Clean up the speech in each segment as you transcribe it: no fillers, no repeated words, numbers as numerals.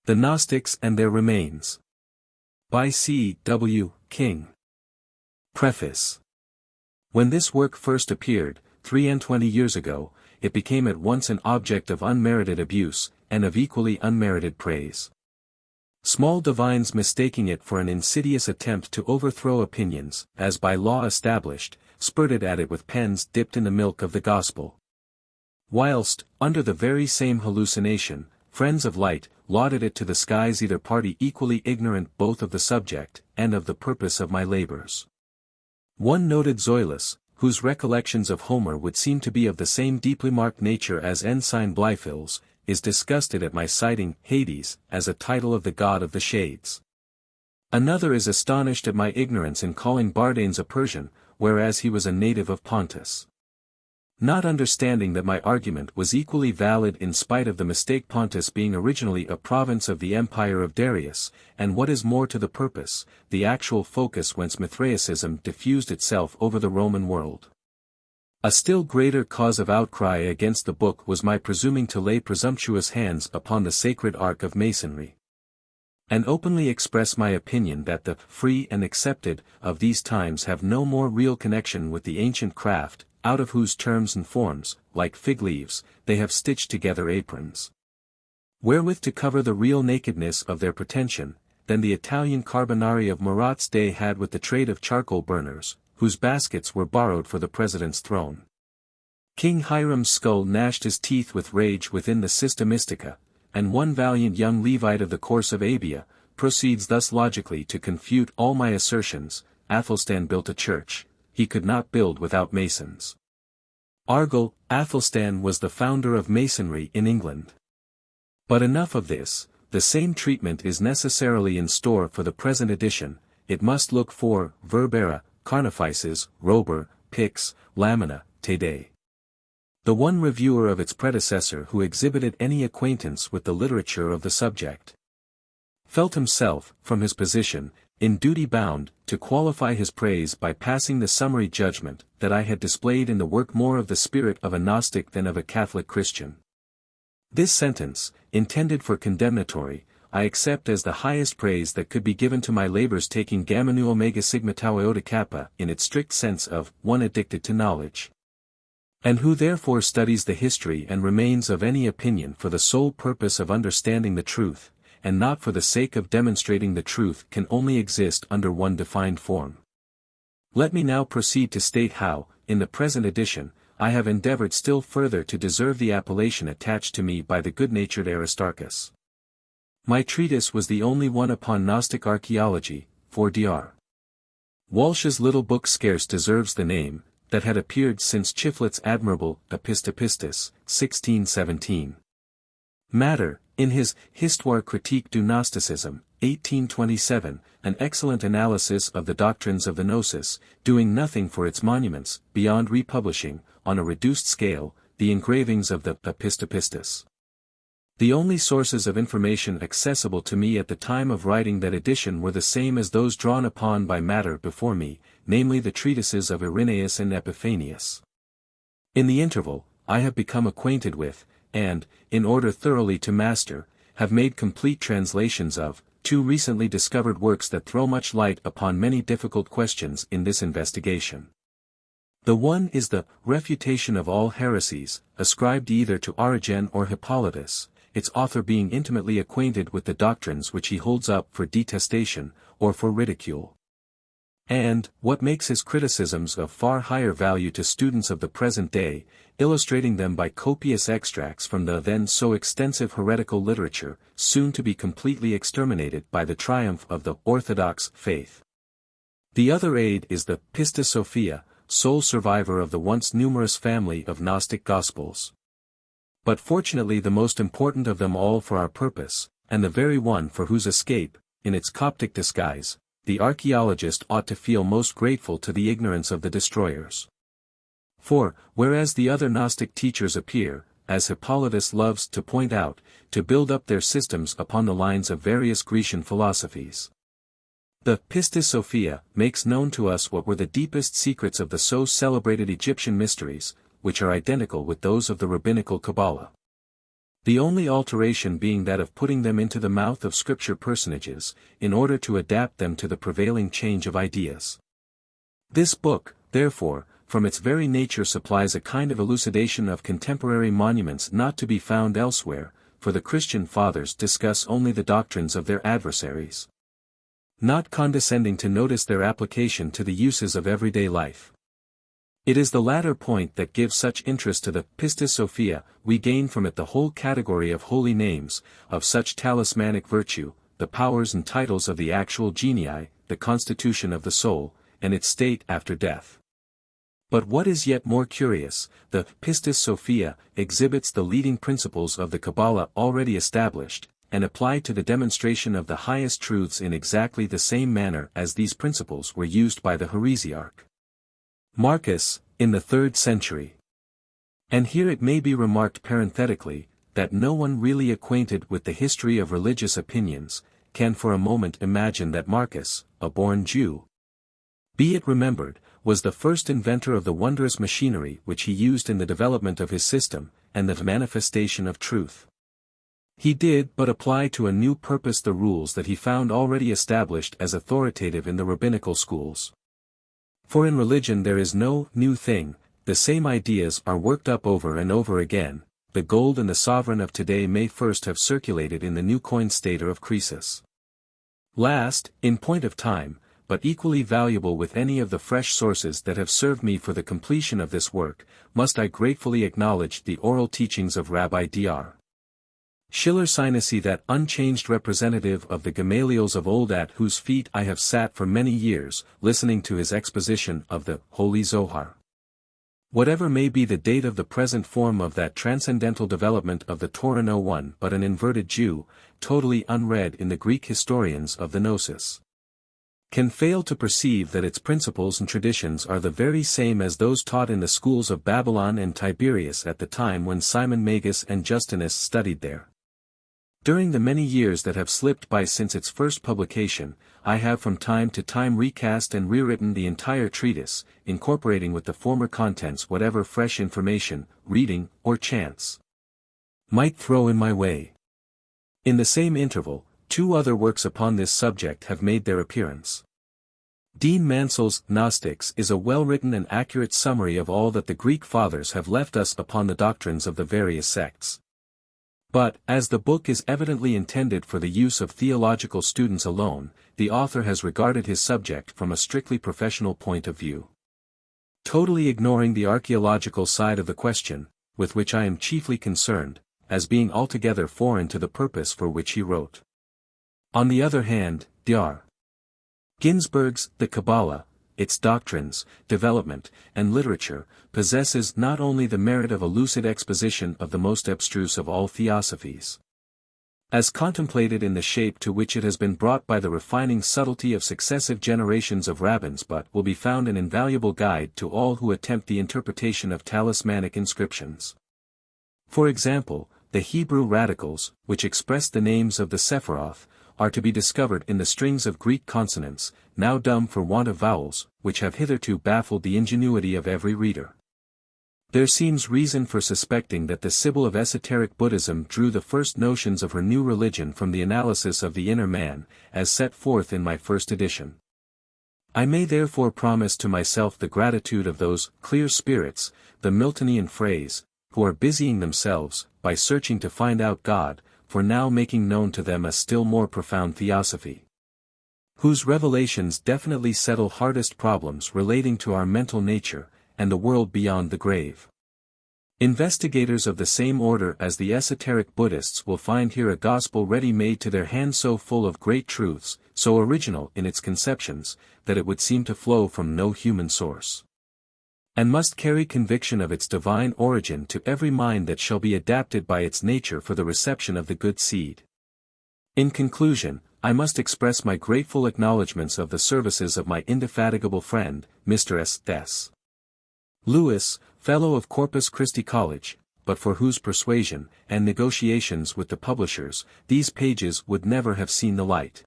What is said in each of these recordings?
The Gnostics and Their Remains. By C. W. King. Preface. When this work first appeared, 23 years ago, it became at once an object of unmerited abuse, and of equally unmerited praise. Small divines mistaking it for an insidious attempt to overthrow opinions, as by law established, spurted at it with pens dipped in the milk of the gospel. Whilst, under the very same hallucination, friends of light, lauded it to the skies, either party equally ignorant both of the subject, and of the purpose of my labors. One noted Zoilus, whose recollections of Homer would seem to be of the same deeply marked nature as Ensign Blifil's, is disgusted at my citing Hades as a title of the god of the shades. Another is astonished at my ignorance in calling Bardanes a Persian, whereas he was a native of Pontus. Not understanding that my argument was equally valid in spite of the mistake, Pontus being originally a province of the empire of Darius, and what is more to the purpose, the actual focus whence Mithraism diffused itself over the Roman world. A still greater cause of outcry against the book was my presuming to lay presumptuous hands upon the sacred ark of Masonry, and openly express my opinion that the free and accepted of these times have no more real connection with the ancient craft, out of whose terms and forms, like fig leaves, they have stitched together aprons, wherewith to cover the real nakedness of their pretension, than the Italian carbonari of Marat's day had with the trade of charcoal burners, whose baskets were borrowed for the president's throne. King Hiram's skull gnashed his teeth with rage within the Systa Mystica, and one valiant young Levite of the course of Abia, proceeds thus logically to confute all my assertions. Athelstan built a church, he could not build without masons. Argyll, Athelstan was the founder of masonry in England. But enough of this, the same treatment is necessarily in store for the present edition. It must look for Verbera, Carnifices, Rober, Pix, Lamina, Tede. The one reviewer of its predecessor who exhibited any acquaintance with the literature of the subject felt himself, from his position, in duty bound, to qualify his praise by passing the summary judgment, that I had displayed in the work more of the spirit of a Gnostic than of a Catholic Christian. This sentence, intended for condemnatory, I accept as the highest praise that could be given to my labors, taking gamma nu omega sigma tau iota kappa in its strict sense of one addicted to knowledge, and who therefore studies the history and remains of any opinion for the sole purpose of understanding the truth, and not for the sake of demonstrating the truth, can only exist under one defined form. Let me now proceed to state how, in the present edition, I have endeavored still further to deserve the appellation attached to me by the good-natured Aristarchus. My treatise was the only one upon Gnostic archaeology, for Dr. Walsh's little book scarce deserves the name, that had appeared since Chiflet's admirable Epistopistis, 1617. Matter, in his Histoire critique du Gnosticism, 1827, an excellent analysis of the doctrines of the Gnosis, doing nothing for its monuments, beyond republishing, on a reduced scale, the engravings of the Epistopistis. The only sources of information accessible to me at the time of writing that edition were the same as those drawn upon by Matter before me, namely the treatises of Irenaeus and Epiphanius. In the interval, I have become acquainted with, and, in order thoroughly to master, have made complete translations of, two recently discovered works that throw much light upon many difficult questions in this investigation. The one is the Refutation of All Heresies, ascribed either to Origen or Hippolytus, its author being intimately acquainted with the doctrines which he holds up for detestation, or for ridicule. And, what makes his criticisms of far higher value to students of the present day, illustrating them by copious extracts from the then so extensive heretical literature, soon to be completely exterminated by the triumph of the orthodox faith. The other aid is the Pistis-Sophia, sole survivor of the once numerous family of Gnostic Gospels. But fortunately the most important of them all for our purpose, and the very one for whose escape, in its Coptic disguise, the archaeologist ought to feel most grateful to the ignorance of the destroyers. For, whereas the other Gnostic teachers appear, as Hippolytus loves to point out, to build up their systems upon the lines of various Grecian philosophies, the Pistis-Sophia makes known to us what were the deepest secrets of the so celebrated Egyptian mysteries, which are identical with those of the rabbinical Kabbalah. The only alteration being that of putting them into the mouth of scripture personages, in order to adapt them to the prevailing change of ideas. This book, therefore, from its very nature supplies a kind of elucidation of contemporary monuments not to be found elsewhere, for the Christian fathers discuss only the doctrines of their adversaries, not condescending to notice their application to the uses of everyday life. It is the latter point that gives such interest to the Pistis-Sophia. We gain from it the whole category of holy names, of such talismanic virtue, the powers and titles of the actual genii, the constitution of the soul, and its state after death. But what is yet more curious, the Pistis-Sophia exhibits the leading principles of the Kabbalah already established, and applied to the demonstration of the highest truths in exactly the same manner as these principles were used by the heresiarch Marcus, in the 3rd century. And here it may be remarked parenthetically, that no one really acquainted with the history of religious opinions, can for a moment imagine that Marcus, a born Jew, be it remembered, was the first inventor of the wondrous machinery which he used in the development of his system, and the manifestation of truth. He did but apply to a new purpose the rules that he found already established as authoritative in the rabbinical schools. For in religion there is no new thing, the same ideas are worked up over and over again. The gold and the sovereign of today may first have circulated in the new coin stater of Croesus. Last, in point of time, but equally valuable with any of the fresh sources that have served me for the completion of this work, must I gratefully acknowledge the oral teachings of Rabbi Dr. Schiller-Sinisi, that unchanged representative of the Gamaliels of old at whose feet I have sat for many years, listening to his exposition of the Holy Zohar. Whatever may be the date of the present form of that transcendental development of the Torah, no one but an inverted Jew, totally unread in the Greek historians of the Gnosis, can fail to perceive that its principles and traditions are the very same as those taught in the schools of Babylon and Tiberias at the time when Simon Magus and Justinus studied there. During the many years that have slipped by since its first publication, I have from time to time recast and rewritten the entire treatise, incorporating with the former contents whatever fresh information, reading, or chance might throw in my way. In the same interval, 2 other works upon this subject have made their appearance. Dean Mansell's Gnostics is a well-written and accurate summary of all that the Greek fathers have left us upon the doctrines of the various sects. But, as the book is evidently intended for the use of theological students alone, the author has regarded his subject from a strictly professional point of view, totally ignoring the archaeological side of the question, with which I am chiefly concerned, as being altogether foreign to the purpose for which he wrote. On the other hand, Dr. Ginsburg's The Kabbalah, its doctrines, development, and literature, possesses not only the merit of a lucid exposition of the most abstruse of all theosophies, as contemplated in the shape to which it has been brought by the refining subtlety of successive generations of rabbins, but will be found an invaluable guide to all who attempt the interpretation of talismanic inscriptions. For example, the Hebrew radicals, which express the names of the Sephiroth, are to be discovered in the strings of Greek consonants, now dumb for want of vowels, which have hitherto baffled the ingenuity of every reader. There seems reason for suspecting that the Sibyl of esoteric Buddhism drew the first notions of her new religion from the analysis of the inner man, as set forth in my first edition. I may therefore promise to myself the gratitude of those clear spirits, the Miltonian phrase, who are busying themselves, by searching to find out God, for now making known to them a still more profound theosophy, whose revelations definitely settle hardest problems relating to our mental nature, and the world beyond the grave. Investigators of the same order as the esoteric Buddhists will find here a gospel ready-made to their hand, so full of great truths, so original in its conceptions, that it would seem to flow from no human source, and must carry conviction of its divine origin to every mind that shall be adapted by its nature for the reception of the good seed. In conclusion, I must express my grateful acknowledgments of the services of my indefatigable friend, Mr. S. Lewis, Fellow of Corpus Christi College, but for whose persuasion, and negotiations with the publishers, these pages would never have seen the light.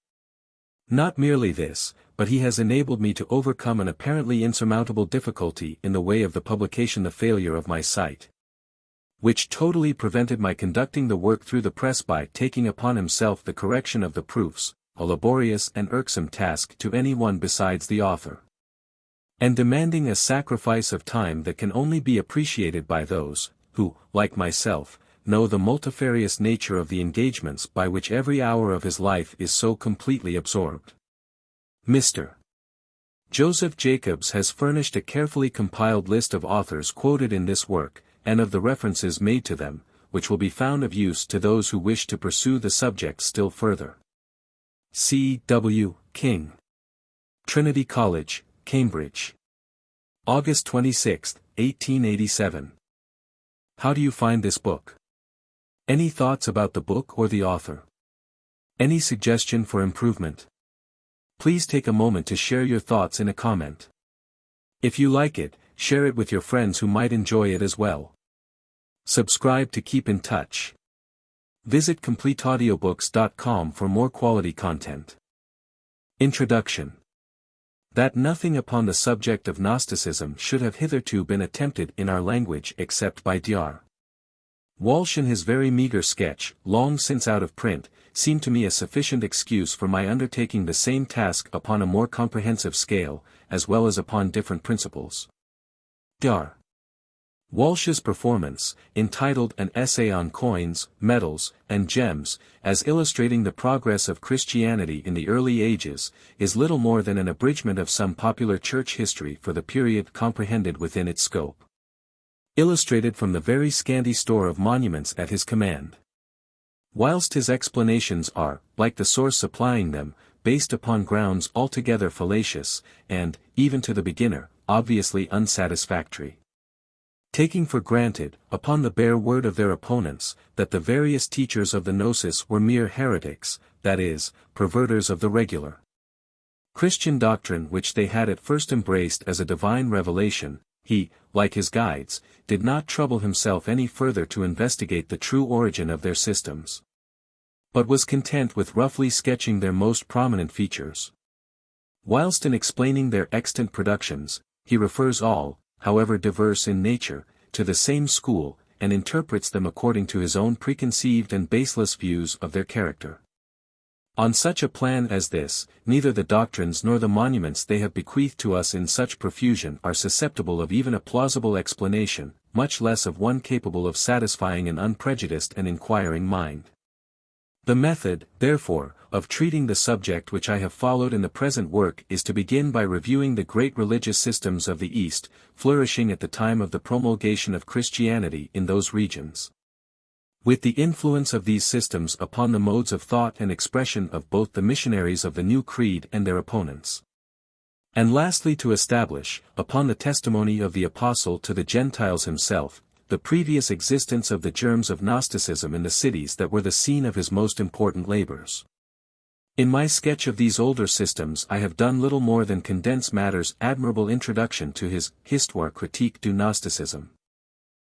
Not merely this, but he has enabled me to overcome an apparently insurmountable difficulty in the way of the publication, the failure of my site. which totally prevented my conducting the work through the press by taking upon himself the correction of the proofs, a laborious and irksome task to any one besides the author, and demanding a sacrifice of time that can only be appreciated by those, who, like myself, know the multifarious nature of the engagements by which every hour of his life is so completely absorbed. Mr. Joseph Jacobs has furnished a carefully compiled list of authors quoted in this work, and of the references made to them, which will be found of use to those who wish to pursue the subject still further. C. W. King. Trinity College, Cambridge. August 26, 1887. How do you find this book? Any thoughts about the book or the author? Any suggestion for improvement? Please take a moment to share your thoughts in a comment. If you like it, share it with your friends who might enjoy it as well. Subscribe to keep in touch. Visit CompleteAudiobooks.com for more quality content. Introduction. That nothing upon the subject of Gnosticism should have hitherto been attempted in our language except by Dr. Walsh in his very meagre sketch, long since out of print, seemed to me a sufficient excuse for my undertaking the same task upon a more comprehensive scale, as well as upon different principles. Dr. Walsh's performance, entitled An Essay on Coins, Metals, and Gems, as illustrating the progress of Christianity in the early ages, is little more than an abridgment of some popular church history for the period comprehended within its scope, illustrated from the very scanty store of monuments at his command. Whilst his explanations are, like the source supplying them, based upon grounds altogether fallacious, and, even to the beginner, obviously unsatisfactory. Taking for granted, upon the bare word of their opponents, that the various teachers of the Gnosis were mere heretics, that is, perverters of the regular Christian doctrine which they had at first embraced as a divine revelation, he, like his guides, did not trouble himself any further to investigate the true origin of their systems, but was content with roughly sketching their most prominent features. Whilst in explaining their extant productions, he refers all, however diverse in nature, to the same school, and interprets them according to his own preconceived and baseless views of their character. On such a plan as this, neither the doctrines nor the monuments they have bequeathed to us in such profusion are susceptible of even a plausible explanation, much less of one capable of satisfying an unprejudiced and inquiring mind. The method, therefore, of treating the subject which I have followed in the present work is to begin by reviewing the great religious systems of the East, flourishing at the time of the promulgation of Christianity in those regions, with the influence of these systems upon the modes of thought and expression of both the missionaries of the new creed and their opponents. And lastly to establish, upon the testimony of the Apostle to the Gentiles himself, the previous existence of the germs of Gnosticism in the cities that were the scene of his most important labors. In my sketch of these older systems I have done little more than condense Matter's admirable introduction to his Histoire critique du Gnosticism.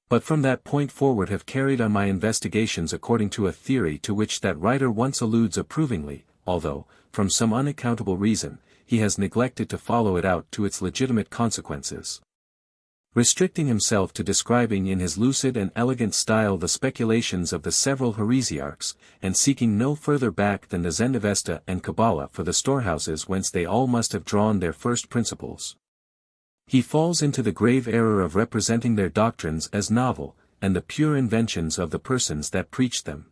But from that point forward have carried on my investigations according to a theory to which that writer once alludes approvingly, although, from some unaccountable reason, he has neglected to follow it out to its legitimate consequences, restricting himself to describing in his lucid and elegant style the speculations of the several heresiarchs, and seeking no further back than the Zendavesta and Kabbalah for the storehouses whence they all must have drawn their first principles. He falls into the grave error of representing their doctrines as novel, and the pure inventions of the persons that preached them.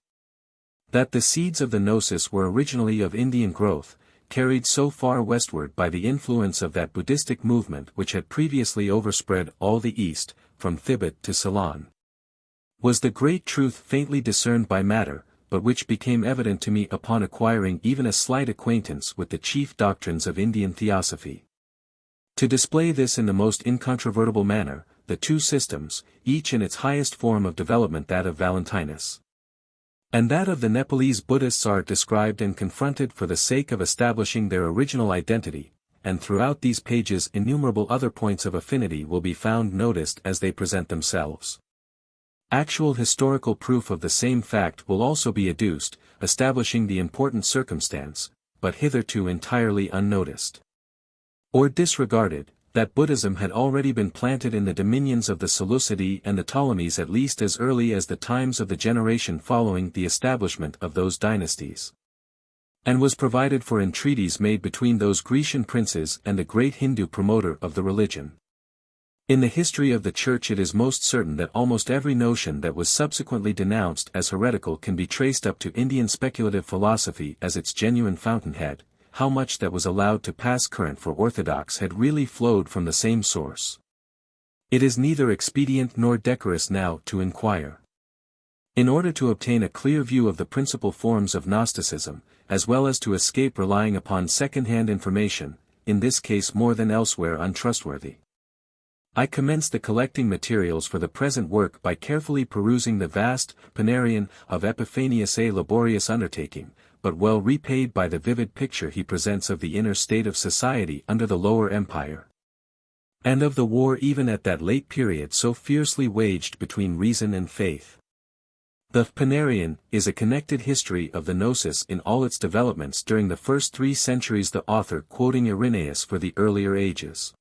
That the seeds of the Gnosis were originally of Indian growth, carried so far westward by the influence of that Buddhistic movement which had previously overspread all the East, from Thibet to Ceylon, was the great truth faintly discerned by Matter, but which became evident to me upon acquiring even a slight acquaintance with the chief doctrines of Indian theosophy. To display this in the most incontrovertible manner, the two systems, each in its highest form of development, that of Valentinus and that of the Nepalese Buddhists, are described and confronted for the sake of establishing their original identity, and throughout these pages innumerable other points of affinity will be found noticed as they present themselves. Actual historical proof of the same fact will also be adduced, establishing the important circumstance, but hitherto entirely unnoticed or disregarded, that Buddhism had already been planted in the dominions of the Seleucidae and the Ptolemies at least as early as the times of the generation following the establishment of those dynasties, and was provided for in treaties made between those Grecian princes and the great Hindu promoter of the religion. In the history of the Church it is most certain that almost every notion that was subsequently denounced as heretical can be traced up to Indian speculative philosophy as its genuine fountainhead. How much that was allowed to pass current for orthodox had really flowed from the same source. It is neither expedient nor decorous now to inquire. In order to obtain a clear view of the principal forms of Gnosticism, as well as to escape relying upon second-hand information, in this case more than elsewhere untrustworthy, I commenced the collecting materials for the present work by carefully perusing the vast Panarion of Epiphanius, a laborious undertaking, but well repaid by the vivid picture he presents of the inner state of society under the Lower Empire, and of the war even at that late period so fiercely waged between reason and faith. The Panarion is a connected history of the Gnosis in all its developments during the first 3 centuries, the author quoting Irenaeus for the earlier ages.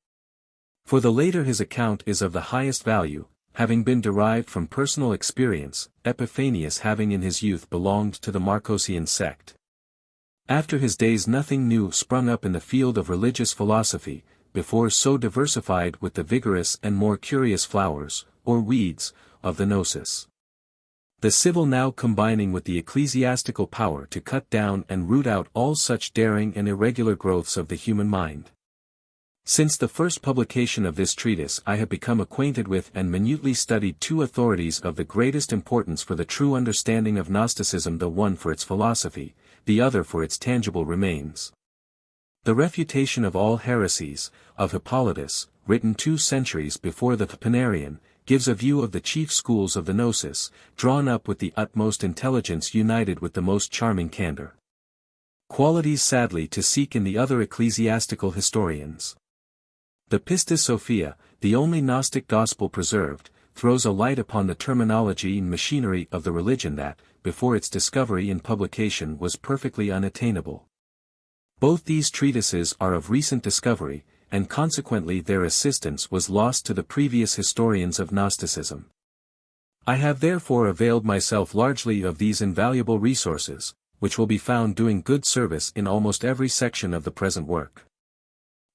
For the later his account is of the highest value, having been derived from personal experience, Epiphanius having in his youth belonged to the Marcosian sect. After his days nothing new sprung up in the field of religious philosophy, before so diversified with the vigorous and more curious flowers, or weeds, of the Gnosis. The civil now combining with the ecclesiastical power to cut down and root out all such daring and irregular growths of the human mind. Since the first publication of this treatise I have become acquainted with and minutely studied 2 authorities of the greatest importance for the true understanding of Gnosticism, the one for its philosophy, the other for its tangible remains. The Refutation of All Heresies, of Hippolytus, written 2 centuries before the Panarion, gives a view of the chief schools of the Gnosis, drawn up with the utmost intelligence united with the most charming candor. Qualities sadly to seek in the other ecclesiastical historians. The Pistis-Sophia, the only Gnostic gospel preserved, throws a light upon the terminology and machinery of the religion that, before its discovery and publication, was perfectly unattainable. Both these treatises are of recent discovery, and consequently their assistance was lost to the previous historians of Gnosticism. I have therefore availed myself largely of these invaluable resources, which will be found doing good service in almost every section of the present work.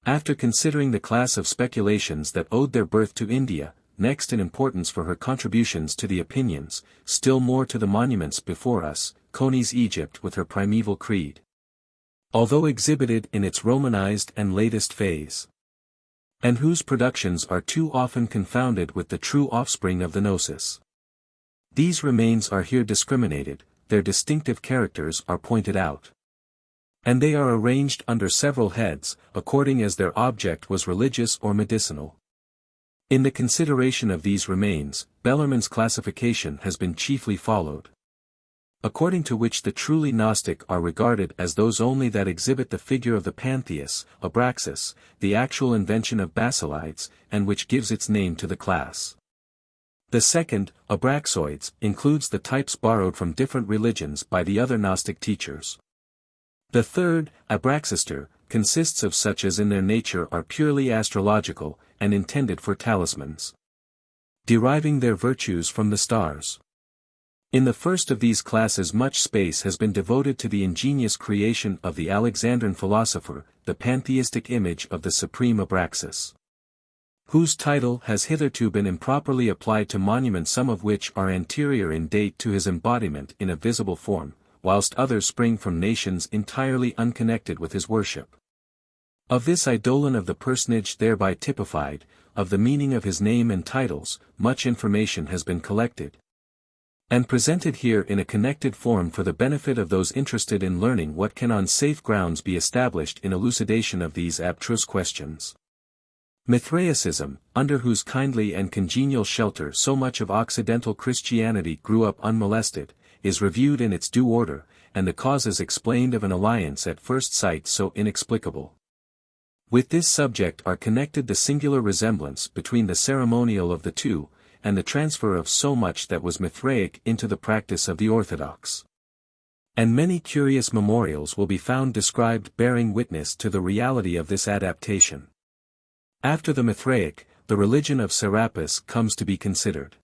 After considering the class of speculations that owed their birth to India, next in importance for her contributions to the opinions, still more to the monuments before us, Coni's Egypt with her primeval creed, although exhibited in its Romanized and latest phase, and whose productions are too often confounded with the true offspring of the Gnosis. These remains are here discriminated, their distinctive characters are pointed out, and they are arranged under several heads, according as their object was religious or medicinal. In the consideration of these remains, Bellarmine's classification has been chiefly followed, according to which the truly Gnostic are regarded as those only that exhibit the figure of the Pantheist, Abraxas, the actual invention of Basilides, and which gives its name to the class. The second, Abraxoids, includes the types borrowed from different religions by the other Gnostic teachers. The third, Abraxaster, consists of such as in their nature are purely astrological, and intended for talismans, deriving their virtues from the stars. In the first of these classes much space has been devoted to the ingenious creation of the Alexandrine philosopher, the pantheistic image of the supreme Abraxas, whose title has hitherto been improperly applied to monuments, some of which are anterior in date to his embodiment in a visible form, whilst others spring from nations entirely unconnected with his worship. Of this eidolon of the personage thereby typified, of the meaning of his name and titles, much information has been collected, and presented here in a connected form for the benefit of those interested in learning what can on safe grounds be established in elucidation of these abstruse questions. Mithraism, under whose kindly and congenial shelter so much of Occidental Christianity grew up unmolested, is reviewed in its due order, and the causes explained of an alliance at first sight so inexplicable. With this subject are connected the singular resemblance between the ceremonial of the two, and the transfer of so much that was Mithraic into the practice of the Orthodox. And many curious memorials will be found described bearing witness to the reality of this adaptation. After the Mithraic, the religion of Serapis comes to be considered.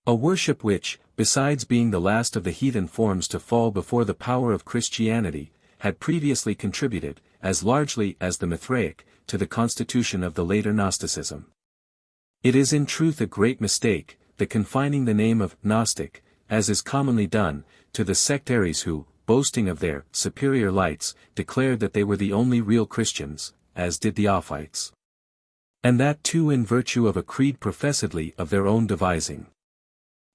A worship which, besides being the last of the heathen forms to fall before the power of Christianity, had previously contributed, as largely as the Mithraic, to the constitution of the later Gnosticism. It is in truth a great mistake, the confining the name of Gnostic, as is commonly done, to the sectaries who, boasting of their superior lights, declared that they were the only real Christians, as did the Ophites. And that too in virtue of a creed professedly of their own devising.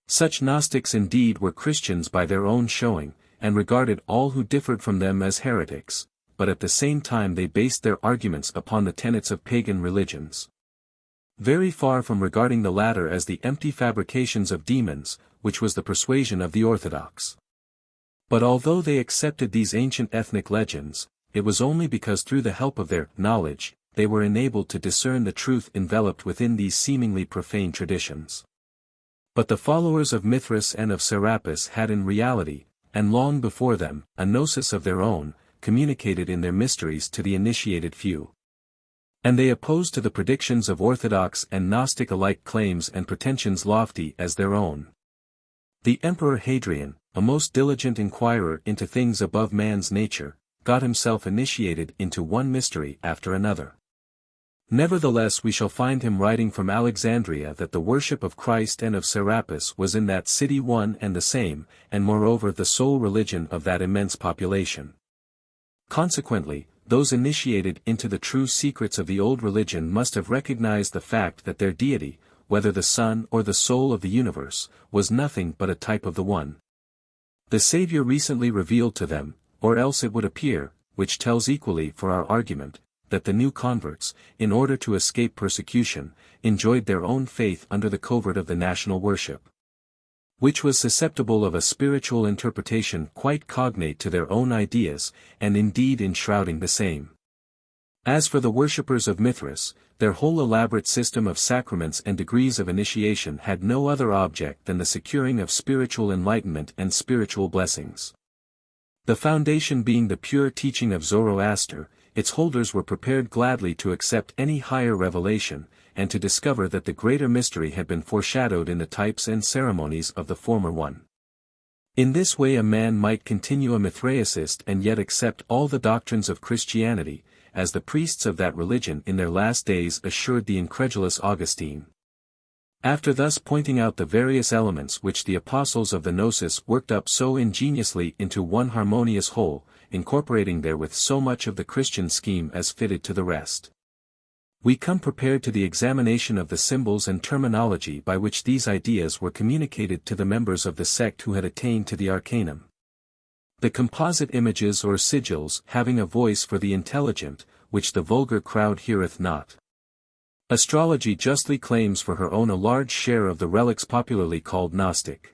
Such Gnostics indeed were Christians by their own showing, and regarded all who differed from them as heretics, but at the same time they based their arguments upon the tenets of pagan religions. Very far from regarding the latter as the empty fabrications of demons, which was the persuasion of the Orthodox. But although they accepted these ancient ethnic legends, it was only because through the help of their knowledge, they were enabled to discern the truth enveloped within these seemingly profane traditions. But the followers of Mithras and of Serapis had in reality, and long before them, a gnosis of their own, communicated in their mysteries to the initiated few. And they opposed to the predictions of Orthodox and Gnostic alike claims and pretensions lofty as their own. The Emperor Hadrian, a most diligent inquirer into things above man's nature, got himself initiated into one mystery after another. Nevertheless we shall find him writing from Alexandria that the worship of Christ and of Serapis was in that city one and the same, and moreover the sole religion of that immense population. Consequently, those initiated into the true secrets of the old religion must have recognized the fact that their deity, whether the Son or the soul of the universe, was nothing but a type of the one. The Savior recently revealed to them, or else it would appear, which tells equally for our argument, that the new converts, in order to escape persecution, enjoyed their own faith under the covert of the national worship, which was susceptible of a spiritual interpretation quite cognate to their own ideas, and indeed enshrouding the same. As for the worshippers of Mithras, their whole elaborate system of sacraments and degrees of initiation had no other object than the securing of spiritual enlightenment and spiritual blessings. The foundation being the pure teaching of Zoroaster, its holders were prepared gladly to accept any higher revelation, and to discover that the greater mystery had been foreshadowed in the types and ceremonies of the former one. In this way a man might continue a Mithraicist and yet accept all the doctrines of Christianity, as the priests of that religion in their last days assured the incredulous Augustine. After thus pointing out the various elements which the apostles of the Gnosis worked up so ingeniously into one harmonious whole, incorporating therewith so much of the Christian scheme as fitted to the rest, we come prepared to the examination of the symbols and terminology by which these ideas were communicated to the members of the sect who had attained to the arcanum. The composite images or sigils having a voice for the intelligent, which the vulgar crowd heareth not. Astrology justly claims for her own a large share of the relics popularly called Gnostic.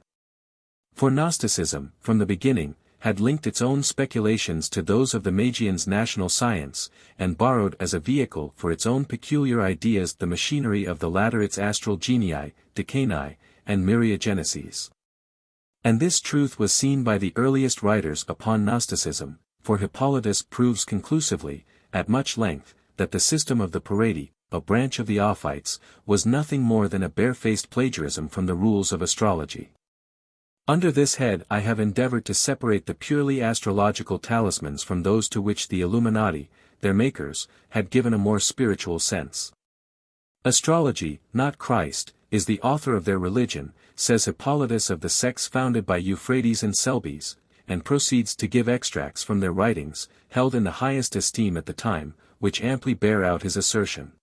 For Gnosticism, from the beginning, had linked its own speculations to those of the Magians' national science, and borrowed as a vehicle for its own peculiar ideas the machinery of the latter its astral genii, decani, and myriageneses. And this truth was seen by the earliest writers upon Gnosticism, for Hippolytus proves conclusively, at much length, that the system of the Paradi, a branch of the Ophites, was nothing more than a barefaced plagiarism from the rules of astrology. Under this head I have endeavored to separate the purely astrological talismans from those to which the Illuminati, their makers, had given a more spiritual sense. Astrology, not Christ, is the author of their religion, says Hippolytus of the sects founded by Euphrates and Celbes, and proceeds to give extracts from their writings, held in the highest esteem at the time, which amply bear out his assertion.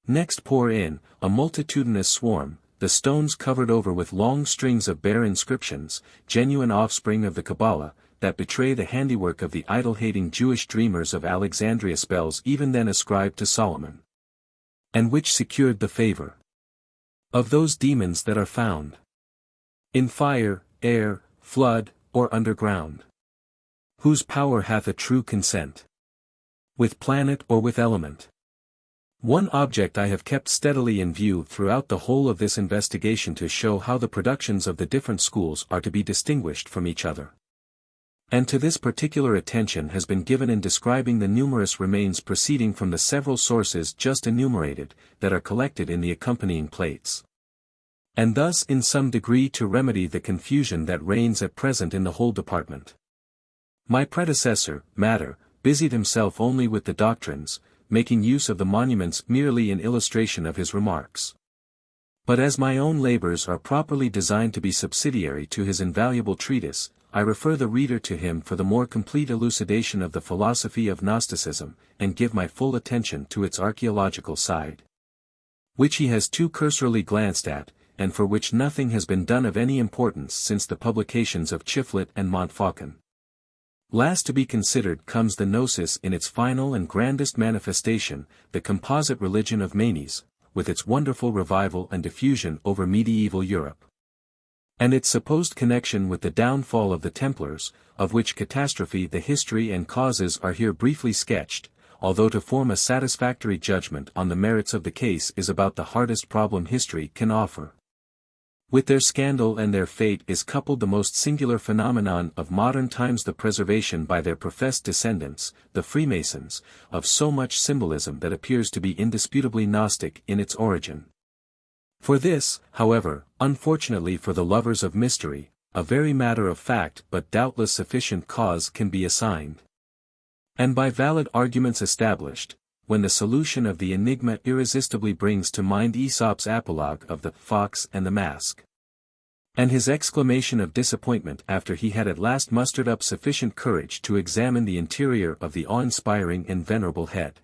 Next pour in, a multitudinous swarm, the stones covered over with long strings of bare inscriptions, genuine offspring of the Kabbalah, that betray the handiwork of the idol-hating Jewish dreamers of Alexandria, spells even then ascribed to Solomon, and which secured the favor of those demons that are found in fire, air, flood, or underground, whose power hath a true consent with planet or with element. One object I have kept steadily in view throughout the whole of this investigation to show how the productions of the different schools are to be distinguished from each other. And to this particular attention has been given in describing the numerous remains proceeding from the several sources just enumerated, that are collected in the accompanying plates. And thus in some degree to remedy the confusion that reigns at present in the whole department. My predecessor, Matter, busied himself only with the doctrines, making use of the monuments merely in illustration of his remarks. But as my own labors are properly designed to be subsidiary to his invaluable treatise, I refer the reader to him for the more complete elucidation of the philosophy of Gnosticism, and give my full attention to its archaeological side, which he has too cursorily glanced at, and for which nothing has been done of any importance since the publications of Chnuphis and Montfaucon. Last to be considered comes the Gnosis in its final and grandest manifestation, the composite religion of Manes, with its wonderful revival and diffusion over medieval Europe. And its supposed connection with the downfall of the Templars, of which catastrophe the history and causes are here briefly sketched, although to form a satisfactory judgment on the merits of the case is about the hardest problem history can offer. With their scandal and their fate is coupled the most singular phenomenon of modern times, the preservation by their professed descendants, the Freemasons, of so much symbolism that appears to be indisputably Gnostic in its origin. For this, however, unfortunately for the lovers of mystery, a very matter of fact but doubtless sufficient cause can be assigned. And by valid arguments established, when the solution of the enigma irresistibly brings to mind Aesop's apologue of the fox and the mask, and his exclamation of disappointment after he had at last mustered up sufficient courage to examine the interior of the awe-inspiring and venerable head.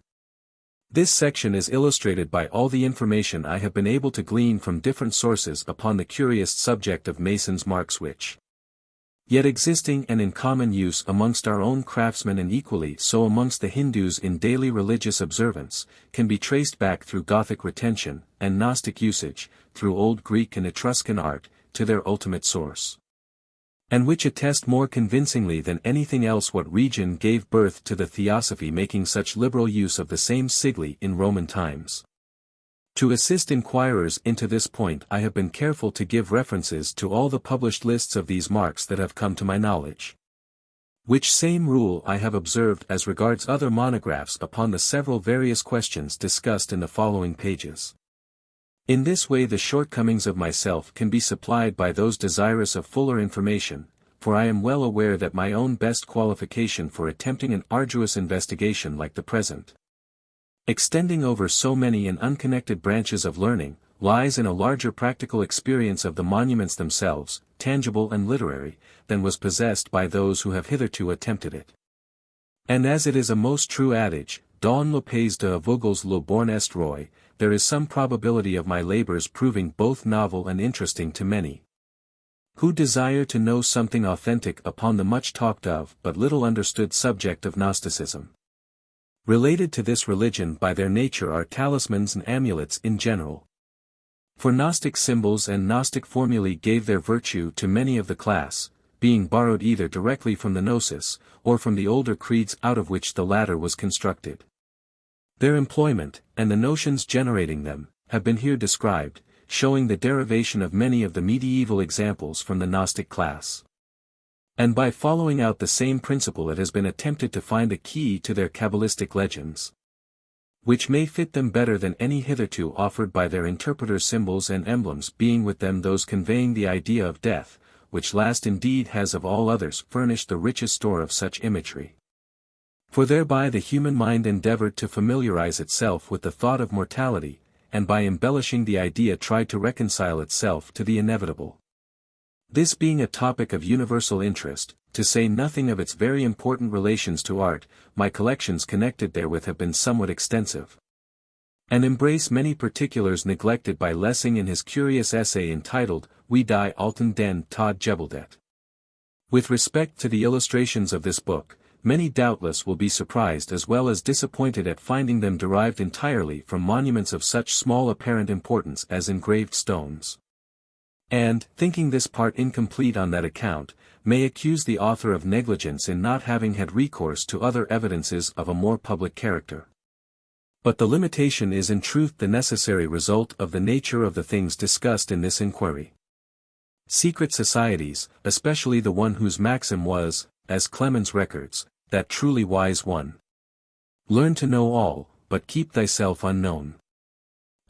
This section is illustrated by all the information I have been able to glean from different sources upon the curious subject of masons' marks which, yet existing and in common use amongst our own craftsmen and equally so amongst the Hindus in daily religious observance, can be traced back through Gothic retention, and Gnostic usage, through Old Greek and Etruscan art, to their ultimate source. And which attest more convincingly than anything else what region gave birth to the theosophy making such liberal use of the same sigli in Roman times. To assist inquirers into this point I have been careful to give references to all the published lists of these marks that have come to my knowledge. Which same rule I have observed as regards other monographs upon the several various questions discussed in the following pages. In this way the shortcomings of myself can be supplied by those desirous of fuller information, for I am well aware that my own best qualification for attempting an arduous investigation like the present, extending over so many and unconnected branches of learning, lies in a larger practical experience of the monuments themselves, tangible and literary, than was possessed by those who have hitherto attempted it. And as it is a most true adage, dans le pays de aveugles le bon est roi, there is some probability of my labors proving both novel and interesting to many who desire to know something authentic upon the much talked of but little understood subject of Gnosticism. Related to this religion by their nature are talismans and amulets in general. For Gnostic symbols and Gnostic formulae gave their virtue to many of the class, being borrowed either directly from the Gnosis, or from the older creeds out of which the latter was constructed. Their employment, and the notions generating them, have been here described, showing the derivation of many of the medieval examples from the Gnostic class. And by following out the same principle it has been attempted to find a key to their Kabbalistic legends, which may fit them better than any hitherto offered by their interpreter, symbols and emblems being with them those conveying the idea of death, which last indeed has of all others furnished the richest store of such imagery. For thereby the human mind endeavored to familiarize itself with the thought of mortality, and by embellishing the idea tried to reconcile itself to the inevitable. This being a topic of universal interest, to say nothing of its very important relations to art, my collections connected therewith have been somewhat extensive, and embrace many particulars neglected by Lessing in his curious essay entitled, We die alten den Tod Gebeldet. With respect to the illustrations of this book, many doubtless will be surprised as well as disappointed at finding them derived entirely from monuments of such small apparent importance as engraved stones. And, thinking this part incomplete on that account, may accuse the author of negligence in not having had recourse to other evidences of a more public character. But the limitation is in truth the necessary result of the nature of the things discussed in this inquiry. Secret societies, especially the one whose maxim was, as Clemens records, that truly wise one. Learn to know all, but keep thyself unknown.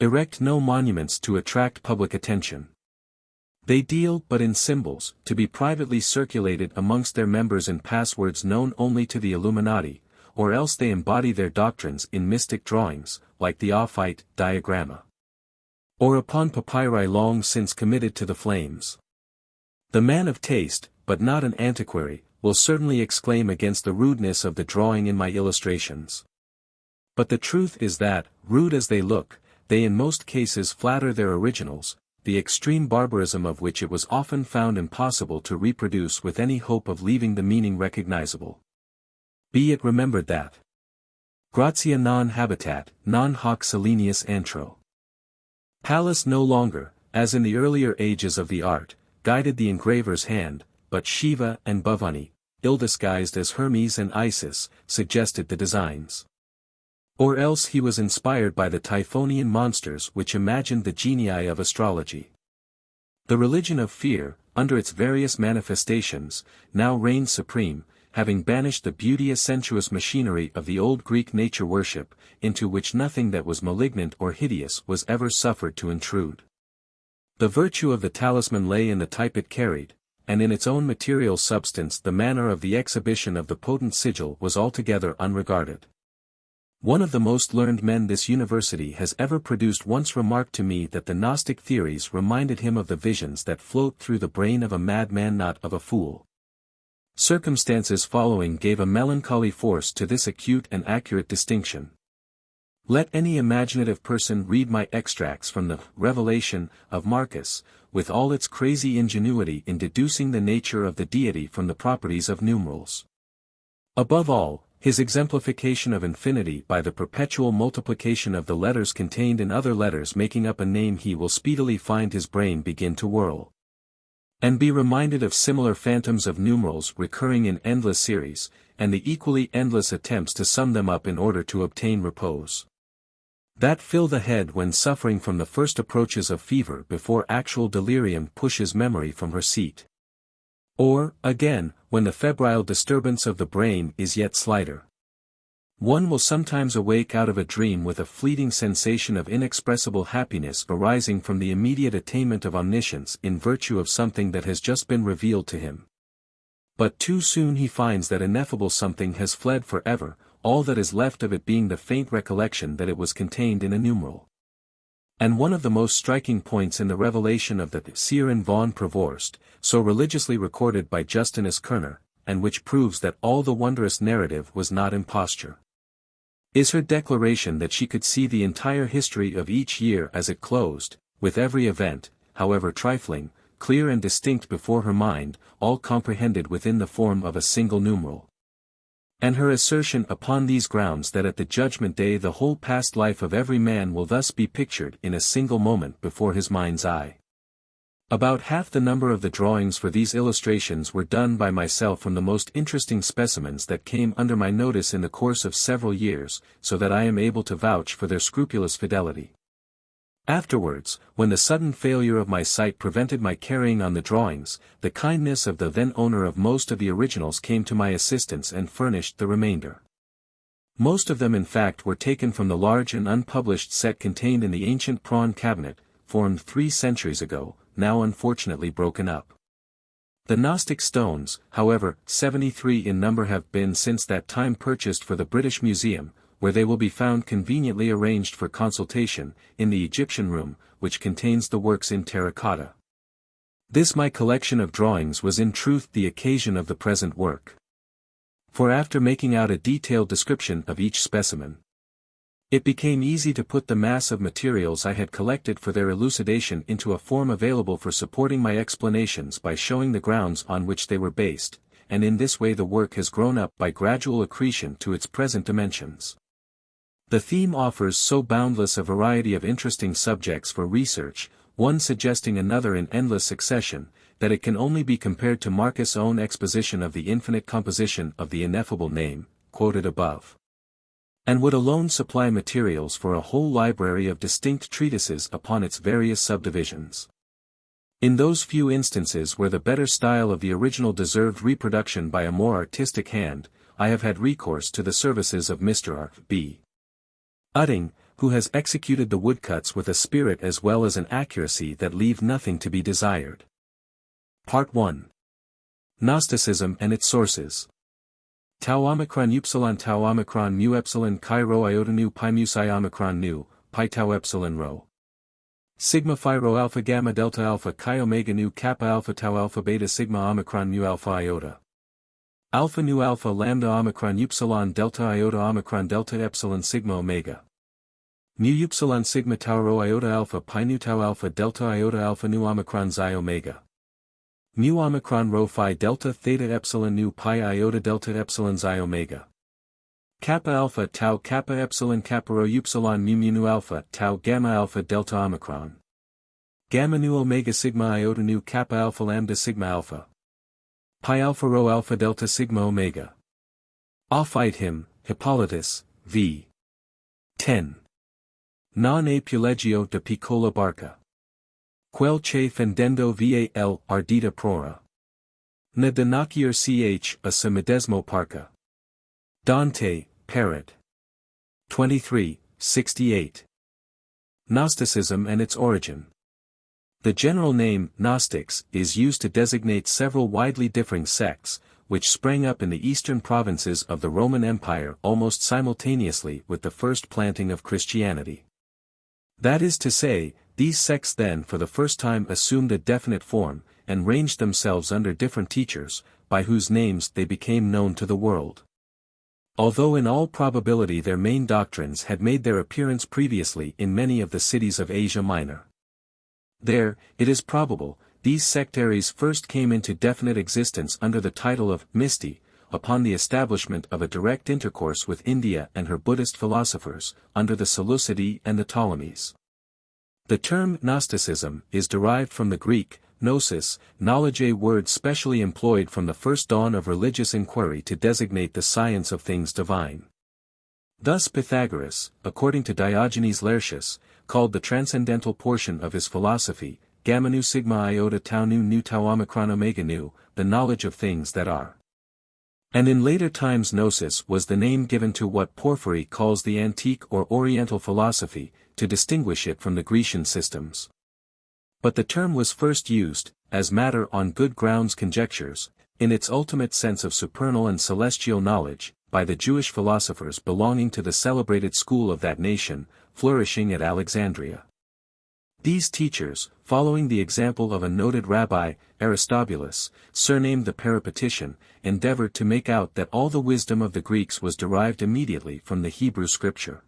Erect no monuments to attract public attention. They deal but in symbols, to be privately circulated amongst their members in passwords known only to the Illuminati, or else they embody their doctrines in mystic drawings, like the Ophite diagramma. Or upon papyri long since committed to the flames. The man of taste, but not an antiquary, will certainly exclaim against the rudeness of the drawing in my illustrations. But the truth is that, rude as they look, they in most cases flatter their originals, the extreme barbarism of which it was often found impossible to reproduce with any hope of leaving the meaning recognizable. Be it remembered that gratia non habitat, non hoc silenius antro. Pallas no longer, as in the earlier ages of the art, guided the engraver's hand, but Shiva and Bhavani, ill disguised as Hermes and Isis, suggested the designs. Or else he was inspired by the Typhonian monsters which imagined the genii of astrology. The religion of fear, under its various manifestations, now reigns supreme, having banished the beauteous sensuous machinery of the old Greek nature worship, into which nothing that was malignant or hideous was ever suffered to intrude. The virtue of the talisman lay in the type it carried, and in its own material substance the manner of the exhibition of the potent sigil was altogether unregarded. One of the most learned men this university has ever produced once remarked to me that the Gnostic theories reminded him of the visions that float through the brain of a madman, not of a fool. Circumstances following gave a melancholy force to this acute and accurate distinction. Let any imaginative person read my extracts from the Revelation of Marcus, with all its crazy ingenuity in deducing the nature of the deity from the properties of numerals. Above all, his exemplification of infinity by the perpetual multiplication of the letters contained in other letters making up a name, he will speedily find his brain begin to whirl. And be reminded of similar phantoms of numerals recurring in endless series, and the equally endless attempts to sum them up in order to obtain repose. That fill the head when suffering from the first approaches of fever before actual delirium pushes memory from her seat. Or, again, when the febrile disturbance of the brain is yet slighter. One will sometimes awake out of a dream with a fleeting sensation of inexpressible happiness arising from the immediate attainment of omniscience in virtue of something that has just been revealed to him. But too soon he finds that ineffable something has fled forever, all that is left of it being the faint recollection that it was contained in a numeral. And one of the most striking points in the revelation of the Siren von Prevorst, so religiously recorded by Justinus Kerner, and which proves that all the wondrous narrative was not imposture, is her declaration that she could see the entire history of each year as it closed, with every event, however trifling, clear and distinct before her mind, all comprehended within the form of a single numeral. And her assertion upon these grounds that at the judgment day the whole past life of every man will thus be pictured in a single moment before his mind's eye. About half the number of the drawings for these illustrations were done by myself from the most interesting specimens that came under my notice in the course of several years, so that I am able to vouch for their scrupulous fidelity. Afterwards, when the sudden failure of my sight prevented my carrying on the drawings, the kindness of the then owner of most of the originals came to my assistance and furnished the remainder. Most of them in fact were taken from the large and unpublished set contained in the ancient prawn cabinet, formed 3 centuries ago, now unfortunately broken up. The Gnostic stones, however, 73 in number, have been since that time purchased for the British Museum, where they will be found conveniently arranged for consultation, in the Egyptian room, which contains the works in terracotta. This my collection of drawings was in truth the occasion of the present work. For after making out a detailed description of each specimen, it became easy to put the mass of materials I had collected for their elucidation into a form available for supporting my explanations by showing the grounds on which they were based, and in this way the work has grown up by gradual accretion to its present dimensions. The theme offers so boundless a variety of interesting subjects for research, one suggesting another in endless succession, that it can only be compared to Marcus' own exposition of the infinite composition of the ineffable name, quoted above, and would alone supply materials for a whole library of distinct treatises upon its various subdivisions. In those few instances where the better style of the original deserved reproduction by a more artistic hand, I have had recourse to the services of Mr. B. Utting, who has executed the woodcuts with a spirit as well as an accuracy that leave nothing to be desired. Part 1. Gnosticism and its Sources. Tau omicron upsilon tau omicron mu epsilon chi rho iota nu pi mu psi omicron nu, pi tau epsilon rho. Sigma phi rho alpha gamma delta alpha chi omega nu kappa alpha tau alpha beta sigma omicron mu alpha iota. Alpha nu alpha lambda omicron upsilon delta iota omicron delta epsilon sigma omega. Mu upsilon sigma tau rho iota alpha pi nu tau alpha delta iota alpha nu omicron xi omega. Mu omicron rho phi delta theta epsilon nu pi iota delta epsilon xi omega. Kappa alpha tau kappa epsilon kappa rho upsilon mu mu nu alpha tau gamma alpha delta omicron. Gamma nu omega sigma iota nu kappa alpha lambda sigma alpha. Pi alpha rho alpha delta sigma omega. Ophite him, Hippolytus, v. 10. Non e pulegio de piccola barca. Quel che fendendo val ardita prora. Ne denacier ch a semidesmo parca. Dante, Parrot. 23, 68. Gnosticism and Its Origin. The general name, Gnostics, is used to designate several widely differing sects, which sprang up in the eastern provinces of the Roman Empire almost simultaneously with the first planting of Christianity. That is to say, these sects then for the first time assumed a definite form, and ranged themselves under different teachers, by whose names they became known to the world. Although in all probability their main doctrines had made their appearance previously in many of the cities of Asia Minor. There, it is probable, these sectaries first came into definite existence under the title of Mysti, upon the establishment of a direct intercourse with India and her Buddhist philosophers, under the Seleucidae and the Ptolemies. The term Gnosticism is derived from the Greek, gnosis, knowledge, a word specially employed from the first dawn of religious inquiry to designate the science of things divine. Thus Pythagoras, according to Diogenes Laertius, called the transcendental portion of his philosophy, gamma nu sigma iota tau nu tau omicron omega nu, the knowledge of things that are. And in later times gnosis was the name given to what Porphyry calls the antique or Oriental philosophy, to distinguish it from the Grecian systems. But the term was first used, as matter on good grounds conjectures, in its ultimate sense of supernal and celestial knowledge, by the Jewish philosophers belonging to the celebrated school of that nation, flourishing at Alexandria. These teachers, following the example of a noted rabbi, Aristobulus, surnamed the Peripatetian, endeavored to make out that all the wisdom of the Greeks was derived immediately from the Hebrew scripture.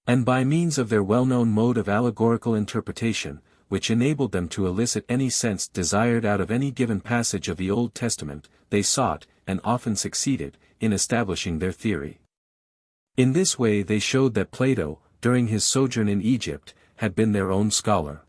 And by means of their well-known mode of allegorical interpretation, which enabled them to elicit any sense desired out of any given passage of the Old Testament, they sought, and often succeeded, in establishing their theory. In this way they showed that Plato, during his sojourn in Egypt, had been their own scholar.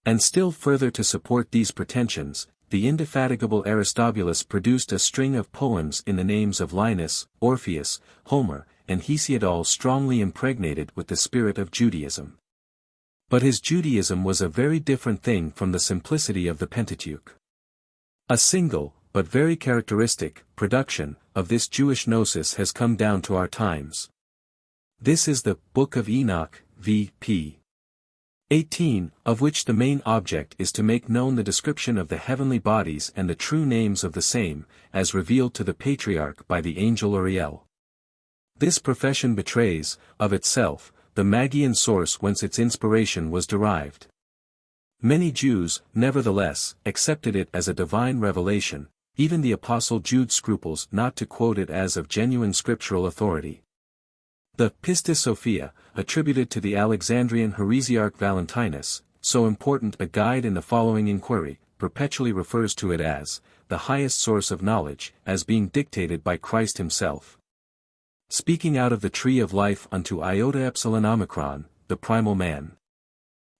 And still further to support these pretensions, the indefatigable Aristobulus produced a string of poems in the names of Linus, Orpheus, Homer, and Hesiod, all strongly impregnated with the spirit of Judaism. But his Judaism was a very different thing from the simplicity of the Pentateuch. A single, but very characteristic, production of this Jewish gnosis has come down to our times. This is the Book of Enoch, v.p. 18, of which the main object is to make known the description of the heavenly bodies and the true names of the same, as revealed to the Patriarch by the angel Uriel. This profession betrays, of itself, the Magian source whence its inspiration was derived. Many Jews, nevertheless, accepted it as a divine revelation, even the Apostle Jude scruples not to quote it as of genuine scriptural authority. The Pistis-Sophia, attributed to the Alexandrian heresiarch Valentinus, so important a guide in the following inquiry, perpetually refers to it as the highest source of knowledge, as being dictated by Christ himself. Speaking out of the tree of life unto iota epsilon omicron, the primal man.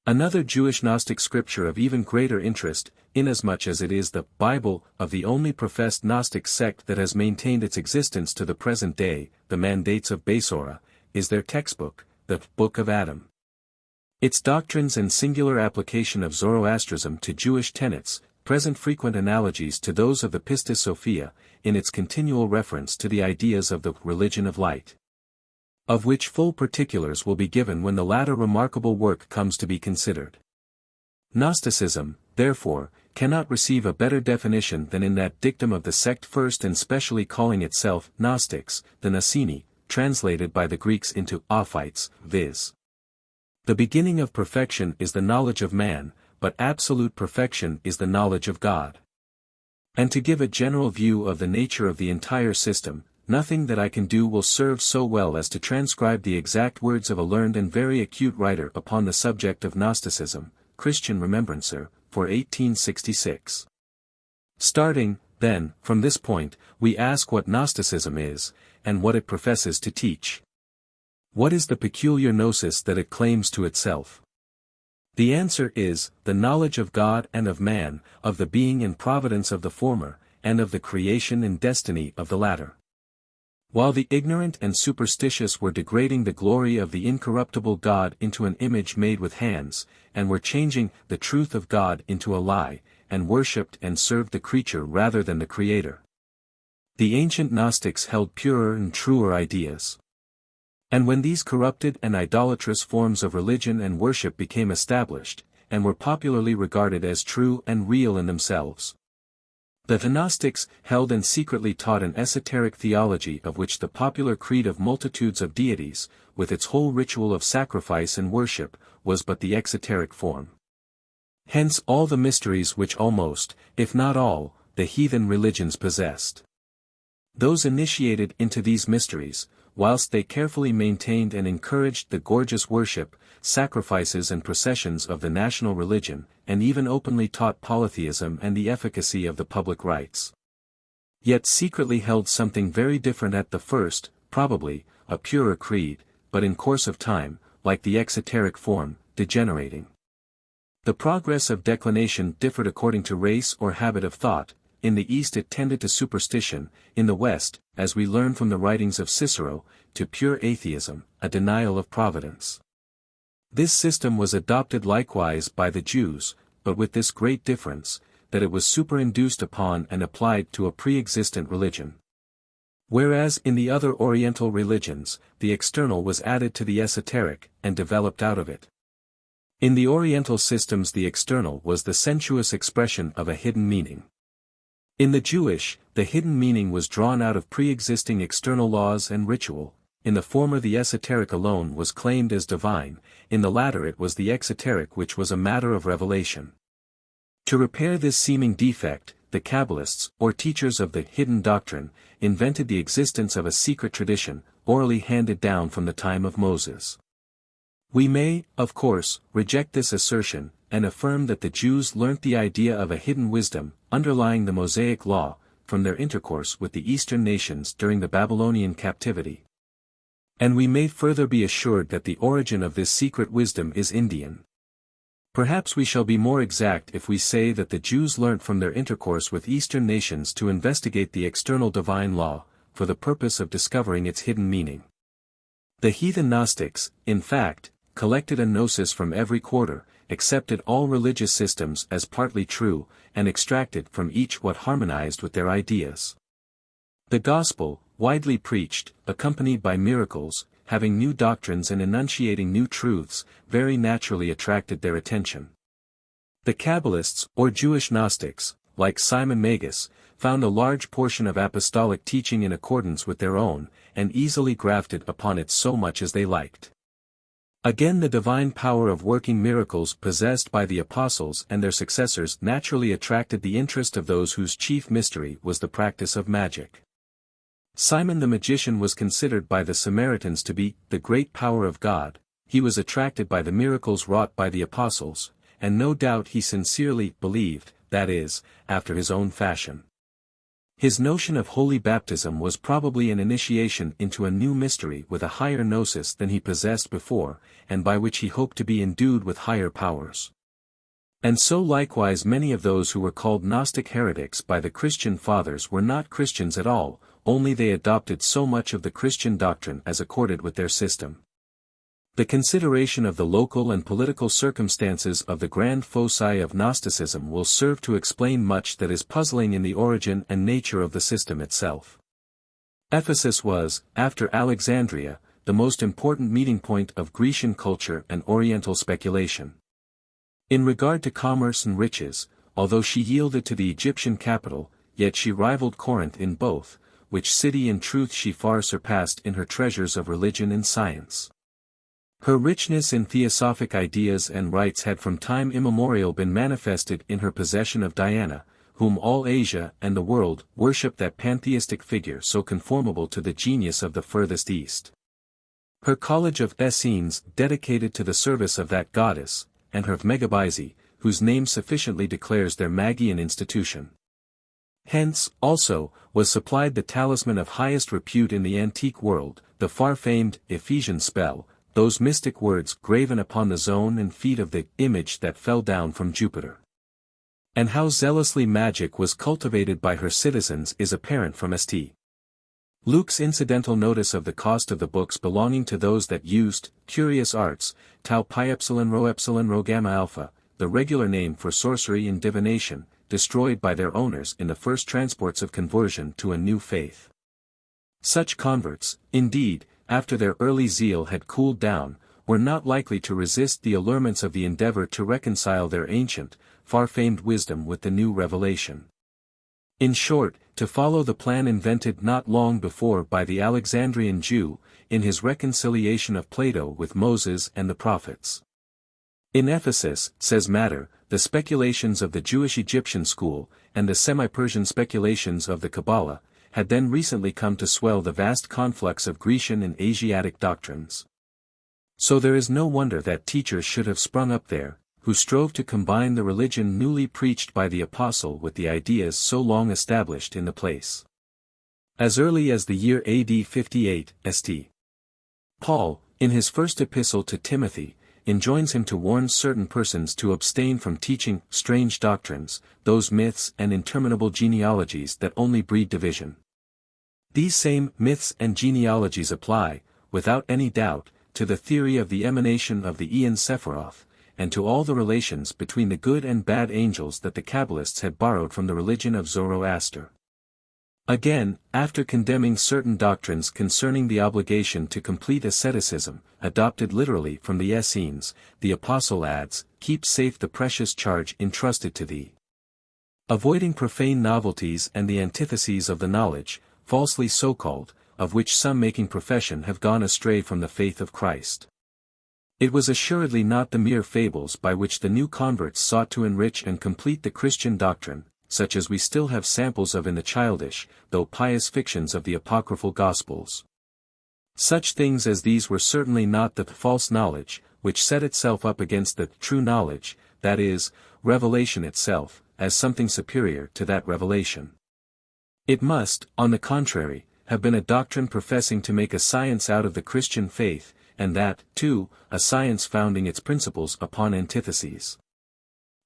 Another Jewish Gnostic scripture of even greater interest, inasmuch as it is the Bible of the only professed Gnostic sect that has maintained its existence to the present day, the Mandates of Basora, is their textbook, the Book of Adam. Its doctrines and singular application of Zoroastrianism to Jewish tenets, present frequent analogies to those of the Pistis-Sophia, in its continual reference to the ideas of the religion of light, of which full particulars will be given when the latter remarkable work comes to be considered. Gnosticism, therefore, cannot receive a better definition than in that dictum of the sect first and specially calling itself Gnostics, the Nicene, translated by the Greeks into Ophites, viz. The beginning of perfection is the knowledge of man, but absolute perfection is the knowledge of God. And to give a general view of the nature of the entire system, nothing that I can do will serve so well as to transcribe the exact words of a learned and very acute writer upon the subject of Gnosticism, Christian Remembrancer, for 1866. Starting, then, from this point, we ask what Gnosticism is, and what it professes to teach. What is the peculiar gnosis that it claims to itself? The answer is, the knowledge of God and of man, of the being and providence of the former, and of the creation and destiny of the latter. While the ignorant and superstitious were degrading the glory of the incorruptible God into an image made with hands, and were changing the truth of God into a lie, and worshipped and served the creature rather than the Creator, the ancient Gnostics held purer and truer ideas. And when these corrupted and idolatrous forms of religion and worship became established, and were popularly regarded as true and real in themselves, the Gnostics held and secretly taught an esoteric theology of which the popular creed of multitudes of deities, with its whole ritual of sacrifice and worship, was but the exoteric form. Hence all the mysteries which almost, if not all, the heathen religions possessed. Those initiated into these mysteries, whilst they carefully maintained and encouraged the gorgeous worship, sacrifices and processions of the national religion, and even openly taught polytheism and the efficacy of the public rites, yet secretly held something very different at the first, probably, a purer creed, but in course of time, like the exoteric form, degenerating. The progress of declination differed according to race or habit of thought. In the East it tended to superstition, in the West, as we learn from the writings of Cicero, to pure atheism, a denial of providence. This system was adopted likewise by the Jews, but with this great difference, that it was superinduced upon and applied to a pre-existent religion. Whereas in the other Oriental religions, the external was added to the esoteric, and developed out of it. In the Oriental systems the external was the sensuous expression of a hidden meaning. In the Jewish, the hidden meaning was drawn out of pre-existing external laws and ritual. In the former the esoteric alone was claimed as divine, in the latter it was the exoteric which was a matter of revelation. To repair this seeming defect, the Kabbalists, or teachers of the hidden doctrine, invented the existence of a secret tradition, orally handed down from the time of Moses. We may, of course, reject this assertion, and affirm that the Jews learnt the idea of a hidden wisdom, underlying the Mosaic law, from their intercourse with the Eastern nations during the Babylonian captivity. And we may further be assured that the origin of this secret wisdom is Indian. Perhaps we shall be more exact if we say that the Jews learnt from their intercourse with Eastern nations to investigate the external divine law, for the purpose of discovering its hidden meaning. The heathen Gnostics, in fact, collected a gnosis from every quarter, accepted all religious systems as partly true, and extracted from each what harmonized with their ideas. The gospel, widely preached, accompanied by miracles, having new doctrines and enunciating new truths, very naturally attracted their attention. The Kabbalists, or Jewish Gnostics, like Simon Magus, found a large portion of apostolic teaching in accordance with their own, and easily grafted upon it so much as they liked. Again the divine power of working miracles possessed by the apostles and their successors naturally attracted the interest of those whose chief mystery was the practice of magic. Simon the magician was considered by the Samaritans to be the great power of God. He was attracted by the miracles wrought by the apostles, and no doubt he sincerely believed, that is, after his own fashion. His notion of holy baptism was probably an initiation into a new mystery with a higher gnosis than he possessed before, and by which he hoped to be endued with higher powers. And so likewise many of those who were called Gnostic heretics by the Christian fathers were not Christians at all, only they adopted so much of the Christian doctrine as accorded with their system. The consideration of the local and political circumstances of the grand foci of Gnosticism will serve to explain much that is puzzling in the origin and nature of the system itself. Ephesus was, after Alexandria, the most important meeting point of Grecian culture and Oriental speculation. In regard to commerce and riches, although she yielded to the Egyptian capital, yet she rivaled Corinth in both, which city in truth she far surpassed in her treasures of religion and science. Her richness in theosophic ideas and rites had from time immemorial been manifested in her possession of Diana, whom all Asia and the world worshipped, that pantheistic figure so conformable to the genius of the furthest east. Her college of Essenes dedicated to the service of that goddess, and her Megabyzi, whose name sufficiently declares their Magian institution. Hence, also, was supplied the talisman of highest repute in the antique world, the far-famed Ephesian spell, those mystic words graven upon the zone and feet of the image that fell down from Jupiter. And how zealously magic was cultivated by her citizens is apparent from St. Luke's incidental notice of the cost of the books belonging to those that used curious arts, tau pi epsilon rho gamma alpha, the regular name for sorcery and divination, destroyed by their owners in the first transports of conversion to a new faith. Such converts, indeed, after their early zeal had cooled down, were not likely to resist the allurements of the endeavor to reconcile their ancient, far-famed wisdom with the new revelation. In short, to follow the plan invented not long before by the Alexandrian Jew, in his reconciliation of Plato with Moses and the prophets. In Ephesus, says Matter, the speculations of the Jewish-Egyptian school, and the semi-Persian speculations of the Kabbalah, had then recently come to swell the vast conflux of Grecian and Asiatic doctrines. So there is no wonder that teachers should have sprung up there, who strove to combine the religion newly preached by the apostle with the ideas so long established in the place. As early as the year AD 58, St. Paul, in his first epistle to Timothy, enjoins him to warn certain persons to abstain from teaching strange doctrines, those myths and interminable genealogies that only breed division. These same myths and genealogies apply, without any doubt, to the theory of the emanation of the Aeon Sephiroth, and to all the relations between the good and bad angels that the Kabbalists had borrowed from the religion of Zoroaster. Again, after condemning certain doctrines concerning the obligation to complete asceticism, adopted literally from the Essenes, the apostle adds, "Keep safe the precious charge entrusted to thee. Avoiding profane novelties and the antitheses of the knowledge, falsely so called, of which some making profession have gone astray from the faith of Christ." It was assuredly not the mere fables by which the new converts sought to enrich and complete the Christian doctrine, such as we still have samples of in the childish, though pious fictions of the apocryphal Gospels. Such things as these were certainly not the false knowledge, which set itself up against the true knowledge, that is, revelation itself, as something superior to that revelation. It must, on the contrary, have been a doctrine professing to make a science out of the Christian faith, and that, too, a science founding its principles upon antitheses.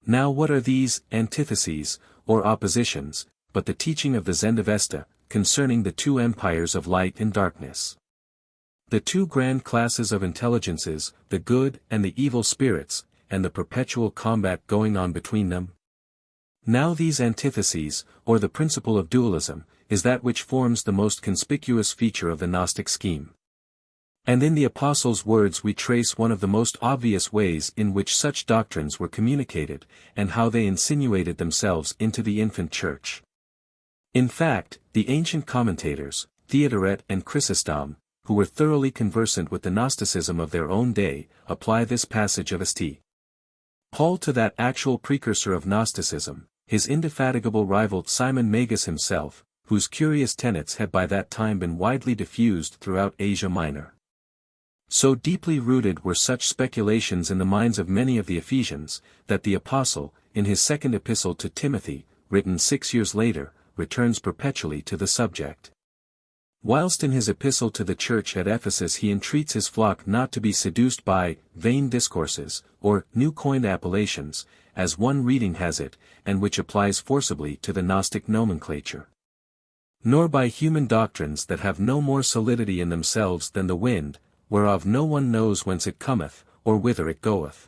Now what are these antitheses, or oppositions, but the teaching of the Zendavesta, concerning the two empires of light and darkness? The two grand classes of intelligences, the good and the evil spirits, and the perpetual combat going on between them? Now these antitheses, or the principle of dualism, is that which forms the most conspicuous feature of the Gnostic scheme. And in the Apostle's words we trace one of the most obvious ways in which such doctrines were communicated, and how they insinuated themselves into the infant church. In fact, the ancient commentators, Theodoret and Chrysostom, who were thoroughly conversant with the Gnosticism of their own day, apply this passage of St. Paul to that actual precursor of Gnosticism, his indefatigable rival Simon Magus himself, whose curious tenets had by that time been widely diffused throughout Asia Minor. So deeply rooted were such speculations in the minds of many of the Ephesians, that the Apostle, in his second epistle to Timothy, written 6 years later, returns perpetually to the subject. Whilst in his epistle to the church at Ephesus he entreats his flock not to be seduced by vain discourses, or new coined appellations, as one reading has it, and which applies forcibly to the Gnostic nomenclature. Nor by human doctrines that have no more solidity in themselves than the wind, whereof no one knows whence it cometh, or whither it goeth.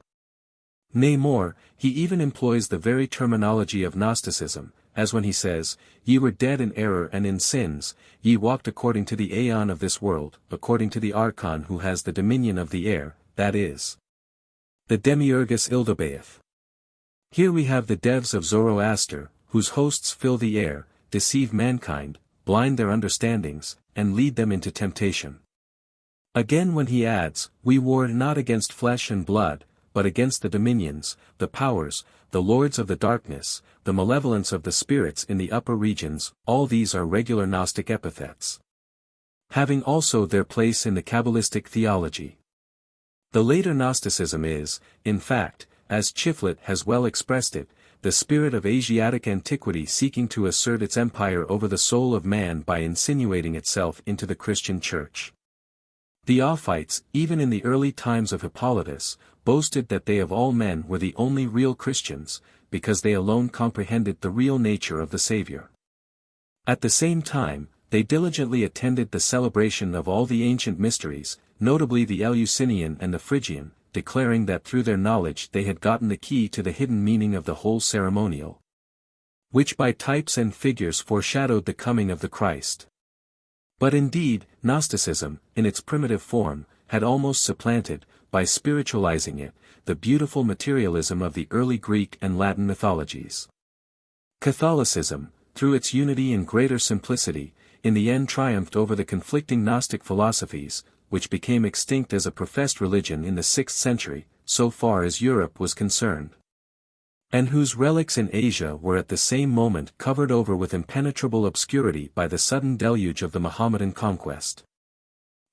Nay more, he even employs the very terminology of Gnosticism, as when he says, Ye were dead in error and in sins, ye walked according to the aeon of this world, according to the archon who has the dominion of the air, that is, the demiurgus Ildabaoth. Here we have the devs of Zoroaster, whose hosts fill the air, deceive mankind, blind their understandings, and lead them into temptation. Again when he adds, We war not against flesh and blood, but against the dominions, the powers, the lords of the darkness, the malevolence of the spirits in the upper regions, all these are regular Gnostic epithets, having also their place in the Kabbalistic theology. The later Gnosticism is, in fact, as Chnuphis has well expressed it, the spirit of Asiatic antiquity seeking to assert its empire over the soul of man by insinuating itself into the Christian Church. The Ophites, even in the early times of Hippolytus, boasted that they of all men were the only real Christians, because they alone comprehended the real nature of the Savior. At the same time, they diligently attended the celebration of all the ancient mysteries, notably the Eleusinian and the Phrygian, declaring that through their knowledge they had gotten the key to the hidden meaning of the whole ceremonial, which by types and figures foreshadowed the coming of the Christ. But indeed, Gnosticism, in its primitive form, had almost supplanted, by spiritualizing it, the beautiful materialism of the early Greek and Latin mythologies. Catholicism, through its unity and greater simplicity, in the end triumphed over the conflicting Gnostic philosophies, which became extinct as a professed religion in the 6th century, so far as Europe was concerned, and whose relics in Asia were at the same moment covered over with impenetrable obscurity by the sudden deluge of the Mohammedan conquest.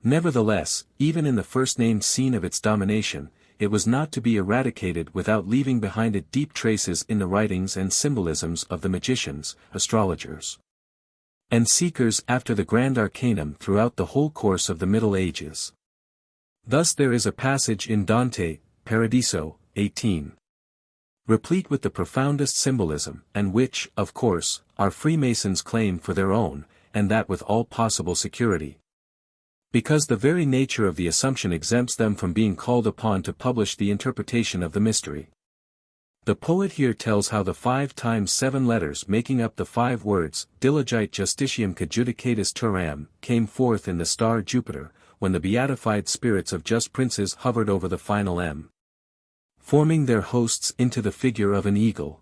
Nevertheless, even in the first-named scene of its domination, it was not to be eradicated without leaving behind it deep traces in the writings and symbolisms of the magicians, astrologers, and seekers after the grand arcanum throughout the whole course of the Middle Ages. Thus there is a passage in Dante, Paradiso, 18. replete with the profoundest symbolism, and which, of course, our Freemasons claim for their own, and that with all possible security, because the very nature of the assumption exempts them from being called upon to publish the interpretation of the mystery. The poet here tells how the 5 times 7 letters making up the 5 words, Diligite Justitium Cajudicatis Turam, came forth in the star Jupiter, when the beatified spirits of just princes hovered over the final M, forming their hosts into the figure of an eagle.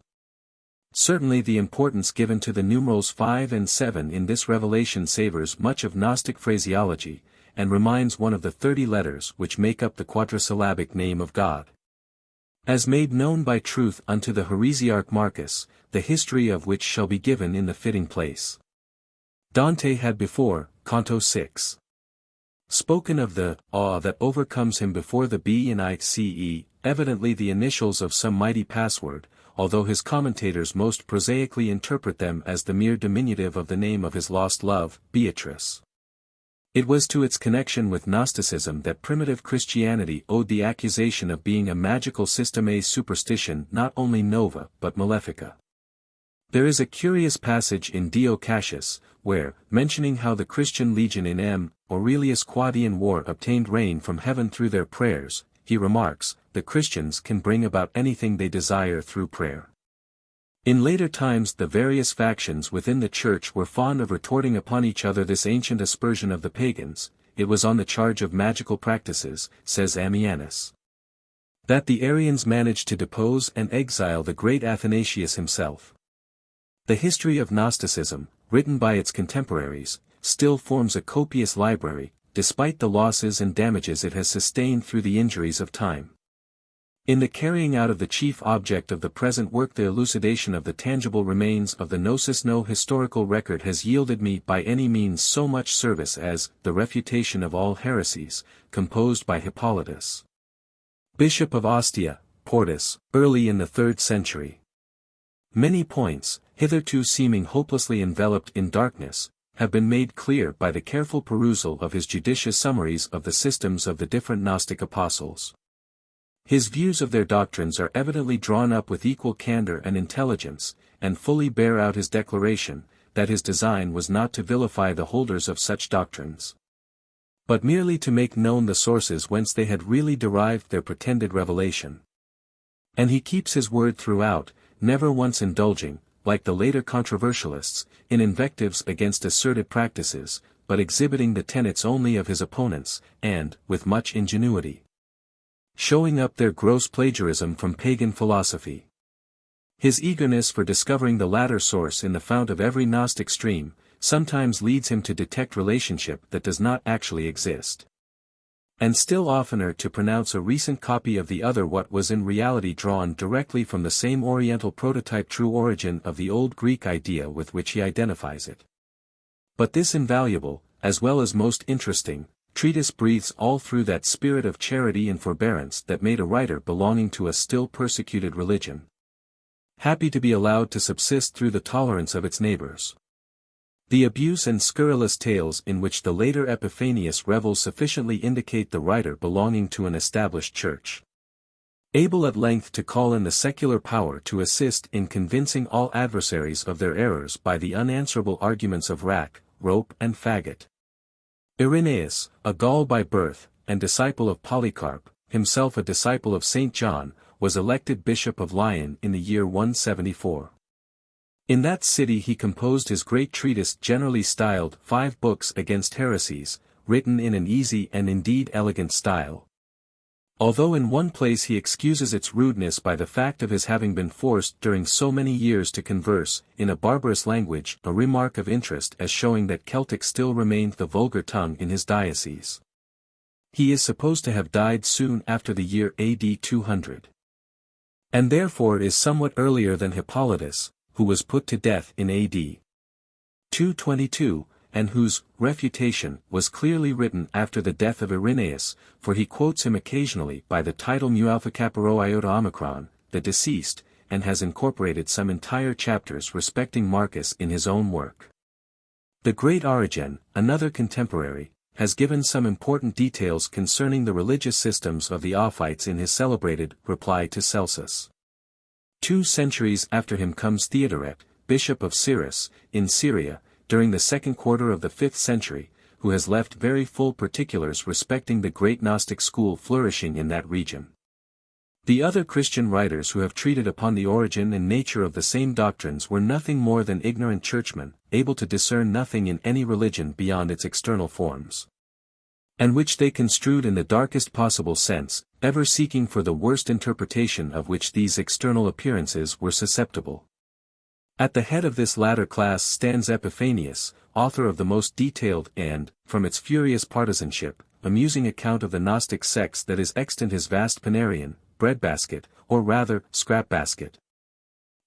Certainly the importance given to the numerals 5 and 7 in this revelation savors much of Gnostic phraseology, and reminds one of the 30 letters which make up the quadrisyllabic name of God. As made known by truth unto the heresiarch Marcus, the history of which shall be given in the fitting place. Dante had before, Canto 6, spoken of the awe that overcomes him before the B and ICE, evidently the initials of some mighty password, although his commentators most prosaically interpret them as the mere diminutive of the name of his lost love, Beatrice. It was to its connection with Gnosticism that primitive Christianity owed the accusation of being a magical systeme superstition not only nova but malefica. There is a curious passage in Dio Cassius, where, mentioning how the Christian legion in M. Aurelius' Quadian War obtained rain from heaven through their prayers, he remarks, the Christians can bring about anything they desire through prayer. In later times the various factions within the Church were fond of retorting upon each other this ancient aspersion of the pagans. It was on the charge of magical practices, says Ammianus, that the Arians managed to depose and exile the great Athanasius himself. The history of Gnosticism, written by its contemporaries, still forms a copious library, despite the losses and damages it has sustained through the injuries of time. In the carrying out of the chief object of the present work, the elucidation of the tangible remains of the Gnosis, no historical record has yielded me by any means so much service as the Refutation of All Heresies, composed by Hippolytus, Bishop of Ostia, Portus, early in the 3rd century. Many points, hitherto seeming hopelessly enveloped in darkness, have been made clear by the careful perusal of his judicious summaries of the systems of the different Gnostic apostles. His views of their doctrines are evidently drawn up with equal candor and intelligence, and fully bear out his declaration, that his design was not to vilify the holders of such doctrines, but merely to make known the sources whence they had really derived their pretended revelation. And he keeps his word throughout, never once indulging, like the later controversialists, in invectives against asserted practices, but exhibiting the tenets only of his opponents, and, with much ingenuity, showing up their gross plagiarism from pagan philosophy. His eagerness for discovering the latter source in the fount of every Gnostic stream, sometimes leads him to detect relationship that does not actually exist. And still oftener to pronounce a recent copy of the other what was in reality drawn directly from the same Oriental prototype true origin of the old Greek idea with which he identifies it. But this invaluable, as well as most interesting, treatise breathes all through that spirit of charity and forbearance that made a writer belonging to a still persecuted religion happy to be allowed to subsist through the tolerance of its neighbors. The abuse and scurrilous tales in which the later Epiphanius revels sufficiently indicate the writer belonging to an established church, able at length to call in the secular power to assist in convincing all adversaries of their errors by the unanswerable arguments of rack, rope and faggot. Irenaeus, a Gaul by birth, and disciple of Polycarp, himself a disciple of St. John, was elected Bishop of Lyon in the year 174. In that city he composed his great treatise generally styled 5 Books Against Heresies, written in an easy and indeed elegant style. Although in one place he excuses its rudeness by the fact of his having been forced during so many years to converse in a barbarous language, a remark of interest as showing that Celtic still remained the vulgar tongue in his diocese. He is supposed to have died soon after the year AD 200. And therefore is somewhat earlier than Hippolytus, who was put to death in AD 222, and whose refutation was clearly written after the death of Irenaeus, for he quotes him occasionally by the title mu alpha kappa rho iota omicron, the deceased, and has incorporated some entire chapters respecting Marcus in his own work. The great Origen, another contemporary, has given some important details concerning the religious systems of the Ophites in his celebrated Reply to Celsus. 2 centuries after him comes Theodoret, Bishop of Cyrrhus, in Syria, during the second quarter of the 5th century, who has left very full particulars respecting the great Gnostic school flourishing in that region. The other Christian writers who have treated upon the origin and nature of the same doctrines were nothing more than ignorant churchmen, able to discern nothing in any religion beyond its external forms, and which they construed in the darkest possible sense, ever seeking for the worst interpretation of which these external appearances were susceptible. At the head of this latter class stands Epiphanius, author of the most detailed and, from its furious partisanship, amusing account of the Gnostic sects that is extant his vast Panarion, breadbasket, or rather, scrap-basket.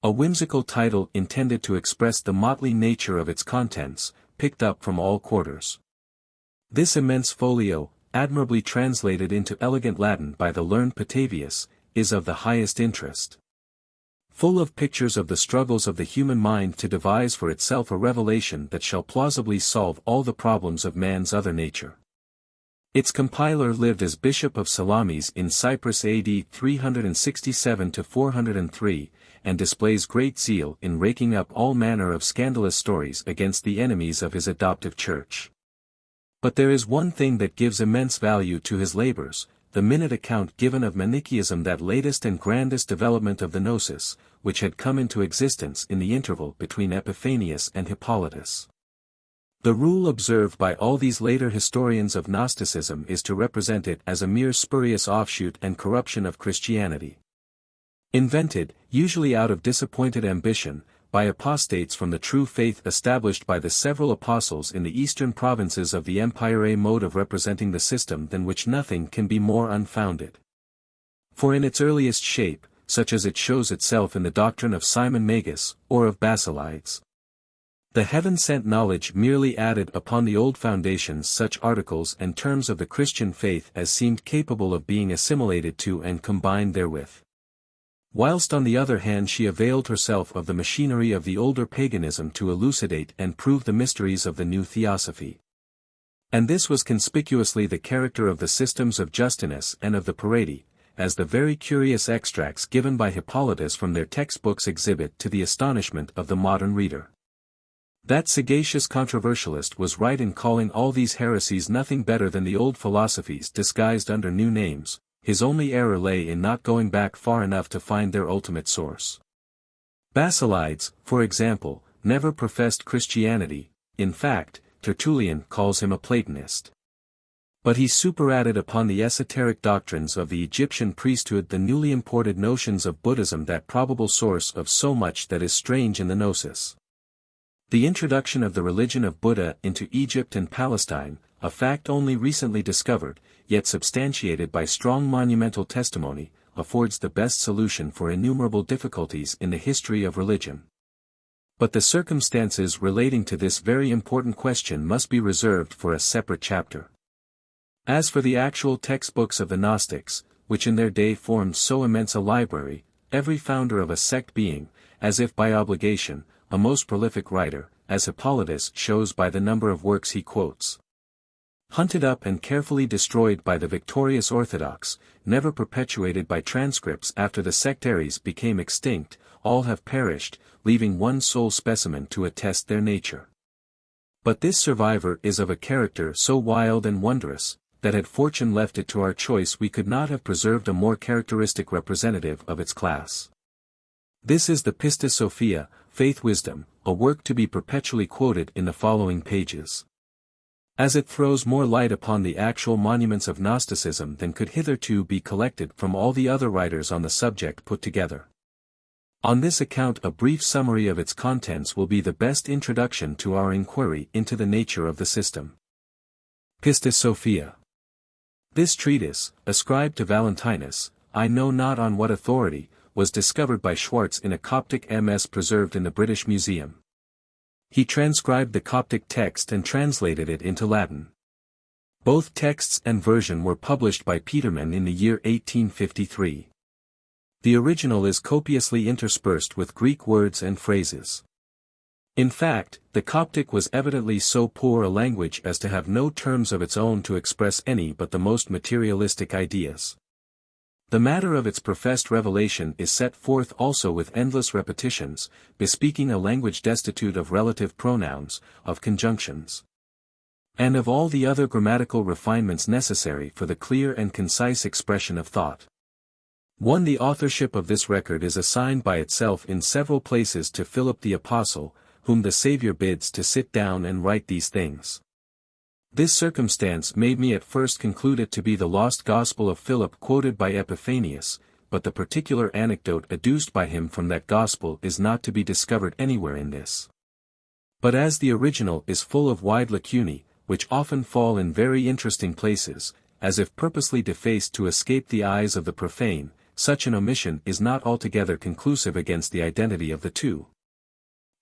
A whimsical title intended to express the motley nature of its contents, picked up from all quarters. This immense folio, admirably translated into elegant Latin by the learned Petavius, is of the highest interest. Full of pictures of the struggles of the human mind to devise for itself a revelation that shall plausibly solve all the problems of man's other nature. Its compiler lived as Bishop of Salamis in Cyprus AD 367–403, and displays great zeal in raking up all manner of scandalous stories against the enemies of his adoptive church. But there is one thing that gives immense value to his labors, the minute account given of Manichaeism, that latest and grandest development of the Gnosis, which had come into existence in the interval between Epiphanius and Hippolytus. The rule observed by all these later historians of Gnosticism is to represent it as a mere spurious offshoot and corruption of Christianity. Invented, usually out of disappointed ambition, by apostates from the true faith established by the several apostles in the eastern provinces of the empire, a mode of representing the system than which nothing can be more unfounded. For in its earliest shape, such as it shows itself in the doctrine of Simon Magus, or of Basilides, the heaven-sent knowledge merely added upon the old foundations such articles and terms of the Christian faith as seemed capable of being assimilated to and combined therewith. Whilst on the other hand she availed herself of the machinery of the older paganism to elucidate and prove the mysteries of the new theosophy. And this was conspicuously the character of the systems of Justinus and of the Paradi, as the very curious extracts given by Hippolytus from their textbooks exhibit to the astonishment of the modern reader. That sagacious controversialist was right in calling all these heresies nothing better than the old philosophies disguised under new names. His only error lay in not going back far enough to find their ultimate source. Basilides, for example, never professed Christianity. In fact, Tertullian calls him a Platonist. But he superadded upon the esoteric doctrines of the Egyptian priesthood the newly imported notions of Buddhism, that probable source of so much that is strange in the Gnosis. The introduction of the religion of Buddha into Egypt and Palestine, a fact only recently discovered, yet substantiated by strong monumental testimony, affords the best solution for innumerable difficulties in the history of religion. But the circumstances relating to this very important question must be reserved for a separate chapter. As for the actual textbooks of the Gnostics, which in their day formed so immense a library, every founder of a sect being, as if by obligation, a most prolific writer, as Hippolytus shows by the number of works he quotes. Hunted up and carefully destroyed by the victorious Orthodox, never perpetuated by transcripts after the sectaries became extinct, all have perished, leaving one sole specimen to attest their nature. But this survivor is of a character so wild and wondrous, that had fortune left it to our choice we could not have preserved a more characteristic representative of its class. This is the Pistis-Sophia, Faith Wisdom, a work to be perpetually quoted in the following pages. As it throws more light upon the actual monuments of Gnosticism than could hitherto be collected from all the other writers on the subject put together. On this account a brief summary of its contents will be the best introduction to our inquiry into the nature of the system. Pistis-Sophia. This treatise, ascribed to Valentinus, I know not on what authority, was discovered by Schwartz in a Coptic MS preserved in the British Museum. He transcribed the Coptic text and translated it into Latin. Both texts and version were published by Petermann in the year 1853. The original is copiously interspersed with Greek words and phrases. In fact, the Coptic was evidently so poor a language as to have no terms of its own to express any but the most materialistic ideas. The matter of its professed revelation is set forth also with endless repetitions, bespeaking a language destitute of relative pronouns, of conjunctions, and of all the other grammatical refinements necessary for the clear and concise expression of thought. The authorship of this record is assigned by itself in several places to Philip the Apostle, whom the Saviour bids to sit down and write these things. This circumstance made me at first conclude it to be the lost Gospel of Philip quoted by Epiphanius, but the particular anecdote adduced by him from that Gospel is not to be discovered anywhere in this. But as the original is full of wide lacunae, which often fall in very interesting places, as if purposely defaced to escape the eyes of the profane, such an omission is not altogether conclusive against the identity of the two.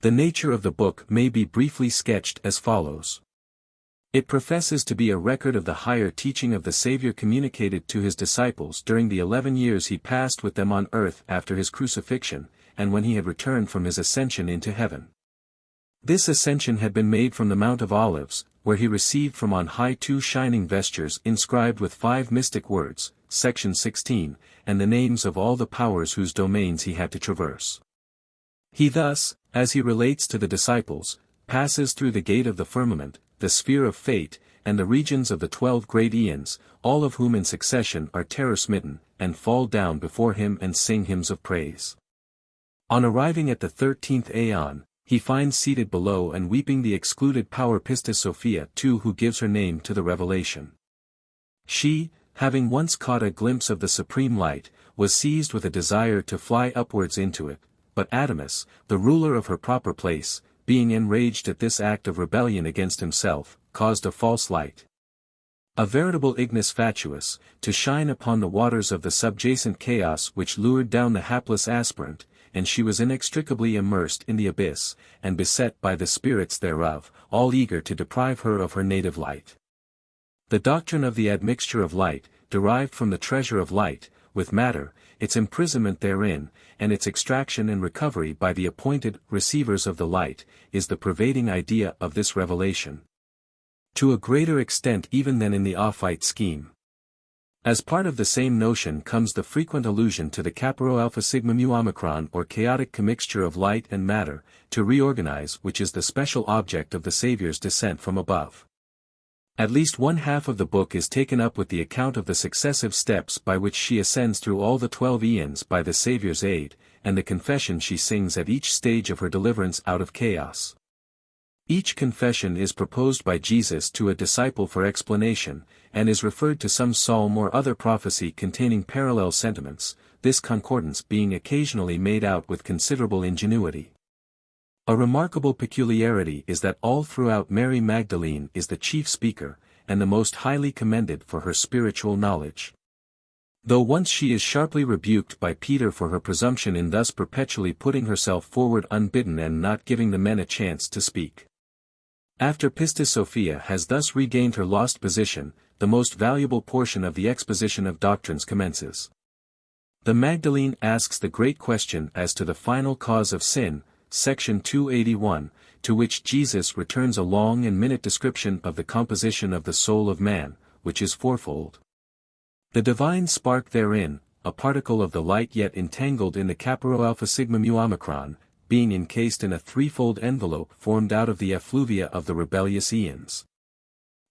The nature of the book may be briefly sketched as follows. It professes to be a record of the higher teaching of the Saviour communicated to his disciples during the 11 years he passed with them on earth after his crucifixion, and when he had returned from his ascension into heaven. This ascension had been made from the Mount of Olives, where he received from on high 2 shining vestures inscribed with 5 mystic words, section 16, and the names of all the powers whose domains he had to traverse. He thus, as he relates to the disciples, passes through the gate of the firmament, the sphere of fate, and the regions of the 12 great aeons, all of whom in succession are terror-smitten, and fall down before him and sing hymns of praise. On arriving at the 13th aeon, he finds seated below and weeping the excluded power Pistis-Sophia too, who gives her name to the revelation. She, having once caught a glimpse of the supreme light, was seized with a desire to fly upwards into it, but Adamus, the ruler of her proper place, being enraged at this act of rebellion against himself, caused a false light, a veritable ignis fatuus, to shine upon the waters of the subjacent chaos which lured down the hapless aspirant, and she was inextricably immersed in the abyss, and beset by the spirits thereof, all eager to deprive her of her native light. The doctrine of the admixture of light, derived from the treasure of light, with matter, its imprisonment therein, and its extraction and recovery by the appointed receivers of the light, is the pervading idea of this revelation. To a greater extent even than in the Ophite scheme. As part of the same notion comes the frequent allusion to the Kappa Alpha Sigma Mu Omicron or chaotic commixture of light and matter, to reorganize, which is the special object of the Savior's descent from above. At least one half of the book is taken up with the account of the successive steps by which she ascends through all the 12 eons by the Savior's aid, and the confession she sings at each stage of her deliverance out of chaos. Each confession is proposed by Jesus to a disciple for explanation, and is referred to some psalm or other prophecy containing parallel sentiments, this concordance being occasionally made out with considerable ingenuity. A remarkable peculiarity is that all throughout Mary Magdalene is the chief speaker, and the most highly commended for her spiritual knowledge. Though once she is sharply rebuked by Peter for her presumption in thus perpetually putting herself forward unbidden and not giving the men a chance to speak. After Pistis-Sophia has thus regained her lost position, the most valuable portion of the exposition of doctrines commences. The Magdalene asks the great question as to the final cause of sin, section 281, to which Jesus returns a long and minute description of the composition of the soul of man, which is fourfold. The divine spark therein, a particle of the light yet entangled in the Kappa Alpha Sigma Mu Omicron, being encased in a threefold envelope formed out of the effluvia of the rebellious eons.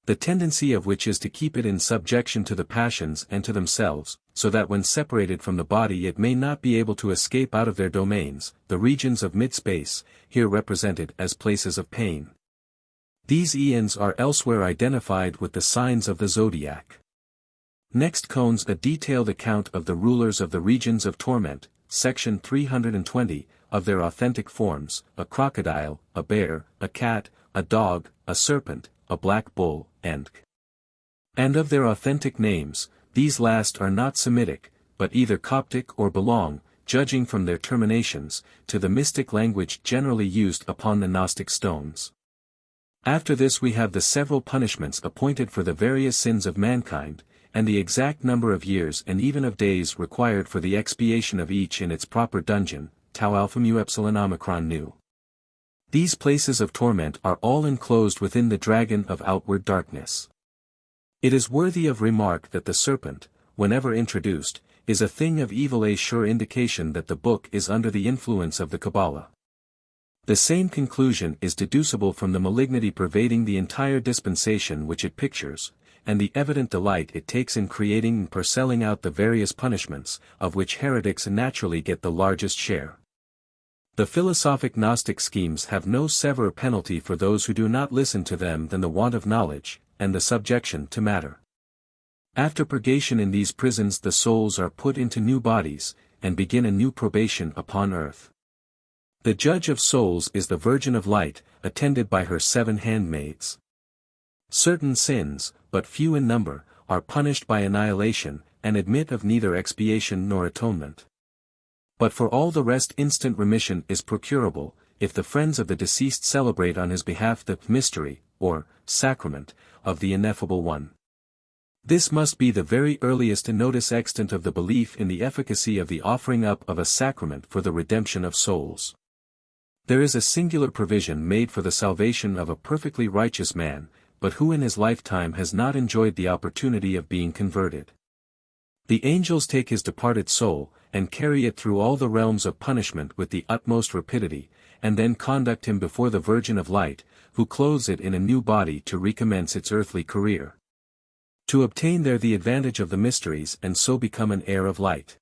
The tendency of which is to keep it in subjection to the passions and to themselves, so that when separated from the body it may not be able to escape out of their domains, the regions of mid-space, here represented as places of pain. These eons are elsewhere identified with the signs of the zodiac. Next comes a detailed account of the rulers of the regions of torment, section 320, of their authentic forms, a crocodile, a bear, a cat, a dog, a serpent, a black bull, and of their authentic names. These last are not Semitic, but either Coptic or belong, judging from their terminations, to the mystic language generally used upon the Gnostic stones. After this we have the several punishments appointed for the various sins of mankind, and the exact number of years and even of days required for the expiation of each in its proper dungeon, Tau Alpha Mu Epsilon Omicron Nu. These places of torment are all enclosed within the dragon of outward darkness. It is worthy of remark that the serpent, whenever introduced, is a thing of evil, a sure indication that the book is under the influence of the Kabbalah. The same conclusion is deducible from the malignity pervading the entire dispensation which it pictures, and the evident delight it takes in creating and parcelling out the various punishments, of which heretics naturally get the largest share. The philosophic Gnostic schemes have no severer penalty for those who do not listen to them than the want of knowledge, and the subjection to matter. After purgation in these prisons the souls are put into new bodies, and begin a new probation upon earth. The judge of souls is the Virgin of Light, attended by her 7 handmaids. Certain sins, but few in number, are punished by annihilation, and admit of neither expiation nor atonement. But for all the rest instant remission is procurable, if the friends of the deceased celebrate on his behalf the mystery, or sacrament, of the Ineffable One. This must be the very earliest notice extant of the belief in the efficacy of the offering up of a sacrament for the redemption of souls. There is a singular provision made for the salvation of a perfectly righteous man, but who in his lifetime has not enjoyed the opportunity of being converted. The angels take his departed soul, and carry it through all the realms of punishment with the utmost rapidity, and then conduct him before the Virgin of Light, who clothes it in a new body to recommence its earthly career. To obtain there the advantage of the mysteries and so become an heir of light.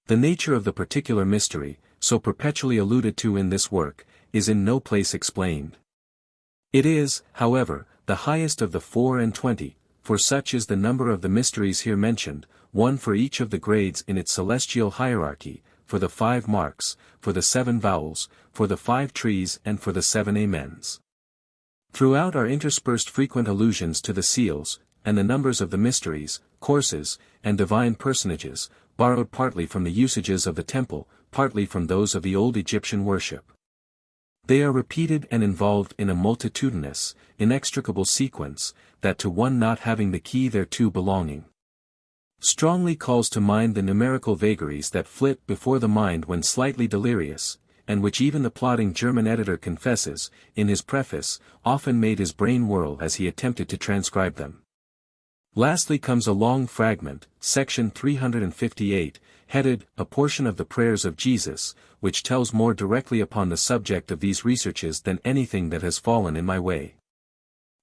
The nature of the particular mystery, so perpetually alluded to in this work, is in no place explained. It is, however, the highest of the 24, for such is the number of the mysteries here mentioned, one for each of the grades in its celestial hierarchy, for the 5 marks, for the 7 vowels, for the 5 trees and for the 7 amens. Throughout are interspersed frequent allusions to the seals, and the numbers of the mysteries, courses, and divine personages, borrowed partly from the usages of the temple, partly from those of the old Egyptian worship. They are repeated and involved in a multitudinous, inextricable sequence, that to one not having the key thereto belonging, strongly calls to mind the numerical vagaries that flit before the mind when slightly delirious, and which even the plodding German editor confesses, in his preface, often made his brain whirl as he attempted to transcribe them. Lastly comes a long fragment, section 358, headed, A Portion of the Prayers of Jesus, which tells more directly upon the subject of these researches than anything that has fallen in my way.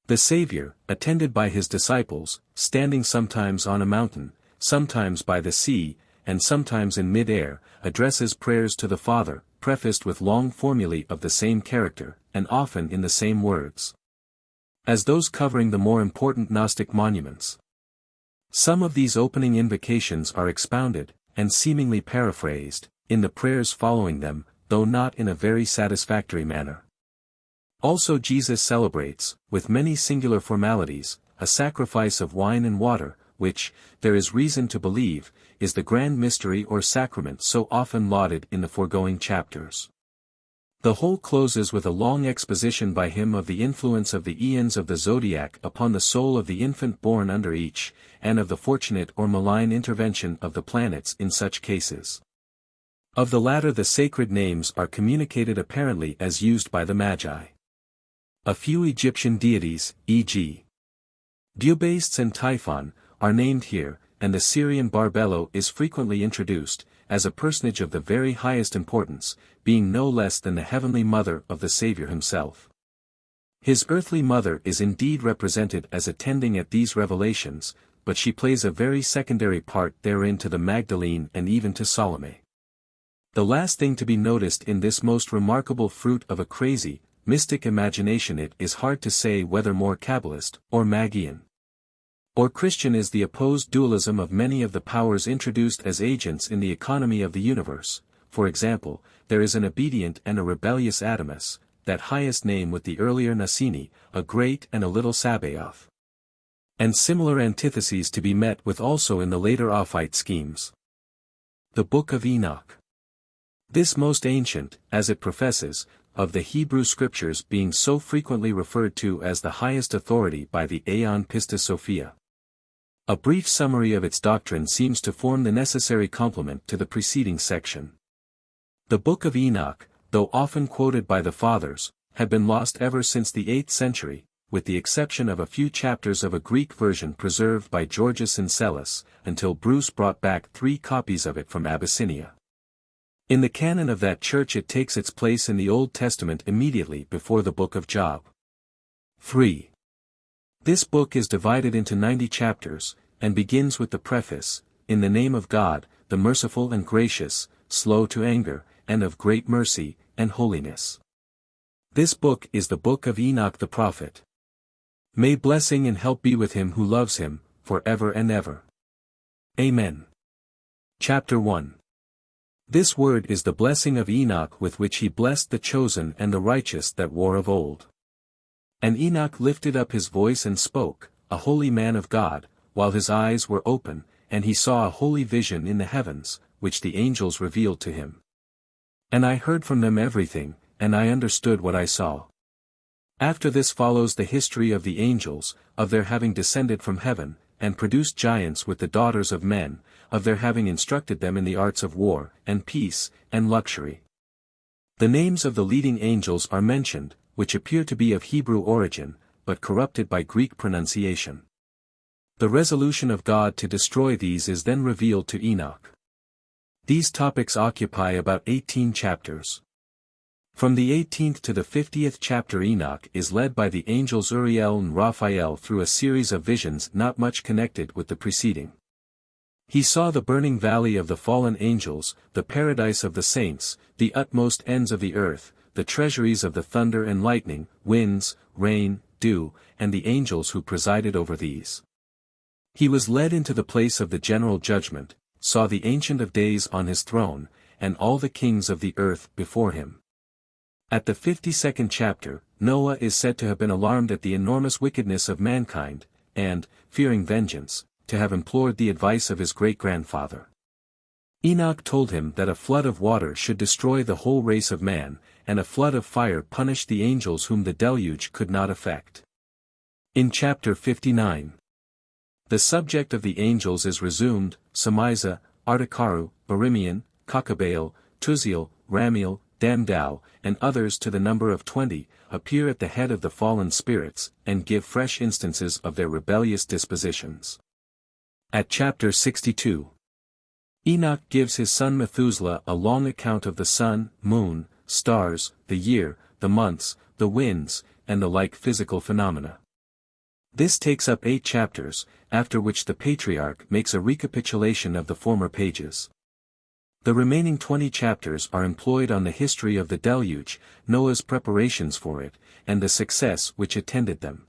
The Savior, attended by his disciples, standing sometimes on a mountain, sometimes by the sea, and sometimes in mid-air, addresses prayers to the Father, prefaced with long formulae of the same character, and often in the same words as those covering the more important Gnostic monuments. Some of these opening invocations are expounded, and seemingly paraphrased, in the prayers following them, though not in a very satisfactory manner. Also Jesus celebrates, with many singular formalities, a sacrifice of wine and water, which, there is reason to believe, is the grand mystery or sacrament so often lauded in the foregoing chapters. The whole closes with a long exposition by him of the influence of the eons of the zodiac upon the soul of the infant born under each, and of the fortunate or malign intervention of the planets in such cases. Of the latter the sacred names are communicated apparently as used by the Magi. A few Egyptian deities, e.g. Dubastes and Typhon, are named here, and the Syrian Barbelo is frequently introduced, as a personage of the very highest importance, being no less than the heavenly mother of the Saviour himself. His earthly mother is indeed represented as attending at these revelations, but she plays a very secondary part therein to the Magdalene and even to Salome. The last thing to be noticed in this most remarkable fruit of a crazy, mystic imagination, it is hard to say whether more Kabbalist, or Magian, or Christian is the opposed dualism of many of the powers introduced as agents in the economy of the universe. For example, there is an obedient and a rebellious Adamus, that highest name with the earlier Nasini, a great and a little Sabaoth. And similar antitheses to be met with also in the later Ophite schemes. The Book of Enoch. This most ancient, as it professes, of the Hebrew scriptures being so frequently referred to as the highest authority by the Aeon Pistis-Sophia. A brief summary of its doctrine seems to form the necessary complement to the preceding section. The Book of Enoch, though often quoted by the Fathers, had been lost ever since the 8th century, with the exception of a few chapters of a Greek version preserved by Georgius Syncellus, until Bruce brought back 3 copies of it from Abyssinia. In the canon of that church it takes its place in the Old Testament immediately before the Book of Job. 3. This book is divided into 90 chapters, and begins with the preface, In the name of God, the merciful and gracious, slow to anger, and of great mercy, and holiness. This book is the Book of Enoch the prophet. May blessing and help be with him who loves him, for ever and ever. Amen. Chapter 1. This word is the blessing of Enoch with which he blessed the chosen and the righteous that were of old. And Enoch lifted up his voice and spoke, a holy man of God, while his eyes were open, and he saw a holy vision in the heavens, which the angels revealed to him. And I heard from them everything, and I understood what I saw. After this follows the history of the angels, of their having descended from heaven, and produced giants with the daughters of men, of their having instructed them in the arts of war, and peace, and luxury. The names of the leading angels are mentioned, which appear to be of Hebrew origin, but corrupted by Greek pronunciation. The resolution of God to destroy these is then revealed to Enoch. These topics occupy about 18 chapters. From the 18th to the 50th chapter Enoch is led by the angels Uriel and Raphael through a series of visions not much connected with the preceding. He saw the burning valley of the fallen angels, the paradise of the saints, the utmost ends of the earth, the treasuries of the thunder and lightning, winds, rain, dew, and the angels who presided over these. He was led into the place of the general judgment, saw the Ancient of Days on his throne, and all the kings of the earth before him. At the 52nd chapter, Noah is said to have been alarmed at the enormous wickedness of mankind, and, fearing vengeance, to have implored the advice of his great-grandfather. Enoch told him that a flood of water should destroy the whole race of man, and a flood of fire punish the angels whom the deluge could not affect. In chapter 59, the subject of the angels is resumed: Samisa, Artakaru, Barimian, Kakabeel, Tuziel, Ramiel, Damdao, and others to the number of 20, appear at the head of the fallen spirits, and give fresh instances of their rebellious dispositions. At chapter 62, Enoch gives his son Methuselah a long account of the sun, moon, stars, the year, the months, the winds, and the like physical phenomena. This takes up 8 chapters, after which the patriarch makes a recapitulation of the former pages. The remaining 20 chapters are employed on the history of the deluge, Noah's preparations for it, and the success which attended them.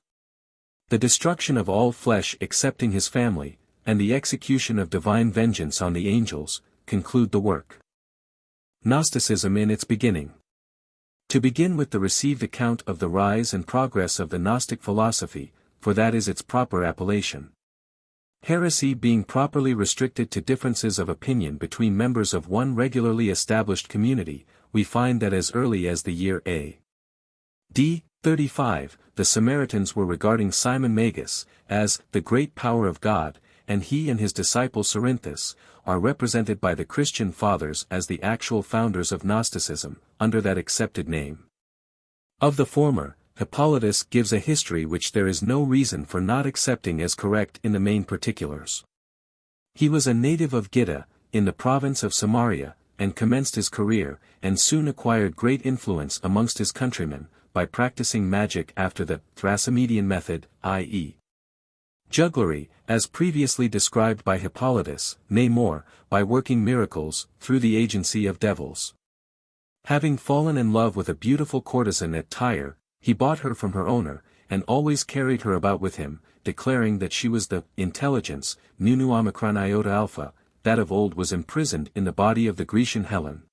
The destruction of all flesh excepting his family, and the execution of divine vengeance on the angels, conclude the work. Gnosticism in its beginning. To begin with the received account of the rise and progress of the Gnostic philosophy, for that is its proper appellation. Heresy being properly restricted to differences of opinion between members of one regularly established community, we find that as early as the year A.D. 35, the Samaritans were regarding Simon Magus as the great power of God, and he and his disciple Cerinthus are represented by the Christian fathers as the actual founders of Gnosticism, under that accepted name. Of the former, Hippolytus gives a history which there is no reason for not accepting as correct in the main particulars. He was a native of Gidda, in the province of Samaria, and commenced his career, and soon acquired great influence amongst his countrymen, by practicing magic after the Thrasymedean method, i.e. jugglery, as previously described by Hippolytus, nay more, by working miracles, through the agency of devils. Having fallen in love with a beautiful courtesan at Tyre, he bought her from her owner, and always carried her about with him, declaring that she was the intelligence, Nunu Omicron Iota Alpha, that of old was imprisoned in the body of the Grecian Helen.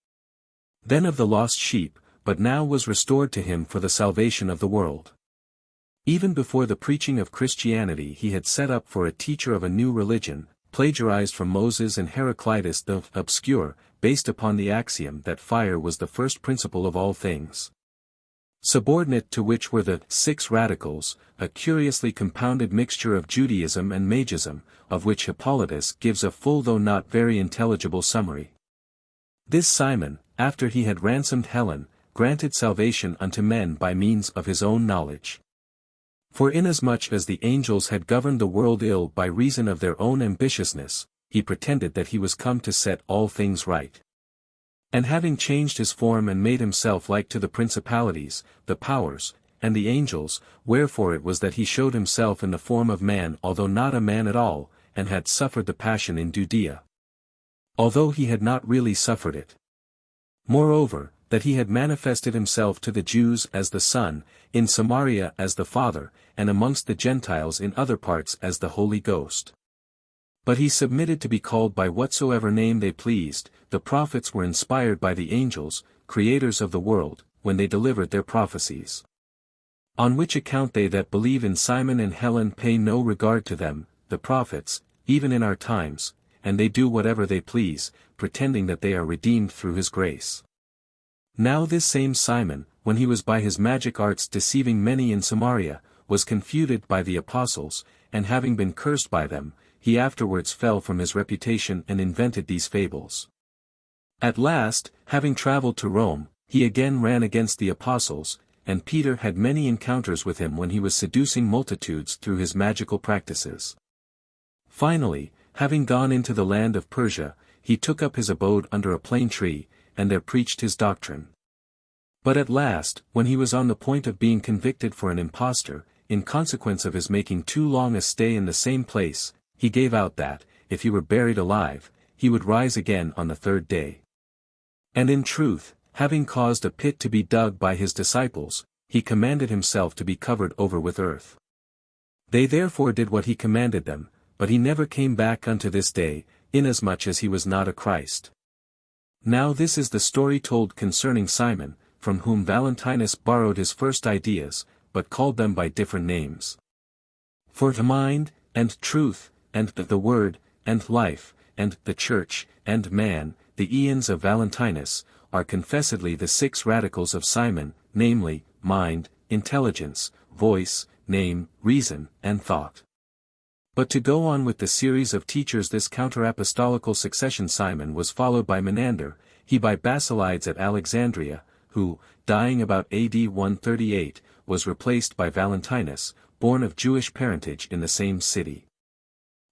Then of the lost sheep, but now was restored to him for the salvation of the world. Even before the preaching of Christianity he had set up for a teacher of a new religion, plagiarized from Moses and Heraclitus the obscure, based upon the axiom that fire was the first principle of all things. Subordinate to which were the 6 radicals, a curiously compounded mixture of Judaism and Magism, of which Hippolytus gives a full though not very intelligible summary. This Simon, after he had ransomed Helen, granted salvation unto men by means of his own knowledge. For inasmuch as the angels had governed the world ill by reason of their own ambitiousness, he pretended that he was come to set all things right. And having changed his form and made himself like to the principalities, the powers, and the angels, wherefore it was that he showed himself in the form of man although not a man at all, and had suffered the passion in Judea. Although he had not really suffered it. Moreover, that he had manifested himself to the Jews as the Son, in Samaria as the Father, and amongst the Gentiles in other parts as the Holy Ghost. But he submitted to be called by whatsoever name they pleased. The prophets were inspired by the angels, creators of the world, when they delivered their prophecies. On which account they that believe in Simon and Helen pay no regard to them, the prophets, even in our times, and they do whatever they please, pretending that they are redeemed through his grace. Now this same Simon, when he was by his magic arts deceiving many in Samaria, was confuted by the apostles, and having been cursed by them, he afterwards fell from his reputation and invented these fables. At last, having travelled to Rome, he again ran against the apostles, and Peter had many encounters with him when he was seducing multitudes through his magical practices. Finally, having gone into the land of Persia, he took up his abode under a plane tree, and there preached his doctrine. But at last, when he was on the point of being convicted for an impostor, in consequence of his making too long a stay in the same place, he gave out that, if he were buried alive, he would rise again on the 3rd day. And in truth, having caused a pit to be dug by his disciples, he commanded himself to be covered over with earth. They therefore did what he commanded them, but he never came back unto this day, inasmuch as he was not a Christ. Now this is the story told concerning Simon, from whom Valentinus borrowed his first ideas, but called them by different names. For the mind, and truth, and the word, and life, and the church, and man, the eons of Valentinus, are confessedly the 6 radicals of Simon, namely, mind, intelligence, voice, name, reason, and thought. But to go on with the series of teachers, this counter-apostolical succession, Simon was followed by Menander, he by Basilides at Alexandria, who, dying about AD 138, was replaced by Valentinus, born of Jewish parentage in the same city.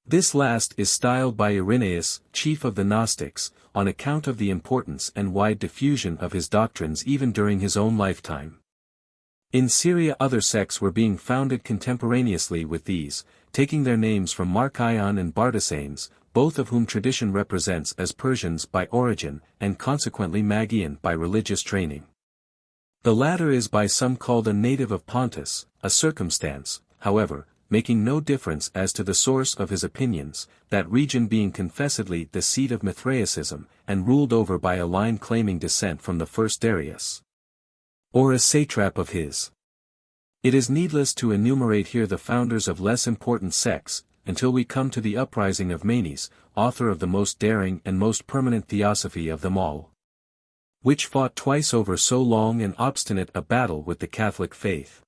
This last is styled by Irenaeus, chief of the Gnostics, on account of the importance and wide diffusion of his doctrines even during his own lifetime. In Syria other sects were being founded contemporaneously with these, taking their names from Marcion and Bardesanes, both of whom tradition represents as Persians by origin and consequently Magian by religious training. The latter is by some called a native of Pontus, a circumstance, however, making no difference as to the source of his opinions, that region being confessedly the seat of Mithraism, and ruled over by a line claiming descent from the first Darius, or a satrap of his. It is needless to enumerate here the founders of less important sects, until we come to the uprising of Manes, author of the most daring and most permanent theosophy of them all, which fought twice over so long and obstinate a battle with the Catholic faith.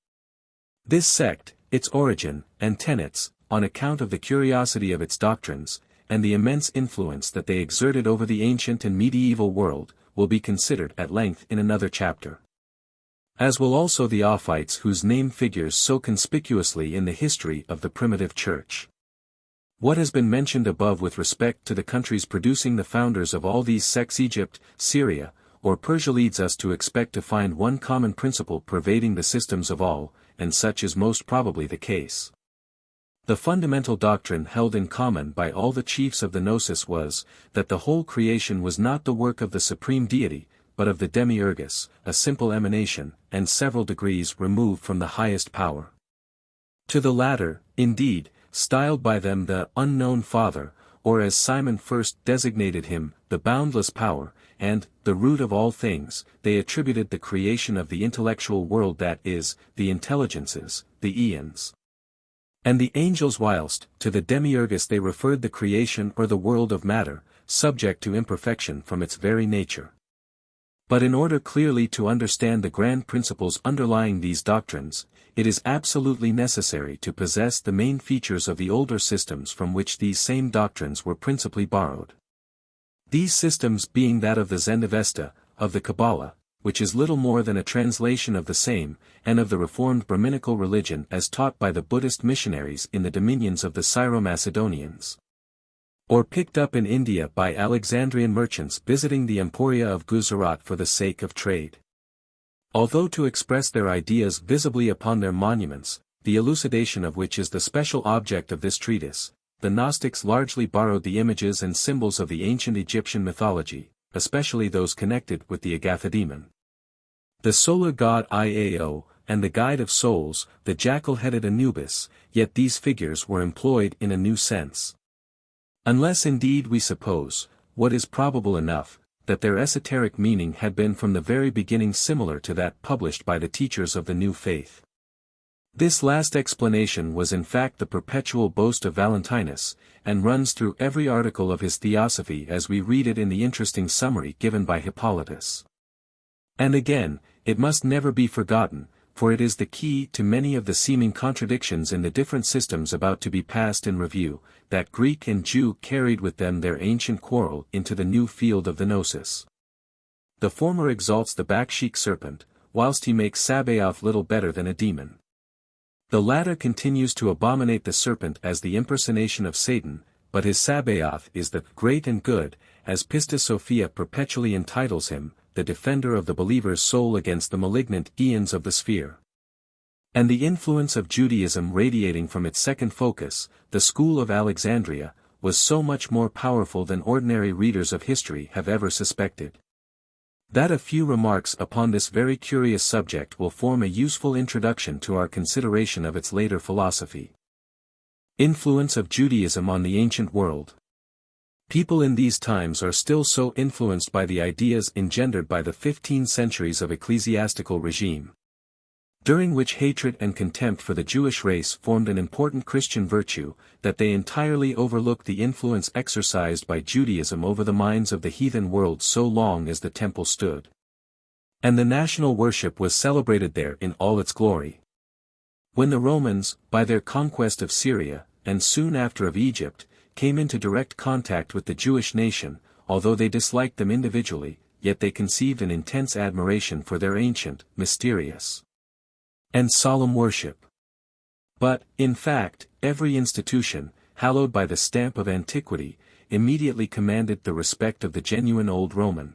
This sect, its origin, and tenets, on account of the curiosity of its doctrines, and the immense influence that they exerted over the ancient and medieval world, will be considered at length in another chapter. As will also the Ophites whose name figures so conspicuously in the history of the primitive church. What has been mentioned above with respect to the countries producing the founders of all these sects, Egypt, Syria, or Persia, leads us to expect to find one common principle pervading the systems of all, and such is most probably the case. The fundamental doctrine held in common by all the chiefs of the Gnosis was, that the whole creation was not the work of the supreme deity, but of the demiurgus, a simple emanation, and several degrees removed from the highest power. To the latter, indeed, styled by them the unknown Father, or as Simon first designated him, the boundless power, and the root of all things, they attributed the creation of the intellectual world, that is, the intelligences, the aeons, and the angels, whilst, to the demiurgus they referred the creation or the world of matter, subject to imperfection from its very nature. But in order clearly to understand the grand principles underlying these doctrines, it is absolutely necessary to possess the main features of the older systems from which these same doctrines were principally borrowed. These systems being that of the Zendavesta, of the Kabbalah, which is little more than a translation of the same, and of the reformed Brahminical religion as taught by the Buddhist missionaries in the dominions of the Syro-Macedonians, or picked up in India by Alexandrian merchants visiting the Emporia of Gujarat for the sake of trade. Although to express their ideas visibly upon their monuments, the elucidation of which is the special object of this treatise, the Gnostics largely borrowed the images and symbols of the ancient Egyptian mythology, especially those connected with the Agathidemon, the solar god Iao, and the guide of souls, the jackal-headed Anubis, yet these figures were employed in a new sense. Unless indeed we suppose, what is probable enough, that their esoteric meaning had been from the very beginning similar to that published by the teachers of the new faith. This last explanation was in fact the perpetual boast of Valentinus, and runs through every article of his theosophy as we read it in the interesting summary given by Hippolytus. And again, it must never be forgotten, for it is the key to many of the seeming contradictions in the different systems about to be passed in review, that Greek and Jew carried with them their ancient quarrel into the new field of the Gnosis. The former exalts the Bakshik serpent, whilst he makes Sabaoth little better than a demon. The latter continues to abominate the serpent as the impersonation of Satan, but his Sabaoth is the great and good, as Pistis-Sophia perpetually entitles him, the defender of the believer's soul against the malignant aeons of the sphere. And the influence of Judaism radiating from its second focus, the school of Alexandria, was so much more powerful than ordinary readers of history have ever suspected. That a few remarks upon this very curious subject will form a useful introduction to our consideration of its later philosophy. Influence of Judaism on the ancient world. People in these times are still so influenced by the ideas engendered by the 15 centuries of ecclesiastical regime, during which hatred and contempt for the Jewish race formed an important Christian virtue, that they entirely overlook the influence exercised by Judaism over the minds of the heathen world so long as the temple stood, and the national worship was celebrated there in all its glory. When the Romans, by their conquest of Syria, and soon after of Egypt, came into direct contact with the Jewish nation, although they disliked them individually, yet they conceived an intense admiration for their ancient, mysterious, and solemn worship. But, in fact, every institution, hallowed by the stamp of antiquity, immediately commanded the respect of the genuine old Roman.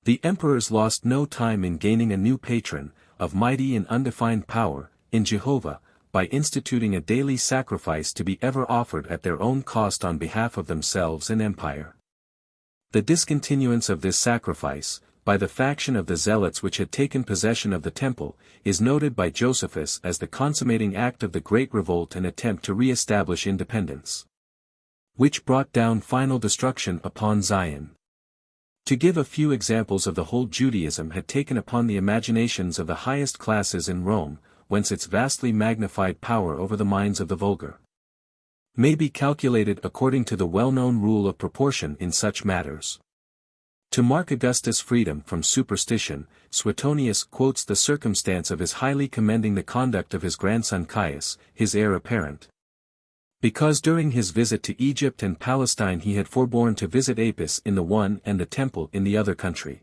The emperors lost no time in gaining a new patron, of mighty and undefined power, in Jehovah, by instituting a daily sacrifice to be ever offered at their own cost on behalf of themselves and empire. The discontinuance of this sacrifice, by the faction of the Zealots which had taken possession of the temple, is noted by Josephus as the consummating act of the great revolt and attempt to re-establish independence, which brought down final destruction upon Zion. To give a few examples of the hold Judaism had taken upon the imaginations of the highest classes in Rome, whence its vastly magnified power over the minds of the vulgar may be calculated according to the well-known rule of proportion in such matters. To mark Augustus' freedom from superstition, Suetonius quotes the circumstance of his highly commending the conduct of his grandson Caius, his heir apparent, because during his visit to Egypt and Palestine he had forborne to visit Apis in the one and the temple in the other country.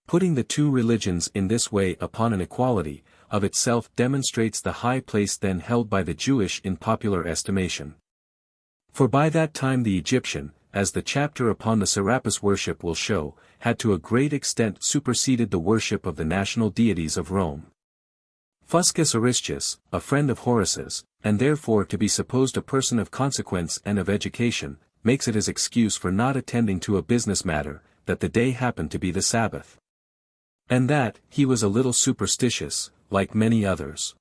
Putting the two religions in this way upon an equality, of itself demonstrates the high place then held by the Jewish in popular estimation. For by that time the Egyptian, as the chapter upon the Serapis worship will show, had to a great extent superseded the worship of the national deities of Rome. Fuscus Aristus, a friend of Horace's, and therefore to be supposed a person of consequence and of education, makes it his excuse for not attending to a business matter, that the day happened to be the Sabbath, and that he was a little superstitious, like many others.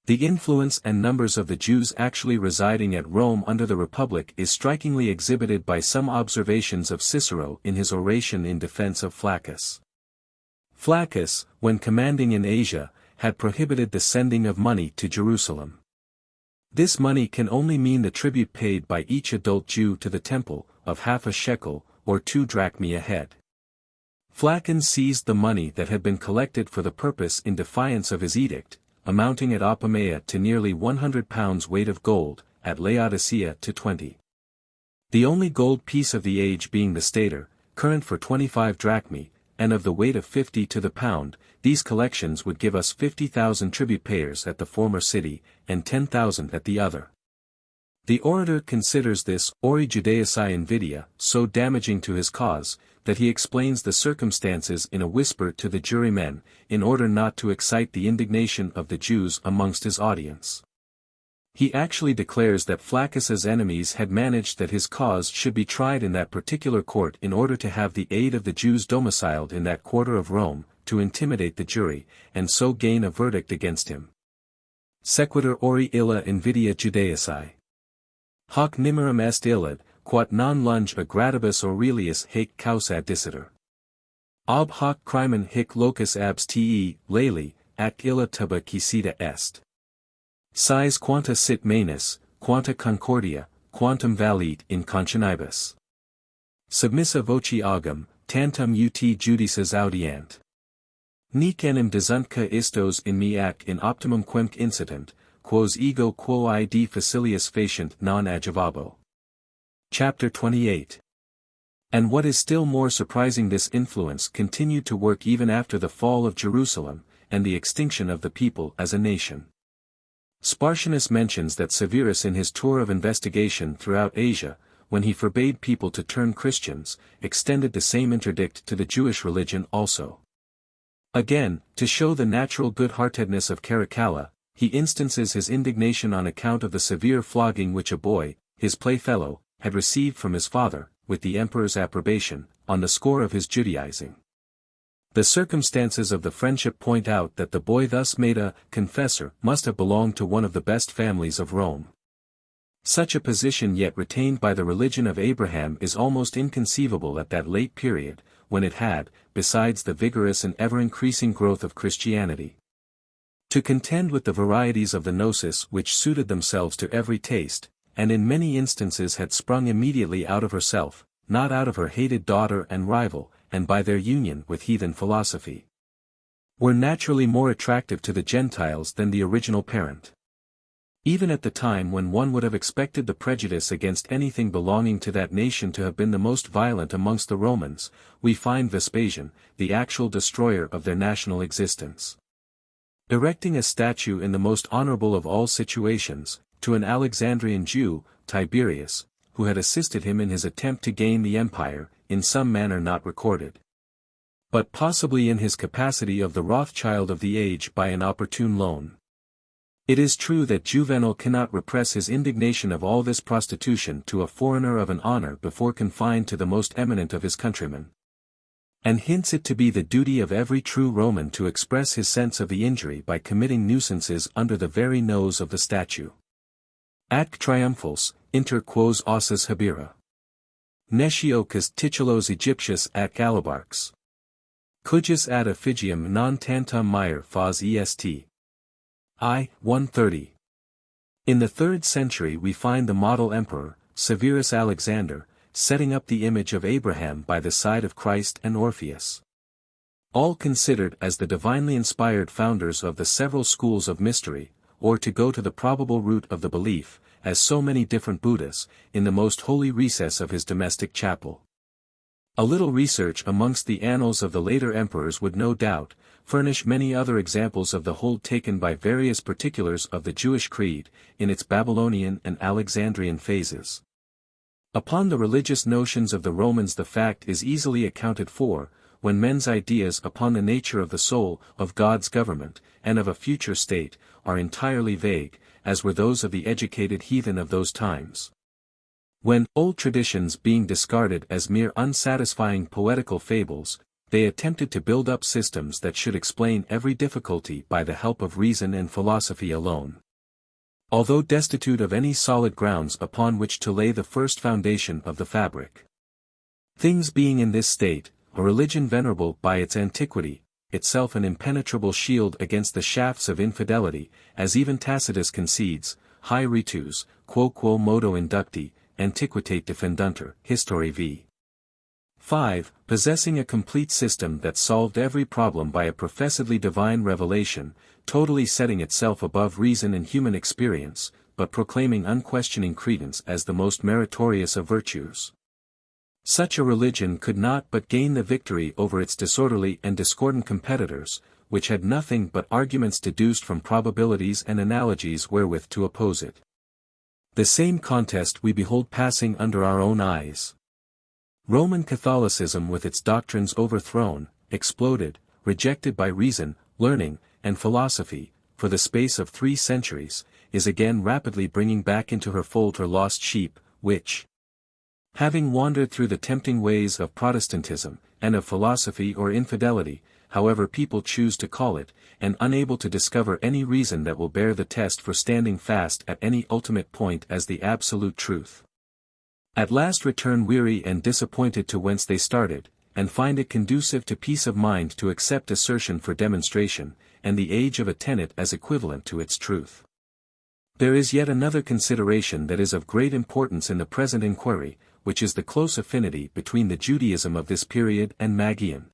The influence and numbers of the Jews actually residing at Rome under the Republic is strikingly exhibited by some observations of Cicero in his oration in defense of Flaccus. Flaccus, when commanding in Asia, had prohibited the sending of money to Jerusalem. This money can only mean the tribute paid by each adult Jew to the temple, of half a shekel, or 2 drachmae a head. Flaccus seized the money that had been collected for the purpose in defiance of his edict, amounting at Apamea to nearly 100 pounds weight of gold, at Laodicea to 20. The only gold piece of the age being the stater, current for 25 drachmae, and of the weight of 50 to the pound, these collections would give us 50,000 tribute payers at the former city, and 10,000 at the other. The orator considers this ori Judaicai invidia so damaging to his cause, that he explains the circumstances in a whisper to the jurymen, in order not to excite the indignation of the Jews amongst his audience. He actually declares that Flaccus's enemies had managed that his cause should be tried in that particular court in order to have the aid of the Jews domiciled in that quarter of Rome, to intimidate the jury, and so gain a verdict against him. Sequitur ori illa invidia Judaicai. Hoc nimirum est illud, quod non lunge a gradibus Aurelius haec causa dicitur. Ob hoc crimen hic locus abs te, leli, ac illa tuba quisita est. Size quanta sit manus, quanta concordia, quantum valit in conscientibus. Submissa voci augum, tantum ut judices audiant. Nec enim desuntque istos in me ac in optimum quemque incident, quos ego quo id facilius facient non adjuvabo. Chapter 28. And what is still more surprising, this influence continued to work even after the fall of Jerusalem, and the extinction of the people as a nation. Spartianus mentions that Severus in his tour of investigation throughout Asia, when he forbade people to turn Christians, extended the same interdict to the Jewish religion also. Again, to show the natural good-heartedness of Caracalla, he instances his indignation on account of the severe flogging which a boy, his playfellow, had received from his father, with the emperor's approbation, on the score of his Judaizing. The circumstances of the friendship point out that the boy thus made a confessor must have belonged to one of the best families of Rome. Such a position yet retained by the religion of Abraham is almost inconceivable at that late period, when it had, besides the vigorous and ever-increasing growth of Christianity, to contend with the varieties of the gnosis which suited themselves to every taste, and in many instances had sprung immediately out of herself, not out of her hated daughter and rival, and by their union with heathen philosophy, were naturally more attractive to the Gentiles than the original parent. Even at the time when one would have expected the prejudice against anything belonging to that nation to have been the most violent amongst the Romans, we find Vespasian, the actual destroyer of their national existence, erecting a statue in the most honorable of all situations, to an Alexandrian Jew, Tiberius, who had assisted him in his attempt to gain the empire, in some manner not recorded, but possibly in his capacity of the Rothschild of the age by an opportune loan. It is true that Juvenal cannot repress his indignation of all this prostitution to a foreigner of an honor before confined to the most eminent of his countrymen, and hints it to be the duty of every true Roman to express his sense of the injury by committing nuisances under the very nose of the statue. Atque triumphals, inter quos ossus habera. Nesciocus titulos Egyptius atque alabarques. Cujus ad effigiam non tantum mire fas est. I. 130. In the 3rd century we find the model emperor, Severus Alexander, setting up the image of Abraham by the side of Christ and Orpheus. All considered as the divinely inspired founders of the several schools of mystery, or to go to the probable root of the belief, as so many different Buddhas, in the most holy recess of his domestic chapel. A little research amongst the annals of the later emperors would no doubt furnish many other examples of the hold taken by various particulars of the Jewish creed, in its Babylonian and Alexandrian phases. Upon the religious notions of the Romans the fact is easily accounted for, when men's ideas upon the nature of the soul, of God's government, and of a future state, are entirely vague, as were those of the educated heathen of those times. When, old traditions being discarded as mere unsatisfying poetical fables, they attempted to build up systems that should explain every difficulty by the help of reason and philosophy alone. Although destitute of any solid grounds upon which to lay the first foundation of the fabric. Things being in this state, a religion venerable by its antiquity, itself an impenetrable shield against the shafts of infidelity, as even Tacitus concedes, hae ritus, quoquo modo inducti, antiquitate defendantur, History v. 5. Possessing a complete system that solved every problem by a professedly divine revelation, totally setting itself above reason and human experience, but proclaiming unquestioning credence as the most meritorious of virtues. Such a religion could not but gain the victory over its disorderly and discordant competitors, which had nothing but arguments deduced from probabilities and analogies wherewith to oppose it. The same contest we behold passing under our own eyes. Roman Catholicism with its doctrines overthrown, exploded, rejected by reason, learning, and philosophy, for the space of 3 centuries, is again rapidly bringing back into her fold her lost sheep, which, having wandered through the tempting ways of Protestantism, and of philosophy or infidelity, however people choose to call it, and unable to discover any reason that will bear the test for standing fast at any ultimate point as the absolute truth, at last return weary and disappointed to whence they started, and find it conducive to peace of mind to accept assertion for demonstration, and the age of a tenet as equivalent to its truth. There is yet another consideration that is of great importance in the present inquiry, which is the close affinity between the Judaism of this period and Magian,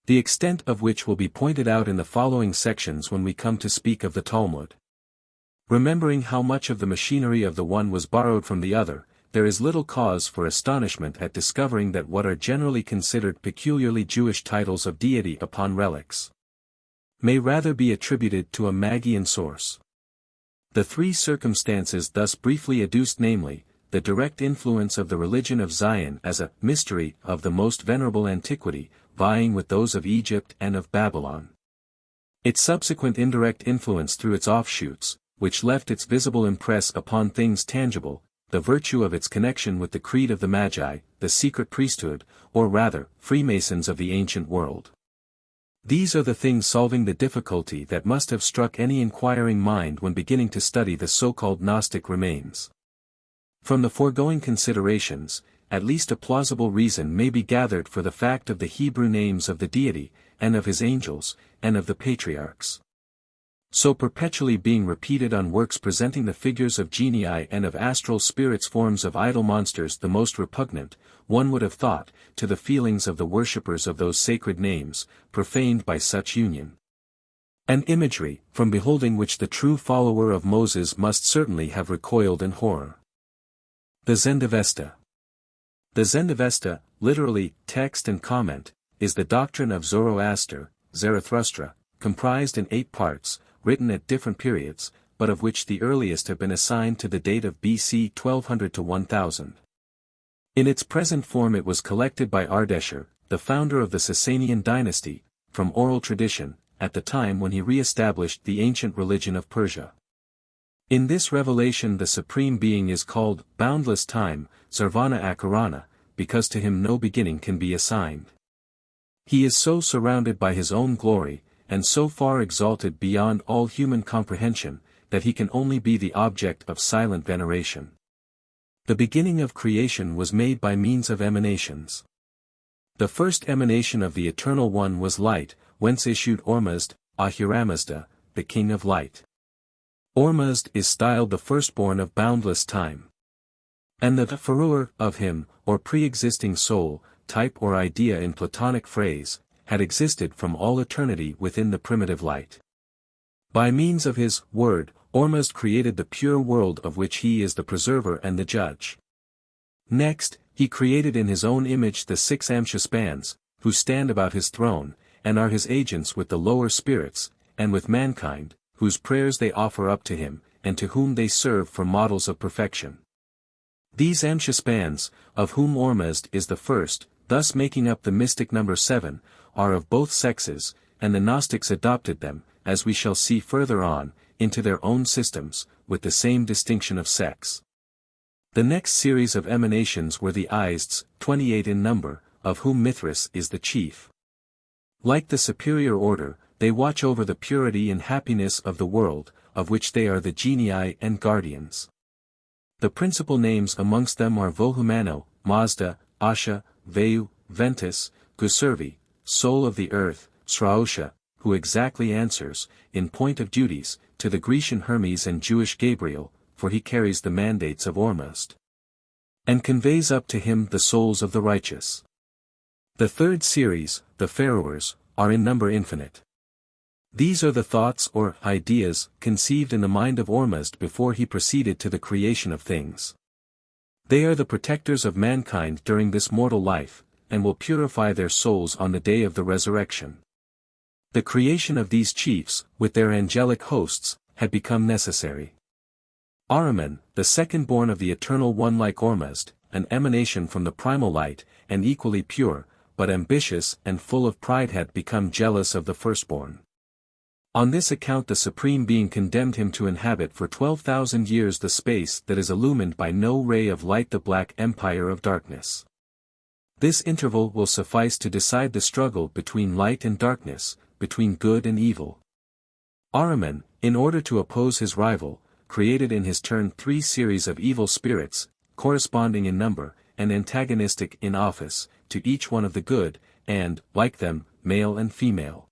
the extent of which will be pointed out in the following sections when we come to speak of the Talmud. Remembering how much of the machinery of the one was borrowed from the other, there is little cause for astonishment at discovering that what are generally considered peculiarly Jewish titles of deity upon relics may rather be attributed to a Magian source. The 3 circumstances thus briefly adduced, namely, the direct influence of the religion of Zion as a mystery of the most venerable antiquity, vying with those of Egypt and of Babylon, its subsequent indirect influence through its offshoots, which left its visible impress upon things tangible, the virtue of its connection with the creed of the Magi, the secret priesthood, or rather, Freemasons of the ancient world. These are the things solving the difficulty that must have struck any inquiring mind when beginning to study the so-called Gnostic remains. From the foregoing considerations, at least a plausible reason may be gathered for the fact of the Hebrew names of the deity, and of his angels, and of the patriarchs, so perpetually being repeated on works presenting the figures of genii and of astral spirits, forms of idol monsters the most repugnant, one would have thought, to the feelings of the worshippers of those sacred names, profaned by such union. An imagery, from beholding which the true follower of Moses must certainly have recoiled in horror. The Zendavesta. The Zendavesta, literally, text and comment, is the doctrine of Zoroaster, Zarathustra, comprised in 8 parts, written at different periods, but of which the earliest have been assigned to the date of BC 1200 to 1000. In its present form it was collected by Ardeshir, the founder of the Sasanian dynasty, from oral tradition, at the time when he re-established the ancient religion of Persia. In this revelation the Supreme Being is called, boundless time, Sarvana Akarana, because to him no beginning can be assigned. He is so surrounded by his own glory, and so far exalted beyond all human comprehension, that he can only be the object of silent veneration. The beginning of creation was made by means of emanations. The first emanation of the Eternal One was light, whence issued Ormuzd, Ahuramazda, the King of Light. Ormuzd is styled the firstborn of boundless time. And the Faruer of him, or pre-existing soul, type or idea in Platonic phrase, had existed from all eternity within the primitive light. By means of his word, Ormuzd created the pure world of which he is the preserver and the judge. Next, he created in his own image the 6 Amshaspans, who stand about his throne, and are his agents with the lower spirits, and with mankind, whose prayers they offer up to him, and to whom they serve for models of perfection. These Amshaspans, of whom Ormuzd is the first, thus making up the mystic number 7, are of both sexes, and the Gnostics adopted them, as we shall see further on, into their own systems, with the same distinction of sex. The next series of emanations were the Ists, 28 in number, of whom Mithras is the chief. Like the superior order, they watch over the purity and happiness of the world, of which they are the genii and guardians. The principal names amongst them are Vohumano, Mazda, Asha, Vayu, Ventus, Guservi, soul of the earth, Sraosha, who exactly answers, in point of duties, to the Grecian Hermes and Jewish Gabriel, for he carries the mandates of Ormuzd, and conveys up to him the souls of the righteous. The third series, the Faruers, are in number infinite. These are the thoughts or ideas conceived in the mind of Ormuzd before he proceeded to the creation of things. They are the protectors of mankind during this mortal life, and will purify their souls on the day of the resurrection. The creation of these chiefs, with their angelic hosts, had become necessary. Ahriman, the second-born of the Eternal One like Ormuzd, an emanation from the primal light, and equally pure, but ambitious and full of pride, had become jealous of the firstborn. On this account the Supreme Being condemned him to inhabit for 12,000 years the space that is illumined by no ray of light, the black empire of darkness. This interval will suffice to decide the struggle between light and darkness, between good and evil. Ahriman, in order to oppose his rival, created in his turn 3 series of evil spirits, corresponding in number, and antagonistic in office, to each one of the good, and, like them, male and female.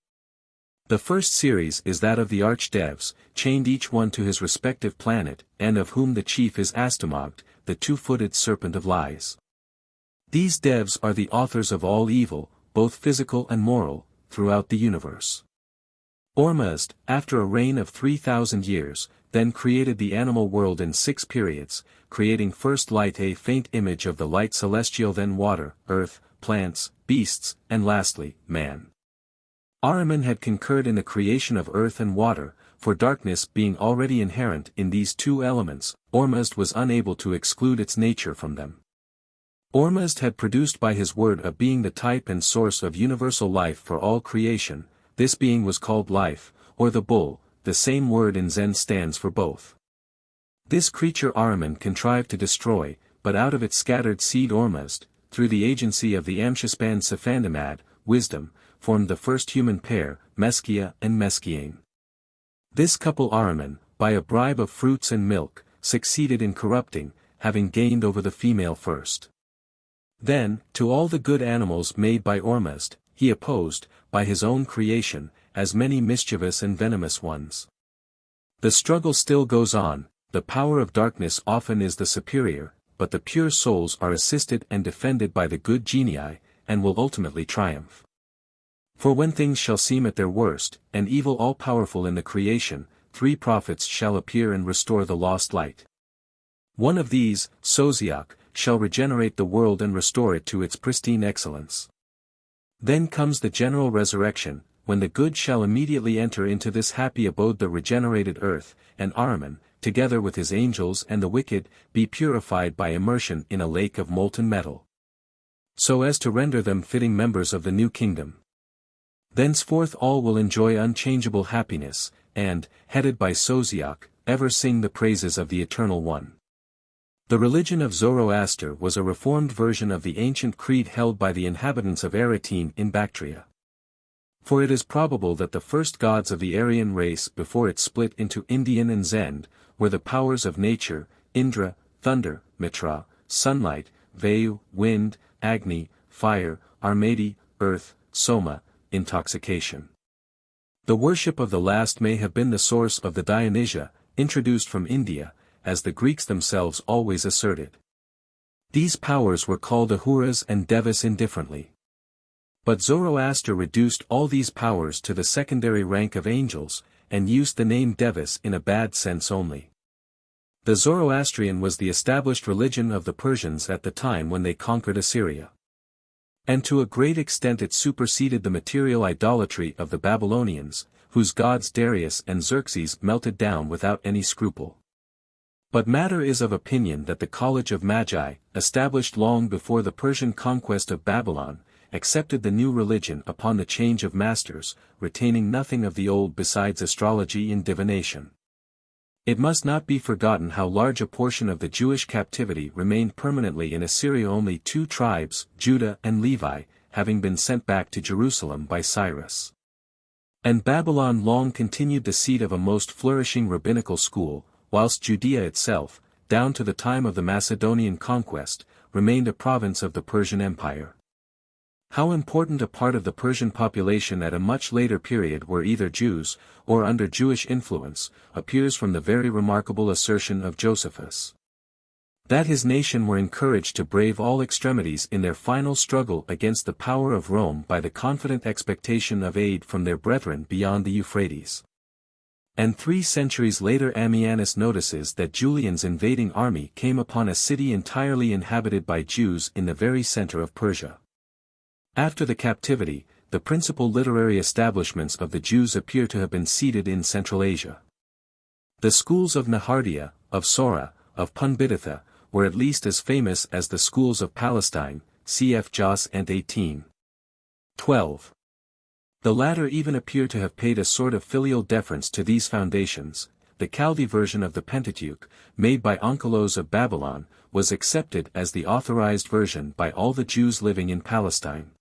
The first series is that of the Archdevs, chained each one to his respective planet, and of whom the chief is Astamogd, the 2-footed serpent of lies. These devs are the authors of all evil, both physical and moral, throughout the universe. Ormuzd, after a reign of 3,000 years, then created the animal world in 6 periods, creating first light, a faint image of the light celestial, then water, earth, plants, beasts, and lastly, man. Ahriman had concurred in the creation of earth and water, for darkness being already inherent in these 2 elements, Ormuzd was unable to exclude its nature from them. Ormuzd had produced by his word a being the type and source of universal life for all creation. This being was called life, or the bull, the same word in Zen stands for both. This creature Ahriman contrived to destroy, but out of its scattered seed Ormuzd, through the agency of the Amshaspan Sephandamad, wisdom, formed the first human pair, Meskia and Meskiane. This couple Ahriman, by a bribe of fruits and milk, succeeded in corrupting, having gained over the female first. Then, to all the good animals made by Ormuzd, he opposed, by his own creation, as many mischievous and venomous ones. The struggle still goes on, the power of darkness often is the superior, but the pure souls are assisted and defended by the good genii, and will ultimately triumph. For when things shall seem at their worst, and evil all-powerful in the creation, 3 prophets shall appear and restore the lost light. One of these, Sosiak, shall regenerate the world and restore it to its pristine excellence. Then comes the general resurrection, when the good shall immediately enter into this happy abode, the regenerated earth, and Ahriman, together with his angels and the wicked, be purified by immersion in a lake of molten metal, so as to render them fitting members of the new kingdom. Thenceforth all will enjoy unchangeable happiness, and, headed by Sosiak, ever sing the praises of the Eternal One. The religion of Zoroaster was a reformed version of the ancient creed held by the inhabitants of Eretine in Bactria. For it is probable that the first gods of the Aryan race before it split into Indian and Zend, were the powers of nature, Indra, thunder, Mitra, sunlight, Vayu, wind, Agni, fire, Armadi, earth, Soma, intoxication. The worship of the last may have been the source of the Dionysia, introduced from India, as the Greeks themselves always asserted. These powers were called Ahuras and Devas indifferently. But Zoroaster reduced all these powers to the secondary rank of angels, and used the name Devas in a bad sense only. The Zoroastrian was the established religion of the Persians at the time when they conquered Assyria. And to a great extent it superseded the material idolatry of the Babylonians, whose gods Darius and Xerxes melted down without any scruple. But matter is of opinion that the College of Magi, established long before the Persian conquest of Babylon, accepted the new religion upon the change of masters, retaining nothing of the old besides astrology and divination. It must not be forgotten how large a portion of the Jewish captivity remained permanently in Assyria, only 2 tribes, Judah and Levi, having been sent back to Jerusalem by Cyrus. And Babylon long continued the seat of a most flourishing rabbinical school, whilst Judea itself, down to the time of the Macedonian conquest, remained a province of the Persian Empire. How important a part of the Persian population at a much later period were either Jews, or under Jewish influence, appears from the very remarkable assertion of Josephus. That his nation were encouraged to brave all extremities in their final struggle against the power of Rome by the confident expectation of aid from their brethren beyond the Euphrates. And 3 centuries later Ammianus notices that Julian's invading army came upon a city entirely inhabited by Jews in the very center of Persia. After the captivity, the principal literary establishments of the Jews appear to have been seated in Central Asia. The schools of Nehardea, of Sora, of Punbiditha, were at least as famous as the schools of Palestine, cf. Jos and 18:12. The latter even appear to have paid a sort of filial deference to these foundations. The Chaldee version of the Pentateuch, made by Onkelos of Babylon, was accepted as the authorized version by all the Jews living in Palestine.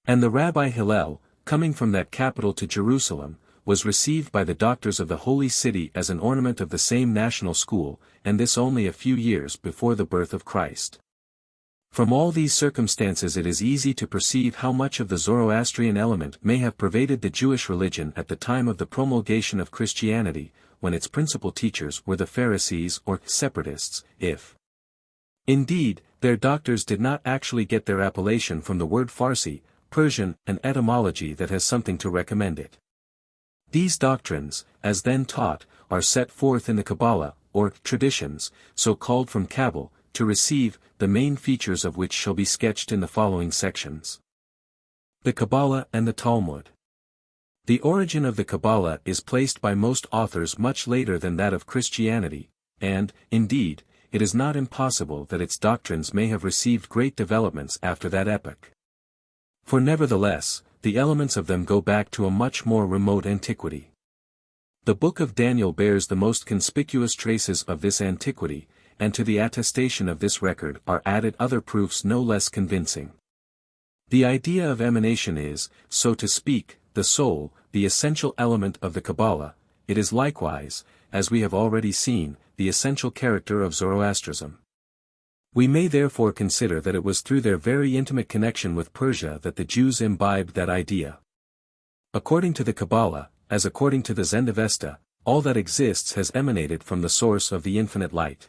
And the Rabbi Hillel, coming from that capital to Jerusalem, was received by the doctors of the Holy City as an ornament of the same national school, and this only a few years before the birth of Christ. From all these circumstances it is easy to perceive how much of the Zoroastrian element may have pervaded the Jewish religion at the time of the promulgation of Christianity, when its principal teachers were the Pharisees or separatists, if indeed, their doctors did not actually get their appellation from the word Farsi, Persian, an etymology that has something to recommend it. These doctrines, as then taught, are set forth in the Kabbalah, or traditions, so called from Kabbal, to receive, the main features of which shall be sketched in the following sections. The Kabbalah and the Talmud. The origin of the Kabbalah is placed by most authors much later than that of Christianity, and, indeed, it is not impossible that its doctrines may have received great developments after that epoch. For nevertheless, the elements of them go back to a much more remote antiquity. The Book of Daniel bears the most conspicuous traces of this antiquity, and to the attestation of this record are added other proofs no less convincing. The idea of emanation is, so to speak, the soul, the essential element of the Kabbalah. It is likewise, as we have already seen, the essential character of Zoroastrism. We may therefore consider that it was through their very intimate connection with Persia that the Jews imbibed that idea. According to the Kabbalah, as according to the Zendavesta, all that exists has emanated from the source of the infinite light.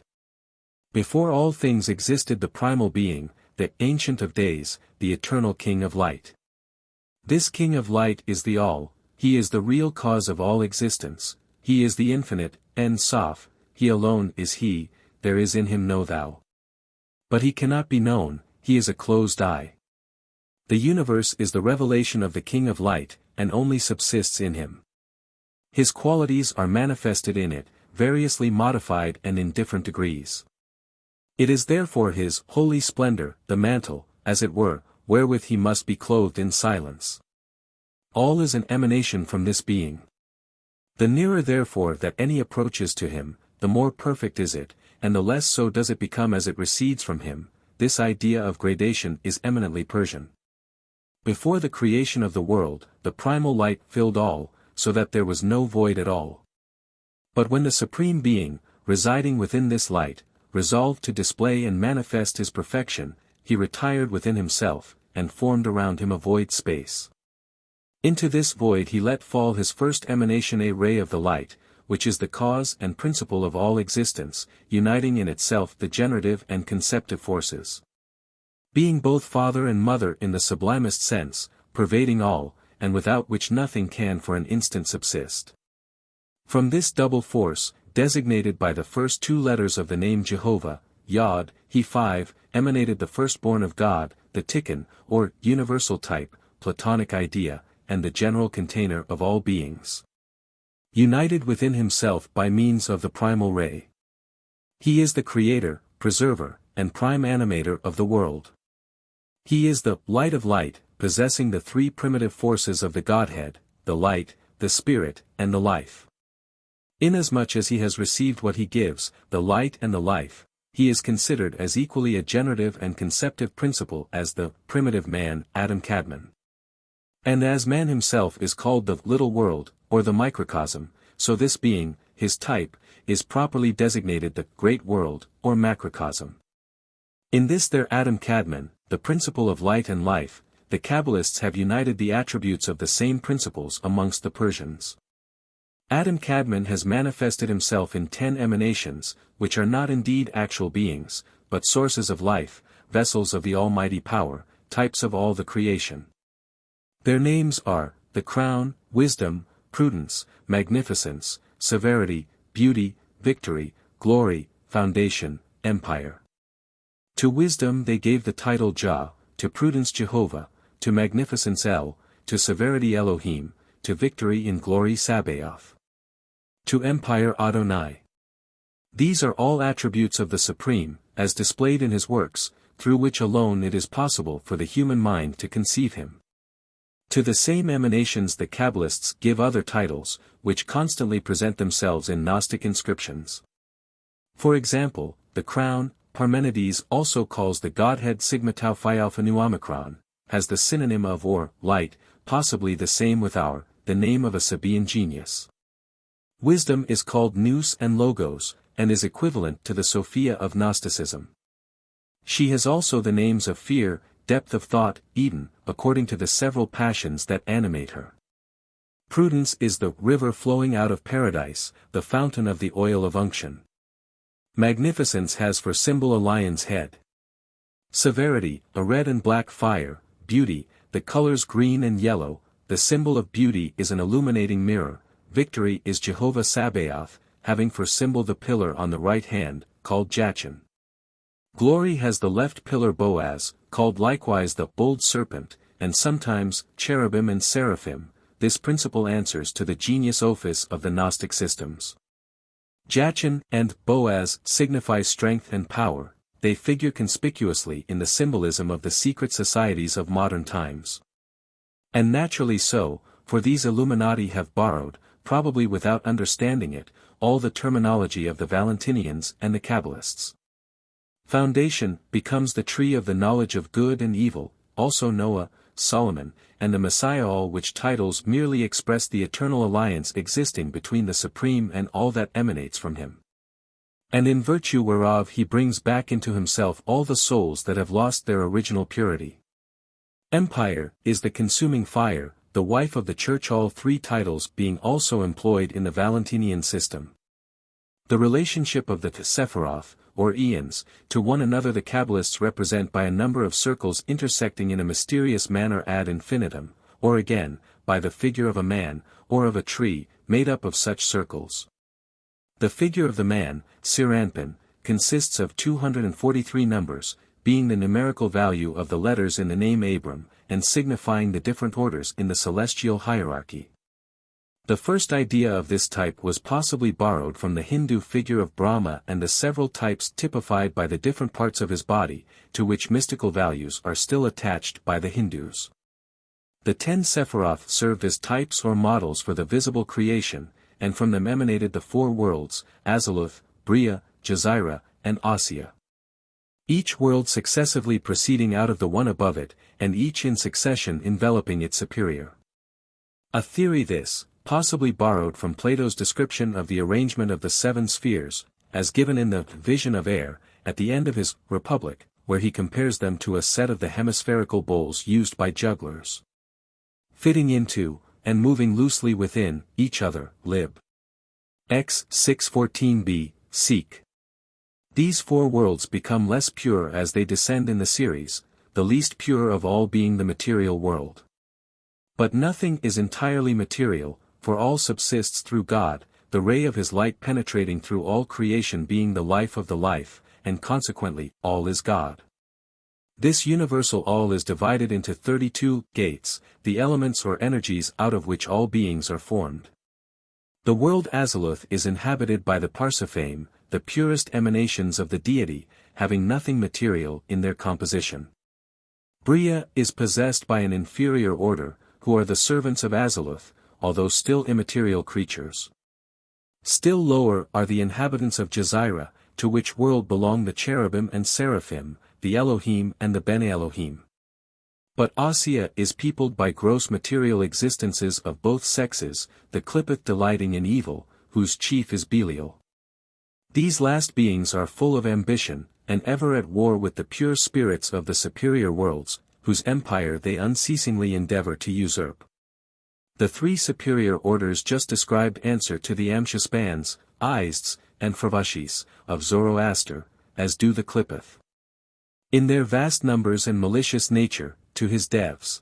Before all things existed the primal being, the Ancient of Days, the eternal King of Light. This King of Light is the All, he is the real cause of all existence, he is the infinite, En Sof, he alone is he, there is in him no thou. But he cannot be known, he is a closed eye. The universe is the revelation of the King of Light, and only subsists in him. His qualities are manifested in it, variously modified and in different degrees. It is therefore his holy splendor, the mantle, as it were, wherewith he must be clothed in silence. All is an emanation from this being. The nearer therefore that any approaches to him, the more perfect is it, and the less so does it become as it recedes from him. This idea of gradation is eminently Persian. Before the creation of the world, the primal light filled all, so that there was no void at all. But when the Supreme Being, residing within this light, resolved to display and manifest his perfection, he retired within himself, and formed around him a void space. Into this void he let fall his first emanation, a ray of the light, which is the cause and principle of all existence, uniting in itself the generative and conceptive forces. Being both father and mother in the sublimest sense, pervading all, and without which nothing can for an instant subsist. From this double force, designated by the first two letters of the name Jehovah, Yod, He 5, emanated the firstborn of God, the Tikkun, or universal type, Platonic idea, and the general container of all beings. United within himself by means of the primal ray. He is the creator, preserver, and prime animator of the world. He is the light of light, possessing the three primitive forces of the Godhead, the light, the spirit, and the life. Inasmuch as he has received what he gives, the light and the life, he is considered as equally a generative and conceptive principle as the primitive man, Adam Kadmon. And as man himself is called the little world, or the microcosm, so this being, his type, is properly designated the great world, or macrocosm. In this their Adam Kadmon, the principle of light and life, the Kabbalists have united the attributes of the same principles amongst the Persians. Adam Kadmon has manifested himself in 10 emanations, which are not indeed actual beings, but sources of life, vessels of the almighty power, types of all the creation. Their names are, the crown, wisdom, prudence, magnificence, severity, beauty, victory, glory, foundation, empire. To wisdom they gave the title Jah, to prudence Jehovah, to magnificence El, to severity Elohim, to victory in glory Sabaoth. To empire Adonai. These are all attributes of the Supreme, as displayed in his works, through which alone it is possible for the human mind to conceive him. To the same emanations the Kabbalists give other titles, which constantly present themselves in Gnostic inscriptions. For example, the crown, Parmenides also calls the Godhead Sigma Tau Phi Alpha Nu Omicron, has the synonym of or, light, possibly the same with our, the name of a Sabaean genius. Wisdom is called Nous and Logos, and is equivalent to the Sophia of Gnosticism. She has also the names of fear, depth of thought, Eden, according to the several passions that animate her. Prudence is the river flowing out of paradise, the fountain of the oil of unction. Magnificence has for symbol a lion's head. Severity, a red and black fire, beauty, the colors green and yellow, the symbol of beauty is an illuminating mirror. Victory is Jehovah Sabaoth, having for symbol the pillar on the right hand, called Jachin. Glory has the left pillar Boaz, called likewise the bold serpent, and sometimes cherubim and seraphim. This principle answers to the genius ophis of the Gnostic systems. Jachin and Boaz signify strength and power, they figure conspicuously in the symbolism of the secret societies of modern times. And naturally so, for these Illuminati have borrowed, probably without understanding it, all the terminology of the Valentinians and the Kabbalists. Foundation becomes the tree of the knowledge of good and evil, also Noah, Solomon, and the Messiah, all which titles merely express the eternal alliance existing between the Supreme and all that emanates from him. And in virtue whereof he brings back into himself all the souls that have lost their original purity. Empire is the consuming fire, the wife of the Church, all three titles being also employed in the Valentinian system. The relationship of the Sephiroth, or eons, to one another the Kabbalists represent by a number of circles intersecting in a mysterious manner ad infinitum, or again, by the figure of a man, or of a tree, made up of such circles. The figure of the man, Siranpan, consists of 243 numbers, being the numerical value of the letters in the name Abram, and signifying the different orders in the celestial hierarchy. The first idea of this type was possibly borrowed from the Hindu figure of Brahma and the several types typified by the different parts of his body, to which mystical values are still attached by the Hindus. The 10 Sephiroth served as types or models for the visible creation, and from them emanated the 4 worlds, Aziluth, Bria, Jazira, and Asya. Each world successively proceeding out of the one above it, and each in succession enveloping its superior. A theory this, possibly borrowed from Plato's description of the arrangement of the 7 spheres, as given in the Vision of Air, at the end of his Republic, where he compares them to a set of the hemispherical bowls used by jugglers. Fitting into, and moving loosely within, each other, lib. X 614b, seek. These 4 worlds become less pure as they descend in the series, the least pure of all being the material world. But nothing is entirely material, for all subsists through God, the ray of his light penetrating through all creation being the life of the life, and consequently, all is God. This universal all is divided into 32 gates, the elements or energies out of which all beings are formed. The world Aziluth is inhabited by the Parsiphame, the purest emanations of the deity, having nothing material in their composition. Bria is possessed by an inferior order, who are the servants of Aziluth, although still immaterial creatures. Still lower are the inhabitants of Jazira, to which world belong the cherubim and seraphim, the Elohim and the Bene Elohim. But Asya is peopled by gross material existences of both sexes, the Qliphoth delighting in evil, whose chief is Belial. These last beings are full of ambition, and ever at war with the pure spirits of the superior worlds, whose empire they unceasingly endeavor to usurp. The 3 superior orders just described answer to the Amshaspans, Izds, and Fravashis, of Zoroaster, as do the Qliphoth. In their vast numbers and malicious nature, to his devs.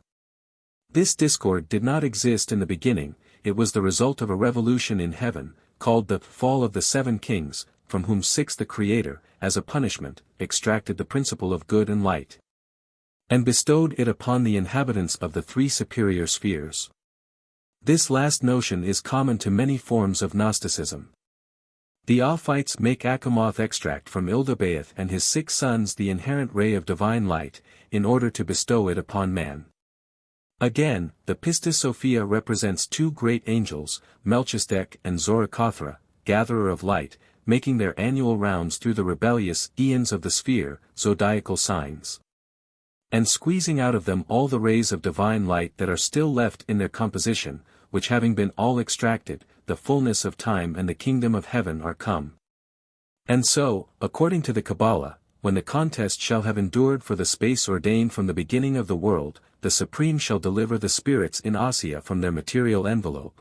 This discord did not exist in the beginning, it was the result of a revolution in heaven, called the Fall of the 7 Kings, from whom 6 the Creator, as a punishment, extracted the principle of good and light, and bestowed it upon the inhabitants of the 3 superior spheres. This last notion is common to many forms of Gnosticism. The Ophites make Achamoth extract from Ildabaoth and his 6 sons the inherent ray of divine light, in order to bestow it upon man. Again, the Pistis-Sophia represents 2 great angels, Melchizedek and Zoroaster, gatherer of light, making their annual rounds through the rebellious eons of the sphere, zodiacal signs, and squeezing out of them all the rays of divine light that are still left in their composition, which having been all extracted, the fullness of time and the kingdom of heaven are come. And so, according to the Kabbalah, when the contest shall have endured for the space ordained from the beginning of the world, the Supreme shall deliver the spirits in Asya from their material envelope,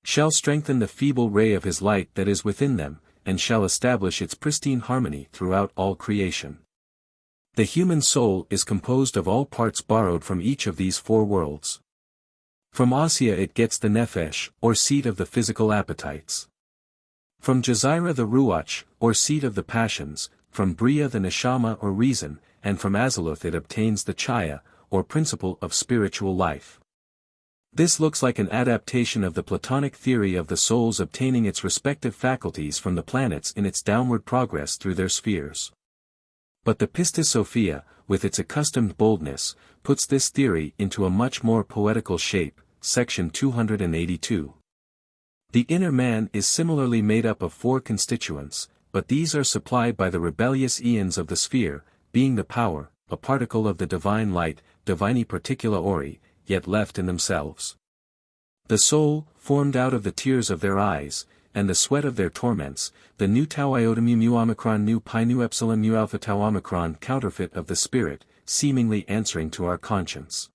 shall strengthen the feeble ray of his light that is within them, and shall establish its pristine harmony throughout all creation. The human soul is composed of all parts borrowed from each of these 4 worlds. From Asya it gets the Nefesh, or seat of the physical appetites. From Jazira the Ruach, or seat of the passions, from Bria the Neshama or reason, and from Aziluth it obtains the Chaya, or principle of spiritual life. This looks like an adaptation of the Platonic theory of the soul's obtaining its respective faculties from the planets in its downward progress through their spheres. But the Pistis-Sophia, with its accustomed boldness, puts this theory into a much more poetical shape, section 282. The inner man is similarly made up of 4 constituents, but these are supplied by the rebellious eons of the sphere, being the power, a particle of the divine light, divini particula ori, yet left in themselves. The soul, formed out of the tears of their eyes, and the sweat of their torments, the nu tau iota mu omicron nu pi nu epsilon mu alpha tau omicron counterfeit of the spirit, seemingly answering to our conscience.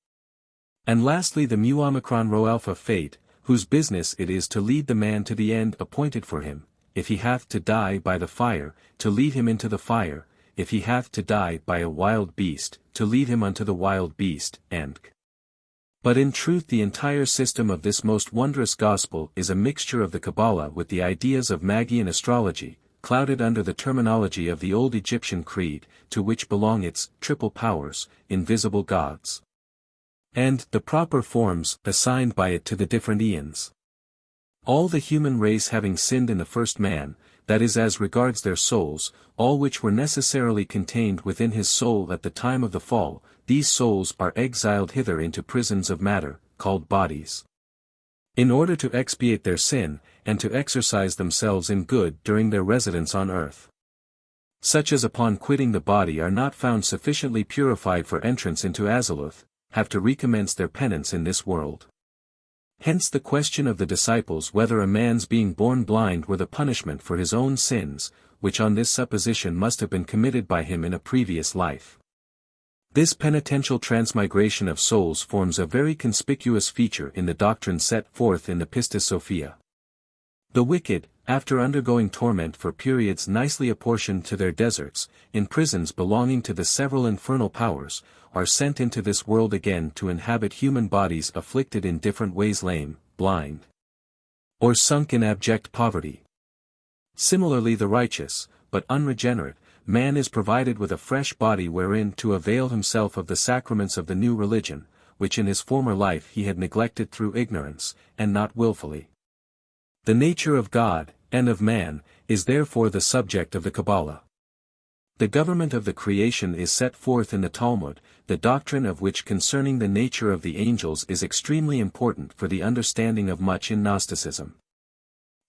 And lastly the mu omicron rho alpha fate, whose business it is to lead the man to the end appointed for him, if he hath to die by the fire, to lead him into the fire, if he hath to die by a wild beast, to lead him unto the wild beast, and But in truth the entire system of this most wondrous gospel is a mixture of the Kabbalah with the ideas of Magian astrology, clouded under the terminology of the old Egyptian creed, to which belong its triple powers, invisible gods, and the proper forms assigned by it to the different eons. All the human race having sinned in the first man, that is as regards their souls, all which were necessarily contained within his soul at the time of the fall, these souls are exiled hither into prisons of matter, called bodies, in order to expiate their sin, and to exercise themselves in good during their residence on earth. Such as upon quitting the body are not found sufficiently purified for entrance into Azimuth, have to recommence their penance in this world. Hence the question of the disciples whether a man's being born blind were the punishment for his own sins, which on this supposition must have been committed by him in a previous life. This penitential transmigration of souls forms a very conspicuous feature in the doctrine set forth in the Pistis-Sophia. The wicked, after undergoing torment for periods nicely apportioned to their deserts, in prisons belonging to the several infernal powers, are sent into this world again to inhabit human bodies afflicted in different ways, lame, blind, or sunk in abject poverty. Similarly the righteous, but unregenerate, man is provided with a fresh body wherein to avail himself of the sacraments of the new religion, which in his former life he had neglected through ignorance, and not willfully. The nature of God, and of man, is therefore the subject of the Kabbalah. The government of the creation is set forth in the Talmud, the doctrine of which concerning the nature of the angels is extremely important for the understanding of much in Gnosticism.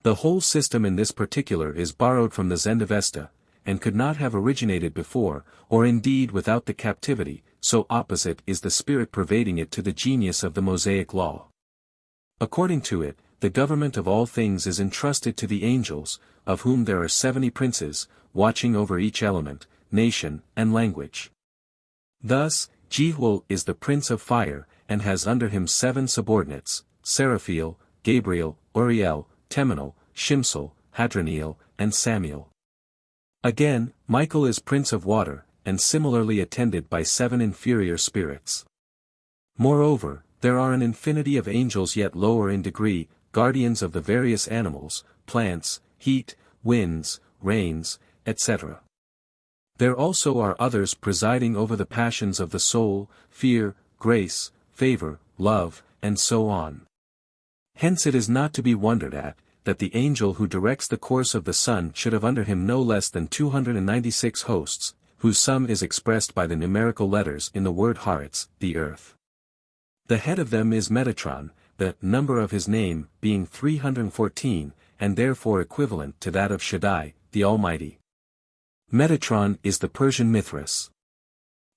The whole system in this particular is borrowed from the Zendavesta, and could not have originated before, or indeed without the captivity, so opposite is the spirit pervading it to the genius of the Mosaic law. According to it, the government of all things is entrusted to the angels, of whom there are 70 princes, watching over each element, nation, and language. Thus, Jehuel is the prince of fire, and has under him 7 subordinates, Seraphiel, Gabriel, Uriel, Temanel, Shimsel, Hadroniel, and Samiel. Again, Michael is prince of water, and similarly attended by 7 inferior spirits. Moreover, there are an infinity of angels yet lower in degree, guardians of the various animals, plants, heat, winds, rains, etc. There also are others presiding over the passions of the soul, fear, grace, favor, love, and so on. Hence it is not to be wondered at, that the angel who directs the course of the sun should have under him no less than 296 hosts, whose sum is expressed by the numerical letters in the word Haaretz, the earth. The head of them is Metatron, the number of his name being 314, and therefore equivalent to that of Shaddai, the Almighty. Metatron is the Persian Mithras.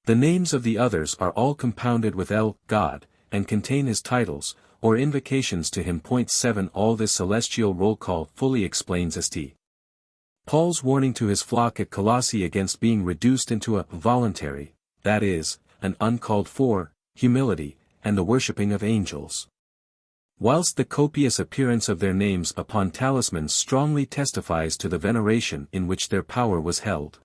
The names of the others are all compounded with El, God, and contain his titles, or invocations to him. 7 All this celestial roll call fully explains St. Paul's warning to his flock at Colossae against being reduced into a voluntary, that is, an uncalled for, humility, and the worshipping of angels. Whilst the copious appearance of their names upon talismans strongly testifies to the veneration in which their power was held.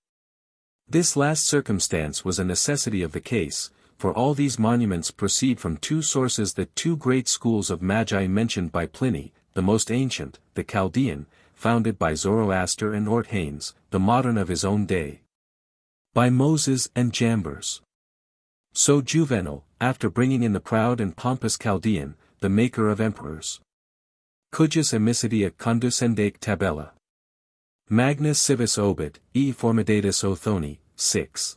This last circumstance was a necessity of the case, for all these monuments proceed from 2 sources: the 2 great schools of Magi mentioned by Pliny, the most ancient, the Chaldean, founded by Zoroaster, and Orthanes, the modern of his own day, by Moses and Jambres. So Juvenal, after bringing in the proud and pompous Chaldean, the maker of emperors, cujus emicidia conducendake tabella, Magnus civis obit, e formidatus Othoni, 6.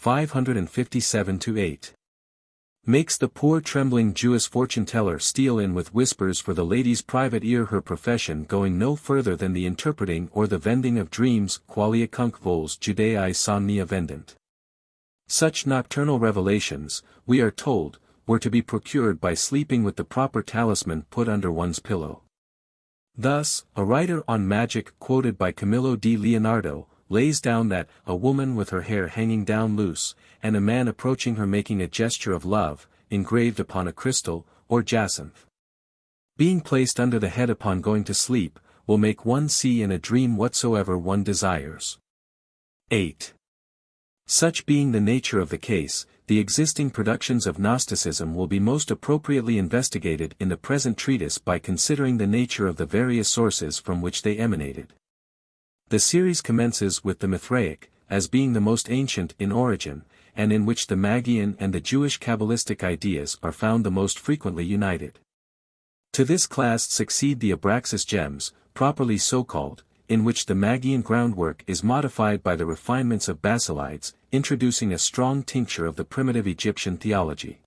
557-8. Makes the poor trembling Jewess fortune-teller steal in with whispers for the lady's private ear, her profession going no further than the interpreting or the vending of dreams, qualia cunc voles Judaei somnia vendant. Such nocturnal revelations, we are told, were to be procured by sleeping with the proper talisman put under one's pillow. Thus, a writer on magic quoted by Camillo di Leonardo, lays down that, a woman with her hair hanging down loose, and a man approaching her making a gesture of love, engraved upon a crystal, or jacinth, being placed under the head upon going to sleep, will make one see in a dream whatsoever one desires. 8. Such being the nature of the case, the existing productions of Gnosticism will be most appropriately investigated in the present treatise by considering the nature of the various sources from which they emanated. The series commences with the Mithraic, as being the most ancient in origin, and in which the Magian and the Jewish Kabbalistic ideas are found the most frequently united. To this class succeed the Abraxas-Gems, properly so called, in which the Magian groundwork is modified by the refinements of Basilides, introducing a strong tincture of the primitive Egyptian theology.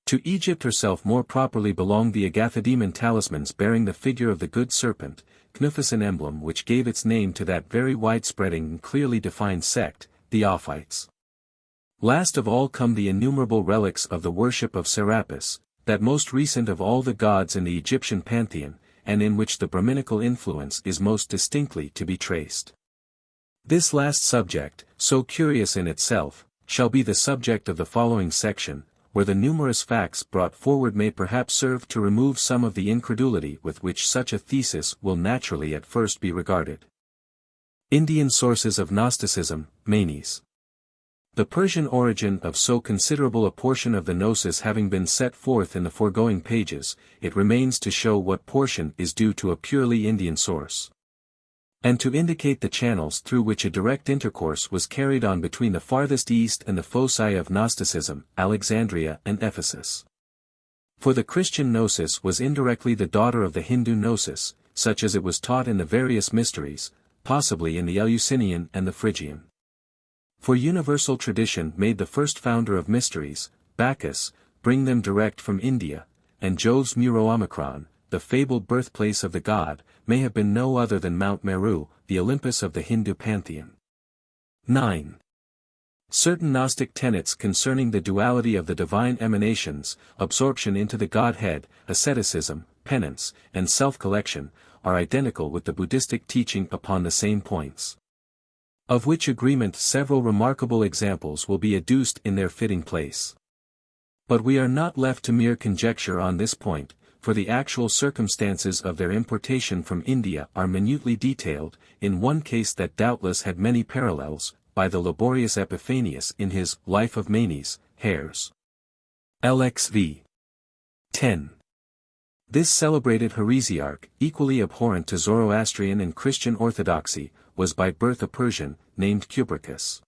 To Egypt herself more properly belong the Agathodemon talismans bearing the figure of the good serpent, Chnuphis, an emblem which gave its name to that very widespreading and clearly defined sect, the Ophites. Last of all come the innumerable relics of the worship of Serapis, that most recent of all the gods in the Egyptian pantheon, and in which the Brahminical influence is most distinctly to be traced. This last subject, so curious in itself, shall be the subject of the following section, where the numerous facts brought forward may perhaps serve to remove some of the incredulity with which such a thesis will naturally at first be regarded. Indian sources of Gnosticism, Manes. The Persian origin of so considerable a portion of the Gnosis having been set forth in the foregoing pages, it remains to show what portion is due to a purely Indian source, and to indicate the channels through which a direct intercourse was carried on between the farthest east and the foci of Gnosticism, Alexandria and Ephesus. For the Christian Gnosis was indirectly the daughter of the Hindu Gnosis, such as it was taught in the various mysteries, possibly in the Eleusinian and the Phrygian. For universal tradition made the first founder of mysteries, Bacchus, bring them direct from India, and Jove's Omicron, the fabled birthplace of the god, may have been no other than Mount Meru, the Olympus of the Hindu pantheon. 9. Certain Gnostic tenets concerning the duality of the divine emanations, absorption into the Godhead, asceticism, penance, and self-collection, are identical with the Buddhistic teaching upon the same points. Of which agreement several remarkable examples will be adduced in their fitting place. But we are not left to mere conjecture on this point, for the actual circumstances of their importation from India are minutely detailed, in one case that doubtless had many parallels, by the laborious Epiphanius in his Life of Manes, Hares. LXV. 10. This celebrated heresiarch, equally abhorrent to Zoroastrian and Christian orthodoxy, was by birth a Persian, named Kubricus.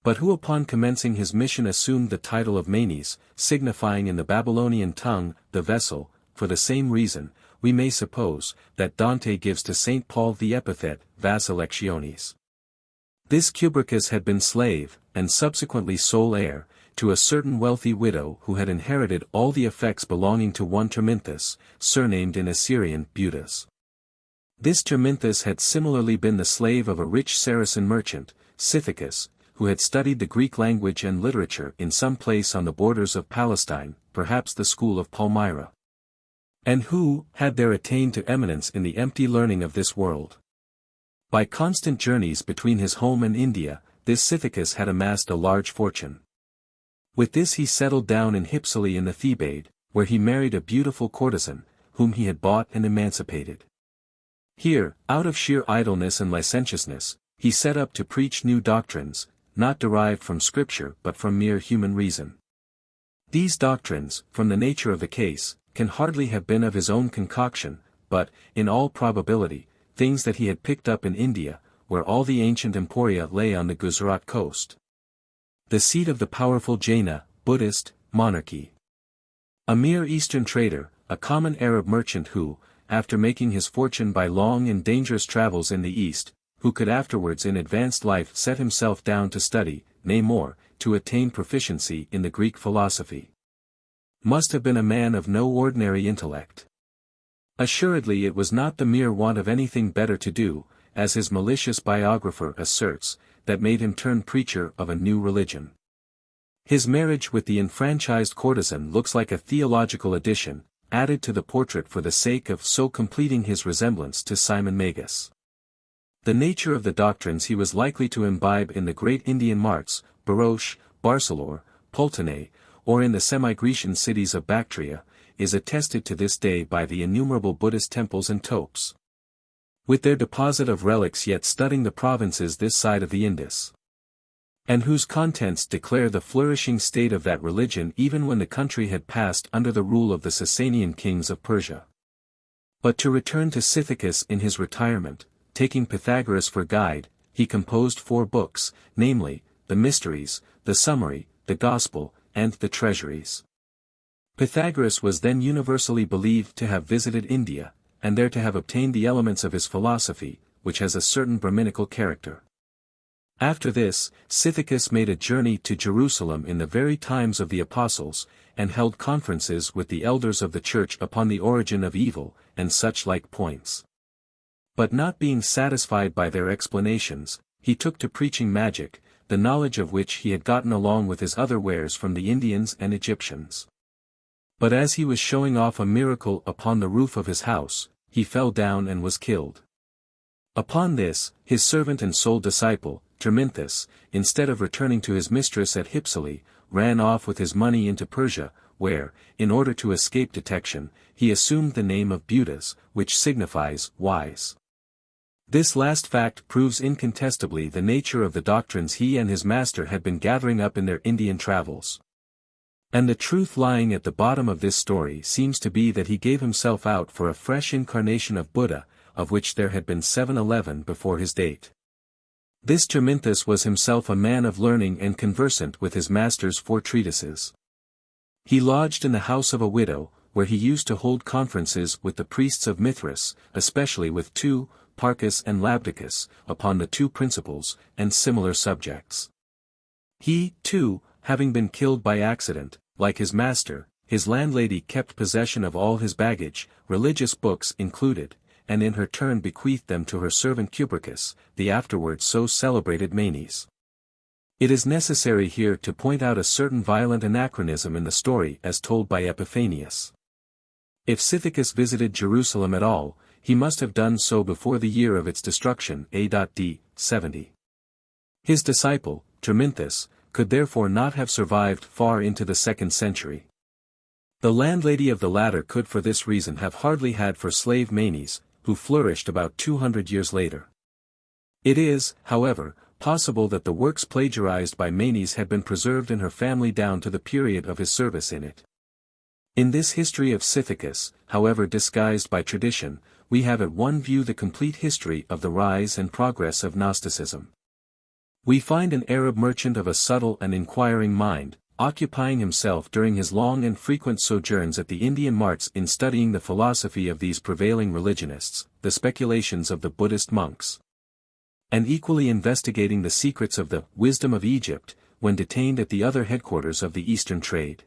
But who upon commencing his mission assumed the title of Manes, signifying in the Babylonian tongue, the vessel. For the same reason, we may suppose, that Dante gives to St. Paul the epithet, Vas Electionis. This Kubricus had been slave, and subsequently sole heir, to a certain wealthy widow who had inherited all the effects belonging to one Terminthus, surnamed in Assyrian, Budas. This Terminthus had similarly been the slave of a rich Saracen merchant, Scythicus, who had studied the Greek language and literature in some place on the borders of Palestine, perhaps the school of Palmyra, and who had there attained to eminence in the empty learning of this world. By constant journeys between his home and India, this Scythicus had amassed a large fortune. With this he settled down in Hypsili in the Thebaid, where he married a beautiful courtesan, whom he had bought and emancipated. Here, out of sheer idleness and licentiousness, he set up to preach new doctrines, not derived from Scripture but from mere human reason. These doctrines, from the nature of the case, can hardly have been of his own concoction, but, in all probability, things that he had picked up in India, where all the ancient emporia lay on the Gujarat coast, the seat of the powerful Jaina, Buddhist, monarchy. A mere Eastern trader, a common Arab merchant who, after making his fortune by long and dangerous travels in the East, who could afterwards in advanced life set himself down to study, nay more, to attain proficiency in the Greek philosophy, must have been a man of no ordinary intellect. Assuredly it was not the mere want of anything better to do, as his malicious biographer asserts, that made him turn preacher of a new religion. His marriage with the enfranchised courtesan looks like a theological addition, added to the portrait for the sake of so completing his resemblance to Simon Magus. The nature of the doctrines he was likely to imbibe in the great Indian marts, Baroche, Barcelore, Pulteney, or in the semi-Grecian cities of Bactria, is attested to this day by the innumerable Buddhist temples and topes, with their deposit of relics yet studding the provinces this side of the Indus. and whose contents declare the flourishing state of that religion even when the country had passed under the rule of the Sasanian kings of Persia. But to return to Scythicus in his retirement, taking Pythagoras for guide, he composed 4 books, namely, the Mysteries, the Summary, the Gospel, and the Treasuries. Pythagoras was then universally believed to have visited India, and there to have obtained the elements of his philosophy, which has a certain Brahminical character. After this, Scythicus made a journey to Jerusalem in the very times of the apostles, and held conferences with the elders of the church upon the origin of evil, and such like points. But not being satisfied by their explanations, he took to preaching magic, the knowledge of which he had gotten along with his other wares from the Indians and Egyptians. But as he was showing off a miracle upon the roof of his house, he fell down and was killed. Upon this, his servant and sole disciple, Terminthus, instead of returning to his mistress at Hypsili, ran off with his money into Persia, where, in order to escape detection, he assumed the name of Buddhas, which signifies wise. This last fact proves incontestably the nature of the doctrines he and his master had been gathering up in their Indian travels. And the truth lying at the bottom of this story seems to be that he gave himself out for a fresh incarnation of Buddha, of which there had been 711 before his date. This Terminthus was himself a man of learning and conversant with his master's 4 treatises. He lodged in the house of a widow, where he used to hold conferences with the priests of Mithras, especially with 2, Parcus and Labdacus, upon the 2 principles, and similar subjects. He, too, having been killed by accident, like his master, his landlady kept possession of all his baggage, religious books included, and in her turn bequeathed them to her servant Cubricus, the afterwards so celebrated Manes. It is necessary here to point out a certain violent anachronism in the story as told by Epiphanius. If Scythicus visited Jerusalem at all, he must have done so before the year of its destruction A.D. 70. His disciple, Terminthus, could therefore not have survived far into the 2nd century. The landlady of the latter could for this reason have hardly had for slave Manes, who flourished about 200 years later. It is, however, possible that the works plagiarized by Manes had been preserved in her family down to the period of his service in it. In this history of Scythicus, however disguised by tradition, we have at one view the complete history of the rise and progress of Gnosticism. We find an Arab merchant of a subtle and inquiring mind, occupying himself during his long and frequent sojourns at the Indian marts in studying the philosophy of these prevailing religionists, the speculations of the Buddhist monks, and equally investigating the secrets of the wisdom of Egypt, when detained at the other headquarters of the Eastern trade.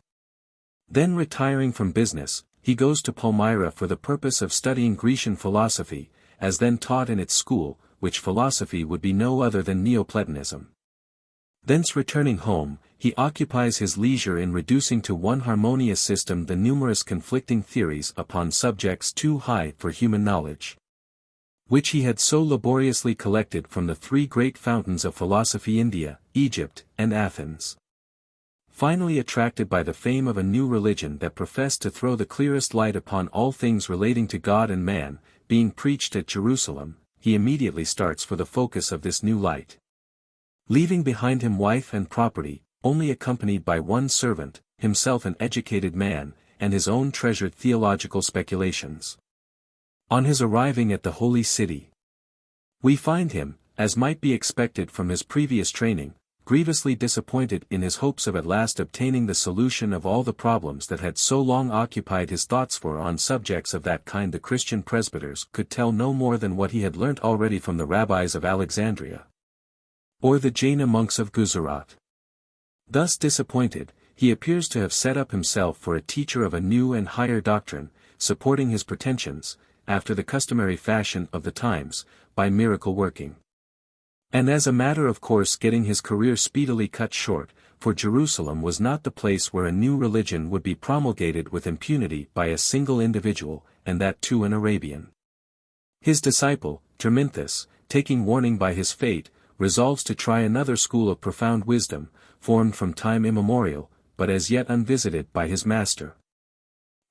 Then retiring from business, he goes to Palmyra for the purpose of studying Grecian philosophy, as then taught in its school, which philosophy would be no other than Neoplatonism. Thence returning home, he occupies his leisure in reducing to one harmonious system the numerous conflicting theories upon subjects too high for human knowledge, which he had so laboriously collected from the 3 great fountains of philosophy, India, Egypt, and Athens. Finally attracted by the fame of a new religion that professed to throw the clearest light upon all things relating to God and man, being preached at Jerusalem, he immediately starts for the focus of this new light, leaving behind him wife and property, only accompanied by one servant, himself an educated man, and his own treasured theological speculations. On his arriving at the holy city, we find him, as might be expected from his previous training, grievously disappointed in his hopes of at last obtaining the solution of all the problems that had so long occupied his thoughts, for on subjects of that kind the Christian presbyters could tell no more than what he had learnt already from the rabbis of Alexandria, or the Jaina monks of Gujarat. Thus disappointed, he appears to have set up himself for a teacher of a new and higher doctrine, supporting his pretensions, after the customary fashion of the times, by miracle working. And as a matter of course getting his career speedily cut short, for Jerusalem was not the place where a new religion would be promulgated with impunity by a single individual, and that too an Arabian. His disciple, Terminthus, taking warning by his fate, resolves to try another school of profound wisdom, formed from time immemorial, but as yet unvisited by his master,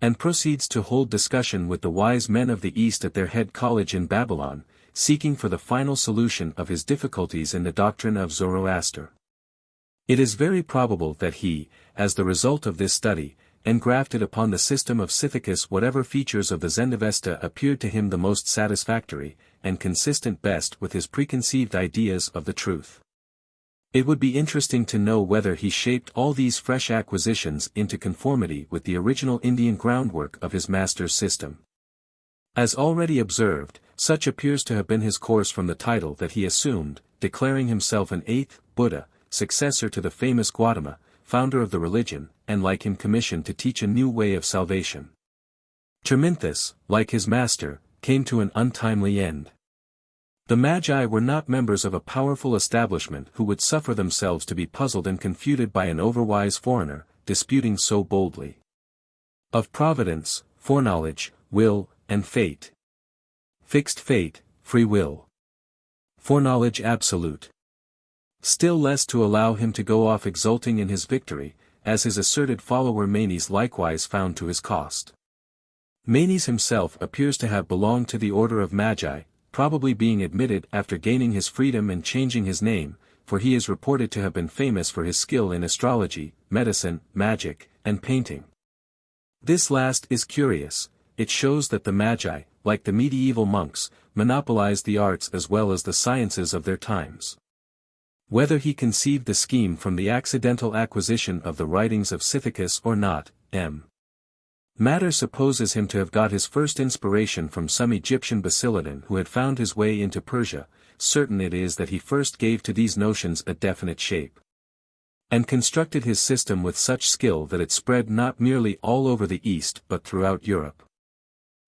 and proceeds to hold discussion with the wise men of the East at their head college in Babylon, seeking for the final solution of his difficulties in the doctrine of Zoroaster. It is very probable that he, as the result of this study, engrafted upon the system of Scythicus whatever features of the Zendavesta appeared to him the most satisfactory, and consistent best with his preconceived ideas of the truth. It would be interesting to know whether he shaped all these fresh acquisitions into conformity with the original Indian groundwork of his master's system. As already observed, such appears to have been his course from the title that he assumed, declaring himself an eighth Buddha, successor to the famous Gautama, founder of the religion, and like him commissioned to teach a new way of salvation. Chnuphis, like his master, came to an untimely end. The Magi were not members of a powerful establishment who would suffer themselves to be puzzled and confuted by an overwise foreigner, disputing so boldly. Of providence, foreknowledge, will, and fate. Fixed fate, free will. Foreknowledge absolute. Still less to allow him to go off exulting in his victory, as his asserted follower Manes likewise found to his cost. Manes himself appears to have belonged to the order of Magi, probably being admitted after gaining his freedom and changing his name, for he is reported to have been famous for his skill in astrology, medicine, magic, and painting. This last is curious. It shows that the Magi, like the medieval monks, monopolized the arts as well as the sciences of their times. Whether he conceived the scheme from the accidental acquisition of the writings of Scythicus or not, M. Matter supposes him to have got his first inspiration from some Egyptian Basilidan who had found his way into Persia. Certain it is that he first gave to these notions a definite shape, and constructed his system with such skill that it spread not merely all over the East but throughout Europe.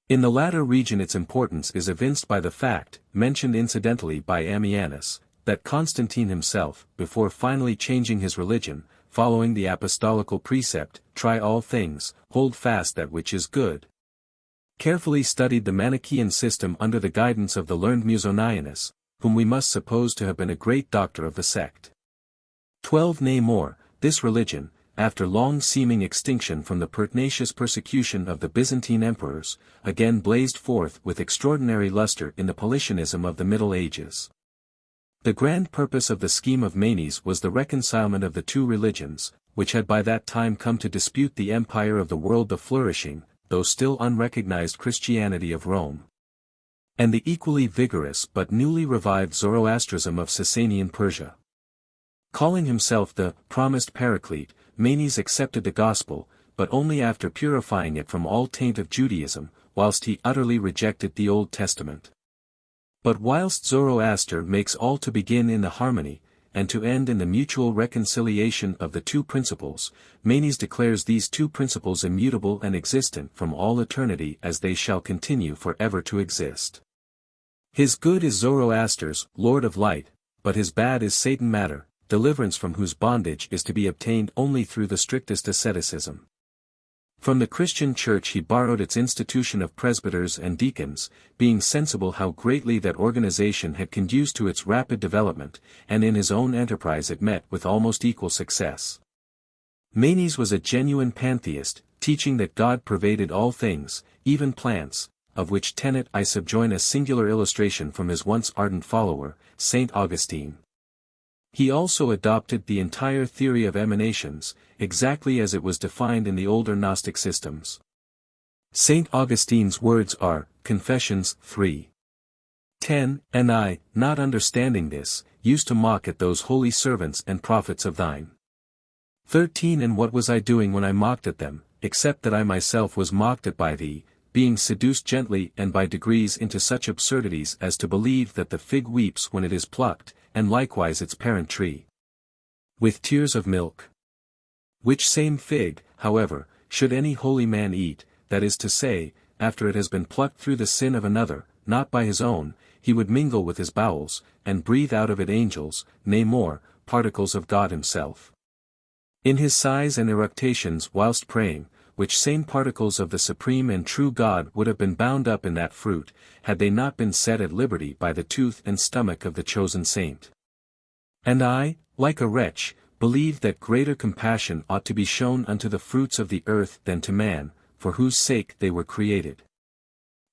In the latter region its importance is evinced by the fact, mentioned incidentally by Ammianus, that Constantine himself, before finally changing his religion, following the apostolical precept, try all things, hold fast that which is good, carefully studied the Manichaean system under the guidance of the learned Musonianus, whom we must suppose to have been a great doctor of the sect. 12 Nay more, this religion, after long seeming extinction from the pertinacious persecution of the Byzantine emperors, again blazed forth with extraordinary luster in the Paulicianism of the Middle Ages. The grand purpose of the scheme of Manes was the reconcilement of the two religions, which had by that time come to dispute the empire of the world, the flourishing, though still unrecognized Christianity of Rome, and the equally vigorous but newly revived Zoroastrianism of Sasanian Persia. Calling himself the promised Paraclete, Manes accepted the gospel, but only after purifying it from all taint of Judaism, whilst he utterly rejected the Old Testament. But whilst Zoroaster makes all to begin in the harmony, and to end in the mutual reconciliation of the two principles, Manes declares these two principles immutable and existent from all eternity as they shall continue for ever to exist. His good is Zoroaster's, Lord of Light, but his bad is Satan matter, deliverance from whose bondage is to be obtained only through the strictest asceticism. From the Christian Church he borrowed its institution of presbyters and deacons, being sensible how greatly that organization had conduced to its rapid development, and in his own enterprise it met with almost equal success. Manes was a genuine pantheist, teaching that God pervaded all things, even plants, of which tenet I subjoin a singular illustration from his once ardent follower, Saint Augustine. He also adopted the entire theory of emanations, exactly as it was defined in the older Gnostic systems. Saint Augustine's words are, Confessions 3:10, and I, not understanding this, used to mock at those holy servants and prophets of thine. 13 And what was I doing when I mocked at them, except that I myself was mocked at by thee, being seduced gently and by degrees into such absurdities as to believe that the fig weeps when it is plucked, and likewise its parent tree, with tears of milk. Which same fig, however, should any holy man eat, that is to say, after it has been plucked through the sin of another, not by his own, he would mingle with his bowels, and breathe out of it angels, nay more, particles of God himself. In his sighs and eructations whilst praying, which same particles of the supreme and true God would have been bound up in that fruit, had they not been set at liberty by the tooth and stomach of the chosen saint. And I, like a wretch, believed that greater compassion ought to be shown unto the fruits of the earth than to man, for whose sake they were created.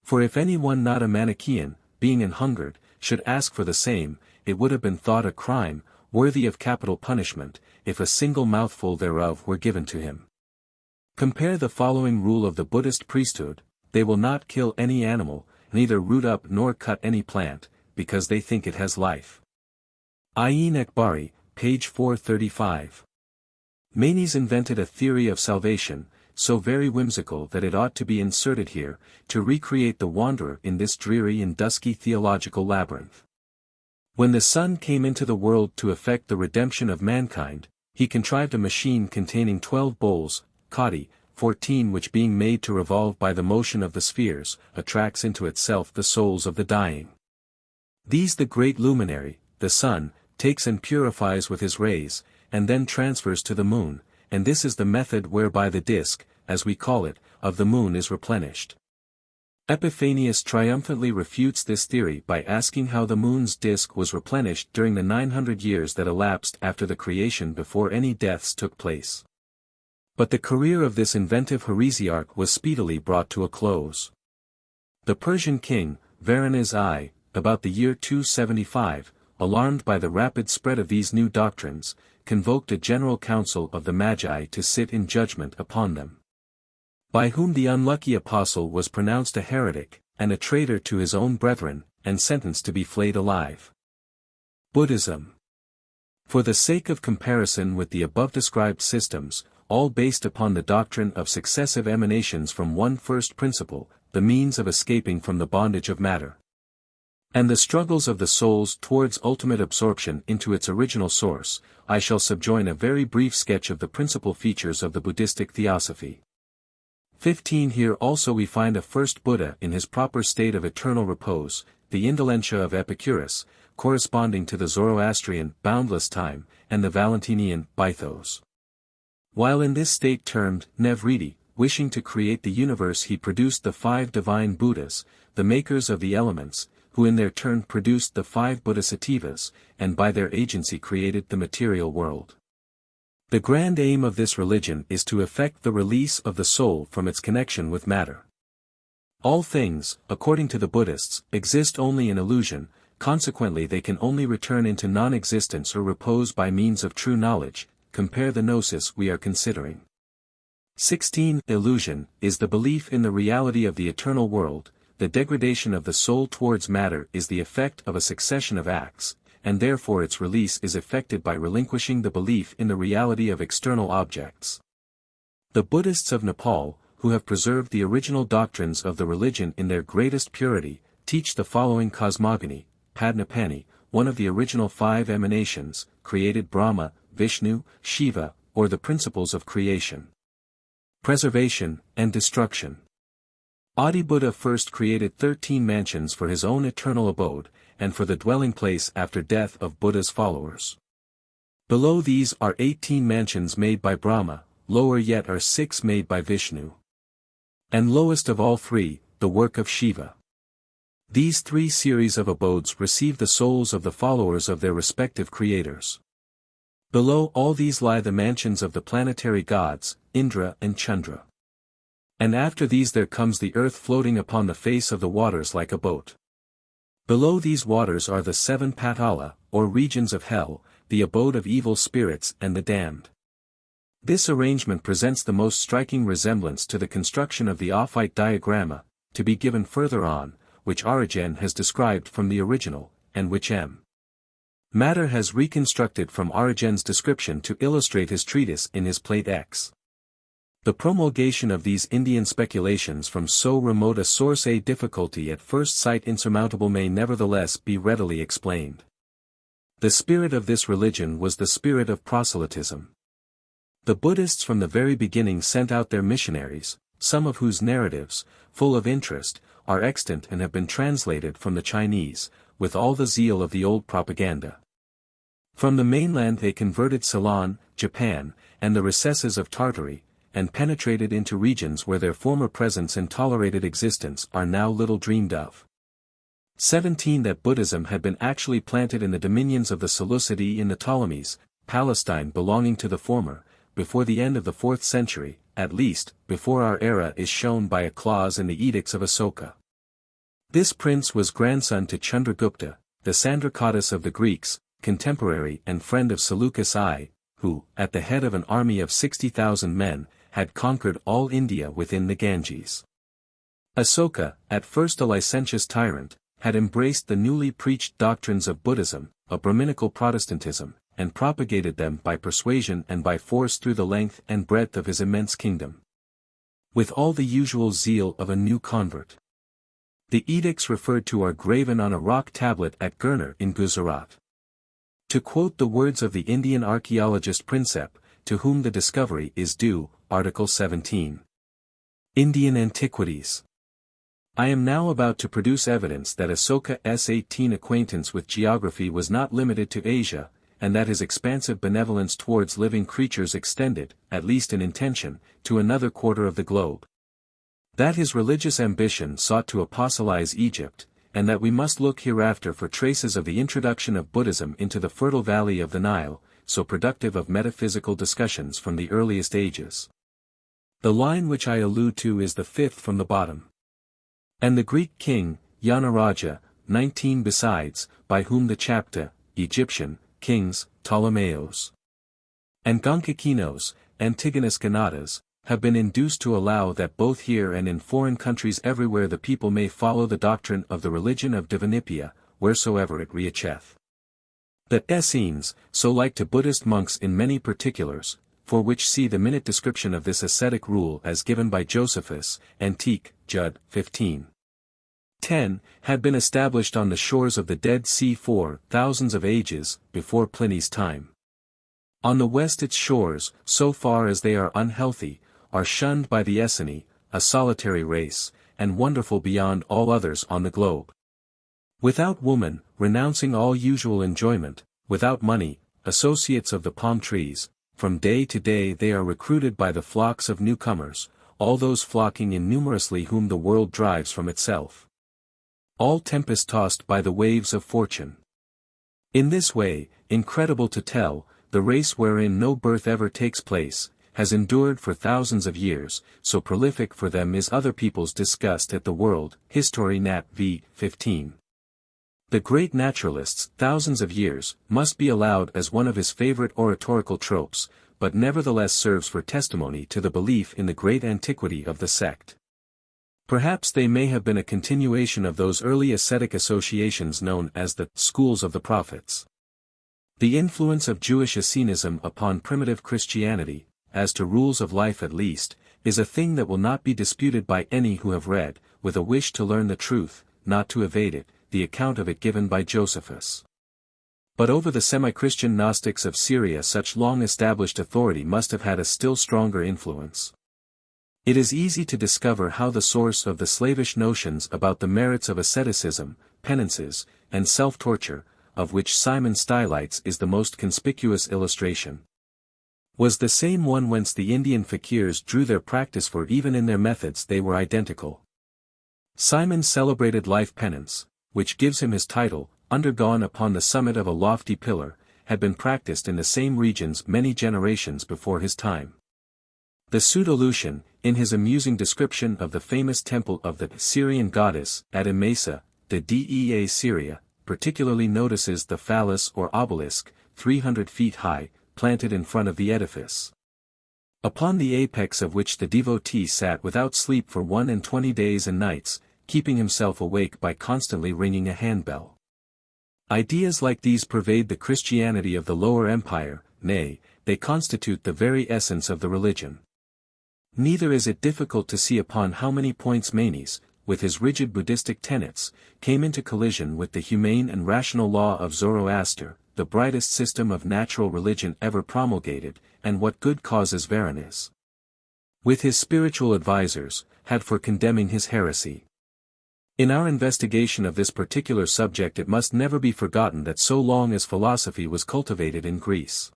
For if any one not a Manichaean, being an hungered, should ask for the same, it would have been thought a crime, worthy of capital punishment, if a single mouthful thereof were given to him. Compare the following rule of the Buddhist priesthood: they will not kill any animal, neither root up nor cut any plant, because they think it has life. Ayin Ekbari, page 435. Manes invented a theory of salvation, so very whimsical that it ought to be inserted here, to recreate the wanderer in this dreary and dusky theological labyrinth. When the Son came into the world to effect the redemption of mankind, he contrived a machine containing 12 bowls, kadi, 14, which being made to revolve by the motion of the spheres, attracts into itself the souls of the dying. These the great luminary, the Sun, takes and purifies with his rays, and then transfers to the moon, and this is the method whereby the disk, as we call it, of the moon is replenished. Epiphanius triumphantly refutes this theory by asking how the moon's disk was replenished during the 900 years that elapsed after the creation before any deaths took place. But the career of this inventive heresiarch was speedily brought to a close. The Persian king, Varanaz I, about the year 275, alarmed by the rapid spread of these new doctrines, convoked a general council of the Magi to sit in judgment upon them. By whom the unlucky apostle was pronounced a heretic, and a traitor to his own brethren, and sentenced to be flayed alive. Buddhism. For the sake of comparison with the above-described systems, all based upon the doctrine of successive emanations from one first principle, the means of escaping from the bondage of matter, and the struggles of the souls towards ultimate absorption into its original source, I shall subjoin a very brief sketch of the principal features of the Buddhistic theosophy. 15. Here also we find a first Buddha in his proper state of eternal repose, the indolentia of Epicurus, corresponding to the Zoroastrian boundless time, and the Valentinian bythos. While in this state termed Nevriti, wishing to create the universe, he produced the 5 divine Buddhas, the makers of the elements, who in their turn produced the 5 Bodhisattvas, and by their agency created the material world. The grand aim of this religion is to effect the release of the soul from its connection with matter. All things, according to the Buddhists, exist only in illusion, consequently they can only return into non-existence or repose by means of true knowledge. Compare the gnosis we are considering. 16. Illusion is the belief in the reality of the eternal world. The degradation of the soul towards matter is the effect of a succession of acts, and therefore its release is effected by relinquishing the belief in the reality of external objects. The Buddhists of Nepal, who have preserved the original doctrines of the religion in their greatest purity, teach the following cosmogony: Padnapani, one of the original 5 emanations, created Brahma, Vishnu, Shiva, or the principles of creation, preservation, and destruction. Adibuddha first created 13 mansions for his own eternal abode, and for the dwelling place after death of Buddha's followers. Below these are 18 mansions made by Brahma, lower yet are 6 made by Vishnu. And lowest of all 3, the work of Shiva. These 3 series of abodes receive the souls of the followers of their respective creators. Below all these lie the mansions of the planetary gods, Indra and Chandra. And after these there comes the earth floating upon the face of the waters like a boat. Below these waters are the 7 Patala, or regions of hell, the abode of evil spirits and the damned. This arrangement presents the most striking resemblance to the construction of the Ophite diagramma, to be given further on, which Origen has described from the original, and which M. Matter has reconstructed from Origen's description to illustrate his treatise in his Plate X. The promulgation of these Indian speculations from so remote a source, a difficulty at first sight insurmountable, may nevertheless be readily explained. The spirit of this religion was the spirit of proselytism. The Buddhists from the very beginning sent out their missionaries, some of whose narratives, full of interest, are extant and have been translated from the Chinese, with all the zeal of the old propaganda. From the mainland they converted Ceylon, Japan, and the recesses of Tartary, and penetrated into regions where their former presence and tolerated existence are now little dreamed of. 17. That Buddhism had been actually planted in the dominions of the Seleucidae in the Ptolemies, Palestine belonging to the former, before the end of the 4th century, at least, before our era, is shown by a clause in the Edicts of Asoka. This prince was grandson to Chandragupta, the Sandrakatas of the Greeks, contemporary and friend of Seleucus I, who, at the head of an army of 60,000 men, had conquered all India within the Ganges. Asoka, at first a licentious tyrant, had embraced the newly preached doctrines of Buddhism, a Brahminical Protestantism, and propagated them by persuasion and by force through the length and breadth of his immense kingdom. With all the usual zeal of a new convert. The edicts referred to are graven on a rock tablet at Gurner in Gujarat. To quote the words of the Indian archaeologist Prinsep, to whom the discovery is due, Article 17. Indian Antiquities. I am now about to produce evidence that Asoka's 18 acquaintance with geography was not limited to Asia, and that his expansive benevolence towards living creatures extended, at least in intention, to another quarter of the globe. That his religious ambition sought to apostolize Egypt, and that we must look hereafter for traces of the introduction of Buddhism into the fertile valley of the Nile, so productive of metaphysical discussions from the earliest ages. The line which I allude to is the fifth from the bottom. And the Greek king, Yanaraja, 19 besides, by whom the chapter, Egyptian, kings, Ptolemeos, and Gonkakinos, Antigonus Gonatas, have been induced to allow that both here and in foreign countries everywhere the people may follow the doctrine of the religion of Divinipia, wheresoever it reacheth. The Essenes, so like to Buddhist monks in many particulars, for which see the minute description of this ascetic rule as given by Josephus, Antique, Judd, 15. 10, had been established on the shores of the Dead Sea for thousands of ages, before Pliny's time. On the west its shores, so far as they are unhealthy, are shunned by the Esseni, a solitary race, and wonderful beyond all others on the globe. Without woman, renouncing all usual enjoyment, without money, associates of the palm trees, from day to day they are recruited by the flocks of newcomers, all those flocking in numerously whom the world drives from itself. All tempest-tossed by the waves of fortune. In this way, incredible to tell, the race wherein no birth ever takes place, has endured for thousands of years, so prolific for them is other people's disgust at the world. History Nat. v. 15. The great naturalist's thousands of years must be allowed as one of his favorite oratorical tropes, but nevertheless serves for testimony to the belief in the great antiquity of the sect. Perhaps they may have been a continuation of those early ascetic associations known as the schools of the prophets. The influence of Jewish Essenism upon primitive Christianity, as to rules of life at least, is a thing that will not be disputed by any who have read, with a wish to learn the truth, not to evade it, the account of it given by Josephus. But over the semi-Christian Gnostics of Syria such long-established authority must have had a still stronger influence. It is easy to discover how the source of the slavish notions about the merits of asceticism, penances, and self-torture, of which Simon Stylites is the most conspicuous illustration, was the same one whence the Indian fakirs drew their practice, for even in their methods they were identical. Simon's celebrated life penance, which gives him his title, undergone upon the summit of a lofty pillar, had been practiced in the same regions many generations before his time. The Pseudo-Lucian, in his amusing description of the famous temple of the Syrian goddess at Emesa, the Dea Syria, particularly notices the phallus or obelisk, 300 feet high, planted in front of the edifice, upon the apex of which the devotee sat without sleep for 21 days and nights, keeping himself awake by constantly ringing a handbell. Ideas like these pervade the Christianity of the Lower Empire, nay, they constitute the very essence of the religion. Neither is it difficult to see upon how many points Manes, with his rigid Buddhistic tenets, came into collision with the humane and rational law of Zoroaster, the brightest system of natural religion ever promulgated, and what good causes Varanus, with his spiritual advisers, had for condemning his heresy. In our investigation of this particular subject it must never be forgotten that so long as philosophy was cultivated in Greece,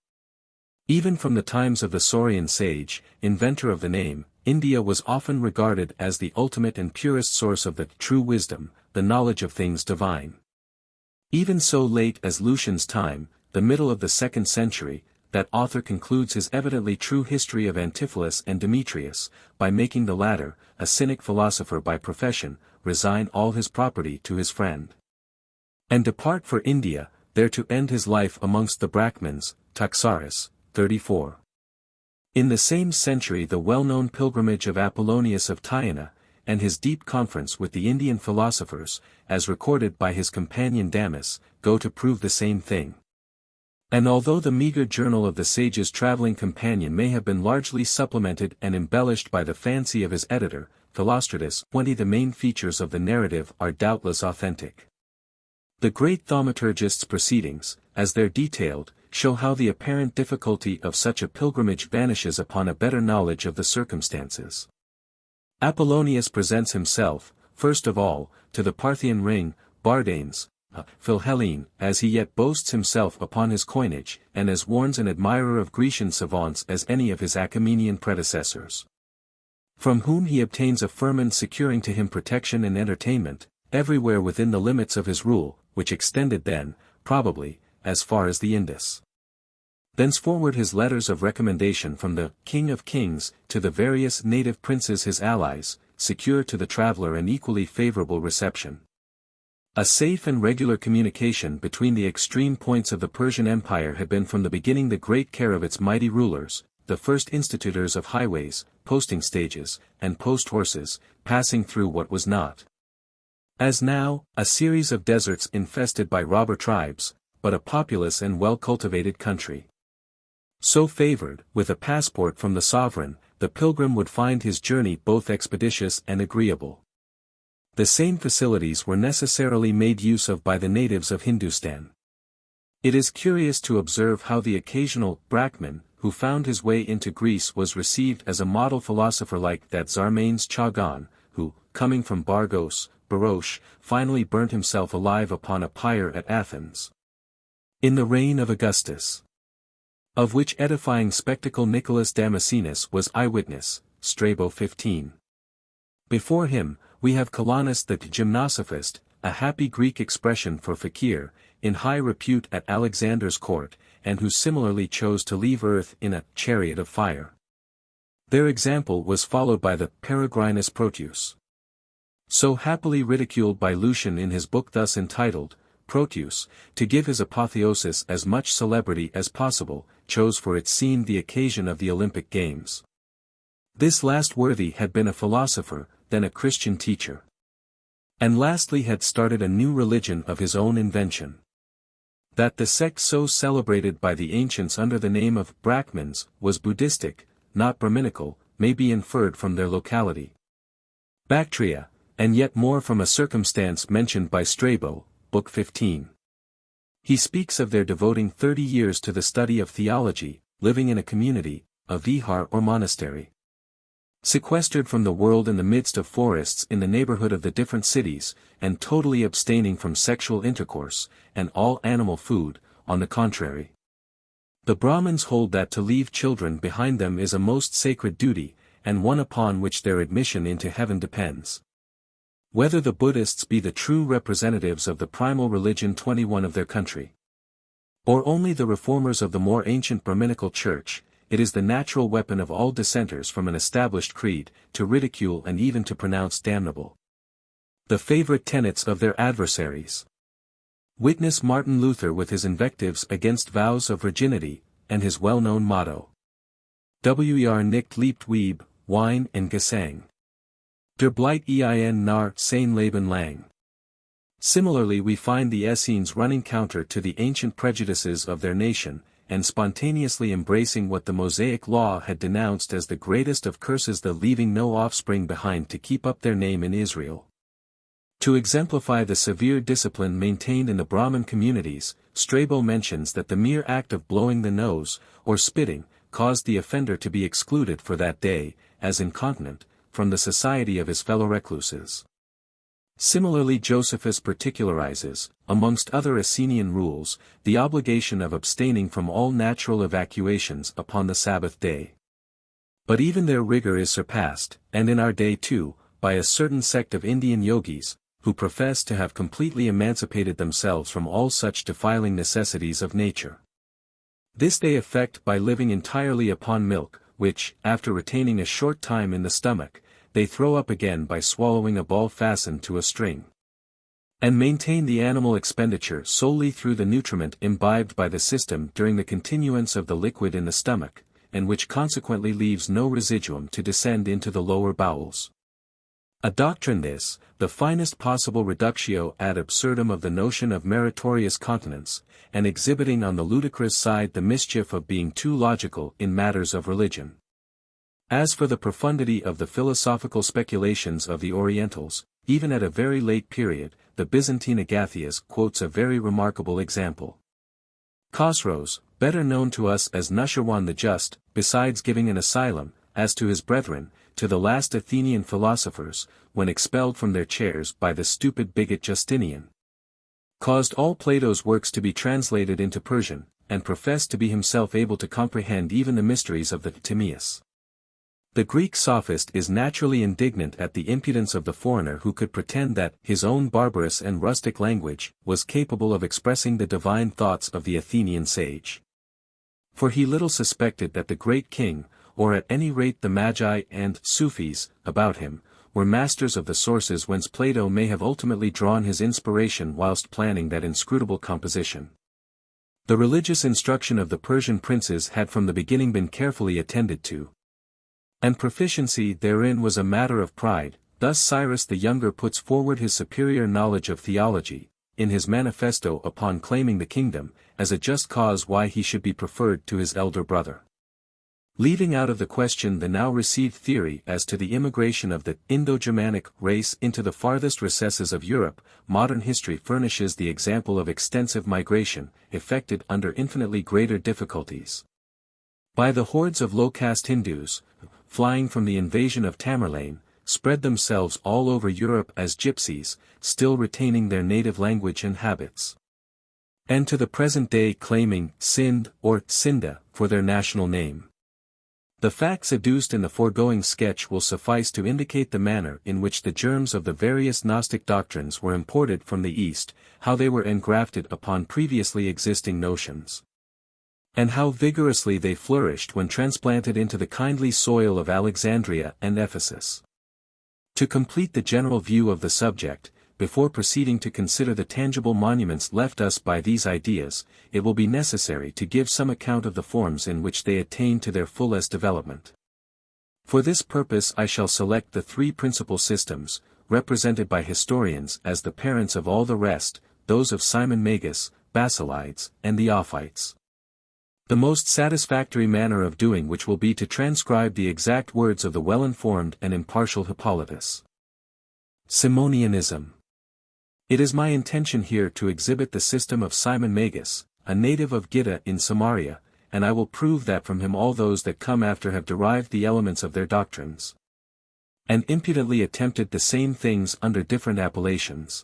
even from the times of the Saurian sage, inventor of the name, India was often regarded as the ultimate and purest source of the true wisdom, the knowledge of things divine. Even so late as Lucian's time, the middle of the 2nd century, that author concludes his evidently true history of Antipholus and Demetrius, by making the latter, a cynic philosopher by profession, resign all his property to his friend, and depart for India, there to end his life amongst the Brahmins, Taxaris, 34. In the same century the well-known pilgrimage of Apollonius of Tyana, and his deep conference with the Indian philosophers, as recorded by his companion Damis, go to prove the same thing. And although the meager journal of the sage's traveling companion may have been largely supplemented and embellished by the fancy of his editor, Philostratus, the main features of the narrative are doubtless authentic. The great thaumaturgist's proceedings, as they're detailed, show how the apparent difficulty of such a pilgrimage vanishes upon a better knowledge of the circumstances. Apollonius presents himself, first of all, to the Parthian ring, Bardanes, Philhellene, as he yet boasts himself upon his coinage, and as warns an admirer of Grecian savants as any of his Achaemenian predecessors. From whom he obtains a firman securing to him protection and entertainment, everywhere within the limits of his rule, which extended then, probably, as far as the Indus. Thenceforward his letters of recommendation from the King of Kings to the various native princes his allies, secure to the traveller an equally favourable reception. A safe and regular communication between the extreme points of the Persian Empire had been from the beginning the great care of its mighty rulers, the first institutors of highways, posting stages, and post horses, passing through what was not, as now, a series of deserts infested by robber tribes, but a populous and well-cultivated country. So favored, with a passport from the sovereign, the pilgrim would find his journey both expeditious and agreeable. The same facilities were necessarily made use of by the natives of Hindustan. It is curious to observe how the occasional Brahmin, who found his way into Greece was received as a model philosopher like that Zarmanes Chagan, who, coming from Bargos, Baroche, finally burnt himself alive upon a pyre at Athens. In the reign of Augustus. Of which edifying spectacle Nicholas Damascenus was eyewitness, Strabo 15. Before him, we have Calanus the gymnosophist, a happy Greek expression for fakir, in high repute at Alexander's court, and who similarly chose to leave earth in a chariot of fire. Their example was followed by the Peregrinus Proteus. So happily ridiculed by Lucian in his book thus entitled, Proteus, to give his apotheosis as much celebrity as possible, chose for its scene the occasion of the Olympic Games. This last worthy had been a philosopher, then a Christian teacher. And lastly had started a new religion of his own invention. That the sect so celebrated by the ancients under the name of Brahmins was Buddhistic, not Brahminical, may be inferred from their locality. Bactria, and yet more from a circumstance mentioned by Strabo, Book 15. He speaks of their devoting 30 years to the study of theology, living in a community, a vihar or monastery. Sequestered from the world in the midst of forests in the neighborhood of the different cities, and totally abstaining from sexual intercourse, and all animal food, on the contrary. The Brahmins hold that to leave children behind them is a most sacred duty, and one upon which their admission into heaven depends. Whether the Buddhists be the true representatives of the primal religion 21 of their country, or only the reformers of the more ancient Brahminical church, it is the natural weapon of all dissenters from an established creed, to ridicule and even to pronounce damnable the favorite tenets of their adversaries. Witness Martin Luther with his invectives against vows of virginity, and his well-known motto. Wer nicht liebt Weib, Wein and Gesang. Der Blight ein nach sein Leben lang. Similarly we find the Essenes running counter to the ancient prejudices of their nation, and spontaneously embracing what the Mosaic law had denounced as the greatest of curses, the leaving no offspring behind to keep up their name in Israel. To exemplify the severe discipline maintained in the Brahmin communities, Strabo mentions that the mere act of blowing the nose, or spitting, caused the offender to be excluded for that day, as incontinent, from the society of his fellow recluses. Similarly Josephus particularizes, amongst other Essenian rules, the obligation of abstaining from all natural evacuations upon the Sabbath day. But even their rigor is surpassed, and in our day too, by a certain sect of Indian yogis, who profess to have completely emancipated themselves from all such defiling necessities of nature. This they effect by living entirely upon milk, which, after retaining a short time in the stomach, they throw up again by swallowing a ball fastened to a string. and maintain the animal expenditure solely through the nutriment imbibed by the system during the continuance of the liquid in the stomach, and which consequently leaves no residuum to descend into the lower bowels. A doctrine this, the finest possible reductio ad absurdum of the notion of meritorious continence, and exhibiting on the ludicrous side the mischief of being too logical in matters of religion. As for the profundity of the philosophical speculations of the Orientals, even at a very late period, the Byzantine Agathias quotes a very remarkable example. Khosroes, better known to us as Nushirwan the Just, besides giving an asylum, as to his brethren, to the last Athenian philosophers, when expelled from their chairs by the stupid bigot Justinian, caused all Plato's works to be translated into Persian, and professed to be himself able to comprehend even the mysteries of the Timaeus. The Greek sophist is naturally indignant at the impudence of the foreigner who could pretend that his own barbarous and rustic language was capable of expressing the divine thoughts of the Athenian sage. For he little suspected that the great king, or at any rate the Magi and Sufis about him, were masters of the sources whence Plato may have ultimately drawn his inspiration whilst planning that inscrutable composition. The religious instruction of the Persian princes had from the beginning been carefully attended to, and proficiency therein was a matter of pride. Thus Cyrus the Younger puts forward his superior knowledge of theology, in his manifesto upon claiming the kingdom, as a just cause why he should be preferred to his elder brother. Leaving out of the question the now received theory as to the immigration of the Indo-Germanic race into the farthest recesses of Europe, modern history furnishes the example of extensive migration, effected under infinitely greater difficulties by the hordes of low-caste Hindus, flying from the invasion of Tamerlane, spread themselves all over Europe as gypsies, still retaining their native language and habits, and to the present day claiming Sind or Sinda for their national name. The facts adduced in the foregoing sketch will suffice to indicate the manner in which the germs of the various Gnostic doctrines were imported from the East, how they were engrafted upon previously existing notions, and how vigorously they flourished when transplanted into the kindly soil of Alexandria and Ephesus. To complete the general view of the subject, before proceeding to consider the tangible monuments left us by these ideas, it will be necessary to give some account of the forms in which they attain to their fullest development. For this purpose I shall select the three principal systems, represented by historians as the parents of all the rest, those of Simon Magus, Basilides, and the Ophites. The most satisfactory manner of doing which will be to transcribe the exact words of the well-informed and impartial Hippolytus. Simonianism. It is my intention here to exhibit the system of Simon Magus, a native of Gita in Samaria, and I will prove that from him all those that come after have derived the elements of their doctrines, and impudently attempted the same things under different appellations.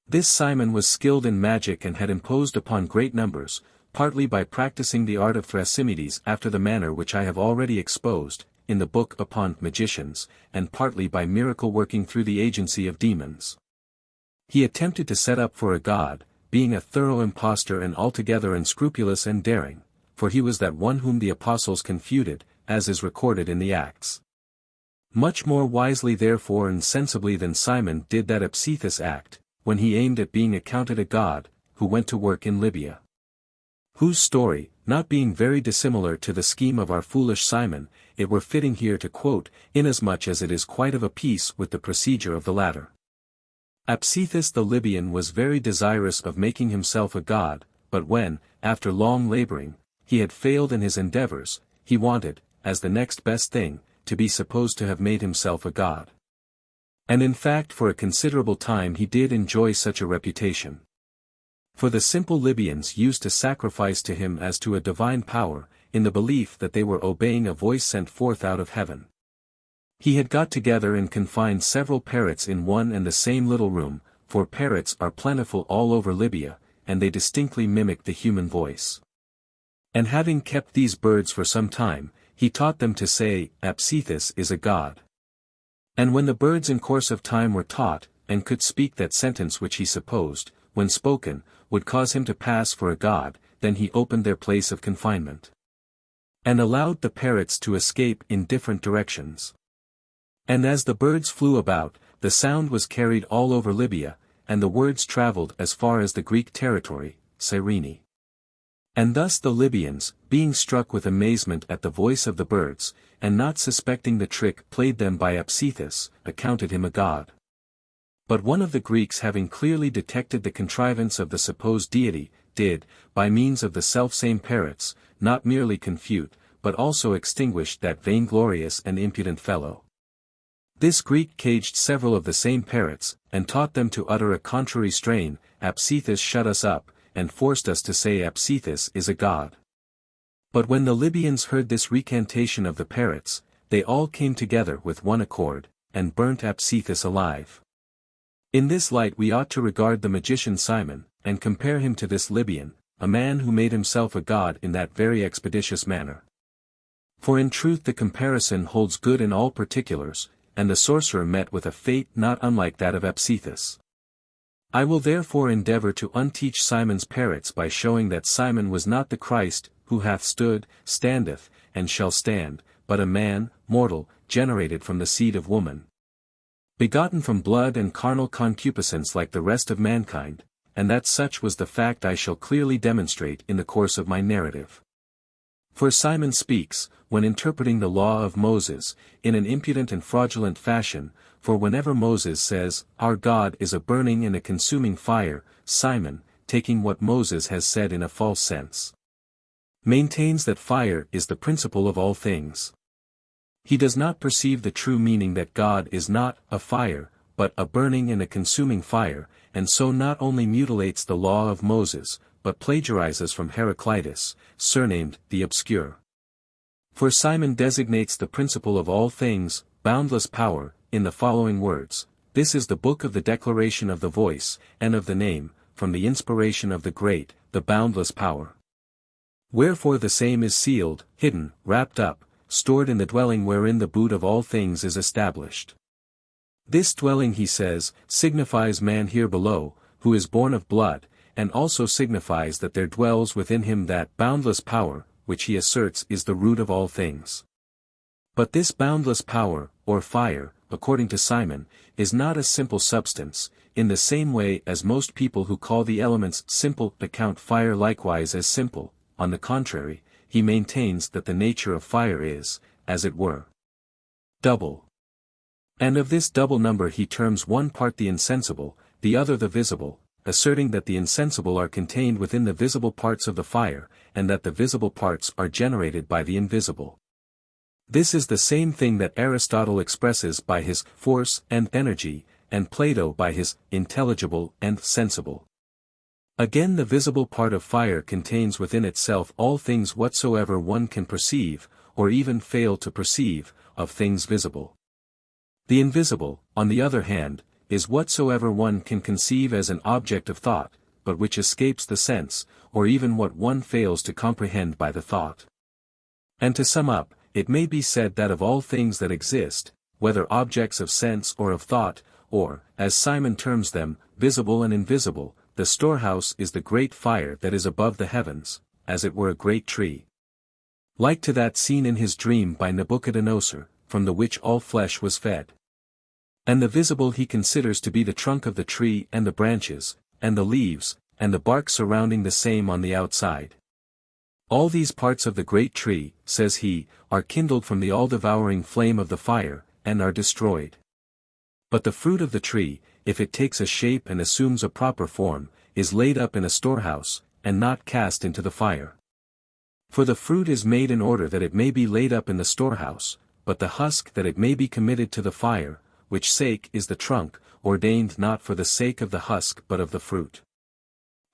This Simon was skilled in magic and had imposed upon great numbers, partly by practicing the art of Thrasymedes after the manner which I have already exposed, in the book upon magicians, and partly by miracle working through the agency of demons. He attempted to set up for a god, being a thorough impostor and altogether unscrupulous and daring, for he was that one whom the apostles confuted, as is recorded in the Acts. Much more wisely therefore and sensibly than Simon did that Apsithis act, when he aimed at being accounted a god, who went to work in Libya. Whose story, not being very dissimilar to the scheme of our foolish Simon, it were fitting here to quote, inasmuch as it is quite of a piece with the procedure of the latter. Apsithis the Libyan was very desirous of making himself a god, but when, after long laboring, he had failed in his endeavors, he wanted, as the next best thing, to be supposed to have made himself a god. And in fact for a considerable time he did enjoy such a reputation. For the simple Libyans used to sacrifice to him as to a divine power, in the belief that they were obeying a voice sent forth out of heaven. He had got together and confined several parrots in one and the same little room, for parrots are plentiful all over Libya, and they distinctly mimic the human voice. And having kept these birds for some time, he taught them to say, Apsithis is a god. And when the birds in course of time were taught, and could speak that sentence which he supposed, when spoken, would cause him to pass for a god, then he opened their place of confinement, and allowed the parrots to escape in different directions. And as the birds flew about, the sound was carried all over Libya, and the words traveled as far as the Greek territory, Cyrene. And thus the Libyans, being struck with amazement at the voice of the birds, and not suspecting the trick played them by Apsithus, accounted him a god. But one of the Greeks having clearly detected the contrivance of the supposed deity, did, by means of the selfsame parrots, not merely confute, but also extinguish that vainglorious and impudent fellow. This Greek caged several of the same parrots, and taught them to utter a contrary strain. Apsithus shut us up, and forced us to say Apsithus is a god. But when the Libyans heard this recantation of the parrots, they all came together with one accord, and burnt Apsithus alive. In this light we ought to regard the magician Simon, and compare him to this Libyan, a man who made himself a god in that very expeditious manner. For in truth the comparison holds good in all particulars, and the sorcerer met with a fate not unlike that of Apsithus. I will therefore endeavor to unteach Simon's parrots by showing that Simon was not the Christ, who hath stood, standeth, and shall stand, but a man, mortal, generated from the seed of woman, begotten from blood and carnal concupiscence like the rest of mankind, and that such was the fact I shall clearly demonstrate in the course of my narrative. For Simon speaks, when interpreting the law of Moses, in an impudent and fraudulent fashion, for whenever Moses says, "Our God is a burning and a consuming fire," Simon, taking what Moses has said in a false sense, maintains that fire is the principle of all things. He does not perceive the true meaning that God is not a fire, but a burning and a consuming fire, and so not only mutilates the law of Moses, but plagiarizes from Heraclitus, surnamed the Obscure. For Simon designates the principle of all things, boundless power, in the following words: "This is the book of the declaration of the voice, and of the name, from the inspiration of the great, the boundless power. Wherefore the same is sealed, hidden, wrapped up, stored in the dwelling wherein the boot of all things is established." This dwelling, he says, signifies man here below, who is born of blood, and also signifies that there dwells within him that boundless power, which he asserts is the root of all things. But this boundless power, or fire, according to Simon, is not a simple substance, in the same way as most people who call the elements simple account fire likewise as simple. On the contrary, he maintains that the nature of fire is, as it were, double. And of this double number he terms one part the insensible, the other the visible, asserting that the insensible are contained within the visible parts of the fire, and that the visible parts are generated by the invisible. This is the same thing that Aristotle expresses by his force and energy, and Plato by his intelligible and sensible. Again, the visible part of fire contains within itself all things whatsoever one can perceive, or even fail to perceive, of things visible. The invisible, on the other hand, is whatsoever one can conceive as an object of thought, but which escapes the sense, or even what one fails to comprehend by the thought. And to sum up, it may be said that of all things that exist, whether objects of sense or of thought, or, as Simon terms them, visible and invisible, the storehouse is the great fire that is above the heavens, as it were a great tree, like to that seen in his dream by Nebuchadnezzar, from the which all flesh was fed. And the visible he considers to be the trunk of the tree and the branches, and the leaves, and the bark surrounding the same on the outside. All these parts of the great tree, says he, are kindled from the all-devouring flame of the fire, and are destroyed. But the fruit of the tree, if it takes a shape and assumes a proper form, is laid up in a storehouse, and not cast into the fire. For the fruit is made in order that it may be laid up in the storehouse, but the husk that it may be committed to the fire, which sake is the trunk, ordained not for the sake of the husk but of the fruit.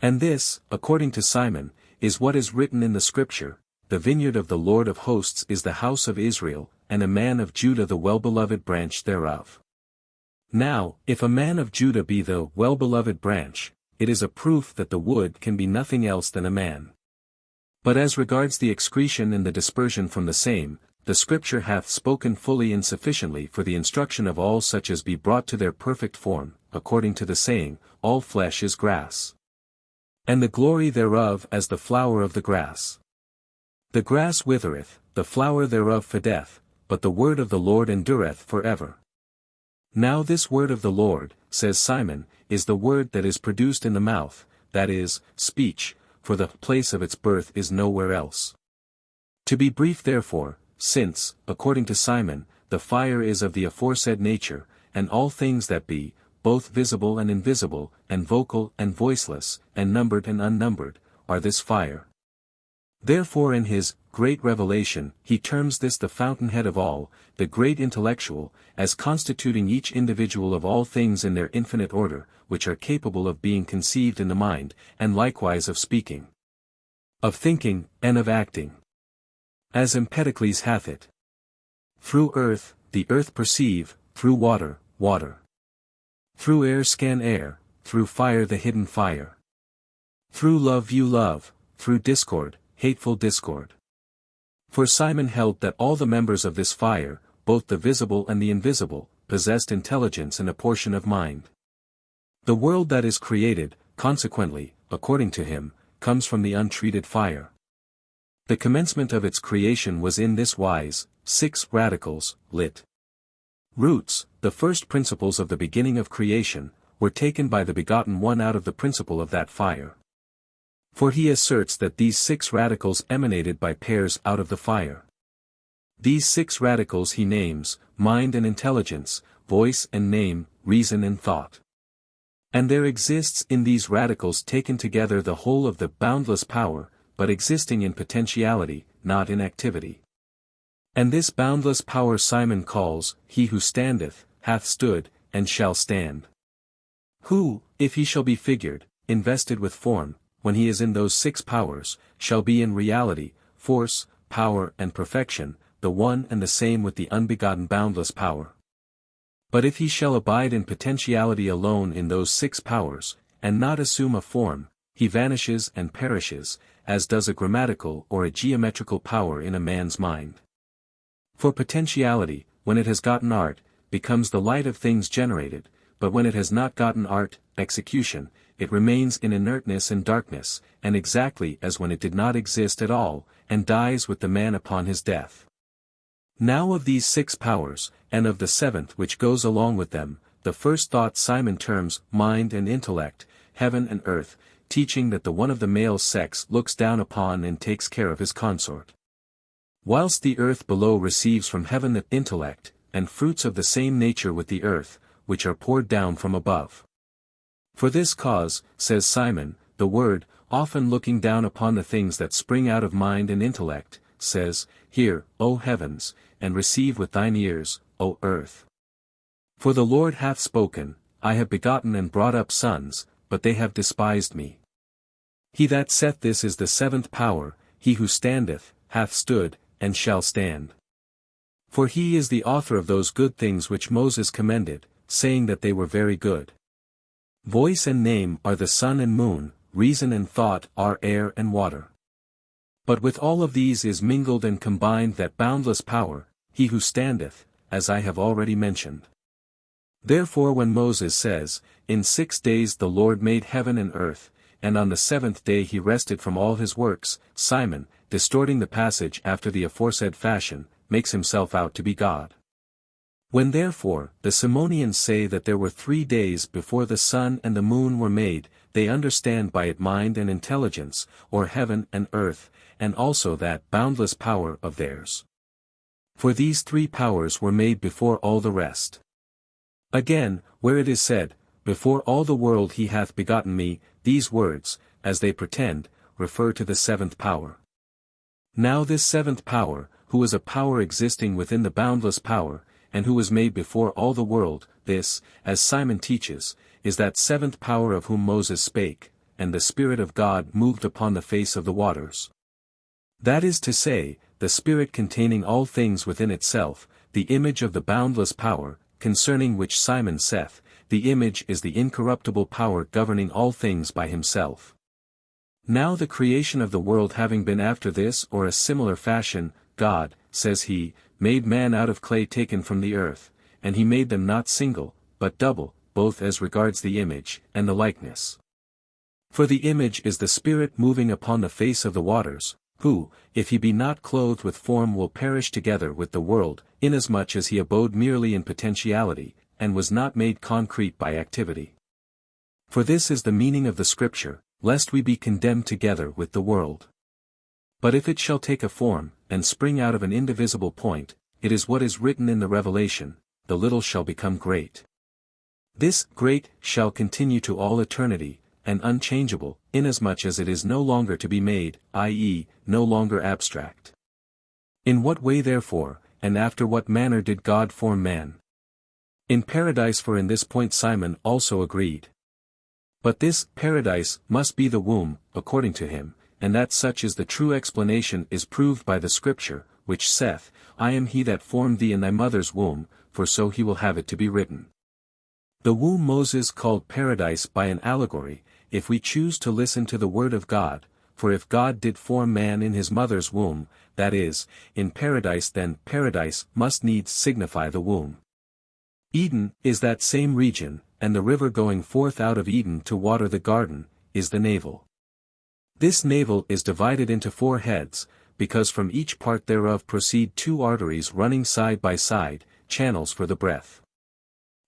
And this, according to Simon, is what is written in the Scripture: "The vineyard of the Lord of hosts is the house of Israel, and a man of Judah the well-beloved branch thereof." Now, if a man of Judah be the well-beloved branch, it is a proof that the wood can be nothing else than a man. But as regards the excretion and the dispersion from the same, the Scripture hath spoken fully and sufficiently for the instruction of all such as be brought to their perfect form, according to the saying, "All flesh is grass, and the glory thereof as the flower of the grass. The grass withereth, the flower thereof fadeth, but the word of the Lord endureth for ever." Now this word of the Lord, says Simon, is the word that is produced in the mouth, that is, speech, for the place of its birth is nowhere else. To be brief therefore, since, according to Simon, the fire is of the aforesaid nature, and all things that be, both visible and invisible, and vocal and voiceless, and numbered and unnumbered, are this fire. Therefore in his great revelation he terms this the fountainhead of all, the great intellectual, as constituting each individual of all things in their infinite order, which are capable of being conceived in the mind, and likewise of speaking, of thinking, and of acting. As Empedocles hath it. Through earth, the earth perceive, through water, water. Through air scan air, through fire the hidden fire. Through love view love, through discord, hateful discord. For Simon held that all the members of this fire, both the visible and the invisible, possessed intelligence and a portion of mind. The world that is created, consequently, according to him, comes from the untreated fire. The commencement of its creation was in this wise: 6 radicals, lit. Roots, the first principles of the beginning of creation, were taken by the begotten one out of the principle of that fire. For he asserts that these 6 radicals emanated by pairs out of the fire. These 6 radicals he names, mind and intelligence, voice and name, reason and thought. And there exists in these radicals taken together the whole of the boundless power, but existing in potentiality, not in activity. And this boundless power Simon calls, he who standeth, hath stood, and shall stand. Who, if he shall be figured, invested with form, when he is in those 6 powers, shall be in reality, force, power and perfection, the one and the same with the unbegotten boundless power. But if he shall abide in potentiality alone in those 6 powers, and not assume a form, he vanishes and perishes, as does a grammatical or a geometrical power in a man's mind. For potentiality, when it has gotten art, becomes the light of things generated, but when it has not gotten art, execution, it remains in inertness and darkness, and exactly as when it did not exist at all, and dies with the man upon his death. Now of these 6 powers, and of the 7th which goes along with them, the first thought Simon terms mind and intellect, heaven and earth, teaching that the one of the male sex looks down upon and takes care of his consort. Whilst the earth below receives from heaven the intellect, and fruits of the same nature with the earth, which are poured down from above. For this cause, says Simon, the Word, often looking down upon the things that spring out of mind and intellect, says, Hear, O heavens, and receive with thine ears, O earth. For the Lord hath spoken, I have begotten and brought up sons, but they have despised me. He that saith this is the 7th power, he who standeth, hath stood, and shall stand. For he is the author of those good things which Moses commended, saying that they were very good. Voice and name are the sun and moon, reason and thought are air and water. But with all of these is mingled and combined that boundless power, he who standeth, as I have already mentioned. Therefore when Moses says, In 6 days the Lord made heaven and earth, and on the 7th day he rested from all his works, Simon, distorting the passage after the aforesaid fashion, makes himself out to be God. When therefore, the Simonians say that there were 3 days before the sun and the moon were made, they understand by it mind and intelligence, or heaven and earth, and also that boundless power of theirs. For these 3 powers were made before all the rest. Again, where it is said, Before all the world he hath begotten me, these words, as they pretend, refer to the 7th power. Now this 7th power, who is a power existing within the boundless power, and who was made before all the world, this, as Simon teaches, is that 7th power of whom Moses spake, and the Spirit of God moved upon the face of the waters. That is to say, the Spirit containing all things within itself, the image of the boundless power, concerning which Simon saith, the image is the incorruptible power governing all things by himself. Now the creation of the world having been after this or a similar fashion, God, says he, made man out of clay taken from the earth, and he made them not single, but double, both as regards the image, and the likeness. For the image is the Spirit moving upon the face of the waters, who, if he be not clothed with form will perish together with the world, inasmuch as he abode merely in potentiality, and was not made concrete by activity. For this is the meaning of the scripture, lest we be condemned together with the world. But if it shall take a form, and spring out of an indivisible point, it is what is written in the Revelation, the little shall become great. This great shall continue to all eternity, and unchangeable, inasmuch as it is no longer to be made, i.e., no longer abstract. In what way therefore, and after what manner did God form man? In paradise, for in this point Simon also agreed. But this paradise must be the womb, according to him, and that such is the true explanation is proved by the scripture, which saith, I am he that formed thee in thy mother's womb, for so he will have it to be written. The womb Moses called paradise by an allegory, if we choose to listen to the word of God, for if God did form man in his mother's womb, that is, in paradise, then paradise must needs signify the womb. Eden is that same region, and the river going forth out of Eden to water the garden, is the navel. This navel is divided into 4 heads, because from each part thereof proceed 2 arteries running side by side, channels for the breath.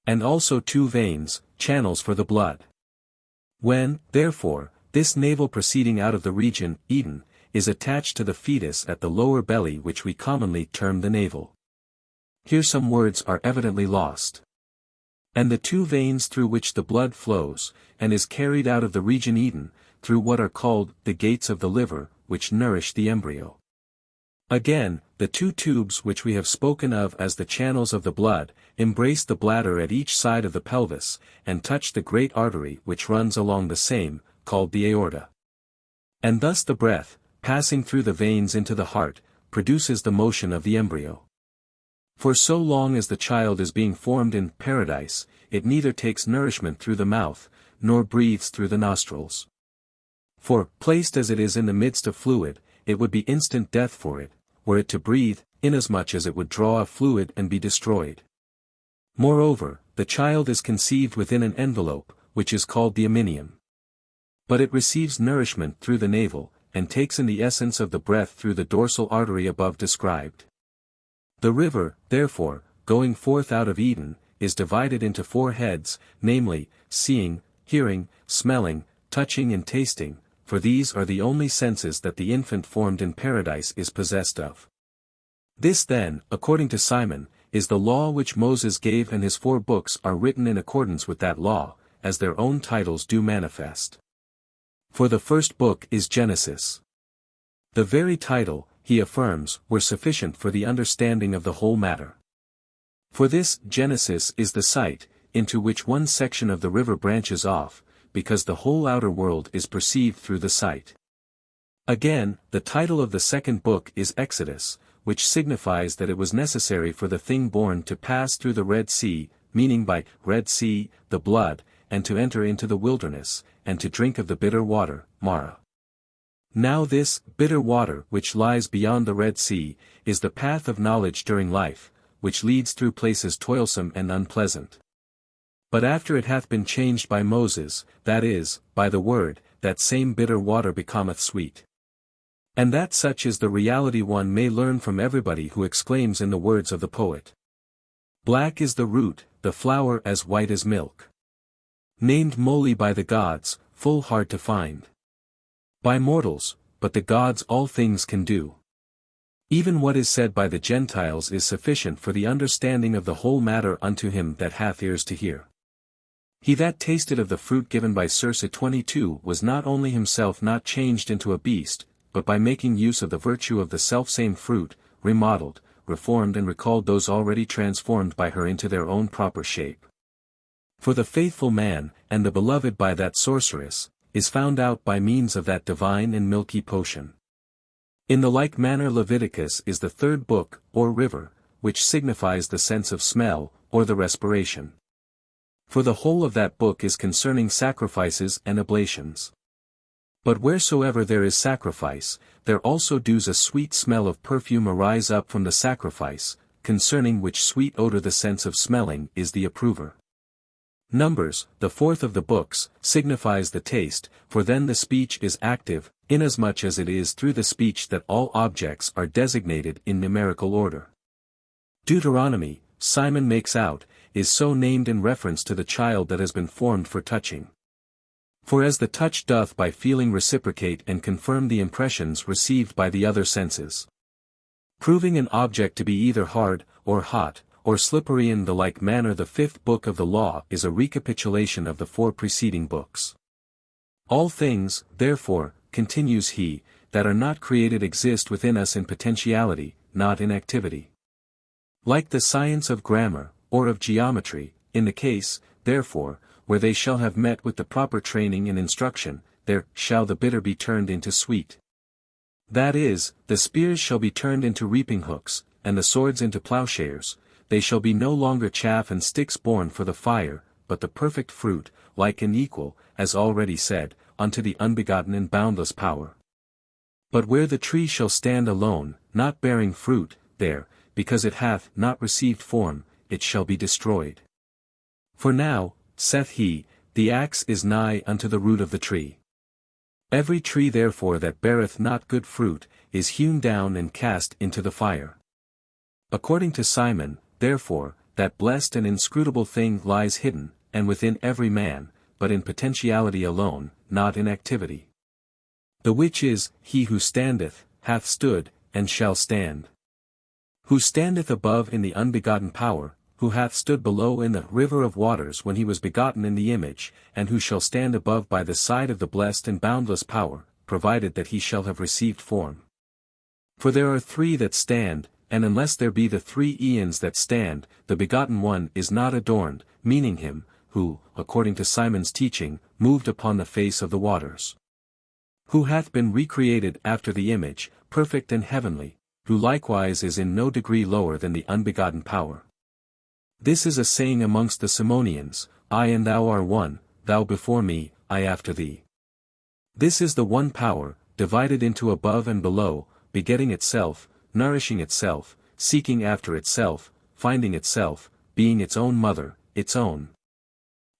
And also 2 veins, channels for the blood. When, therefore, this navel proceeding out of the region, Eden, is attached to the fetus at the lower belly, which we commonly term the navel. Here some words are evidently lost. And the 2 veins through which the blood flows, and is carried out of the region Eden, through what are called the gates of the liver, which nourish the embryo. Again, the 2 tubes which we have spoken of as the channels of the blood, embrace the bladder at each side of the pelvis, and touch the great artery which runs along the same, called the aorta. And thus the breath, passing through the veins into the heart, produces the motion of the embryo. For so long as the child is being formed in paradise, it neither takes nourishment through the mouth, nor breathes through the nostrils. For, placed as it is in the midst of fluid, it would be instant death for it, were it to breathe, inasmuch as it would draw a fluid and be destroyed. Moreover, the child is conceived within an envelope, which is called the amnion. But it receives nourishment through the navel, and takes in the essence of the breath through the dorsal artery above described. The river, therefore, going forth out of Eden, is divided into 4 heads, namely, seeing, hearing, smelling, touching and tasting, for these are the only senses that the infant formed in paradise is possessed of. This then, according to Simon, is the law which Moses gave, and his 4 books are written in accordance with that law, as their own titles do manifest. For the first book is Genesis. The very title, he affirms, were sufficient for the understanding of the whole matter. For this Genesis is the sight, into which one section of the river branches off, because the whole outer world is perceived through the sight. Again, the title of the second book is Exodus, which signifies that it was necessary for the thing born to pass through the Red Sea, meaning by Red Sea, the blood, and to enter into the wilderness, and to drink of the bitter water, Mara. Now this bitter water which lies beyond the Red Sea, is the path of knowledge during life, which leads through places toilsome and unpleasant. But after it hath been changed by Moses, that is, by the word, that same bitter water becometh sweet. And that such is the reality one may learn from everybody who exclaims in the words of the poet. Black is the root, the flower as white as milk. Named moly by the gods, full hard to find. By mortals, but the gods all things can do. Even what is said by the Gentiles is sufficient for the understanding of the whole matter unto him that hath ears to hear. He that tasted of the fruit given by Circe 22 was not only himself not changed into a beast, but by making use of the virtue of the selfsame fruit, remodeled, reformed and recalled those already transformed by her into their own proper shape. For the faithful man, and the beloved by that sorceress, is found out by means of that divine and milky potion. In the like manner Leviticus is the 3rd book, or river, which signifies the sense of smell, or the respiration. For the whole of that book is concerning sacrifices and oblations. But wheresoever there is sacrifice, there also does a sweet smell of perfume arise up from the sacrifice, concerning which sweet odor the sense of smelling is the approver. Numbers, the 4th of the books, signifies the taste, for then the speech is active, inasmuch as it is through the speech that all objects are designated in numerical order. Deuteronomy, Simon makes out, is so named in reference to the child that has been formed for touching. For as the touch doth by feeling reciprocate and confirm the impressions received by the other senses, proving an object to be either hard, or hot, or slippery in the like manner, the fifth book of the law is a recapitulation of the four preceding books. All things, therefore, continues he, that are not created exist within us in potentiality, not in activity. Like the science of grammar, or of geometry, in the case, therefore, where they shall have met with the proper training and instruction, there shall the bitter be turned into sweet. That is, the spears shall be turned into reaping hooks, and the swords into plowshares. They shall be no longer chaff and sticks born for the fire, but the perfect fruit, like and equal, as already said, unto the unbegotten and boundless power. But where the tree shall stand alone, not bearing fruit, there, because it hath not received form, it shall be destroyed. For now, saith he, the axe is nigh unto the root of the tree. Every tree therefore that beareth not good fruit, is hewn down and cast into the fire. According to Simon, therefore, that blessed and inscrutable thing lies hidden, and within every man, but in potentiality alone, not in activity. The which is, he who standeth, hath stood, and shall stand. Who standeth above in the unbegotten power, who hath stood below in the river of waters when he was begotten in the image, and who shall stand above by the side of the blessed and boundless power, provided that he shall have received form. For there are three that stand, and unless there be the three aeons that stand, the begotten one is not adorned, meaning him, who, according to Simon's teaching, moved upon the face of the waters. Who hath been recreated after the image, perfect and heavenly, who likewise is in no degree lower than the unbegotten power. This is a saying amongst the Simonians, I and thou are one, thou before me, I after thee. This is the one power, divided into above and below, begetting itself, nourishing itself, seeking after itself, finding itself, being its own mother, its own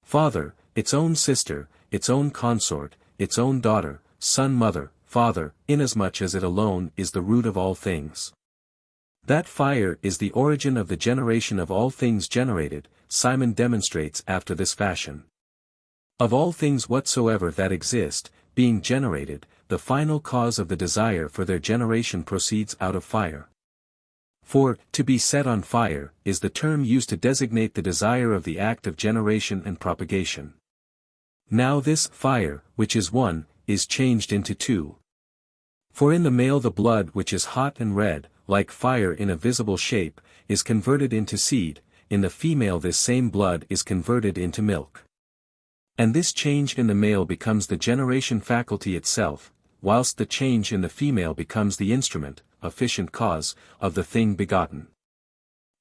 father, its own sister, its own consort, its own daughter, son, mother, father, inasmuch as it alone is the root of all things. That fire is the origin of the generation of all things generated, Simon demonstrates after this fashion. Of all things whatsoever that exist, being generated, the final cause of the desire for their generation proceeds out of fire. For, to be set on fire, is the term used to designate the desire of the act of generation and propagation. Now this fire, which is one, is changed into two. For in the male the blood which is hot and red, like fire in a visible shape, is converted into seed, in the female this same blood is converted into milk. And this change in the male becomes the generation faculty itself, whilst the change in the female becomes the instrument, efficient cause, of the thing begotten.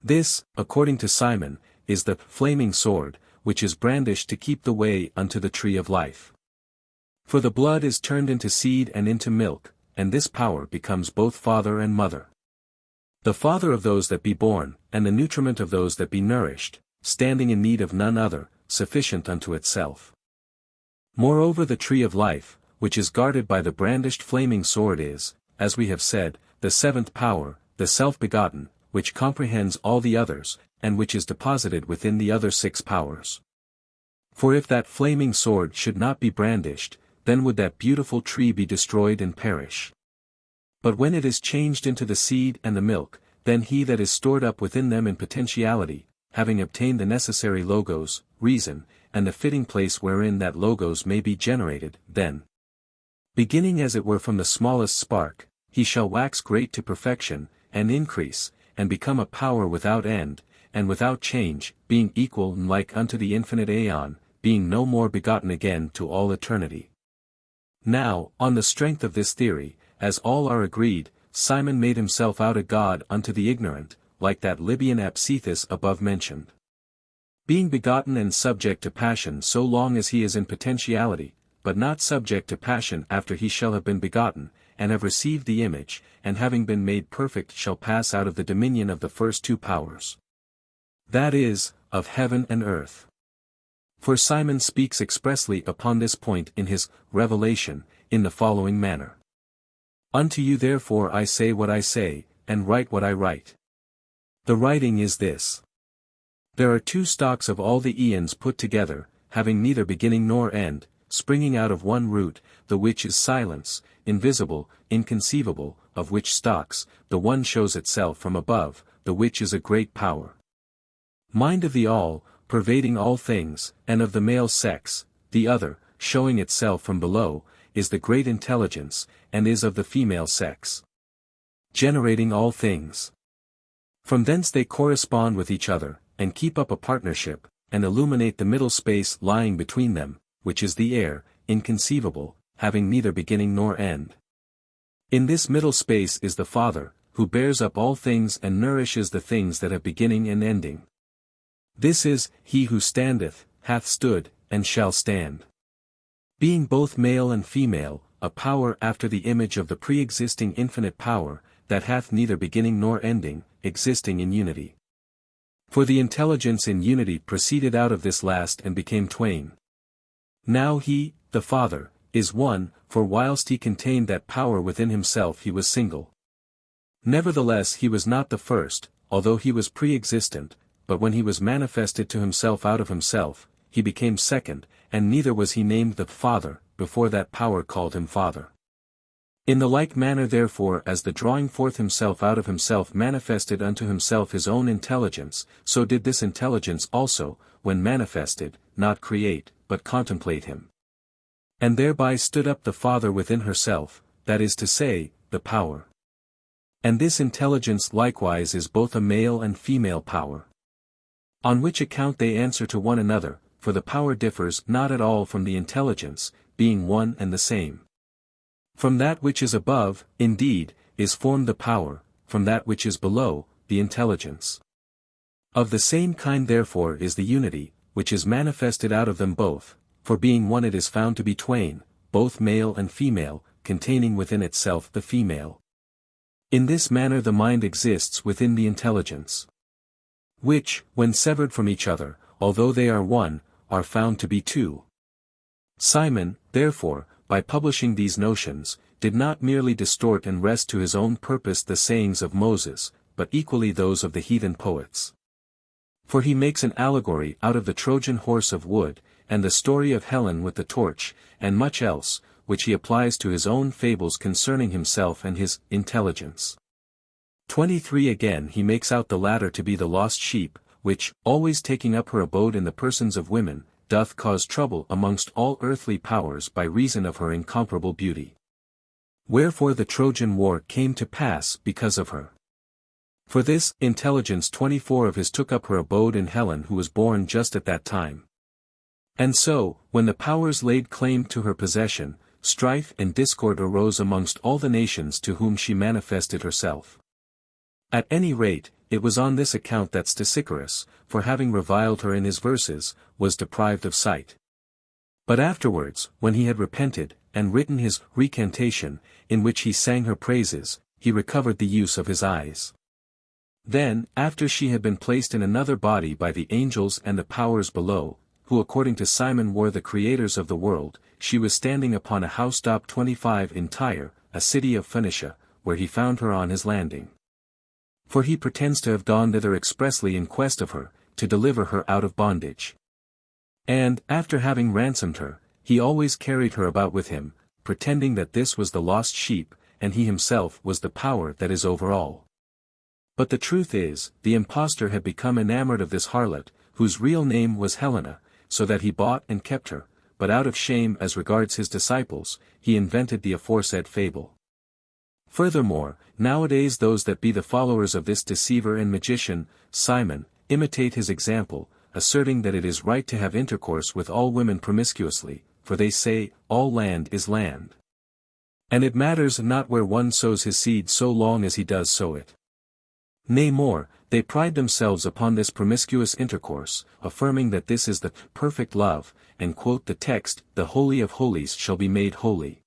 This, according to Simon, is the flaming sword, which is brandished to keep the way unto the tree of life. For the blood is turned into seed and into milk, and this power becomes both father and mother. The father of those that be born, and the nutriment of those that be nourished, standing in need of none other, sufficient unto itself. Moreover the tree of life, which is guarded by the brandished flaming sword is, as we have said, the seventh power, the self-begotten, which comprehends all the others, and which is deposited within the other six powers. For if that flaming sword should not be brandished, then would that beautiful tree be destroyed and perish. But when it is changed into the seed and the milk, then he that is stored up within them in potentiality, having obtained the necessary logos, reason, and the fitting place wherein that logos may be generated, then, beginning as it were from the smallest spark, he shall wax great to perfection, and increase, and become a power without end, and without change, being equal and like unto the infinite aeon, being no more begotten again to all eternity. Now, on the strength of this theory, as all are agreed, Simon made himself out a god unto the ignorant, like that Libyan Apsethus above mentioned. Being begotten and subject to passion so long as he is in potentiality, but not subject to passion after he shall have been begotten, and have received the image, and having been made perfect shall pass out of the dominion of the first two powers. That is, of heaven and earth. For Simon speaks expressly upon this point in his Revelation, in the following manner. Unto you therefore I say what I say, and write what I write. The writing is this. There are two stocks of all the aeons put together, having neither beginning nor end, springing out of one root, the which is silence, invisible, inconceivable, of which stalks, the one shows itself from above, the which is a great power. Mind of the all, pervading all things, and of the male sex, the other, showing itself from below, is the great intelligence, and is of the female sex, generating all things. From thence they correspond with each other, and keep up a partnership, and illuminate the middle space lying between them, which is the air, inconceivable, having neither beginning nor end. In this middle space is the Father, who bears up all things and nourishes the things that have beginning and ending. This is, he who standeth, hath stood, and shall stand. Being both male and female, a power after the image of the pre-existing infinite power, that hath neither beginning nor ending, existing in unity. For the intelligence in unity proceeded out of this last and became twain. Now he, the Father, is one, for whilst he contained that power within himself he was single. Nevertheless he was not the first, although he was pre-existent, but when he was manifested to himself out of himself, he became second, and neither was he named the Father, before that power called him Father. In the like manner therefore as the drawing forth himself out of himself manifested unto himself his own intelligence, so did this intelligence also, when manifested, not create, but contemplate him. And thereby stood up the Father within herself, that is to say, the power. And this intelligence likewise is both a male and female power. On which account they answer to one another, for the power differs not at all from the intelligence, being one and the same. From that which is above, indeed, is formed the power, from that which is below, the intelligence. Of the same kind therefore is the unity, which is manifested out of them both, for being one it is found to be twain, both male and female, containing within itself the female. In this manner the mind exists within the intelligence, which, when severed from each other, although they are one, are found to be two. Simon, therefore, by publishing these notions, did not merely distort and wrest to his own purpose the sayings of Moses, but equally those of the heathen poets. For he makes an allegory out of the Trojan horse of wood, and the story of Helen with the torch, and much else, which he applies to his own fables concerning himself and his intelligence. 23 Again he makes out the latter to be the lost sheep, which, always taking up her abode in the persons of women, doth cause trouble amongst all earthly powers by reason of her incomparable beauty. Wherefore the Trojan war came to pass because of her. For this intelligence 24 of his took up her abode in Helen who was born just at that time. And so, when the powers laid claim to her possession, strife and discord arose amongst all the nations to whom she manifested herself. At any rate, it was on this account that Stesichorus, for having reviled her in his verses, was deprived of sight. But afterwards, when he had repented, and written his recantation, in which he sang her praises, he recovered the use of his eyes. Then, after she had been placed in another body by the angels and the powers below, who according to Simon were the creators of the world, she was standing upon a housetop 25 in Tyre, a city of Phoenicia, where he found her on his landing. For he pretends to have gone thither expressly in quest of her, to deliver her out of bondage. And, after having ransomed her, he always carried her about with him, pretending that this was the lost sheep, and he himself was the power that is over all. But the truth is, the impostor had become enamored of this harlot, whose real name was Helena, so that he bought and kept her, but out of shame as regards his disciples, he invented the aforesaid fable. Furthermore, nowadays those that be the followers of this deceiver and magician, Simon, imitate his example, asserting that it is right to have intercourse with all women promiscuously, for they say, all land is land. And it matters not where one sows his seed so long as he does sow it. Nay more, they pride themselves upon this promiscuous intercourse, affirming that this is the perfect love, and quote the text, the Holy of Holies shall be made holy.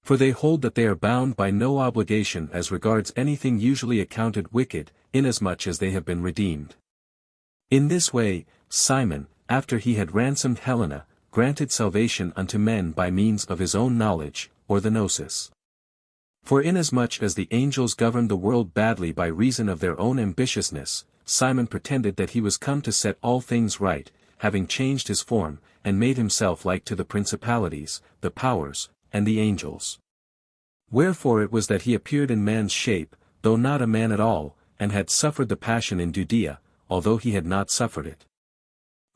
For they hold that they are bound by no obligation as regards anything usually accounted wicked, inasmuch as they have been redeemed. In this way, Simon, after he had ransomed Helena, granted salvation unto men by means of his own knowledge, or the gnosis. For inasmuch as the angels governed the world badly by reason of their own ambitiousness, Simon pretended that he was come to set all things right, having changed his form, and made himself like to the principalities, the powers, and the angels. Wherefore it was that he appeared in man's shape, though not a man at all, and had suffered the passion in Judea, although he had not suffered it.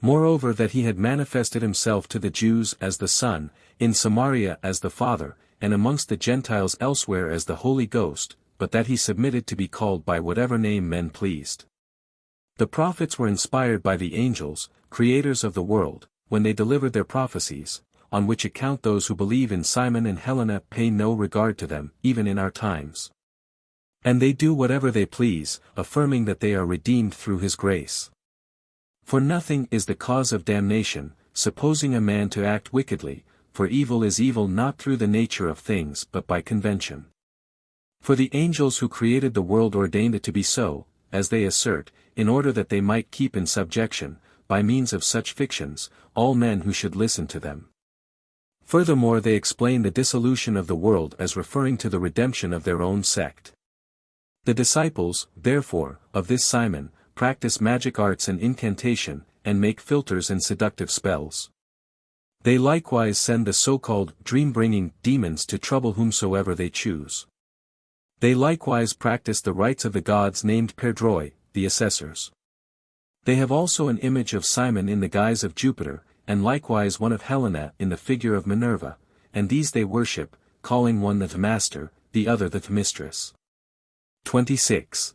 Moreover that he had manifested himself to the Jews as the Son, in Samaria as the Father, and amongst the Gentiles elsewhere as the Holy Ghost, but that he submitted to be called by whatever name men pleased. The prophets were inspired by the angels, creators of the world, when they delivered their prophecies, on which account those who believe in Simon and Helena pay no regard to them, even in our times. And they do whatever they please, affirming that they are redeemed through his grace. For nothing is the cause of damnation, supposing a man to act wickedly, for evil is evil not through the nature of things but by convention. For the angels who created the world ordained it to be so, as they assert, in order that they might keep in subjection, by means of such fictions, all men who should listen to them. Furthermore they explain the dissolution of the world as referring to the redemption of their own sect. The disciples, therefore, of this Simon, practice magic arts and incantation, and make philters and seductive spells. They likewise send the so-called dream-bringing demons to trouble whomsoever they choose. They likewise practice the rites of the gods named Perdroi, the assessors. They have also an image of Simon in the guise of Jupiter, and likewise one of Helena in the figure of Minerva, and these they worship, calling one the Master, the other the Mistress. 26.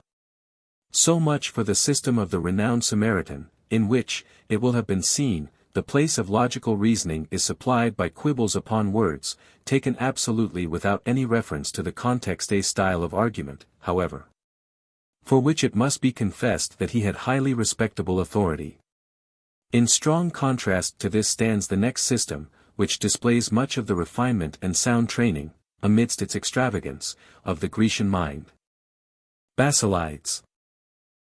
So much for the system of the renowned Samaritan, in which, it will have been seen, the place of logical reasoning is supplied by quibbles upon words, taken absolutely without any reference to the context. A style of argument, however, for which it must be confessed that he had highly respectable authority. In strong contrast to this stands the next system, which displays much of the refinement and sound training, amidst its extravagance, of the Grecian mind. Basilides.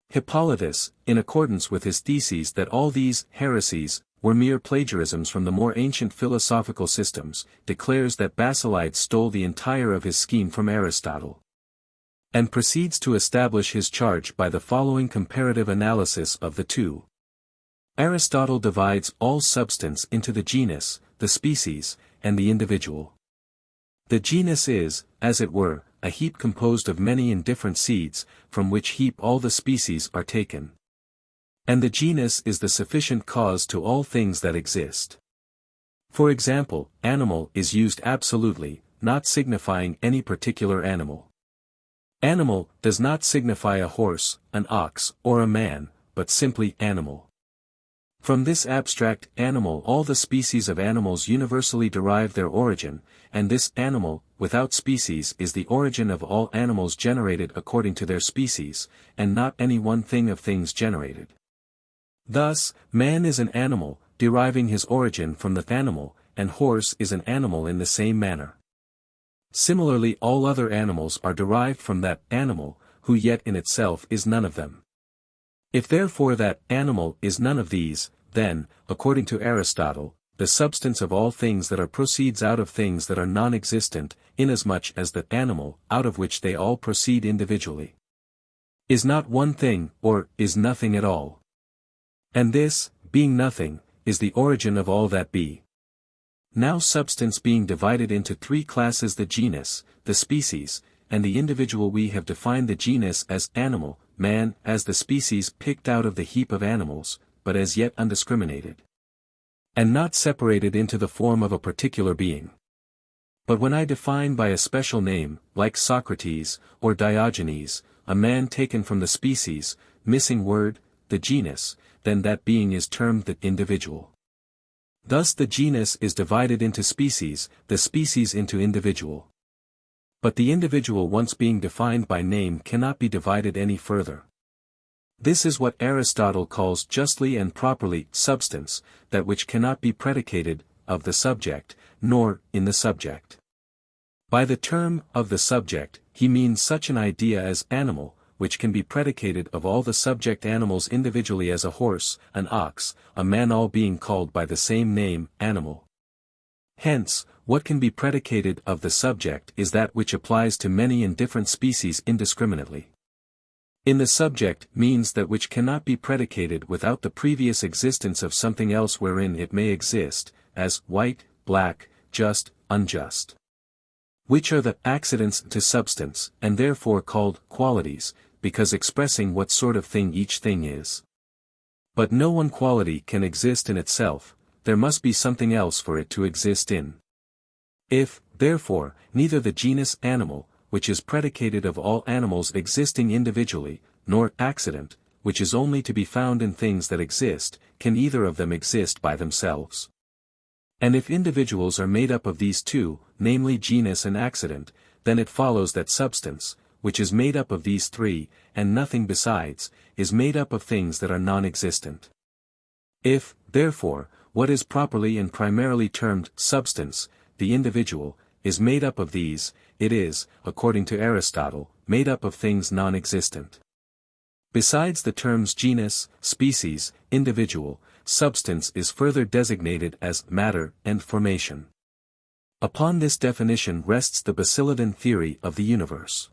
Hippolytus, in accordance with his theses that all these heresies were mere plagiarisms from the more ancient philosophical systems, declares that Basilides stole the entire of his scheme from Aristotle. And proceeds to establish his charge by the following comparative analysis of the two. Aristotle divides all substance into the genus, the species, and the individual. The genus is, as it were, a heap composed of many indifferent seeds, from which heap all the species are taken. And the genus is the sufficient cause to all things that exist. For example, animal is used absolutely, not signifying any particular animal. Animal does not signify a horse, an ox, or a man, but simply animal. From this abstract animal all the species of animals universally derive their origin, and this animal, without species, is the origin of all animals generated according to their species, and not any one thing of things generated. Thus, man is an animal, deriving his origin from the animal, and horse is an animal in the same manner. Similarly all other animals are derived from that animal, who yet in itself is none of them. If therefore that animal is none of these, then, according to Aristotle, the substance of all things that are proceeds out of things that are non-existent, inasmuch as the animal, out of which they all proceed individually, is not one thing, or is nothing at all. And this, being nothing, is the origin of all that be. Now substance being divided into three classes, the genus, the species, and the individual, we have defined the genus as animal, man as the species picked out of the heap of animals, but as yet undiscriminated, and not separated into the form of a particular being. But when I define by a special name, like Socrates, or Diogenes, a man taken from the species, missing word, the genus, then that being is termed the individual. Thus the genus is divided into species, the species into individual. But the individual once being defined by name cannot be divided any further. This is what Aristotle calls justly and properly substance, that which cannot be predicated of the subject, nor in the subject. By the term of the subject, he means such an idea as animal, which can be predicated of all the subject animals individually, as a horse, an ox, a man, all being called by the same name, animal. Hence, what can be predicated of the subject is that which applies to many and different species indiscriminately. In the subject means that which cannot be predicated without the previous existence of something else wherein it may exist, as white, black, just, unjust. Which are the accidents to substance, and therefore called qualities, because expressing what sort of thing each thing is. But no one quality can exist in itself, there must be something else for it to exist in. If, therefore, neither the genus animal, which is predicated of all animals existing individually, nor accident, which is only to be found in things that exist, can either of them exist by themselves. And if individuals are made up of these two, namely genus and accident, then it follows that substance, which is made up of these three, and nothing besides, is made up of things that are non-existent. If, therefore, what is properly and primarily termed substance, the individual, is made up of these, it is, according to Aristotle, made up of things non-existent. Besides the terms genus, species, individual, substance is further designated as matter and formation. Upon this definition rests the Basilidan theory of the universe.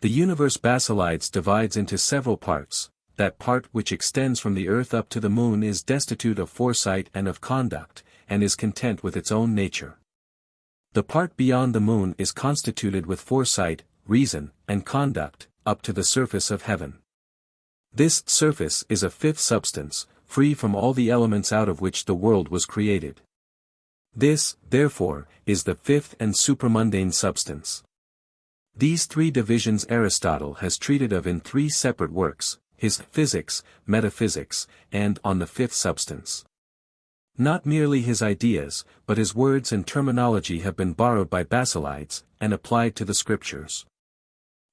The universe Basilides divides into several parts. That part which extends from the earth up to the moon is destitute of foresight and of conduct, and is content with its own nature. The part beyond the moon is constituted with foresight, reason, and conduct, up to the surface of heaven. This surface is a fifth substance, free from all the elements out of which the world was created. This, therefore, is the fifth and supramundane substance. These three divisions Aristotle has treated of in three separate works, his Physics, Metaphysics, and On the Fifth Substance. Not merely his ideas, but his words and terminology have been borrowed by Basilides, and applied to the scriptures.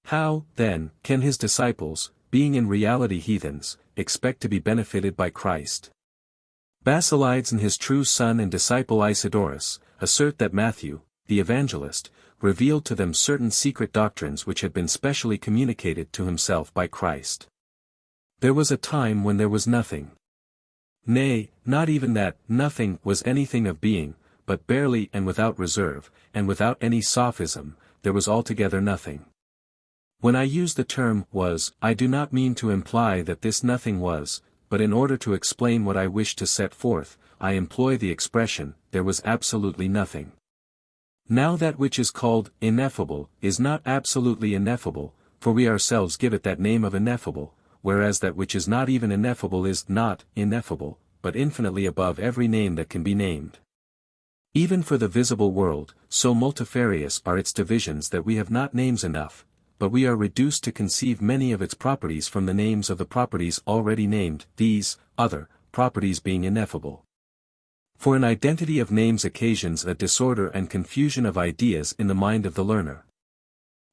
How, then, can his disciples, being in reality heathens, expect to be benefited by Christ? Basilides and his true son and disciple Isidorus, assert that Matthew, the evangelist, revealed to them certain secret doctrines which had been specially communicated to himself by Christ. There was a time when there was nothing. Nay, not even that, nothing was anything of being, but barely and without reserve, and without any sophism, there was altogether nothing. When I use the term was, I do not mean to imply that this nothing was, but in order to explain what I wish to set forth, I employ the expression, there was absolutely nothing. Now that which is called ineffable is not absolutely ineffable, for we ourselves give it that name of ineffable, whereas that which is not even ineffable is not ineffable, but infinitely above every name that can be named. Even for the visible world, so multifarious are its divisions that we have not names enough, but we are reduced to conceive many of its properties from the names of the properties already named, these, other, properties being ineffable. For an identity of names occasions a disorder and confusion of ideas in the mind of the learner.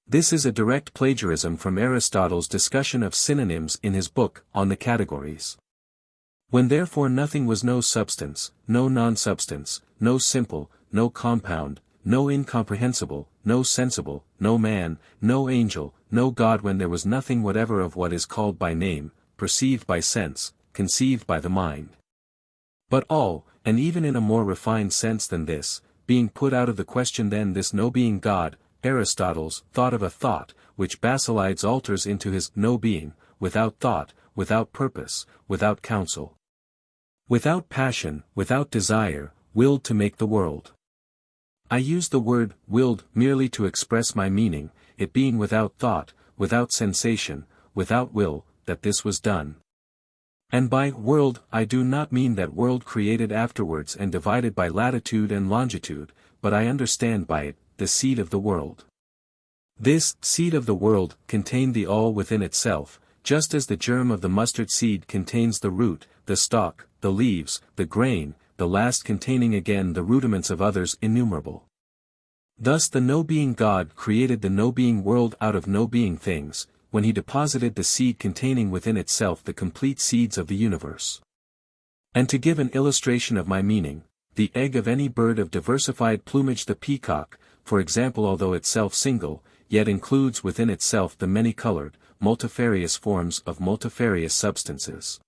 This is a direct plagiarism from Aristotle's discussion of synonyms in his book, On the Categories. When therefore nothing was no substance, no non-substance, no simple, no compound, no incomprehensible, no sensible, no man, no angel, no God, when there was nothing whatever of what is called by name, perceived by sense, conceived by the mind. But all, and even in a more refined sense than this, being put out of the question, then this no being God, Aristotle's thought of a thought, which Basilides alters into his no being, without thought, without purpose, without counsel, without passion, without desire, willed to make the world. I use the word willed merely to express my meaning, it being without thought, without sensation, without will, that this was done. And by world I do not mean that world created afterwards and divided by latitude and longitude, but I understand by it, the seed of the world. This seed of the world contained the all within itself, just as the germ of the mustard seed contains the root, the stalk, the leaves, the grain, the last containing again the rudiments of others innumerable. Thus the no-being God created the no-being world out of no-being things, when he deposited the seed containing within itself the complete seeds of the universe. And to give an illustration of my meaning, the egg of any bird of diversified plumage, the peacock, for example, although itself single, yet includes within itself the many-colored, multifarious forms of multifarious substances.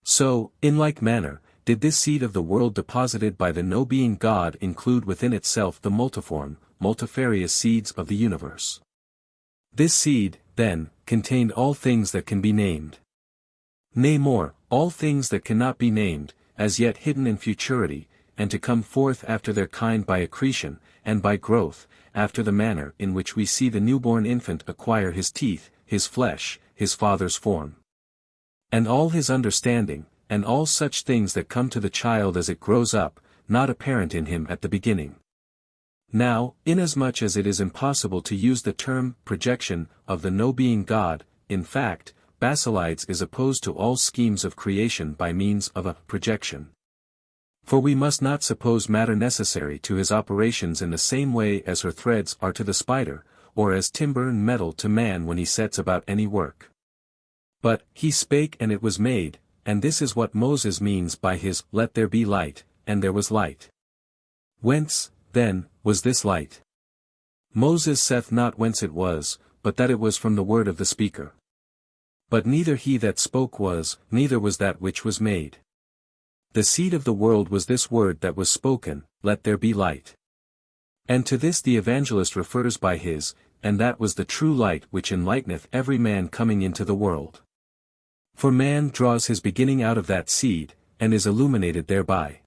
So, in like manner, did this seed of the world deposited by the no-being God include within itself the multiform, multifarious seeds of the universe. This seed, then, contained all things that can be named. Nay more, all things that cannot be named, as yet hidden in futurity, and to come forth after their kind by accretion, and by growth, after the manner in which we see the newborn infant acquire his teeth, his flesh, his father's form. And all his understanding, and all such things that come to the child as it grows up, not apparent in him at the beginning. Now, inasmuch as it is impossible to use the term projection of the no-being God, in fact, Basilides is opposed to all schemes of creation by means of a projection. For we must not suppose matter necessary to his operations in the same way as her threads are to the spider, or as timber and metal to man when he sets about any work. But, he spake and it was made, and this is what Moses means by his, "Let there be light," and there was light. Whence, then, was this light? Moses saith not whence it was, but that it was from the word of the speaker. But neither he that spoke was, neither was that which was made. The seed of the world was this word that was spoken, "Let there be light." And to this the evangelist refers by his, "And that was the true light which enlighteneth every man coming into the world." For man draws his beginning out of that seed, and is illuminated thereby.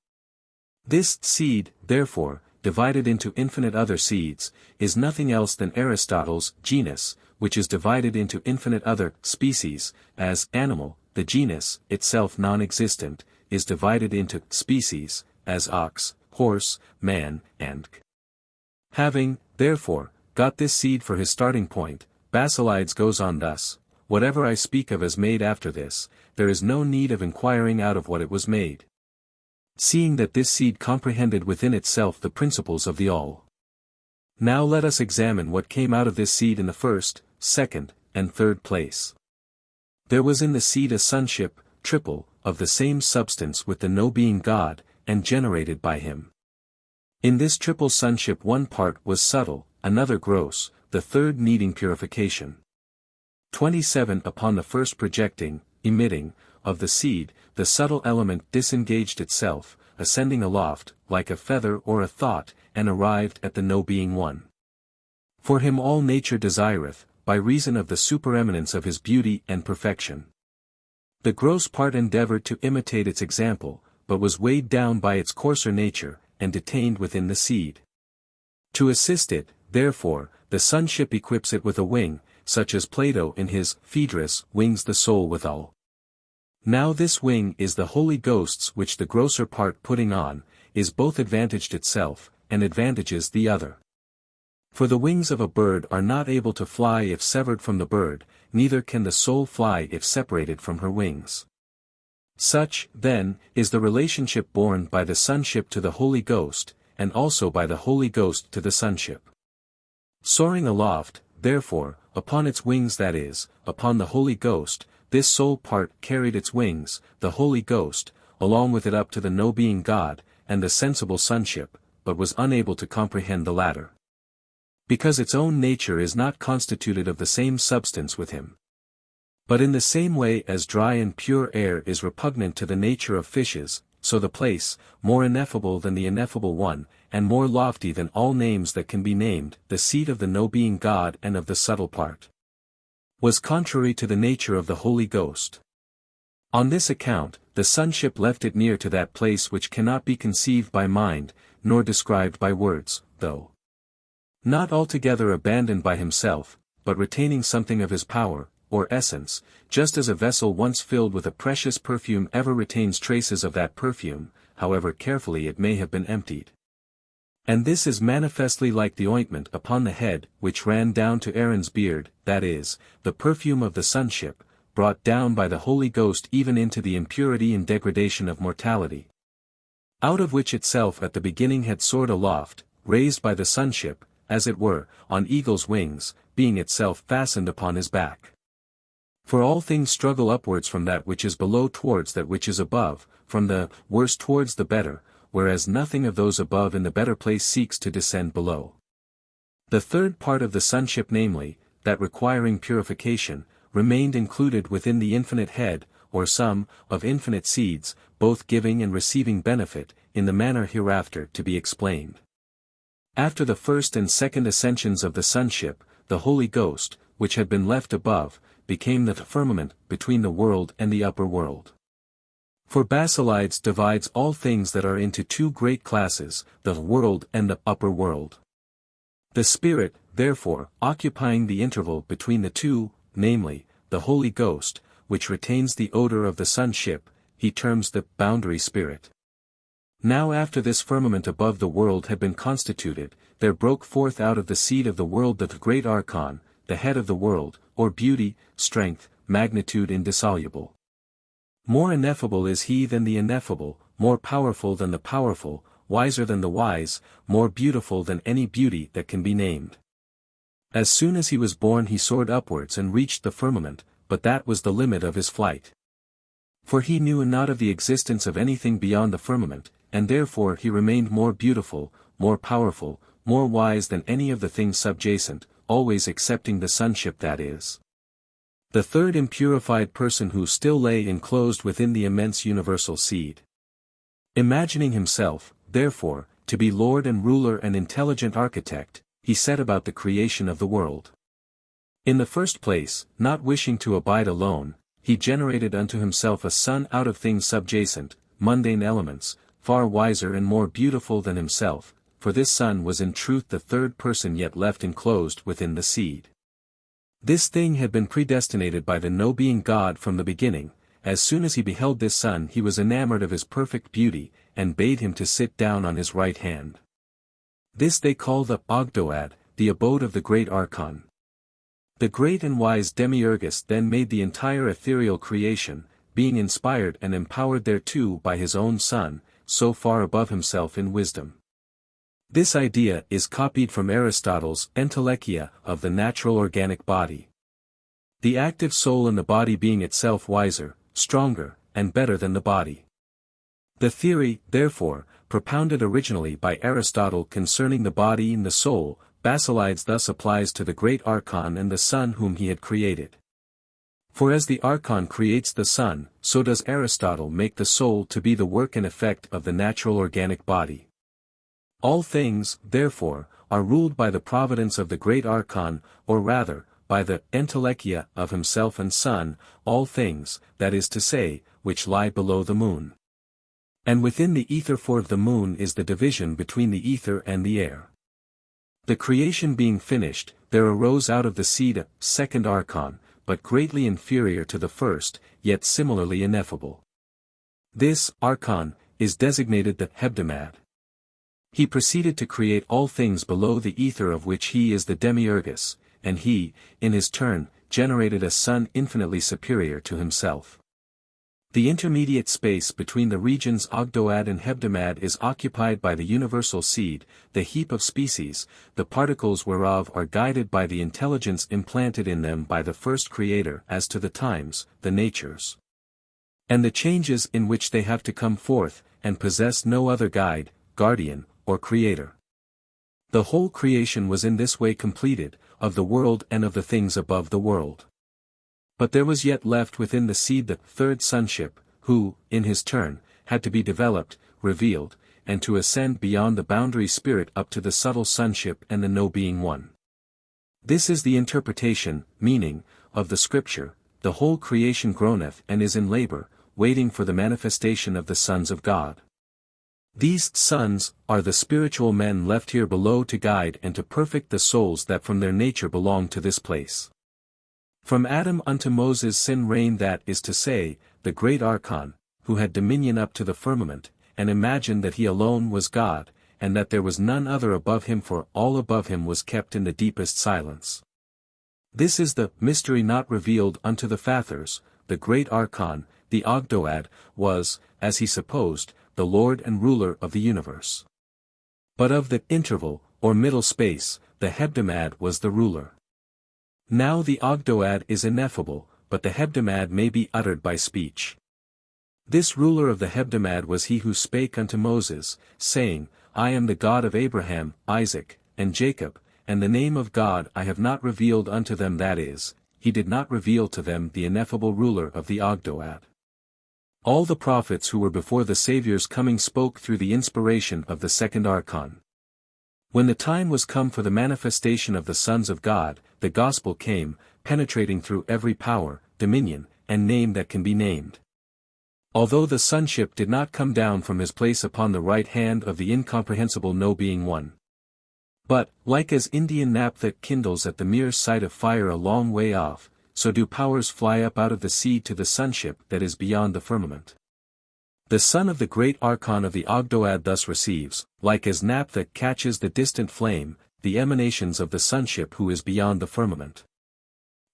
This seed, therefore, divided into infinite other seeds, is nothing else than Aristotle's genus, which is divided into infinite other species, as animal, the genus, itself non-existent, is divided into species, as ox, horse, man, and having, therefore, got this seed for his starting point, Basilides goes on thus: "Whatever I speak of as made after this, there is no need of inquiring out of what it was made. Seeing that this seed comprehended within itself the principles of the all. Now let us examine what came out of this seed in the first, second, and third place. There was in the seed a sonship, triple, of the same substance with the no-being God, and generated by him. In this triple sonship one part was subtle, another gross, the third needing purification. 27 Upon the first projecting, emitting, of the seed, the subtle element disengaged itself, ascending aloft, like a feather or a thought, and arrived at the no-being one. For him all nature desireth, by reason of the supereminence of his beauty and perfection. The gross part endeavored to imitate its example, but was weighed down by its coarser nature, and detained within the seed. To assist it, therefore, the sonship equips it with a wing, such as Plato in his Phaedrus wings the soul withal. Now this wing is the Holy Ghost's, which the grosser part putting on, is both advantaged itself, and advantages the other. For the wings of a bird are not able to fly if severed from the bird, neither can the soul fly if separated from her wings. Such, then, is the relationship borne by the sonship to the Holy Ghost, and also by the Holy Ghost to the sonship. Soaring aloft, therefore, upon its wings, that is, upon the Holy Ghost, this soul part carried its wings, the Holy Ghost, along with it up to the no-being God, and the sensible sonship, but was unable to comprehend the latter. Because its own nature is not constituted of the same substance with him. But in the same way as dry and pure air is repugnant to the nature of fishes, so the place, more ineffable than the ineffable one, and more lofty than all names that can be named, the seat of the no-being God and of the subtle part, was contrary to the nature of the Holy Ghost. On this account, the sonship left it near to that place which cannot be conceived by mind, nor described by words, though not altogether abandoned by himself, but retaining something of his power, or essence, just as a vessel once filled with a precious perfume ever retains traces of that perfume, however carefully it may have been emptied. And this is manifestly like the ointment upon the head which ran down to Aaron's beard, that is, the perfume of the sonship, brought down by the Holy Ghost even into the impurity and degradation of mortality, out of which itself at the beginning had soared aloft, raised by the sonship, as it were, on eagle's wings, being itself fastened upon his back. For all things struggle upwards from that which is below towards that which is above, from the worse towards the better, whereas nothing of those above in the better place seeks to descend below. The third part of the sonship, namely, that requiring purification, remained included within the infinite head, or sum, of infinite seeds, both giving and receiving benefit, in the manner hereafter to be explained. After the first and second ascensions of the sonship, the Holy Ghost, which had been left above, became the firmament between the world and the upper world. For Basilides divides all things that are into two great classes, the world and the upper world. The Spirit, therefore, occupying the interval between the two, namely, the Holy Ghost, which retains the odor of the sonship, he terms the boundary spirit. Now after this firmament above the world had been constituted, there broke forth out of the seed of the world the great archon, the head of the world, or beauty, strength, magnitude indissoluble. More ineffable is he than the ineffable, more powerful than the powerful, wiser than the wise, more beautiful than any beauty that can be named. As soon as he was born he soared upwards and reached the firmament, but that was the limit of his flight. For he knew not of the existence of anything beyond the firmament, and therefore he remained more beautiful, more powerful, more wise than any of the things subjacent, always excepting the sonship that is. The third impurified person who still lay enclosed within the immense universal seed. Imagining himself, therefore, to be Lord and ruler and intelligent architect, he set about the creation of the world. In the first place, not wishing to abide alone, he generated unto himself a son out of things subjacent, mundane elements, far wiser and more beautiful than himself, for this son was in truth the third person yet left enclosed within the seed. This thing had been predestinated by the no-being God from the beginning. As soon as he beheld this son he was enamored of his perfect beauty, and bade him to sit down on his right hand. This they call the Ogdoad, the abode of the great archon. The great and wise Demiurgus then made the entire ethereal creation, being inspired and empowered thereto by his own Son, so far above himself in wisdom. This idea is copied from Aristotle's Entelechia of the natural organic body. The active soul in the body being itself wiser, stronger, and better than the body. The theory, therefore, propounded originally by Aristotle concerning the body and the soul, Basilides thus applies to the great archon and the Son whom he had created. For as the archon creates the Son, so does Aristotle make the soul to be the work and effect of the natural organic body. All things, therefore, are ruled by the providence of the great archon, or rather, by the entelechia of himself and Son, all things, that is to say, which lie below the moon. And within the ether for the moon is the division between the ether and the air. The creation being finished, there arose out of the seed a second archon, but greatly inferior to the first, yet similarly ineffable. This archon is designated the Hebdomad. He proceeded to create all things below the ether of which he is the Demiurgus, and he, in his turn, generated a son infinitely superior to himself. The intermediate space between the regions Ogdoad and Hebdomad is occupied by the universal seed, the heap of species, the particles whereof are guided by the intelligence implanted in them by the first Creator as to the times, the natures, and the changes in which they have to come forth, and possess no other guide, guardian, or creator. The whole creation was in this way completed, of the world and of the things above the world. But there was yet left within the seed the third sonship, who, in his turn, had to be developed, revealed, and to ascend beyond the boundary spirit up to the subtle sonship and the no-being one. This is the interpretation, meaning, of the scripture, the whole creation groaneth and is in labor, waiting for the manifestation of the sons of God. These sons are the spiritual men left here below to guide and to perfect the souls that from their nature belong to this place. From Adam unto Moses sin reigned, that is to say, the great archon, who had dominion up to the firmament, and imagined that he alone was God, and that there was none other above him, for all above him was kept in the deepest silence. This is the mystery not revealed unto the Fathers. The great archon, the Ogdoad, was, as he supposed, the Lord and ruler of the universe. But of the interval, or middle space, the Hebdomad was the ruler. Now the Ogdoad is ineffable, but the Hebdomad may be uttered by speech. This ruler of the Hebdomad was he who spake unto Moses, saying, I am the God of Abraham, Isaac, and Jacob, and the name of God I have not revealed unto them, that is, he did not reveal to them the ineffable ruler of the Ogdoad. All the prophets who were before the Saviour's coming spoke through the inspiration of the second archon. When the time was come for the manifestation of the sons of God, the gospel came, penetrating through every power, dominion, and name that can be named. Although the sonship did not come down from his place upon the right hand of the incomprehensible No Being One. But, like as Indian naphtha kindles at the mere sight of fire a long way off, so do powers fly up out of the sea to the sonship that is beyond the firmament. The son of the great archon of the Ogdoad thus receives, like as naphtha catches the distant flame, the emanations of the sonship who is beyond the firmament.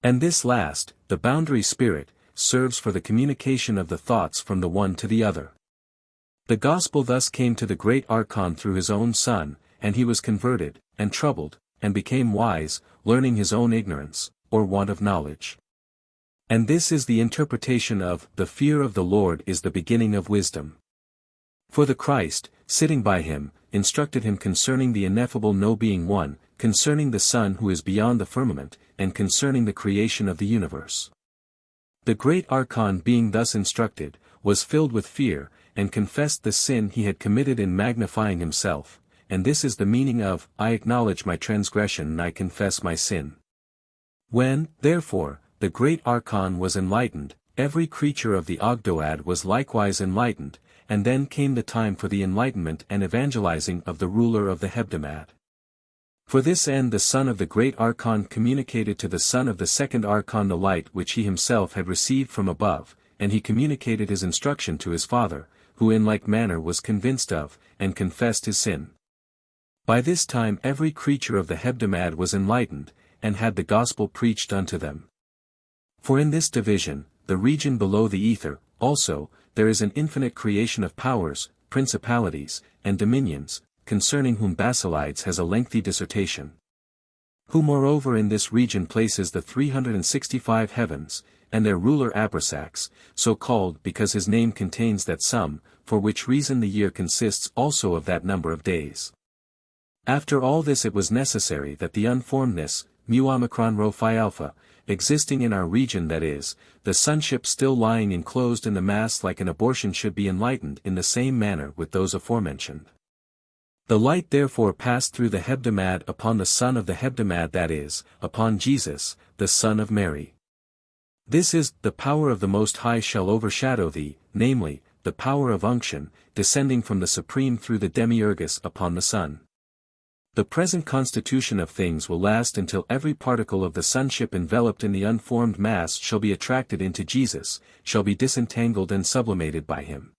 And this last, the boundary spirit, serves for the communication of the thoughts from the one to the other. The gospel thus came to the great archon through his own son, and he was converted, and troubled, and became wise, learning his own ignorance, or want of knowledge. And this is the interpretation of, the fear of the Lord is the beginning of wisdom. For the Christ, sitting by him, instructed him concerning the ineffable No Being One, concerning the Son who is beyond the firmament, and concerning the creation of the universe. The great archon being thus instructed, was filled with fear, and confessed the sin he had committed in magnifying himself, and this is the meaning of, I acknowledge my transgression and I confess my sin. When, therefore, the great archon was enlightened, every creature of the Ogdoad was likewise enlightened, and then came the time for the enlightenment and evangelizing of the ruler of the Hebdomad. For this end the son of the great archon communicated to the son of the second archon the light which he himself had received from above, and he communicated his instruction to his father, who in like manner was convinced of, and confessed his sin. By this time every creature of the Hebdomad was enlightened, and had the gospel preached unto them. For in this division, the region below the ether, also, there is an infinite creation of powers, principalities, and dominions, concerning whom Basilides has a lengthy dissertation. Who moreover in this region places the 365 heavens, and their ruler Abraxas, so called because his name contains that sum, for which reason the year consists also of that number of days. After all this it was necessary that the unformedness, mu omicron rho phi alpha, existing in our region that is, the sonship still lying enclosed in the mass like an abortion should be enlightened in the same manner with those aforementioned. The light therefore passed through the Hebdomad upon the son of the Hebdomad that is, upon Jesus, the son of Mary. This is, the power of the Most High shall overshadow thee, namely, the power of unction, descending from the Supreme through the Demiurgus upon the Son. The present constitution of things will last until every particle of the sonship enveloped in the unformed mass shall be attracted into Jesus, shall be disentangled and sublimated by him,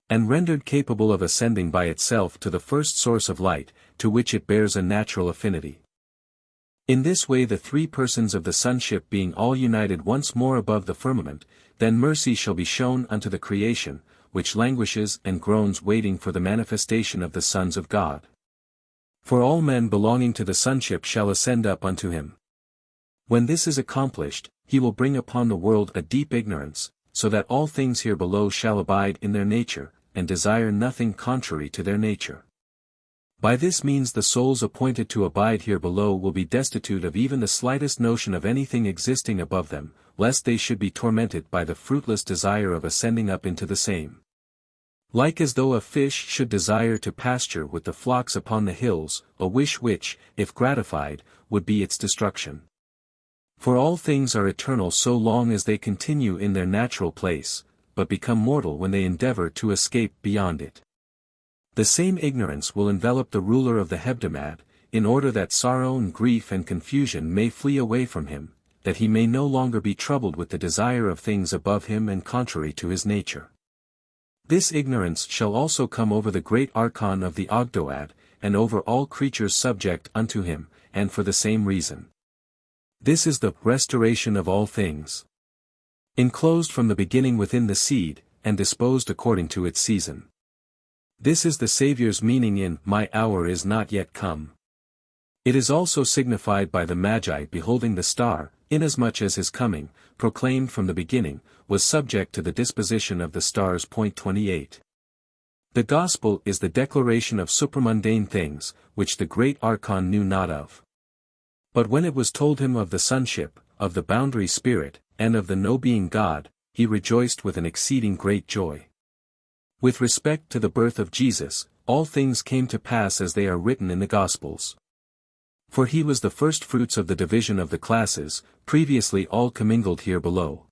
and rendered capable of ascending by itself to the first source of light, to which it bears a natural affinity. In this way the three persons of the sonship being all united once more above the firmament, then mercy shall be shown unto the creation, which languishes and groans waiting for the manifestation of the sons of God. For all men belonging to the sonship shall ascend up unto him. When this is accomplished, he will bring upon the world a deep ignorance, so that all things here below shall abide in their nature, and desire nothing contrary to their nature. By this means the souls appointed to abide here below will be destitute of even the slightest notion of anything existing above them, lest they should be tormented by the fruitless desire of ascending up into the same. Like as though a fish should desire to pasture with the flocks upon the hills, a wish which, if gratified, would be its destruction. For all things are eternal so long as they continue in their natural place, but become mortal when they endeavor to escape beyond it. The same ignorance will envelop the ruler of the Hebdomad, in order that sorrow and grief and confusion may flee away from him, that he may no longer be troubled with the desire of things above him and contrary to his nature. This ignorance shall also come over the great archon of the Ogdoad, and over all creatures subject unto him, and for the same reason. This is the restoration of all things, enclosed from the beginning within the seed, and disposed according to its season. This is the Saviour's meaning in, My hour is not yet come. It is also signified by the Magi beholding the star, inasmuch as his coming, proclaimed from the beginning, was subject to the disposition of the stars. 28. The Gospel is the declaration of supramundane things, which the great archon knew not of. But when it was told him of the sonship, of the boundary spirit, and of the no being God, he rejoiced with an exceeding great joy. With respect to the birth of Jesus, all things came to pass as they are written in the Gospels. For he was the first fruits of the division of the classes, previously all commingled here below.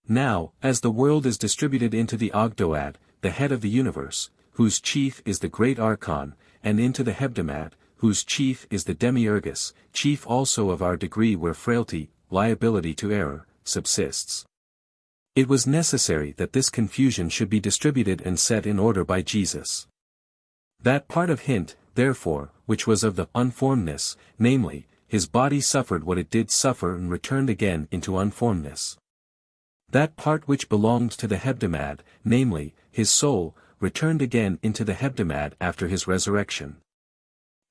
Now, as the world is distributed into the Ogdoad, the head of the universe, whose chief is the great Archon, and into the Hebdomad, whose chief is the Demiurgus, chief also of our degree where frailty, liability to error, subsists. It was necessary that this confusion should be distributed and set in order by Jesus. That part of hint, therefore, which was of the unformedness, namely, his body suffered what it did suffer and returned again into unformedness. That part which belonged to the Hebdomad, namely, his soul, returned again into the Hebdomad after his resurrection.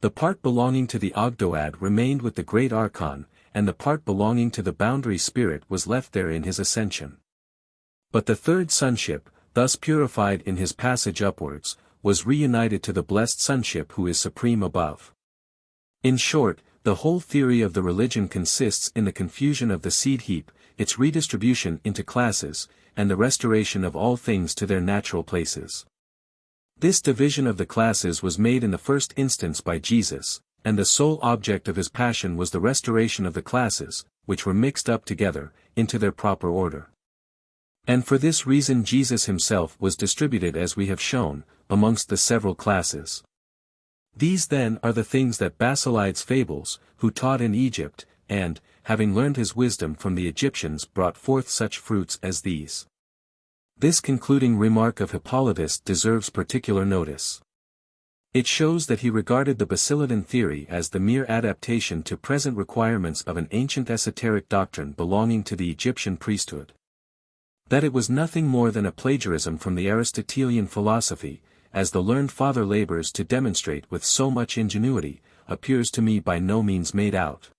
The part belonging to the Ogdoad remained with the great Archon, and the part belonging to the boundary spirit was left there in his ascension. But the third sonship, thus purified in his passage upwards, was reunited to the blessed sonship who is supreme above. In short, the whole theory of the religion consists in the confusion of the seed heap, its redistribution into classes, and the restoration of all things to their natural places. This division of the classes was made in the first instance by Jesus, and the sole object of his passion was the restoration of the classes, which were mixed up together, into their proper order. And for this reason Jesus himself was distributed as we have shown, amongst the several classes. These then are the things that Basilides fables, who taught in Egypt, and, having learned his wisdom from the Egyptians brought forth such fruits as these. This concluding remark of Hippolytus deserves particular notice. It shows that he regarded the Basilidan theory as the mere adaptation to present requirements of an ancient esoteric doctrine belonging to the Egyptian priesthood. That it was nothing more than a plagiarism from the Aristotelian philosophy, as the learned father labors to demonstrate with so much ingenuity, appears to me by no means made out.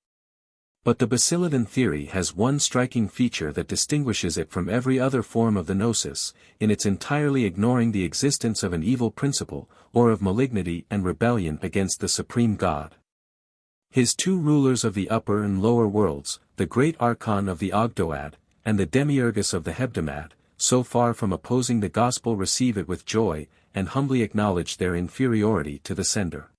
But the Basilidan theory has one striking feature that distinguishes it from every other form of the gnosis, in its entirely ignoring the existence of an evil principle, or of malignity and rebellion against the supreme God. His two rulers of the upper and lower worlds, the great Archon of the Ogdoad, and the Demiurgus of the Hebdomad, so far from opposing the gospel receive it with joy, and humbly acknowledge their inferiority to the sender.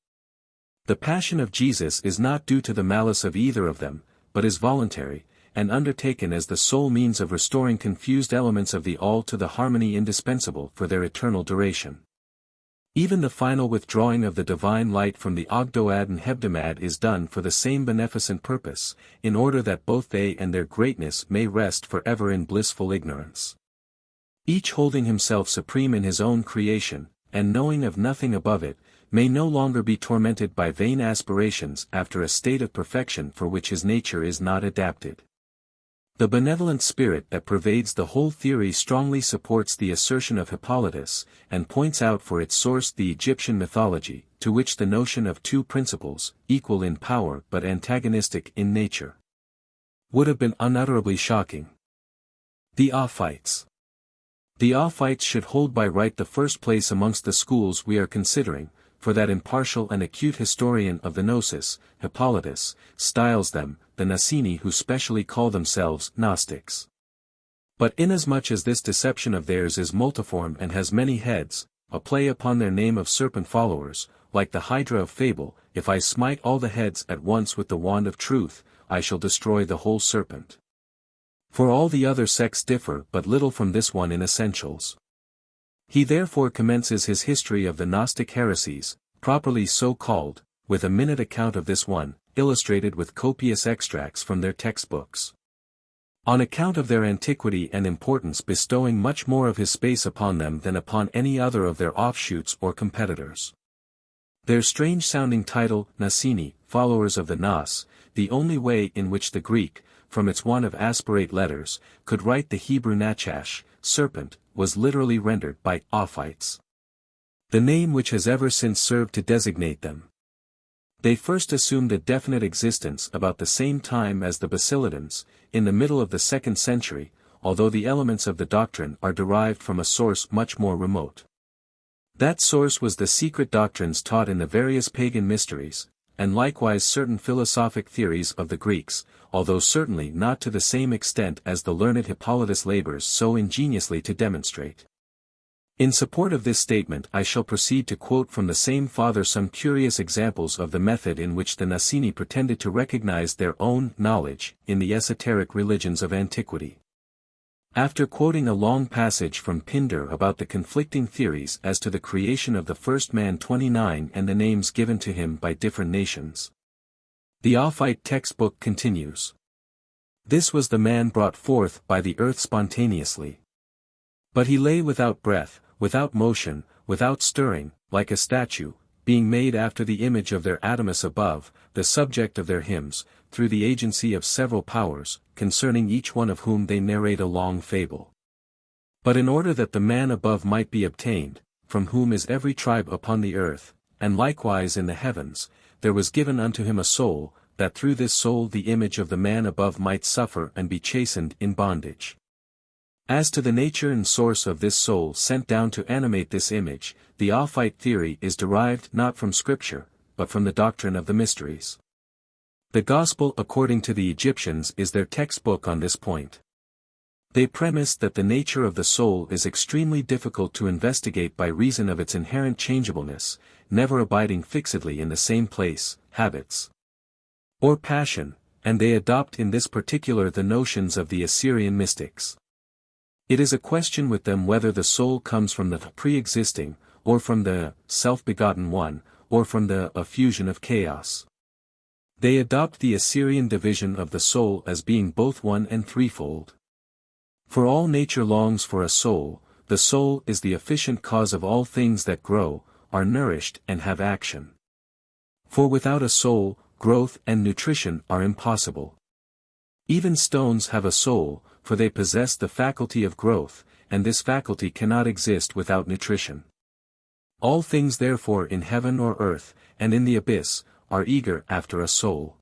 The passion of Jesus is not due to the malice of either of them, but is voluntary, and undertaken as the sole means of restoring confused elements of the all to the harmony indispensable for their eternal duration. Even the final withdrawing of the divine light from the Ogdoad and Hebdomad is done for the same beneficent purpose, in order that both they and their greatness may rest forever in blissful ignorance. Each holding himself supreme in his own creation, and knowing of nothing above it, may no longer be tormented by vain aspirations after a state of perfection for which his nature is not adapted. The benevolent spirit that pervades the whole theory strongly supports the assertion of Hippolytus, and points out for its source the Egyptian mythology, to which the notion of two principles, equal in power but antagonistic in nature, would have been unutterably shocking. The Ophites. The Ophites should hold by right the first place amongst the schools we are considering, for that impartial and acute historian of the Gnosis, Hippolytus, styles them, the Nicene who specially call themselves Gnostics. But inasmuch as this deception of theirs is multiform and has many heads, a play upon their name of serpent followers, like the Hydra of fable, if I smite all the heads at once with the wand of truth, I shall destroy the whole serpent. For all the other sects differ but little from this one in essentials. He therefore commences his history of the Gnostic heresies, properly so called, with a minute account of this one, illustrated with copious extracts from their textbooks. On account of their antiquity and importance bestowing much more of his space upon them than upon any other of their offshoots or competitors. Their strange-sounding title, Nicene, followers of the Gnos, the only way in which the Greek, from its want of aspirate letters, could write the Hebrew Nachash, serpent, was literally rendered by Ophites. The name which has ever since served to designate them. They first assumed a definite existence about the same time as the Basilidans, in the middle of the 2nd century, although the elements of the doctrine are derived from a source much more remote. That source was the secret doctrines taught in the various pagan mysteries, and likewise certain philosophic theories of the Greeks, although certainly not to the same extent as the learned Hippolytus labors so ingeniously to demonstrate. In support of this statement I shall proceed to quote from the same father some curious examples of the method in which the Nicene pretended to recognize their own knowledge in the esoteric religions of antiquity. After quoting a long passage from Pindar about the conflicting theories as to the creation of the first man 29 and the names given to him by different nations, the Ophite textbook continues. This was the man brought forth by the earth spontaneously. But he lay without breath, without motion, without stirring, like a statue, being made after the image of their Adamus above, the subject of their hymns, through the agency of several powers, concerning each one of whom they narrate a long fable. But in order that the man above might be obtained, from whom is every tribe upon the earth, and likewise in the heavens, there was given unto him a soul, that through this soul the image of the man above might suffer and be chastened in bondage. As to the nature and source of this soul sent down to animate this image, the Ophite theory is derived not from Scripture, but from the doctrine of the mysteries. The Gospel according to the Egyptians is their textbook on this point. They premise that the nature of the soul is extremely difficult to investigate by reason of its inherent changeableness, never abiding fixedly in the same place, habits, or passion, and they adopt in this particular the notions of the Assyrian mystics. It is a question with them whether the soul comes from the pre-existing, or from the self-begotten one, or from the effusion of chaos. They adopt the Assyrian division of the soul as being both one and threefold. For all nature longs for a soul, the soul is the efficient cause of all things that grow, are nourished and have action. For without a soul, growth and nutrition are impossible. Even stones have a soul, for they possess the faculty of growth, and this faculty cannot exist without nutrition. All things therefore in heaven or earth, and in the abyss, are eager after a soul.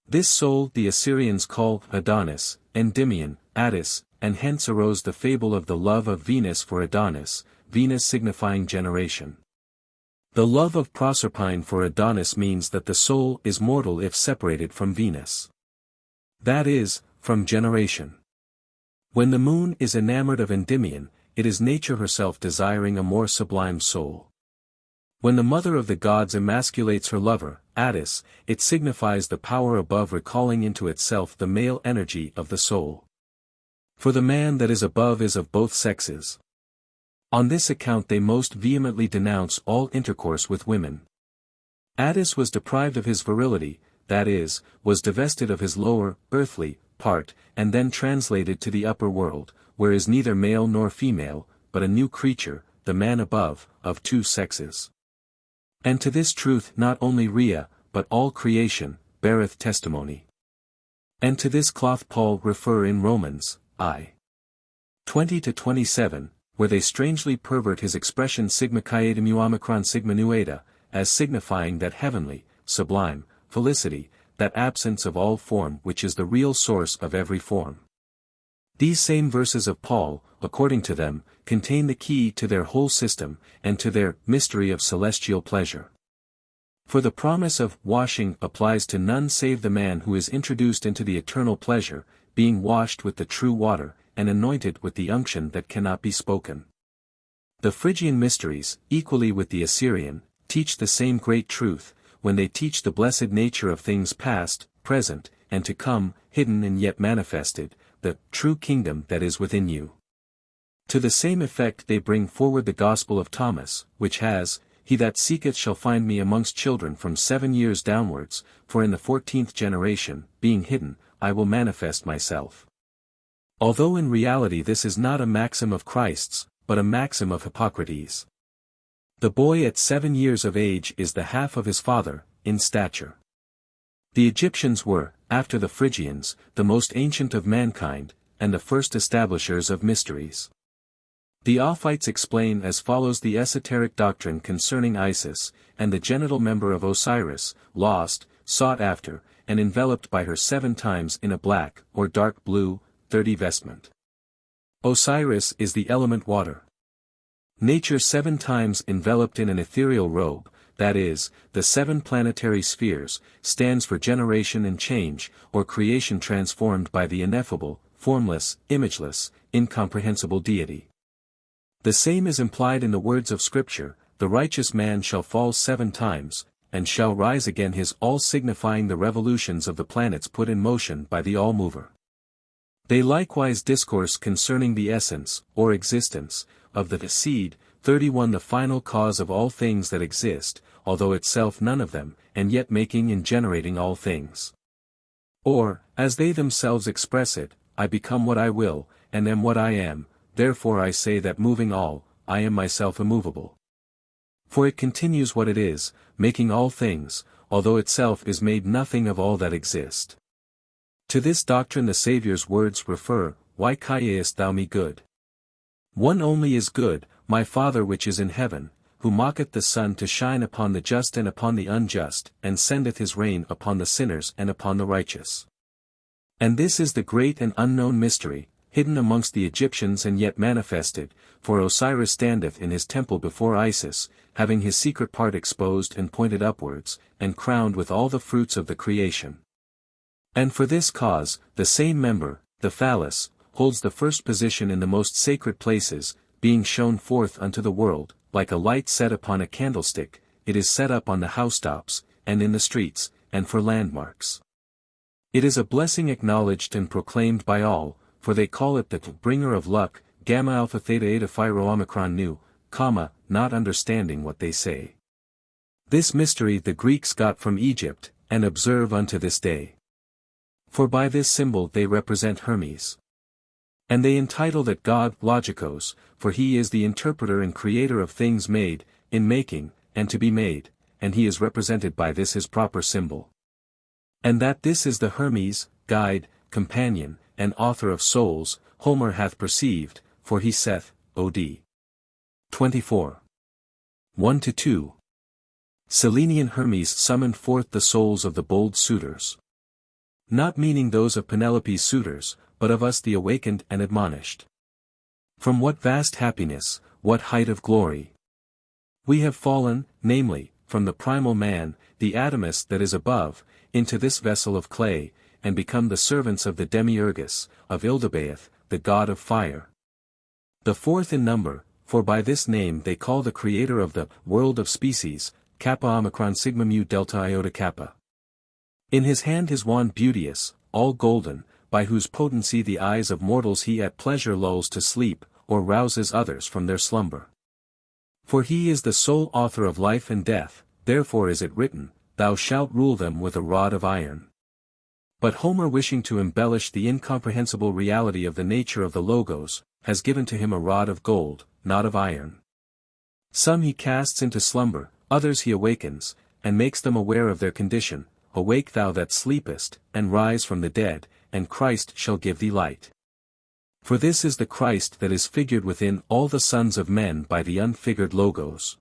This soul the Assyrians call Adonis, Endymion, Attis, and hence arose the fable of the love of Venus for Adonis, Venus signifying generation. The love of Proserpine for Adonis means that the soul is mortal if separated from Venus. That is, from generation. When the moon is enamored of Endymion, it is nature herself desiring a more sublime soul. When the mother of the gods emasculates her lover, Attis, it signifies the power above recalling into itself the male energy of the soul. For the man that is above is of both sexes. On this account they most vehemently denounce all intercourse with women. Attis was deprived of his virility, that is, was divested of his lower, earthly, part, and then translated to the upper world, where is neither male nor female, but a new creature, the man above, of two sexes. And to this truth not only Rhea, but all creation, beareth testimony. And to this cloth Paul refer in Romans, I. 20-27, where they strangely pervert his expression sigma chieta mu omicron sigma nu eta, as signifying that heavenly, sublime, felicity, that absence of all form which is the real source of every form. These same verses of Paul, according to them, contain the key to their whole system, and to their mystery of celestial pleasure. For the promise of washing applies to none save the man who is introduced into the eternal pleasure, being washed with the true water, and anointed with the unction that cannot be spoken. The Phrygian mysteries, equally with the Assyrian, teach the same great truth, when they teach the blessed nature of things past, present, and to come, hidden and yet manifested, the true kingdom that is within you. To the same effect they bring forward the Gospel of Thomas, which has, He that seeketh shall find me amongst children from 7 years downwards, for in the 14th generation, being hidden, I will manifest myself. Although in reality this is not a maxim of Christ's, but a maxim of Hippocrates. The boy at 7 years of age is the half of his father, in stature. The Egyptians were, after the Phrygians, the most ancient of mankind, and the first establishers of mysteries. The Ophites explain as follows the esoteric doctrine concerning Isis, and the genital member of Osiris, lost, sought after, and enveloped by her 7 times in a black, or dark blue, 30 vestment. Osiris is the element water. Nature 7 times enveloped in an ethereal robe, that is, the 7 planetary spheres, stands for generation and change, or creation transformed by the ineffable, formless, imageless, incomprehensible deity. The same is implied in the words of Scripture, the righteous man shall fall 7 times, and shall rise again, his all signifying the revolutions of the planets put in motion by the All-Mover. They likewise discourse concerning the essence, or existence, of the seed, 31 the final cause of all things that exist, although itself none of them, and yet making and generating all things. Or, as they themselves express it, I become what I will, and am what I am, therefore I say that moving all, I am myself immovable. For it continues what it is, making all things, although itself is made nothing of all that exist. To this doctrine the Saviour's words refer, Why callest thou me good? One only is good, my Father which is in heaven, who maketh the sun to shine upon the just and upon the unjust, and sendeth his rain upon the sinners and upon the righteous. And this is the great and unknown mystery, hidden amongst the Egyptians and yet manifested, for Osiris standeth in his temple before Isis, having his secret part exposed and pointed upwards, and crowned with all the fruits of the creation. And for this cause, the same member, the phallus, holds the first position in the most sacred places, being shown forth unto the world, like a light set upon a candlestick, it is set up on the housetops, and in the streets, and for landmarks. It is a blessing acknowledged and proclaimed by all, for they call it the bringer of luck, gamma alpha theta eta phi rho omicron nu, not understanding what they say. This mystery the Greeks got from Egypt, and observe unto this day. For by this symbol they represent Hermes. And they entitle that God Logikos, for he is the interpreter and creator of things made, in making, and to be made, and he is represented by this his proper symbol. And that this is the Hermes, guide, companion, and author of souls, Homer hath perceived, for he saith, Od. 24. 1-2. Selenian Hermes summoned forth the souls of the bold suitors. Not meaning those of Penelope's suitors, but of us the awakened and admonished. From what vast happiness, what height of glory! We have fallen, namely, from the primal man, the Adamus that is above, into this vessel of clay, and become the servants of the Demiurgus, of Ildabaoth, the god of fire. The fourth in number, for by this name they call the creator of the world of species, Kappa Omicron Sigma Mu Delta Iota Kappa. In his hand his wand beauteous, all golden, by whose potency the eyes of mortals he at pleasure lulls to sleep, or rouses others from their slumber. For he is the sole author of life and death, therefore is it written, Thou shalt rule them with a rod of iron. But Homer, wishing to embellish the incomprehensible reality of the nature of the Logos, has given to him a rod of gold, not of iron. Some he casts into slumber, others he awakens, and makes them aware of their condition. Awake thou that sleepest, and rise from the dead, and Christ shall give thee light. For this is the Christ that is figured within all the sons of men by the unfigured Logos.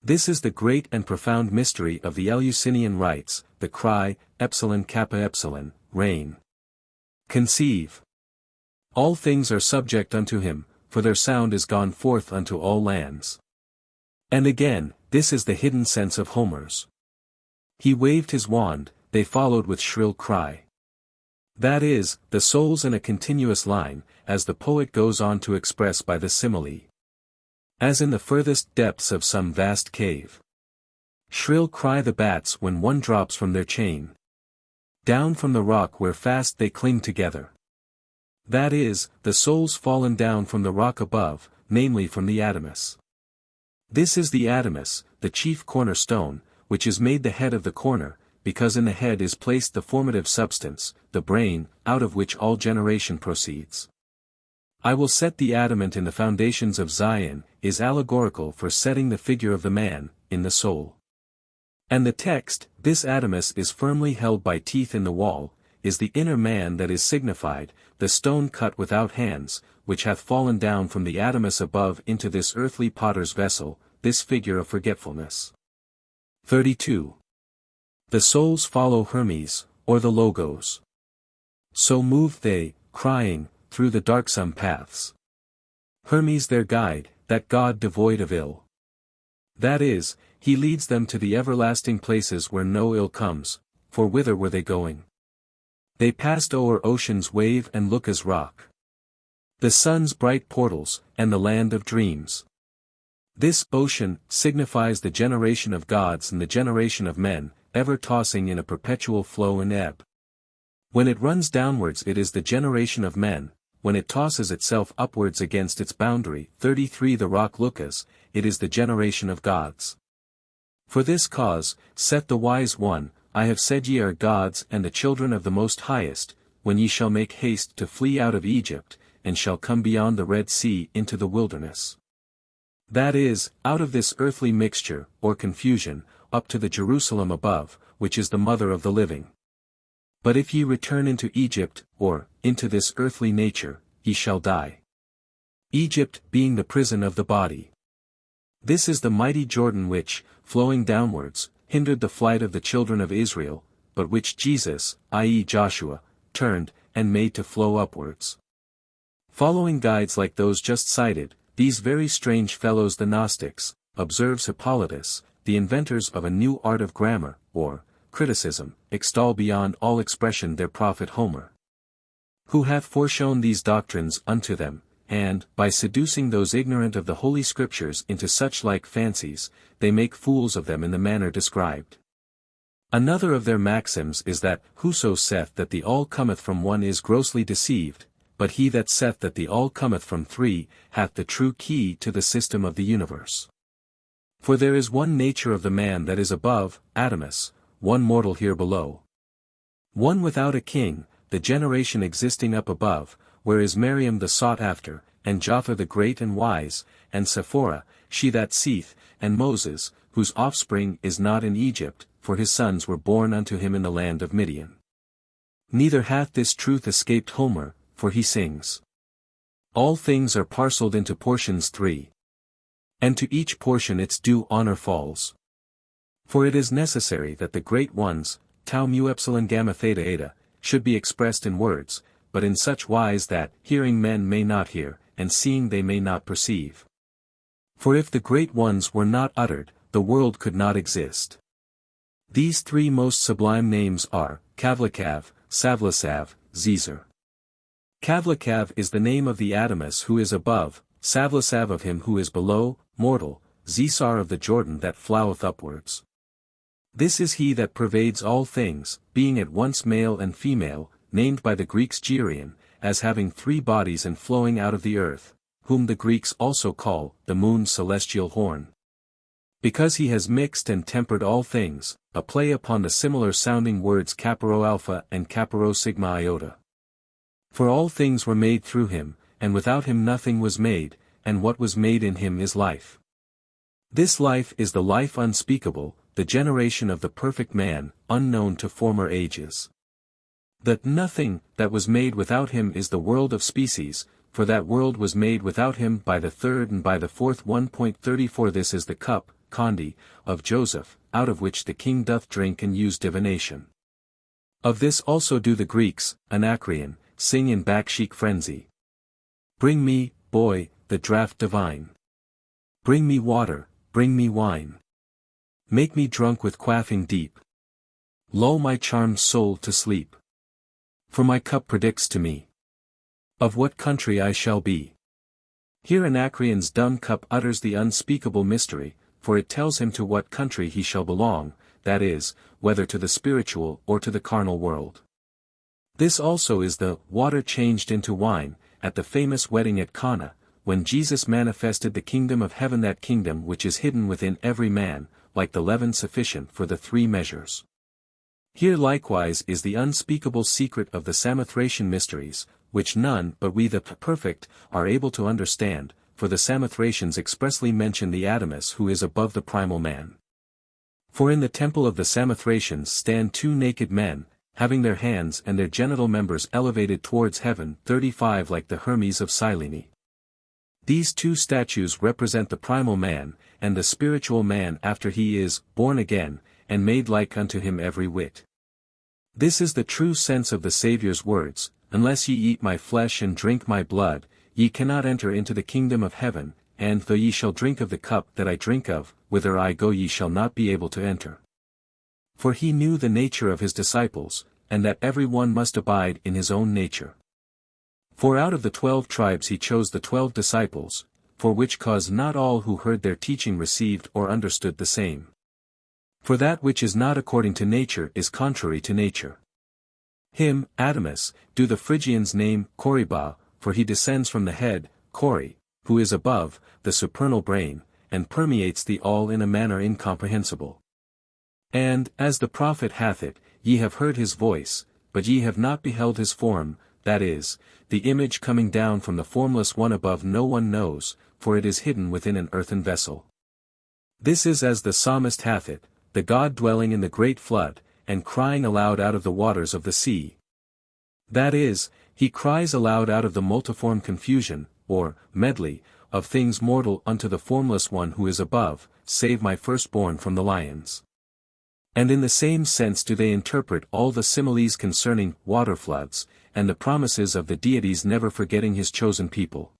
This is the great and profound mystery of the Eleusinian rites, the cry, Epsilon Kappa Epsilon, reign. Conceive. All things are subject unto him, for their sound is gone forth unto all lands. And again, this is the hidden sense of Homer's. He waved his wand, they followed with shrill cry. That is, the souls in a continuous line, as the poet goes on to express by the simile. As in the furthest depths of some vast cave. Shrill cry the bats when one drops from their chain. Down from the rock where fast they cling together. That is, the souls fallen down from the rock above, namely from the Adamus. This is the Adamus, the chief cornerstone, which is made the head of the corner, because in the head is placed the formative substance, the brain, out of which all generation proceeds. I will set the adamant in the foundations of Zion, is allegorical for setting the figure of the man, in the soul. And the text, this Adamus is firmly held by teeth in the wall, is the inner man that is signified, the stone cut without hands, which hath fallen down from the Adamus above into this earthly potter's vessel, this figure of forgetfulness. 32. The souls follow Hermes, or the Logos. So moved they, crying, through the darksome paths. Hermes their guide, that god devoid of ill. That is, he leads them to the everlasting places where no ill comes, for whither were they going? They passed o'er ocean's wave and look as rock. The sun's bright portals, and the land of dreams. This ocean signifies the generation of gods and the generation of men, ever tossing in a perpetual flow and ebb. When it runs downwards it is the generation of men, when it tosses itself upwards against its boundary, 33 the rock Lucas, it is the generation of gods. For this cause, saith the wise one, I have said ye are gods and the children of the Most Highest, when ye shall make haste to flee out of Egypt, and shall come beyond the Red Sea into the wilderness. That is, out of this earthly mixture, or confusion, up to the Jerusalem above, which is the mother of the living. But if ye return into Egypt, or, into this earthly nature, ye shall die. Egypt being the prison of the body. This is the mighty Jordan which, flowing downwards, hindered the flight of the children of Israel, but which Jesus, i.e. Joshua, turned, and made to flow upwards. Following guides like those just cited, these very strange fellows the Gnostics, observes Hippolytus, the inventors of a new art of grammar, or criticism, extol beyond all expression their prophet Homer. Who hath foreshown these doctrines unto them, and, by seducing those ignorant of the Holy Scriptures into such like fancies, they make fools of them in the manner described. Another of their maxims is that, whoso saith that the all cometh from one is grossly deceived, but he that saith that the all cometh from three, hath the true key to the system of the universe. For there is one nature of the man that is above, Adamus, one mortal here below. One without a king, the generation existing up above, where is Miriam the sought after, and Jaffa the great and wise, and Sephora, she that seeth, and Moses, whose offspring is not in Egypt, for his sons were born unto him in the land of Midian. Neither hath this truth escaped Homer, for he sings. All things are parcelled into portions three. And to each portion its due honor falls. For it is necessary that the great ones, tau mu epsilon gamma theta eta, should be expressed in words, but in such wise that hearing men may not hear, and seeing they may not perceive. For if the great ones were not uttered, the world could not exist. These three most sublime names are, Kavlakav, Savlasav, Zizar. Kavlakav is the name of the Adamus who is above, Savlasav of him who is below, mortal, Zisar of the Jordan that floweth upwards. This is he that pervades all things, being at once male and female, named by the Greeks Geryon, as having three bodies and flowing out of the earth, whom the Greeks also call, the moon's celestial horn. Because he has mixed and tempered all things, a play upon the similar sounding words Kaparo Alpha and Kaparo Sigma Iota. For all things were made through him, and without him nothing was made, and what was made in him is life. This life is the life unspeakable, the generation of the perfect man, unknown to former ages. That nothing that was made without him is the world of species, for that world was made without him by the third and by the fourth 1.34. This is the cup, Condi, of Joseph, out of which the king doth drink and use divination. Of this also do the Greeks, Anacreon, sing in backsheik frenzy. Bring me, boy, the draught divine. Bring me water, bring me wine. Make me drunk with quaffing deep. Lull my charmed soul to sleep. For my cup predicts to me of what country I shall be. Here Anacreon's dumb cup utters the unspeakable mystery, for it tells him to what country he shall belong, that is, whether to the spiritual or to the carnal world. This also is the water changed into wine, at the famous wedding at Cana, when Jesus manifested the kingdom of heaven, that kingdom which is hidden within every man, like the leaven sufficient for the three measures. Here likewise is the unspeakable secret of the Samothracian mysteries, which none but we the perfect are able to understand, for the Samothracians expressly mention the Adamus who is above the primal man. For in the temple of the Samothracians stand two naked men, having their hands and their genital members elevated towards heaven, 35 like the Hermes of Cyllene. These two statues represent the primal man, and the spiritual man after he is born again, and made like unto him every whit. This is the true sense of the Saviour's words, unless ye eat my flesh and drink my blood, ye cannot enter into the kingdom of heaven, and though ye shall drink of the cup that I drink of, whither I go ye shall not be able to enter. For he knew the nature of his disciples, and that every one must abide in his own nature. For out of the 12 tribes he chose the 12 disciples, for which cause not all who heard their teaching received or understood the same. For that which is not according to nature is contrary to nature. Him, Adamus, do the Phrygians name Koribah, for he descends from the head, Kori, who is above, the supernal brain, and permeates the all in a manner incomprehensible. And, as the prophet hath it, ye have heard his voice, but ye have not beheld his form, that is, the image coming down from the formless one above no one knows, for it is hidden within an earthen vessel. This is as the psalmist hath it, the God dwelling in the great flood, and crying aloud out of the waters of the sea. That is, he cries aloud out of the multiform confusion, or medley, of things mortal unto the formless one who is above, save my firstborn from the lions. And in the same sense do they interpret all the similes concerning waterfloods, and the promises of the deities never forgetting his chosen people.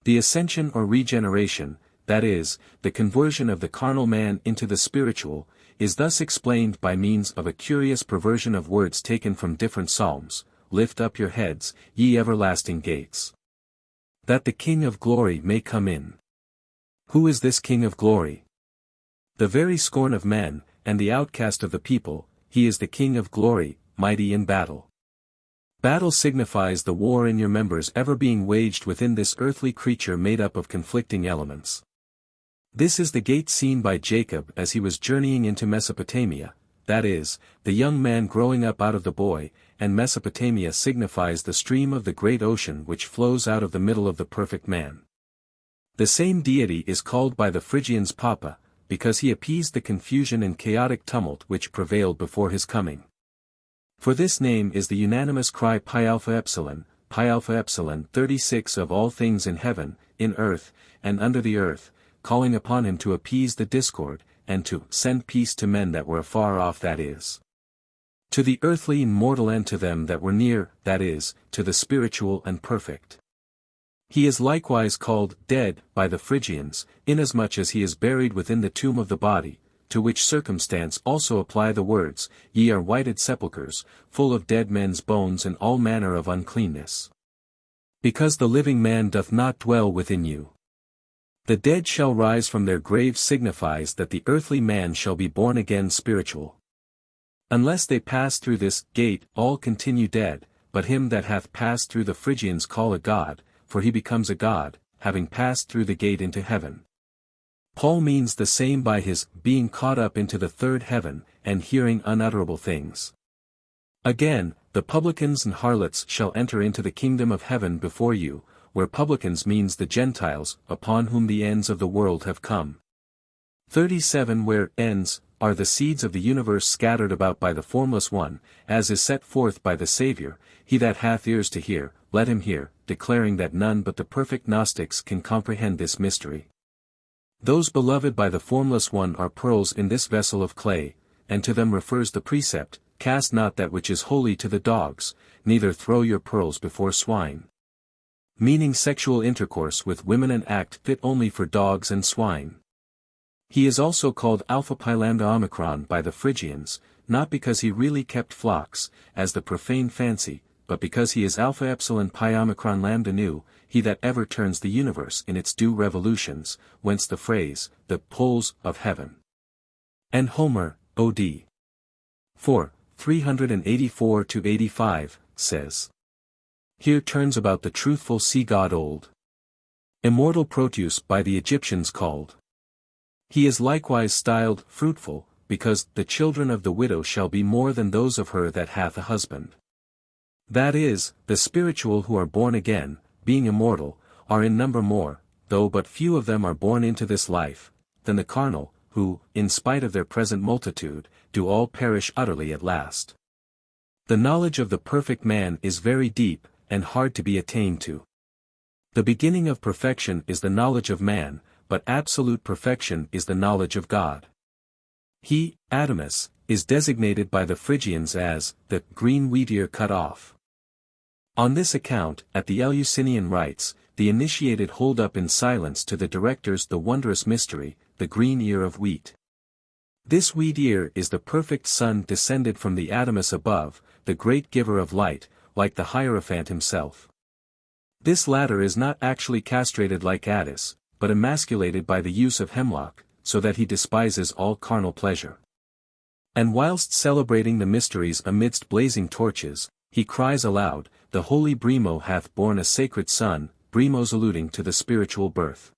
The ascension or regeneration, that is, the conversion of the carnal man into the spiritual, is thus explained by means of a curious perversion of words taken from different psalms. Lift up your heads, ye everlasting gates, that the King of glory may come in. Who is this King of glory? The very scorn of men, and the outcast of the people, he is the King of glory, mighty in battle. Battle signifies the war in your members ever being waged within this earthly creature made up of conflicting elements. This is the gate seen by Jacob as he was journeying into Mesopotamia, that is, the young man growing up out of the boy, and Mesopotamia signifies the stream of the great ocean which flows out of the middle of the perfect man. The same deity is called by the Phrygians Papa, because he appeased the confusion and chaotic tumult which prevailed before his coming. For this name is the unanimous cry Pi Alpha Epsilon 36 of all things in heaven, in earth, and under the earth, calling upon him to appease the discord, and to send peace to men that were afar off, that is, to the earthly and mortal, and to them that were near, that is, to the spiritual and perfect. He is likewise called dead by the Phrygians, inasmuch as he is buried within the tomb of the body, to which circumstance also apply the words, ye are whited sepulchres, full of dead men's bones and all manner of uncleanness. Because the living man doth not dwell within you. The dead shall rise from their graves signifies that the earthly man shall be born again spiritual. Unless they pass through this gate all continue dead, but him that hath passed through the Phrygians call a god, for he becomes a god, having passed through the gate into heaven. Paul means the same by his being caught up into the third heaven, and hearing unutterable things. Again, the publicans and harlots shall enter into the kingdom of heaven before you, where publicans means the Gentiles, upon whom the ends of the world have come. 37 Where ends are the seeds of the universe scattered about by the formless one, as is set forth by the Saviour, he that hath ears to hear, let him hear, declaring that none but the perfect Gnostics can comprehend this mystery. Those beloved by the formless one are pearls in this vessel of clay, and to them refers the precept, cast not that which is holy to the dogs, neither throw your pearls before swine. Meaning sexual intercourse with women, an act fit only for dogs and swine. He is also called Alpha Pi Lambda Omicron by the Phrygians, not because he really kept flocks, as the profane fancy, but because he is Alpha Epsilon Pi Omicron Lambda Nu, he that ever turns the universe in its due revolutions, whence the phrase, the poles of heaven. And Homer, O.D. 4, 384-85, says. Here turns about the truthful sea god old. Immortal Proteus by the Egyptians called. He is likewise styled fruitful, because the children of the widow shall be more than those of her that hath a husband. That is, the spiritual who are born again, being immortal, are in number more, though but few of them are born into this life, than the carnal, who, in spite of their present multitude, do all perish utterly at last. The knowledge of the perfect man is very deep, and hard to be attained to. The beginning of perfection is the knowledge of man, but absolute perfection is the knowledge of God. He, Adamus, is designated by the Phrygians as the green wheat ear cut off. On this account, at the Eleusinian rites, the initiated hold up in silence to the directors the wondrous mystery, the green ear of wheat. This wheat ear is the perfect Son descended from the Adamus above, the great giver of light, like the Hierophant himself. This latter is not actually castrated like Attis, but emasculated by the use of hemlock, so that he despises all carnal pleasure. And whilst celebrating the mysteries amidst blazing torches, he cries aloud, "The holy Brimo hath borne a sacred son," Brimo's alluding to the spiritual birth.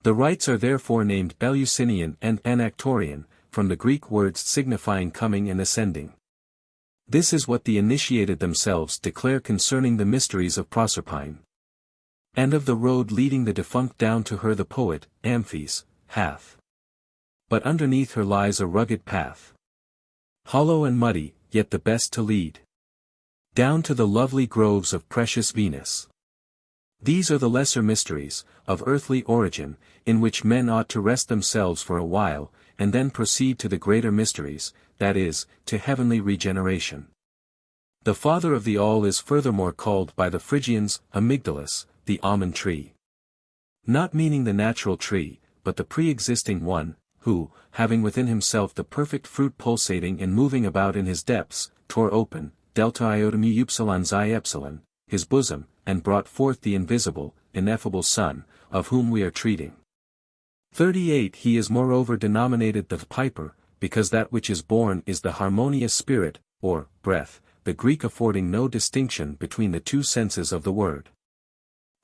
The rites are therefore named Eleusinian and Anactorian, from the Greek words signifying coming and ascending. This is what the initiated themselves declare concerning the mysteries of Proserpine. And of the road leading the defunct down to her the poet, Amphis, hath. But underneath her lies a rugged path. Hollow and muddy, yet the best to lead. Down to the lovely groves of precious Venus. These are the lesser mysteries, of earthly origin, in which men ought to rest themselves for a while, and then proceed to the greater mysteries, that is, to heavenly regeneration. The father of the all is furthermore called by the Phrygians, Amygdalus, the almond tree. Not meaning the natural tree, but the pre-existing one, who, having within himself the perfect fruit pulsating and moving about in his depths, tore open, delta iota mu upsilon xi epsilon, his bosom, and brought forth the invisible, ineffable Son, of whom we are treating. 38 He is moreover denominated the Piper, because that which is born is the harmonious spirit, or breath, the Greek affording no distinction between the two senses of the word.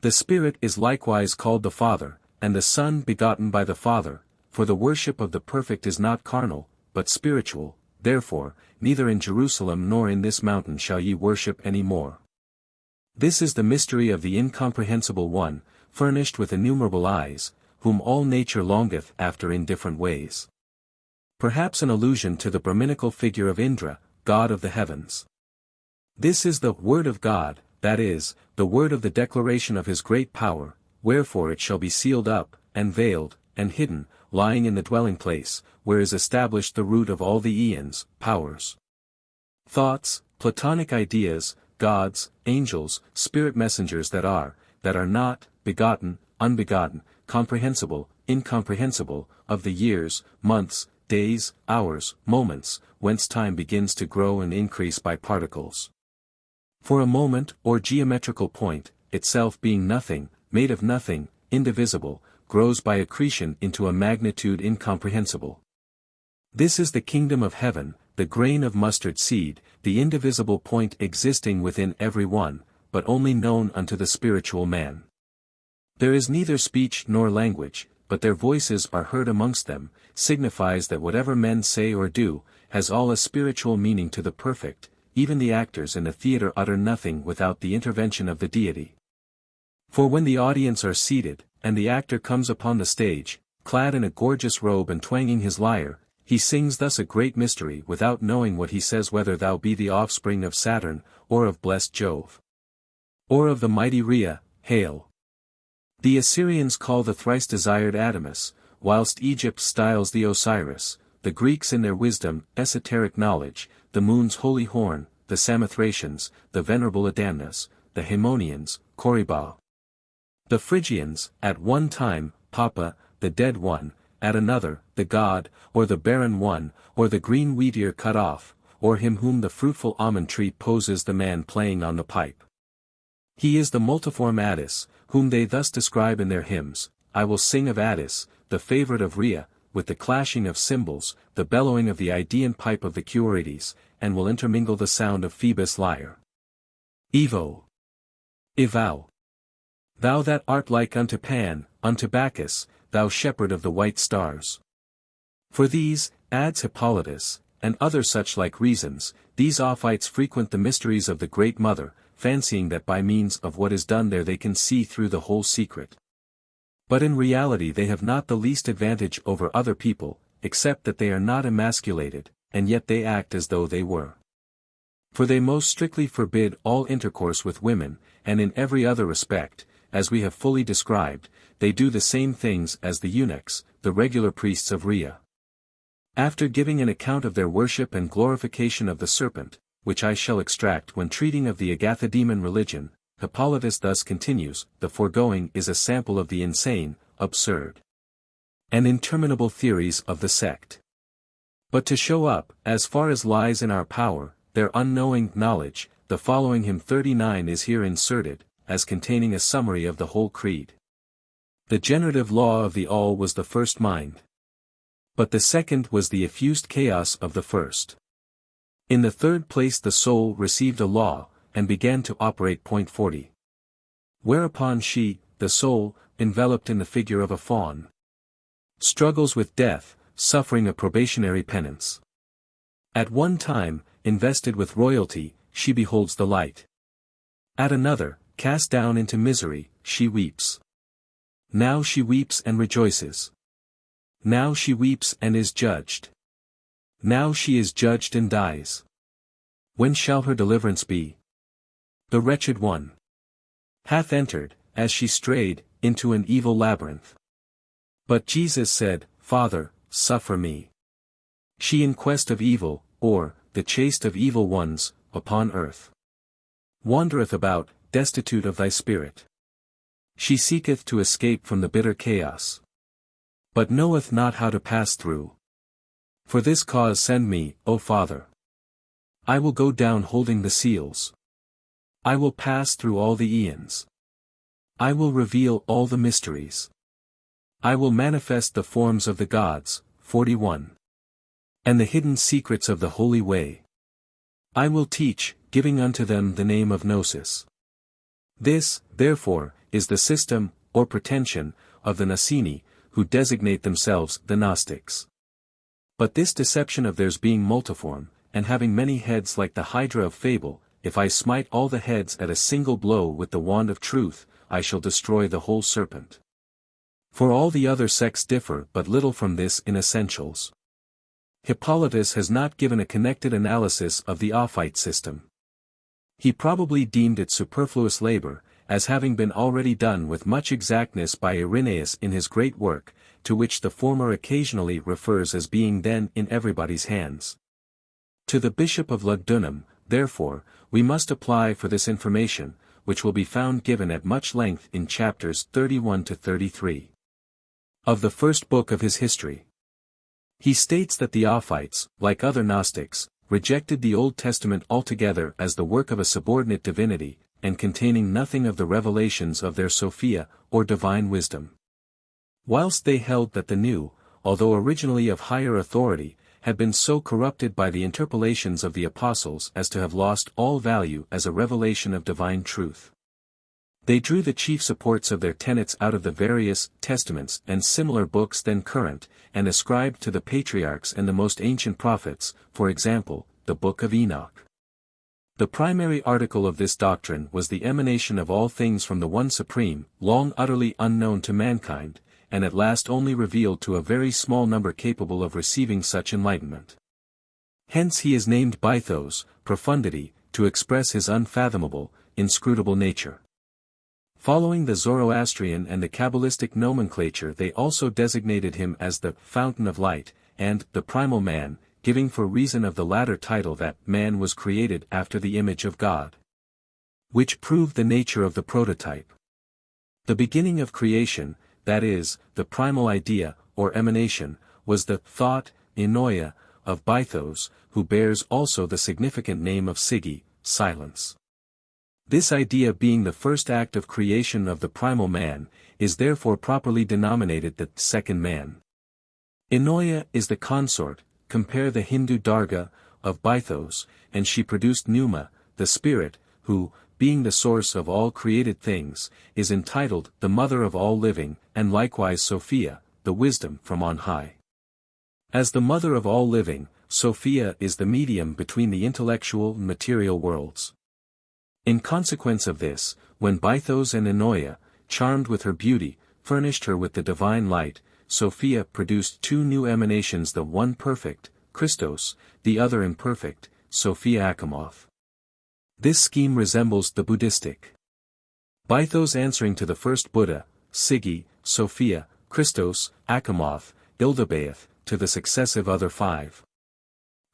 The Spirit is likewise called the Father, and the Son begotten by the Father, for the worship of the perfect is not carnal, but spiritual, therefore, neither in Jerusalem nor in this mountain shall ye worship any more. This is the mystery of the incomprehensible One, furnished with innumerable eyes, whom all nature longeth after in different ways. Perhaps an allusion to the Brahminical figure of Indra, god of the heavens. This is the Word of God, that is, the word of the declaration of his great power, wherefore it shall be sealed up, and veiled, and hidden, lying in the dwelling place, where is established the root of all the aeons, powers. Thoughts, Platonic ideas, gods, angels, spirit messengers that are not, begotten, unbegotten, comprehensible, incomprehensible, of the years, months, days, hours, moments, whence time begins to grow and increase by particles. For a moment, or geometrical point, itself being nothing, made of nothing, indivisible, grows by accretion into a magnitude incomprehensible. This is the kingdom of heaven, the grain of mustard seed, the indivisible point existing within every one, but only known unto the spiritual man. There is neither speech nor language, but their voices are heard amongst them, signifies that whatever men say or do, has all a spiritual meaning to the perfect. Even the actors in the theatre utter nothing without the intervention of the deity. For when the audience are seated, and the actor comes upon the stage, clad in a gorgeous robe and twanging his lyre, he sings thus a great mystery without knowing what he says, whether thou be the offspring of Saturn, or of blessed Jove, or of the mighty Rhea, hail. The Assyrians call the thrice-desired Adamus, whilst Egypt styles the Osiris, the Greeks in their wisdom, esoteric knowledge, the moon's holy horn, the Samothracians, the venerable Adamnas, the Haemonians, Corybal. The Phrygians, at one time, Papa, the dead one, at another, the god, or the barren one, or the green wheat ear cut off, or him whom the fruitful almond tree poses the man playing on the pipe. He is the multiform Attis, whom they thus describe in their hymns, I will sing of Attis, the favorite of Rhea, with the clashing of cymbals, the bellowing of the Idaean pipe of the Cuorites, and will intermingle the sound of Phoebus' lyre. Evo. Evow. Thou that art like unto Pan, unto Bacchus, thou shepherd of the white stars. For these, adds Hippolytus, and other such like reasons, these Ophites frequent the mysteries of the Great Mother, fancying that by means of what is done there they can see through the whole secret. But in reality they have not the least advantage over other people, except that they are not emasculated, and yet they act as though they were. For they most strictly forbid all intercourse with women, and in every other respect, as we have fully described, they do the same things as the eunuchs, the regular priests of Rhea. After giving an account of their worship and glorification of the serpent, which I shall extract when treating of the Agathodemon religion, Hippolytus thus continues, the foregoing is a sample of the insane, absurd, and interminable theories of the sect. But to show up, as far as lies in our power, their unknowing knowledge, the following hymn 39 is here inserted, as containing a summary of the whole creed. The generative law of the all was the first mind. But the second was the effused chaos of the first. In the third place the soul received a law, and began to operate. 40. Whereupon she, the soul, enveloped in the figure of a fawn, struggles with death, suffering a probationary penance. At one time, invested with royalty, she beholds the light. At another, cast down into misery, she weeps. Now she weeps and rejoices. Now she weeps and is judged. Now she is judged and dies. When shall her deliverance be? The wretched one hath entered, as she strayed, into an evil labyrinth. But Jesus said, Father, suffer me. She in quest of evil, or, the chaste of evil ones, upon earth, wandereth about, destitute of thy spirit. She seeketh to escape from the bitter chaos, but knoweth not how to pass through. For this cause send me, O Father. I will go down holding the seals. I will pass through all the eons. I will reveal all the mysteries. I will manifest the forms of the gods. 41. And the hidden secrets of the holy way. I will teach, giving unto them the name of Gnosis. This, therefore, is the system, or pretension, of the Nicene, who designate themselves the Gnostics. But this deception of theirs being multiform, and having many heads like the hydra of fable, if I smite all the heads at a single blow with the wand of truth, I shall destroy the whole serpent. For all the other sects differ but little from this in essentials. Hippolytus has not given a connected analysis of the Ophite system. He probably deemed it superfluous labor, as having been already done with much exactness by Irenaeus in his great work, to which the former occasionally refers as being then in everybody's hands. To the Bishop of Lugdunum, therefore, we must apply for this information, which will be found given at much length in chapters 31 to 33. Of the first book of his history. He states that the Ophites, like other Gnostics, rejected the Old Testament altogether as the work of a subordinate divinity, and containing nothing of the revelations of their Sophia, or divine wisdom. Whilst they held that the New, although originally of higher authority, had been so corrupted by the interpolations of the Apostles as to have lost all value as a revelation of divine truth. They drew the chief supports of their tenets out of the various Testaments and similar books then current, and ascribed to the patriarchs and the most ancient prophets, for example, the Book of Enoch. The primary article of this doctrine was the emanation of all things from the One Supreme, long utterly unknown to mankind, and at last only revealed to a very small number capable of receiving such enlightenment. Hence he is named Bythos, profundity, to express his unfathomable, inscrutable nature. Following the Zoroastrian and the Kabbalistic nomenclature, they also designated him as the fountain of light, and the primal man, giving for reason of the latter title that man was created after the image of God, which proved the nature of the prototype. The beginning of creation, that is, the primal idea, or emanation, was the thought, enoia, of Bythos, who bears also the significant name of Sigi, silence. This idea being the first act of creation of the primal man, is therefore properly denominated the second man. Enoia is the consort, compare the Hindu Durga, of Bythos, and she produced Pneuma, the spirit, who, being the source of all created things, is entitled the mother of all living, and likewise Sophia, the wisdom from on high. As the mother of all living, Sophia is the medium between the intellectual and material worlds. In consequence of this, when Bythos and Enoia, charmed with her beauty, furnished her with the divine light, Sophia produced two new emanations, the one perfect, Christos, the other imperfect, Sophia Achamoth. This scheme resembles the Buddhistic. Bythos answering to the first Buddha, Sigi, Sophia, Christos, Achamoth, Ildabaoth, to the successive other five.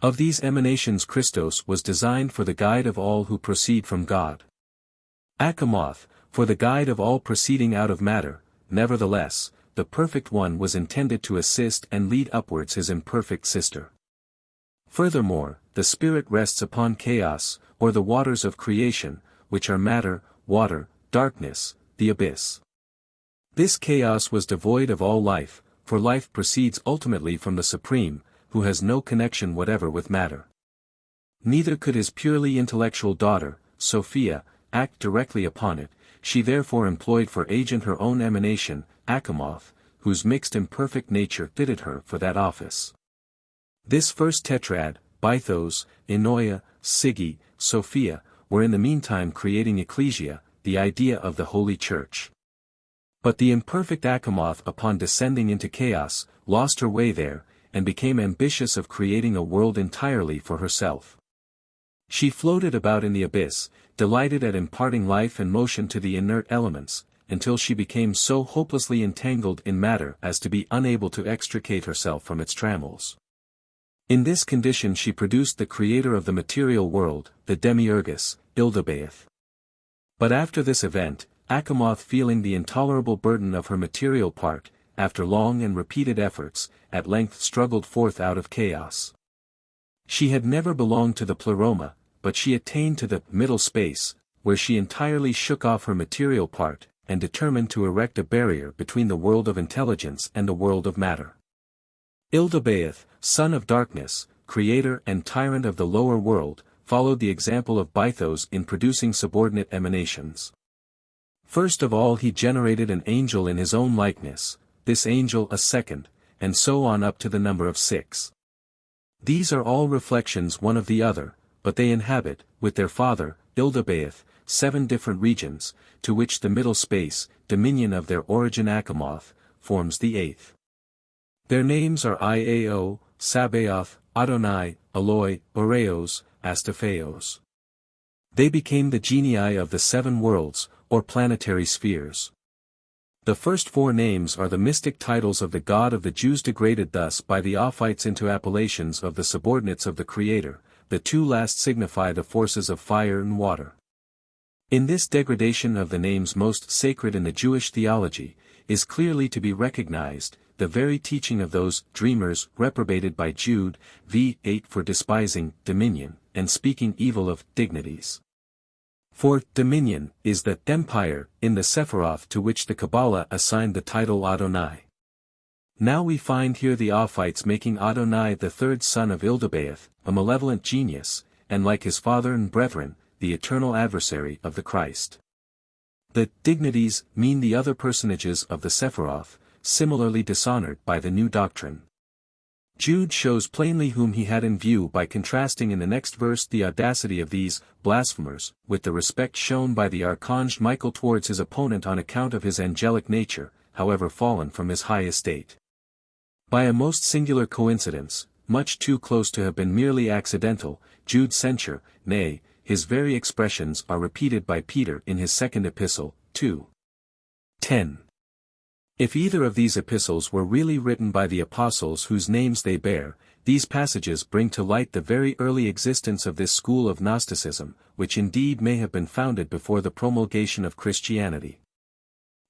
Of these emanations Christos was designed for the guide of all who proceed from God. Achamoth, for the guide of all proceeding out of matter, nevertheless, the perfect one was intended to assist and lead upwards his imperfect sister. Furthermore, the spirit rests upon chaos, or the waters of creation, which are matter, water, darkness, the abyss. This chaos was devoid of all life, for life proceeds ultimately from the Supreme, who has no connection whatever with matter. Neither could his purely intellectual daughter, Sophia, act directly upon it, she therefore employed for agent her own emanation, Achamoth, whose mixed imperfect nature fitted her for that office. This first tetrad, Bythos, Enoia, Sige, Sophia, were in the meantime creating ecclesia, the idea of the Holy Church. But the imperfect Achamoth upon descending into chaos, lost her way there, and became ambitious of creating a world entirely for herself. She floated about in the abyss, delighted at imparting life and motion to the inert elements, until she became so hopelessly entangled in matter as to be unable to extricate herself from its trammels. In this condition she produced the creator of the material world, the demiurgus, Ildabaoth. But after this event, Achamoth, feeling the intolerable burden of her material part, after long and repeated efforts, at length struggled forth out of chaos. She had never belonged to the pleroma, but she attained to the middle space, where she entirely shook off her material part, and determined to erect a barrier between the world of intelligence and the world of matter. Ildabaoth, son of darkness, creator and tyrant of the lower world, followed the example of Bythos in producing subordinate emanations. First of all he generated an angel in his own likeness, this angel a second, and so on up to the number of 6. These are all reflections one of the other, but they inhabit, with their father, Ildabaoth, 7 different regions, to which the middle space, dominion of their origin Achamoth, forms the 8th. Their names are Iao, Sabaoth, Adonai, Eloi, Oreos, Astaphaeos. They became the genii of the 7 worlds, or planetary spheres. The first 4 names are the mystic titles of the God of the Jews, degraded thus by the Ophites into appellations of the subordinates of the Creator. The 2 last signify the forces of fire and water. In this degradation of the names most sacred in the Jewish theology, is clearly to be recognized, the very teaching of those dreamers reprobated by Jude, v. 8 for despising dominion, and speaking evil of dignities. For dominion is the empire in the Sephiroth to which the Kabbalah assigned the title Adonai. Now we find here the Ophites making Adonai the 3rd son of Ildabaoth, a malevolent genius, and like his father and brethren, the eternal adversary of the Christ. The dignities mean the other personages of the Sephiroth, similarly dishonored by the new doctrine. Jude shows plainly whom he had in view by contrasting in the next verse the audacity of these blasphemers with the respect shown by the archangel Michael towards his opponent on account of his angelic nature, however fallen from his high estate. By a most singular coincidence, much too close to have been merely accidental, Jude's censure, nay, his very expressions are repeated by Peter in his 2nd epistle, 2:10. If either of these epistles were really written by the apostles whose names they bear, these passages bring to light the very early existence of this school of Gnosticism, which indeed may have been founded before the promulgation of Christianity.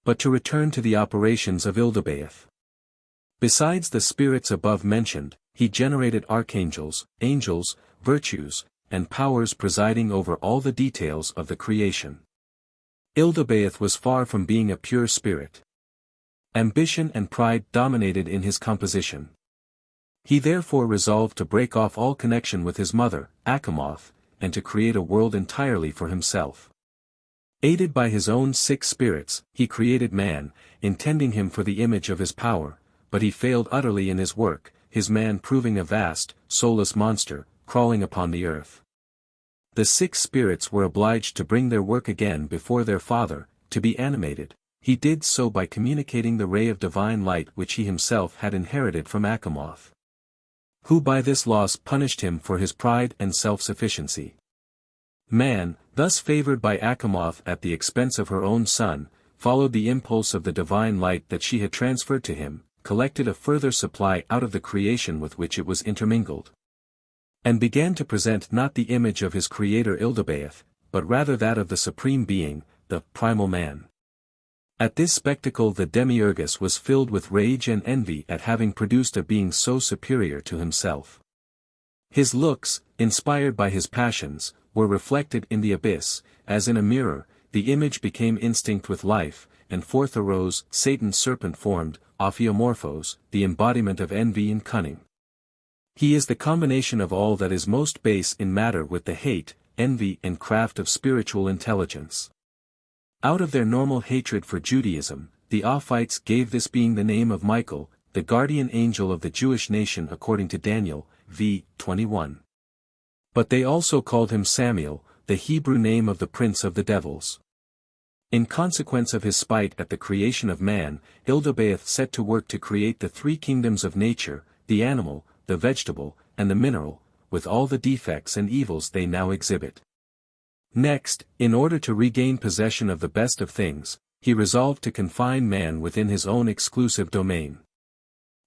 But to return to the operations of Ildabaoth. Besides the spirits above mentioned, he generated archangels, angels, virtues, and powers presiding over all the details of the creation. Ildabaoth was far from being a pure spirit. Ambition and pride dominated in his composition. He therefore resolved to break off all connection with his mother, Achamoth, and to create a world entirely for himself. Aided by his own 6 spirits, he created man, intending him for the image of his power, but he failed utterly in his work, his man proving a vast, soulless monster, crawling upon the earth. The 6 spirits were obliged to bring their work again before their father, to be animated. He did so by communicating the ray of divine light which he himself had inherited from Achamoth, who by this loss punished him for his pride and self-sufficiency. Man, thus favored by Achamoth at the expense of her own son, followed the impulse of the divine light that she had transferred to him, collected a further supply out of the creation with which it was intermingled, and began to present not the image of his creator Ildabaoth, but rather that of the Supreme Being, the primal man. At this spectacle the demiurgus was filled with rage and envy at having produced a being so superior to himself. His looks, inspired by his passions, were reflected in the abyss, as in a mirror, the image became instinct with life, and forth arose Satan's serpent formed, Ophiomorphos, the embodiment of envy and cunning. He is the combination of all that is most base in matter with the hate, envy and craft of spiritual intelligence. Out of their normal hatred for Judaism, the Ophites gave this being the name of Michael, the guardian angel of the Jewish nation according to Daniel, v. 21. But they also called him Samael, the Hebrew name of the prince of the devils. In consequence of his spite at the creation of man, Ildabaoth set to work to create the three kingdoms of nature, the animal, the vegetable, and the mineral, with all the defects and evils they now exhibit. Next, in order to regain possession of the best of things, he resolved to confine man within his own exclusive domain.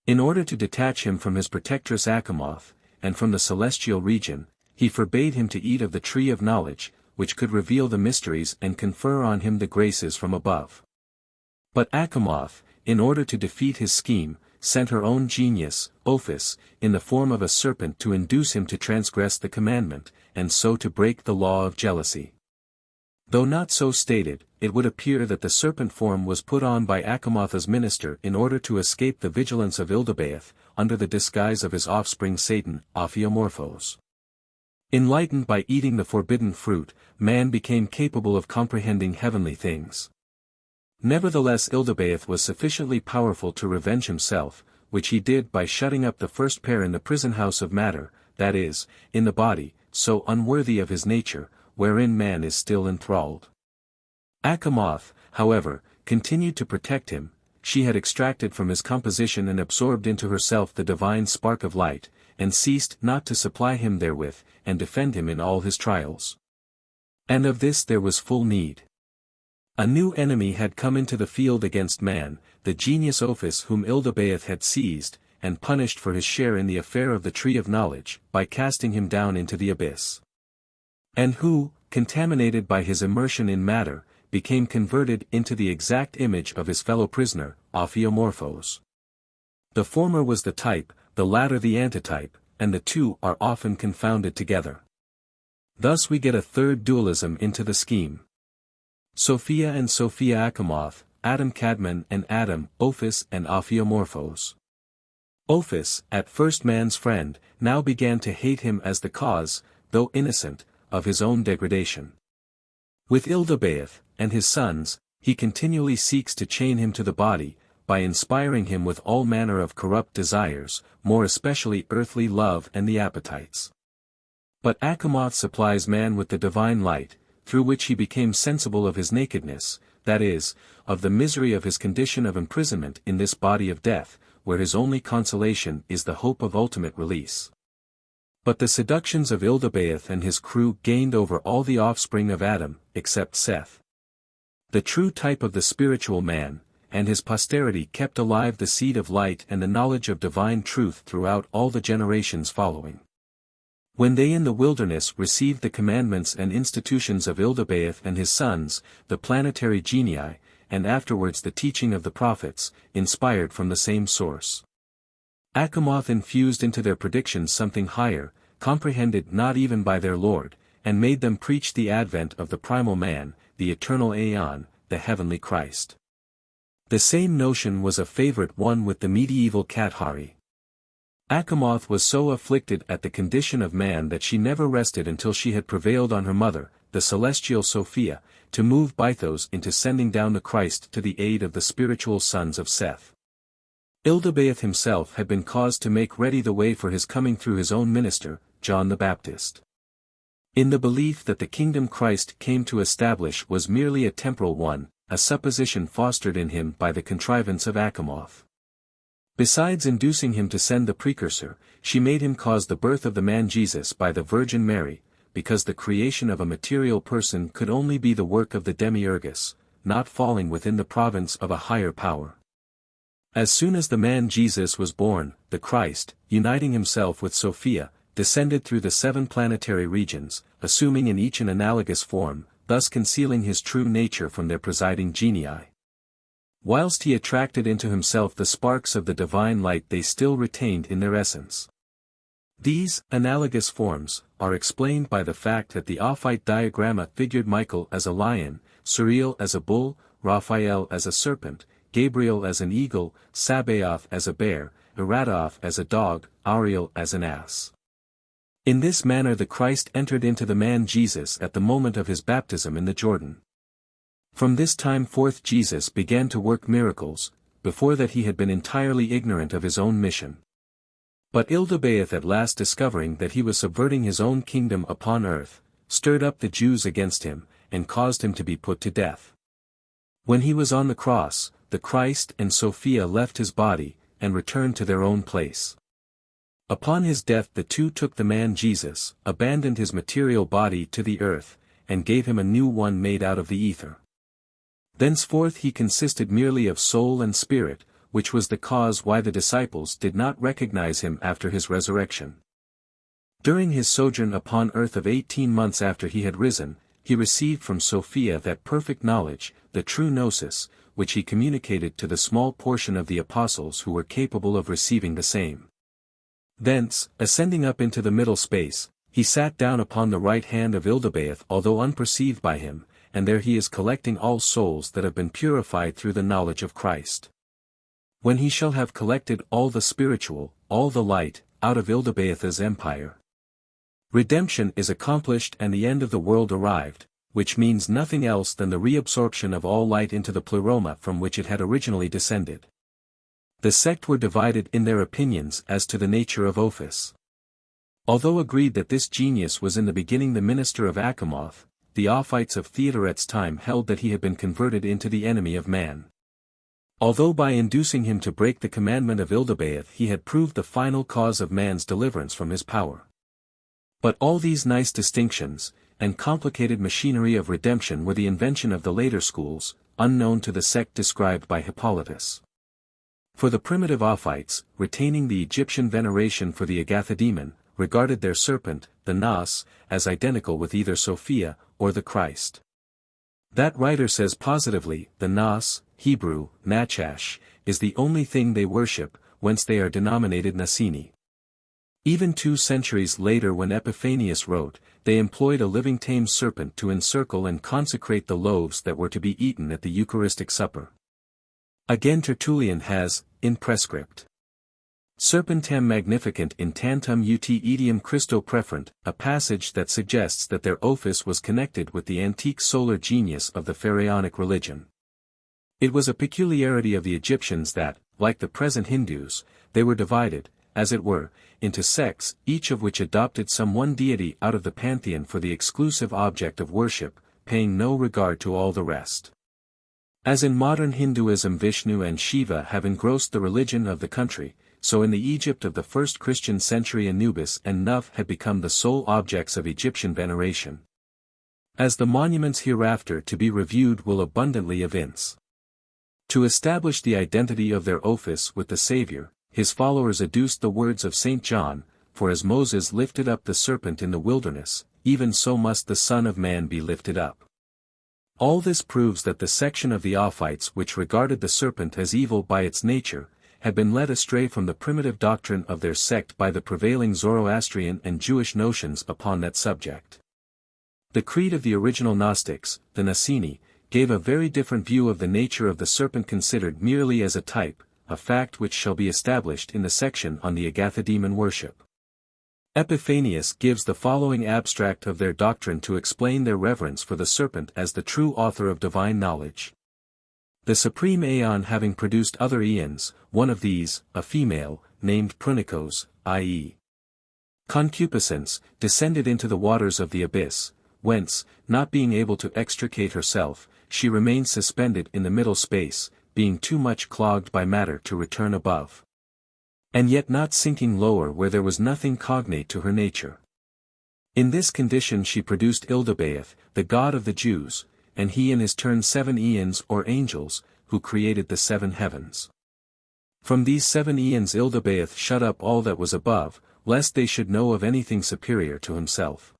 In order to detach him from his protectress Achamoth, and from the celestial region, he forbade him to eat of the tree of knowledge, which could reveal the mysteries and confer on him the graces from above. But Achamoth, in order to defeat his scheme, sent her own genius, Ophis, in the form of a serpent to induce him to transgress the commandment, and so to break the law of jealousy. Though not so stated, it would appear that the serpent form was put on by Achamoth's minister in order to escape the vigilance of Ildabaoth, under the disguise of his offspring Satan, Ophiomorphos. Enlightened by eating the forbidden fruit, man became capable of comprehending heavenly things. Nevertheless Ildabaoth was sufficiently powerful to revenge himself, which he did by shutting up the first pair in the prison house of matter, that is, in the body, so unworthy of his nature, wherein man is still enthralled. Achamoth, however, continued to protect him. She had extracted from his composition and absorbed into herself the divine spark of light, and ceased not to supply him therewith, and defend him in all his trials. And of this there was full need. A new enemy had come into the field against man, the genius Ophis whom Ildabaoth had seized, and punished for his share in the affair of the tree of knowledge, by casting him down into the abyss. And who, contaminated by his immersion in matter, became converted into the exact image of his fellow prisoner, Ophiomorphos. The former was the type, the latter the antitype, and the two are often confounded together. Thus we get a third dualism into the scheme. Sophia and Sophia Achamoth, Adam Cadmon and Adam, Ophis and Ophiomorphos. Ophis, at first man's friend, now began to hate him as the cause, though innocent, of his own degradation. With Ildabaoth, and his sons, he continually seeks to chain him to the body, by inspiring him with all manner of corrupt desires, more especially earthly love and the appetites. But Achamoth supplies man with the divine light, through which he became sensible of his nakedness, that is, of the misery of his condition of imprisonment in this body of death, where his only consolation is the hope of ultimate release. But the seductions of Ildabaoth and his crew gained over all the offspring of Adam, except Seth. The true type of the spiritual man, and his posterity kept alive the seed of light and the knowledge of divine truth throughout all the generations following. When they in the wilderness received the commandments and institutions of Ildabaoth and his sons, the planetary genii, and afterwards the teaching of the prophets, inspired from the same source. Achamoth infused into their predictions something higher, comprehended not even by their Lord, and made them preach the advent of the primal man, the eternal Aeon, the heavenly Christ. The same notion was a favorite one with the medieval Kathari. Achamoth was so afflicted at the condition of man that she never rested until she had prevailed on her mother, the celestial Sophia, to move Bythos into sending down the Christ to the aid of the spiritual sons of Seth. Ildabaoth himself had been caused to make ready the way for his coming through his own minister, John the Baptist. In the belief that the kingdom Christ came to establish was merely a temporal one, a supposition fostered in him by the contrivance of Achamoth. Besides inducing him to send the precursor, she made him cause the birth of the man Jesus by the Virgin Mary, because the creation of a material person could only be the work of the demiurgus, not falling within the province of a higher power. As soon as the man Jesus was born, the Christ, uniting himself with Sophia, descended through the 7 planetary regions, assuming in each an analogous form, thus concealing his true nature from their presiding genii. Whilst he attracted into himself the sparks of the divine light they still retained in their essence. These analogous forms are explained by the fact that the Ophite diagramma figured Michael as a lion, Suriel as a bull, Raphael as a serpent, Gabriel as an eagle, Sabaoth as a bear, Iradaoth as a dog, Ariel as an ass. In this manner the Christ entered into the man Jesus at the moment of his baptism in the Jordan. From this time forth Jesus began to work miracles. Before that he had been entirely ignorant of his own mission. But Ildebaoth at last discovering that he was subverting his own kingdom upon earth, stirred up the Jews against him, and caused him to be put to death. When he was on the cross, the Christ and Sophia left his body, and returned to their own place. Upon his death the two took the man Jesus, abandoned his material body to the earth, and gave him a new one made out of the ether. Thenceforth he consisted merely of soul and spirit, which was the cause why the disciples did not recognize him after his resurrection. During his sojourn upon earth of 18 months after he had risen, he received from Sophia that perfect knowledge, the true gnosis, which he communicated to the small portion of the apostles who were capable of receiving the same. Thence, ascending up into the middle space, he sat down upon the right hand of Ildebaoth although unperceived by him, and there he is collecting all souls that have been purified through the knowledge of Christ. When he shall have collected all the spiritual, all the light, out of Ildebaoth's empire, redemption is accomplished and the end of the world arrived, which means nothing else than the reabsorption of all light into the pleroma from which it had originally descended. The sect were divided in their opinions as to the nature of Ophis. Although agreed that this genius was in the beginning the minister of Achamoth, the Ophites of Theodoret's time held that he had been converted into the enemy of man. Although by inducing him to break the commandment of Ildebaoth he had proved the final cause of man's deliverance from his power. But all these nice distinctions, and complicated machinery of redemption were the invention of the later schools, unknown to the sect described by Hippolytus. For the primitive Ophites, retaining the Egyptian veneration for the Agathodemon, regarded their serpent, the Nas, as identical with either Sophia, or the Christ. That writer says positively, the Nas, Hebrew, Nachash, is the only thing they worship, whence they are denominated Nasini. Even 2 centuries later when Epiphanius wrote, they employed a living tame serpent to encircle and consecrate the loaves that were to be eaten at the Eucharistic supper. Again Tertullian has, in Prescript, Serpentem magnificent in tantum ut etiam Christo preferent, a passage that suggests that their Ophis was connected with the antique solar genius of the Pharaonic religion. It was a peculiarity of the Egyptians that, like the present Hindus, they were divided, as it were, into sects, each of which adopted some one deity out of the pantheon for the exclusive object of worship, paying no regard to all the rest. As in modern Hinduism Vishnu and Shiva have engrossed the religion of the country, so in the Egypt of the first Christian century Anubis and Knuph had become the sole objects of Egyptian veneration. As the monuments hereafter to be reviewed will abundantly evince. To establish the identity of their Ophis with the Saviour, his followers adduced the words of St. John, for as Moses lifted up the serpent in the wilderness, even so must the Son of Man be lifted up. All this proves that the section of the Ophites which regarded the serpent as evil by its nature, had been led astray from the primitive doctrine of their sect by the prevailing Zoroastrian and Jewish notions upon that subject. The creed of the original Gnostics, the Nasini, gave a very different view of the nature of the serpent considered merely as a type, a fact which shall be established in the section on the Agathodemon worship. Epiphanius gives the following abstract of their doctrine to explain their reverence for the serpent as the true author of divine knowledge. The supreme aeon having produced other aeons, one of these, a female, named Prunikos, i.e. concupiscence, descended into the waters of the abyss, whence, not being able to extricate herself, she remained suspended in the middle space, being too much clogged by matter to return above. And yet not sinking lower where there was nothing cognate to her nature. In this condition she produced Ildebaoth, the god of the Jews, and he in his turn 7 aeons or angels, who created the 7 heavens. From these 7 aeons Ildebaoth shut up all that was above, lest they should know of anything superior to himself.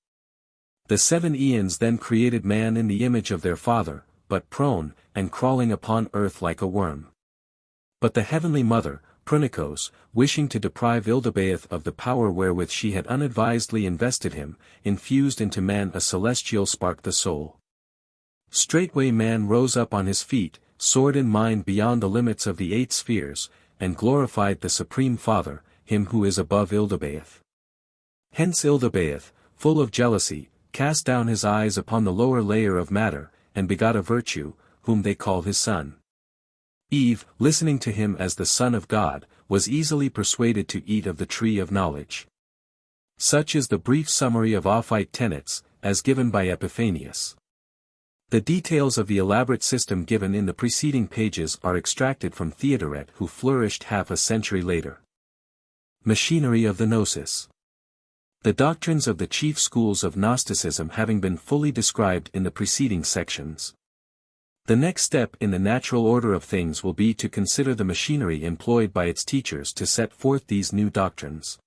The 7 aeons then created man in the image of their father, but prone, and crawling upon earth like a worm. But the heavenly mother, Prunikos, wishing to deprive Ildebaoth of the power wherewith she had unadvisedly invested him, infused into man a celestial spark the soul. Straightway man rose up on his feet, soared in mind beyond the limits of the 8 spheres, and glorified the Supreme Father, him who is above Ildabaoth. Hence Ildabaoth, full of jealousy, cast down his eyes upon the lower layer of matter, and begot a virtue, whom they call his son. Eve, listening to him as the Son of God, was easily persuaded to eat of the tree of knowledge. Such is the brief summary of Ophite tenets, as given by Epiphanius. The details of the elaborate system given in the preceding pages are extracted from Theodoret, who flourished half a century later. Machinery of the Gnosis. The doctrines of the chief schools of Gnosticism having been fully described in the preceding sections. The next step in the natural order of things will be to consider the machinery employed by its teachers to set forth these new doctrines.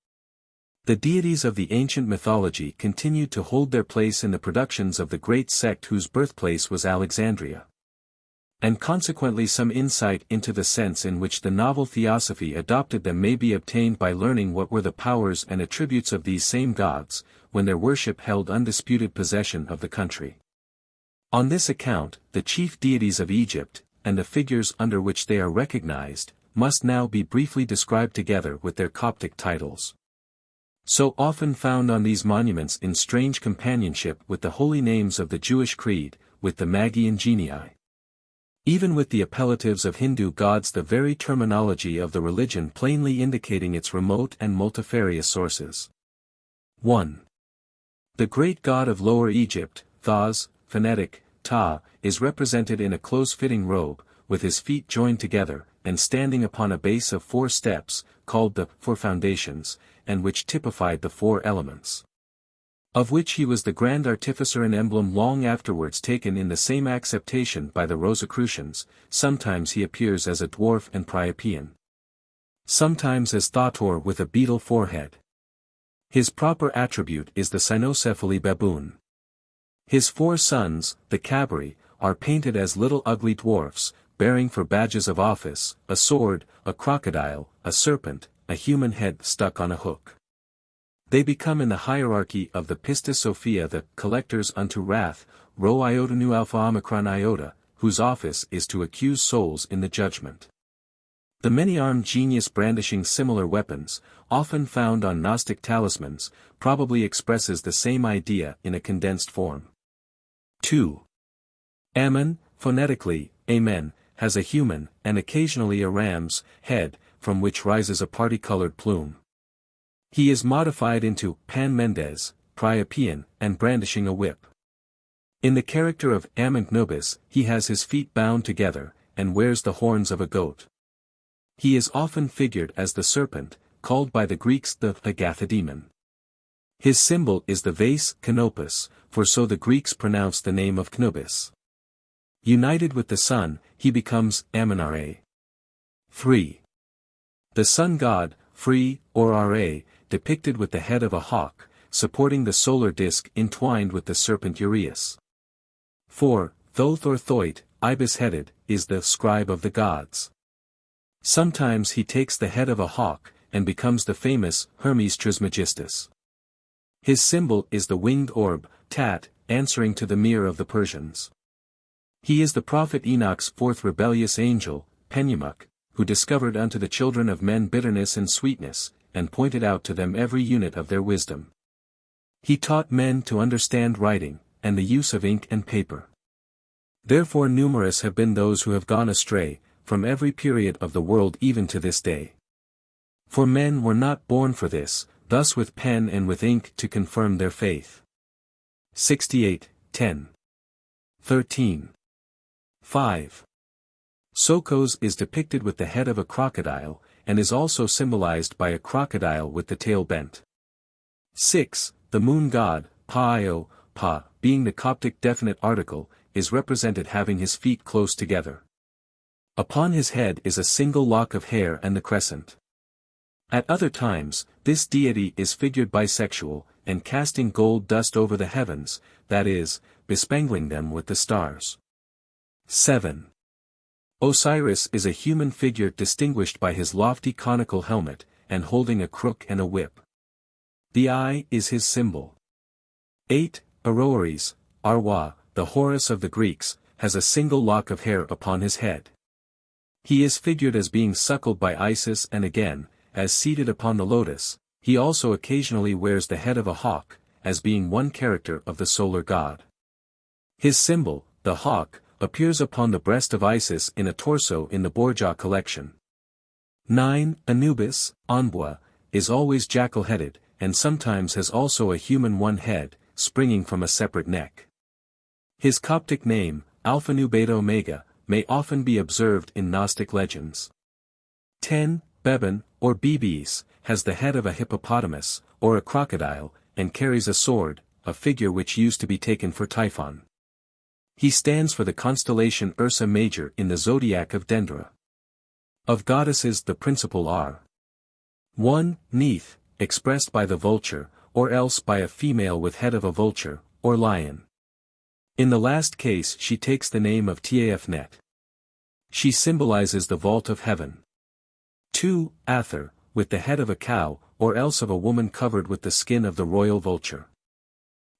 The deities of the ancient mythology continued to hold their place in the productions of the great sect whose birthplace was Alexandria. And consequently some insight into the sense in which the novel theosophy adopted them may be obtained by learning what were the powers and attributes of these same gods, when their worship held undisputed possession of the country. On this account, the chief deities of Egypt, and the figures under which they are recognized, must now be briefly described together with their Coptic titles. So often found on these monuments in strange companionship with the holy names of the Jewish creed, with the Magian genii. Even with the appellatives of Hindu gods, the very terminology of the religion plainly indicating its remote and multifarious sources. 1. The great god of Lower Egypt, Thas, phonetic, Ta, is represented in a close-fitting robe, with his feet joined together, and standing upon a base of 4 steps, called the 4 foundations, and which typified the 4 elements. Of which he was the grand artificer and emblem, long afterwards taken in the same acceptation by the Rosicrucians. Sometimes he appears as a dwarf and Priapian. Sometimes as Thotor with a beetle forehead. His proper attribute is the cynocephaly baboon. His 4 sons, the Cabri, are painted as little ugly dwarfs, bearing for badges of office, a sword, a crocodile, a serpent, a human head stuck on a hook. They become in the hierarchy of the Pistis-Sophia the collectors unto wrath, Rho iota nu alpha omicron iota, whose office is to accuse souls in the judgment. The many-armed genius brandishing similar weapons, often found on Gnostic talismans, probably expresses the same idea in a condensed form. 2. Ammon, phonetically, Amen, has a human, and occasionally a ram's, head, from which rises a party-colored plume. He is modified into Pan Mendes, Priapian, and brandishing a whip. In the character of Ammon Knubis, he has his feet bound together, and wears the horns of a goat. He is often figured as the serpent, called by the Greeks the Agathidemon. His symbol is the vase Canopus, for so the Greeks pronounce the name of Knubis. United with the sun, he becomes Ammonare. 3. The sun god, Free, or Ra, depicted with the head of a hawk, supporting the solar disk entwined with the serpent Uraeus. 4. Thoth or Thoit, ibis-headed, is the scribe of the gods. Sometimes he takes the head of a hawk, and becomes the famous Hermes Trismegistus. His symbol is the winged orb, Tat, answering to the mirror of the Persians. He is the prophet Enoch's 4th rebellious angel, Penumuk, who discovered unto the children of men bitterness and sweetness, and pointed out to them every unit of their wisdom. He taught men to understand writing, and the use of ink and paper. Therefore numerous have been those who have gone astray, from every period of the world even to this day. For men were not born for this, thus with pen and with ink to confirm their faith. 68, 10. 13. 5. Sokos is depicted with the head of a crocodile, and is also symbolized by a crocodile with the tail bent. 6. The moon god, Pa-io, Pa, being the Coptic definite article, is represented having his feet close together. Upon his head is a single lock of hair and the crescent. At other times, this deity is figured bisexual, and casting gold dust over the heavens, that is, bespangling them with the stars. 7. Osiris is a human figure distinguished by his lofty conical helmet, and holding a crook and a whip. The eye is his symbol. 8. Aroeris, Arwa, the Horus of the Greeks, has a single lock of hair upon his head. He is figured as being suckled by Isis and again, as seated upon the lotus. He also occasionally wears the head of a hawk, as being one character of the solar god. His symbol, the hawk, appears upon the breast of Isis in a torso in the Borja collection. 9. Anubis, Anbua, is always jackal-headed, and sometimes has also a human one head, springing from a separate neck. His Coptic name, Alpha Nu Beta Omega, may often be observed in Gnostic legends. 10. Beban, or Bebes, has the head of a hippopotamus, or a crocodile, and carries a sword, a figure which used to be taken for Typhon. He stands for the constellation Ursa Major in the zodiac of Dendra. Of goddesses the principal are 1. Neith, expressed by the vulture, or else by a female with head of a vulture, or lion. In the last case she takes the name of Tafnet. She symbolizes the vault of heaven. 2. Ather, with the head of a cow, or else of a woman covered with the skin of the royal vulture.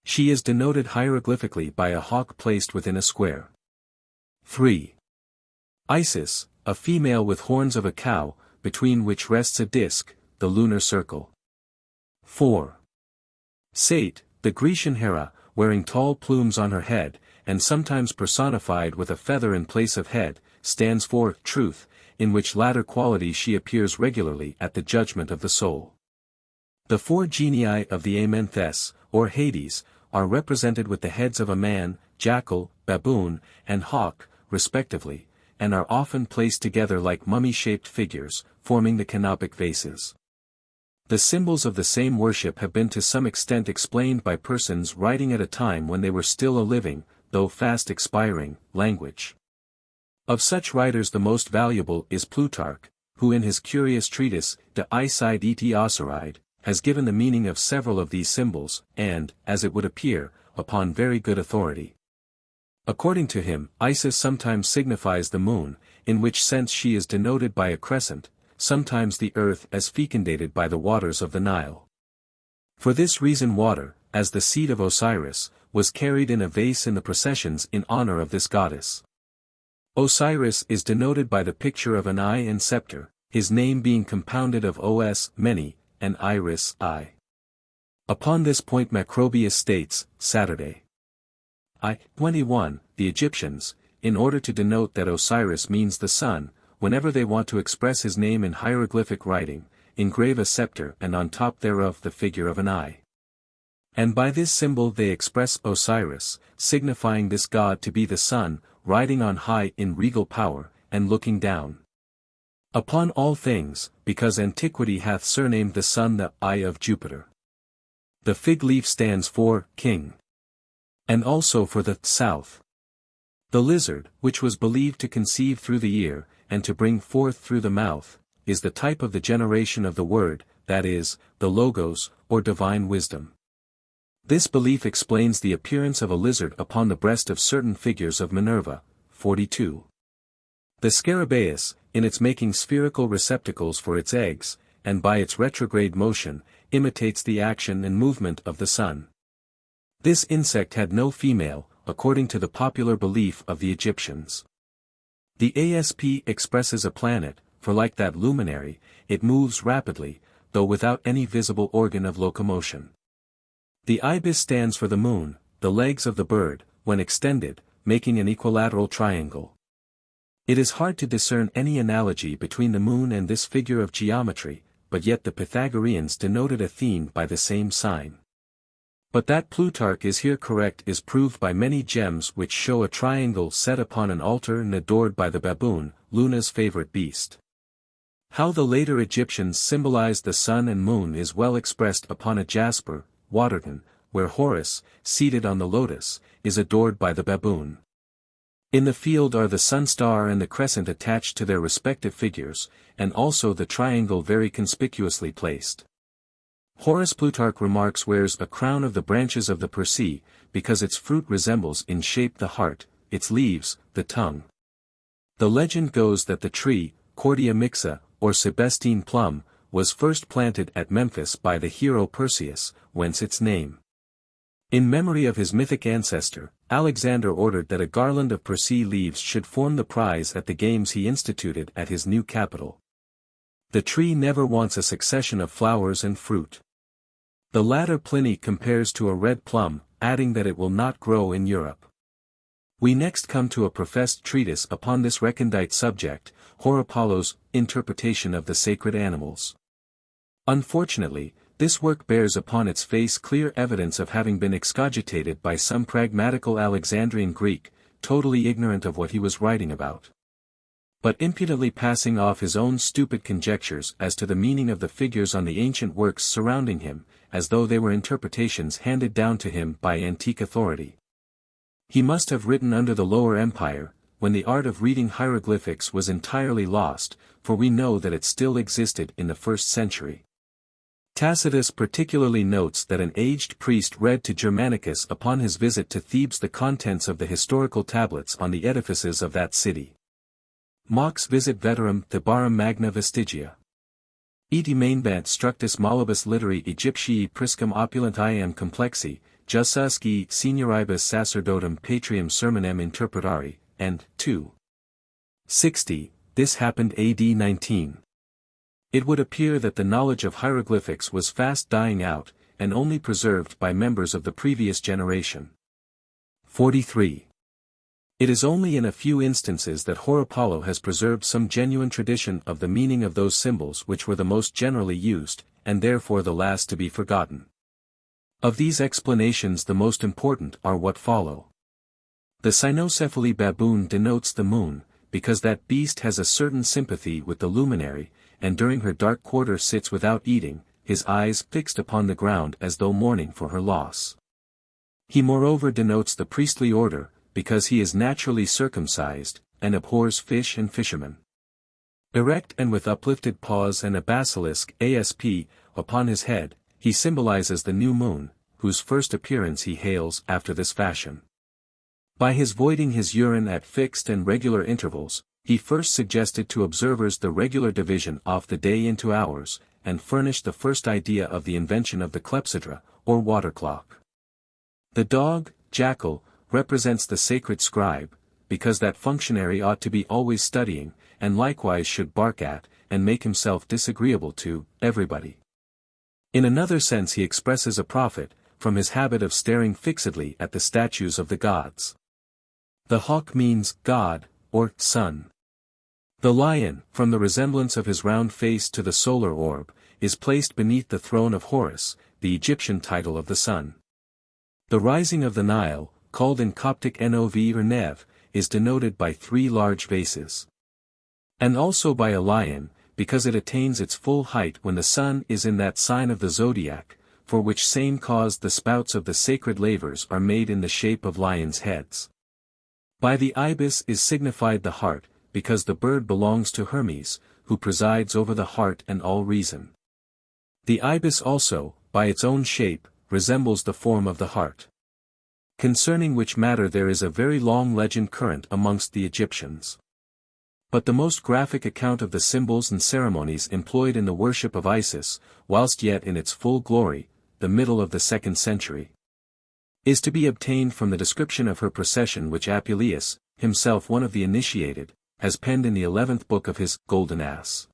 She is denoted hieroglyphically by a hawk placed within a square. 3. Isis, a female with horns of a cow, between which rests a disk, the lunar circle. 4. Sate, the Grecian Hera, wearing tall plumes on her head, and sometimes personified with a feather in place of head, stands for truth, in which latter quality she appears regularly at the judgment of the soul. The 4 genii of the Amenthus, or Hades, are represented with the heads of a man, jackal, baboon, and hawk, respectively, and are often placed together like mummy-shaped figures, forming the canopic vases. The symbols of the same worship have been to some extent explained by persons writing at a time when they were still a living, though fast expiring, language. Of such writers the most valuable is Plutarch, who in his curious treatise, De Icide et Osiride, has given the meaning of several of these symbols, and, as it would appear, upon very good authority. According to him, Isis sometimes signifies the moon, in which sense she is denoted by a crescent, sometimes the earth as fecundated by the waters of the Nile. For this reason water, as the seed of Osiris, was carried in a vase in the processions in honor of this goddess. Osiris is denoted by the picture of an eye and scepter, his name being compounded of Os, many, and Iris, eye. Upon this point Macrobius states, Saturday. I-21, the Egyptians, in order to denote that Osiris means the sun, whenever they want to express his name in hieroglyphic writing, engrave a scepter and on top thereof the figure of an eye. And by this symbol they express Osiris, signifying this god to be the sun, riding on high in regal power, and looking down upon all things, because antiquity hath surnamed the sun the eye of Jupiter. The fig leaf stands for king, and also for the south. The lizard, which was believed to conceive through the ear, and to bring forth through the mouth, is the type of the generation of the word, that is, the logos, or divine wisdom. This belief explains the appearance of a lizard upon the breast of certain figures of Minerva, 42. The scarabaeus, in its making spherical receptacles for its eggs, and by its retrograde motion, imitates the action and movement of the sun. This insect had no female, according to the popular belief of the Egyptians. The asp expresses a planet, for like that luminary, it moves rapidly, though without any visible organ of locomotion. The ibis stands for the moon, the legs of the bird, when extended, making an equilateral triangle. It is hard to discern any analogy between the moon and this figure of geometry, but yet the Pythagoreans denoted Athene by the same sign. But that Plutarch is here correct is proved by many gems which show a triangle set upon an altar and adored by the baboon, Luna's favorite beast. How the later Egyptians symbolized the sun and moon is well expressed upon a jasper, Waterton, where Horus, seated on the lotus, is adored by the baboon. In the field are the sun star and the crescent attached to their respective figures, and also the triangle very conspicuously placed. Horace Plutarch remarks wears a crown of the branches of the Persea, because its fruit resembles in shape the heart, its leaves, the tongue. The legend goes that the tree, Cordia mixa, or Sebestine plum, was first planted at Memphis by the hero Perseus, whence its name. In memory of his mythic ancestor, Alexander ordered that a garland of persea leaves should form the prize at the games he instituted at his new capital. The tree never wants a succession of flowers and fruit. The latter Pliny compares to a red plum, adding that it will not grow in Europe. We next come to a professed treatise upon this recondite subject, Horapollo's Interpretation of the Sacred Animals. Unfortunately, this work bears upon its face clear evidence of having been excogitated by some pragmatical Alexandrian Greek, totally ignorant of what he was writing about, but impudently passing off his own stupid conjectures as to the meaning of the figures on the ancient works surrounding him, as though they were interpretations handed down to him by antique authority. He must have written under the Lower Empire, when the art of reading hieroglyphics was entirely lost, for we know that it still existed in the 1st century. Tacitus particularly notes that an aged priest read to Germanicus upon his visit to Thebes the contents of the historical tablets on the edifices of that city. Mox visit veterum Thebarum magna vestigia. Eti mainbant structus molibus literi Egyptii priscum opulentiam complexi, jussusci senioribus sacerdotum patrium sermonem interpretari, and 2. 60, this happened AD 19. It would appear that the knowledge of hieroglyphics was fast dying out, and only preserved by members of the previous generation. 43. It is only in a few instances that Horapollo has preserved some genuine tradition of the meaning of those symbols which were the most generally used, and therefore the last to be forgotten. Of these explanations the most important are what follow. The cynocephaly baboon denotes the moon, because that beast has a certain sympathy with the luminary, and during her dark quarter sits without eating, his eyes fixed upon the ground as though mourning for her loss. He moreover denotes the priestly order, because he is naturally circumcised, and abhors fish and fishermen. Erect and with uplifted paws and a basilisk asp upon his head, he symbolizes the new moon, whose first appearance he hails after this fashion. By his voiding his urine at fixed and regular intervals, he first suggested to observers the regular division of the day into hours, and furnished the first idea of the invention of the clepsydra, or water clock. The dog, jackal, represents the sacred scribe, because that functionary ought to be always studying, and likewise should bark at, and make himself disagreeable to, everybody. In another sense he expresses a prophet, from his habit of staring fixedly at the statues of the gods. The hawk means God, or sun. The lion, from the resemblance of his round face to the solar orb, is placed beneath the throne of Horus, the Egyptian title of the sun. The rising of the Nile, called in Coptic Nov or Nev, is denoted by 3 large vases. And also by a lion, because it attains its full height when the sun is in that sign of the zodiac, for which same cause the spouts of the sacred lavers are made in the shape of lions' heads. By the ibis is signified the heart, because the bird belongs to Hermes, who presides over the heart and all reason. The ibis also, by its own shape, resembles the form of the heart. Concerning which matter there is a very long legend current amongst the Egyptians. But the most graphic account of the symbols and ceremonies employed in the worship of Isis, whilst yet in its full glory, the middle of the 2nd century, is to be obtained from the description of her procession which Apuleius, himself one of the initiated, has penned in the 11th book of his Golden Ass.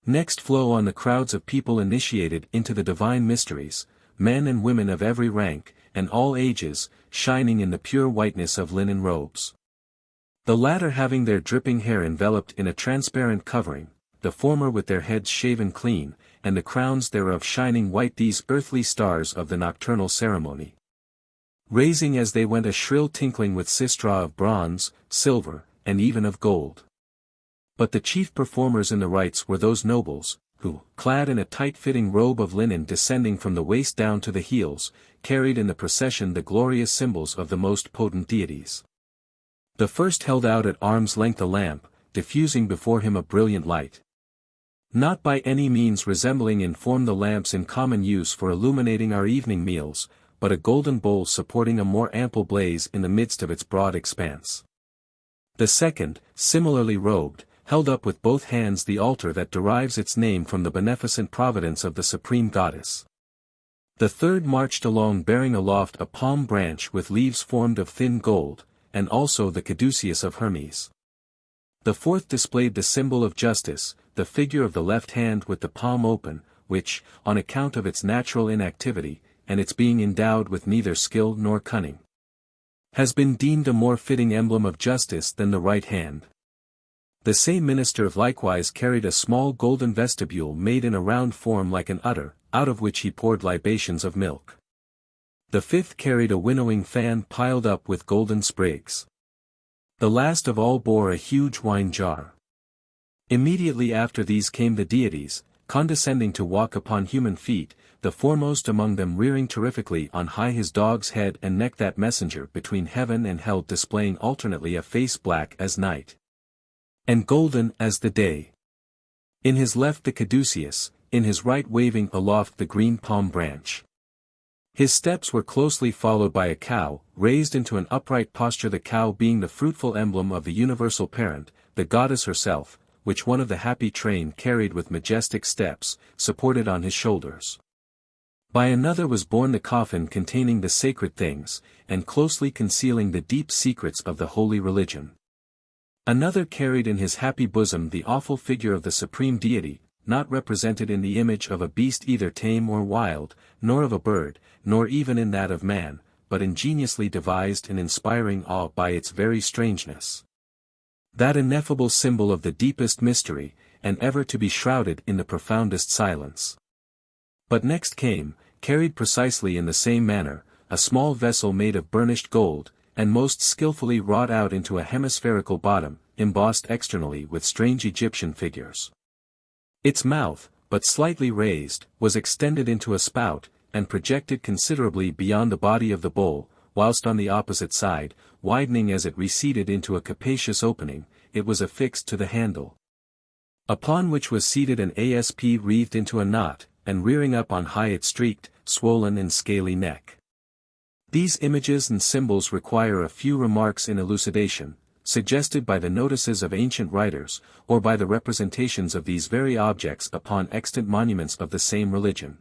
Next flow on the crowds of people initiated into the divine mysteries, men and women of every rank, and all ages, shining in the pure whiteness of linen robes. The latter having their dripping hair enveloped in a transparent covering, the former with their heads shaven clean, and the crowns thereof shining white, these earthly stars of the nocturnal ceremony, raising as they went a shrill tinkling with sistra of bronze, silver, and even of gold. But the chief performers in the rites were those nobles, who, clad in a tight-fitting robe of linen descending from the waist down to the heels, carried in the procession the glorious symbols of the most potent deities. The first held out at arm's length a lamp, diffusing before him a brilliant light, not by any means resembling in form the lamps in common use for illuminating our evening meals, but a golden bowl supporting a more ample blaze in the midst of its broad expanse. The second, similarly robed, held up with both hands the altar that derives its name from the beneficent providence of the supreme goddess. The third marched along bearing aloft a palm branch with leaves formed of thin gold, and also the caduceus of Hermes. The fourth displayed the symbol of justice, the figure of the left hand with the palm open, which, on account of its natural inactivity, and its being endowed with neither skill nor cunning, has been deemed a more fitting emblem of justice than the right hand. The same minister likewise carried a small golden vestibule made in a round form like an udder, out of which he poured libations of milk. The fifth carried a winnowing fan piled up with golden sprigs. The last of all bore a huge wine jar. Immediately after these came the deities, condescending to walk upon human feet, the foremost among them rearing terrifically on high his dog's head and neck, that messenger between heaven and hell, displaying alternately a face black as night and golden as the day. In his left the caduceus, in his right waving aloft the green palm branch. His steps were closely followed by a cow, raised into an upright posture, the cow being the fruitful emblem of the universal parent, the goddess herself, which one of the happy train carried with majestic steps, supported on his shoulders. By another was borne the coffin containing the sacred things, and closely concealing the deep secrets of the holy religion. Another carried in his happy bosom the awful figure of the supreme deity, not represented in the image of a beast either tame or wild, nor of a bird, nor even in that of man, but ingeniously devised and inspiring awe by its very strangeness. That ineffable symbol of the deepest mystery, and ever to be shrouded in the profoundest silence. But next came, carried precisely in the same manner, a small vessel made of burnished gold, and most skillfully wrought out into a hemispherical bottom, embossed externally with strange Egyptian figures. Its mouth, but slightly raised, was extended into a spout, and projected considerably beyond the body of the bowl, whilst on the opposite side, widening as it receded into a capacious opening, it was affixed to the handle, upon which was seated an asp wreathed into a knot, and rearing up on high its streaked, swollen and scaly neck. These images and symbols require a few remarks in elucidation, suggested by the notices of ancient writers, or by the representations of these very objects upon extant monuments of the same religion.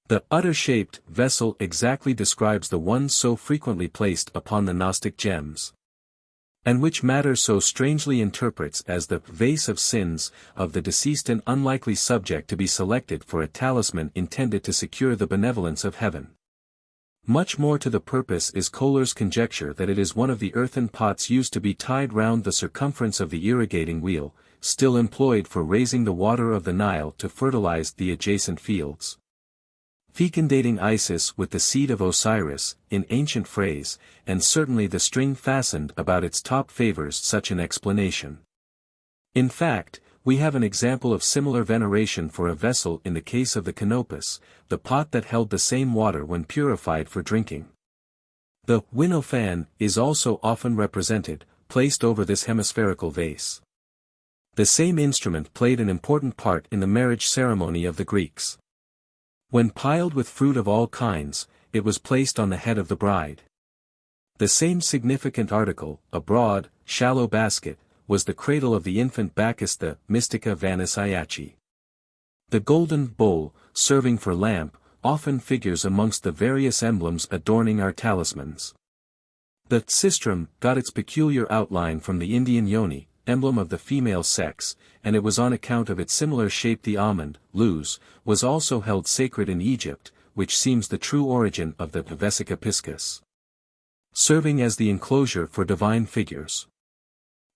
The udder-shaped vessel exactly describes the one so frequently placed upon the Gnostic gems, and which matter so strangely interprets as the vase of sins of the deceased, and unlikely subject to be selected for a talisman intended to secure the benevolence of heaven. Much more to the purpose is Kohler's conjecture that it is one of the earthen pots used to be tied round the circumference of the irrigating wheel, still employed for raising the water of the Nile to fertilize the adjacent fields. Fecundating Isis with the seed of Osiris, in ancient phrase, and certainly the string fastened about its top favors such an explanation. In fact, we have an example of similar veneration for a vessel in the case of the Chnuphis, the pot that held the same water when purified for drinking. The winnow fan is also often represented, placed over this hemispherical vase. The same instrument played an important part in the marriage ceremony of the Greeks. When piled with fruit of all kinds, it was placed on the head of the bride. The same significant article, a broad, shallow basket, was the cradle of the infant Bacchus, the Mystica Vanus Iaci. The golden bowl, serving for lamp, often figures amongst the various emblems adorning our talismans. The sistrum got its peculiar outline from the Indian yoni, emblem of the female sex, and it was on account of its similar shape the almond, luz, was also held sacred in Egypt, which seems the true origin of the vesica piscis, serving as the enclosure for divine figures.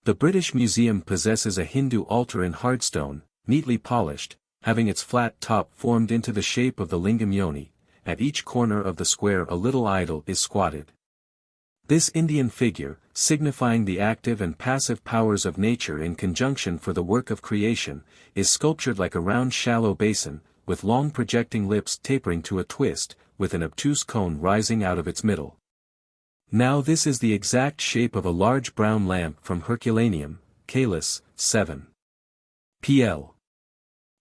The British Museum possesses a Hindu altar in hardstone, neatly polished, having its flat top formed into the shape of the lingam yoni. At each corner of the square a little idol is squatted. This Indian figure, signifying the active and passive powers of nature in conjunction for the work of creation, is sculptured like a round shallow basin, with long projecting lips tapering to a twist, with an obtuse cone rising out of its middle. Now this is the exact shape of a large brown lamp from Herculaneum, Calis, 7. pl.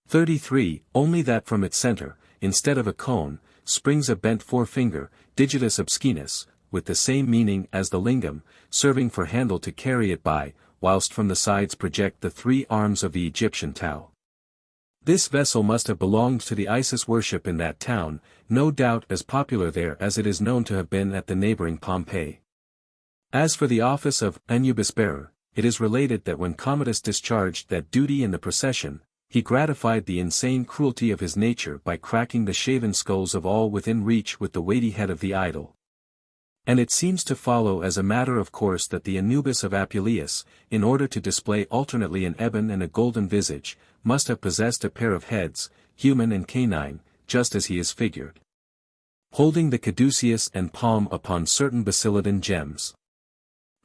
33, only that from its center, instead of a cone, springs a bent forefinger, digitus obscinus, with the same meaning as the lingam, serving for handle to carry it by, whilst from the sides project the three arms of the Egyptian Tau. This vessel must have belonged to the Isis worship in that town, no doubt as popular there as it is known to have been at the neighboring Pompeii. As for the office of Anubis bearer, it is related that when Commodus discharged that duty in the procession, he gratified the insane cruelty of his nature by cracking the shaven skulls of all within reach with the weighty head of the idol. And it seems to follow as a matter of course that the Anubis of Apuleius, in order to display alternately an ebon and a golden visage, must have possessed a pair of heads, human and canine, just as he is figured, holding the caduceus and palm upon certain basiladon gems.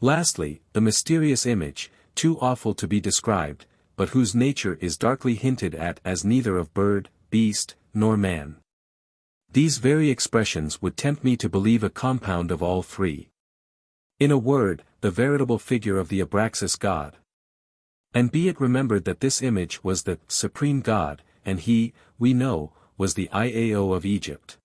Lastly, the mysterious image, too awful to be described, but whose nature is darkly hinted at as neither of bird, beast, nor man. These very expressions would tempt me to believe a compound of all three. In a word, the veritable figure of the Abraxas god. And be it remembered that this image was the supreme god, and he, we know, was the Iao of Egypt.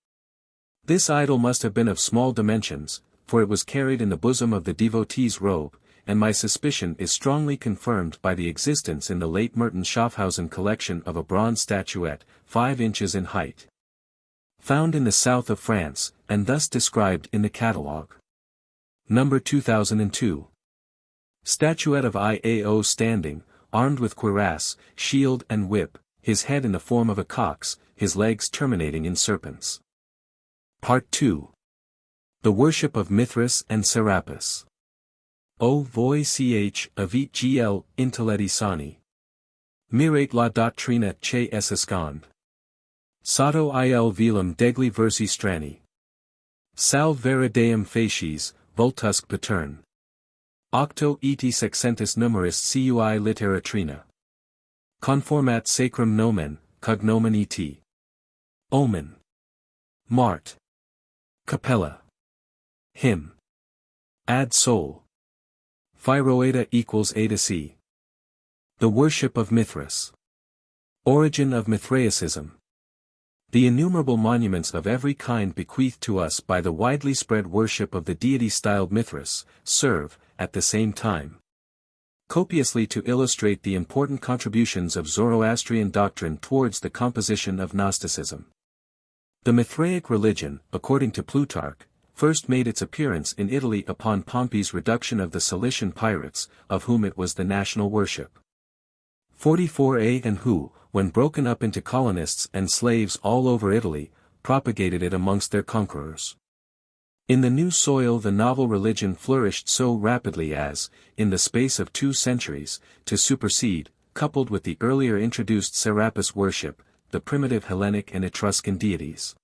This idol must have been of small dimensions, for it was carried in the bosom of the devotee's robe, and my suspicion is strongly confirmed by the existence in the late Merton Schaffhausen collection of a bronze statuette, 5 inches in height, found in the south of France, and thus described in the catalogue. Number 2002. Statuette of Iao standing, armed with cuirass, shield and whip, his head in the form of a cock's, his legs terminating in serpents. Part 2. The Worship of Mithras and Serapis. O voi ch avit gl intelleti sani. Mirate la doctrina che esascond. Sato il velum degli versi strani. Salve vera deum facies, vultusque patern. Octo et sexcentus numeris cui literatrina. Conformat sacrum nomen, cognomen et. Omen. Mart. Capella. Hymn. Ad sol. Phyroeta equals A to C. The Worship of Mithras. Origin of Mithraism. The innumerable monuments of every kind bequeathed to us by the widely spread worship of the deity styled Mithras, serve, at the same time, copiously to illustrate the important contributions of Zoroastrian doctrine towards the composition of Gnosticism. The Mithraic religion, according to Plutarch, first made its appearance in Italy upon Pompey's reduction of the Cilician pirates, of whom it was the national worship. 44a and who, when broken up into colonists and slaves all over Italy, propagated it amongst their conquerors. In the new soil the novel religion flourished so rapidly as, in the space of 2 centuries, to supersede, coupled with the earlier introduced Serapis worship, the primitive Hellenic and Etruscan deities.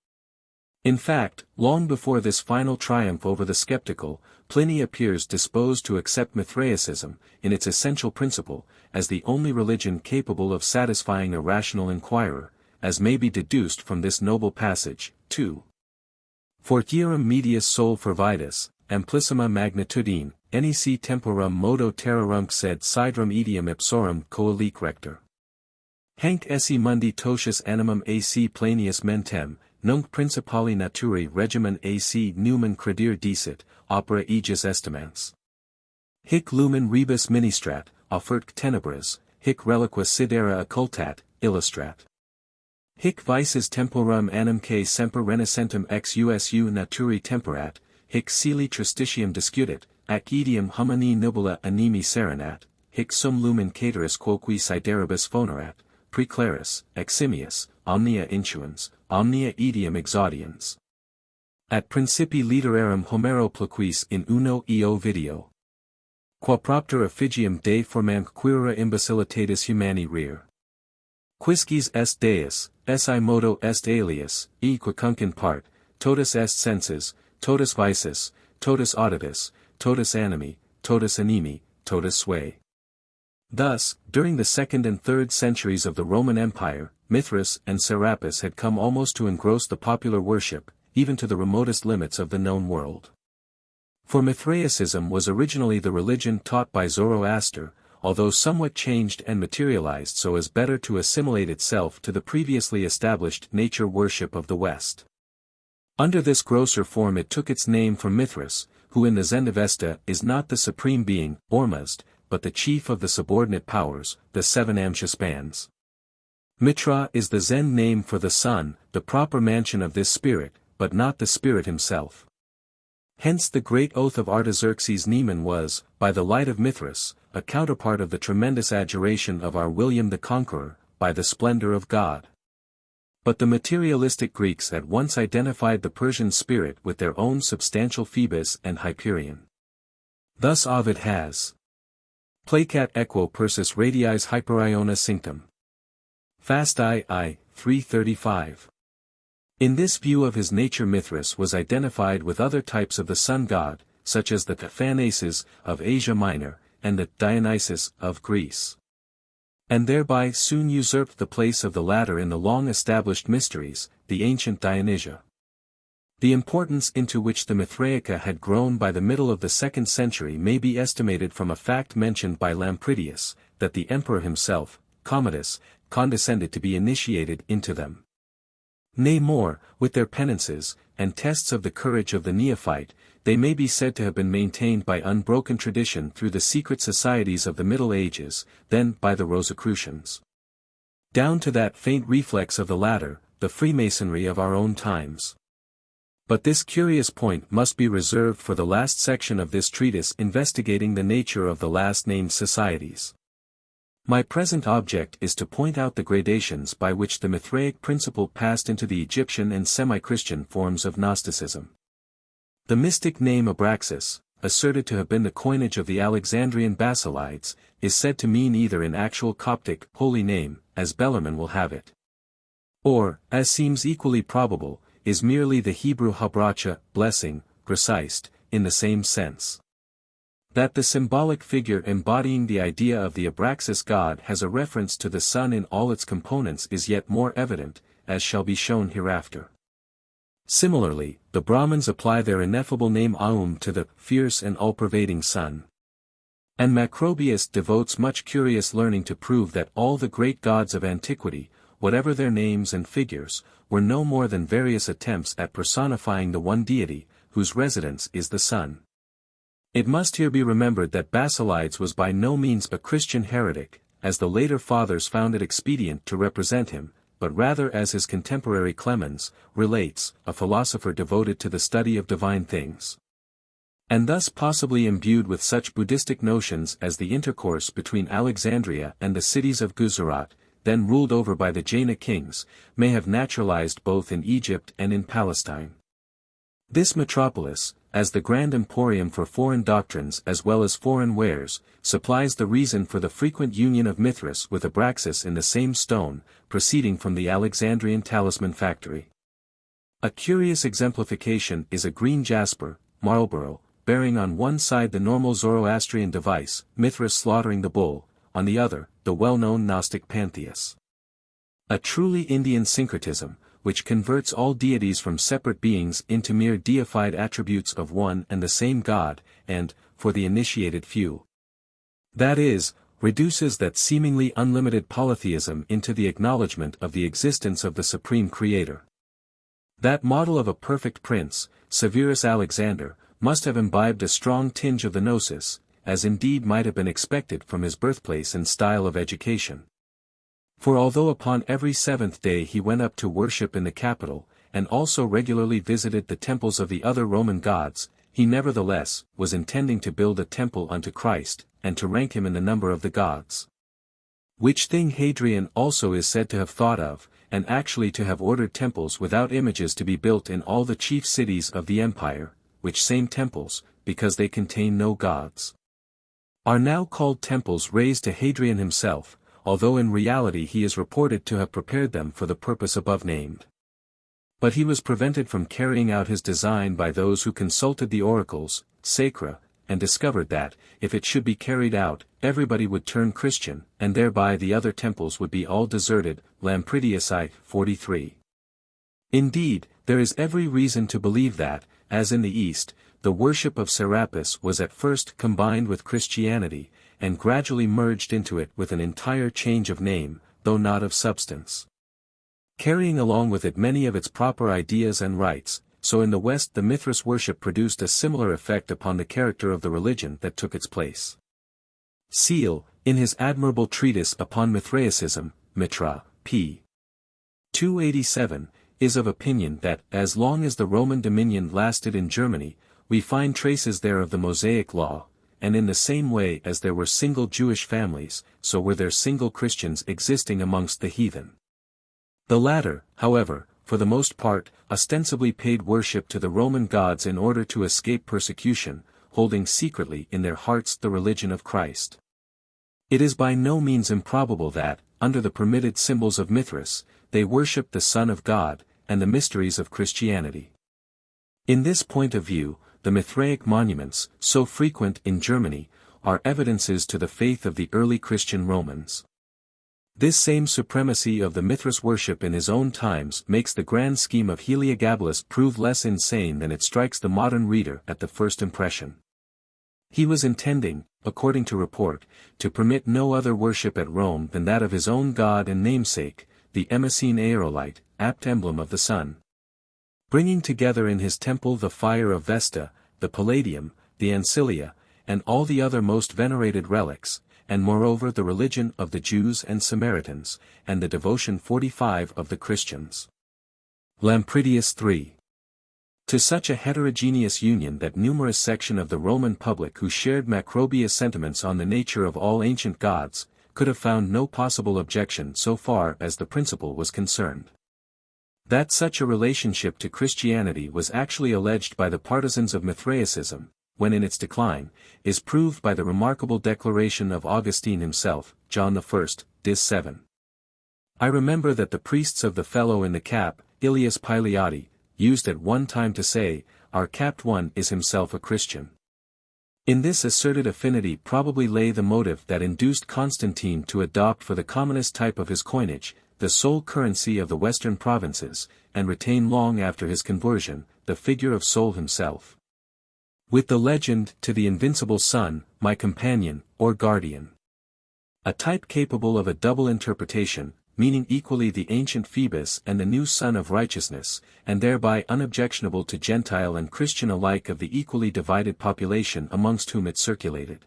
In fact, long before this final triumph over the skeptical, Pliny appears disposed to accept Mithraism, in its essential principle, as the only religion capable of satisfying a rational inquirer, as may be deduced from this noble passage, 2. Fortierum medius sol fervitas, amplissima magnitudine, nec temporum modo terrorumque sed sidrum etiam ipsorum coelique rector. Hanc esse mundi totius animum ac planius mentem, nunc principali naturae regimen ac numen credere dicit, opera aegis estimans. Hic lumen rebus ministrat, offert tenebras, hic reliquis sidera occultat, illustrat. Hic vices temporum animque semper renacentem ex usu naturae temperat, hic celi tristitium discutit, ac etiam humani nubula animi serenat, hic sum lumen cateris quoque sideribus phonerat, preclaris, eximius, omnia intuens, omnia etiam exaudiens. At principi literarum Homero plaquis in uno eo video. Qua propter effigium de formam quira imbecilitatis humani rear. Quisquis est deus, esse modo est alias, e quicunque part, totus est sensus, totus vices, totus auditus, totus animi, totus animi, totus sui. Thus, during the 2nd and 3rd centuries of the Roman Empire, Mithras and Serapis had come almost to engross the popular worship, even to the remotest limits of the known world. For Mithraism was originally the religion taught by Zoroaster, although somewhat changed and materialized so as better to assimilate itself to the previously established nature worship of the West. Under this grosser form it took its name from Mithras, who in the Zendavesta is not the supreme being, Ormuzd, but the chief of the subordinate powers, the 7 Amshaspans. Mitra is the Zen name for the sun, the proper mansion of this spirit, but not the spirit himself. Hence the great oath of Artaxerxes Neman was, by the light of Mithras, a counterpart of the tremendous adjuration of our William the Conqueror, by the splendor of God. But the materialistic Greeks at once identified the Persian spirit with their own substantial Phoebus and Hyperion. Thus Ovid has Placat equo persis radiis Hyperiona cinctum. Fasti I, 335. In this view of his nature Mithras was identified with other types of the sun god, such as the Thanasis of Asia Minor, and the Dionysus of Greece. And thereby soon usurped the place of the latter in the long-established mysteries, the ancient Dionysia. The importance into which the Mithraica had grown by the middle of the 2nd century may be estimated from a fact mentioned by Lampridius, that the emperor himself, Commodus, condescended to be initiated into them. Nay more, with their penances, and tests of the courage of the neophyte, they may be said to have been maintained by unbroken tradition through the secret societies of the Middle Ages, then by the Rosicrucians. Down to that faint reflex of the latter, the Freemasonry of our own times. But this curious point must be reserved for the last section of this treatise investigating the nature of the last-named societies. My present object is to point out the gradations by which the Mithraic principle passed into the Egyptian and semi-Christian forms of Gnosticism. The mystic name Abraxas, asserted to have been the coinage of the Alexandrian Basilides, is said to mean either in actual Coptic holy name, as Bellarmine will have it, or, as seems equally probable, is merely the Hebrew habracha, blessing, gracist, in the same sense. That the symbolic figure embodying the idea of the Abraxas god has a reference to the sun in all its components is yet more evident, as shall be shown hereafter. Similarly, the Brahmins apply their ineffable name Aum to the fierce and all-pervading sun. And Macrobius devotes much curious learning to prove that all the great gods of antiquity, whatever their names and figures, were no more than various attempts at personifying the one deity, whose residence is the sun. It must here be remembered that Basilides was by no means a Christian heretic, as the later fathers found it expedient to represent him, but rather as his contemporary Clemens relates, a philosopher devoted to the study of divine things. And thus possibly imbued with such Buddhistic notions as the intercourse between Alexandria and the cities of Gujarat, then ruled over by the Jaina kings, may have naturalized both in Egypt and in Palestine. This metropolis, as the grand emporium for foreign doctrines as well as foreign wares, supplies the reason for the frequent union of Mithras with Abraxas in the same stone, proceeding from the Alexandrian talisman factory. A curious exemplification is a green jasper, Marlborough, bearing on one side the normal Zoroastrian device, Mithras slaughtering the bull, on the other, the well-known Gnostic pantheist. A truly Indian syncretism, which converts all deities from separate beings into mere deified attributes of one and the same God, and, for the initiated few, that is, reduces that seemingly unlimited polytheism into the acknowledgement of the existence of the Supreme Creator. That model of a perfect prince, Severus Alexander, must have imbibed a strong tinge of the gnosis, as indeed might have been expected from his birthplace and style of education. For although upon every 7th day he went up to worship in the capital, and also regularly visited the temples of the other Roman gods, he nevertheless was intending to build a temple unto Christ, and to rank him in the number of the gods. Which thing Hadrian also is said to have thought of, and actually to have ordered temples without images to be built in all the chief cities of the empire, which same temples, because they contain no gods, are now called temples raised to Hadrian himself, although in reality he is reported to have prepared them for the purpose above named. But he was prevented from carrying out his design by those who consulted the oracles, sacra, and discovered that, if it should be carried out, everybody would turn Christian, and thereby the other temples would be all deserted, Lampridius I, 43. Indeed, there is every reason to believe that, as in the East, the worship of Serapis was at first combined with Christianity, and gradually merged into it with an entire change of name, though not of substance, carrying along with it many of its proper ideas and rites. So in the West the Mithras worship produced a similar effect upon the character of the religion that took its place. Seal, in his admirable treatise upon Mithraicism, Mitra, p. 287, is of opinion that, as long as the Roman dominion lasted in Germany, we find traces there of the Mosaic law, and in the same way as there were single Jewish families, so were there single Christians existing amongst the heathen. The latter, however, for the most part, ostensibly paid worship to the Roman gods in order to escape persecution, holding secretly in their hearts the religion of Christ. It is by no means improbable that, under the permitted symbols of Mithras, they worshipped the Son of God, and the mysteries of Christianity. In this point of view, the Mithraic monuments, so frequent in Germany, are evidences to the faith of the early Christian Romans. This same supremacy of the Mithras worship in his own times makes the grand scheme of Heliogabalus prove less insane than it strikes the modern reader at the first impression. He was intending, according to report, to permit no other worship at Rome than that of his own god and namesake, the Emesene aerolite, apt emblem of the sun. Bringing together in his temple the fire of Vesta, the Palladium, the Ancilia, and all the other most venerated relics, and moreover the religion of the Jews and Samaritans, and the devotion 45 of the Christians. Lampridius 3. To such a heterogeneous union that numerous section of the Roman public who shared Macrobius' sentiments on the nature of all ancient gods, could have found no possible objection so far as the principle was concerned. That such a relationship to Christianity was actually alleged by the partisans of Mithraicism, when in its decline, is proved by the remarkable declaration of Augustine himself, John I, Dis 7. I remember that the priests of the fellow in the cap, Ilias Pileati, used at one time to say, our capped one is himself a Christian. In this asserted affinity probably lay the motive that induced Constantine to adopt for the commonest type of his coinage, the sole currency of the western provinces, and retain long after his conversion, the figure of Sol himself. With the legend, to the invincible Sun, my companion, or guardian. A type capable of a double interpretation, meaning equally the ancient Phoebus and the new Sun of Righteousness, and thereby unobjectionable to Gentile and Christian alike of the equally divided population amongst whom it circulated.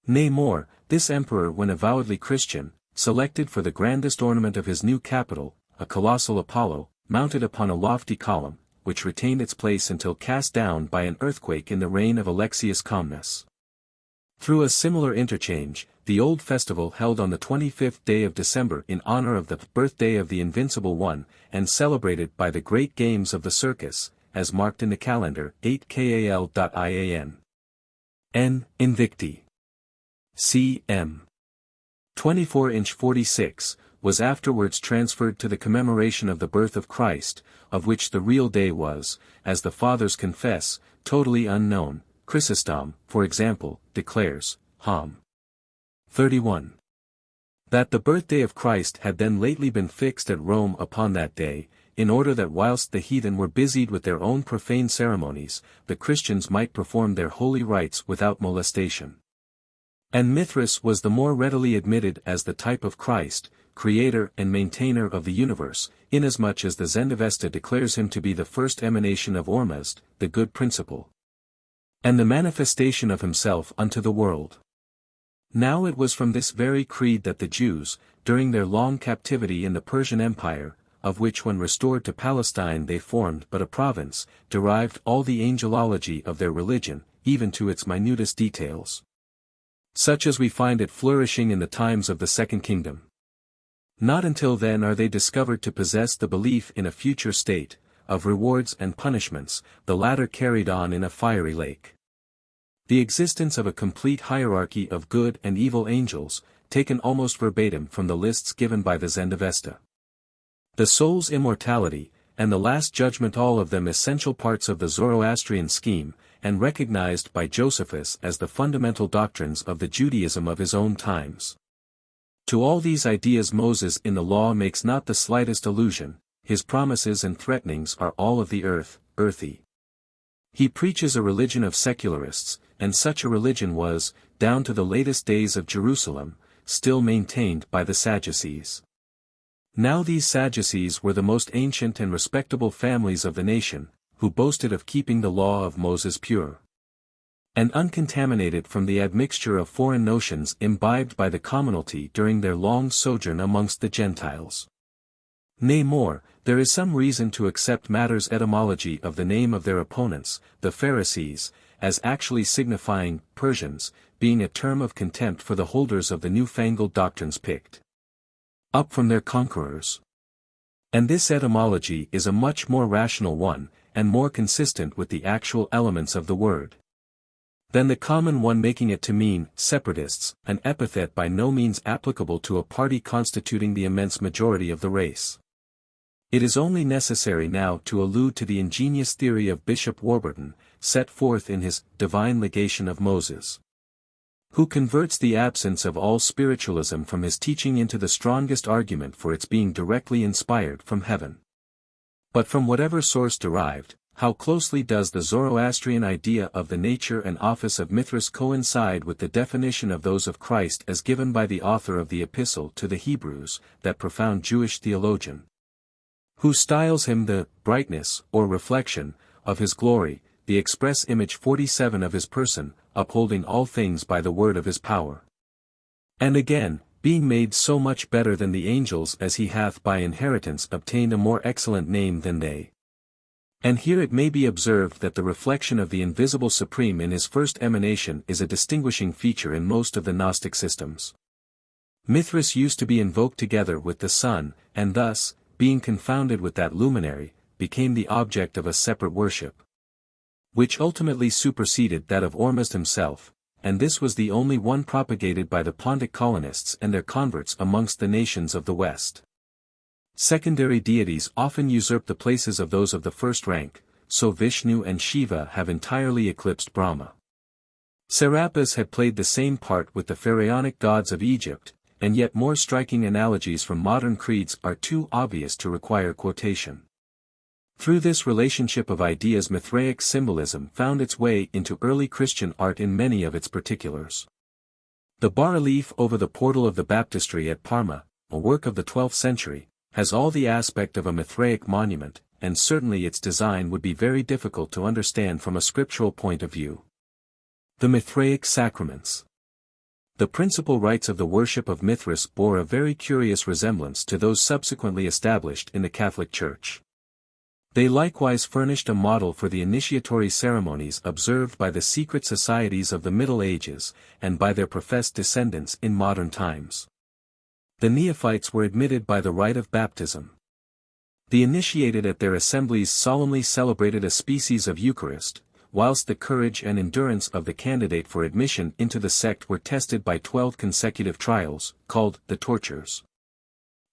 Nay more, this emperor when avowedly Christian, selected for the grandest ornament of his new capital, a colossal Apollo, mounted upon a lofty column, which retained its place until cast down by an earthquake in the reign of Alexius Comnenus. Through a similar interchange, the old festival held on the 25th day of December in honor of the birthday of the Invincible One, and celebrated by the great games of the circus, as marked in the calendar 8kal.ian. N. Invicti. C.M. 24-inch 46, was afterwards transferred to the commemoration of the birth of Christ, of which the real day was, as the Fathers confess, totally unknown. Chrysostom, for example, declares, Hom. 31. That the birthday of Christ had then lately been fixed at Rome upon that day, in order that whilst the heathen were busied with their own profane ceremonies, the Christians might perform their holy rites without molestation. And Mithras was the more readily admitted as the type of Christ, creator and maintainer of the universe, inasmuch as the Zendavesta declares him to be the first emanation of Ormuzd, the good principle, and the manifestation of himself unto the world. Now it was from this very creed that the Jews, during their long captivity in the Persian Empire, of which when restored to Palestine they formed but a province, derived all the angelology of their religion, even to its minutest details, such as we find it flourishing in the times of the Second Kingdom. Not until then are they discovered to possess the belief in a future state, of rewards and punishments, the latter carried on in a fiery lake. The existence of a complete hierarchy of good and evil angels, taken almost verbatim from the lists given by the Zendavesta. The soul's immortality, and the last judgment, all of them essential parts of the Zoroastrian scheme, and recognized by Josephus as the fundamental doctrines of the Judaism of his own times. To all these ideas Moses in the law makes not the slightest allusion. His promises and threatenings are all of the earthy. He preaches a religion of secularists, and such a religion was, down to the latest days of Jerusalem, still maintained by the Sadducees. Now these Sadducees were the most ancient and respectable families of the nation, who boasted of keeping the law of Moses pure. and uncontaminated from the admixture of foreign notions imbibed by the commonalty during their long sojourn amongst the Gentiles. Nay more, there is some reason to accept Matter's etymology of the name of their opponents, the Pharisees, as actually signifying Persians, being a term of contempt for the holders of the newfangled doctrines picked up from their conquerors. And this etymology is a much more rational one, and more consistent with the actual elements of the word, than the common one making it to mean separatists, an epithet by no means applicable to a party constituting the immense majority of the race. It is only necessary now to allude to the ingenious theory of Bishop Warburton, set forth in his Divine Legation of Moses, who converts the absence of all spiritualism from his teaching into the strongest argument for its being directly inspired from heaven. But from whatever source derived, how closely does the Zoroastrian idea of the nature and office of Mithras coincide with the definition of those of Christ as given by the author of the Epistle to the Hebrews, that profound Jewish theologian, who styles him the brightness, or reflection, of his glory, the express image 47 of his person, upholding all things by the word of his power. And again, being made so much better than the angels as he hath by inheritance obtained a more excellent name than they. And here it may be observed that the reflection of the invisible Supreme in his first emanation is a distinguishing feature in most of the Gnostic systems. Mithras used to be invoked together with the sun, and thus, being confounded with that luminary, became the object of a separate worship, which ultimately superseded that of Ormuzd himself, and this was the only one propagated by the Pontic colonists and their converts amongst the nations of the West. Secondary deities often usurp the places of those of the first rank, so Vishnu and Shiva have entirely eclipsed Brahma. Serapis had played the same part with the pharaonic gods of Egypt, and yet more striking analogies from modern creeds are too obvious to require quotation. Through this relationship of ideas, Mithraic symbolism found its way into early Christian art in many of its particulars. The bas-relief over the portal of the baptistry at Parma, a work of the 12th century, has all the aspect of a Mithraic monument, and certainly its design would be very difficult to understand from a scriptural point of view. The Mithraic sacraments. The principal rites of the worship of Mithras bore a very curious resemblance to those subsequently established in the Catholic Church. They likewise furnished a model for the initiatory ceremonies observed by the secret societies of the Middle Ages, and by their professed descendants in modern times. The neophytes were admitted by the rite of baptism. The initiated at their assemblies solemnly celebrated a species of Eucharist, whilst the courage and endurance of the candidate for admission into the sect were tested by 12 consecutive trials, called the tortures,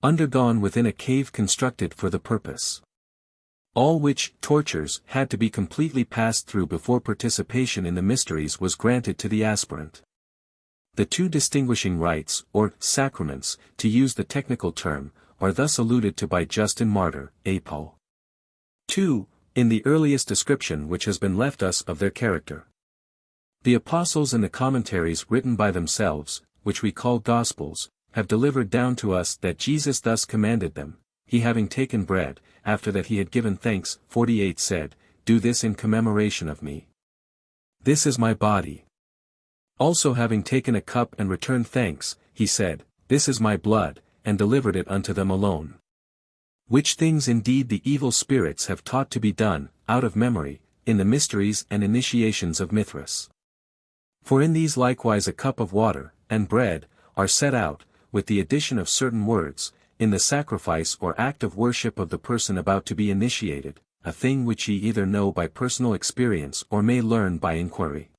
undergone within a cave constructed for the purpose. All which tortures had to be completely passed through before participation in the mysteries was granted to the aspirant. The two distinguishing rites, or sacraments, to use the technical term, are thus alluded to by Justin Martyr, A. Paul. 2. In the earliest description which has been left us of their character. The apostles and the commentaries written by themselves, which we call Gospels, have delivered down to us that Jesus thus commanded them, he having taken bread, after that he had given thanks, 48 said, Do this in commemoration of me. This is my body. Also having taken a cup and returned thanks, he said, This is my blood, and delivered it unto them alone. Which things indeed the evil spirits have taught to be done, out of memory, in the mysteries and initiations of Mithras. For in these likewise a cup of water, and bread, are set out, with the addition of certain words, in the sacrifice or act of worship of the person about to be initiated, a thing which ye either know by personal experience or may learn by inquiry.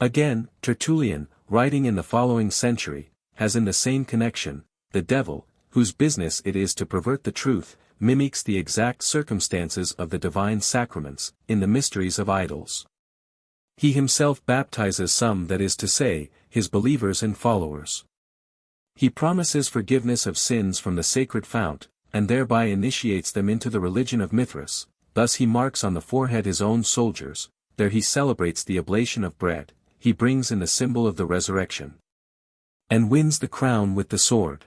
Again, Tertullian, writing in the following century, has in the same connection, the devil, whose business it is to pervert the truth, mimics the exact circumstances of the divine sacraments, in the mysteries of idols. He himself baptizes some, that is to say, his believers and followers. He promises forgiveness of sins from the sacred fount, and thereby initiates them into the religion of Mithras. Thus he marks on the forehead his own soldiers, there he celebrates the oblation of bread, he brings in the symbol of the resurrection, and wins the crown with the sword.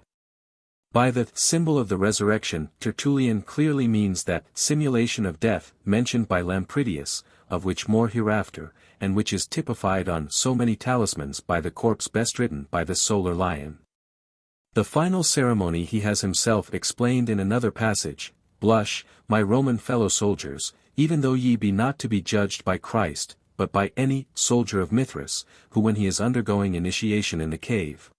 By the symbol of the resurrection, Tertullian clearly means that simulation of death mentioned by Lampridius, of which more hereafter, and which is typified on so many talismans by the corpse best written by the solar lion. The final ceremony he has himself explained in another passage: "Blush, my Roman fellow soldiers, even though ye be not to be judged by Christ, but by any soldier of Mithras, who when he is undergoing initiation in the cave,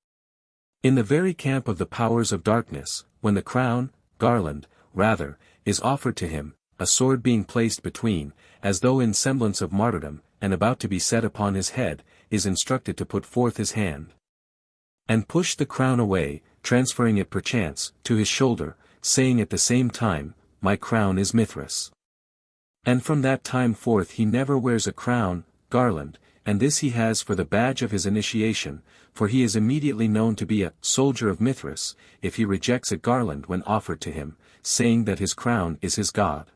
in the very camp of the powers of darkness, when the crown, garland, rather, is offered to him, a sword being placed between, as though in semblance of martyrdom, and about to be set upon his head, is instructed to put forth his hand, and push the crown away, transferring it perchance to his shoulder, saying at the same time, My crown is Mithras. And from that time forth he never wears a crown, garland, and this he has for the badge of his initiation, for he is immediately known to be a soldier of Mithras, if he rejects a garland when offered to him, saying that his crown is his god.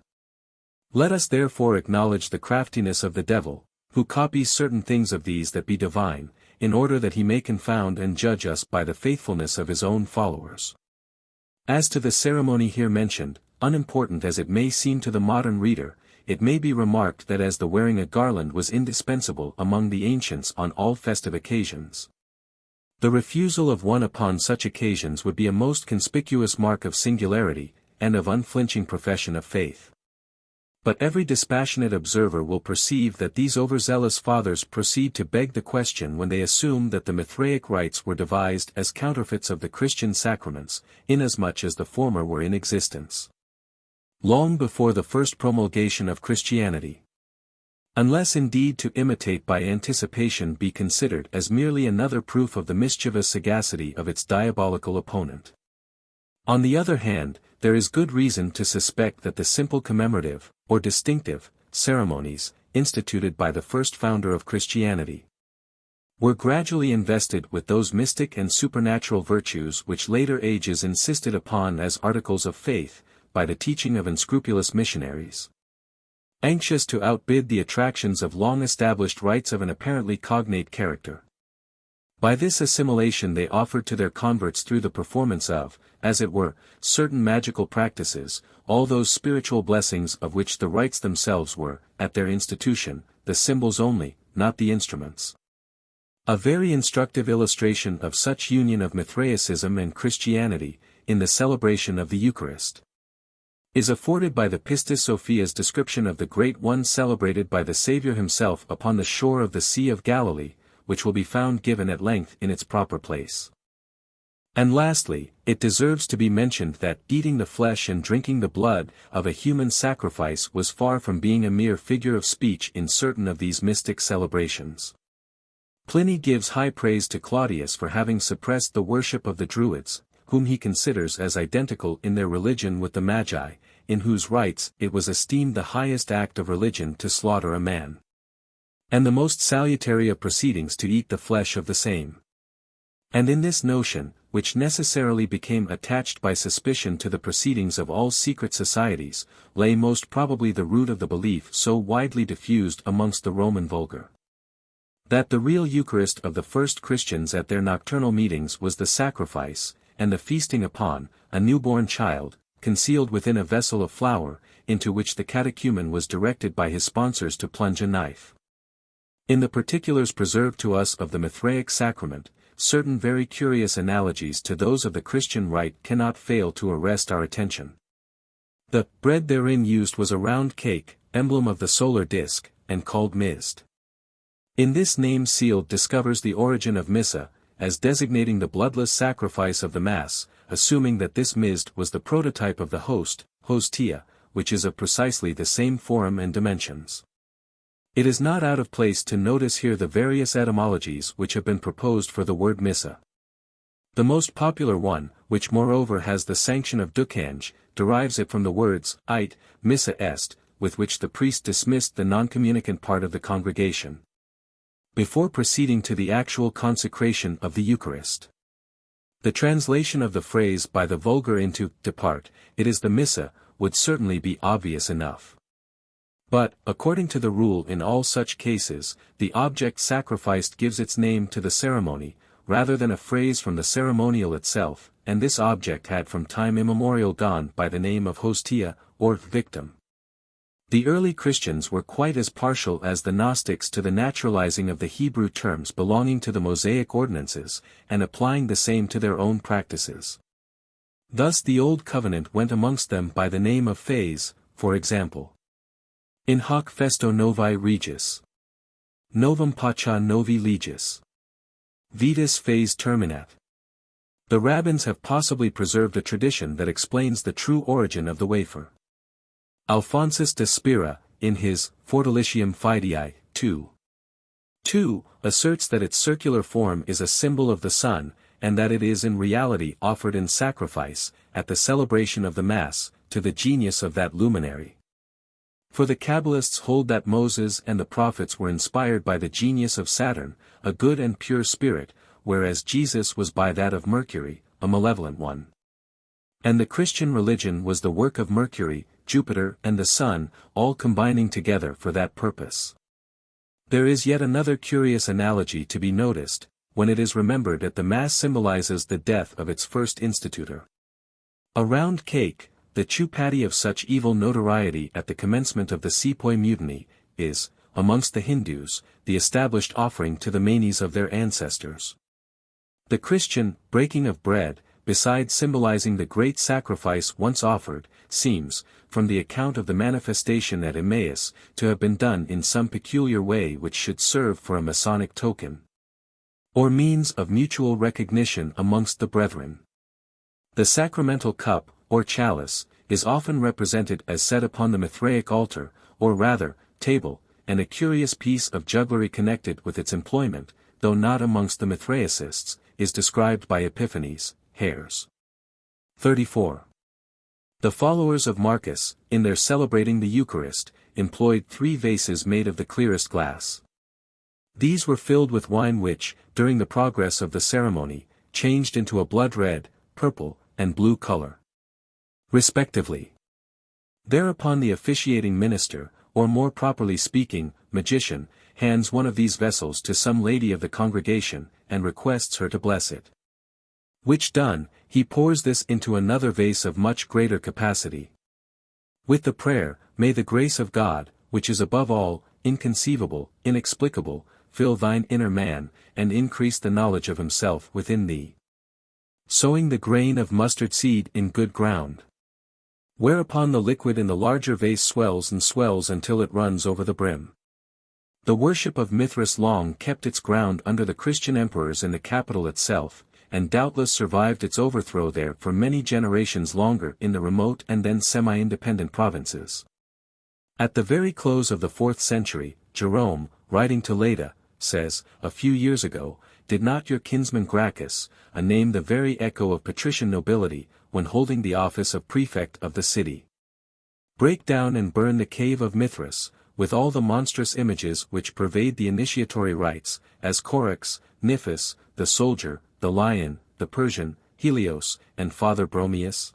Let us therefore acknowledge the craftiness of the devil, who copies certain things of these that be divine, in order that he may confound and judge us by the faithfulness of his own followers. As to the ceremony here mentioned, unimportant as it may seem to the modern reader, it may be remarked that as the wearing a garland was indispensable among the ancients on all festive occasions, the refusal of one upon such occasions would be a most conspicuous mark of singularity, and of unflinching profession of faith. But every dispassionate observer will perceive that these overzealous fathers proceed to beg the question when they assume that the Mithraic rites were devised as counterfeits of the Christian sacraments, inasmuch as the former were in existence long before the first promulgation of Christianity. Unless indeed to imitate by anticipation be considered as merely another proof of the mischievous sagacity of its diabolical opponent. On the other hand, there is good reason to suspect that the simple commemorative, or distinctive, ceremonies, instituted by the first founder of Christianity, were gradually invested with those mystic and supernatural virtues which later ages insisted upon as articles of faith, by the teaching of unscrupulous missionaries, anxious to outbid the attractions of long-established rites of an apparently cognate character. By this assimilation they offered to their converts through the performance of, as it were, certain magical practices, all those spiritual blessings of which the rites themselves were, at their institution, the symbols only, not the instruments. A very instructive illustration of such union of Mithraicism and Christianity, in the celebration of the Eucharist, is afforded by the Pistis-Sophia's description of the Great One celebrated by the Saviour himself upon the shore of the Sea of Galilee, which will be found given at length in its proper place. And lastly, it deserves to be mentioned that eating the flesh and drinking the blood of a human sacrifice was far from being a mere figure of speech in certain of these mystic celebrations. Pliny gives high praise to Claudius for having suppressed the worship of the Druids, whom he considers as identical in their religion with the Magi, in whose rites it was esteemed the highest act of religion to slaughter a man, and the most salutary of proceedings to eat the flesh of the same. And in this notion, which necessarily became attached by suspicion to the proceedings of all secret societies, lay most probably the root of the belief so widely diffused amongst the Roman vulgar, that the real Eucharist of the first Christians at their nocturnal meetings was the sacrifice, and the feasting upon, a newborn child, concealed within a vessel of flour, into which the catechumen was directed by his sponsors to plunge a knife. In the particulars preserved to us of the Mithraic sacrament, certain very curious analogies to those of the Christian rite cannot fail to arrest our attention. The bread therein used was a round cake, emblem of the solar disk, and called mist. In this name sealed discovers the origin of Missa, as designating the bloodless sacrifice of the Mass, assuming that this mist was the prototype of the host, hostia, which is of precisely the same form and dimensions. It is not out of place to notice here the various etymologies which have been proposed for the word Missa. The most popular one, which moreover has the sanction of Ducange, derives it from the words, ite, missa est, with which the priest dismissed the non-communicant part of the congregation, before proceeding to the actual consecration of the Eucharist. The translation of the phrase by the vulgar into depart, it is the Missa, would certainly be obvious enough. But, according to the rule in all such cases, the object sacrificed gives its name to the ceremony, rather than a phrase from the ceremonial itself, and this object had from time immemorial gone by the name of hostia, or victim. The early Christians were quite as partial as the Gnostics to the naturalizing of the Hebrew terms belonging to the Mosaic ordinances, and applying the same to their own practices. Thus the Old Covenant went amongst them by the name of phase, for example. In hoc festo novae regis. Novum pacha novi legis. Vetus phase terminat. The rabbins have possibly preserved a tradition that explains the true origin of the wafer. Alphonsus de Spira, in his Fortalicium Fidei, 2, asserts that its circular form is a symbol of the sun, and that it is in reality offered in sacrifice, at the celebration of the Mass, to the genius of that luminary. For the Kabbalists hold that Moses and the prophets were inspired by the genius of Saturn, a good and pure spirit, whereas Jesus was by that of Mercury, a malevolent one. And the Christian religion was the work of Mercury, Jupiter and the Sun, all combining together for that purpose. There is yet another curious analogy to be noticed, when it is remembered that the Mass symbolizes the death of its first institutor. A round cake, the chupatty of such evil notoriety at the commencement of the Sepoy Mutiny, is, amongst the Hindus, the established offering to the manes of their ancestors. The Christian breaking of bread, besides symbolizing the great sacrifice once offered, seems, from the account of the manifestation at Emmaus, to have been done in some peculiar way which should serve for a Masonic token, or means of mutual recognition amongst the brethren. The sacramental cup, or chalice, is often represented as set upon the Mithraic altar, or rather, table, and a curious piece of jugglery connected with its employment, though not amongst the Mithraicists, is described by Epiphanes, Hares. 34. The followers of Marcus, in their celebrating the Eucharist, employed 3 vases made of the clearest glass. These were filled with wine which, during the progress of the ceremony, changed into a blood red, purple, and blue color, respectively. Thereupon the officiating minister, or more properly speaking, magician, hands one of these vessels to some lady of the congregation, and requests her to bless it. Which done, he pours this into another vase of much greater capacity. With the prayer, "May the grace of God, which is above all, inconceivable, inexplicable, fill thine inner man, and increase the knowledge of himself within thee." Sowing the grain of mustard seed in good ground. Whereupon the liquid in the larger vase swells and swells until it runs over the brim. The worship of Mithras long kept its ground under the Christian emperors in the capital itself, and doubtless survived its overthrow there for many generations longer in the remote and then semi-independent provinces. At the very close of the 4th century, Jerome, writing to Leda, says, "A few years ago, did not your kinsman Gracchus, a name the very echo of patrician nobility, when holding the office of prefect of the city, break down and burn the cave of Mithras, with all the monstrous images which pervade the initiatory rites, as Corax, Chnuphis, the soldier, the lion, the Persian, Helios, and Father Bromius?"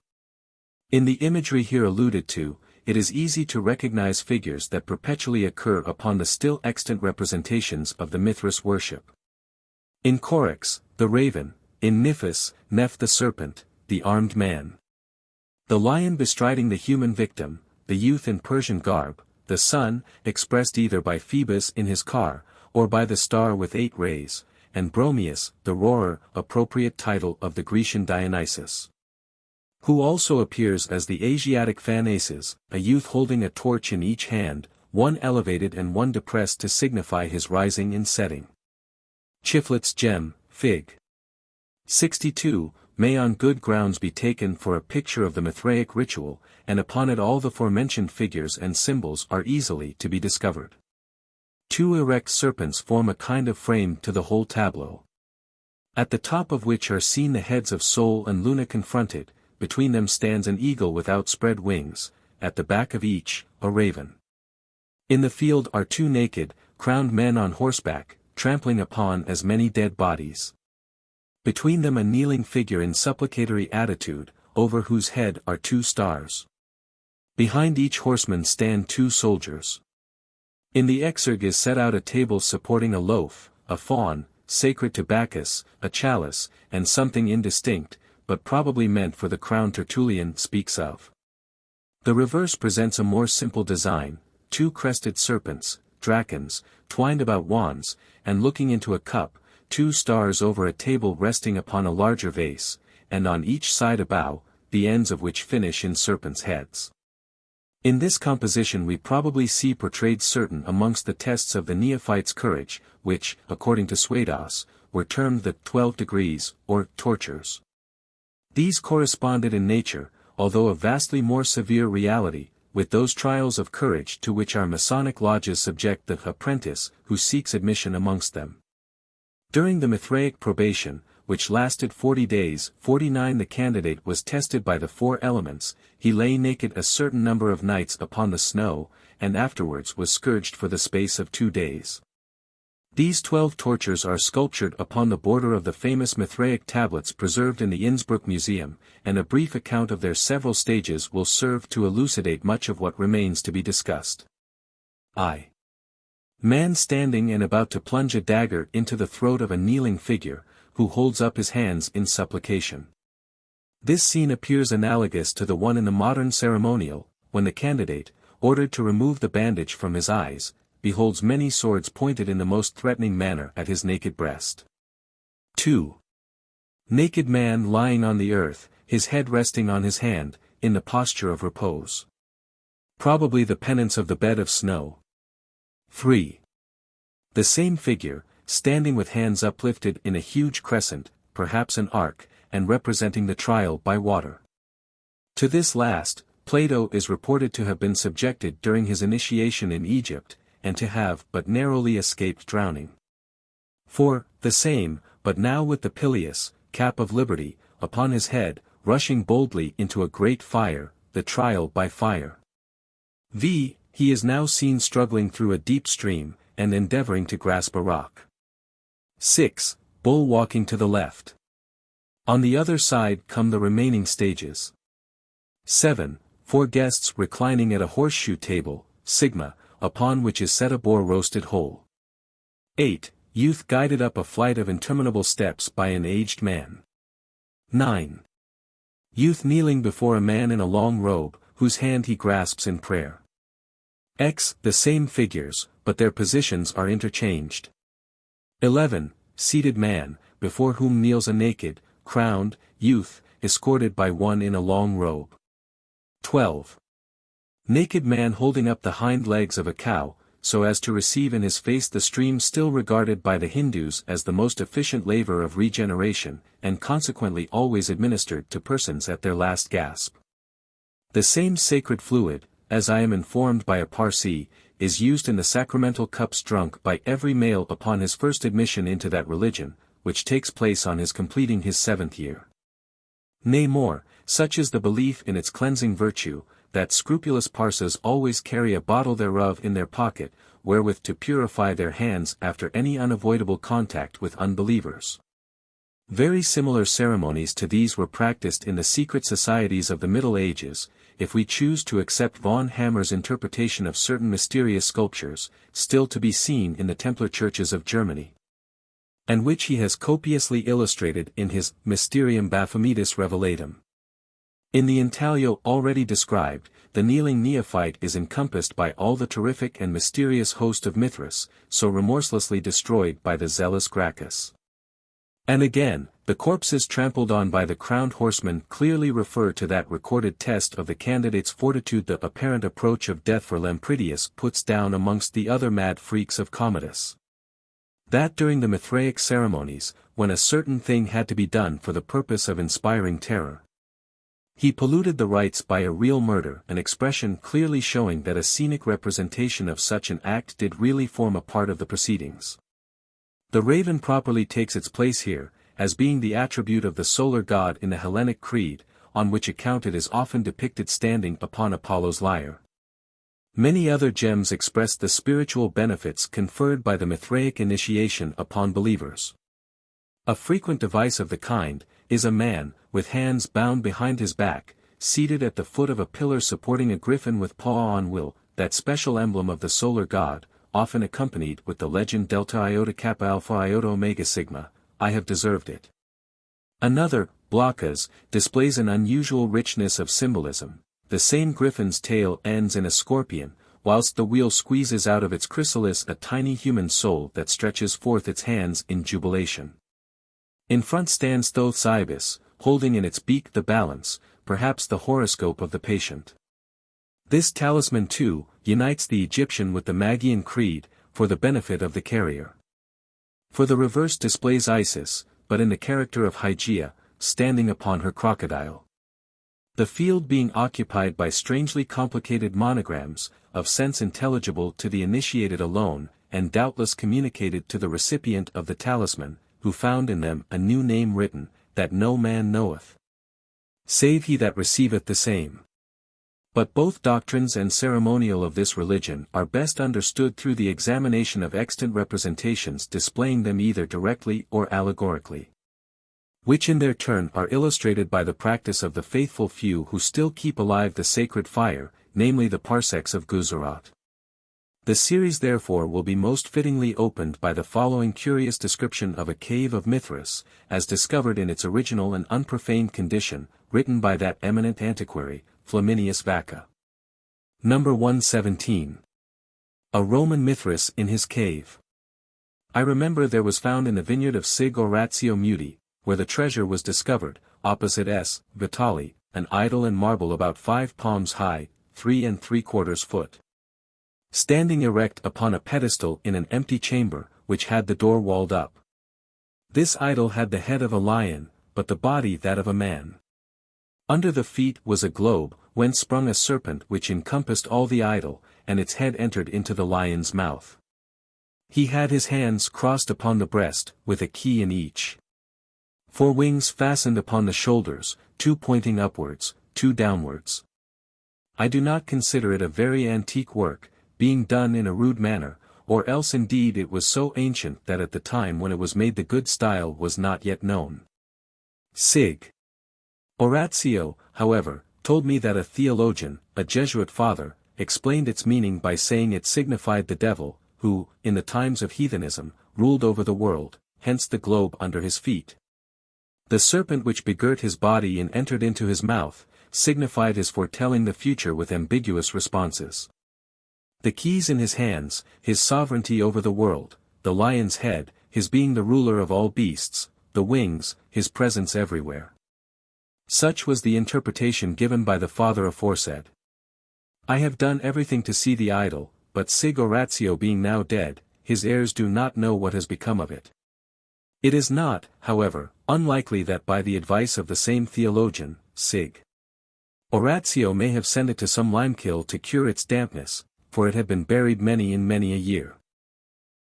In the imagery here alluded to, it is easy to recognize figures that perpetually occur upon the still extant representations of the Mithras worship. In Corax, the raven; in Chnuphis, Neph the serpent, the armed man; the lion bestriding the human victim; the youth in Persian garb; the sun, expressed either by Phoebus in his car, or by the star with 8 rays, and Bromius, the roarer, appropriate title of the Grecian Dionysus, who also appears as the Asiatic Phanesis, a youth holding a torch in each hand, one elevated and one depressed to signify his rising and setting. Chiflet's gem, Fig. 62, may on good grounds be taken for a picture of the Mithraic ritual, and upon it all the forementioned figures and symbols are easily to be discovered. 2 erect serpents form a kind of frame to the whole tableau, at the top of which are seen the heads of Sol and Luna confronted. Between them stands an eagle with outspread wings, at the back of each, a raven. In the field are 2 naked, crowned men on horseback, trampling upon as many dead bodies. Between them a kneeling figure in supplicatory attitude, over whose head are 2 stars. Behind each horseman stand 2 soldiers. In the exergue is set out a table supporting a loaf, a fawn, sacred to Bacchus, a chalice, and something indistinct, but probably meant for the crown Tertullian speaks of. The reverse presents a more simple design, two crested serpents, dracons, twined about wands, and looking into a cup, two stars over a table resting upon a larger vase, and on each side a bow, the ends of which finish in serpents' heads. In this composition we probably see portrayed certain amongst the tests of the neophyte's courage, which, according to Suedas, were termed the 12 degrees, or tortures. These corresponded in nature, although of vastly more severe reality, with those trials of courage to which our Masonic lodges subject the apprentice who seeks admission amongst them. During the Mithraic probation, which lasted 40 days, 49 the candidate was tested by the 4 elements, he lay naked a certain number of nights upon the snow, and afterwards was scourged for the space of 2 days. These 12 tortures are sculptured upon the border of the famous Mithraic tablets preserved in the Innsbruck Museum, and a brief account of their several stages will serve to elucidate much of what remains to be discussed. I. Man standing and about to plunge a dagger into the throat of a kneeling figure, who holds up his hands in supplication. This scene appears analogous to the one in the modern ceremonial, when the candidate, ordered to remove the bandage from his eyes, beholds many swords pointed in the most threatening manner at his naked breast. 2. Naked man lying on the earth, his head resting on his hand, in the posture of repose. Probably the penance of the bed of snow. 3. The same figure, standing with hands uplifted in a huge crescent, perhaps an arc, and representing the trial by water. To this last, Plato is reported to have been subjected during his initiation in Egypt, and to have but narrowly escaped drowning. 4. The same, but now with the pileus, cap of liberty, upon his head, rushing boldly into a great fire, the trial by fire. He is now seen struggling through a deep stream, and endeavoring to grasp a rock. 6. Bull walking to the left. On the other side come the remaining stages. 7. 4 guests reclining at a horseshoe table, sigma, upon which is set a boar roasted whole. 8. Youth guided up a flight of interminable steps by an aged man. 9. Youth kneeling before a man in a long robe, whose hand he grasps in prayer. X. The same figures, but their positions are interchanged. 11. Seated man, before whom kneels a naked, crowned, youth, escorted by one in a long robe. 12. Naked man holding up the hind legs of a cow, so as to receive in his face the stream still regarded by the Hindus as the most efficient laver of regeneration, and consequently always administered to persons at their last gasp. The same sacred fluid, as I am informed by a Parsi, is used in the sacramental cups drunk by every male upon his first admission into that religion, which takes place on his completing his 7th year. Nay more, such is the belief in its cleansing virtue, that scrupulous Parsas always carry a bottle thereof in their pocket, wherewith to purify their hands after any unavoidable contact with unbelievers. Very similar ceremonies to these were practiced in the secret societies of the Middle Ages, if we choose to accept von Hammer's interpretation of certain mysterious sculptures, still to be seen in the Templar churches of Germany, and which he has copiously illustrated in his Mysterium Baphometus Revelatum. In the intaglio already described, the kneeling neophyte is encompassed by all the terrific and mysterious host of Mithras, so remorselessly destroyed by the zealous Gracchus. And again, the corpses trampled on by the crowned horsemen clearly refer to that recorded test of the candidate's fortitude the apparent approach of death for Lampridius puts down amongst the other mad freaks of Commodus. That during the Mithraic ceremonies, when a certain thing had to be done for the purpose of inspiring terror, he polluted the rites by a real murder, an expression clearly showing that a scenic representation of such an act did really form a part of the proceedings. The raven properly takes its place here, as being the attribute of the solar god in the Hellenic creed, on which account it is often depicted standing upon Apollo's lyre. Many other gems express the spiritual benefits conferred by the Mithraic initiation upon believers. A frequent device of the kind is a man, with hands bound behind his back, seated at the foot of a pillar supporting a griffin with paw on will, that special emblem of the solar god, often accompanied with the legend Delta Iota Kappa Alpha Iota Omega Sigma, I have deserved it. Another, blockas, displays an unusual richness of symbolism. The same griffin's tail ends in a scorpion, whilst the wheel squeezes out of its chrysalis a tiny human soul that stretches forth its hands in jubilation. In front stands Thoth's ibis, holding in its beak the balance, perhaps the horoscope of the patient. This talisman too, unites the Egyptian with the Magian creed, for the benefit of the carrier. For the reverse displays Isis, but in the character of Hygeia, standing upon her crocodile. The field being occupied by strangely complicated monograms, of sense intelligible to the initiated alone, and doubtless communicated to the recipient of the talisman, who found in them a new name written, that no man knoweth, save he that receiveth the same. But both doctrines and ceremonial of this religion are best understood through the examination of extant representations displaying them either directly or allegorically, which in their turn are illustrated by the practice of the faithful few who still keep alive the sacred fire, namely the parsecs of Gujarat. The series therefore will be most fittingly opened by the following curious description of a cave of Mithras, as discovered in its original and unprofaned condition, written by that eminent antiquary, Flaminius Vaca. Number 117. A Roman Mithras in his cave. I remember there was found in the vineyard of Sig Oratio Muti, where the treasure was discovered, opposite S. Vitali, an idol in marble about 5 palms high, 3 3/4 foot. Standing erect upon a pedestal in an empty chamber, which had the door walled up. This idol had the head of a lion, but the body that of a man. Under the feet was a globe, whence sprung a serpent which encompassed all the idol, and its head entered into the lion's mouth. He had his hands crossed upon the breast, with a key in each. 4 wings fastened upon the shoulders, 2 pointing upwards, 2 downwards. I do not consider it a very antique work, being done in a rude manner, or else indeed it was so ancient that at the time when it was made the good style was not yet known. Sig. Oratio, however, told me that a theologian, a Jesuit father, explained its meaning by saying it signified the devil, who, in the times of heathenism, ruled over the world, hence the globe under his feet. The serpent which begirt his body and entered into his mouth, signified his foretelling the future with ambiguous responses. The keys in his hands, his sovereignty over the world, the lion's head, his being the ruler of all beasts, the wings, his presence everywhere. Such was the interpretation given by the father aforesaid. I have done everything to see the idol, but Sig Oratio being now dead, his heirs do not know what has become of it. It is not, however, unlikely that by the advice of the same theologian, Sig. Oratio may have sent it to some limekill to cure its dampness, for it had been buried many a year.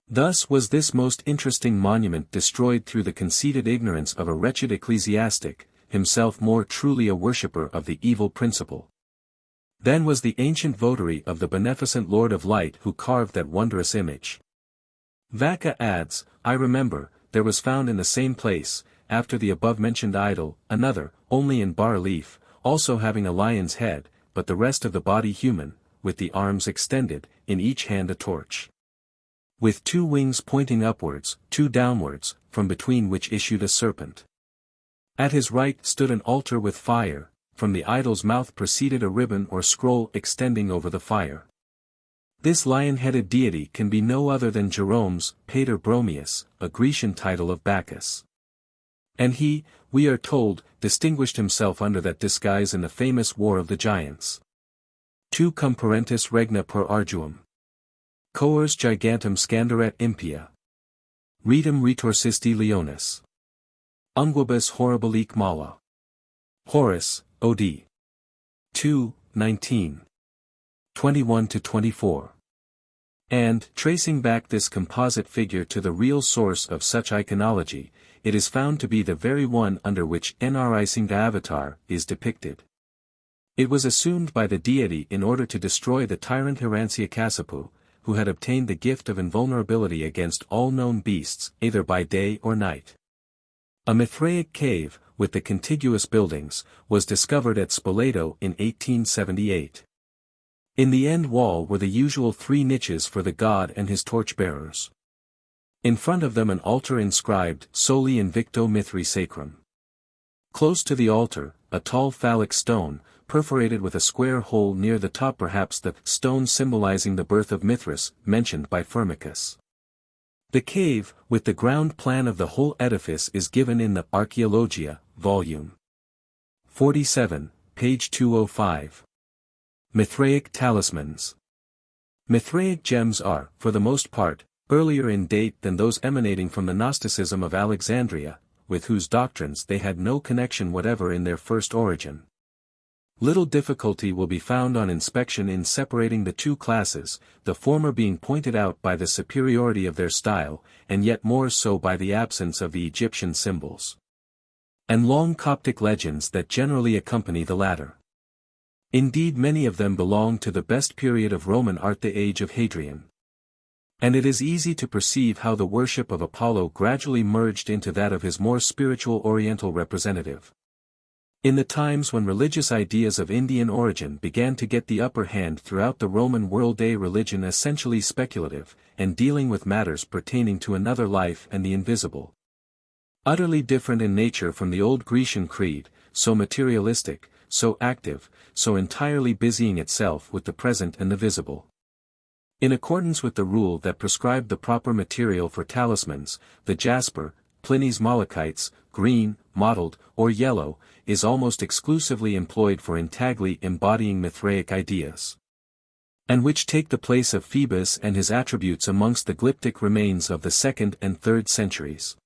Thus was this most interesting monument destroyed through the conceited ignorance of a wretched ecclesiastic, himself more truly a worshipper of the evil principle. Then was the ancient votary of the beneficent Lord of Light who carved that wondrous image. Vaca adds, I remember, there was found in the same place, after the above-mentioned idol, another, only in bas-relief, also having a lion's head, but the rest of the body human, with the arms extended, in each hand a torch. With 2 wings pointing upwards, 2 downwards, from between which issued a serpent. At his right stood an altar with fire, from the idol's mouth proceeded a ribbon or scroll extending over the fire. This lion-headed deity can be no other than Jerome's Pater Bromius, a Grecian title of Bacchus. And he, we are told, distinguished himself under that disguise in the famous War of the Giants. Tu cum parentis regna per arduum. Coers gigantum scandaret impia. Redum retorsisti leonis. Unguibus horribilique mala. Horace, Od. 2, 19. 21-24. And, tracing back this composite figure to the real source of such iconology, it is found to be the very one under which Nrising the Avatar is depicted. It was assumed by the deity in order to destroy the tyrant Hiranyakasipu, who had obtained the gift of invulnerability against all known beasts, either by day or night. A Mithraic cave, with the contiguous buildings, was discovered at Spoleto in 1878. In the end wall were the usual 3 niches for the god and his torch-bearers. In front of them an altar inscribed Soli Invicto Mithri Sacrum. Close to the altar, a tall phallic stone, perforated with a square hole near the top, perhaps the stone symbolizing the birth of Mithras, mentioned by Firmicus. The cave, with the ground plan of the whole edifice, is given in the Archaeologia, volume 47, page 205. Mithraic talismans. Mithraic gems are, for the most part, earlier in date than those emanating from the Gnosticism of Alexandria, with whose doctrines they had no connection whatever in their first origin. Little difficulty will be found on inspection in separating the two classes, the former being pointed out by the superiority of their style, and yet more so by the absence of the Egyptian symbols and long Coptic legends that generally accompany the latter. Indeed, many of them belong to the best period of Roman art, the age of Hadrian. And it is easy to perceive how the worship of Apollo gradually merged into that of his more spiritual Oriental representative. In the times when religious ideas of Indian origin began to get the upper hand throughout the Roman world, a religion essentially speculative, and dealing with matters pertaining to another life and the invisible. Utterly different in nature from the old Grecian creed, so materialistic, so active, so entirely busying itself with the present and the visible. In accordance with the rule that prescribed the proper material for talismans, the jasper, Pliny's malachites, green, mottled, or yellow, is almost exclusively employed for intagli embodying Mithraic ideas, and which take the place of Phoebus and his attributes amongst the glyptic remains of the 2nd and 3rd centuries.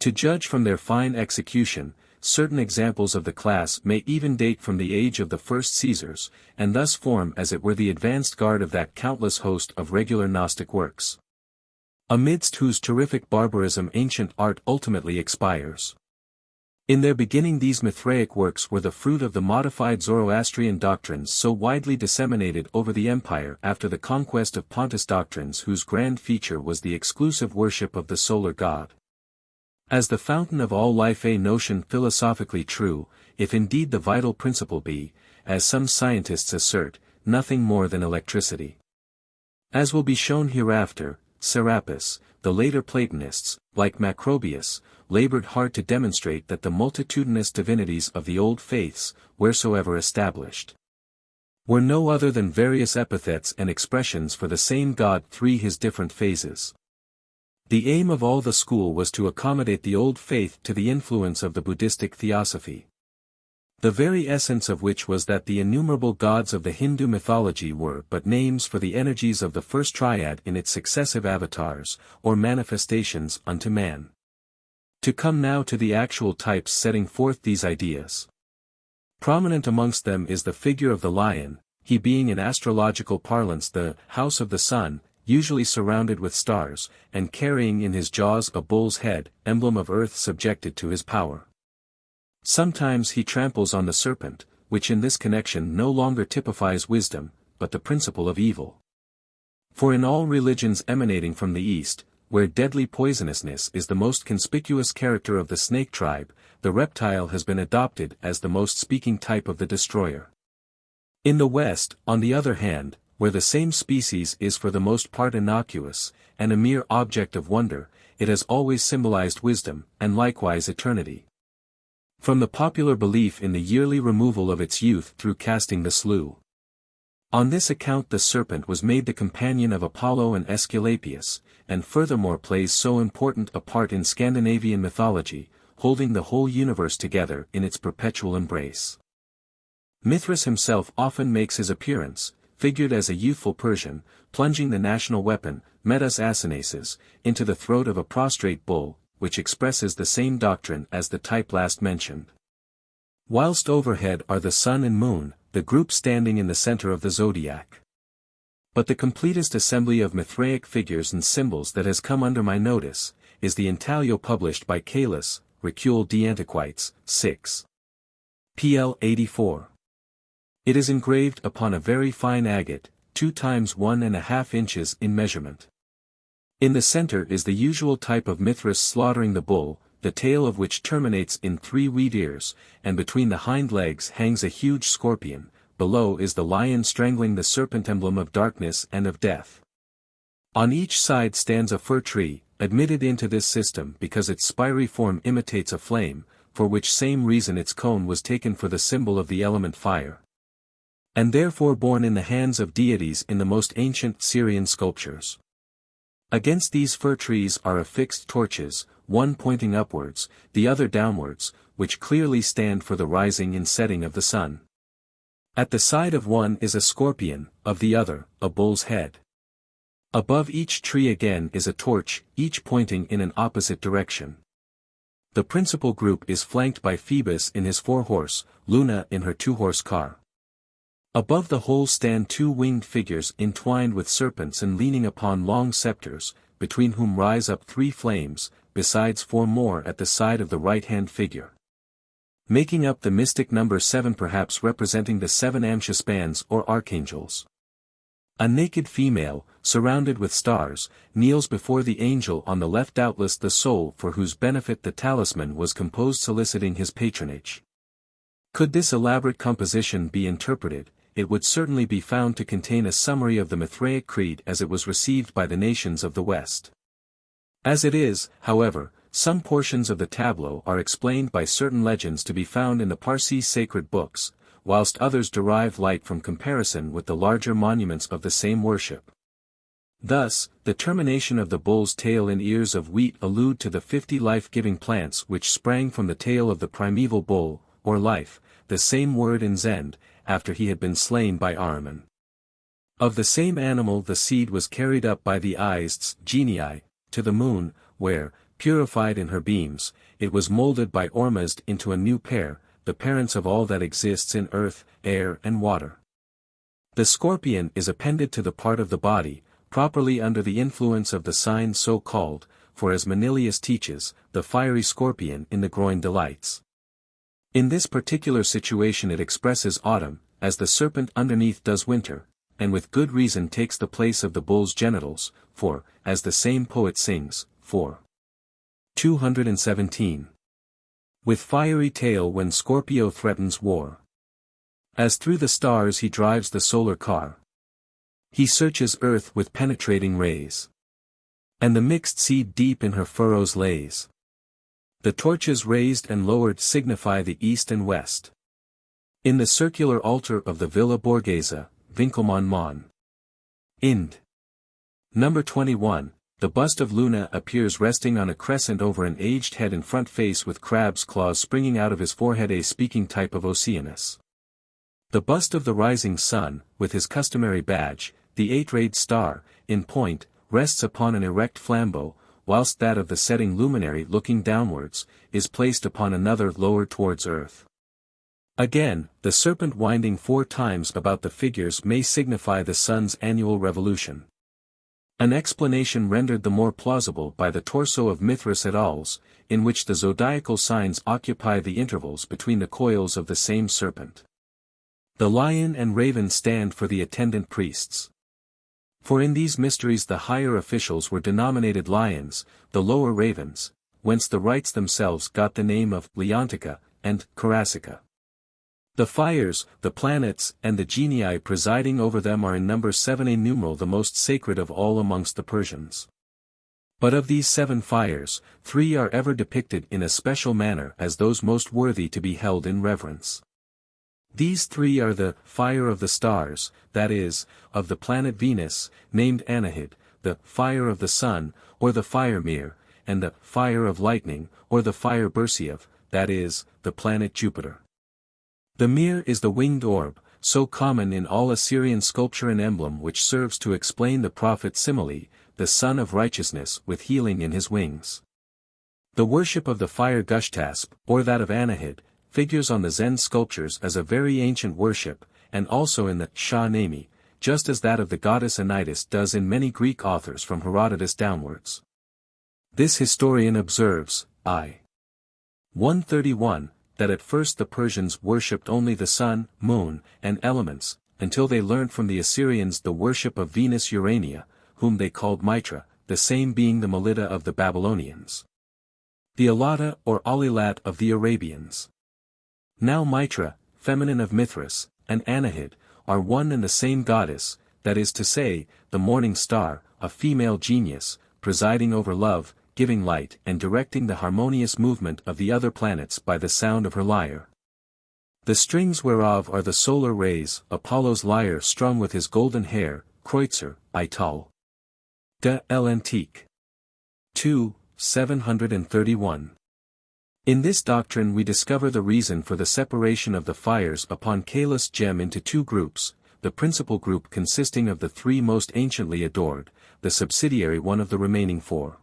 To judge from their fine execution, certain examples of the class may even date from the age of the first Caesars, and thus form as it were the advanced guard of that countless host of regular Gnostic works, amidst whose terrific barbarism ancient art ultimately expires. In their beginning these Mithraic works were the fruit of the modified Zoroastrian doctrines so widely disseminated over the empire after the conquest of Pontus, doctrines whose grand feature was the exclusive worship of the solar god as the fountain of all life, a notion philosophically true, if indeed the vital principle be, as some scientists assert, nothing more than electricity. As will be shown hereafter, Serapis, the later Platonists, like Macrobius, labored hard to demonstrate that the multitudinous divinities of the old faiths, wheresoever established, were no other than various epithets and expressions for the same God, his different phases. The aim of all the school was to accommodate the old faith to the influence of the Buddhistic theosophy, the very essence of which was that the innumerable gods of the Hindu mythology were but names for the energies of the first triad in its successive avatars, or manifestations unto man. To come now to the actual types setting forth these ideas. Prominent amongst them is the figure of the lion, he being in astrological parlance the house of the sun, usually surrounded with stars, and carrying in his jaws a bull's head, emblem of earth subjected to his power. Sometimes he tramples on the serpent, which in this connection no longer typifies wisdom, but the principle of evil. For in all religions emanating from the East, where deadly poisonousness is the most conspicuous character of the snake tribe, the reptile has been adopted as the most speaking type of the destroyer. In the West, on the other hand, where the same species is for the most part innocuous, and a mere object of wonder, it has always symbolized wisdom, and likewise eternity. From the popular belief in the yearly removal of its youth through casting the slough. On this account the serpent was made the companion of Apollo and Aesculapius, and furthermore plays so important a part in Scandinavian mythology, holding the whole universe together in its perpetual embrace. Mithras himself often makes his appearance, figured as a youthful Persian, plunging the national weapon, metas asinaces, into the throat of a prostrate bull, which expresses the same doctrine as the type last mentioned. Whilst overhead are the sun and moon, the group standing in the center of the zodiac. But the completest assembly of Mithraic figures and symbols that has come under my notice, is the intaglio published by Caelus, Recule de Antiquities, 6. pl. 84. It is engraved upon a very fine agate, 2 times 1½ inches in measurement. In the center is the usual type of Mithras slaughtering the bull, the tail of which terminates in 3 wheat ears, and between the hind legs hangs a huge scorpion. Below is the lion strangling the serpent, emblem of darkness and of death. On each side stands a fir tree, admitted into this system because its spiry form imitates a flame, for which same reason its cone was taken for the symbol of the element fire, and therefore borne in the hands of deities in the most ancient Syrian sculptures. Against these fir trees are affixed torches, one pointing upwards, the other downwards, which clearly stand for the rising and setting of the sun. At the side of one is a scorpion, of the other, a bull's head. Above each tree again is a torch, each pointing in an opposite direction. The principal group is flanked by Phoebus in his 4-horse, Luna in her 2-horse car. Above the whole stand 2 winged figures entwined with serpents and leaning upon long scepters, between whom rise up 3 flames, besides 4 more at the side of the right-hand figure, making up the mystic number 7, perhaps representing the 7 Amshaspans or archangels. A naked female, surrounded with stars, kneels before the angel on the left, doubtless the soul for whose benefit the talisman was composed, soliciting his patronage. Could this elaborate composition be interpreted, it would certainly be found to contain a summary of the Mithraic creed as it was received by the nations of the West. As it is, however, some portions of the tableau are explained by certain legends to be found in the Parsi sacred books, whilst others derive light from comparison with the larger monuments of the same worship. Thus, the termination of the bull's tail and ears of wheat allude to the 50 life-giving plants which sprang from the tail of the primeval bull, or life, the same word in Zend, after he had been slain by Ahriman. Of the same animal the seed was carried up by the Its genii, to the moon, where, purified in her beams, it was molded by Ormuzd into a new pair, the parents of all that exists in earth, air and water. The scorpion is appended to the part of the body, properly under the influence of the sign so called, for as Manilius teaches, the fiery scorpion in the groin delights. In this particular situation it expresses autumn, as the serpent underneath does winter, and with good reason takes the place of the bull's genitals, for, as the same poet sings, 217. With fiery tail when Scorpio threatens war. As through the stars he drives the solar car. He searches earth with penetrating rays. And the mixed seed deep in her furrows lays. The torches raised and lowered signify the east and west. In the circular altar of the Villa Borghese, Winkelmann Mon. Ind. Number 21, the bust of Luna appears resting on a crescent over an aged head and front face with crab's claws springing out of his forehead, a speaking type of Oceanus. The bust of the rising sun, with his customary badge, the 8-rayed star, in point, rests upon an erect flambeau, whilst that of the setting luminary looking downwards, is placed upon another lower towards earth. Again, the serpent winding 4 times about the figures may signify the sun's annual revolution. An explanation rendered the more plausible by the torso of Mithras et al.'s, in which the zodiacal signs occupy the intervals between the coils of the same serpent. The lion and raven stand for the attendant priests. For in these mysteries the higher officials were denominated lions, the lower ravens, whence the rites themselves got the name of Leontica and Carasica. The fires, the planets, and the genii presiding over them are in number 7, a numeral the most sacred of all amongst the Persians. But of these 7 fires, 3 are ever depicted in a special manner as those most worthy to be held in reverence. These 3 are the fire of the stars, that is, of the planet Venus, named Anahid, the fire of the sun, or the fire Mir, and the fire of lightning, or the fire Bersev, that is, the planet Jupiter. The Mir is the winged orb, so common in all Assyrian sculpture and emblem, which serves to explain the prophet simile, the sun of righteousness with healing in his wings. The worship of the fire Gushtasp, or that of Anahid, figures on the Zen sculptures as a very ancient worship, and also in the Shah Nami, just as that of the goddess Anitis does in many Greek authors from Herodotus downwards. This historian observes, I. 131, that at first the Persians worshipped only the sun, moon, and elements, until they learnt from the Assyrians the worship of Venus Urania, whom they called Mitra, the same being the Melita of the Babylonians. The Alata or Alilat of the Arabians. Now Mitra, feminine of Mithras, and Anahid, are one and the same goddess, that is to say, the morning star, a female genius, presiding over love, giving light and directing the harmonious movement of the other planets by the sound of her lyre. The strings whereof are the solar rays, Apollo's lyre strung with his golden hair, Kreutzer, Ital. De l'Antique. 2, 731. In this doctrine we discover the reason for the separation of the fires upon Kalas gem into two groups, the principal group consisting of the three most anciently adored, the subsidiary one of the remaining four.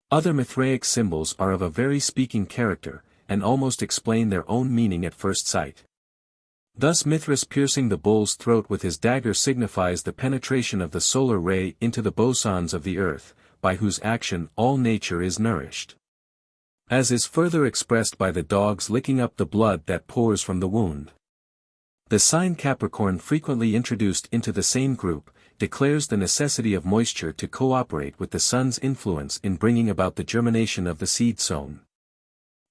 Other Mithraic symbols are of a very speaking character, and almost explain their own meaning at first sight. Thus Mithras piercing the bull's throat with his dagger signifies the penetration of the solar ray into the bosons of the earth, by whose action all nature is nourished. As is further expressed by the dog's licking up the blood that pours from the wound. The sign Capricorn, frequently introduced into the same group, declares the necessity of moisture to cooperate with the sun's influence in bringing about the germination of the seed sown.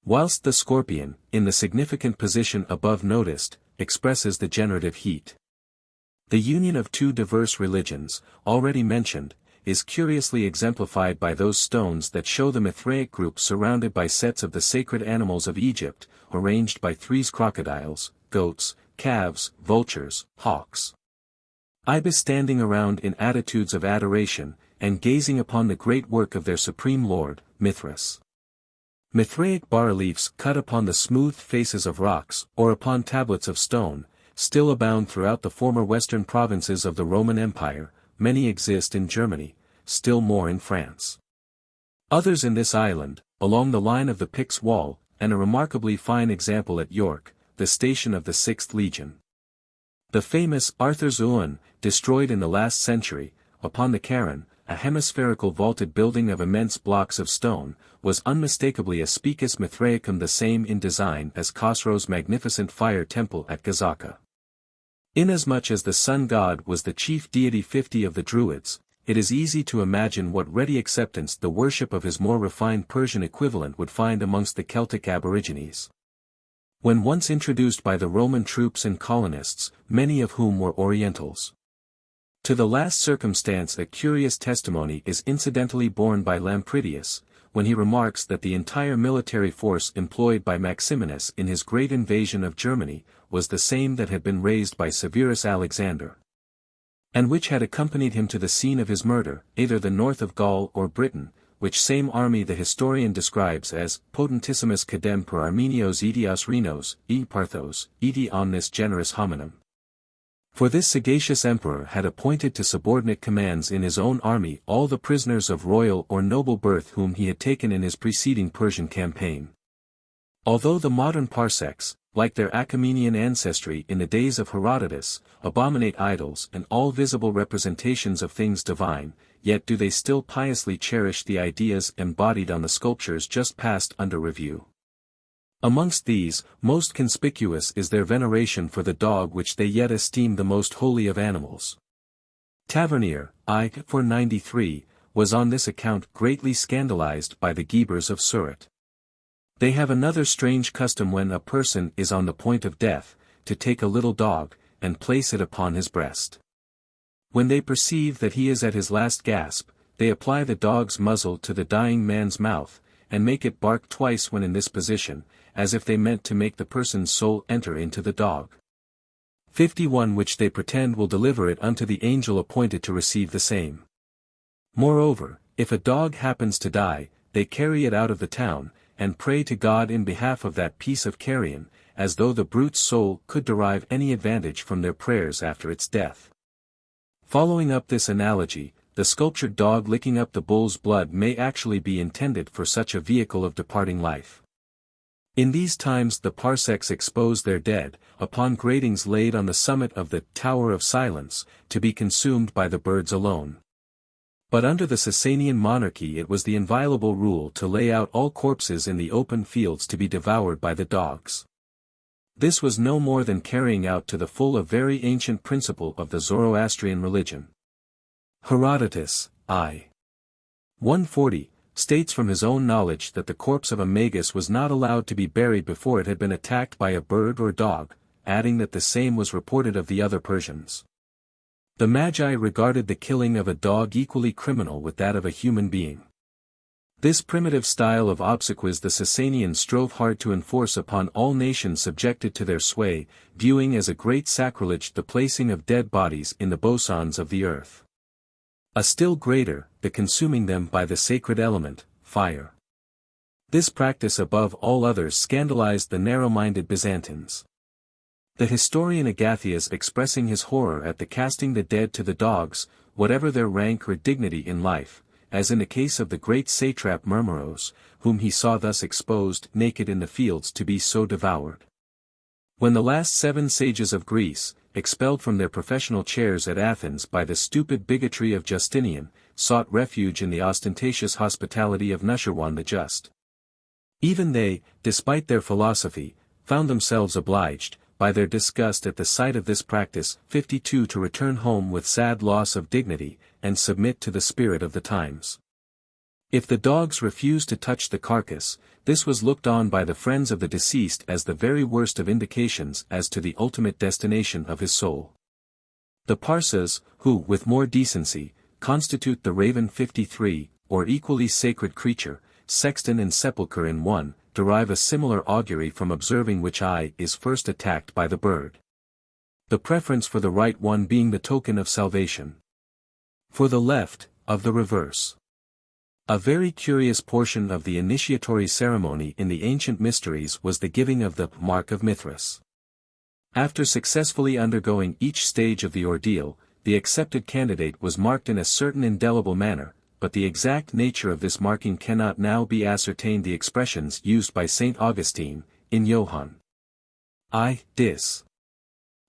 Whilst the Scorpion, in the significant position above noticed, expresses the generative heat. The union of two diverse religions, already mentioned, is curiously exemplified by those stones that show the Mithraic group surrounded by sets of the sacred animals of Egypt, arranged by threes: crocodiles, goats, calves, vultures, hawks. Ibis standing around in attitudes of adoration, and gazing upon the great work of their supreme lord, Mithras. Mithraic bas-reliefs cut upon the smooth faces of rocks, or upon tablets of stone, still abound throughout the former western provinces of the Roman Empire. Many exist in Germany, still more in France. Others in this island, along the line of the Picts wall, and a remarkably fine example at York, the station of the 6th Legion. The famous Arthur's Ewan, destroyed in the last century, upon the Carron, a hemispherical vaulted building of immense blocks of stone, was unmistakably a Spicus Mithraicum, the same in design as Khosrow's magnificent fire temple at Gazaka. Inasmuch as the sun god was the chief deity 50 of the Druids, it is easy to imagine what ready acceptance the worship of his more refined Persian equivalent would find amongst the Celtic aborigines. When once introduced by the Roman troops and colonists, many of whom were Orientals. To the last circumstance a curious testimony is incidentally borne by Lampridius, when he remarks that the entire military force employed by Maximinus in his great invasion of Germany, was the same that had been raised by Severus Alexander, and which had accompanied him to the scene of his murder, either the north of Gaul or Britain, which same army the historian describes as potentissimus cadem per Armenios etios Rhinos, e Parthos, eti omnis generis hominum. For this sagacious emperor had appointed to subordinate commands in his own army all the prisoners of royal or noble birth whom he had taken in his preceding Persian campaign. Although the modern parsecs, like their Achaemenian ancestry in the days of Herodotus, abominate idols and all visible representations of things divine, yet do they still piously cherish the ideas embodied on the sculptures just passed under review. Amongst these, most conspicuous is their veneration for the dog, which they yet esteem the most holy of animals. Tavernier, I. 493, was on this account greatly scandalized by the Gebers of Surat. They have another strange custom when a person is on the point of death, to take a little dog, and place it upon his breast. When they perceive that he is at his last gasp, they apply the dog's muzzle to the dying man's mouth, and make it bark twice when in this position, as if they meant to make the person's soul enter into the dog. 51 which they pretend will deliver it unto the angel appointed to receive the same. Moreover, if a dog happens to die, they carry it out of the town, and pray to God in behalf of that piece of carrion, as though the brute's soul could derive any advantage from their prayers after its death. Following up this analogy, the sculptured dog licking up the bull's blood may actually be intended for such a vehicle of departing life. In these times the parsecs expose their dead, upon gratings laid on the summit of the Tower of Silence, to be consumed by the birds alone. But under the Sasanian monarchy it was the inviolable rule to lay out all corpses in the open fields to be devoured by the dogs. This was no more than carrying out to the full a very ancient principle of the Zoroastrian religion. Herodotus, I. 140, states from his own knowledge that the corpse of a magus was not allowed to be buried before it had been attacked by a bird or dog, adding that the same was reported of the other Persians. The Magi regarded the killing of a dog equally criminal with that of a human being. This primitive style of obsequies the Sasanians strove hard to enforce upon all nations subjected to their sway, viewing as a great sacrilege the placing of dead bodies in the bosons of the earth. A still greater, the consuming them by the sacred element, fire. This practice above all others scandalized the narrow-minded Byzantines. The historian Agathias expressing his horror at the casting the dead to the dogs, whatever their rank or dignity in life, as in the case of the great satrap Murmeros, whom he saw thus exposed naked in the fields to be so devoured. When the last 7 sages of Greece, expelled from their professional chairs at Athens by the stupid bigotry of Justinian, sought refuge in the ostentatious hospitality of Nushirwan the Just. Even they, despite their philosophy, found themselves obliged, by their disgust at the sight of this practice, 52 to return home with sad loss of dignity, and submit to the spirit of the times. If the dogs refused to touch the carcass, this was looked on by the friends of the deceased as the very worst of indications as to the ultimate destination of his soul. The Parsas, who, with more decency, constitute the raven 53, or equally sacred creature, sexton and sepulchre in one, derive a similar augury from observing which eye is first attacked by the bird. The preference for the right one being the token of salvation. For the left, of the reverse. A very curious portion of the initiatory ceremony in the ancient mysteries was the giving of the mark of Mithras. After successfully undergoing each stage of the ordeal, the accepted candidate was marked in a certain indelible manner, but the exact nature of this marking cannot now be ascertained. The expressions used by St. Augustine, in Johann I. Dis.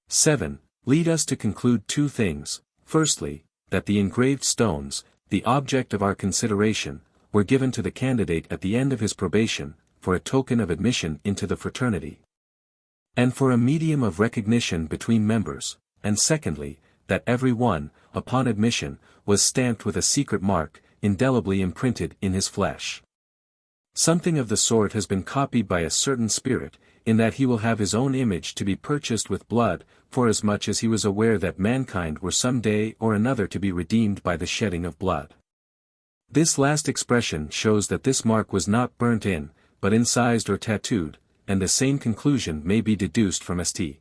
7, lead us to conclude 2 things: firstly, that the engraved stones, the object of our consideration, were given to the candidate at the end of his probation, for a token of admission into the fraternity, and for a medium of recognition between members, and secondly, that every one, upon admission, was stamped with a secret mark, indelibly imprinted in his flesh. Something of the sort has been copied by a certain spirit, in that he will have his own image to be purchased with blood, forasmuch as he was aware that mankind were some day or another to be redeemed by the shedding of blood. This last expression shows that this mark was not burnt in, but incised or tattooed, and the same conclusion may be deduced from St.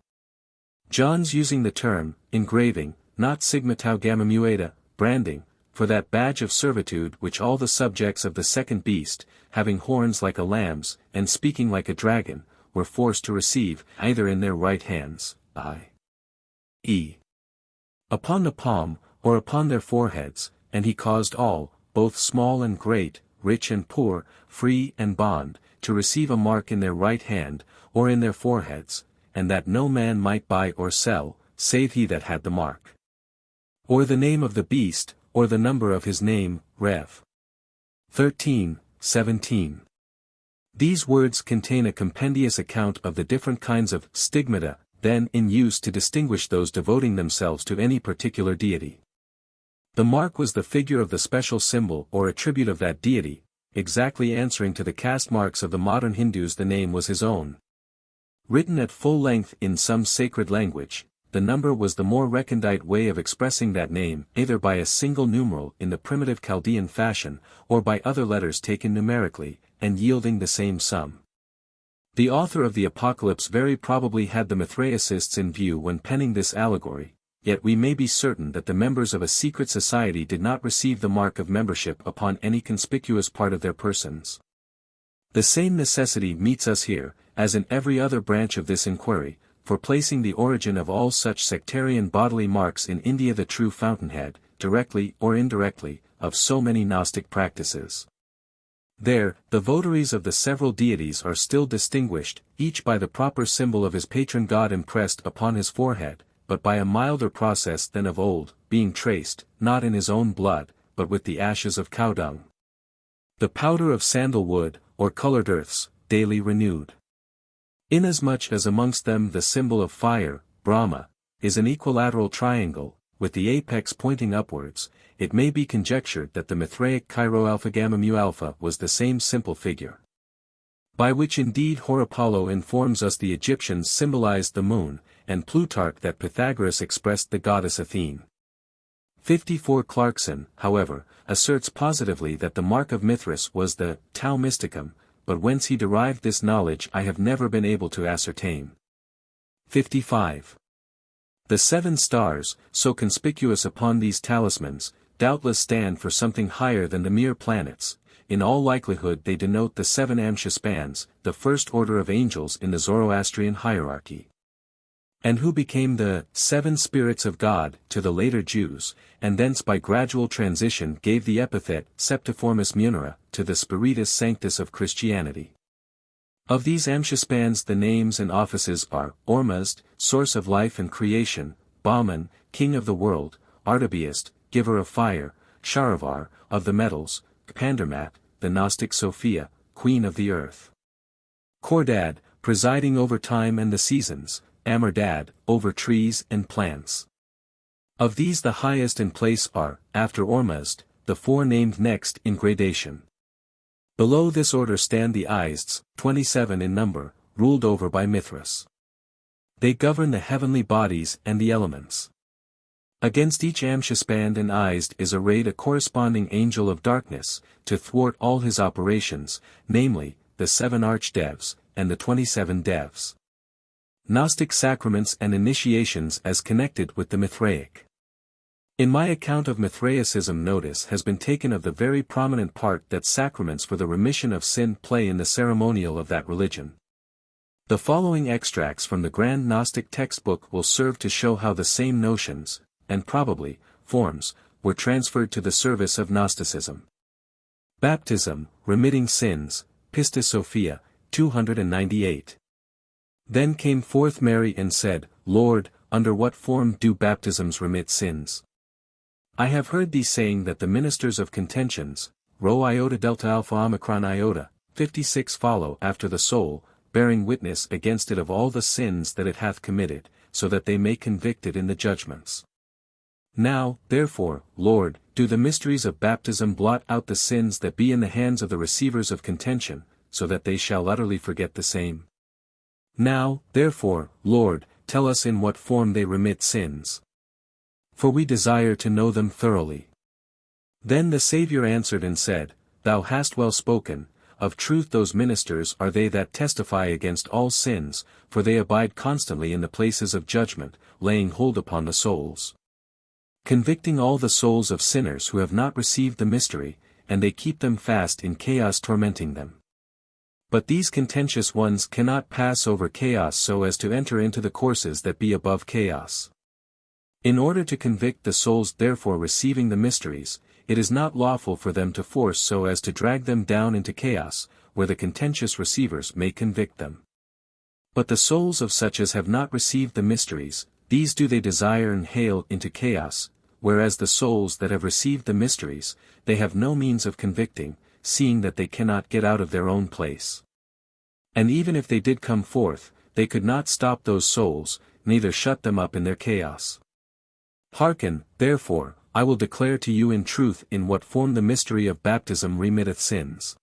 John's using the term, engraving, not sigma tau gamma mueta, branding, for that badge of servitude which all the subjects of the second beast, having horns like a lamb's, and speaking like a dragon, were forced to receive, either in their right hands, i.e. upon the palm, or upon their foreheads, and he caused all, both small and great, rich and poor, free and bond, to receive a mark in their right hand, or in their foreheads, and that no man might buy or sell, save he that had the mark, or the name of the beast, or the number of his name, Rev. 13:17. These words contain a compendious account of the different kinds of stigmata, then in use to distinguish those devoting themselves to any particular deity. The mark was the figure of the special symbol or attribute of that deity, exactly answering to the caste marks of the modern Hindus. The name was his own. Written at full length in some sacred language, the number was the more recondite way of expressing that name, either by a single numeral in the primitive Chaldean fashion, or by other letters taken numerically, and yielding the same sum. The author of the Apocalypse very probably had the Mithraists in view when penning this allegory, yet we may be certain that the members of a secret society did not receive the mark of membership upon any conspicuous part of their persons. The same necessity meets us here, as in every other branch of this inquiry, for placing the origin of all such sectarian bodily marks in India, the true fountainhead, directly or indirectly, of so many Gnostic practices. There, the votaries of the several deities are still distinguished, each by the proper symbol of his patron god impressed upon his forehead, but by a milder process than of old, being traced, not in his own blood, but with the ashes of cow dung. The powder of sandalwood, or colored earths, daily renewed. Inasmuch as amongst them the symbol of fire, Brahma, is an equilateral triangle, with the apex pointing upwards, it may be conjectured that the Mithraic Chi-Rho Alpha Gamma Mu Alpha was the same simple figure. By which indeed Horapollo informs us the Egyptians symbolized the moon, and Plutarch that Pythagoras expressed the goddess Athene. 54 Clarkson, however, asserts positively that the mark of Mithras was the Tau Mysticum, but whence he derived this knowledge I have never been able to ascertain. 55. The 7 stars, so conspicuous upon these talismans, doubtless stand for something higher than the mere planets. In all likelihood they denote the 7 Amshaspans, the first order of angels in the Zoroastrian hierarchy. And who became the 7 spirits of God to the later Jews, and thence by gradual transition gave the epithet Septiformis Munera to the Spiritus Sanctus of Christianity. Of these Amshaspans the names and offices are Ormuzd, source of life and creation, Bahman, king of the world, Artabiest, giver of fire, Sharavar, of the metals, Pandermat, the Gnostic Sophia, queen of the earth. Kordad, presiding over time and the seasons, Amardad, over trees and plants. Of these the highest in place are, after Ormuzd, the 4 named next in gradation. Below this order stand the Izds, 27 in number, ruled over by Mithras. They govern the heavenly bodies and the elements. Against each Amshaspan and Izd is arrayed a corresponding angel of darkness, to thwart all his operations, namely, the 7 archdevs, and the 27 devs. Gnostic sacraments and initiations as connected with the Mithraic. In my account of Mithraicism notice has been taken of the very prominent part that sacraments for the remission of sin play in the ceremonial of that religion. The following extracts from the Grand Gnostic textbook will serve to show how the same notions, and probably, forms, were transferred to the service of Gnosticism. Baptism, remitting sins, Pistis-Sophia, 298. Then came forth Mary and said, Lord, under what form do baptisms remit sins? I have heard thee saying that the ministers of contentions, Rho iota delta alpha omicron iota, 56 follow after the soul, bearing witness against it of all the sins that it hath committed, so that they may convict it in the judgments. Now, therefore, Lord, do the mysteries of baptism blot out the sins that be in the hands of the receivers of contention, so that they shall utterly forget the same. Now, therefore, Lord, tell us in what form they remit sins. For we desire to know them thoroughly. Then the Saviour answered and said, Thou hast well spoken, of truth those ministers are they that testify against all sins, for they abide constantly in the places of judgment, laying hold upon the souls. Convicting all the souls of sinners who have not received the mystery, and they keep them fast in chaos tormenting them. But these contentious ones cannot pass over chaos so as to enter into the courses that be above chaos. In order to convict the souls therefore receiving the mysteries, it is not lawful for them to force so as to drag them down into chaos, where the contentious receivers may convict them. But the souls of such as have not received the mysteries, these do they desire and hale into chaos, whereas the souls that have received the mysteries, they have no means of convicting, seeing that they cannot get out of their own place. And even if they did come forth, they could not stop those souls, neither shut them up in their chaos. Hearken, therefore, I will declare to you in truth in what form the mystery of baptism remitteth sins.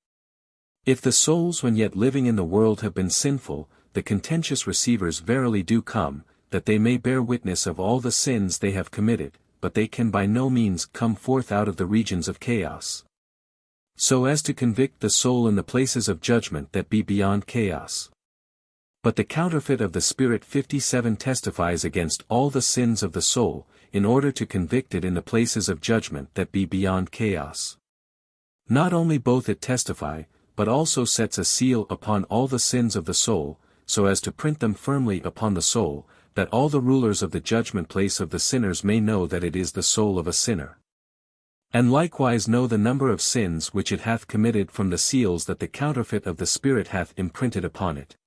If the souls when yet living in the world have been sinful, the contentious receivers verily do come, that they may bear witness of all the sins they have committed, but they can by no means come forth out of the regions of chaos, so as to convict the soul in the places of judgment that be beyond chaos. But the counterfeit of the Spirit 57 testifies against all the sins of the soul, in order to convict it in the places of judgment that be beyond chaos. Not only both it testify, but also sets a seal upon all the sins of the soul, so as to print them firmly upon the soul, that all the rulers of the judgment place of the sinners may know that it is the soul of a sinner. And likewise know the number of sins which it hath committed from the seals that the counterfeit of the Spirit hath imprinted upon it.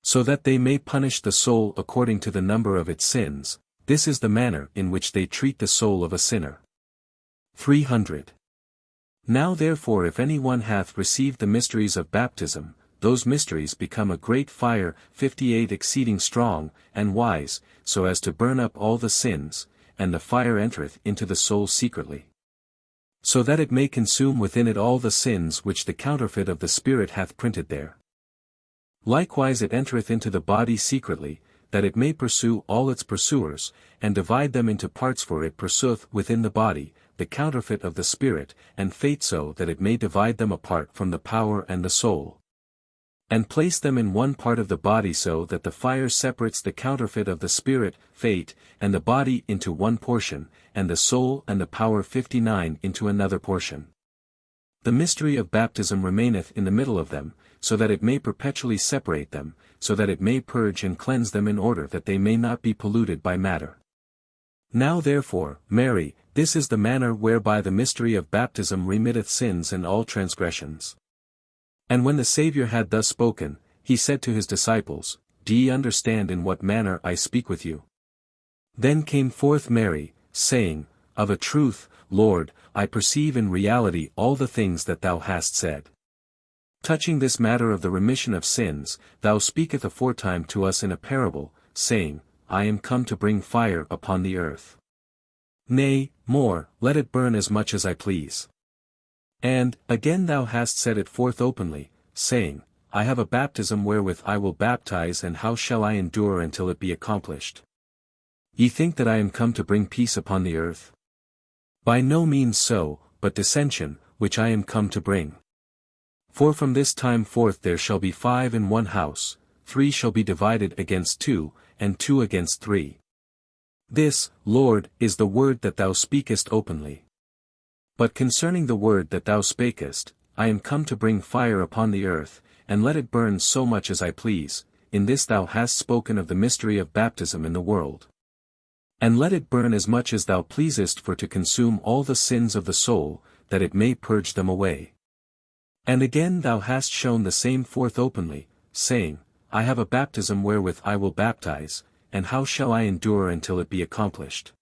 So that they may punish the soul according to the number of its sins, this is the manner in which they treat the soul of a sinner. 300. Now therefore if any one hath received the mysteries of baptism, those mysteries become a great fire, 58 exceeding strong, and wise, so as to burn up all the sins, and the fire entereth into the soul secretly, so that it may consume within it all the sins which the counterfeit of the Spirit hath printed there. Likewise it entereth into the body secretly, that it may pursue all its pursuers, and divide them into parts for it pursueth within the body, the counterfeit of the spirit, and fate so that it may divide them apart from the power and the soul. And place them in one part of the body so that the fire separates the counterfeit of the spirit, fate, and the body into one portion, and the soul and the power 59 into another portion. The mystery of baptism remaineth in the middle of them, so that it may perpetually separate them, so that it may purge and cleanse them in order that they may not be polluted by matter. Now therefore, Mary, this is the manner whereby the mystery of baptism remitteth sins and all transgressions. And when the Saviour had thus spoken, he said to his disciples, Do ye understand in what manner I speak with you? Then came forth Mary, saying, Of a truth, Lord, I perceive in reality all the things that thou hast said. Touching this matter of the remission of sins, thou speakest aforetime to us in a parable, saying, I am come to bring fire upon the earth. Nay, more, let it burn as much as I please. And, again thou hast set it forth openly, saying, I have a baptism wherewith I will baptize, and how shall I endure until it be accomplished? Ye think that I am come to bring peace upon the earth? By no means so, but dissension, which I am come to bring. For from this time forth there shall be 5 in one house, 3 shall be divided against 2, and 2 against 3. This, Lord, is the word that thou speakest openly. But concerning the word that thou spakest, I am come to bring fire upon the earth, and let it burn so much as I please, in this thou hast spoken of the mystery of baptism in the world. And let it burn as much as thou pleasest for to consume all the sins of the soul, that it may purge them away. And again thou hast shown the same forth openly, saying, I have a baptism wherewith I will baptize, and how shall I endure until it be accomplished?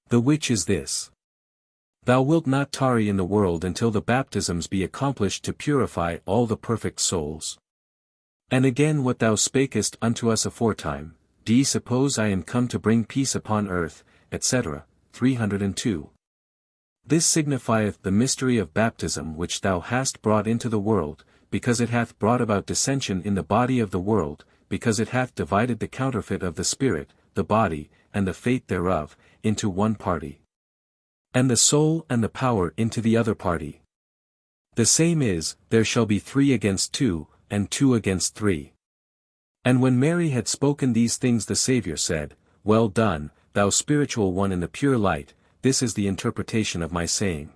The which is this. Thou wilt not tarry in the world until the baptisms be accomplished to purify all the perfect souls. And again what thou spakest unto us aforetime, Do ye suppose I am come to bring peace upon earth, etc. 302. This signifieth the mystery of baptism which thou hast brought into the world, because it hath brought about dissension in the body of the world, because it hath divided the counterfeit of the spirit, the body, and the fate thereof, into one party, and the soul and the power into the other party. The same is, there shall be 3 against 2, and 2 against 3. And when Mary had spoken these things, the Saviour said, Well done, thou spiritual one in the pure light, this is the interpretation of my saying.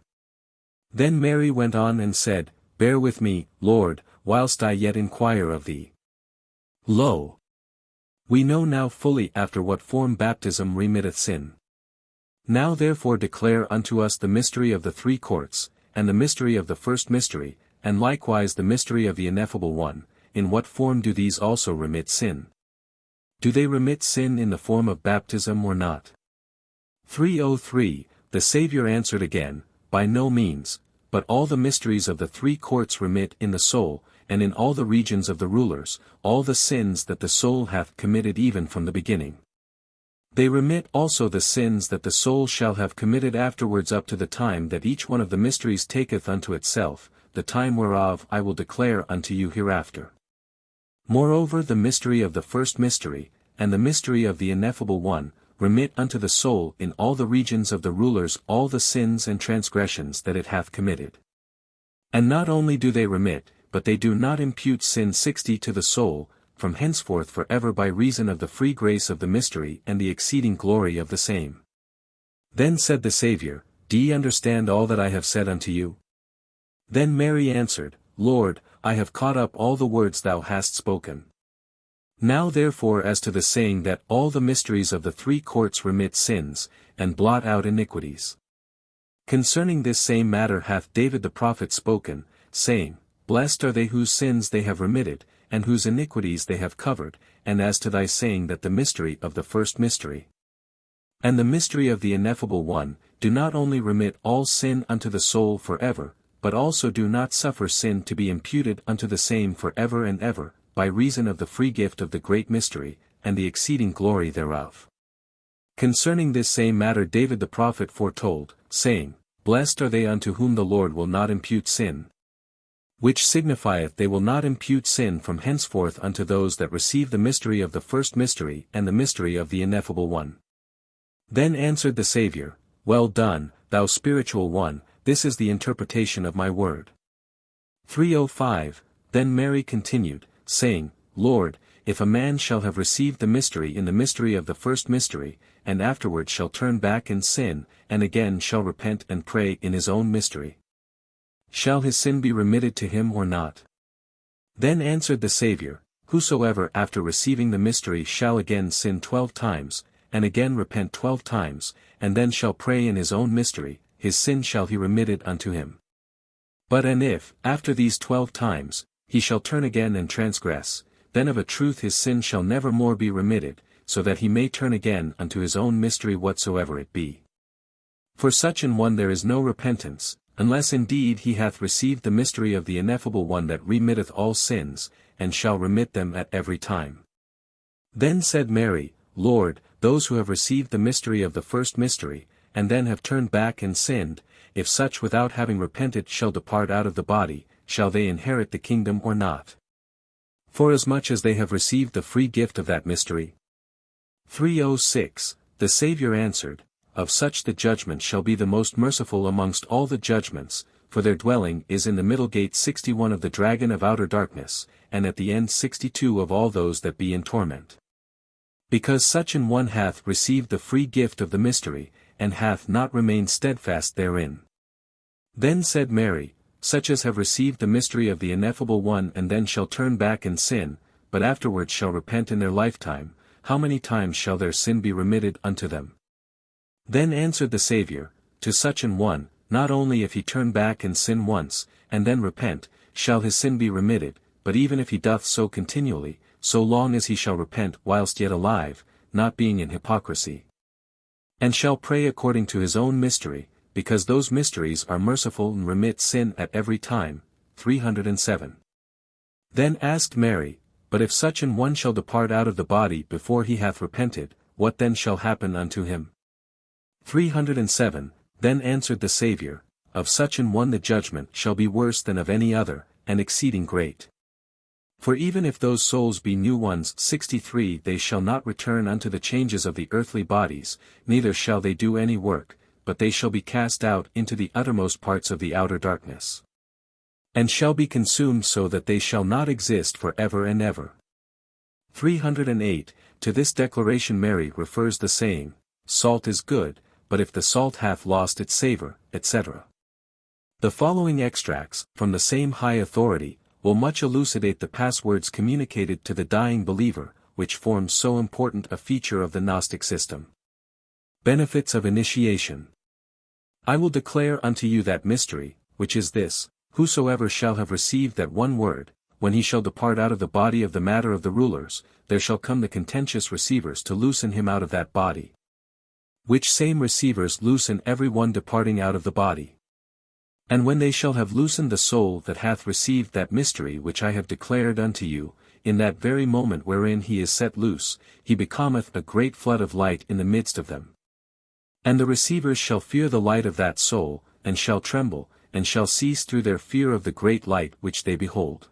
Then Mary went on and said, Bear with me, Lord, whilst I yet inquire of thee. Lo! We know now fully after what form baptism remitteth sin. Now therefore declare unto us the mystery of the 3 courts, and the mystery of the first mystery, and likewise the mystery of the ineffable one. In what form do these also remit sin? Do they remit sin in the form of baptism or not? 303, the Saviour answered again, By no means, but all the mysteries of the 3 courts remit in the soul, and in all the regions of the rulers, all the sins that the soul hath committed even from the beginning. They remit also the sins that the soul shall have committed afterwards up to the time that each one of the mysteries taketh unto itself, the time whereof I will declare unto you hereafter. Moreover the mystery of the first mystery, and the mystery of the ineffable one, remit unto the soul in all the regions of the rulers all the sins and transgressions that it hath committed. And not only do they remit, but they do not impute sin 60 to the soul, from henceforth for ever by reason of the free grace of the mystery and the exceeding glory of the same. Then said the Saviour, Do ye understand all that I have said unto you? Then Mary answered, Lord, I have caught up all the words thou hast spoken. Now therefore as to the saying that all the mysteries of the 3 courts remit sins, and blot out iniquities. Concerning this same matter hath David the prophet spoken, saying, Blessed are they whose sins they have remitted, and whose iniquities they have covered, and as to thy saying that the mystery of the first mystery, and the mystery of the ineffable one, do not only remit all sin unto the soul for ever, but also do not suffer sin to be imputed unto the same for ever and ever, by reason of the free gift of the great mystery, and the exceeding glory thereof. Concerning this same matter David the prophet foretold, saying, Blessed are they unto whom the Lord will not impute sin. Which signifieth they will not impute sin from henceforth unto those that receive the mystery of the first mystery and the mystery of the ineffable one. Then answered the Saviour, Well done, thou spiritual one, this is the interpretation of my word. 305, Then Mary continued, saying, Lord, if a man shall have received the mystery in the mystery of the first mystery, and afterward shall turn back and sin, and again shall repent and pray in his own mystery, shall his sin be remitted to him or not? Then answered the Saviour, Whosoever after receiving the mystery shall again sin 12 times, and again repent 12 times, and then shall pray in his own mystery, his sin shall he remitted unto him. But and if, after these 12 times, he shall turn again and transgress, then of a truth his sin shall never more be remitted, so that he may turn again unto his own mystery whatsoever it be. For such an one there is no repentance, unless indeed he hath received the mystery of the ineffable one that remitteth all sins, and shall remit them at every time. Then said Mary, Lord, those who have received the mystery of the first mystery, and then have turned back and sinned, if such without having repented shall depart out of the body, shall they inherit the kingdom or not? Forasmuch as they have received the free gift of that mystery. 306, The Saviour answered, Of such the judgment shall be the most merciful amongst all the judgments, for their dwelling is in the middle gate 61 of the dragon of outer darkness, and at the end 62 of all those that be in torment. Because such an one hath received the free gift of the mystery, and hath not remained steadfast therein. Then said Mary, Such as have received the mystery of the ineffable one and then shall turn back and sin, but afterwards shall repent in their lifetime, how many times shall their sin be remitted unto them? Then answered the Saviour, To such an one, not only if he turn back and sin once, and then repent, shall his sin be remitted, but even if he doth so continually, so long as he shall repent whilst yet alive, not being in hypocrisy. And shall pray according to his own mystery, because those mysteries are merciful and remit sin at every time. 307. Then asked Mary, But if such an one shall depart out of the body before he hath repented, what then shall happen unto him? 307, Then answered the Saviour, Of such an one the judgment shall be worse than of any other, and exceeding great. For even if those souls be new ones 63 they shall not return unto the changes of the earthly bodies, neither shall they do any work, but they shall be cast out into the uttermost parts of the outer darkness. And shall be consumed so that they shall not exist for ever and ever. 308, To this declaration Mary refers the saying, Salt is good, but if the salt hath lost its savour, etc. The following extracts, from the same high authority, will much elucidate the passwords communicated to the dying believer, which forms so important a feature of the Gnostic system. Benefits of initiation. I will declare unto you that mystery, which is this, Whosoever shall have received that one word, when he shall depart out of the body of the matter of the rulers, there shall come the contentious receivers to loosen him out of that body. Which same receivers loosen every one departing out of the body. And when they shall have loosened the soul that hath received that mystery which I have declared unto you, in that very moment wherein he is set loose, he becometh a great flood of light in the midst of them. And the receivers shall fear the light of that soul, and shall tremble, and shall cease through their fear of the great light which they behold.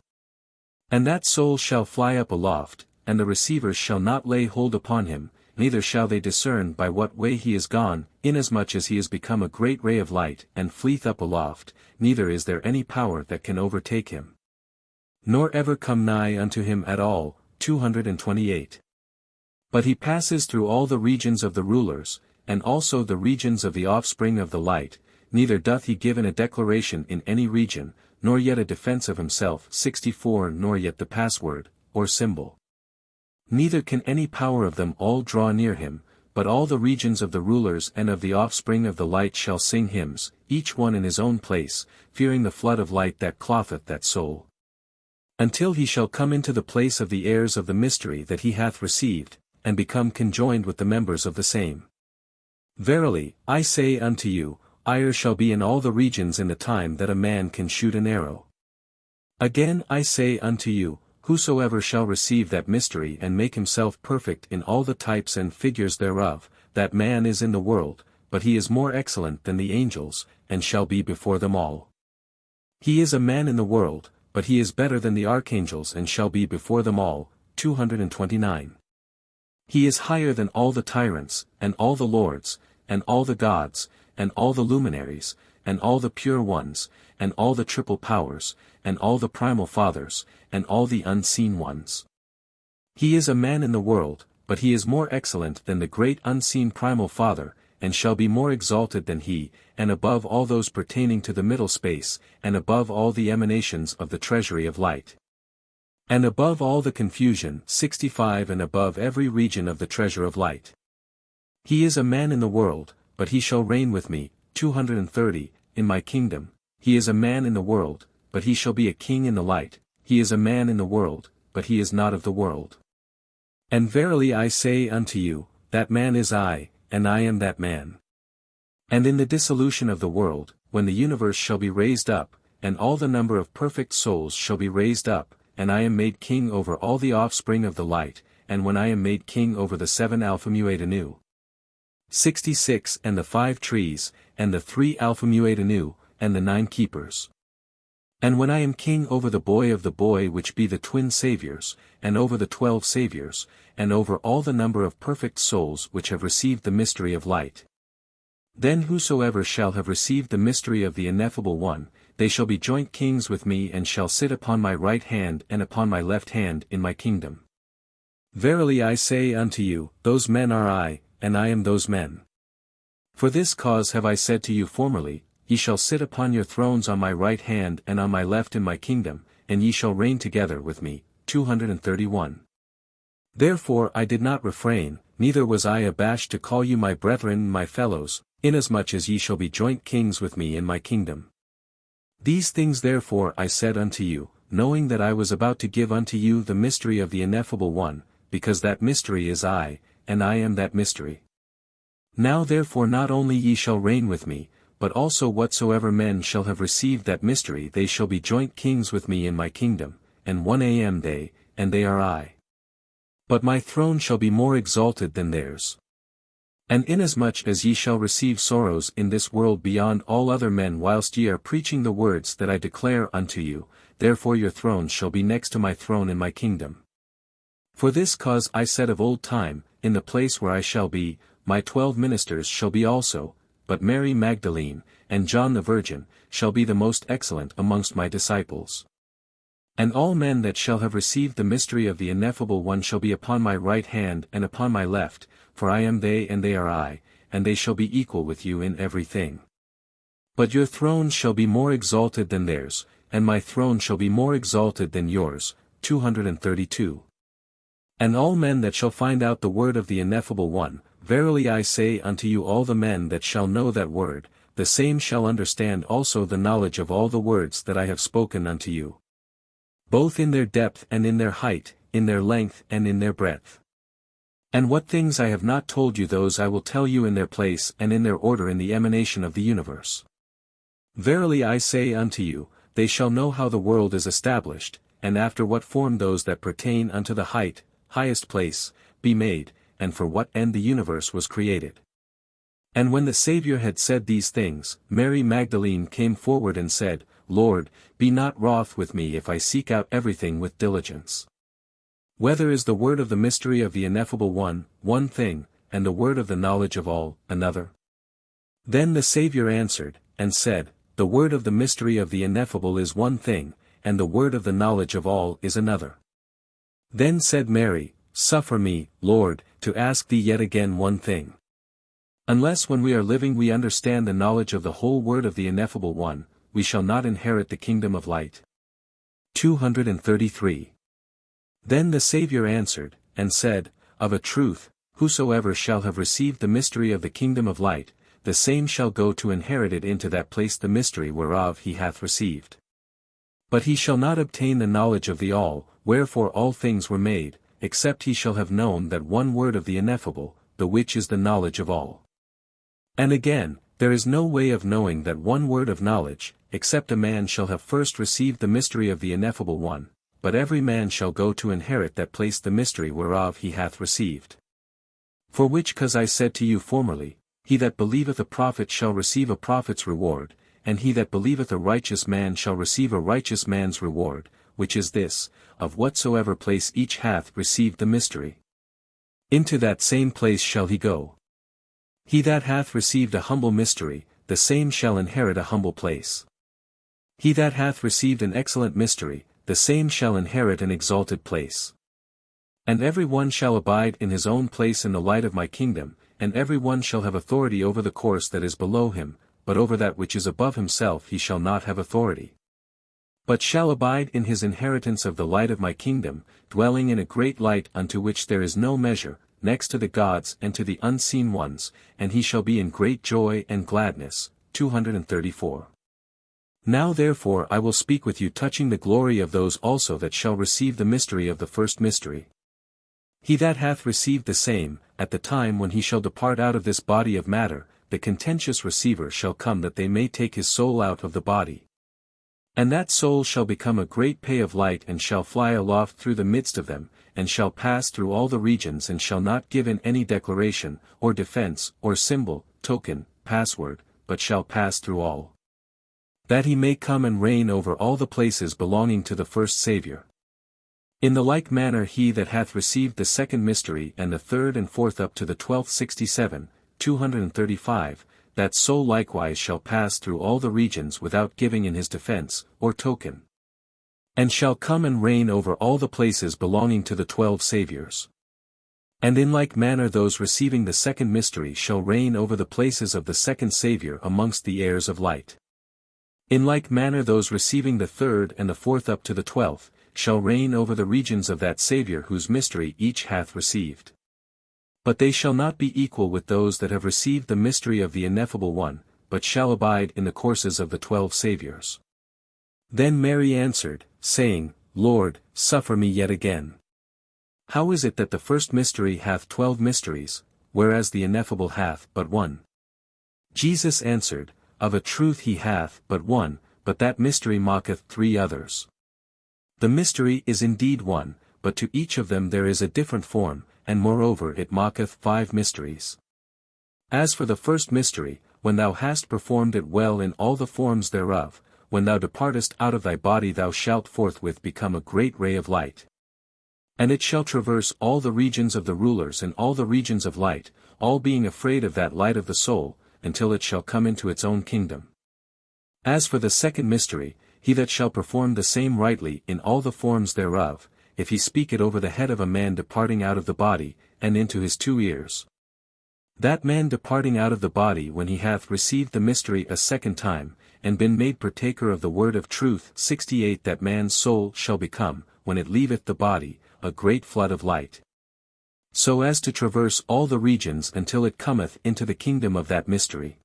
And that soul shall fly up aloft, and the receivers shall not lay hold upon him, neither shall they discern by what way he is gone, inasmuch as he is become a great ray of light and fleeth up aloft, neither is there any power that can overtake him. Nor ever come nigh unto him at all. 228. But he passes through all the regions of the rulers, and also the regions of the offspring of the light, neither doth he give in a declaration in any region, nor yet a defense of himself 64 nor yet the password, or symbol. Neither can any power of them all draw near him, but all the regions of the rulers and of the offspring of the light shall sing hymns, each one in his own place, fearing the flood of light that clotheth that soul. Until he shall come into the place of the heirs of the mystery that he hath received, and become conjoined with the members of the same. Verily, I say unto you, ire shall be in all the regions in the time that a man can shoot an arrow. Again I say unto you, whosoever shall receive that mystery and make himself perfect in all the types and figures thereof, that man is in the world, but he is more excellent than the angels, and shall be before them all. He is a man in the world, but he is better than the archangels and shall be before them all. 229. He is higher than all the tyrants, and all the lords, and all the gods, and all the luminaries, and all the pure ones, and all the triple powers, and all the primal fathers, and all the unseen ones. He is a man in the world, but he is more excellent than the great unseen primal Father, and shall be more exalted than he, and above all those pertaining to the middle space, and above all the emanations of the treasury of light. And above all the confusion 65 and above every region of the treasure of light. He is a man in the world, but he shall reign with me. 230, in my kingdom. He is a man in the world, but he shall be a king in the light. He is a man in the world, but he is not of the world. And verily I say unto you, that man is I, and I am that man. And in the dissolution of the world, when the universe shall be raised up, and all the number of perfect souls shall be raised up, and I am made king over all the offspring of the light, and when I am made king over the 7 Alphamuate Anu. 66 and the 5 trees, and the 3 Alphamuate Anu, and the 9 keepers. And when I am king over the boy which be the twin saviors, and over the 12 saviors, and over all the number of perfect souls which have received the mystery of light. Then whosoever shall have received the mystery of the ineffable One, they shall be joint kings with me and shall sit upon my right hand and upon my left hand in my kingdom. Verily I say unto you, those men are I, and I am those men. For this cause have I said to you formerly, ye shall sit upon your thrones on my right hand and on my left in my kingdom, and ye shall reign together with me. 231. Therefore I did not refrain, neither was I abashed to call you my brethren and my fellows, inasmuch as ye shall be joint kings with me in my kingdom. These things therefore I said unto you, knowing that I was about to give unto you the mystery of the ineffable One, because that mystery is I, and I am that mystery. Now therefore not only ye shall reign with me, but also whatsoever men shall have received that mystery they shall be joint kings with me in my kingdom, and one am they, and they are I. But my throne shall be more exalted than theirs. And inasmuch as ye shall receive sorrows in this world beyond all other men whilst ye are preaching the words that I declare unto you, therefore your thrones shall be next to my throne in my kingdom. For this cause I said of old time, in the place where I shall be, my 12 ministers shall be also, but Mary Magdalene, and John the Virgin, shall be the most excellent amongst my disciples. And all men that shall have received the mystery of the ineffable One shall be upon my right hand and upon my left, for I am they and they are I, and they shall be equal with you in everything. But your thrones shall be more exalted than theirs, and my throne shall be more exalted than yours. 232. And all men that shall find out the word of the ineffable One, verily I say unto you all the men that shall know that word, the same shall understand also the knowledge of all the words that I have spoken unto you. Both in their depth and in their height, in their length and in their breadth. And what things I have not told you those I will tell you in their place and in their order in the emanation of the universe. Verily I say unto you, they shall know how the world is established, and after what form those that pertain unto the highest place, be made, and for what end the universe was created. And when the Saviour had said these things, Mary Magdalene came forward and said, Lord, be not wroth with me if I seek out everything with diligence. Whether is the word of the mystery of the ineffable One, one thing, and the word of the knowledge of all, another? Then the Saviour answered, and said, the word of the mystery of the ineffable is one thing, and the word of the knowledge of all is another. Then said Mary, Suffer me, Lord, to ask thee yet again one thing. Unless when we are living we understand the knowledge of the whole word of the ineffable One, we shall not inherit the kingdom of light. 233. Then the Saviour answered, and said, Of a truth, whosoever shall have received the mystery of the kingdom of light, the same shall go to inherit it into that place the mystery whereof he hath received. But he shall not obtain the knowledge of the all, wherefore all things were made, except he shall have known that one word of the ineffable, the which is the knowledge of all. And again, there is no way of knowing that one word of knowledge, except a man shall have first received the mystery of the ineffable One, but every man shall go to inherit that place the mystery whereof he hath received. For which cause I said to you formerly, he that believeth a prophet shall receive a prophet's reward, and he that believeth a righteous man shall receive a righteous man's reward, which is this, of whatsoever place each hath received the mystery. Into that same place shall he go. He that hath received a humble mystery, the same shall inherit a humble place. He that hath received an excellent mystery, the same shall inherit an exalted place. And every one shall abide in his own place in the light of my kingdom, and every one shall have authority over the course that is below him, but over that which is above himself he shall not have authority. But shall abide in his inheritance of the light of my kingdom, dwelling in a great light unto which there is no measure, next to the gods and to the unseen ones, and he shall be in great joy and gladness. 234. Now therefore I will speak with you touching the glory of those also that shall receive the mystery of the first mystery. He that hath received the same, at the time when he shall depart out of this body of matter, the contentious receiver shall come that they may take his soul out of the body. And that soul shall become a great pay of light and shall fly aloft through the midst of them, and shall pass through all the regions and shall not give in any declaration, or defense, or symbol, token, password, but shall pass through all. That he may come and reign over all the places belonging to the first Saviour. In the like manner he that hath received the second mystery and the third and fourth up to the 12th 67, 235, that soul likewise shall pass through all the regions without giving in his defense, or token. And shall come and reign over all the places belonging to the 12 Saviours. And in like manner those receiving the second mystery shall reign over the places of the second Saviour amongst the heirs of light. In like manner those receiving the third and the fourth up to the 12th, shall reign over the regions of that Saviour whose mystery each hath received. But they shall not be equal with those that have received the mystery of the Ineffable One, but shall abide in the courses of the 12 Saviours. Then Mary answered, saying, Lord, suffer me yet again. How is it that the first mystery hath 12 mysteries, whereas the Ineffable hath but one? Jesus answered, Of a truth he hath but one, but that mystery mocketh 3 others. The mystery is indeed one, but to each of them there is a different form, and moreover it mocketh 5 mysteries. As for the first mystery, when thou hast performed it well in all the forms thereof, when thou departest out of thy body thou shalt forthwith become a great ray of light. And it shall traverse all the regions of the rulers and all the regions of light, all being afraid of that light of the soul, until it shall come into its own kingdom. As for the second mystery, he that shall perform the same rightly in all the forms thereof, if he speak it over the head of a man departing out of the body, and into his 2 ears. That man departing out of the body when he hath received the mystery a second time, and been made partaker of the word of truth 68 that man's soul shall become, when it leaveth the body, a great flood of light. So as to traverse all the regions until it cometh into the kingdom of that mystery.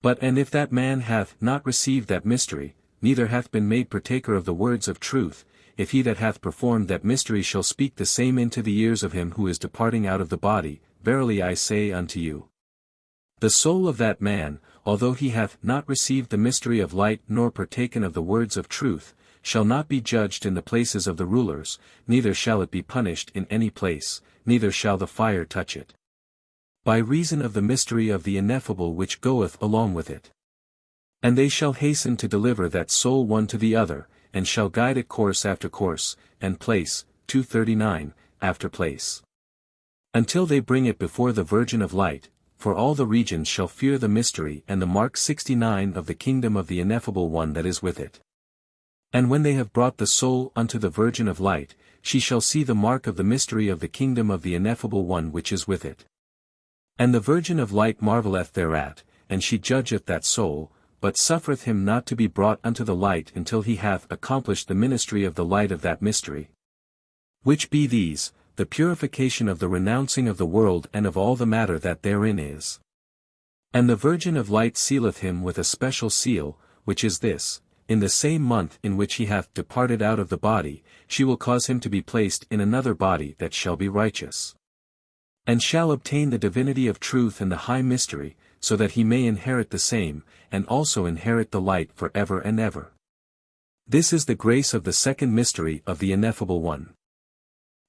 But and if that man hath not received that mystery, neither hath been made partaker of the words of truth, if he that hath performed that mystery shall speak the same into the ears of him who is departing out of the body, verily I say unto you, the soul of that man, although he hath not received the mystery of light nor partaken of the words of truth, shall not be judged in the places of the rulers, neither shall it be punished in any place, neither shall the fire touch it. By reason of the mystery of the ineffable which goeth along with it. And they shall hasten to deliver that soul one to the other, and shall guide it course after course, and place, 239, after place. Until they bring it before the Virgin of Light, for all the regions shall fear the mystery and the mark 69 of the kingdom of the Ineffable One that is with it. And when they have brought the soul unto the Virgin of Light, she shall see the mark of the mystery of the kingdom of the Ineffable One which is with it. And the Virgin of Light marvelleth thereat, and she judgeth that soul, but suffereth him not to be brought unto the light until he hath accomplished the ministry of the light of that mystery. Which be these, the purification of the renouncing of the world and of all the matter that therein is. And the Virgin of Light sealeth him with a special seal, which is this, in the same month in which he hath departed out of the body, she will cause him to be placed in another body that shall be righteous. And shall obtain the divinity of truth and the high mystery, so that he may inherit the same, and also inherit the light for ever and ever. This is the grace of the second mystery of the Ineffable One.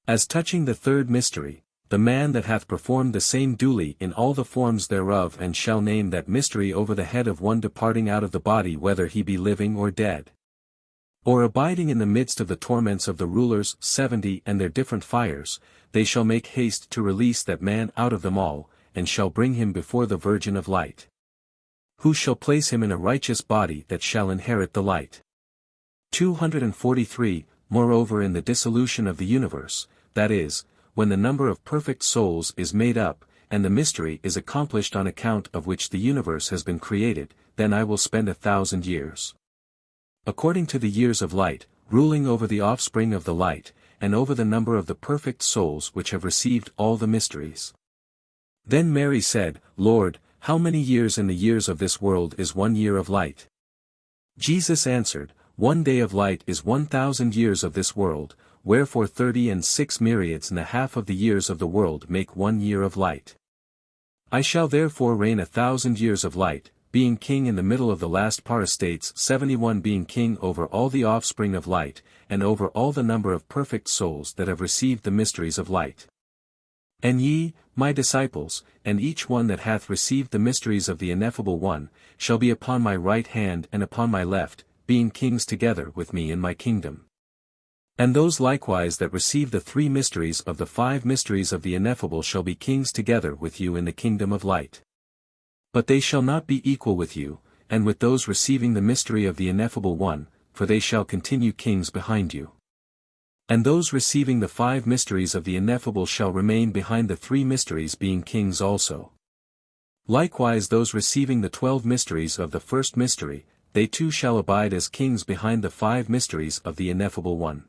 As touching the third mystery, the man that hath performed the same duly in all the forms thereof and shall name that mystery over the head of one departing out of the body whether he be living or dead. Or abiding in the midst of the torments of the rulers 70 and their different fires, they shall make haste to release that man out of them all, and shall bring him before the Virgin of Light, who shall place him in a righteous body that shall inherit the light. 243. Moreover in the dissolution of the universe, that is, when the number of perfect souls is made up, and the mystery is accomplished on account of which the universe has been created, then I will spend 1,000 years. According to the years of light, ruling over the offspring of the light, and over the number of the perfect souls which have received all the mysteries. Then Mary said, Lord, how many years in the years of this world is 1 year of light? Jesus answered, 1 day of light is 1,000 years of this world, wherefore 36 myriads and a half of the years of the world make 1 year of light. I shall therefore reign 1,000 years of light, being king in the middle of the last parastates 71 being king over all the offspring of light, and over all the number of perfect souls that have received the mysteries of light. And ye, my disciples, and each one that hath received the mysteries of the Ineffable One, shall be upon my right hand and upon my left, being kings together with me in my kingdom. And those likewise that receive the 3 mysteries of the 5 mysteries of the Ineffable shall be kings together with you in the kingdom of light. But they shall not be equal with you, and with those receiving the mystery of the Ineffable One, for they shall continue kings behind you. And those receiving the 5 mysteries of the Ineffable shall remain behind the 3 mysteries being kings also. Likewise those receiving the 12 mysteries of the first mystery, they too shall abide as kings behind the 5 mysteries of the Ineffable One.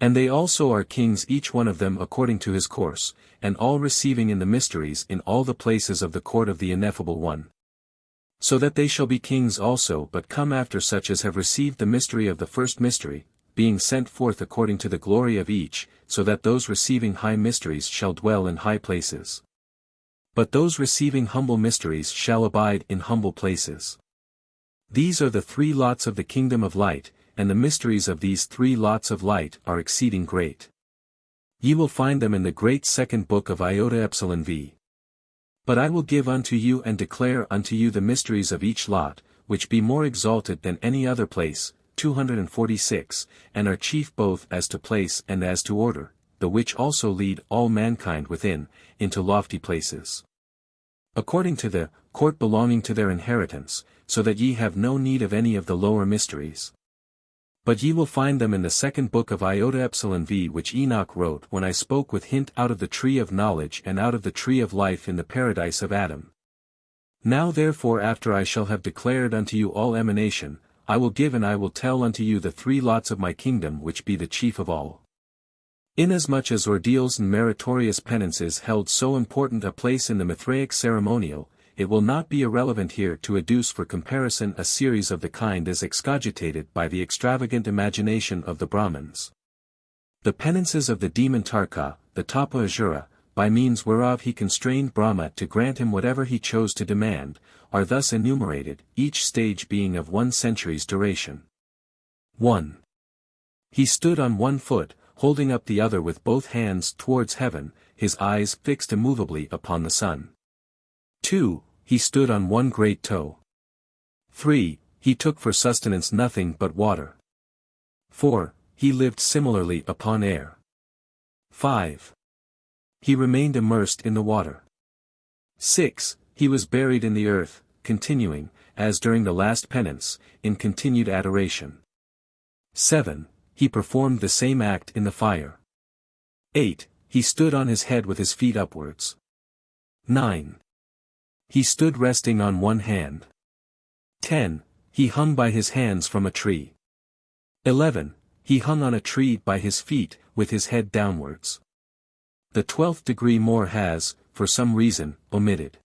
And they also are kings each one of them according to his course, and all receiving in the mysteries in all the places of the court of the Ineffable One. So that they shall be kings also but come after such as have received the mystery of the first mystery, being sent forth according to the glory of each, so that those receiving high mysteries shall dwell in high places. But those receiving humble mysteries shall abide in humble places. These are the 3 lots of the kingdom of light, and the mysteries of these 3 lots of light are exceeding great. Ye will find them in the great second book of Iota-V. But I will give unto you and declare unto you the mysteries of each lot, which be more exalted than any other place, 246, and are chief both as to place and as to order, the which also lead all mankind within, into lofty places. According to the court belonging to their inheritance, so that ye have no need of any of the lower mysteries. But ye will find them in the second book of Iota-V which Enoch wrote when I spoke with hint out of the tree of knowledge and out of the tree of life in the paradise of Adam. Now therefore after I shall have declared unto you all emanation, I will give and I will tell unto you the 3 lots of my kingdom which be the chief of all. Inasmuch as ordeals and meritorious penances held so important a place in the Mithraic ceremonial, it will not be irrelevant here to adduce for comparison a series of the kind as excogitated by the extravagant imagination of the Brahmins. The penances of the demon Tarka, the Tapa Asura, by means whereof he constrained Brahma to grant him whatever he chose to demand, are thus enumerated, each stage being of 1 century's duration. 1. He stood on 1 foot, holding up the other with both hands towards heaven, his eyes fixed immovably upon the sun. 2. He stood on 1 great toe. 3. He took for sustenance nothing but water. 4. He lived similarly upon air. 5. He remained immersed in the water. 6. He was buried in the earth, continuing, as during the last penance, in continued adoration. 7. He performed the same act in the fire. 8. He stood on his head with his feet upwards. 9. He stood resting on 1 hand. 10. He hung by his hands from a tree. 11. He hung on a tree by his feet, with his head downwards. The 12th degree more has, for some reason, omitted.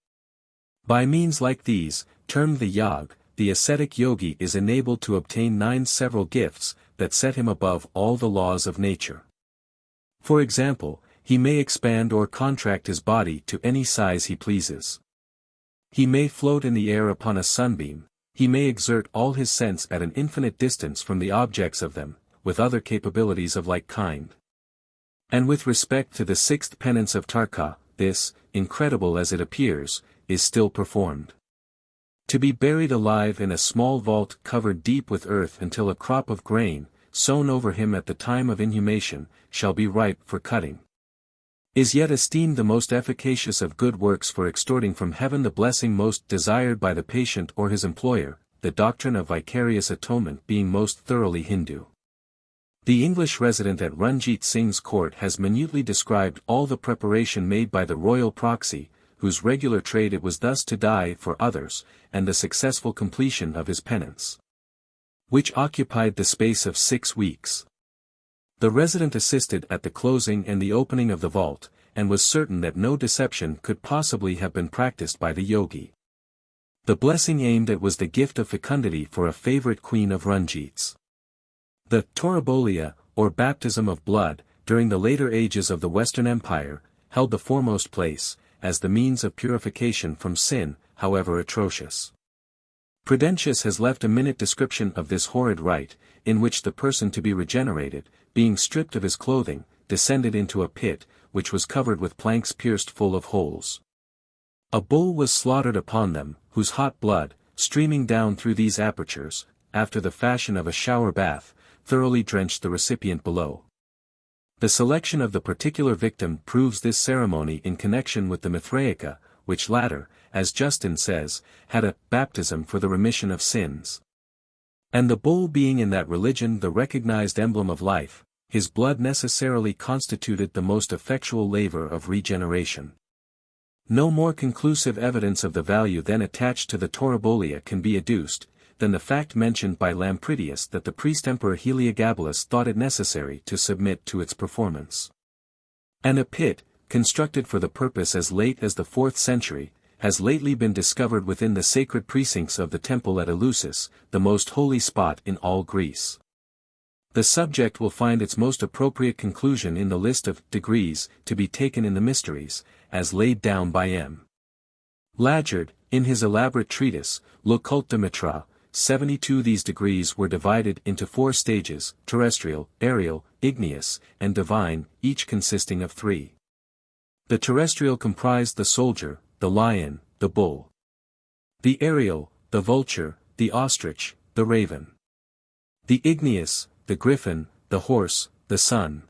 By means like these, termed the yag, the ascetic yogi is enabled to obtain 9 several gifts, that set him above all the laws of nature. For example, he may expand or contract his body to any size he pleases. He may float in the air upon a sunbeam, he may exert all his sense at an infinite distance from the objects of them, with other capabilities of like kind. And with respect to the sixth penance of Tarka, this, incredible as it appears, is still performed. To be buried alive in a small vault covered deep with earth until a crop of grain, sown over him at the time of inhumation, shall be ripe for cutting. Is yet esteemed the most efficacious of good works for extorting from heaven the blessing most desired by the patient or his employer, the doctrine of vicarious atonement being most thoroughly Hindu. The English resident at Ranjit Singh's court has minutely described all the preparation made by the royal proxy, whose regular trade it was thus to die for others, and the successful completion of his penance, which occupied the space of 6 weeks. The resident assisted at the closing and the opening of the vault, and was certain that no deception could possibly have been practiced by the yogi. The blessing aimed at was the gift of fecundity for a favorite queen of Ranjits. The Torabolia, or baptism of blood, during the later ages of the Western Empire, held the foremost place, as the means of purification from sin, however atrocious. Prudentius has left a minute description of this horrid rite, in which the person to be regenerated, being stripped of his clothing, descended into a pit, which was covered with planks pierced full of holes. A bull was slaughtered upon them, whose hot blood, streaming down through these apertures, after the fashion of a shower bath, thoroughly drenched the recipient below. The selection of the particular victim proves this ceremony in connection with the Mithraica, which latter, as Justin says, had a baptism for the remission of sins. And the bull being in that religion the recognized emblem of life, his blood necessarily constituted the most effectual laver of regeneration. No more conclusive evidence of the value then attached to the Torabolia can be adduced, than the fact mentioned by Lampridius that the priest-emperor Heliogabalus thought it necessary to submit to its performance. And a pit, constructed for the purpose as late as the 4th century, has lately been discovered within the sacred precincts of the temple at Eleusis, the most holy spot in all Greece. The subject will find its most appropriate conclusion in the list of degrees to be taken in the mysteries, as laid down by M. Lajard, in his elaborate treatise, L'Occulte de Mithras, 72. These degrees were divided into 4 stages, terrestrial, aerial, igneous, and divine, each consisting of 3. The terrestrial comprised the soldier, the lion, the bull. The aerial, the vulture, the ostrich, the raven. The igneous, the griffin, the horse, the sun.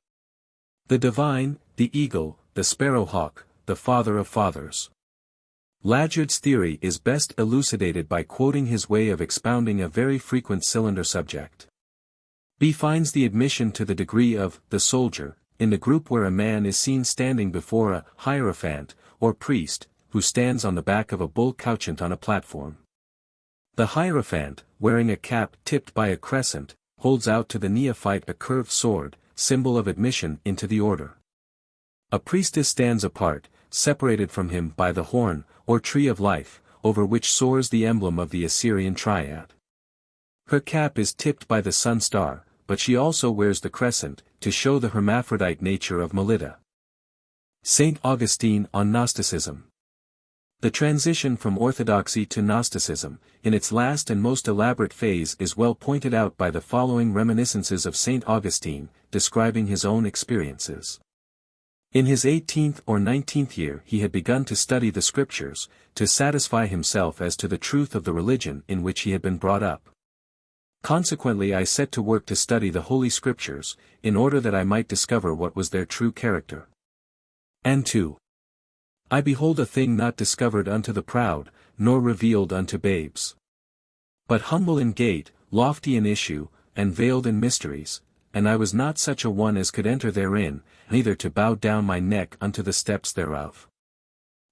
The divine, the eagle, the sparrowhawk, the father of fathers. Lajard's theory is best elucidated by quoting his way of expounding a very frequent cylinder subject. B finds the admission to the degree of the soldier, in the group where a man is seen standing before a hierophant, or priest, who stands on the back of a bull couchant on a platform. The hierophant, wearing a cap tipped by a crescent, holds out to the neophyte a curved sword, symbol of admission into the order. A priestess stands apart, separated from him by the horn, or tree of life, over which soars the emblem of the Assyrian triad. Her cap is tipped by the sun star, but she also wears the crescent, to show the hermaphrodite nature of Melita. St. Augustine on Gnosticism. The transition from orthodoxy to Gnosticism, in its last and most elaborate phase, is well pointed out by the following reminiscences of St. Augustine, describing his own experiences. In his 18th or 19th year he had begun to study the scriptures, to satisfy himself as to the truth of the religion in which he had been brought up. Consequently I set to work to study the Holy Scriptures, in order that I might discover what was their true character. And 2. I behold a thing not discovered unto the proud, nor revealed unto babes. But humble in gait, lofty in issue, and veiled in mysteries, and I was not such a one as could enter therein, neither to bow down my neck unto the steps thereof.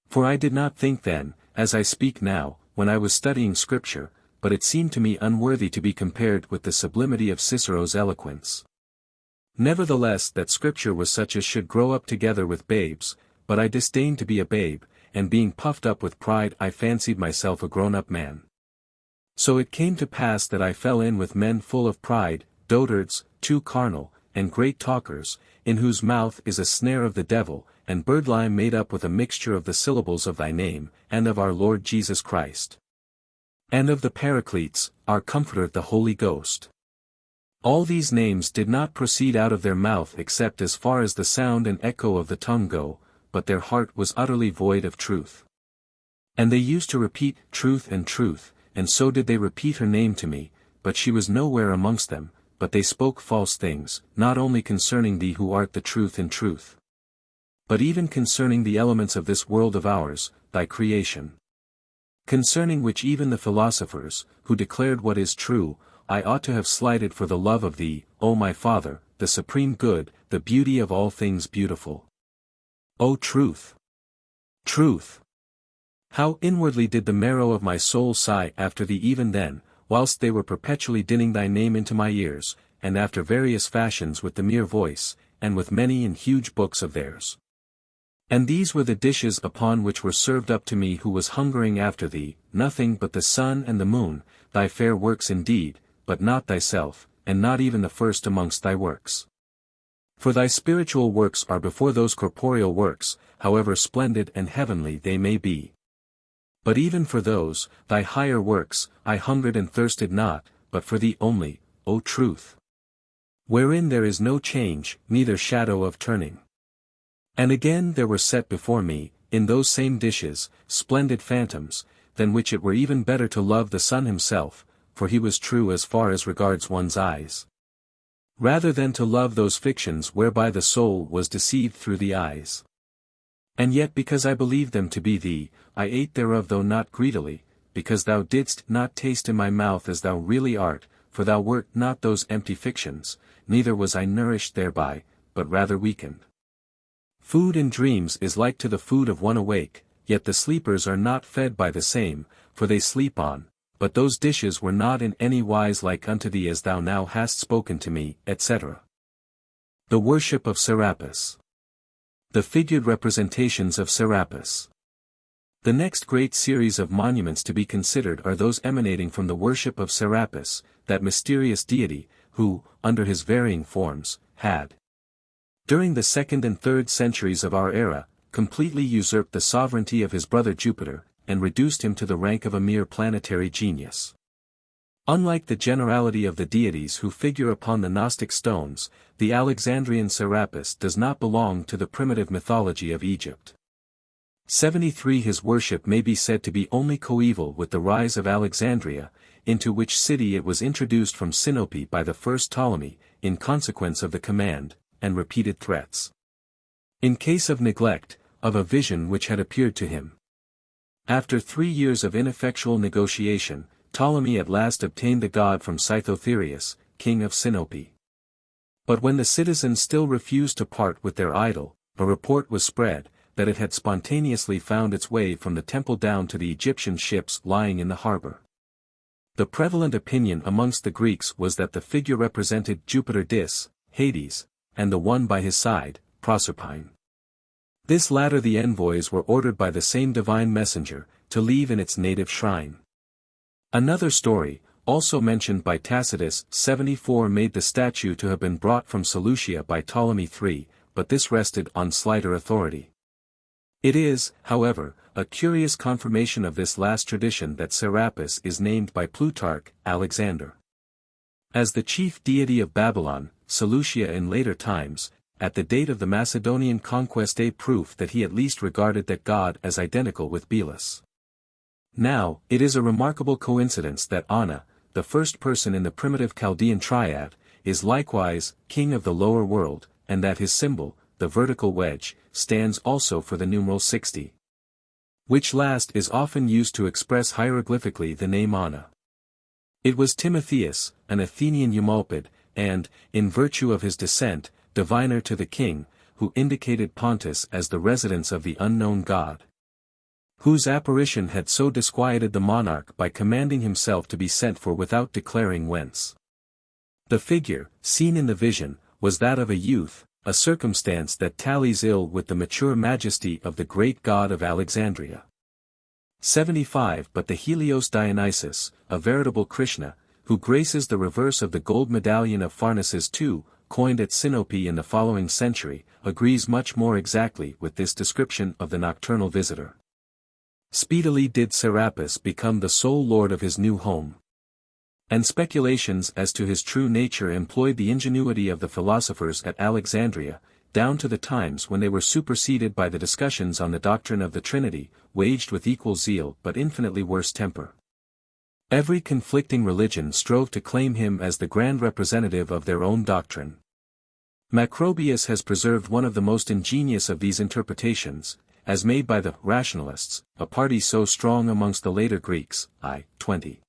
For I did not think then, as I speak now, when I was studying Scripture, but it seemed to me unworthy to be compared with the sublimity of Cicero's eloquence. Nevertheless that Scripture was such as should grow up together with babes, but I disdained to be a babe, and being puffed up with pride I fancied myself a grown-up man. So it came to pass that I fell in with men full of pride, dotards, too carnal, and great talkers, in whose mouth is a snare of the devil, and birdlime made up with a mixture of the syllables of thy name, and of our Lord Jesus Christ. And of the Paracletes, our Comforter the Holy Ghost. All these names did not proceed out of their mouth except as far as the sound and echo of the tongue go, but their heart was utterly void of truth. And they used to repeat truth, and so did they repeat her name to me, but she was nowhere amongst them, but they spoke false things, not only concerning thee who art the truth in truth, but even concerning the elements of this world of ours, thy creation. Concerning which even the philosophers, who declared what is true, I ought to have slighted for the love of thee, O my Father, the supreme good, the beauty of all things beautiful. O truth! Truth! How inwardly did the marrow of my soul sigh after thee even then, whilst they were perpetually dinning thy name into my ears, and after various fashions with the mere voice, and with many and huge books of theirs. And these were the dishes upon which were served up to me who was hungering after thee, nothing but the sun and the moon, thy fair works indeed, but not thyself, and not even the first amongst thy works. For thy spiritual works are before those corporeal works, however splendid and heavenly they may be. But even for those, thy higher works, I hungered and thirsted not, but for thee only, O truth! Wherein there is no change, neither shadow of turning. And again there were set before me, in those same dishes, splendid phantoms, than which it were even better to love the sun himself, for he was true as far as regards one's eyes, rather than to love those fictions whereby the soul was deceived through the eyes. And yet because I believed them to be thee, I ate thereof though not greedily, because thou didst not taste in my mouth as thou really art, for thou wert not those empty fictions, neither was I nourished thereby, but rather weakened. Food in dreams is like to the food of one awake, yet the sleepers are not fed by the same, for they sleep on, but those dishes were not in any wise like unto thee as thou now hast spoken to me, etc. The Worship of Serapis. The figured representations of Serapis. The next great series of monuments to be considered are those emanating from the worship of Serapis, that mysterious deity, who, under his varying forms, had, during the 2nd and 3rd centuries of our era, completely usurped the sovereignty of his brother Jupiter, and reduced him to the rank of a mere planetary genius. Unlike the generality of the deities who figure upon the Gnostic stones, the Alexandrian Serapis does not belong to the primitive mythology of Egypt. 73 His worship may be said to be only coeval with the rise of Alexandria, into which city it was introduced from Sinope by the first Ptolemy, in consequence of the command, and repeated threats, in case of neglect, of a vision which had appeared to him. After 3 years of ineffectual negotiation, Ptolemy at last obtained the god from Scythotherius, king of Sinope. But when the citizens still refused to part with their idol, a report was spread, that it had spontaneously found its way from the temple down to the Egyptian ships lying in the harbor. The prevalent opinion amongst the Greeks was that the figure represented Jupiter Dis, Hades, and the one by his side, Proserpine. This latter the envoys were ordered by the same divine messenger, to leave in its native shrine. Another story, also mentioned by Tacitus 74 made the statue to have been brought from Seleucia by Ptolemy III, but this rested on slighter authority. It is, however, a curious confirmation of this last tradition that Serapis is named by Plutarch, Alexander. As the chief deity of Babylon, Seleucia in later times, at the date of the Macedonian conquest a proof that he at least regarded that god as identical with Belus. Now, it is a remarkable coincidence that Ana, the first person in the primitive Chaldean triad, is likewise king of the lower world, and that his symbol, the vertical wedge, stands also for the numeral 60. Which last is often used to express hieroglyphically the name Ana. It was Timotheus, an Athenian Eumolpid, and, in virtue of his descent, diviner to the king, who indicated Pontus as the residence of the unknown god, whose apparition had so disquieted the monarch by commanding himself to be sent for without declaring whence. The figure, seen in the vision, was that of a youth, a circumstance that tallies ill with the mature majesty of the great god of Alexandria. 75 But the Helios Dionysus, a veritable Krishna, who graces the reverse of the gold medallion of Pharnaces II, coined at Sinope in the following century, agrees much more exactly with this description of the nocturnal visitor. Speedily did Serapis become the sole lord of his new home. And speculations as to his true nature employed the ingenuity of the philosophers at Alexandria, down to the times when they were superseded by the discussions on the doctrine of the Trinity, waged with equal zeal but infinitely worse temper. Every conflicting religion strove to claim him as the grand representative of their own doctrine. Macrobius has preserved one of the most ingenious of these interpretations, as made by the rationalists, a party so strong amongst the later Greeks, I. 20.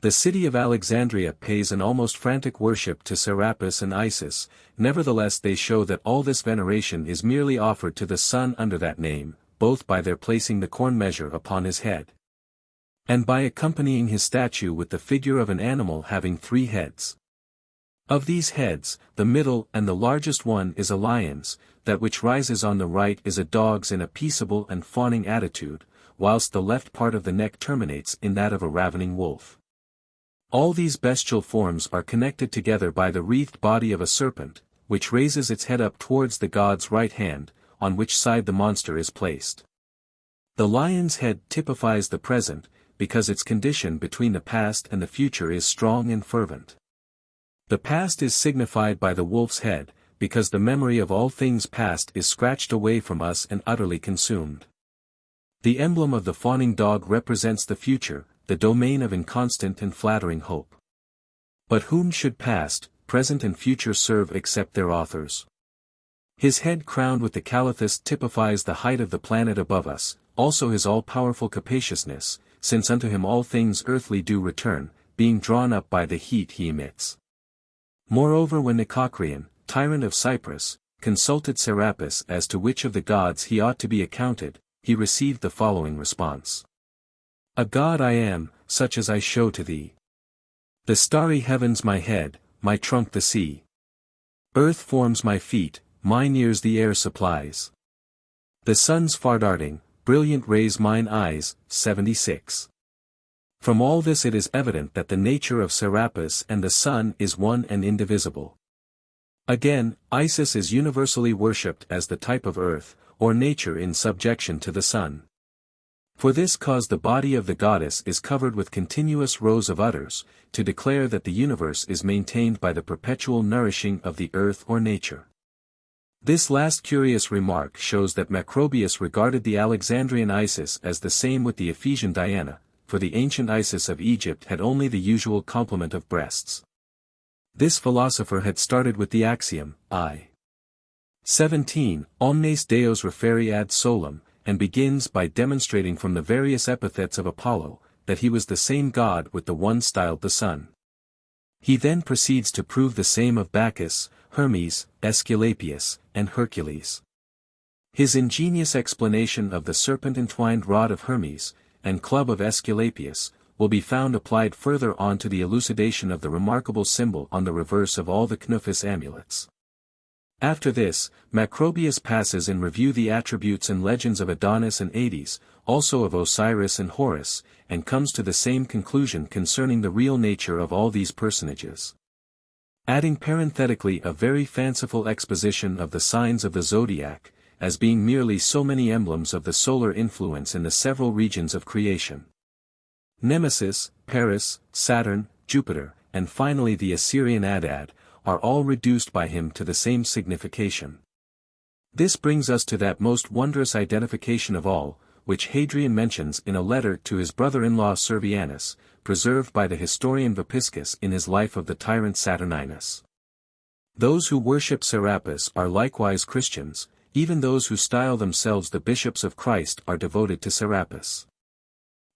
The city of Alexandria pays an almost frantic worship to Serapis and Isis, nevertheless they show that all this veneration is merely offered to the sun under that name, both by their placing the corn measure upon his head, and by accompanying his statue with the figure of an animal having 3 heads. Of these heads, the middle and the largest one is a lion's, that which rises on the right is a dog's in a peaceable and fawning attitude, whilst the left part of the neck terminates in that of a ravening wolf. All these bestial forms are connected together by the wreathed body of a serpent, which raises its head up towards the god's right hand, on which side the monster is placed. The lion's head typifies the present, because its condition between the past and the future is strong and fervent. The past is signified by the wolf's head, because the memory of all things past is scratched away from us and utterly consumed. The emblem of the fawning dog represents the future, the domain of inconstant and flattering hope. But whom should past, present and future serve except their authors? His head crowned with the calathus typifies the height of the planet above us, also his all-powerful capaciousness, since unto him all things earthly do return, being drawn up by the heat he emits. Moreover, when Nicocreon, tyrant of Cyprus, consulted Serapis as to which of the gods he ought to be accounted, he received the following response. A god I am, such as I show to thee. The starry heavens my head, my trunk the sea. Earth forms my feet, mine ears the air supplies. The sun's far darting, brilliant rays mine eyes, 76. From all this it is evident that the nature of Serapis and the sun is one and indivisible. Again, Isis is universally worshipped as the type of earth, or nature in subjection to the sun. For this cause the body of the goddess is covered with continuous rows of udders, to declare that the universe is maintained by the perpetual nourishing of the earth or nature. This last curious remark shows that Macrobius regarded the Alexandrian Isis as the same with the Ephesian Diana, for the ancient Isis of Egypt had only the usual complement of breasts. This philosopher had started with the axiom, I. 17, omnes deos referi ad solem, and begins by demonstrating from the various epithets of Apollo, that he was the same god with the one styled the sun. He then proceeds to prove the same of Bacchus, Hermes, Aesculapius, and Hercules. His ingenious explanation of the serpent-entwined rod of Hermes, and club of Aesculapius, will be found applied further on to the elucidation of the remarkable symbol on the reverse of all the Chnuphis amulets. After this, Macrobius passes in review the attributes and legends of Adonis and Hades, also of Osiris and Horus, and comes to the same conclusion concerning the real nature of all these personages. Adding parenthetically a very fanciful exposition of the signs of the zodiac, as being merely so many emblems of the solar influence in the several regions of creation. Nemesis, Paris, Saturn, Jupiter, and finally the Assyrian Adad, are all reduced by him to the same signification. This brings us to that most wondrous identification of all, which Hadrian mentions in a letter to his brother-in-law Servianus, preserved by the historian Vopiscus in his life of the tyrant Saturninus. Those who worship Serapis are likewise Christians, even those who style themselves the bishops of Christ are devoted to Serapis.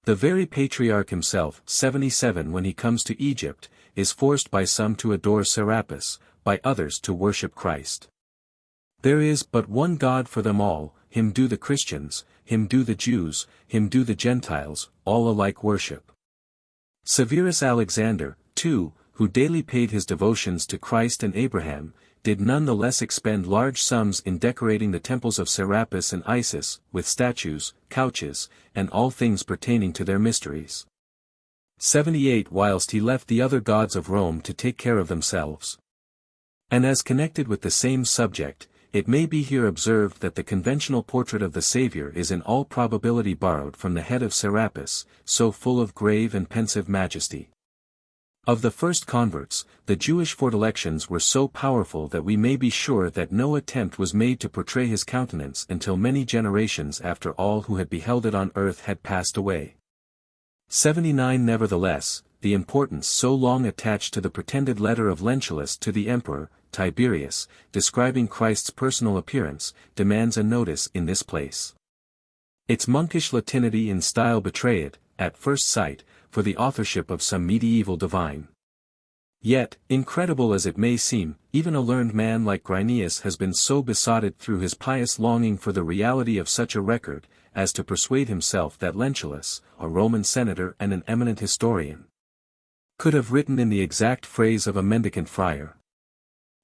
The very patriarch himself, 77, when he comes to Egypt, is forced by some to adore Serapis, by others to worship Christ. There is but one God for them all, him do the Christians, him do the Jews, him do the Gentiles, all alike worship. Severus Alexander, too, who daily paid his devotions to Christ and Abraham, did none the less expend large sums in decorating the temples of Serapis and Isis, with statues, couches, and all things pertaining to their mysteries. 78 Whilst he left the other gods of Rome to take care of themselves. And as connected with the same subject, it may be here observed that the conventional portrait of the Saviour is in all probability borrowed from the head of Serapis, so full of grave and pensive majesty. Of the first converts, the Jewish fortilections were so powerful that we may be sure that no attempt was made to portray his countenance until many generations after all who had beheld it on earth had passed away. 79 Nevertheless, the importance so long attached to the pretended letter of Lentulus to the emperor, Tiberius, describing Christ's personal appearance, demands a notice in this place. Its monkish Latinity and style betray it, at first sight, for the authorship of some medieval divine. Yet, incredible as it may seem, even a learned man like Grynaeus has been so besotted through his pious longing for the reality of such a record, as to persuade himself that Lentulus, a Roman senator and an eminent historian, could have written in the exact phrase of a mendicant friar.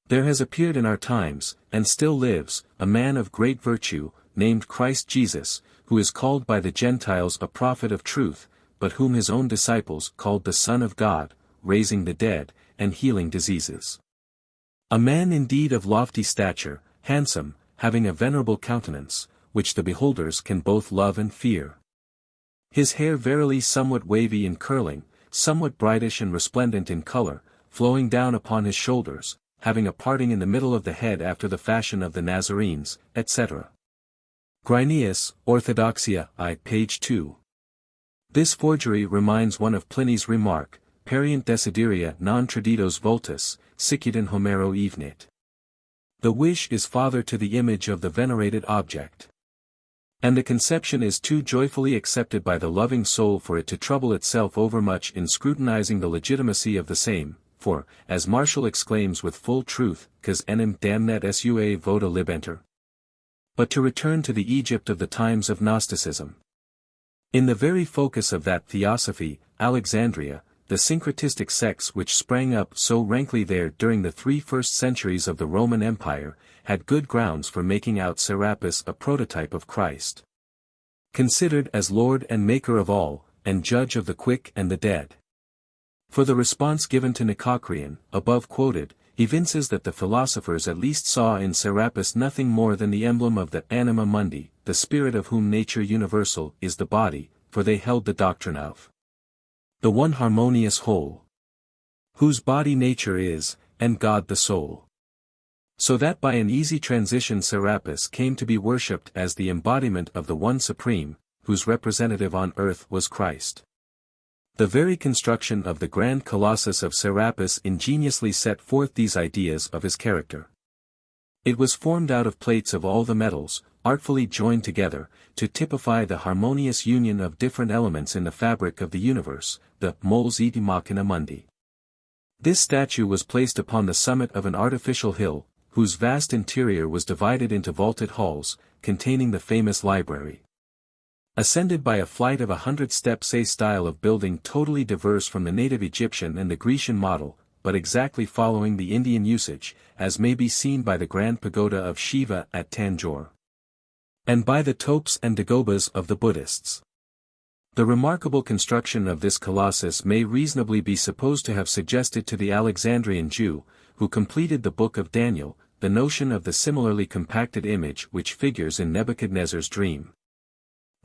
There has appeared in our times, and still lives, a man of great virtue, named Christ Jesus, who is called by the Gentiles a prophet of truth, but whom his own disciples called the Son of God, raising the dead, and healing diseases. A man indeed of lofty stature, handsome, having a venerable countenance, which the beholders can both love and fear. His hair verily somewhat wavy and curling, somewhat brightish and resplendent in color, flowing down upon his shoulders, having a parting in the middle of the head after the fashion of the Nazarenes, etc. Grynaeus, Orthodoxia I, page 2. This forgery reminds one of Pliny's remark, Perient desideria non traditos vultus, sicut in Homero evenit. The wish is father to the image of the venerated object. And the conception is too joyfully accepted by the loving soul for it to trouble itself overmuch in scrutinizing the legitimacy of the same, for, as Martial exclaims with full truth, Cas enim damnet sua voda libenter. But to return to the Egypt of the times of Gnosticism. In the very focus of that theosophy, Alexandria, the syncretistic sects which sprang up so rankly there during the 3 first centuries of the Roman Empire, had good grounds for making out Serapis a prototype of Christ, considered as Lord and Maker of all, and Judge of the quick and the dead. For the response given to Nicocrian, above quoted, evinces that the philosophers at least saw in Serapis nothing more than the emblem of the anima mundi, the spirit of whom nature universal is the body, for they held the doctrine of the one harmonious whole, whose body nature is, and God the soul. So that by an easy transition Serapis came to be worshipped as the embodiment of the one supreme, whose representative on earth was Christ. The very construction of the grand colossus of Serapis ingeniously set forth these ideas of his character. It was formed out of plates of all the metals, artfully joined together, to typify the harmonious union of different elements in the fabric of the universe, the moles et machina mundi. This statue was placed upon the summit of an artificial hill, whose vast interior was divided into vaulted halls, containing the famous library. Ascended by a flight of 100 steps, a style of building totally diverse from the native Egyptian and the Grecian model, but exactly following the Indian usage, as may be seen by the grand pagoda of Shiva at Tanjore, and by the topes and dagobas of the Buddhists. The remarkable construction of this colossus may reasonably be supposed to have suggested to the Alexandrian Jew, who completed the Book of Daniel, the notion of the similarly compacted image which figures in Nebuchadnezzar's dream.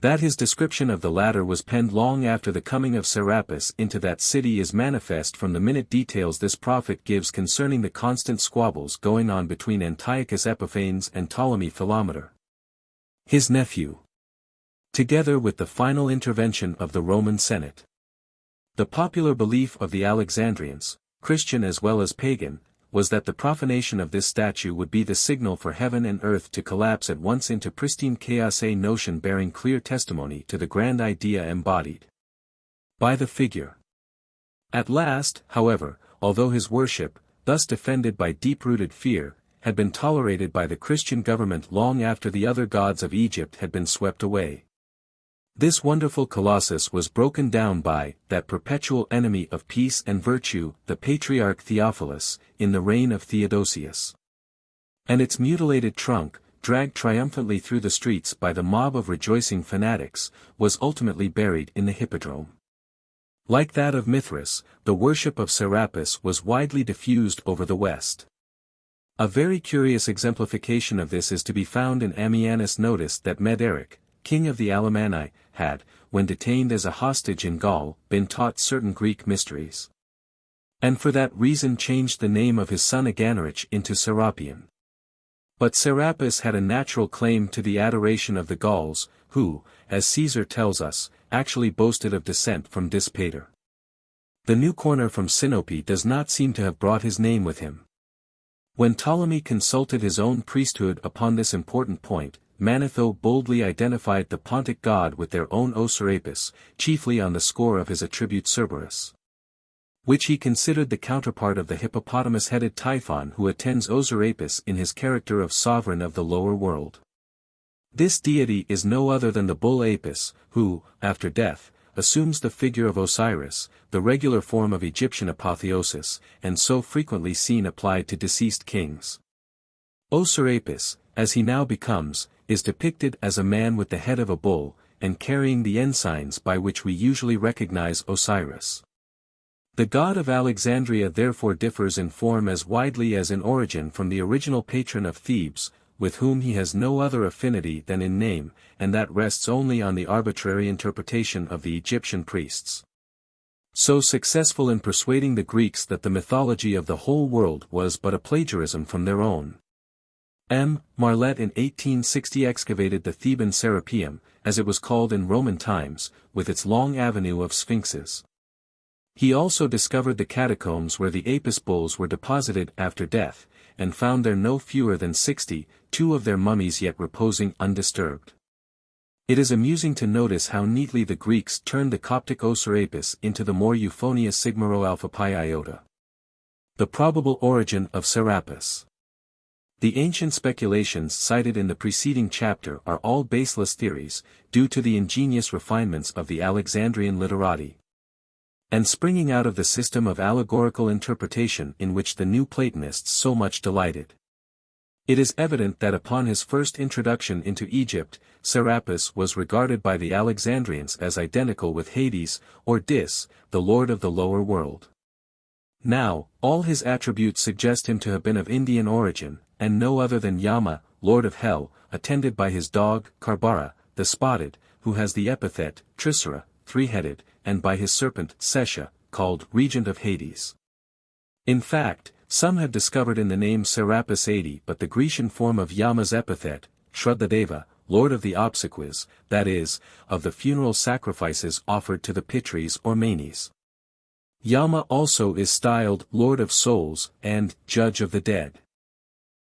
That his description of the latter was penned long after the coming of Serapis into that city is manifest from the minute details this prophet gives concerning the constant squabbles going on between Antiochus Epiphanes and Ptolemy Philometor, his nephew, together with the final intervention of the Roman Senate. The popular belief of the Alexandrians, Christian as well as pagan, was that the profanation of this statue would be the signal for heaven and earth to collapse at once into pristine chaos, a notion bearing clear testimony to the grand idea embodied by the figure. At last, however, although his worship, thus defended by deep-rooted fear, had been tolerated by the Christian government long after the other gods of Egypt had been swept away, this wonderful colossus was broken down by that perpetual enemy of peace and virtue, the Patriarch Theophilus, in the reign of Theodosius. And its mutilated trunk, dragged triumphantly through the streets by the mob of rejoicing fanatics, was ultimately buried in the Hippodrome. Like that of Mithras, the worship of Serapis was widely diffused over the West. A very curious exemplification of this is to be found in Ammianus' notice that Mederic, king of the Alemanni, had, when detained as a hostage in Gaul, been taught certain Greek mysteries. and for that reason changed the name of his son Aganarich into Serapion. But Serapis had a natural claim to the adoration of the Gauls, who, as Caesar tells us, actually boasted of descent from Dispater. The new corner from Sinope does not seem to have brought his name with him. When Ptolemy consulted his own priesthood upon this important point, Manetho boldly identified the Pontic god with their own O Serapis, chiefly on the score of his attribute Cerberus, which he considered the counterpart of the hippopotamus-headed Typhon who attends O Serapis in his character of sovereign of the lower world. This deity is no other than the bull Apis, who, after death, assumes the figure of Osiris, the regular form of Egyptian apotheosis, and so frequently seen applied to deceased kings. O Serapis, as he now becomes, is depicted as a man with the head of a bull, and carrying the ensigns by which we usually recognize Osiris. The god of Alexandria therefore differs in form as widely as in origin from the original patron of Thebes, with whom he has no other affinity than in name, and that rests only on the arbitrary interpretation of the Egyptian priests. So successful in persuading the Greeks that the mythology of the whole world was but a plagiarism from their own. M. Marlet in 1860 excavated the Theban Serapeum, as it was called in Roman times, with its long avenue of sphinxes. He also discovered the catacombs where the Apis bulls were deposited after death, and found there no fewer than 60, two of their mummies yet reposing undisturbed. It is amusing to notice how neatly the Greeks turned the Coptic O Serapis into the more euphonious sigma rho alpha pi iota. The probable origin of Serapis. The ancient speculations cited in the preceding chapter are all baseless theories, due to the ingenious refinements of the Alexandrian literati, and springing out of the system of allegorical interpretation in which the new Platonists so much delighted. It is evident that upon his first introduction into Egypt, Serapis was regarded by the Alexandrians as identical with Hades, or Dis, the lord of the lower world. Now, all his attributes suggest him to have been of Indian origin, and no other than Yama, lord of hell, attended by his dog, Karbara, the spotted, who has the epithet, Trisera, three-headed, and by his serpent, Sesha, called regent of Hades. In fact, some have discovered in the name Serapis 80 but the Grecian form of Yama's epithet, Shraddhadeva, lord of the obsequies, that is, of the funeral sacrifices offered to the Pitris or Manes. Yama also is styled Lord of Souls and Judge of the Dead.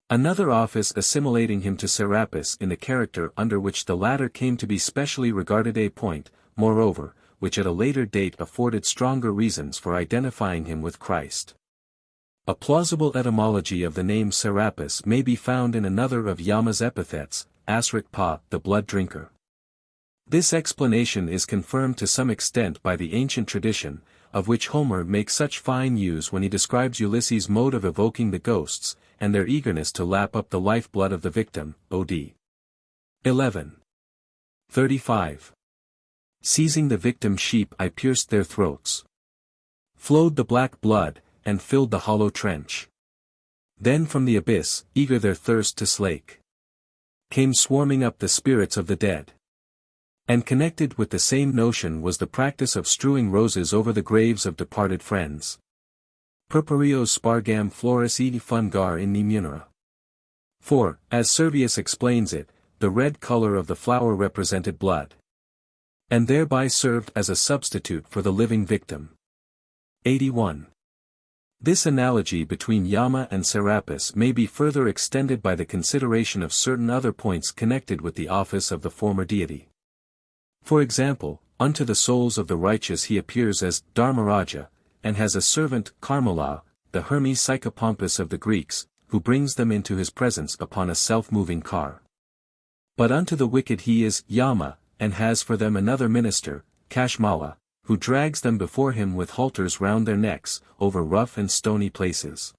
Another office assimilating him to Serapis in the character under which the latter came to be specially regarded a point, moreover, which at a later date afforded stronger reasons for identifying him with Christ. A plausible etymology of the name Serapis may be found in another of Yama's epithets, Asrik Pa, the blood drinker. This explanation is confirmed to some extent by the ancient tradition, of which Homer makes such fine use when he describes Ulysses' mode of evoking the ghosts, and their eagerness to lap up the lifeblood of the victim, OD. 11. 35. Seizing the victim sheep I pierced their throats. Flowed the black blood, and filled the hollow trench. Then from the abyss, eager their thirst to slake, came swarming up the spirits of the dead. And connected with the same notion was the practice of strewing roses over the graves of departed friends. Purpureos spargam flores edi fungar in munera. For, as Servius explains it, the red color of the flower represented blood, and thereby served as a substitute for the living victim. 81. This analogy between Yama and Serapis may be further extended by the consideration of certain other points connected with the office of the former deity. For example, unto the souls of the righteous he appears as Dharmaraja, and has a servant, Karmala, the Hermes Psychopompus of the Greeks, who brings them into his presence upon a self-moving car. But unto the wicked he is Yama, and has for them another minister, Kashmala, who drags them before him with halters round their necks, over rough and stony places.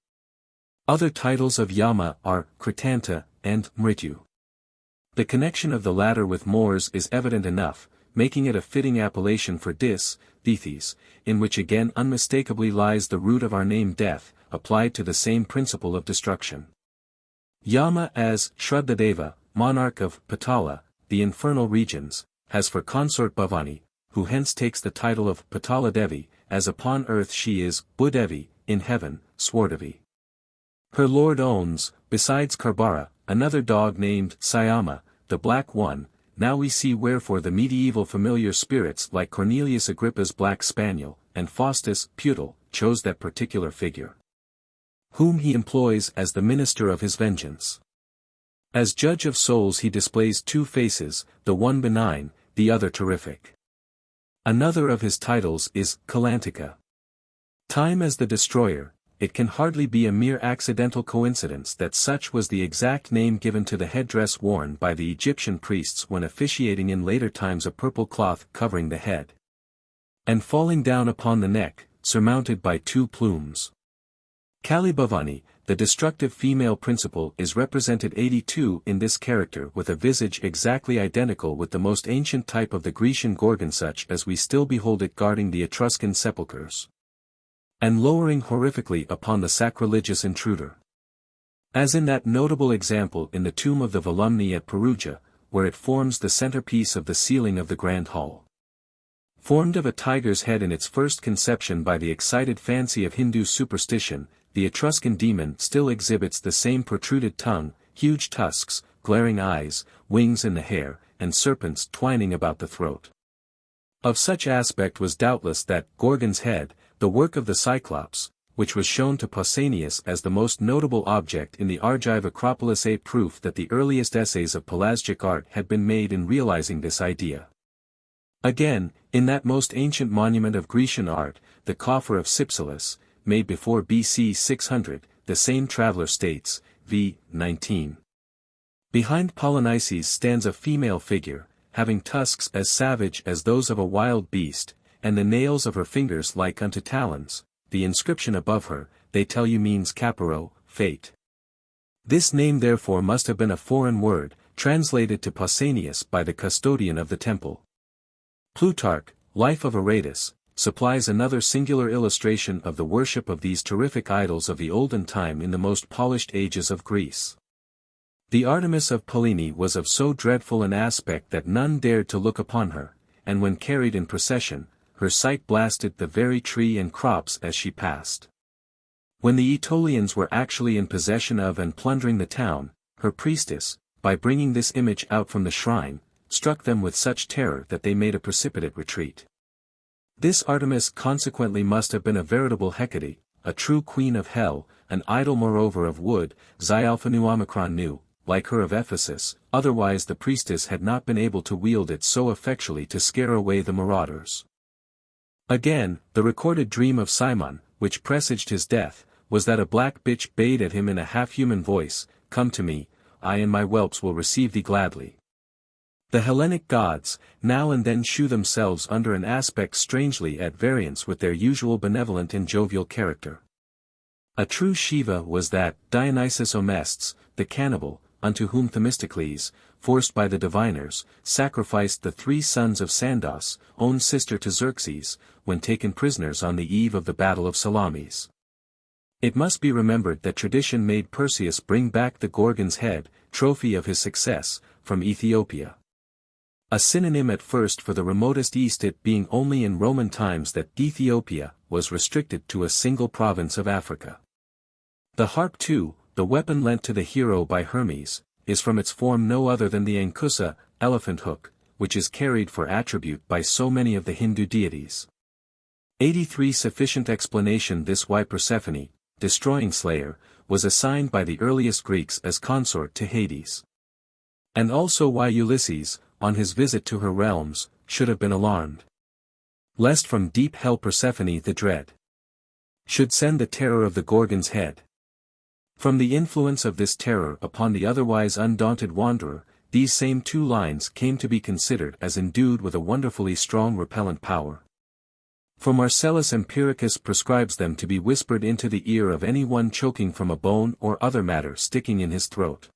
Other titles of Yama are Kritanta and Mrityu. The connection of the latter with Mors is evident enough, making it a fitting appellation for Dis, Thethes, in which again unmistakably lies the root of our name Death, applied to the same principle of destruction. Yama as Shraddhadeva, monarch of Patala, the infernal regions, has for consort Bhavani, who hence takes the title of Patala Devi, as upon earth she is Bhudevi, in heaven, Swartavi. Her lord owns, besides Karbara, another dog named Syama, the Black One. Now we see wherefore the medieval familiar spirits like Cornelius Agrippa's Black Spaniel, and Faustus, Pudel, chose that particular figure, whom he employs as the minister of his vengeance. As judge of souls he displays two faces, the one benign, the other terrific. Another of his titles is Kalantika. Time as the destroyer. It can hardly be a mere accidental coincidence that such was the exact name given to the headdress worn by the Egyptian priests when officiating in later times, a purple cloth covering the head and falling down upon the neck, surmounted by two plumes. Kali Bhavani, the destructive female principle, is represented 82 in this character with a visage exactly identical with the most ancient type of the Grecian Gorgon, such as we still behold it guarding the Etruscan sepulchres, and lowering horrifically upon the sacrilegious intruder. As in that notable example in the tomb of the Volumni at Perugia, where it forms the centerpiece of the ceiling of the Grand Hall. Formed of a tiger's head in its first conception by the excited fancy of Hindu superstition, the Etruscan demon still exhibits the same protruded tongue, huge tusks, glaring eyes, wings in the hair, and serpents twining about the throat. Of such aspect was doubtless that Gorgon's head, the work of the Cyclops, which was shown to Pausanias as the most notable object in the Argive Acropolis, a proof that the earliest essays of Pelasgic art had been made in realizing this idea. Again, in that most ancient monument of Grecian art, the coffer of Cypselus, made before BC 600, the same traveler states, v. 19. Behind Polynices stands a female figure, having tusks as savage as those of a wild beast, and the nails of her fingers like unto talons. The inscription above her, they tell you, means Caparo, fate. This name therefore must have been a foreign word, translated to Pausanias by the custodian of the temple. Plutarch, Life of Aratus, supplies another singular illustration of the worship of these terrific idols of the olden time in the most polished ages of Greece. The Artemis of Pallene was of so dreadful an aspect that none dared to look upon her, and when carried in procession, her sight blasted the very tree and crops as she passed. When the Aetolians were actually in possession of and plundering the town, her priestess, by bringing this image out from the shrine, struck them with such terror that they made a precipitate retreat. This Artemis consequently must have been a veritable Hecate, a true queen of hell, an idol moreover of wood, Xi Alpha Nu Omicron Nu, like her of Ephesus, otherwise the priestess had not been able to wield it so effectually to scare away the marauders. Again, the recorded dream of Simon, which presaged his death, was that a black bitch bayed at him in a half-human voice, "Come to me, I and my whelps will receive thee gladly." The Hellenic gods, now and then shew themselves under an aspect strangely at variance with their usual benevolent and jovial character. A true Shiva was that Dionysus Omestes, the cannibal, unto whom Themistocles, forced by the diviners, sacrificed the 3 sons of Sandos, own sister to Xerxes, when taken prisoners on the eve of the Battle of Salamis. It must be remembered that tradition made Perseus bring back the Gorgon's head, trophy of his success, from Ethiopia. A synonym at first for the remotest East, it being only in Roman times that Ethiopia was restricted to a single province of Africa. The harp too, the weapon lent to the hero by Hermes, is from its form no other than the ankusa, elephant hook, which is carried for attribute by so many of the Hindu deities. 83 Sufficient explanation this why Persephone, destroying slayer, was assigned by the earliest Greeks as consort to Hades. And also why Ulysses, on his visit to her realms, should have been alarmed, lest from deep hell Persephone the dread should send the terror of the Gorgon's head. From the influence of this terror upon the otherwise undaunted wanderer, these same 2 lines came to be considered as endued with a wonderfully strong repellent power. For Marcellus Empiricus prescribes them to be whispered into the ear of any one choking from a bone or other matter sticking in his throat,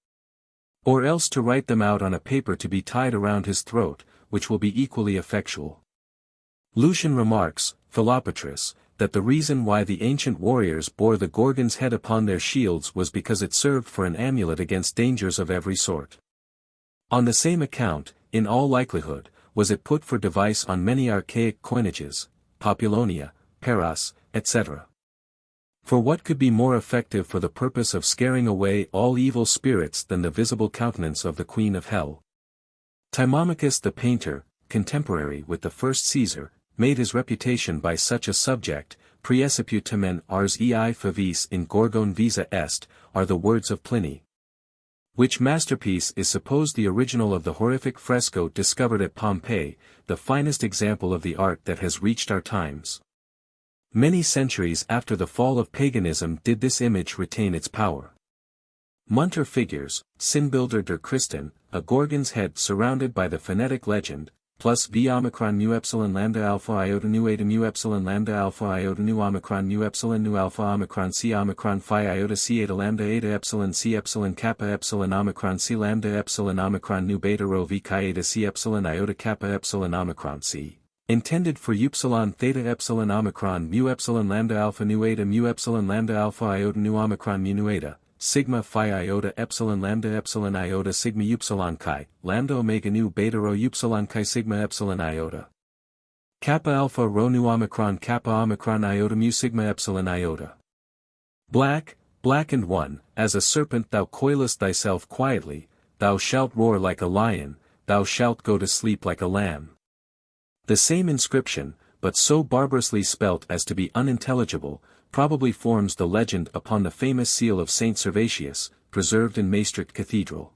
or else to write them out on a paper to be tied around his throat, which will be equally effectual. Lucian remarks, Philopatris, that the reason why the ancient warriors bore the Gorgon's head upon their shields was because it served for an amulet against dangers of every sort. On the same account, in all likelihood, was it put for device on many archaic coinages, Populonia, Paras, etc. For what could be more effective for the purpose of scaring away all evil spirits than the visible countenance of the Queen of Hell? Timomachus the painter, contemporary with the first Caesar, made his reputation by such a subject. Praeciputum ars ei favis in gorgon visa est, are the words of Pliny. Which masterpiece is supposed the original of the horrific fresco discovered at Pompeii, the finest example of the art that has reached our times. Many centuries after the fall of paganism did this image retain its power. Munter figures, Sinnbilder der Christen, a Gorgon's head surrounded by the phonetic legend, plus v omicron mu epsilon lambda alpha iota nu eta mu epsilon lambda alpha iota nu omicron mu epsilon nu alpha omicron c omicron phi iota c eta lambda eta epsilon c epsilon kappa epsilon omicron c lambda epsilon omicron nu beta rho v chi eta c epsilon iota kappa epsilon omicron c. Intended for upsilon theta epsilon omicron mu epsilon lambda alpha nu eta mu epsilon lambda alpha iota nu omicron mu nu eta, sigma phi iota epsilon iota sigma upsilon chi, lambda omega nu beta rho upsilon chi sigma epsilon iota. Kappa alpha rho nu omicron kappa omicron iota mu sigma epsilon iota. Black, blackened one, as a serpent thou coilest thyself quietly, thou shalt roar like a lion, thou shalt go to sleep like a lamb. The same inscription, but so barbarously spelt as to be unintelligible, probably forms the legend upon the famous seal of Saint Servatius, preserved in Maastricht Cathedral.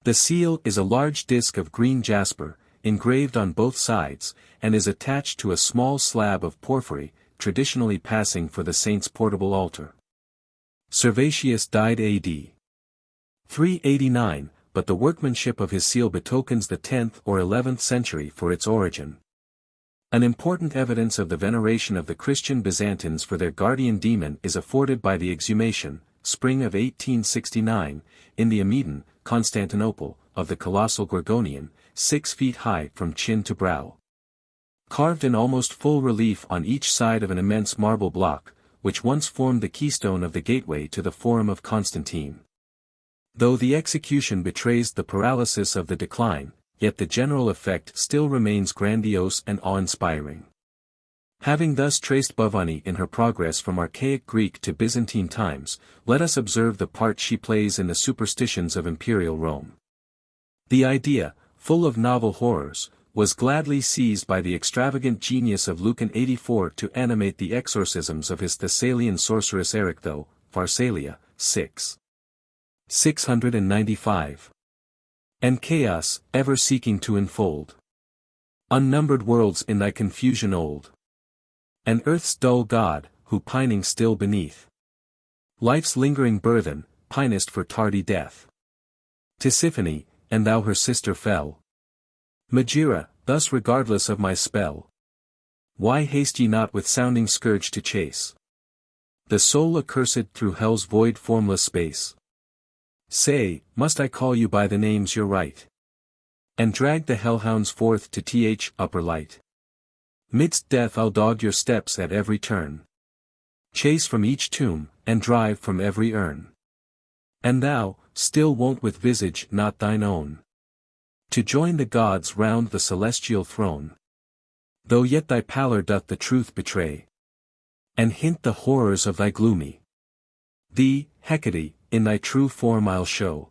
The seal is a large disc of green jasper, engraved on both sides, and is attached to a small slab of porphyry, traditionally passing for the saint's portable altar. Servatius died AD 389, but the workmanship of his seal betokens the 10th or 11th century for its origin. An important evidence of the veneration of the Christian Byzantines for their guardian demon is afforded by the exhumation, spring of 1869, in the Amidon, Constantinople, of the colossal Gorgonian, 6 feet high from chin to brow. Carved in almost full relief on each side of an immense marble block, which once formed the keystone of the gateway to the Forum of Constantine. Though the execution betrays the paralysis of the decline, yet the general effect still remains grandiose and awe-inspiring. Having thus traced Bavani in her progress from archaic Greek to Byzantine times, let us observe the part she plays in the superstitions of imperial Rome. The idea, full of novel horrors, was gladly seized by the extravagant genius of Lucan 84 to animate the exorcisms of his Thessalian sorceress Erictho, Pharsalia, 695. And chaos, ever seeking to enfold unnumbered worlds in thy confusion old. And earth's dull god, who pining still beneath life's lingering burthen, pinest for tardy death. Tisiphone, and thou her sister fell. Magira, thus regardless of my spell. Why haste ye not with sounding scourge to chase the soul accursed through hell's void formless space? Say, must I call you by the names you're right? And drag the hellhounds forth to upper light? Midst death I'll dog your steps at every turn. Chase from each tomb, and drive from every urn. And thou, still wont with visage not thine own, to join the gods round the celestial throne. Though yet thy pallor doth the truth betray, and hint the horrors of thy gloomy. Thee, Hecate, in thy true form I'll show,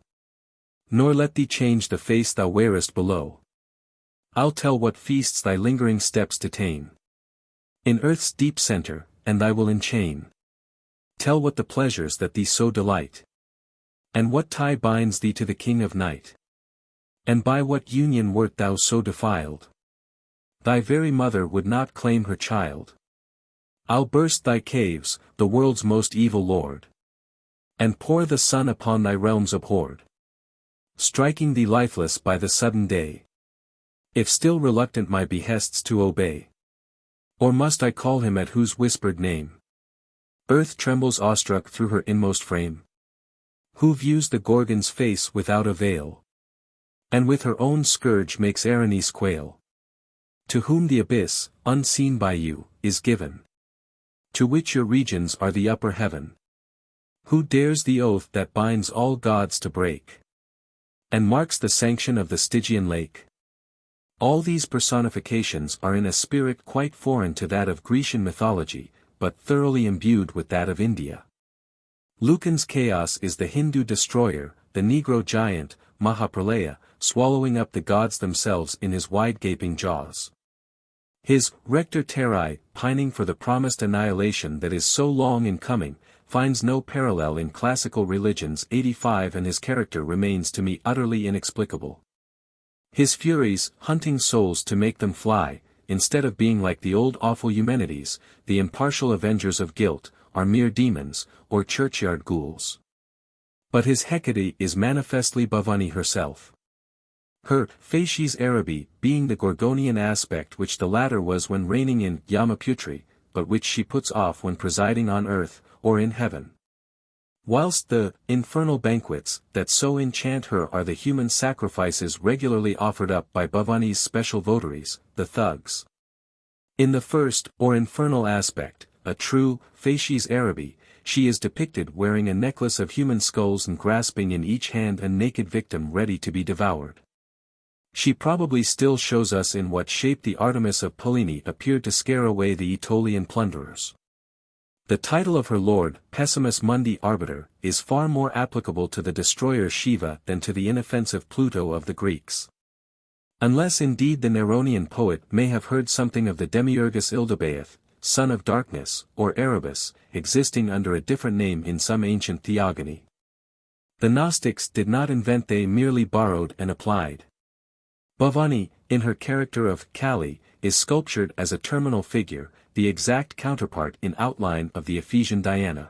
nor let thee change the face thou wearest below. I'll tell what feasts thy lingering steps detain in earth's deep centre, and thy will enchain. Tell what the pleasures that thee so delight, and what tie binds thee to the king of night. And by what union wert thou so defiled? Thy very mother would not claim her child. I'll burst thy caves, the world's most evil lord, and pour the sun upon thy realms abhorred, striking thee lifeless by the sudden day. If still reluctant my behests to obey, or must I call him at whose whispered name earth trembles awestruck through her inmost frame? Who views the Gorgon's face without a veil, and with her own scourge makes Erinnys quail? To whom the abyss, unseen by you, is given, to which your regions are the upper heaven? Who dares the oath that binds all gods to break, and marks the sanction of the Stygian lake? All these personifications are in a spirit quite foreign to that of Grecian mythology, but thoroughly imbued with that of India. Lucan's chaos is the Hindu destroyer, the Negro giant, Mahapralaya, swallowing up the gods themselves in his wide gaping jaws. His rector terrae, pining for the promised annihilation that is so long in coming, finds no parallel in classical religions 85, and his character remains to me utterly inexplicable. His furies, hunting souls to make them fly, instead of being like the old awful Eumenides, the impartial avengers of guilt, are mere demons, or churchyard ghouls. But his Hecate is manifestly Bhavani herself. Her facies Arabi being the Gorgonian aspect which the latter was when reigning in Yamaputri, but which she puts off when presiding on earth, or in heaven. Whilst the infernal banquets that so enchant her are the human sacrifices regularly offered up by Bhavani's special votaries, the thugs. In the first, or infernal aspect, a true facies Arabi, she is depicted wearing a necklace of human skulls and grasping in each hand a naked victim ready to be devoured. She probably still shows us in what shape the Artemis of Pallini appeared to scare away the Aetolian plunderers. The title of her lord, Pessimus Mundi Arbiter, is far more applicable to the destroyer Shiva than to the inoffensive Pluto of the Greeks. Unless indeed the Neronian poet may have heard something of the demiurgus Ildabaoth, son of darkness, or Erebus, existing under a different name in some ancient theogony. The Gnostics did not invent, they merely borrowed and applied. Bhavani, in her character of Kali, is sculptured as a terminal figure, the exact counterpart in outline of the Ephesian Diana.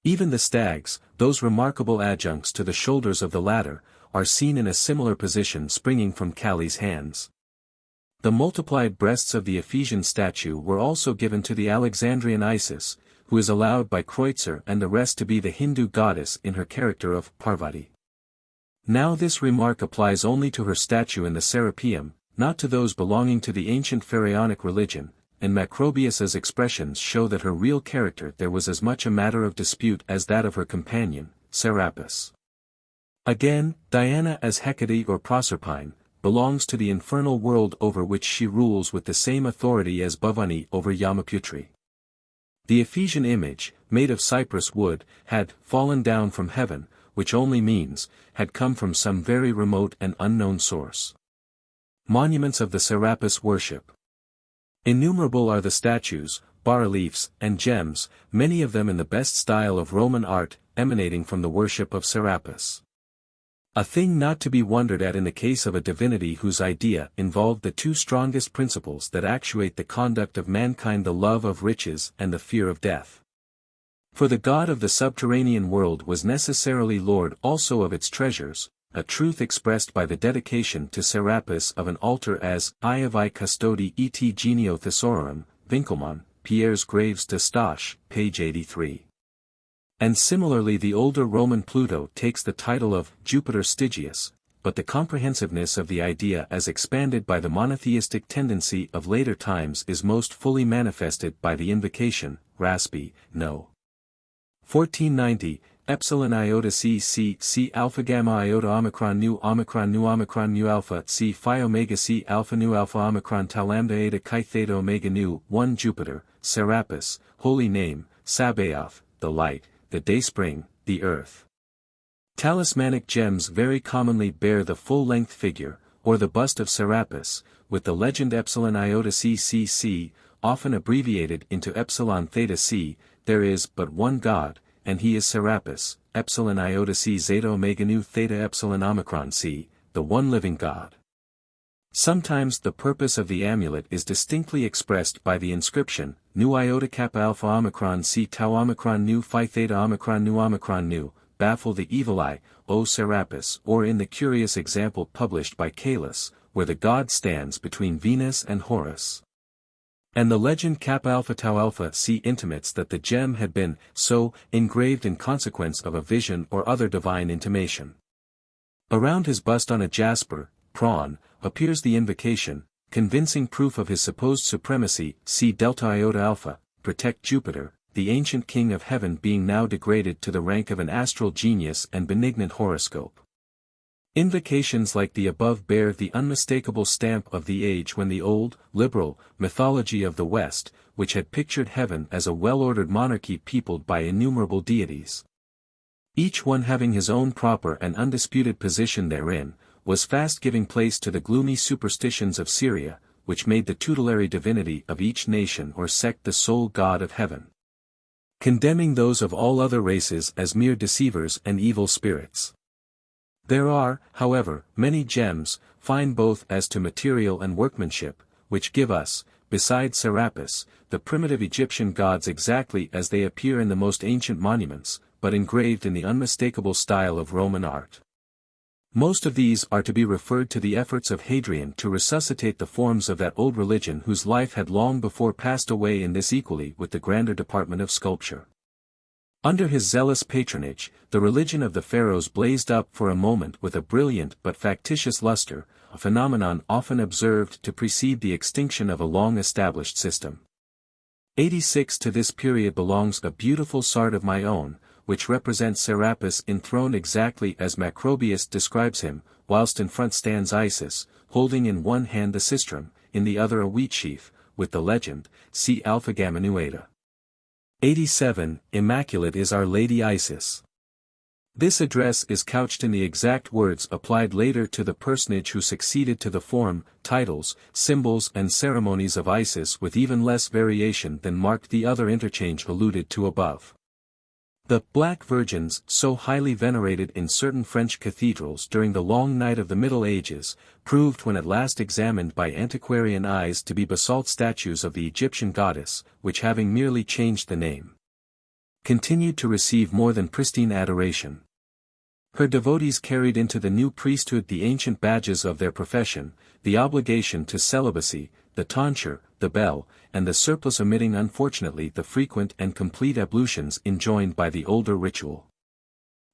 Even the stags, those remarkable adjuncts to the shoulders of the latter, are seen in a similar position springing from Kali's hands. The multiplied breasts of the Ephesian statue were also given to the Alexandrian Isis, who is allowed by Kreutzer and the rest to be the Hindu goddess in her character of Parvati. Now this remark applies only to her statue in the Serapeum, not to those belonging to the ancient Pharaonic religion, and Macrobius's expressions show that her real character there was as much a matter of dispute as that of her companion, Serapis. Again, Diana as Hecate or Proserpine, belongs to the infernal world over which she rules with the same authority as Bhavani over Yamaputri. The Ephesian image, made of cypress wood, had fallen down from heaven, which only means, had come from some very remote and unknown source. Monuments of the Serapis worship. Innumerable are the statues, bas-reliefs, and gems, many of them in the best style of Roman art, emanating from the worship of Serapis. A thing not to be wondered at in the case of a divinity whose idea involved the two strongest principles that actuate the conduct of mankind, the love of riches and the fear of death. For the god of the subterranean world was necessarily lord also of its treasures, a truth expressed by the dedication to Serapis of an altar as Iovi Custodi et Genio Thesaurum, Winkelmann, Pierre's Graves de Stache, page 83. And similarly the older Roman Pluto takes the title of Jupiter Stygius, but the comprehensiveness of the idea as expanded by the monotheistic tendency of later times is most fully manifested by the invocation, Raspi, No. 1490, Epsilon iota c alpha gamma iota omicron nu alpha c phi omega c alpha nu alpha omicron tau lambda eta chi theta omega nu 1 Jupiter, Serapis, holy name, Sabaoth, the light, the dayspring, the earth. Talismanic gems very commonly bear the full-length figure, or the bust of Serapis, with the legend epsilon iota c, often abbreviated into epsilon theta c. There is but one God, and he is Serapis, epsilon iota c zeta omega nu theta epsilon omicron c, the one living God. Sometimes the purpose of the amulet is distinctly expressed by the inscription, nu iota kappa alpha omicron c tau omicron nu phi theta omicron nu, baffle the evil eye, O Serapis, or in the curious example published by Caelus, where the god stands between Venus and Horus. And the legend Kappa Alpha Tau Alpha C intimates that the gem had been so engraved in consequence of a vision or other divine intimation. Around his bust on a jasper, prawn, appears the invocation, convincing proof of his supposed supremacy, C delta iota alpha, protect Jupiter, the ancient king of heaven being now degraded to the rank of an astral genius and benignant horoscope. Invocations like the above bear the unmistakable stamp of the age when the old, liberal, mythology of the West, which had pictured heaven as a well-ordered monarchy peopled by innumerable deities, each one having his own proper and undisputed position therein, was fast giving place to the gloomy superstitions of Syria, which made the tutelary divinity of each nation or sect the sole god of heaven, condemning those of all other races as mere deceivers and evil spirits. There are, however, many gems, fine both as to material and workmanship, which give us, beside Serapis, the primitive Egyptian gods exactly as they appear in the most ancient monuments, but engraved in the unmistakable style of Roman art. Most of these are to be referred to the efforts of Hadrian to resuscitate the forms of that old religion whose life had long before passed away in this equally with the grander department of sculpture. Under his zealous patronage, the religion of the pharaohs blazed up for a moment with a brilliant but factitious luster, a phenomenon often observed to precede the extinction of a long-established system. 86 To this period belongs a beautiful sard of my own, which represents Serapis enthroned exactly as Macrobius describes him, whilst in front stands Isis, holding in one hand the sistrum, in the other a wheat sheaf, with the legend, see Alpha Gamma Nueta. 87 Immaculate is Our Lady Isis. This address is couched in the exact words applied later to the personage who succeeded to the form, titles, symbols and ceremonies of Isis with even less variation than marked the other interchange alluded to above. The Black Virgins, so highly venerated in certain French cathedrals during the long night of the Middle Ages, proved when at last examined by antiquarian eyes to be basalt statues of the Egyptian goddess, which having merely changed the name, continued to receive more than pristine adoration. Her devotees carried into the new priesthood the ancient badges of their profession, the obligation to celibacy, the tonsure, the bell, and the surplice, omitting unfortunately the frequent and complete ablutions enjoined by the older ritual.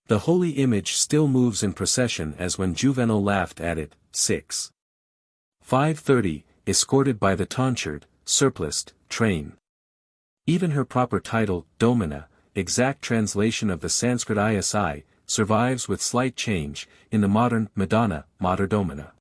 The holy image still moves in procession as when Juvenal laughed at it, 6. 530, escorted by the tonsured, surpliced, train. Even her proper title, Domina, exact translation of the Sanskrit Isi, survives with slight change, in the modern Madonna, Mater Domina.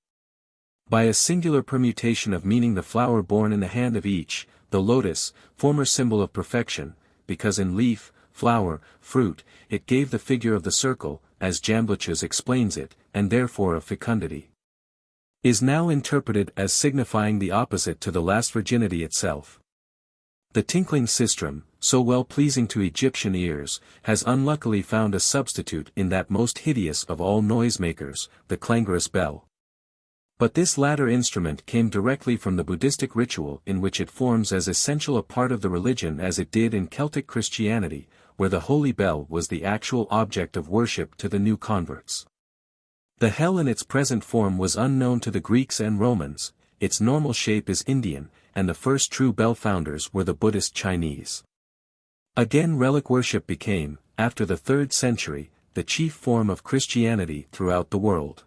By a singular permutation of meaning, the flower borne in the hand of each, the lotus, former symbol of perfection, because in leaf, flower, fruit, it gave the figure of the circle, as Jamblichus explains it, and therefore of fecundity, is now interpreted as signifying the opposite to the last virginity itself. The tinkling sistrum, so well pleasing to Egyptian ears, has unluckily found a substitute in that most hideous of all noisemakers, the clangorous bell. But this latter instrument came directly from the Buddhistic ritual, in which it forms as essential a part of the religion as it did in Celtic Christianity, where the holy bell was the actual object of worship to the new converts. The hell in its present form was unknown to the Greeks and Romans, its normal shape is Indian, and the first true bell founders were the Buddhist Chinese. Again, relic worship became, after the 3rd century, the chief form of Christianity throughout the world,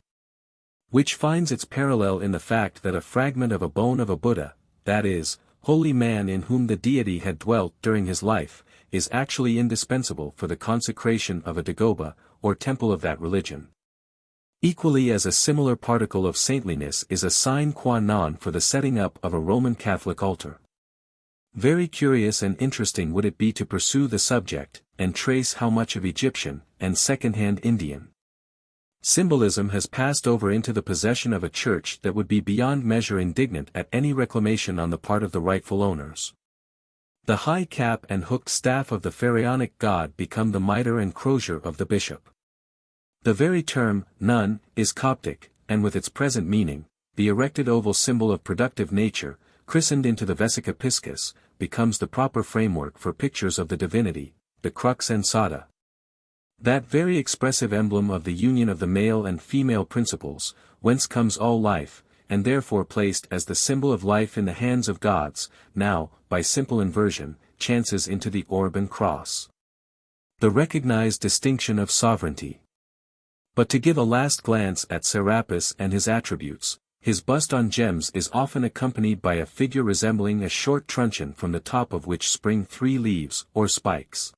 which finds its parallel in the fact that a fragment of a bone of a Buddha, that is, holy man in whom the deity had dwelt during his life, is actually indispensable for the consecration of a dagoba, or temple of that religion. Equally as a similar particle of saintliness is a sine qua non for the setting up of a Roman Catholic altar. Very curious and interesting would it be to pursue the subject, and trace how much of Egyptian, and second-hand Indian symbolism has passed over into the possession of a church that would be beyond measure indignant at any reclamation on the part of the rightful owners. The high cap and hooked staff of the pharaonic god become the mitre and crozier of the bishop. The very term, nun, is Coptic, and with its present meaning, the erected oval symbol of productive nature, christened into the vesica piscis, becomes the proper framework for pictures of the divinity, the crux ansata. That very expressive emblem of the union of the male and female principles, whence comes all life, and therefore placed as the symbol of life in the hands of gods, now, by simple inversion, chances into the orb and cross. The recognized distinction of sovereignty. But to give a last glance at Serapis and his attributes, his bust on gems is often accompanied by a figure resembling a short truncheon from the top of which spring 3 leaves, or spikes.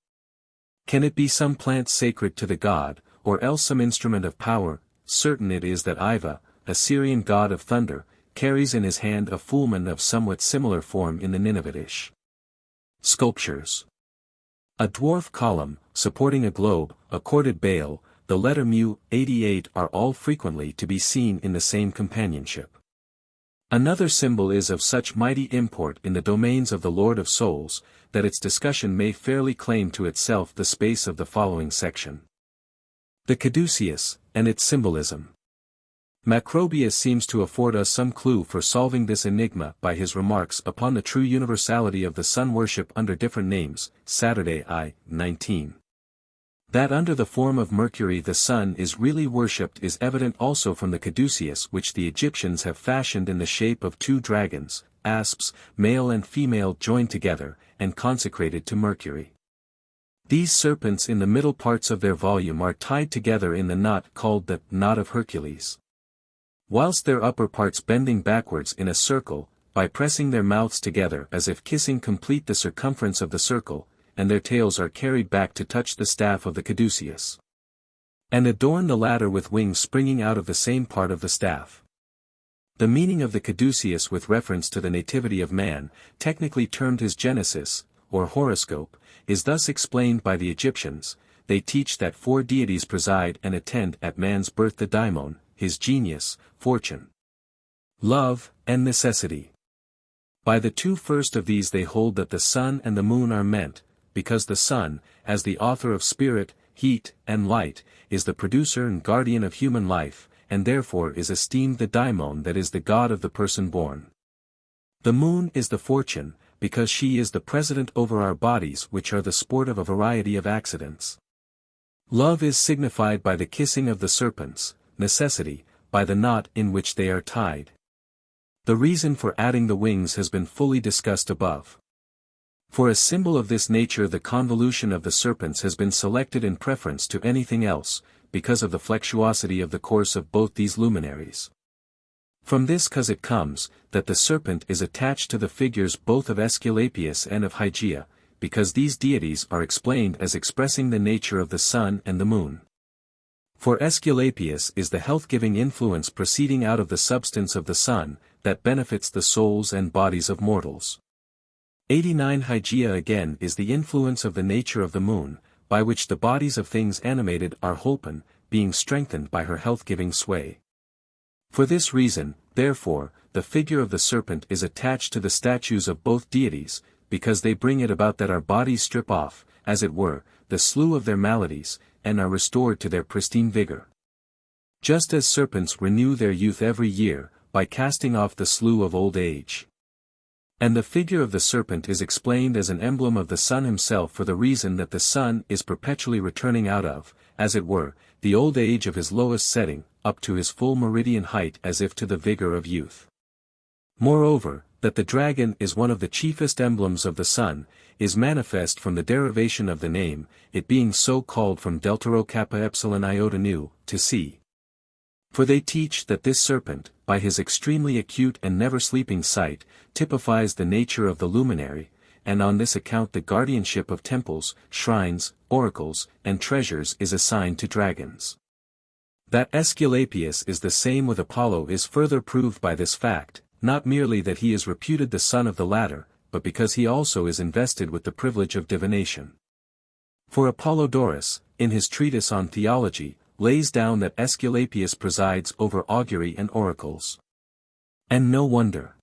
Can it be some plant sacred to the god, or else some instrument of power, certain it is that Iva, a Syrian god of thunder, carries in his hand a fulmen of somewhat similar form in the Ninevitish sculptures. A dwarf column, supporting a globe, a corded bale, the letter mu, 88 are all frequently to be seen in the same companionship. Another symbol is of such mighty import in the domains of the Lord of Souls, that its discussion may fairly claim to itself the space of the following section. The caduceus, and its symbolism. Macrobius seems to afford us some clue for solving this enigma by his remarks upon the true universality of the sun worship under different names, Saturday I, 19. That under the form of Mercury the sun is really worshipped is evident also from the caduceus which the Egyptians have fashioned in the shape of two dragons, asps, male and female joined together, and consecrated to Mercury. These serpents in the middle parts of their volume are tied together in the knot called the knot of Hercules. Whilst their upper parts bending backwards in a circle, by pressing their mouths together as if kissing complete the circumference of the circle, and their tails are carried back to touch the staff of the caduceus. And adorn the latter with wings springing out of the same part of the staff. The meaning of the caduceus with reference to the nativity of man, technically termed his genesis, or horoscope, is thus explained by the Egyptians. They teach that four deities preside and attend at man's birth: the daimon, his genius, fortune, love, and necessity. By the two first of these they hold that the sun and the moon are meant, because the sun, as the author of spirit, heat, and light, is the producer and guardian of human life, and therefore is esteemed the daimon, that is the god of the person born. The moon is the fortune, because she is the president over our bodies which are the sport of a variety of accidents. Love is signified by the kissing of the serpents, necessity, by the knot in which they are tied. The reason for adding the wings has been fully discussed above. For a symbol of this nature the convolution of the serpents has been selected in preference to anything else, because of the flexuosity of the course of both these luminaries. From this cause it comes, that the serpent is attached to the figures both of Aesculapius and of Hygeia, because these deities are explained as expressing the nature of the sun and the moon. For Aesculapius is the health-giving influence proceeding out of the substance of the sun, that benefits the souls and bodies of mortals. 89 Hygeia again is the influence of the nature of the moon, by which the bodies of things animated are holpen, being strengthened by her health-giving sway. For this reason, therefore, the figure of the serpent is attached to the statues of both deities, because they bring it about that our bodies strip off, as it were, the slough of their maladies, and are restored to their pristine vigor. Just as serpents renew their youth every year, by casting off the slough of old age. And the figure of the serpent is explained as an emblem of the sun himself for the reason that the sun is perpetually returning out of, as it were, the old age of his lowest setting, up to his full meridian height as if to the vigor of youth. Moreover, that the dragon is one of the chiefest emblems of the sun, is manifest from the derivation of the name, it being so called from delta kappa epsilon iota nu, to see. For they teach that this serpent, by his extremely acute and never-sleeping sight, typifies the nature of the luminary, and on this account the guardianship of temples, shrines, oracles, and treasures is assigned to dragons. That Aesculapius is the same with Apollo is further proved by this fact, not merely that he is reputed the son of the latter, but because he also is invested with the privilege of divination. For Apollodorus, in his treatise on theology, lays down that Aesculapius presides over augury and oracles. And no wonder.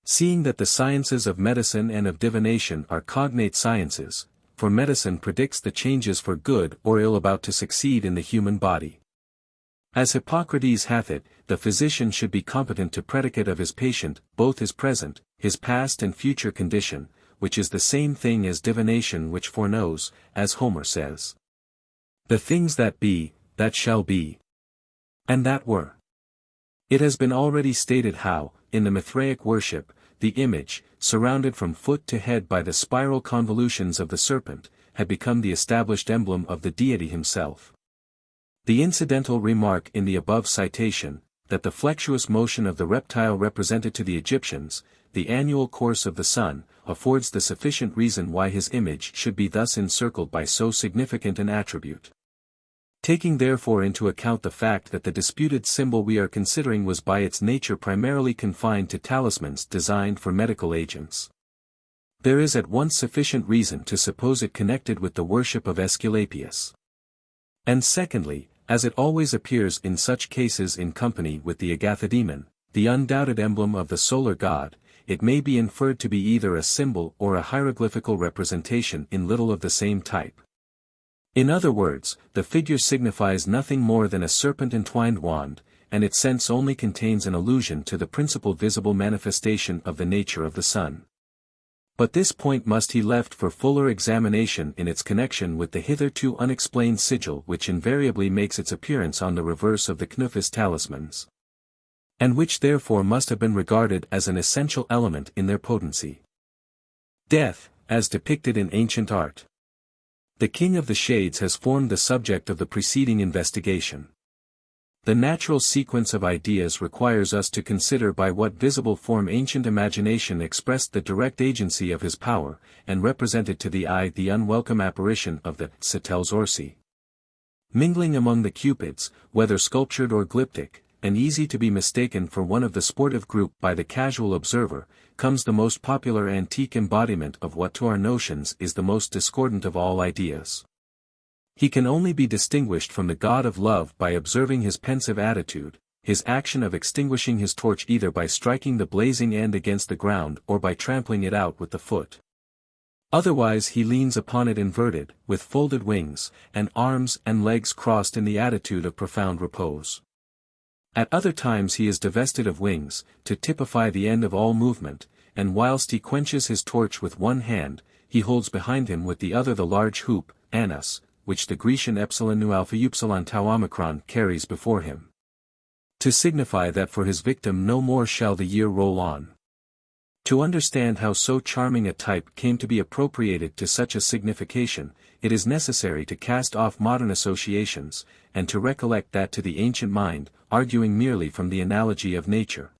Seeing that the sciences of medicine and of divination are cognate sciences, for medicine predicts the changes for good or ill about to succeed in the human body. As Hippocrates hath it, the physician should be competent to predicate of his patient, both his present, his past and future condition, which is the same thing as divination which foreknows, as Homer says. The things that be, that shall be, and that were. It has been already stated how, in the Mithraic worship, the image, surrounded from foot to head by the spiral convolutions of the serpent, had become the established emblem of the deity himself. The incidental remark in the above citation, that the flexuous motion of the reptile represented to the Egyptians, the annual course of the sun, affords the sufficient reason why his image should be thus encircled by so significant an attribute. Taking therefore into account the fact that the disputed symbol we are considering was by its nature primarily confined to talismans designed for medical agents, there is at once sufficient reason to suppose it connected with the worship of Aesculapius. And secondly, as it always appears in such cases in company with the Agathodemon, the undoubted emblem of the solar god, it may be inferred to be either a symbol or a hieroglyphical representation in little of the same type. In other words, the figure signifies nothing more than a serpent-entwined wand, and its sense only contains an allusion to the principal visible manifestation of the nature of the sun. But this point must be left for fuller examination in its connection with the hitherto unexplained sigil which invariably makes its appearance on the reverse of the Chnuphis talismans, and which therefore must have been regarded as an essential element in their potency. Death, as depicted in ancient art. The King of the Shades has formed the subject of the preceding investigation. The natural sequence of ideas requires us to consider by what visible form ancient imagination expressed the direct agency of his power, and represented to the eye the unwelcome apparition of the Satels Orsi. Mingling among the Cupids, whether sculptured or glyptic, and easy to be mistaken for one of the sportive group by the casual observer, comes the most popular antique embodiment of what to our notions is the most discordant of all ideas. He can only be distinguished from the god of love by observing his pensive attitude, his action of extinguishing his torch either by striking the blazing end against the ground or by trampling it out with the foot. Otherwise he leans upon it inverted, with folded wings, and arms and legs crossed in the attitude of profound repose. At other times he is divested of wings, to typify the end of all movement, and whilst he quenches his torch with one hand, he holds behind him with the other the large hoop, anus, which the Grecian epsilon nu alpha upsilon tau omicron carries before him, to signify that for his victim no more shall the year roll on. To understand how so charming a type came to be appropriated to such a signification, it is necessary to cast off modern associations, and to recollect that to the ancient mind, arguing merely from the analogy of nature,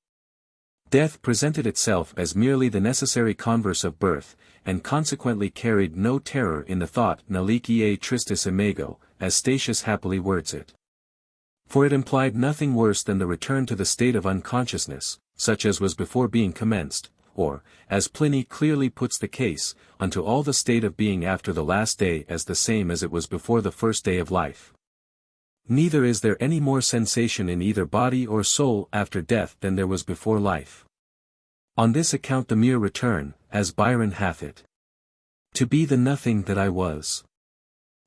death presented itself as merely the necessary converse of birth, and consequently carried no terror in the thought nalic ea tristis imago, as Statius happily words it. For it implied nothing worse than the return to the state of unconsciousness, such as was before being commenced, or, as Pliny clearly puts the case, unto all the state of being after the last day as the same as it was before the first day of life. Neither is there any more sensation in either body or soul after death than there was before life. On this account the mere return, as Byron hath it, to be the nothing that I was,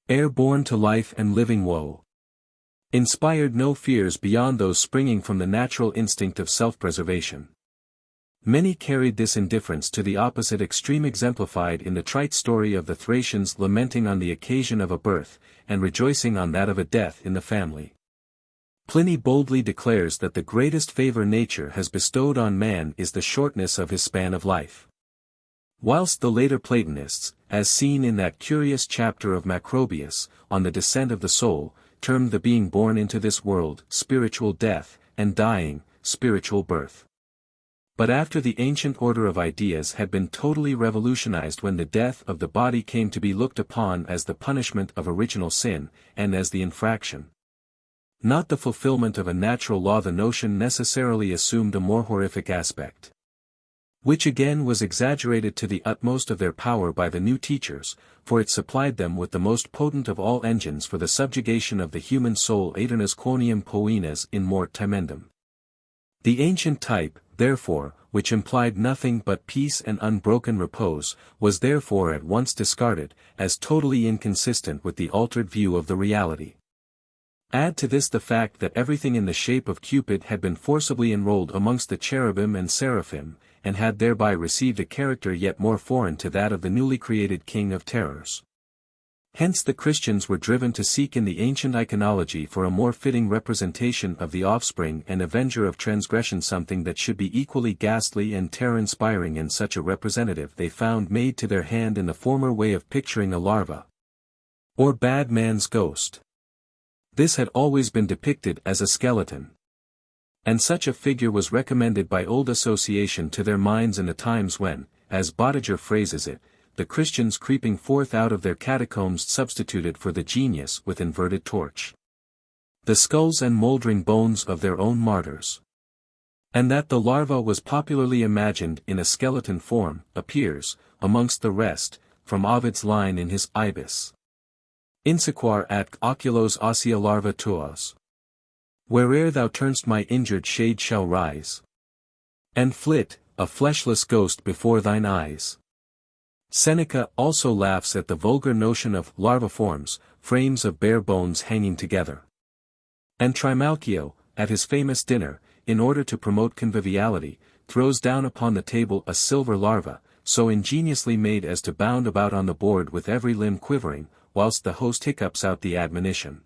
ere born to life and living woe, inspired no fears beyond those springing from the natural instinct of self-preservation. Many carried this indifference to the opposite extreme exemplified in the trite story of the Thracians lamenting on the occasion of a birth, and rejoicing on that of a death in the family. Pliny boldly declares that the greatest favor nature has bestowed on man is the shortness of his span of life. Whilst the later Platonists, as seen in that curious chapter of Macrobius, on the descent of the soul, termed the being born into this world spiritual death, and dying, spiritual birth. But after the ancient order of ideas had been totally revolutionized when the death of the body came to be looked upon as the punishment of original sin, and as the infraction, not the fulfillment of a natural law, the notion necessarily assumed a more horrific aspect, which again was exaggerated to the utmost of their power by the new teachers, for it supplied them with the most potent of all engines for the subjugation of the human soul, aeternas quoniam poenas in mort timendum. The ancient type, therefore, which implied nothing but peace and unbroken repose, was therefore at once discarded, as totally inconsistent with the altered view of the reality. Add to this the fact that everything in the shape of Cupid had been forcibly enrolled amongst the cherubim and seraphim, and had thereby received a character yet more foreign to that of the newly created king of terrors. Hence the Christians were driven to seek in the ancient iconology for a more fitting representation of the offspring and avenger of transgression, something that should be equally ghastly and terror-inspiring, and such a representative they found made to their hand in the former way of picturing a larva, or bad man's ghost. This had always been depicted as a skeleton, and such a figure was recommended by old association to their minds in the times when, as Bottiger phrases it, the Christians creeping forth out of their catacombs substituted for the genius with inverted torch the skulls and moldering bones of their own martyrs. And that the larva was popularly imagined in a skeleton form, appears, amongst the rest, from Ovid's line in his Ibis. Insequar at oculos ossia larva tuos. Where'er thou turn'st my injured shade shall rise. And flit, a fleshless ghost before thine eyes. Seneca also laughs at the vulgar notion of larviforms, frames of bare bones hanging together. And Trimalchio, at his famous dinner, in order to promote conviviality, throws down upon the table a silver larva, so ingeniously made as to bound about on the board with every limb quivering, whilst the host hiccups out the admonition.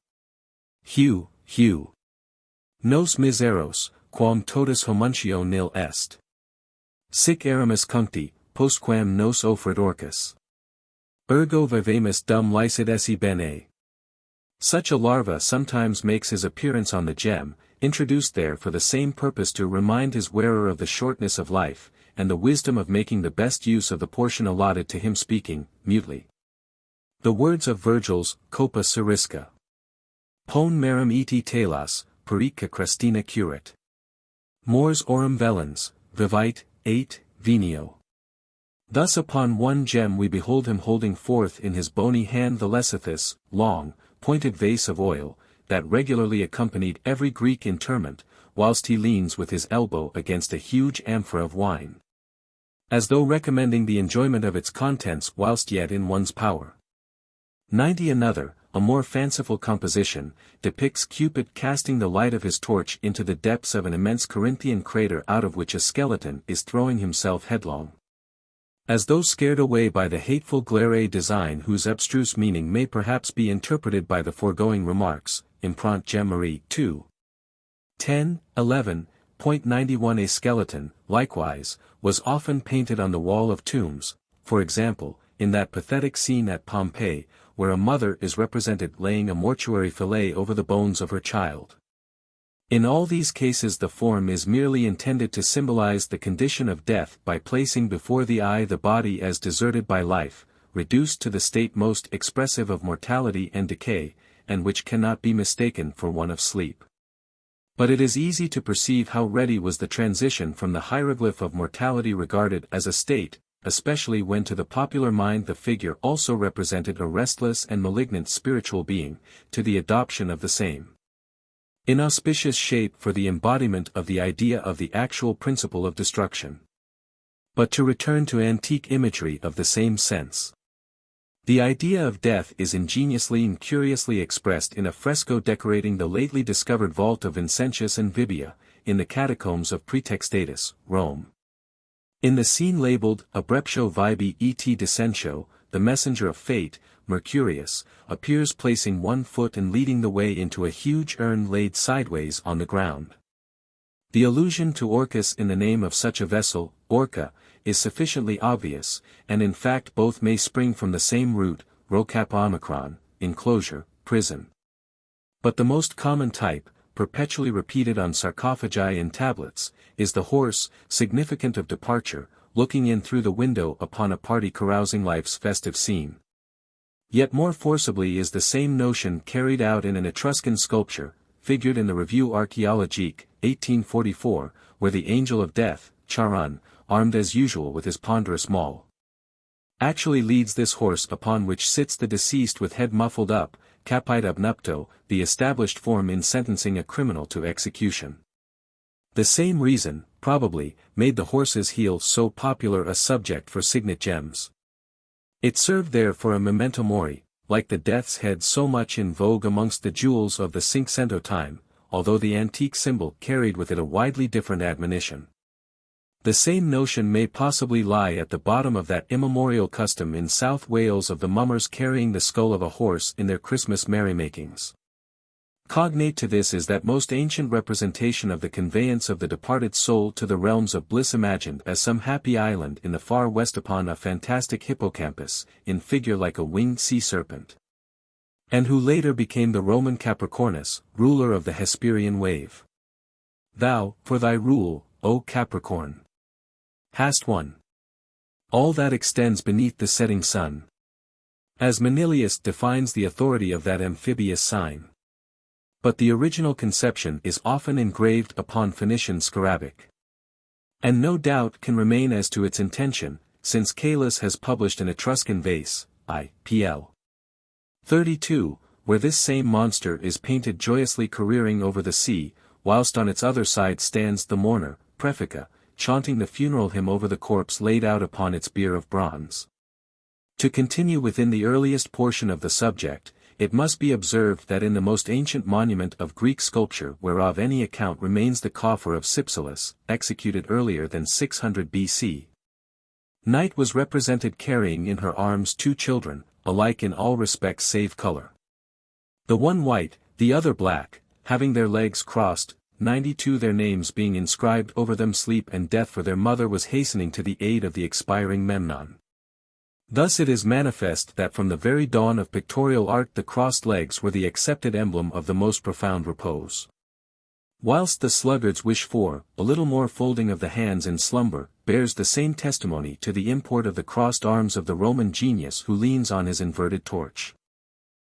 Hue, hue. Nos miseros, quam totus homuntio nil est. Sic eramus cuncti, postquam nos offrit orcus. Ergo vivemus dum licet esse bene. Such a larva sometimes makes his appearance on the gem, introduced there for the same purpose to remind his wearer of the shortness of life, and the wisdom of making the best use of the portion allotted to him speaking, mutely. The words of Virgil's, Copa Serisca. Pon merum eti telas, perica crestina curit. Mors orum velens, vivite, 8, venio. Thus upon one gem we behold him holding forth in his bony hand the lesithis, long, pointed vase of oil, that regularly accompanied every Greek interment, whilst he leans with his elbow against a huge amphora of wine. As though recommending the enjoyment of its contents whilst yet in one's power. 90 Another, a more fanciful composition, depicts Cupid casting the light of his torch into the depths of an immense Corinthian crater out of which a skeleton is throwing himself headlong. As though scared away by the hateful glare design whose abstruse meaning may perhaps be interpreted by the foregoing remarks, Imprant Gem Marie 2. 10, 11.91 A skeleton, likewise, was often painted on the wall of tombs, for example, in that pathetic scene at Pompeii, where a mother is represented laying a mortuary fillet over the bones of her child. In all these cases the form is merely intended to symbolize the condition of death by placing before the eye the body as deserted by life, reduced to the state most expressive of mortality and decay, and which cannot be mistaken for one of sleep. But it is easy to perceive how ready was the transition from the hieroglyph of mortality regarded as a state, especially when to the popular mind the figure also represented a restless and malignant spiritual being, to the adoption of the same inauspicious shape for the embodiment of the idea of the actual principle of destruction. But to return to antique imagery of the same sense. The idea of death is ingeniously and curiously expressed in a fresco decorating the lately discovered vault of Vincentius and Vibia, in the catacombs of Praetextatus, Rome. In the scene labeled Abreptio Vibi et Descentio, the messenger of fate, Mercurius, appears placing one foot and leading the way into a huge urn laid sideways on the ground. The allusion to Orcus in the name of such a vessel, Orca, is sufficiently obvious, and in fact both may spring from the same root, Rocap omicron, enclosure, prison. But the most common type, perpetually repeated on sarcophagi and tablets, is the horse, significant of departure, looking in through the window upon a party carousing life's festive scene. Yet more forcibly is the same notion carried out in an Etruscan sculpture, figured in the Revue Archéologique, 1844, where the angel of death, Charon, armed as usual with his ponderous maul, actually leads this horse upon which sits the deceased with head muffled up, capite ab nupto, the established form in sentencing a criminal to execution. The same reason, probably, made the horse's heel so popular a subject for signet gems. It served there for a memento mori, like the death's head so much in vogue amongst the jewels of the Cinquecento time, although the antique symbol carried with it a widely different admonition. The same notion may possibly lie at the bottom of that immemorial custom in South Wales of the mummers carrying the skull of a horse in their Christmas merrymakings. Cognate to this is that most ancient representation of the conveyance of the departed soul to the realms of bliss imagined as some happy island in the far west upon a fantastic hippocampus, in figure like a winged sea serpent. And who later became the Roman Capricornus, ruler of the Hesperian wave. Thou, for thy rule, O Capricorn, hast won all that extends beneath the setting sun. As Manilius defines the authority of that amphibious sign. But the original conception is often engraved upon Phoenician scarabæic. And no doubt can remain as to its intention, since Caylus has published an Etruscan vase, I.P.L. 32, where this same monster is painted joyously careering over the sea, whilst on its other side stands the mourner, Prefica, chanting the funeral hymn over the corpse laid out upon its bier of bronze. To continue within the earliest portion of the subject, it must be observed that in the most ancient monument of Greek sculpture whereof any account remains the coffer of Cypselus, executed earlier than 600 BC. Night was represented carrying in her arms two children, alike in all respects save color. The one white, the other black, having their legs crossed, 92 their names being inscribed over them. Sleep and death, for their mother was hastening to the aid of the expiring Memnon. Thus it is manifest that from the very dawn of pictorial art the crossed legs were the accepted emblem of the most profound repose. Whilst the sluggard's wish for a little more folding of the hands in slumber bears the same testimony to the import of the crossed arms of the Roman genius who leans on his inverted torch.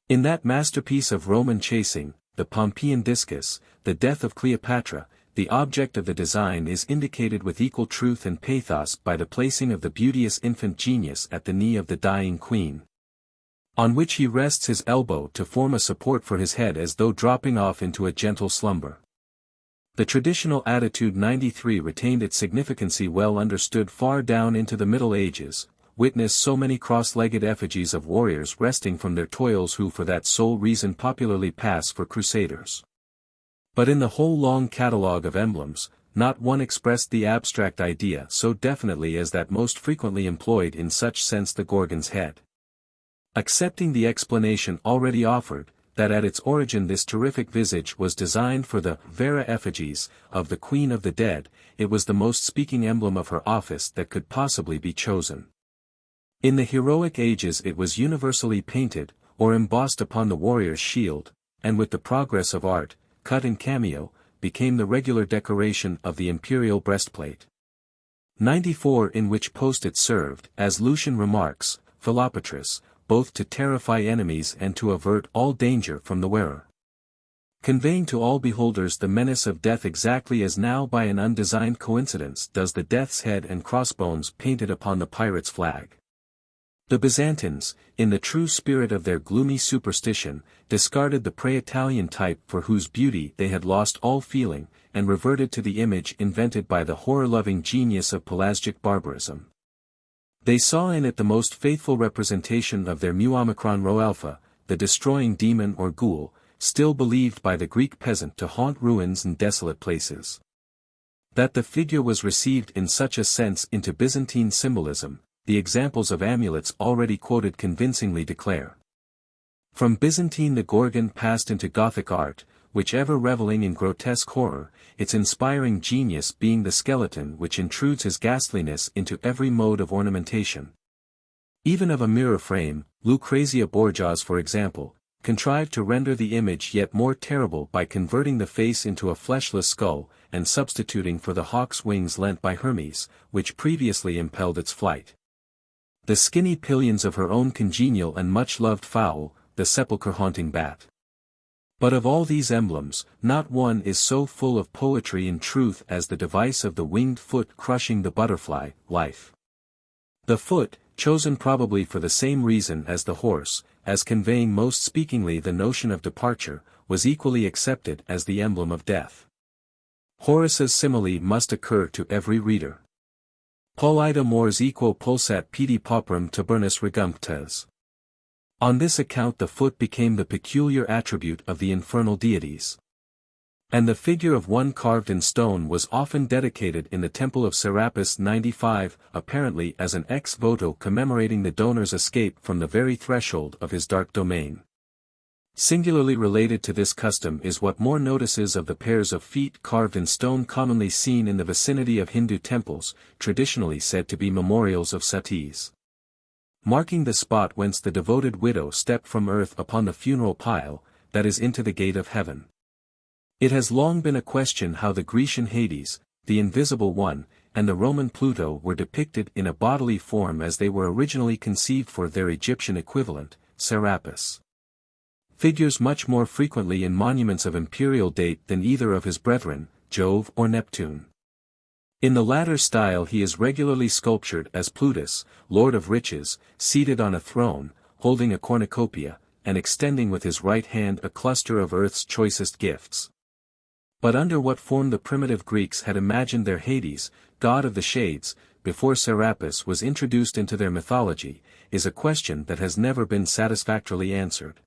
In that masterpiece of Roman chasing, the Pompeian discus, the death of Cleopatra, the object of the design is indicated with equal truth and pathos by the placing of the beauteous infant genius at the knee of the dying queen, on which he rests his elbow to form a support for his head as though dropping off into a gentle slumber. The traditional attitude 93 retained its significancy well understood far down into the Middle Ages. Witness so many cross-legged effigies of warriors resting from their toils who for that sole reason popularly pass for crusaders. But in the whole long catalogue of emblems, not one expressed the abstract idea so definitely as that most frequently employed in such sense, the Gorgon's head. Accepting the explanation already offered, that at its origin this terrific visage was designed for the vera effigies of the Queen of the Dead, it was the most speaking emblem of her office that could possibly be chosen. In the heroic ages it was universally painted, or embossed upon the warrior's shield, and with the progress of art, cut in cameo, became the regular decoration of the imperial breastplate. 94 in which post it served, as Lucian remarks, Philopatris, both to terrify enemies and to avert all danger from the wearer, conveying to all beholders the menace of death exactly as now by an undesigned coincidence does the death's head and crossbones painted upon the pirate's flag. The Byzantines, in the true spirit of their gloomy superstition, discarded the pre-Italian type for whose beauty they had lost all feeling, and reverted to the image invented by the horror-loving genius of Pelasgic barbarism. They saw in it the most faithful representation of their mu omicron rho alpha, the destroying demon or ghoul, still believed by the Greek peasant to haunt ruins and desolate places. That the figure was received in such a sense into Byzantine symbolism, the examples of amulets already quoted convincingly declare. From Byzantine the Gorgon passed into Gothic art, which ever reveling in grotesque horror, its inspiring genius being the skeleton which intrudes his ghastliness into every mode of ornamentation. Even of a mirror frame, Lucrezia Borgia's for example, contrived to render the image yet more terrible by converting the face into a fleshless skull, and substituting for the hawk's wings lent by Hermes, which previously impelled its flight, the skinny pinions of her own congenial and much-loved fowl, the sepulchre-haunting bat. But of all these emblems, not one is so full of poetry in truth as the device of the winged foot crushing the butterfly, life. The foot, chosen probably for the same reason as the horse, as conveying most speakingly the notion of departure, was equally accepted as the emblem of death. Horace's simile must occur to every reader. Polida mors equo pulsat pedi pauperum tabernus regunctes. On this account the foot became the peculiar attribute of the infernal deities. And the figure of one carved in stone was often dedicated in the temple of Serapis 95, apparently as an ex voto commemorating the donor's escape from the very threshold of his dark domain. Singularly related to this custom is what more notices of the pairs of feet carved in stone commonly seen in the vicinity of Hindu temples, traditionally said to be memorials of satis, marking the spot whence the devoted widow stepped from earth upon the funeral pile, that is into the gate of heaven. It has long been a question how the Grecian Hades, the invisible one, and the Roman Pluto were depicted in a bodily form as they were originally conceived for their Egyptian equivalent, Serapis. figures much more frequently in monuments of imperial date than either of his brethren, Jove or Neptune. In the latter style he is regularly sculptured as Plutus, Lord of Riches, seated on a throne, holding a cornucopia, and extending with his right hand a cluster of earth's choicest gifts. But under what form the primitive Greeks had imagined their Hades, god of the shades, before Serapis was introduced into their mythology, is a question that has never been satisfactorily answered.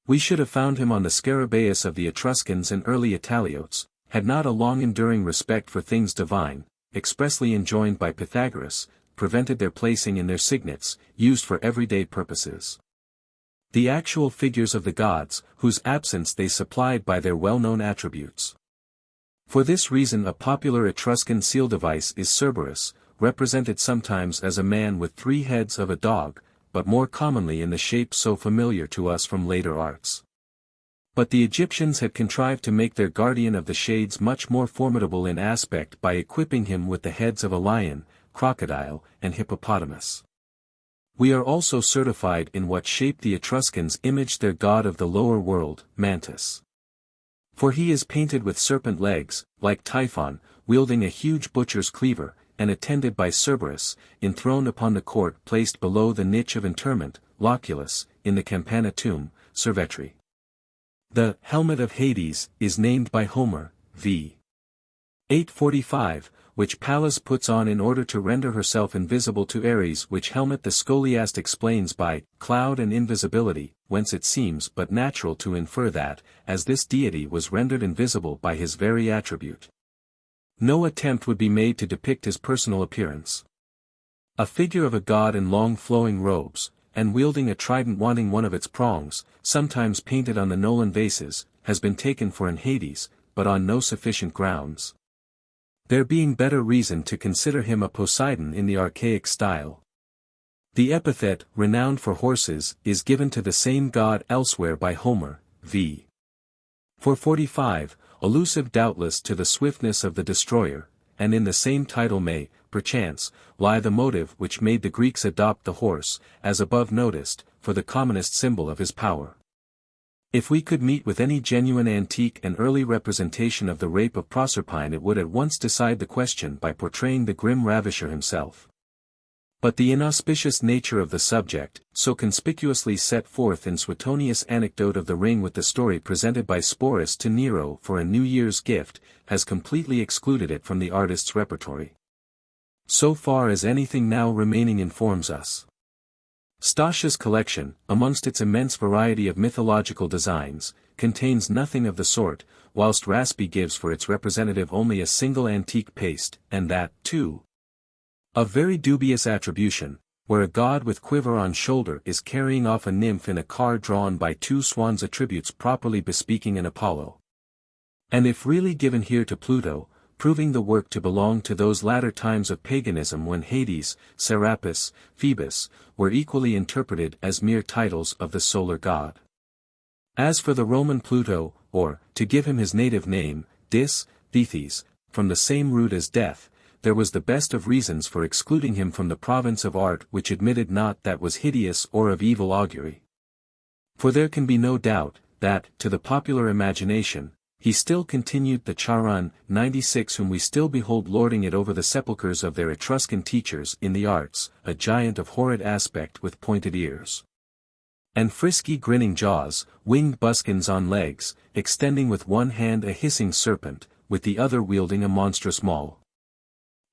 We should have found him on the Scarabaeus of the Etruscans and early Italiotes, had not a long-enduring respect for things divine, expressly enjoined by Pythagoras, prevented their placing in their signets, used for everyday purposes. The actual figures of the gods, whose absence they supplied by their well-known attributes. For this reason a popular Etruscan seal device is Cerberus, represented sometimes as a man with 3 heads of a dog, but more commonly in the shape so familiar to us from later arts. But the Egyptians had contrived to make their guardian of the shades much more formidable in aspect by equipping him with the heads of a lion, crocodile, and hippopotamus. We are also certified in what shape the Etruscans imaged their god of the lower world, Mantis. For he is painted with serpent legs, like Typhon, wielding a huge butcher's cleaver, and attended by Cerberus, enthroned upon the court placed below the niche of interment, loculus, in the Campana tomb, Cervetri. The helmet of Hades is named by Homer, v. 845, which Pallas puts on in order to render herself invisible to Ares, which helmet the scholiast explains by cloud and invisibility, whence it seems but natural to infer that, as this deity was rendered invisible by his very attribute, no attempt would be made to depict his personal appearance. A figure of a god in long flowing robes, and wielding a trident wanting one of its prongs, sometimes painted on the Nolan vases, has been taken for an Hades, but on no sufficient grounds. There being better reason to consider him a Poseidon in the archaic style. The epithet, renowned for horses, is given to the same god elsewhere by Homer, v. 445, allusive doubtless to the swiftness of the destroyer, and in the same title may, perchance, lie the motive which made the Greeks adopt the horse, as above noticed, for the commonest symbol of his power. If we could meet with any genuine antique and early representation of the rape of Proserpine, it would at once decide the question by portraying the grim ravisher himself. But the inauspicious nature of the subject, so conspicuously set forth in Suetonius' anecdote of the ring with the story presented by Sporus to Nero for a New Year's gift, has completely excluded it from the artist's repertory. So far as anything now remaining informs us. Statia's collection, amongst its immense variety of mythological designs, contains nothing of the sort, whilst Raspi gives for its representative only a single antique paste, and that, too, of very dubious attribution, where a god with quiver on shoulder is carrying off a nymph in a car drawn by 2 swans, attributes properly bespeaking an Apollo. And if really given here to Pluto, proving the work to belong to those latter times of paganism when Hades, Serapis, Phoebus, were equally interpreted as mere titles of the solar god. As for the Roman Pluto, or, to give him his native name, Dis, Thethes, from the same root as death, there was the best of reasons for excluding him from the province of art which admitted not that was hideous or of evil augury. For there can be no doubt, that, to the popular imagination, he still continued the Charon, 96 whom we still behold lording it over the sepulchres of their Etruscan teachers in the arts, a giant of horrid aspect with pointed ears and frisky grinning jaws, winged buskins on legs, extending with one hand a hissing serpent, with the other wielding a monstrous maul.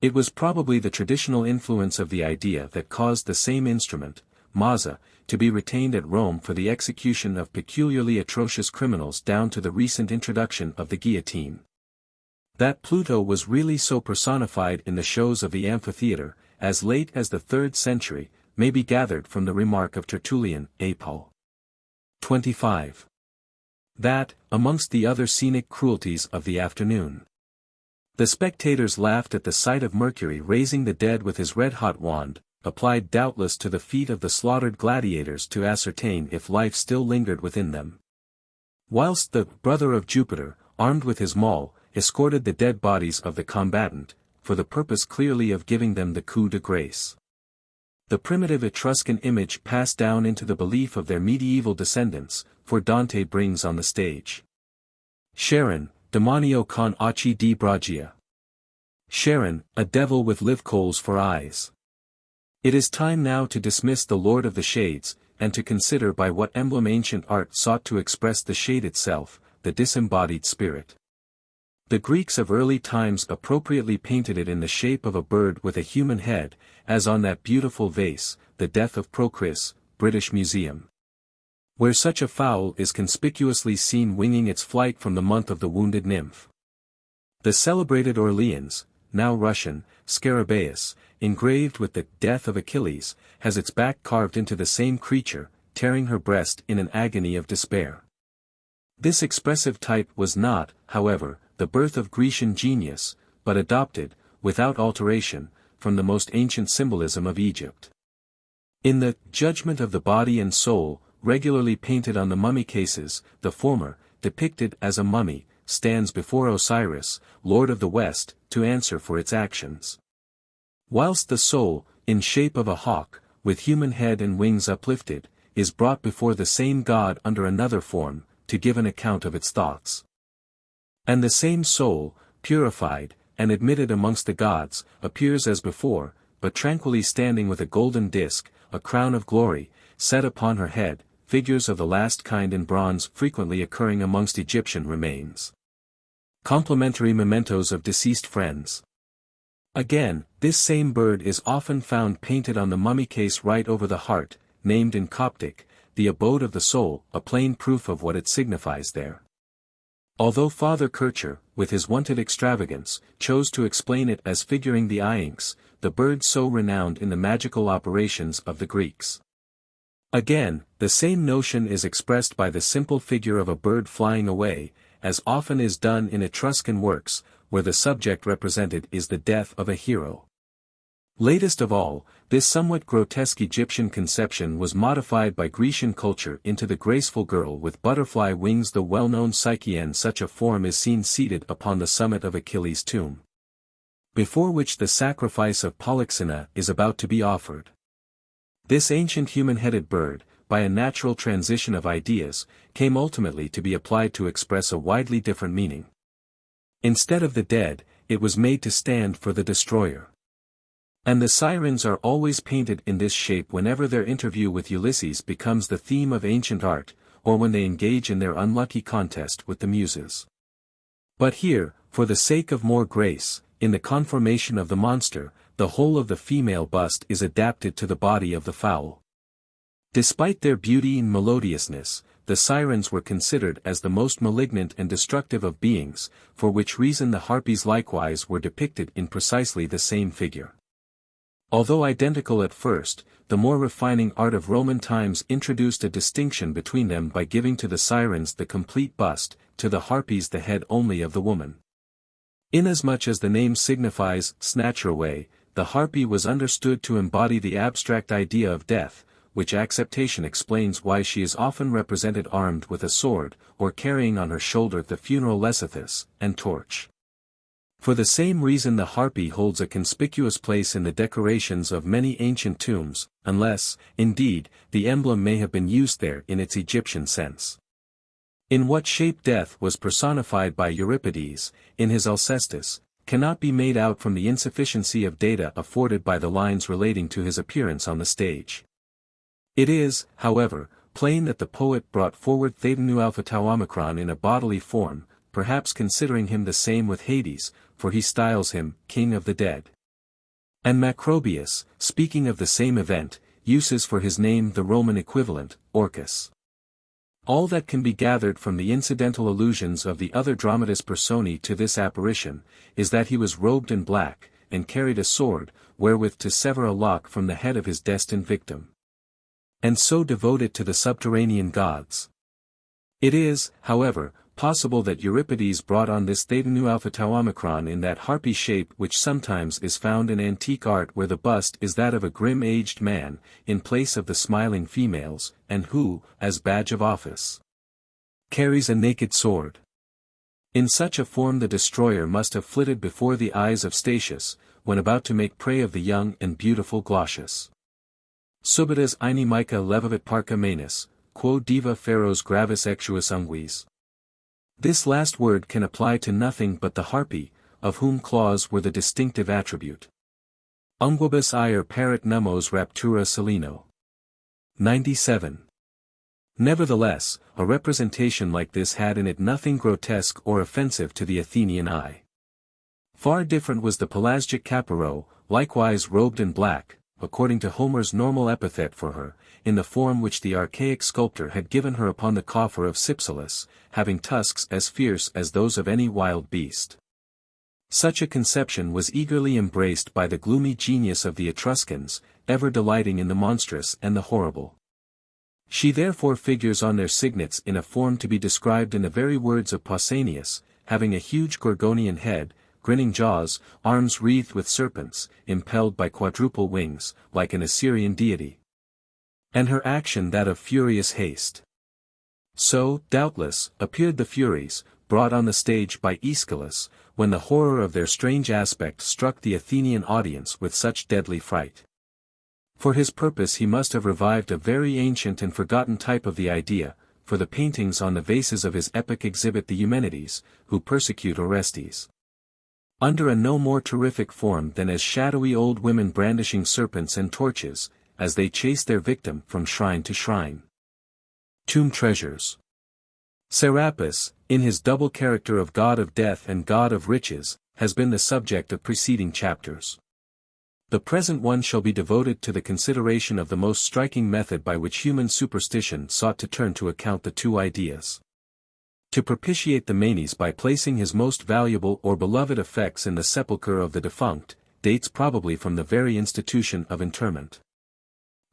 It was probably the traditional influence of the idea that caused the same instrument, Mazza, to be retained at Rome for the execution of peculiarly atrocious criminals down to the recent introduction of the guillotine. That Pluto was really so personified in the shows of the amphitheatre, as late as the 3rd century, may be gathered from the remark of Tertullian, Apol. 25. That, amongst the other scenic cruelties of the afternoon, the spectators laughed at the sight of Mercury raising the dead with his red-hot wand, applied doubtless to the feet of the slaughtered gladiators to ascertain if life still lingered within them. Whilst the brother of Jupiter, armed with his maul, escorted the dead bodies of the combatant, for the purpose clearly of giving them the coup de grace. The primitive Etruscan image passed down into the belief of their medieval descendants, for Dante brings on the stage Charon, demonio con occhi di bragia. Charon, a devil with live coals for eyes. It is time now to dismiss the Lord of the Shades, and to consider by what emblem ancient art sought to express the shade itself, the disembodied spirit. The Greeks of early times appropriately painted it in the shape of a bird with a human head, as on that beautiful vase, The Death of Procris, British Museum, where such a fowl is conspicuously seen winging its flight from the month of the wounded nymph. The celebrated Orleans, now Russian, Scarabaeus, engraved with the death of Achilles, has its back carved into the same creature, tearing her breast in an agony of despair. This expressive type was not, however, the birth of Grecian genius, but adopted, without alteration, from the most ancient symbolism of Egypt. In the Judgment of the Body and Soul, regularly painted on the mummy cases, the former, depicted as a mummy, stands before Osiris, Lord of the West, to answer for its actions. Whilst the soul, in shape of a hawk, with human head and wings uplifted, is brought before the same god under another form, to give an account of its thoughts. And the same soul, purified, and admitted amongst the gods, appears as before, but tranquilly standing with a golden disk, a crown of glory, set upon her head, figures of the last kind in bronze frequently occurring amongst Egyptian remains. Complementary mementos of deceased friends. Again, this same bird is often found painted on the mummy case right over the heart, named in Coptic, the abode of the soul, a plain proof of what it signifies there. Although Father Kircher, with his wonted extravagance, chose to explain it as figuring the Iynx, the bird so renowned in the magical operations of the Greeks. Again, the same notion is expressed by the simple figure of a bird flying away, as often is done in Etruscan works, where the subject represented is the death of a hero. Latest of all, this somewhat grotesque Egyptian conception was modified by Grecian culture into the graceful girl with butterfly wings. The well-known Psyche. In such a form is seen seated upon the summit of Achilles' tomb, before which the sacrifice of Polyxena is about to be offered. This ancient human-headed bird, by a natural transition of ideas, came ultimately to be applied to express a widely different meaning. Instead of the dead, it was made to stand for the destroyer. And the sirens are always painted in this shape whenever their interview with Ulysses becomes the theme of ancient art, or when they engage in their unlucky contest with the Muses. But here, for the sake of more grace, in the conformation of the monster, the whole of the female bust is adapted to the body of the fowl. Despite their beauty and melodiousness, the sirens were considered as the most malignant and destructive of beings, for which reason the harpies likewise were depicted in precisely the same figure. Although identical at first, the more refining art of Roman times introduced a distinction between them by giving to the sirens the complete bust, to the harpies the head only of the woman. Inasmuch as the name signifies snatcher away, the harpy was understood to embody the abstract idea of death, which acceptation explains why she is often represented armed with a sword, or carrying on her shoulder the funeral lecythis, and torch. For the same reason the harpy holds a conspicuous place in the decorations of many ancient tombs, unless, indeed, the emblem may have been used there in its Egyptian sense. In what shape death was personified by Euripides, in his Alcestis, cannot be made out from the insufficiency of data afforded by the lines relating to his appearance on the stage. It is, however, plain that the poet brought forward Thetanu Alpha Tau Omicron in a bodily form, perhaps considering him the same with Hades, for he styles him, King of the Dead. And Macrobius, speaking of the same event, uses for his name the Roman equivalent, Orcus. All that can be gathered from the incidental allusions of the other dramatis personae to this apparition, is that he was robed in black, and carried a sword, wherewith to sever a lock from the head of his destined victim. And so devote it to the subterranean gods. It is, however, possible that Euripides brought on this Thetanu Alpha Tau Omicron in that harpy shape which sometimes is found in antique art, where the bust is that of a grim aged man, in place of the smiling females, and who, as badge of office, carries a naked sword. In such a form the destroyer must have flitted before the eyes of Statius, when about to make prey of the young and beautiful Glaucius. Subitas inimica levavit parca manus, quo diva feros gravis exuus unguis. This last word can apply to nothing but the harpy, of whom claws were the distinctive attribute. Unguibus ire paret nummos raptura seleno. 97. Nevertheless, a representation like this had in it nothing grotesque or offensive to the Athenian eye. Far different was the Pelasgic Capero, likewise robed in black, according to Homer's normal epithet for her, in the form which the archaic sculptor had given her upon the coffer of Cypselus, having tusks as fierce as those of any wild beast. Such a conception was eagerly embraced by the gloomy genius of the Etruscans, ever delighting in the monstrous and the horrible. She therefore figures on their signets in a form to be described in the very words of Pausanias, having a huge Gorgonian head, grinning jaws, arms wreathed with serpents, impelled by quadruple wings, like an Assyrian deity. And her action that of furious haste. So, doubtless, appeared the Furies, brought on the stage by Aeschylus, when the horror of their strange aspect struck the Athenian audience with such deadly fright. For his purpose he must have revived a very ancient and forgotten type of the idea, for the paintings on the vases of his epic exhibit the Eumenides, who persecute Orestes. Under a no more terrific form than as shadowy old women brandishing serpents and torches, as they chase their victim from shrine to shrine. Tomb treasures. Serapis, in his double character of god of death and god of riches, has been the subject of preceding chapters. The present one shall be devoted to the consideration of the most striking method by which human superstition sought to turn to account the two ideas. To propitiate the manes by placing his most valuable or beloved effects in the sepulchre of the defunct, dates probably from the very institution of interment.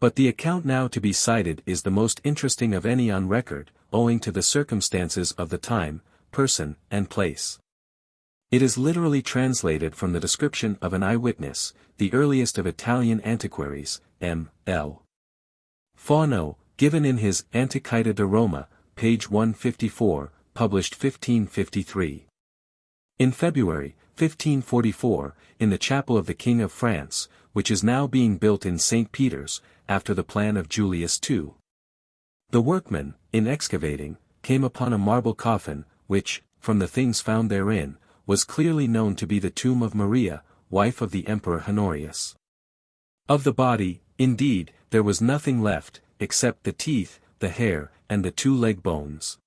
But the account now to be cited is the most interesting of any on record, owing to the circumstances of the time, person, and place. It is literally translated from the description of an eyewitness, the earliest of Italian antiquaries, M.L. Fauno, given in his Antiquita de Roma, page 154, published 1553. In February, 1544, in the chapel of the King of France, which is now being built in St. Peter's, after the plan of Julius II. The workmen, in excavating, came upon a marble coffin, which, from the things found therein, was clearly known to be the tomb of Maria, wife of the Emperor Honorius. Of the body, indeed, there was nothing left, except the teeth, the hair, and the two leg bones.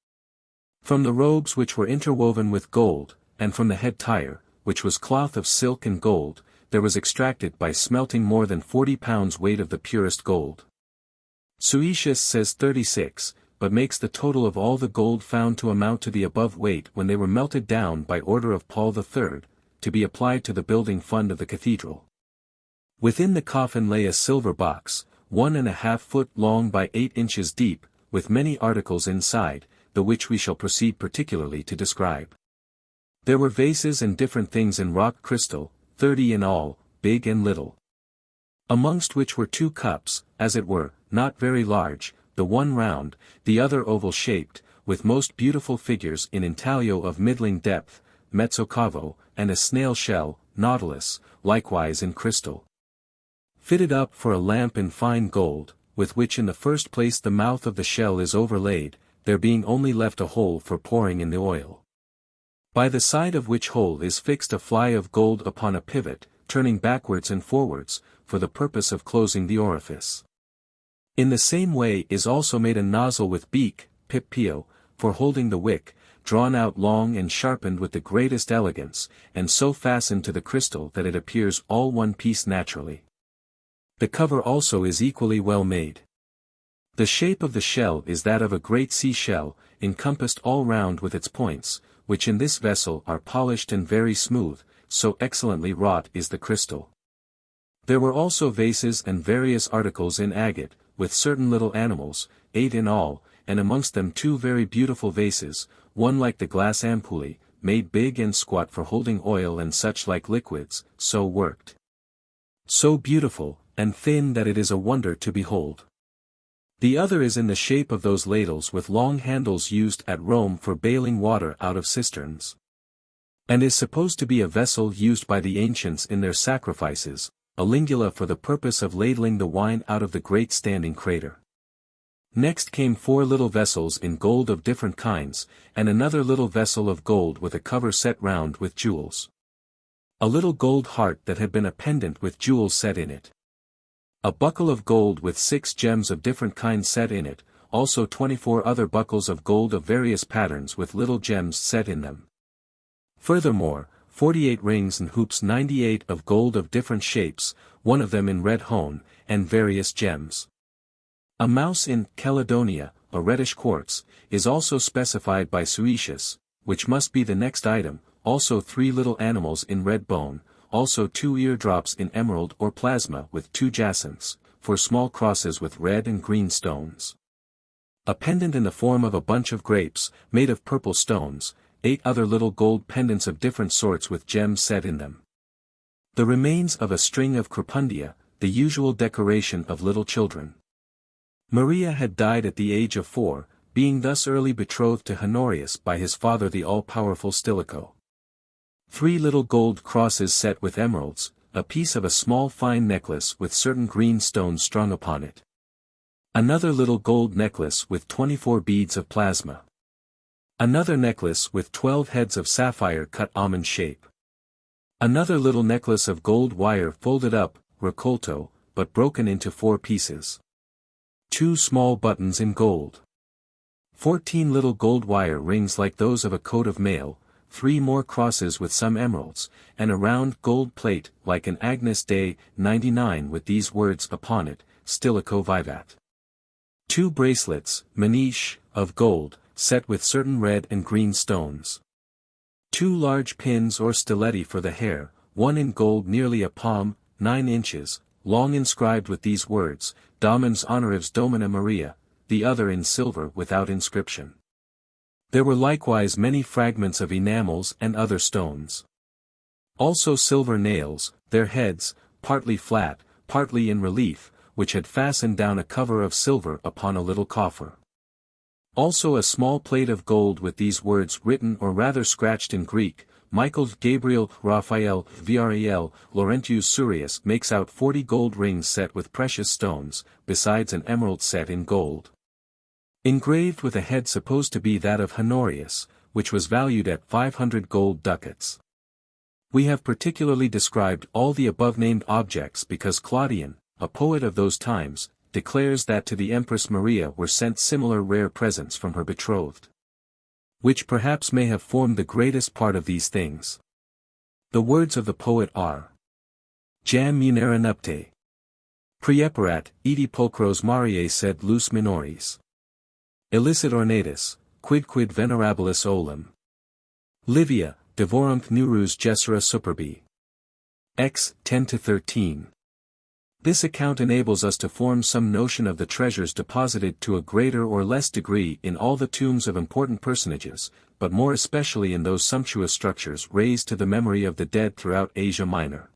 From the robes which were interwoven with gold, and from the head tire, which was cloth of silk and gold, there was extracted by smelting more than 40 pounds weight of the purest gold. Suetius says 36, but makes the total of all the gold found to amount to the above weight when they were melted down by order of Paul III, to be applied to the building fund of the cathedral. Within the coffin lay a silver box, 1½ foot long by 8 inches deep, with many articles inside, the which we shall proceed particularly to describe. There were vases and different things in rock crystal, 30 in all, big and little. Amongst which were 2 cups, as it were, not very large, the one round, the other oval-shaped, with most beautiful figures in intaglio of middling depth, mezzocavo, and a snail shell, nautilus, likewise in crystal. Fitted up for a lamp in fine gold, with which in the first place the mouth of the shell is overlaid, there being only left a hole for pouring in the oil. By the side of which hole is fixed a fly of gold upon a pivot, turning backwards and forwards, for the purpose of closing the orifice. In the same way is also made a nozzle with beak, pip-pio, for holding the wick, drawn out long and sharpened with the greatest elegance, and so fastened to the crystal that it appears all one piece naturally. The cover also is equally well made. The shape of the shell is that of a great sea shell, encompassed all round with its points, which in this vessel are polished and very smooth, so excellently wrought is the crystal. There were also vases and various articles in agate, with certain little animals, 8 in all, and amongst them 2 very beautiful vases, one like the glass ampullae, made big and squat for holding oil and such like liquids, so worked. So beautiful, and thin that it is a wonder to behold. The other is in the shape of those ladles with long handles used at Rome for bailing water out of cisterns. And is supposed to be a vessel used by the ancients in their sacrifices, a lingula for the purpose of ladling the wine out of the great standing crater. Next came 4 little vessels in gold of different kinds, and another little vessel of gold with a cover set round with jewels. A little gold heart that had been a pendant with jewels set in it. A buckle of gold with 6 gems of different kinds set in it, also 24 other buckles of gold of various patterns with little gems set in them. Furthermore, 48 rings and hoops 98 of gold of different shapes, one of them in red hone, and various gems. A mouse in Caledonia, a reddish quartz, is also specified by Suetius, which must be the next item, also 3 little animals in red bone, also 2 eardrops in emerald or plasma with 2 jacinths, for small crosses with red and green stones. A pendant in the form of a bunch of grapes, made of purple stones, 8 other little gold pendants of different sorts with gems set in them. The remains of a string of crepusnia, the usual decoration of little children. Maria had died at the age of 4, being thus early betrothed to Honorius by his father the all-powerful Stilicho. 3 little gold crosses set with emeralds, a piece of a small fine necklace with certain green stones strung upon it. Another little gold necklace with 24 beads of plasma. Another necklace with 12 heads of sapphire cut almond shape. Another little necklace of gold wire folded up, raccolto, but broken into 4 pieces. 2 small buttons in gold. 14 little gold wire rings like those of a coat of mail, 3 more crosses with some emeralds, and a round gold plate like an Agnus Dei, 99 with these words upon it, Stilicho Vivat. 2 bracelets, maniche, of gold, set with certain red and green stones. 2 large pins or stiletti for the hair, one in gold nearly a palm, 9 inches, long inscribed with these words, Domens Honorives Domina Maria, the other in silver without inscription. There were likewise many fragments of enamels and other stones. Also silver nails, their heads, partly flat, partly in relief, which had fastened down a cover of silver upon a little coffer. Also a small plate of gold with these words written or rather scratched in Greek, Michael Gabriel Raphael Vrel Laurentius Surius makes out 40 gold rings set with precious stones, besides an emerald set in gold. Engraved with a head supposed to be that of Honorius, which was valued at 500 gold ducats. We have particularly described all the above-named objects because Claudian, a poet of those times, declares that to the Empress Maria were sent similar rare presents from her betrothed, which perhaps may have formed the greatest part of these things. The words of the poet are: Jam munera nupte. Preeperat, edi pulchros Mariae sed lus minoris. Illicit ornatus, quidquid venerabilis olem. Livia, devorunt nurus gessera superbi. X 10-13. This account enables us to form some notion of the treasures deposited to a greater or less degree in all the tombs of important personages, but more especially in those sumptuous structures raised to the memory of the dead throughout Asia Minor.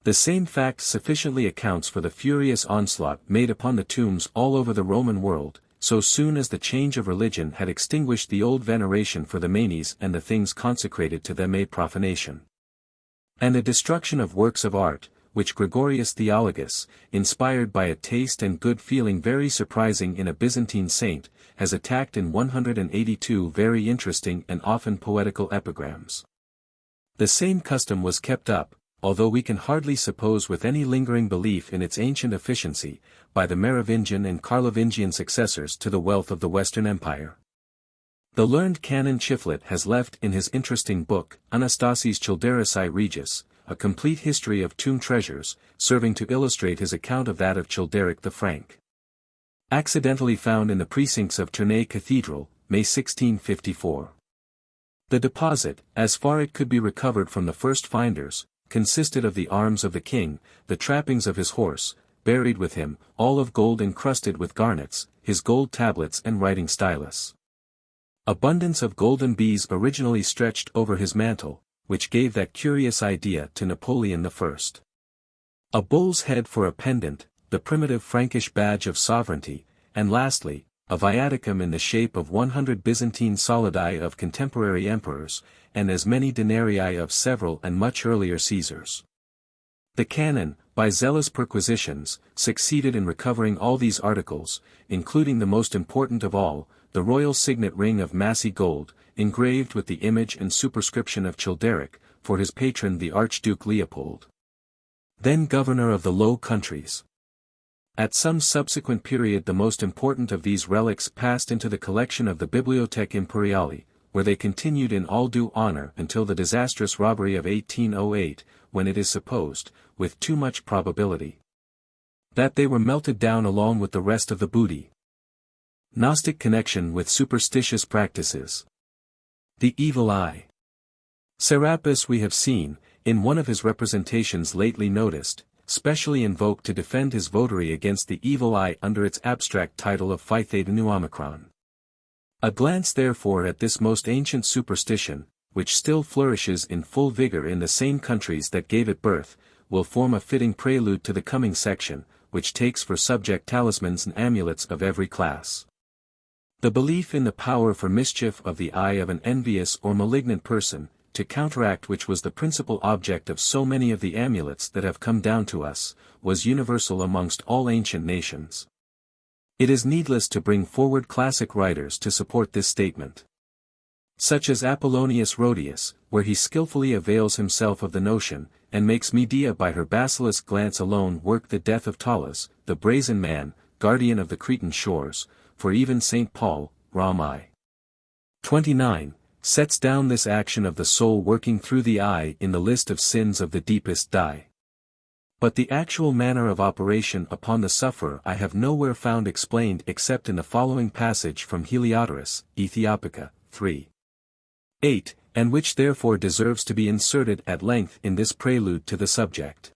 The same fact sufficiently accounts for the furious onslaught made upon the tombs all over the Roman world, so soon as the change of religion had extinguished the old veneration for the manes and the things consecrated to them a profanation. And the destruction of works of art, which Gregorius Theologus, inspired by a taste and good feeling very surprising in a Byzantine saint, has attacked in 182 very interesting and often poetical epigrams. The same custom was kept up, although we can hardly suppose with any lingering belief in its ancient efficiency, by the Merovingian and Carlovingian successors to the wealth of the Western Empire. The learned Canon Chiflet has left in his interesting book, Anastasis Childericii Regis, a complete history of tomb treasures, serving to illustrate his account of that of Childeric the Frank. Accidentally found in the precincts of Tournai Cathedral, May 1654. The deposit, as far it could be recovered from the first finders, consisted of the arms of the king, the trappings of his horse, buried with him, all of gold encrusted with garnets, his gold tablets and writing stylus. Abundance of golden bees originally stretched over his mantle, which gave that curious idea to Napoleon I. A bull's head for a pendant, the primitive Frankish badge of sovereignty, and lastly, a viaticum in the shape of 100 Byzantine solidi of contemporary emperors, and as many denarii of several and much earlier Caesars. The canon, by zealous perquisitions, succeeded in recovering all these articles, including the most important of all, the royal signet ring of massy gold, engraved with the image and superscription of Childeric, for his patron the Archduke Leopold, then governor of the Low Countries. At some subsequent period the most important of these relics passed into the collection of the Bibliothèque Imperiale, where they continued in all due honor until the disastrous robbery of 1808, when it is supposed, with too much probability, that they were melted down along with the rest of the booty. Gnostic connection with superstitious practices. The evil eye. Serapis, we have seen, in one of his representations lately noticed, specially invoked to defend his votary against the evil eye under its abstract title of Phi Theta Nu Omicron. A glance therefore at this most ancient superstition, which still flourishes in full vigor in the same countries that gave it birth, will form a fitting prelude to the coming section, which takes for subject talismans and amulets of every class. The belief in the power for mischief of the eye of an envious or malignant person, to counteract which was the principal object of so many of the amulets that have come down to us, was universal amongst all ancient nations. It is needless to bring forward classic writers to support this statement, such as Apollonius Rhodius, where he skillfully avails himself of the notion, and makes Medea by her basilisk glance alone work the death of Talas, the brazen man, guardian of the Cretan shores, for even St. Paul, Rom I. 29, sets down this action of the soul working through the eye in the list of sins of the deepest dye. But the actual manner of operation upon the sufferer I have nowhere found explained except in the following passage from Heliodorus, Ethiopica, 3. 8, and which therefore deserves to be inserted at length in this prelude to the subject.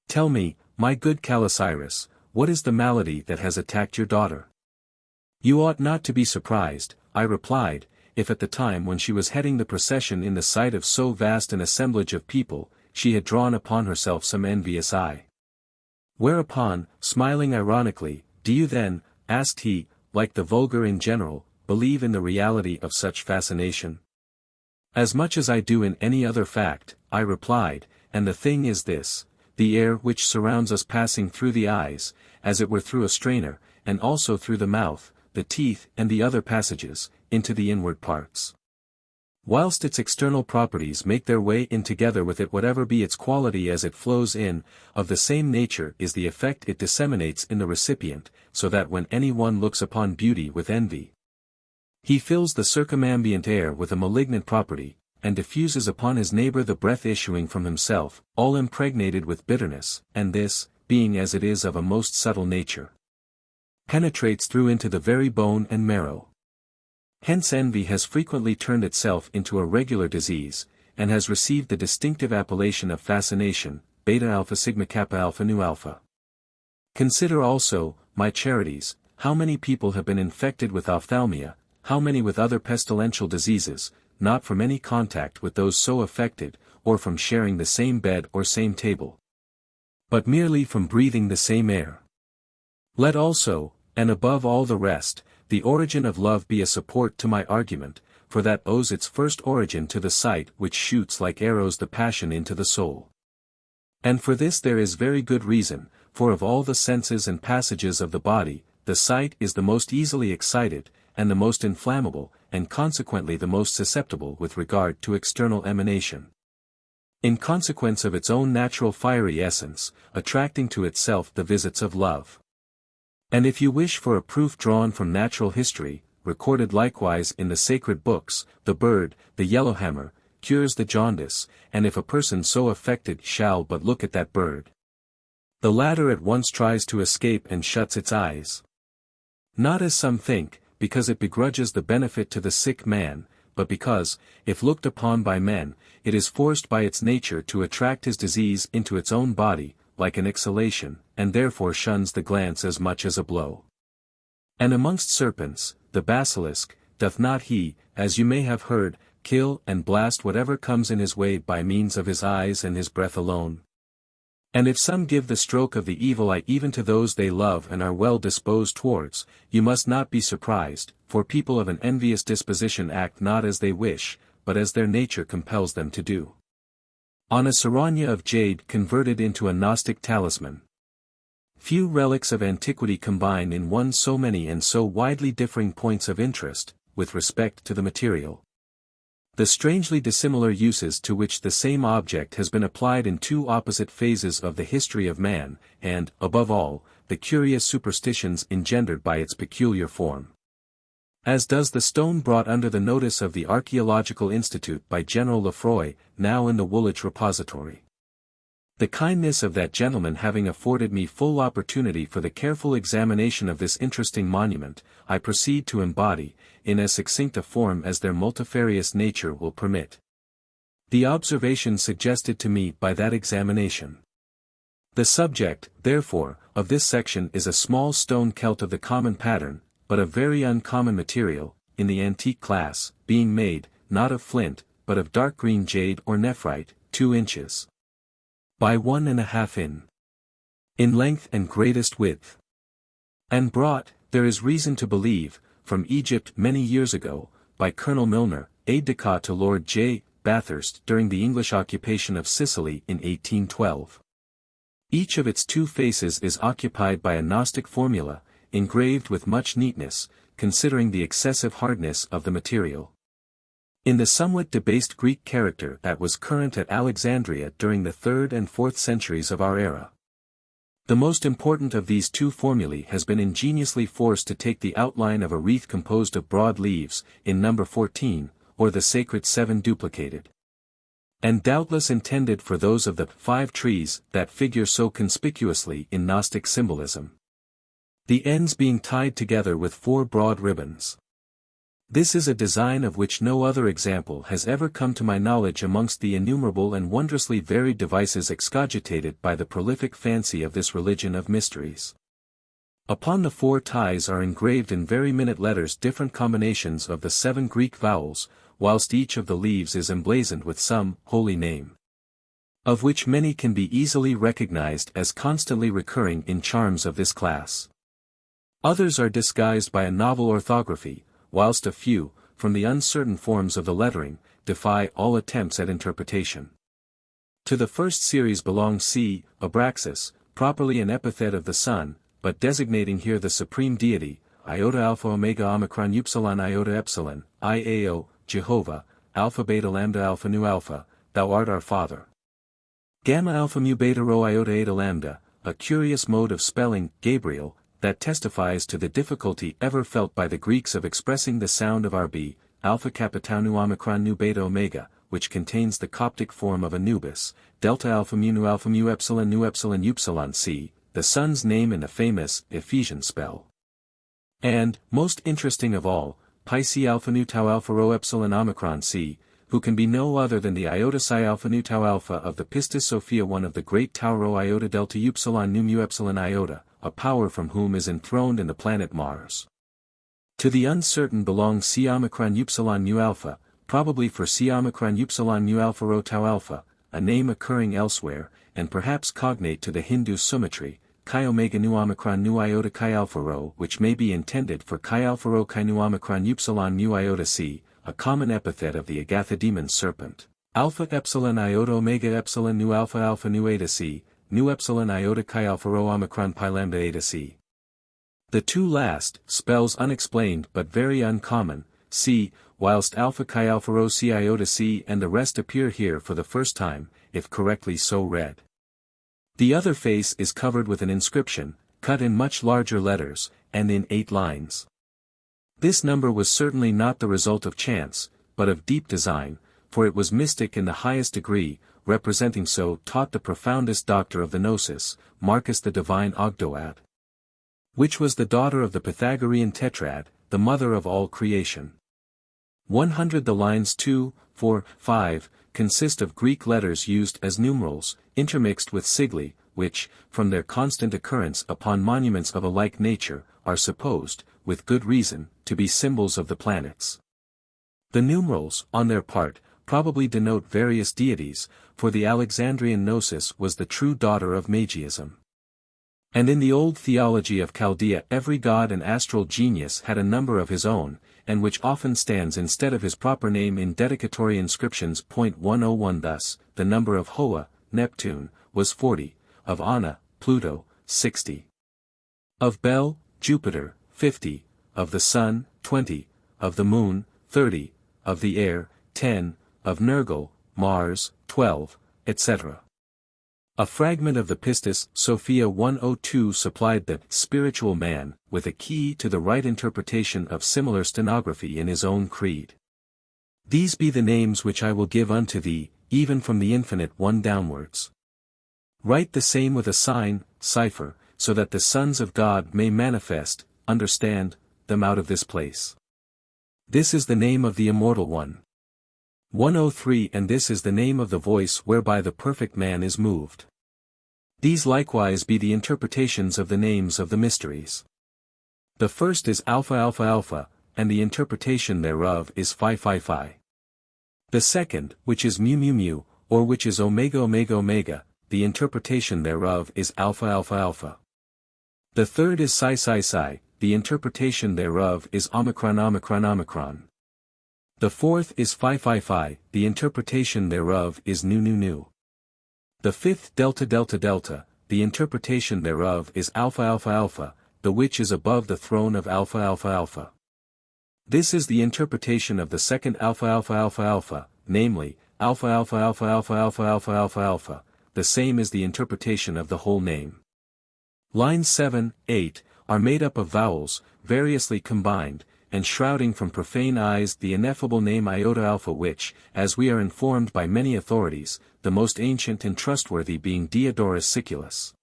Tell me, my good Calisiris, what is the malady that has attacked your daughter? You ought not to be surprised, I replied, if at the time when she was heading the procession in the sight of so vast an assemblage of people, she had drawn upon herself some envious eye. Whereupon, smiling ironically, do you then, asked he, like the vulgar in general, believe in the reality of such fascination? As much as I do in any other fact, I replied, and the thing is this, the air which surrounds us passing through the eyes, as it were through a strainer, and also through the mouth, the teeth and the other passages, into the inward parts. Whilst its external properties make their way in together with it, whatever be its quality as it flows in, of the same nature is the effect it disseminates in the recipient, so that when any one looks upon beauty with envy, he fills the circumambient air with a malignant property, and diffuses upon his neighbor the breath issuing from himself, all impregnated with bitterness, and this, being as it is of a most subtle nature, penetrates through into the very bone and marrow. Hence envy has frequently turned itself into a regular disease, and has received the distinctive appellation of fascination, beta alpha sigma kappa alpha nu alpha. Consider also, my charities, how many people have been infected with ophthalmia, how many with other pestilential diseases, not from any contact with those so affected, or from sharing the same bed or same table, but merely from breathing the same air. Let also, and above all the rest, the origin of love be a support to my argument, for that owes its first origin to the sight which shoots like arrows the passion into the soul. And for this there is very good reason, for of all the senses and passages of the body, the sight is the most easily excited, and the most inflammable, and consequently the most susceptible with regard to external emanation. In consequence of its own natural fiery essence, attracting to itself the visits of love. And if you wish for a proof drawn from natural history, recorded likewise in the sacred books, the bird, the yellowhammer, cures the jaundice, and if a person so affected shall but look at that bird, the latter at once tries to escape and shuts its eyes. Not as some think, because it begrudges the benefit to the sick man, but because, if looked upon by men, it is forced by its nature to attract his disease into its own body, like an exhalation, and therefore shuns the glance as much as a blow. And amongst serpents, the basilisk, doth not he, as you may have heard, kill and blast whatever comes in his way by means of his eyes and his breath alone? And if some give the stroke of the evil eye even to those they love and are well disposed towards, you must not be surprised, for people of an envious disposition act not as they wish, but as their nature compels them to do. On a saranya of jade converted into a Gnostic talisman. Few relics of antiquity combine in one so many and so widely differing points of interest, with respect to the material. The strangely dissimilar uses to which the same object has been applied in two opposite phases of the history of man, and, above all, the curious superstitions engendered by its peculiar form. As does the stone brought under the notice of the Archaeological Institute by General Lefroy, now in the Woolwich Repository. The kindness of that gentleman having afforded me full opportunity for the careful examination of this interesting monument, I proceed to embody, in as succinct a form as their multifarious nature will permit, the observation suggested to me by that examination. The subject, therefore, of this section is a small stone celt of the common pattern, but of very uncommon material, in the antique class, being made, not of flint, but of dark green jade or nephrite, 2 inches. By 1½ in length and greatest width. And brought, there is reason to believe, from Egypt many years ago, by Colonel Milner, aide-de-camp to Lord J. Bathurst during the English occupation of Sicily in 1812. Each of its 2 faces is occupied by a Gnostic formula, engraved with much neatness, considering the excessive hardness of the material. In the somewhat debased Greek character that was current at Alexandria during the 3rd and 4th centuries of our era. The most important of these 2 formulae has been ingeniously forced to take the outline of a wreath composed of broad leaves, in number 14, or the sacred 7 duplicated. And doubtless intended for those of the 5 trees that figure so conspicuously in Gnostic symbolism. The ends being tied together with 4 broad ribbons. This is a design of which no other example has ever come to my knowledge amongst the innumerable and wondrously varied devices excogitated by the prolific fancy of this religion of mysteries. Upon the 4 ties are engraved in very minute letters different combinations of the 7 Greek vowels, whilst each of the leaves is emblazoned with some holy name, of which many can be easily recognized as constantly recurring in charms of this class. Others are disguised by a novel orthography, whilst a few, from the uncertain forms of the lettering, defy all attempts at interpretation. To the first series belongs C. Abraxas, properly an epithet of the sun, but designating here the supreme deity, iota alpha omega omicron upsilon iota epsilon, IAO, Jehovah, alpha beta lambda alpha nu alpha, thou art our Father. Gamma alpha mu beta rho iota eta lambda, a curious mode of spelling, Gabriel, that testifies to the difficulty ever felt by the Greeks of expressing the sound of RB, alpha kappa tau nu omicron nu beta omega, which contains the Coptic form of Anubis, delta alpha mu epsilon nu epsilon upsilon c, the sun's name in the famous Ephesian spell. And, most interesting of all, pi c alpha nu tau alpha rho epsilon omicron c, who can be no other than the iota psi alpha nu tau alpha of the Pistis-Sophia, one of the great tau rho iota delta upsilon nu mu epsilon iota, a power from whom is enthroned in the planet Mars. To the uncertain belongs C omicron upsilon nu alpha, probably for C omicron upsilon nu alpha rho tau alpha, a name occurring elsewhere, and perhaps cognate to the Hindu symmetry, chi omega nu omicron nu iota chi alpha rho, which may be intended for chi alpha rho chi nu omicron upsilon mu iota c, a common epithet of the Agathodemon serpent, alpha epsilon iota omega epsilon nu alpha nu eta c, nu epsilon iota chi alpha rho omicron pi lambda eta c. The 2 last, spells unexplained but very uncommon, c, whilst alpha chi alpha rho c iota c and the rest appear here for the first time, if correctly so read. The other face is covered with an inscription, cut in much larger letters, and in 8 lines. This number was certainly not the result of chance, but of deep design, for it was mystic in the highest degree, representing so taught the profoundest doctor of the Gnosis, Marcus the divine Ogdoad, which was the daughter of the Pythagorean tetrad, the mother of all creation. 100 The lines 2, 4, 5, consist of Greek letters used as numerals, intermixed with sigli, which, from their constant occurrence upon monuments of a like nature, are supposed, with good reason, to be symbols of the planets. The numerals, on their part, probably denote various deities, for the Alexandrian Gnosis was the true daughter of Magiism. And in the old theology of Chaldea every god and astral genius had a number of his own, and which often stands instead of his proper name in dedicatory inscriptions. 101 Thus, the number of Hoa, Neptune, was 40, of Anna, Pluto, 60. Of Bel, Jupiter, 50, of the Sun, 20, of the Moon, 30, of the Air, 10, of Nergal, Mars, 12, etc. A fragment of the Pistis-Sophia 102 supplied the spiritual man with a key to the right interpretation of similar stenography in his own creed. These be the names which I will give unto thee, even from the infinite one downwards. Write the same with a sign, cipher, so that the sons of God may manifest, understand, them out of this place. This is the name of the Immortal One. 103 And this is the name of the voice whereby the perfect man is moved. These likewise be the interpretations of the names of the mysteries. The first is Alpha Alpha Alpha, and the interpretation thereof is Phi Phi Phi. The second, which is Mu Mu Mu, or which is Omega Omega Omega, the interpretation thereof is Alpha Alpha Alpha. The third is Psi Psi Psi, the interpretation thereof is Omicron Omicron Omicron. The fourth is Phi Phi Phi, the interpretation thereof is Nu Nu Nu. The fifth Delta Delta Delta, the interpretation thereof is Alpha Alpha Alpha, the which is above the throne of Alpha Alpha Alpha. This is the interpretation of the second Alpha Alpha Alpha Alpha, namely, Alpha Alpha Alpha Alpha Alpha Alpha Alpha Alpha, the same is the interpretation of the whole name. Lines 7, 8, are made up of vowels, variously combined, and shrouding from profane eyes the ineffable name Iota Alpha which, as we are informed by many authorities, the most ancient and trustworthy being Diodorus Siculus.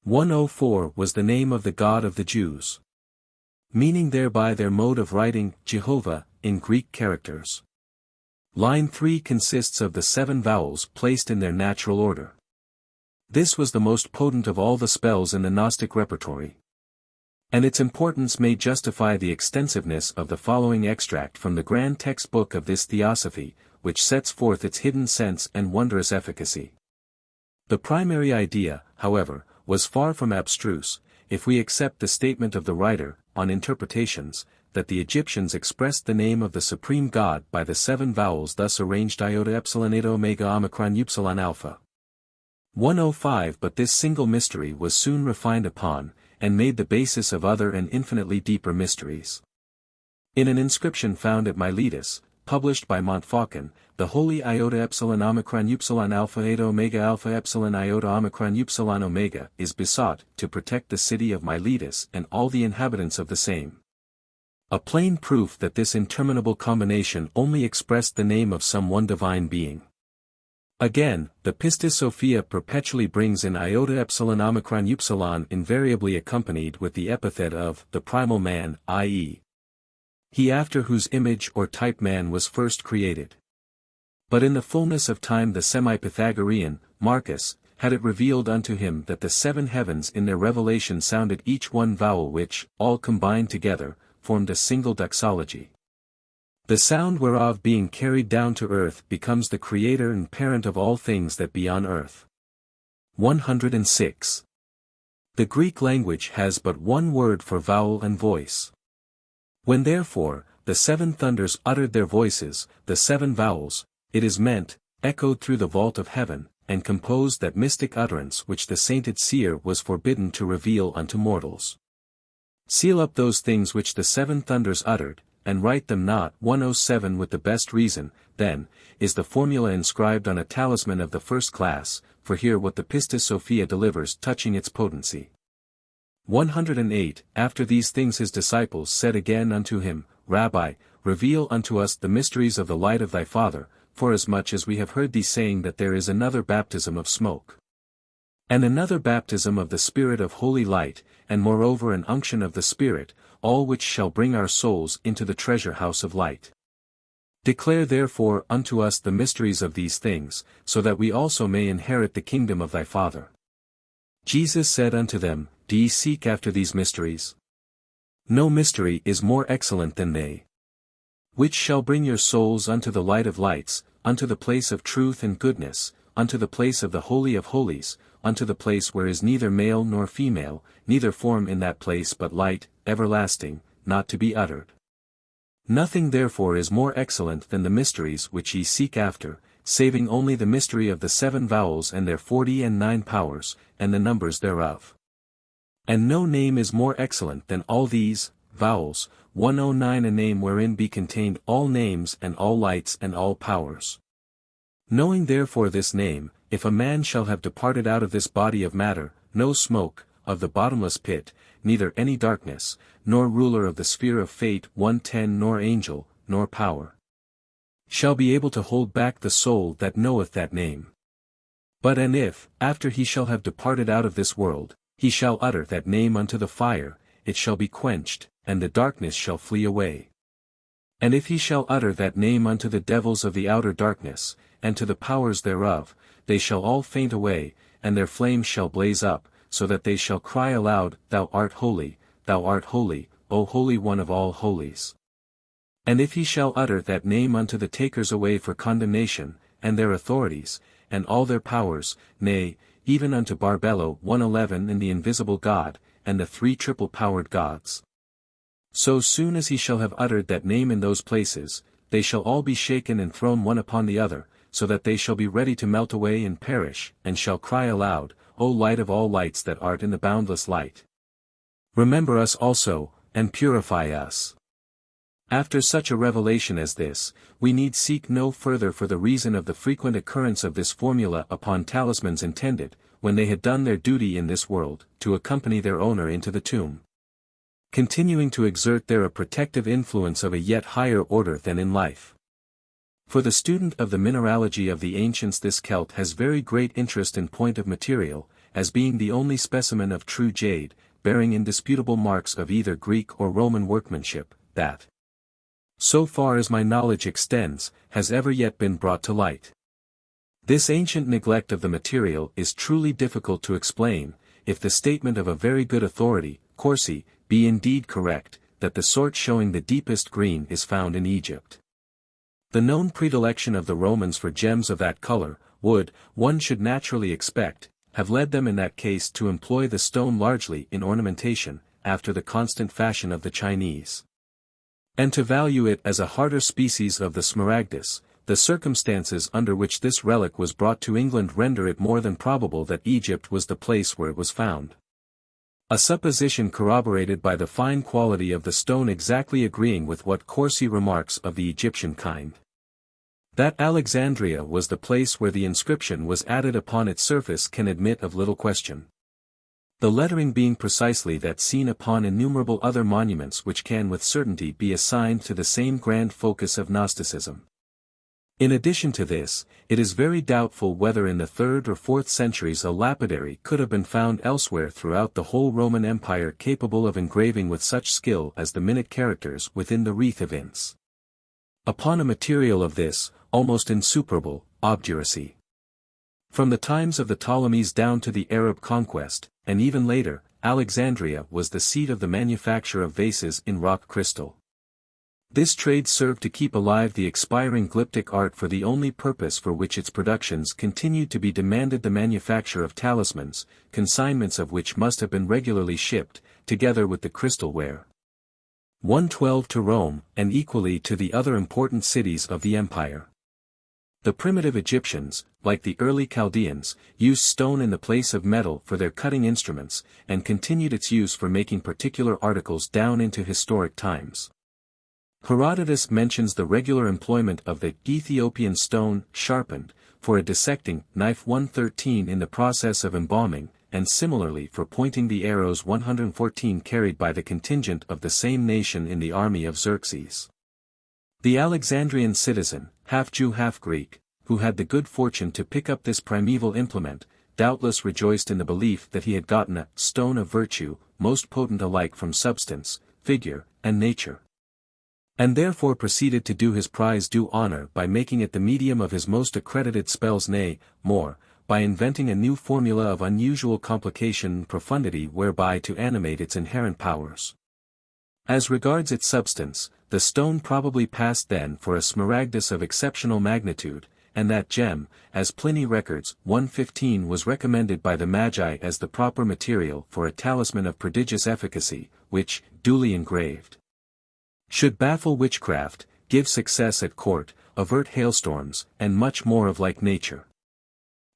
104 was the name of the God of the Jews. Meaning thereby their mode of writing, Jehovah, in Greek characters. Line 3 consists of the 7 vowels placed in their natural order. This was the most potent of all the spells in the Gnostic repertory. And its importance may justify the extensiveness of the following extract from the grand textbook of this theosophy, which sets forth its hidden sense and wondrous efficacy. The primary idea, however, was far from abstruse, if we accept the statement of the writer, on interpretations, that the Egyptians expressed the name of the supreme God by the 7 vowels thus arranged Iota Epsilon Eta Omega Omicron Upsilon Alpha. 105 But this single mystery was soon refined upon, and made the basis of other and infinitely deeper mysteries. In an inscription found at Miletus, published by Montfaucon, the holy Iota Epsilon Omicron Upsilon Alpha Eta Omega Alpha Epsilon Iota Omicron Upsilon Omega is besought to protect the city of Miletus and all the inhabitants of the same. A plain proof that this interminable combination only expressed the name of some one divine being. Again, the Pistis-Sophia perpetually brings in Iota Epsilon Omicron Upsilon invariably accompanied with the epithet of the primal man, i.e. he after whose image or type man was first created. But in the fullness of time the semi-Pythagorean, Marcus, had it revealed unto him that the 7 heavens in their revelation sounded each one vowel which, all combined together, formed a single doxology. The sound whereof being carried down to earth becomes the creator and parent of all things that be on earth. 106. The Greek language has but one word for vowel and voice. When therefore, the 7 thunders uttered their voices, the 7 vowels, it is meant, echoed through the vault of heaven, and composed that mystic utterance which the sainted seer was forbidden to reveal unto mortals. Seal up those things which the 7 thunders uttered, and write them not. 107 With the best reason, then, is the formula inscribed on a talisman of the first class, for hear what the Pistis-Sophia delivers touching its potency. 108 After these things his disciples said again unto him, Rabbi, reveal unto us the mysteries of the light of thy Father, forasmuch as we have heard thee saying that there is another baptism of smoke, and another baptism of the Spirit of holy light, and moreover an unction of the Spirit, all which shall bring our souls into the treasure house of light. Declare therefore unto us the mysteries of these things, so that we also may inherit the kingdom of thy Father. Jesus said unto them, Do ye seek after these mysteries? No mystery is more excellent than they, which shall bring your souls unto the light of lights, unto the place of truth and goodness, unto the place of the Holy of Holies, unto the place where is neither male nor female, neither form in that place but light, everlasting, not to be uttered. Nothing therefore is more excellent than the mysteries which ye seek after, saving only the mystery of the 7 vowels and their 49 powers, and the numbers thereof. And no name is more excellent than all these vowels, 109, a name wherein be contained all names and all lights and all powers. Knowing therefore this name, if a man shall have departed out of this body of matter, no smoke, of the bottomless pit, neither any darkness, nor ruler of the sphere of fate 110 nor angel, nor power, shall be able to hold back the soul that knoweth that name. But and if, after he shall have departed out of this world, he shall utter that name unto the fire, it shall be quenched, and the darkness shall flee away. And if he shall utter that name unto the devils of the outer darkness, and to the powers thereof, they shall all faint away, and their flames shall blaze up, so that they shall cry aloud, Thou art holy, O Holy One of all holies. And if he shall utter that name unto the takers away for condemnation, and their authorities, and all their powers, nay, even unto Barbello 111 and the invisible God, and the 3 triple-powered gods. So soon as he shall have uttered that name in those places, they shall all be shaken and thrown one upon the other, so that they shall be ready to melt away and perish, and shall cry aloud, O light of all lights that art in the boundless light, remember us also, and purify us. After such a revelation as this, we need seek no further for the reason of the frequent occurrence of this formula upon talismans intended, when they had done their duty in this world, to accompany their owner into the tomb, continuing to exert there a protective influence of a yet higher order than in life. For the student of the mineralogy of the ancients, this celt has very great interest in point of material, as being the only specimen of true jade, bearing indisputable marks of either Greek or Roman workmanship, that, so far as my knowledge extends, has ever yet been brought to light. This ancient neglect of the material is truly difficult to explain, if the statement of a very good authority, Corsi, be indeed correct, that the sort showing the deepest green is found in Egypt. The known predilection of the Romans for gems of that color, would, one should naturally expect, have led them in that case to employ the stone largely in ornamentation, after the constant fashion of the Chinese, and to value it as a harder species of the smaragdus. The circumstances under which this relic was brought to England render it more than probable that Egypt was the place where it was found. A supposition corroborated by the fine quality of the stone exactly agreeing with what Corsi remarks of the Egyptian kind. That Alexandria was the place where the inscription was added upon its surface can admit of little question. The lettering being precisely that seen upon innumerable other monuments which can with certainty be assigned to the same grand focus of Gnosticism. In addition to this, it is very doubtful whether in the 3rd or 4th centuries a lapidary could have been found elsewhere throughout the whole Roman Empire capable of engraving with such skill as the minute characters within the wreath evince. Upon a material of this, almost insuperable, obduracy. From the times of the Ptolemies down to the Arab conquest, and even later, Alexandria was the seat of the manufacture of vases in rock crystal. This trade served to keep alive the expiring glyptic art for the only purpose for which its productions continued to be demanded, the manufacture of talismans, consignments of which must have been regularly shipped, together with the crystal ware. 112 to Rome, and equally to the other important cities of the empire. The primitive Egyptians, like the early Chaldeans, used stone in the place of metal for their cutting instruments, and continued its use for making particular articles down into historic times. Herodotus mentions the regular employment of the Ethiopian stone, sharpened, for a dissecting knife 113 in the process of embalming, and similarly for pointing the arrows 114 carried by the contingent of the same nation in the army of Xerxes. The Alexandrian citizen, half Jew half Greek, who had the good fortune to pick up this primeval implement, doubtless rejoiced in the belief that he had gotten a stone of virtue, most potent alike from substance, figure, and nature, and therefore proceeded to do his prize due honor by making it the medium of his most accredited spells, nay, more, by inventing a new formula of unusual complication and profundity whereby to animate its inherent powers. As regards its substance, the stone probably passed then for a smaragdus of exceptional magnitude, and that gem, as Pliny records, 115 was recommended by the Magi as the proper material for a talisman of prodigious efficacy, which, duly engraved, should baffle witchcraft, give success at court, avert hailstorms, and much more of like nature.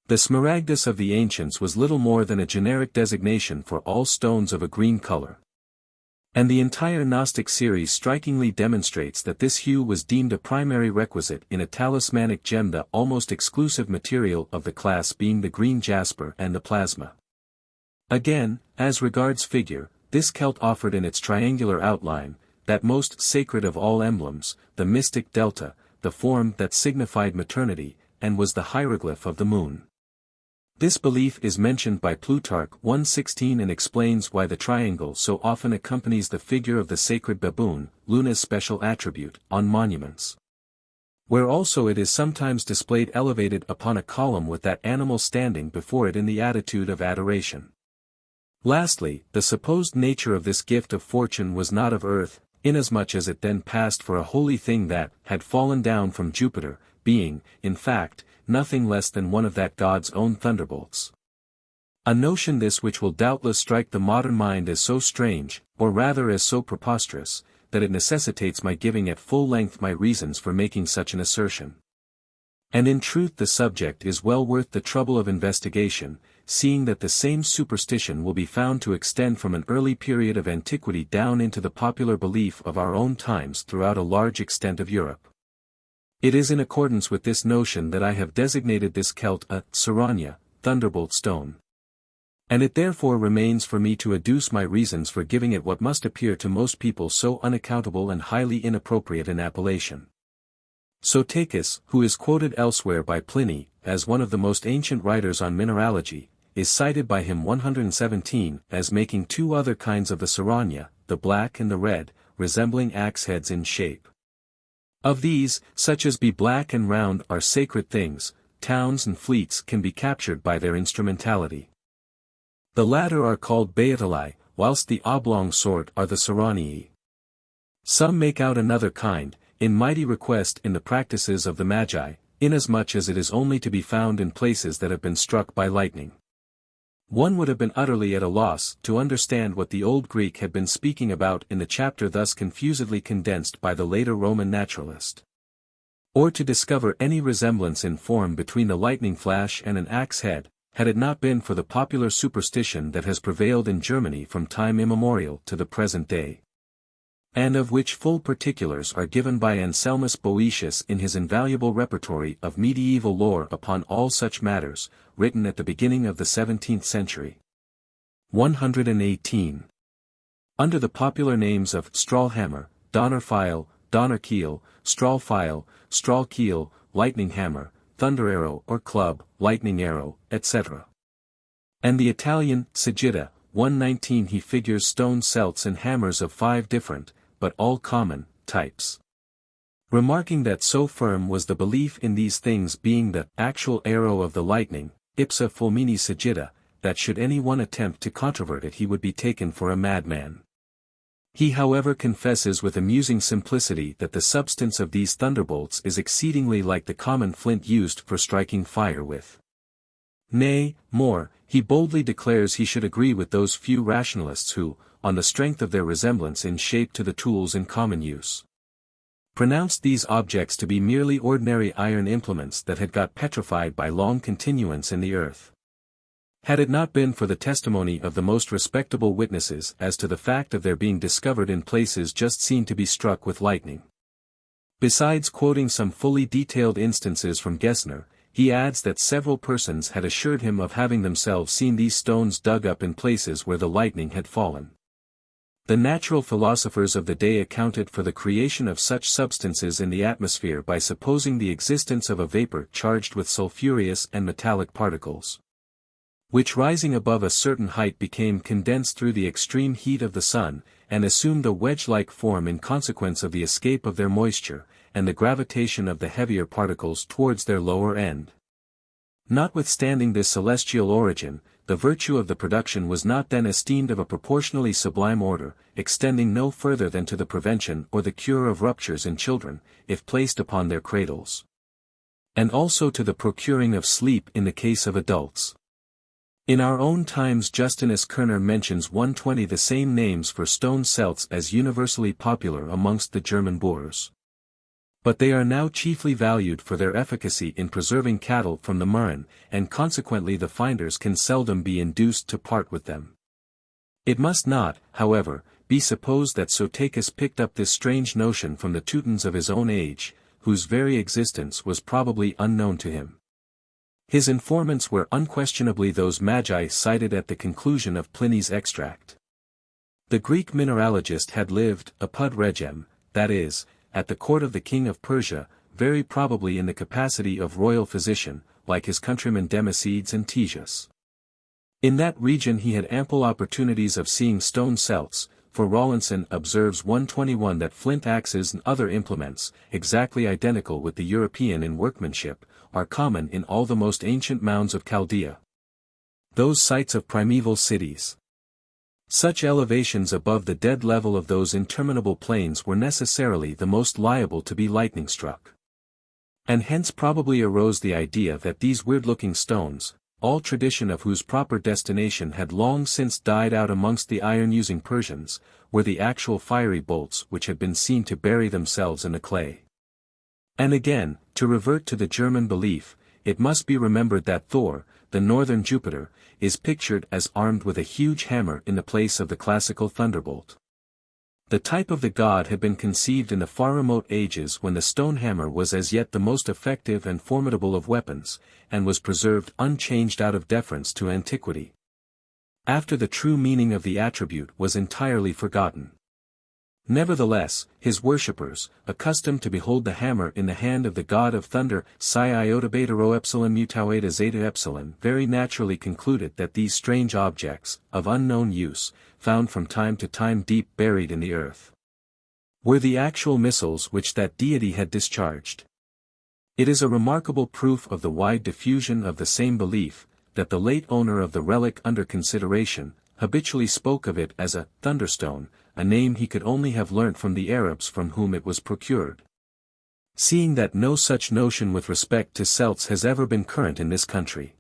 The smaragdus of the ancients was little more than a generic designation for all stones of a green color. And the entire Gnostic series strikingly demonstrates that this hue was deemed a primary requisite in a talismanic gem, the almost exclusive material of the class being the green jasper and the plasma. Again, as regards figure, this celt offered in its triangular outline, that most sacred of all emblems, the mystic delta, the form that signified maternity, and was the hieroglyph of the moon. This belief is mentioned by Plutarch 1:16 and explains why the triangle so often accompanies the figure of the sacred baboon, Luna's special attribute, on monuments, where also it is sometimes displayed elevated upon a column with that animal standing before it in the attitude of adoration. Lastly, the supposed nature of this gift of fortune was not of earth, inasmuch as it then passed for a holy thing that had fallen down from Jupiter, being, in fact, nothing less than one of that god's own thunderbolts. A notion this which will doubtless strike the modern mind as so strange, or rather as so preposterous, that it necessitates my giving at full length my reasons for making such an assertion. And in truth the subject is well worth the trouble of investigation, seeing that the same superstition will be found to extend from an early period of antiquity down into the popular belief of our own times throughout a large extent of Europe. It is in accordance with this notion that I have designated this celt a Saranya, thunderbolt stone. And it therefore remains for me to adduce my reasons for giving it what must appear to most people so unaccountable and highly inappropriate an appellation. Sotakis, who is quoted elsewhere by Pliny, as one of the most ancient writers on mineralogy, is cited by him 117 as making two other kinds of the Saranya, the black and the red, resembling axe heads in shape. Of these, such as be black and round are sacred things, towns and fleets can be captured by their instrumentality. The latter are called Beatalai, whilst the oblong sort are the Saranii. Some make out another kind, in mighty request in the practices of the Magi, inasmuch as it is only to be found in places that have been struck by lightning. One would have been utterly at a loss to understand what the old Greek had been speaking about in the chapter thus confusedly condensed by the later Roman naturalist, or to discover any resemblance in form between the lightning flash and an axe head, had it not been for the popular superstition that has prevailed in Germany from time immemorial to the present day, and of which full particulars are given by Anselmus Boetius in his invaluable repertory of medieval lore upon all such matters, written at the beginning of the 17th century. 118. Under the popular names of Strahlhammer, Donnerpfeil, Donnerkiel, Strahlpfeil, Strahlkiel, Lightning Hammer, Thunder Arrow or Club, Lightning Arrow, etc. And the Italian, Sagitta, 119 he figures stone celts and hammers of 5 different, but all common, types. Remarking that so firm was the belief in these things being the actual arrow of the lightning, ipsa fulmini sagitta, that should any one attempt to controvert it he would be taken for a madman. He however confesses with amusing simplicity that the substance of these thunderbolts is exceedingly like the common flint used for striking fire with. Nay, more, he boldly declares he should agree with those few rationalists who, on the strength of their resemblance in shape to the tools in common use, pronounced these objects to be merely ordinary iron implements that had got petrified by long continuance in the earth. Had it not been for the testimony of the most respectable witnesses as to the fact of their being discovered in places just seen to be struck with lightning. Besides quoting some fully detailed instances from Gessner, he adds that several persons had assured him of having themselves seen these stones dug up in places where the lightning had fallen. The natural philosophers of the day accounted for the creation of such substances in the atmosphere by supposing the existence of a vapor charged with sulfurous and metallic particles, which rising above a certain height became condensed through the extreme heat of the sun, and assumed a wedge-like form in consequence of the escape of their moisture, and the gravitation of the heavier particles towards their lower end. Notwithstanding this celestial origin, the virtue of the production was not then esteemed of a proportionally sublime order, extending no further than to the prevention or the cure of ruptures in children, if placed upon their cradles. and also to the procuring of sleep in the case of adults. In our own times Justinus Kerner mentions 120 the same names for stone celts as universally popular amongst the German Boers. But they are now chiefly valued for their efficacy in preserving cattle from the murrain, and consequently the finders can seldom be induced to part with them. It must not, however, be supposed that Sotakis picked up this strange notion from the Teutons of his own age, whose very existence was probably unknown to him. His informants were unquestionably those magi cited at the conclusion of Pliny's extract. The Greek mineralogist had lived, apud regem, that is, at the court of the king of Persia, very probably in the capacity of royal physician, like his countrymen Democedes and Ctesias. In that region he had ample opportunities of seeing stone celts, for Rawlinson observes 121 that flint axes and other implements, exactly identical with the European in workmanship, are common in all the most ancient mounds of Chaldea. Those sites of primeval cities. Such elevations above the dead level of those interminable plains were necessarily the most liable to be lightning-struck. And hence probably arose the idea that these weird-looking stones, all tradition of whose proper destination had long since died out amongst the iron-using Persians, were the actual fiery bolts which had been seen to bury themselves in the clay. And again, to revert to the German belief, it must be remembered that Thor, the northern Jupiter, is pictured as armed with a huge hammer in the place of the classical thunderbolt. The type of the god had been conceived in the far remote ages when the stone hammer was as yet the most effective and formidable of weapons, and was preserved unchanged out of deference to antiquity. After the true meaning of the attribute was entirely forgotten. Nevertheless, his worshippers, accustomed to behold the hammer in the hand of the god of thunder, psi iota beta rho epsilon mutau eta zeta epsilon, very naturally concluded that these strange objects, of unknown use, found from time to time deep buried in the earth, were the actual missiles which that deity had discharged. It is a remarkable proof of the wide diffusion of the same belief, that the late owner of the relic under consideration, habitually spoke of it as a thunderstone, a name he could only have learnt from the Arabs from whom it was procured. Seeing that no such notion with respect to Celts has ever been current in this country.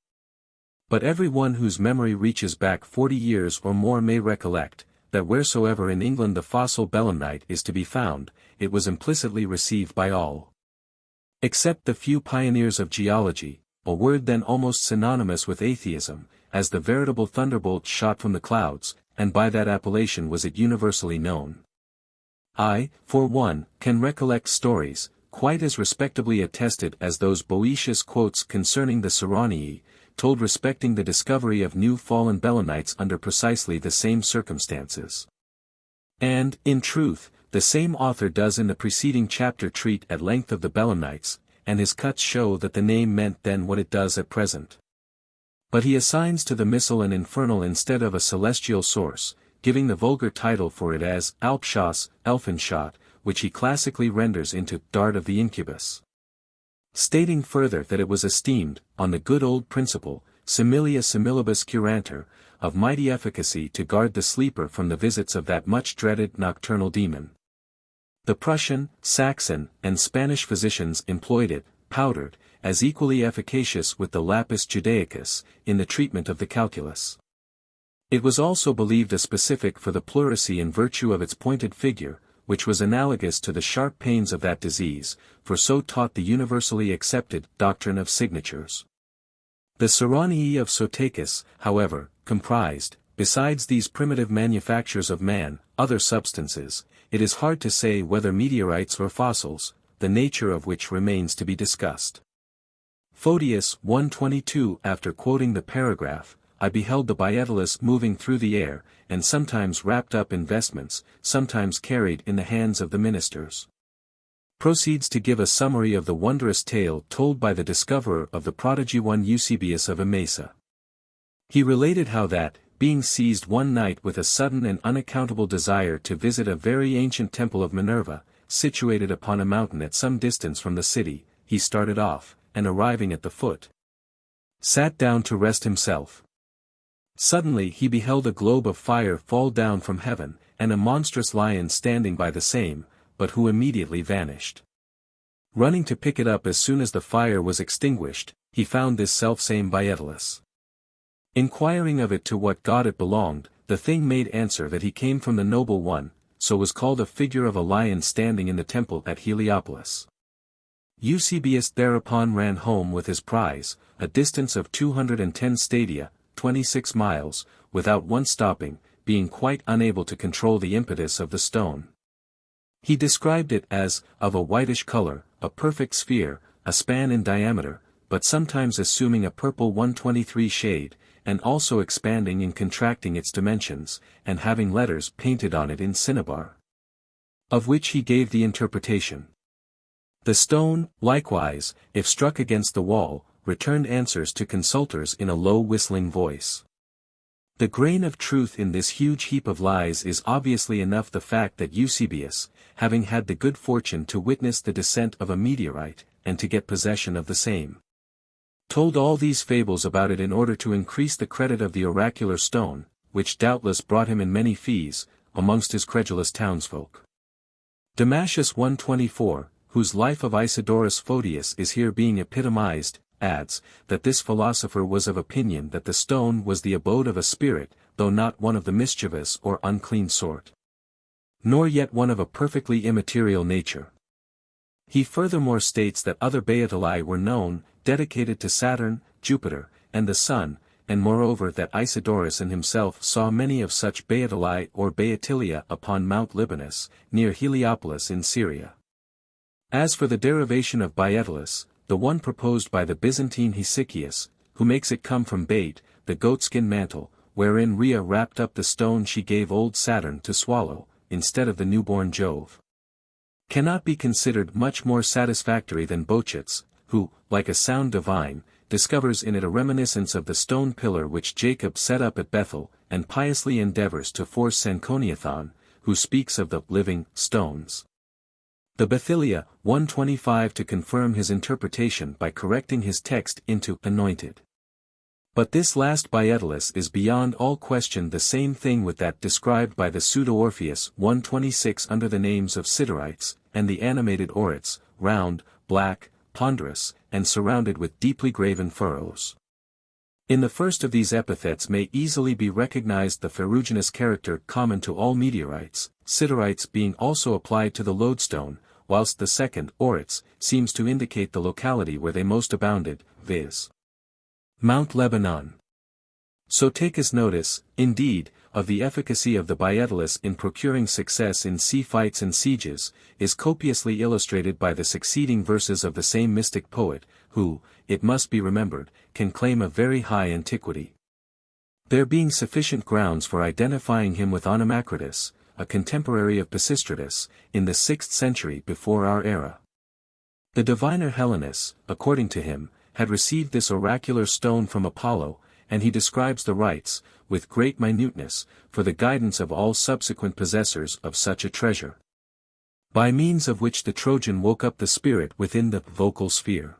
But every one whose memory reaches back 40 years or more may recollect, that wheresoever in England the fossil belemnite is to be found, it was implicitly received by all. Except the few pioneers of geology, a word then almost synonymous with atheism, as the veritable thunderbolt shot from the clouds, and by that appellation was it universally known. I, for one, can recollect stories, quite as respectably attested as those Boetius quotes concerning the Seranii, told respecting the discovery of new fallen belemnites under precisely the same circumstances. And, in truth, the same author does in the preceding chapter treat at length of the belemnites, and his cuts show that the name meant then what it does at present. But he assigns to the missile an infernal instead of a celestial source, giving the vulgar title for it as Alpschoss, elfin shot, which he classically renders into dart of the incubus. Stating further that it was esteemed, on the good old principle, similia similibus curanter, of mighty efficacy to guard the sleeper from the visits of that much dreaded nocturnal demon. The Prussian, Saxon, and Spanish physicians employed it, powdered, as equally efficacious with the lapis judaicus, in the treatment of the calculus. It was also believed a specific for the pleurisy in virtue of its pointed figure, which was analogous to the sharp pains of that disease, for so taught the universally accepted doctrine of signatures. The Seranii of Sotakis, however, comprised, besides these primitive manufactures of man, other substances. It is hard to say whether meteorites or fossils, the nature of which remains to be discussed. Photius 122 after quoting the paragraph, I beheld the Bietulus moving through the air, and sometimes wrapped up in vestments, sometimes carried in the hands of the ministers. Proceeds to give a summary of the wondrous tale told by the discoverer of the prodigy one Eusebius of Emesa. He related how that, being seized one night with a sudden and unaccountable desire to visit a very ancient temple of Minerva, situated upon a mountain at some distance from the city, he started off, and arriving at the foot, sat down to rest himself. Suddenly he beheld a globe of fire fall down from heaven, and a monstrous lion standing by the same, but who immediately vanished. Running to pick it up as soon as the fire was extinguished, he found this selfsame Baietulus. Inquiring of it to what god it belonged, the thing made answer that he came from the noble one, so was called a figure of a lion standing in the temple at Heliopolis. Eusebius thereupon ran home with his prize, a distance of 210 stadia, 26 miles, without once stopping, being quite unable to control the impetus of the stone. He described it as, of a whitish color, a perfect sphere, a span in diameter, but sometimes assuming a purple 123 shade, and also expanding and contracting its dimensions, and having letters painted on it in cinnabar. Of which he gave the interpretation. The stone, likewise, if struck against the wall, returned answers to consulters in a low whistling voice. The grain of truth in this huge heap of lies is obviously enough the fact that Eusebius, having had the good fortune to witness the descent of a meteorite, and to get possession of the same, told all these fables about it in order to increase the credit of the oracular stone, which doubtless brought him in many fees, amongst his credulous townsfolk. Damascus 124, whose life of Isidorus Photius is here being epitomized, adds, that this philosopher was of opinion that the stone was the abode of a spirit, though not one of the mischievous or unclean sort, nor yet one of a perfectly immaterial nature. He furthermore states that other Baetuli were known, dedicated to Saturn, Jupiter, and the Sun, and moreover that Isidorus and himself saw many of such Baetuli or Baetilia upon Mount Libanus, near Heliopolis in Syria. As for the derivation of Baetulus, the one proposed by the Byzantine Hesychius, who makes it come from bait, the goatskin mantle, wherein Rhea wrapped up the stone she gave old Saturn to swallow, instead of the newborn Jove, cannot be considered much more satisfactory than Bochitz, who, like a sound divine, discovers in it a reminiscence of the stone pillar which Jacob set up at Bethel, and piously endeavors to force Sanconiathon, who speaks of the living stones. The Bethilia, 125 to confirm his interpretation by correcting his text into anointed. But this last Baetulus is beyond all question the same thing with that described by the Pseudo-Orpheus 126 under the names of Siderites, and the animated Orits, round, black, ponderous, and surrounded with deeply graven furrows. In the first of these epithets may easily be recognized the ferruginous character common to all meteorites, Siderites being also applied to the lodestone, whilst the second, Orits, seems to indicate the locality where they most abounded, viz. Mount Lebanon. So take as notice, indeed, of the efficacy of the Baetulus in procuring success in sea fights and sieges, is copiously illustrated by the succeeding verses of the same mystic poet, who, it must be remembered, can claim a very high antiquity. There being sufficient grounds for identifying him with Onomacritus, a contemporary of Pisistratus, in the 6th century before our era. The diviner Helenus, according to him, had received this oracular stone from Apollo, and he describes the rites, with great minuteness, for the guidance of all subsequent possessors of such a treasure, by means of which the Trojan woke up the spirit within the vocal sphere.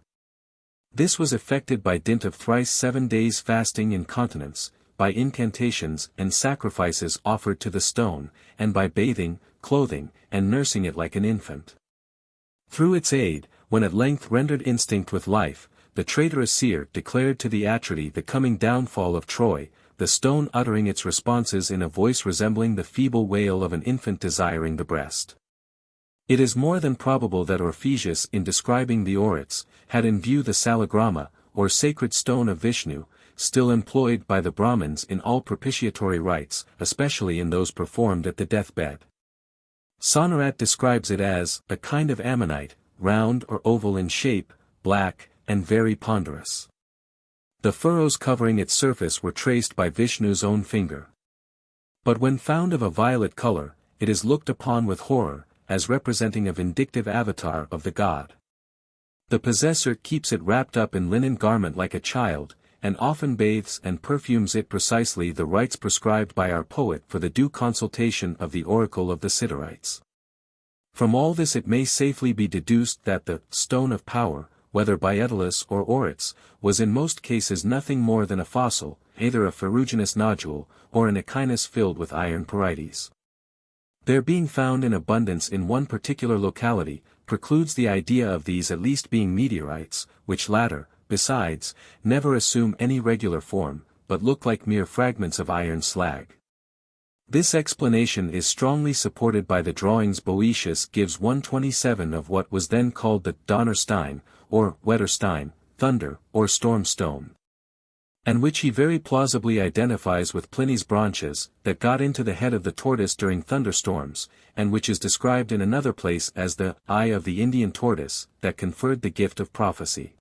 This was effected by dint of thrice 7 days fasting and continence, by incantations and sacrifices offered to the stone, and by bathing, clothing, and nursing it like an infant. Through its aid, when at length rendered instinct with life, the traitorous seer declared to the Atridae the coming downfall of Troy, the stone uttering its responses in a voice resembling the feeble wail of an infant desiring the breast. It is more than probable that Orpheus in describing the Orits, had in view the Salagrama, or sacred stone of Vishnu, still employed by the Brahmins in all propitiatory rites, especially in those performed at the deathbed. Sonorat describes it as a kind of ammonite, round or oval in shape, black, and very ponderous. The furrows covering its surface were traced by Vishnu's own finger. But when found of a violet color, it is looked upon with horror, as representing a vindictive avatar of the god. The possessor keeps it wrapped up in linen garment like a child, and often bathes and perfumes it precisely the rites prescribed by our poet for the due consultation of the oracle of the Siderites. From all this it may safely be deduced that the stone of power, whether Baetulus or Orits, was in most cases nothing more than a fossil, either a ferruginous nodule, or an echinus filled with iron parites. There being found in abundance in one particular locality, precludes the idea of these at least being meteorites, which latter, besides, never assume any regular form, but look like mere fragments of iron slag. This explanation is strongly supported by the drawings Boetius gives 127 of what was then called the Donnerstein, or Wetterstein, thunder, or storm stone, and which he very plausibly identifies with Pliny's branches, that got into the head of the tortoise during thunderstorms, and which is described in another place as the eye of the Indian tortoise, that conferred the gift of prophecy.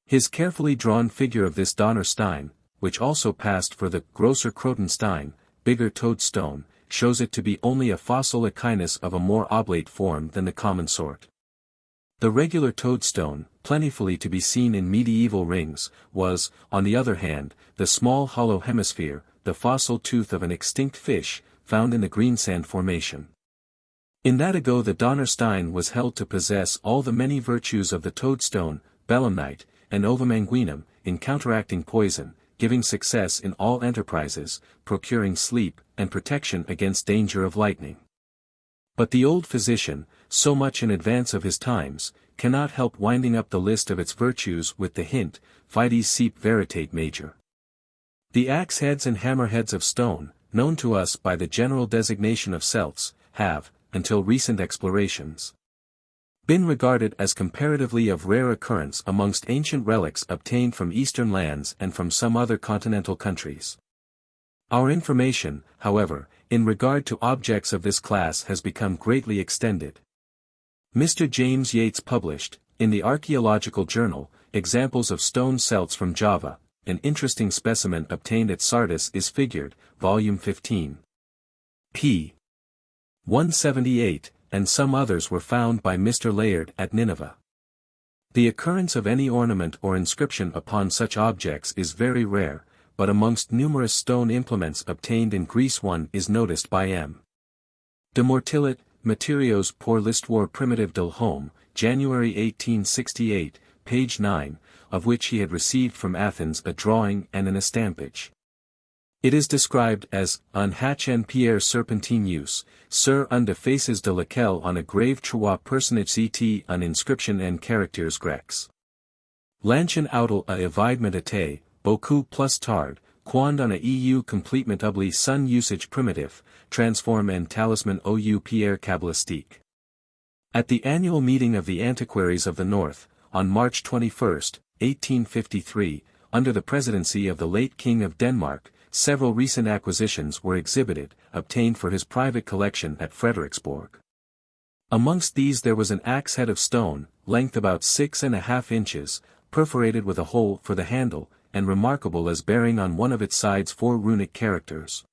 His carefully drawn figure of this Donnerstein, which also passed for the grosser Crotonstein, bigger toadstone, shows it to be only a fossil echinus of a more oblate form than the common sort. The regular toadstone, plentifully to be seen in medieval rings, was, on the other hand, the small hollow hemisphere, the fossil tooth of an extinct fish, found in the Greensand Formation. In that ago the Donnerstein was held to possess all the many virtues of the toadstone, belemnite, and ovum anguinum, in counteracting poison, giving success in all enterprises, procuring sleep, and protection against danger of lightning. But the old physician, so much in advance of his times, cannot help winding up the list of its virtues with the hint, Fides sep veritate major. The axe heads and hammer heads of stone, known to us by the general designation of celts, have, until recent explorations, been regarded as comparatively of rare occurrence amongst ancient relics obtained from eastern lands and from some other continental countries. Our information, however, in regard to objects of this class has become greatly extended. Mr. James Yates published, in the Archaeological Journal, examples of stone celts from Java. An interesting specimen obtained at Sardis is figured, volume 15. p. 178, and some others were found by Mr. Layard at Nineveh. The occurrence of any ornament or inscription upon such objects is very rare, but amongst numerous stone implements obtained in Greece one is noticed by M. de Mortillet, Materiaux pour l'Histoire Primitive del Home, January 1868, page 9, of which he had received from Athens a drawing and an estampage. It is described as, un hatch en pierre serpentine use, sur un de faces de laquelle on a grave trois personnages et un inscription en caractères grecs. L'ancien autel a évidement été, beaucoup plus tard, quand on a eu complètement oublié son usage primitif, transform en talisman ou pierre kabbalistique. At the annual meeting of the Antiquaries of the North, on March 21, 1853, under the presidency of the late King of Denmark, several recent acquisitions were exhibited, obtained for his private collection at Fredericksborg. Amongst these there was an axe head of stone, length about 6½ inches, perforated with a hole for the handle, and remarkable as bearing on one of its sides 4 runic characters,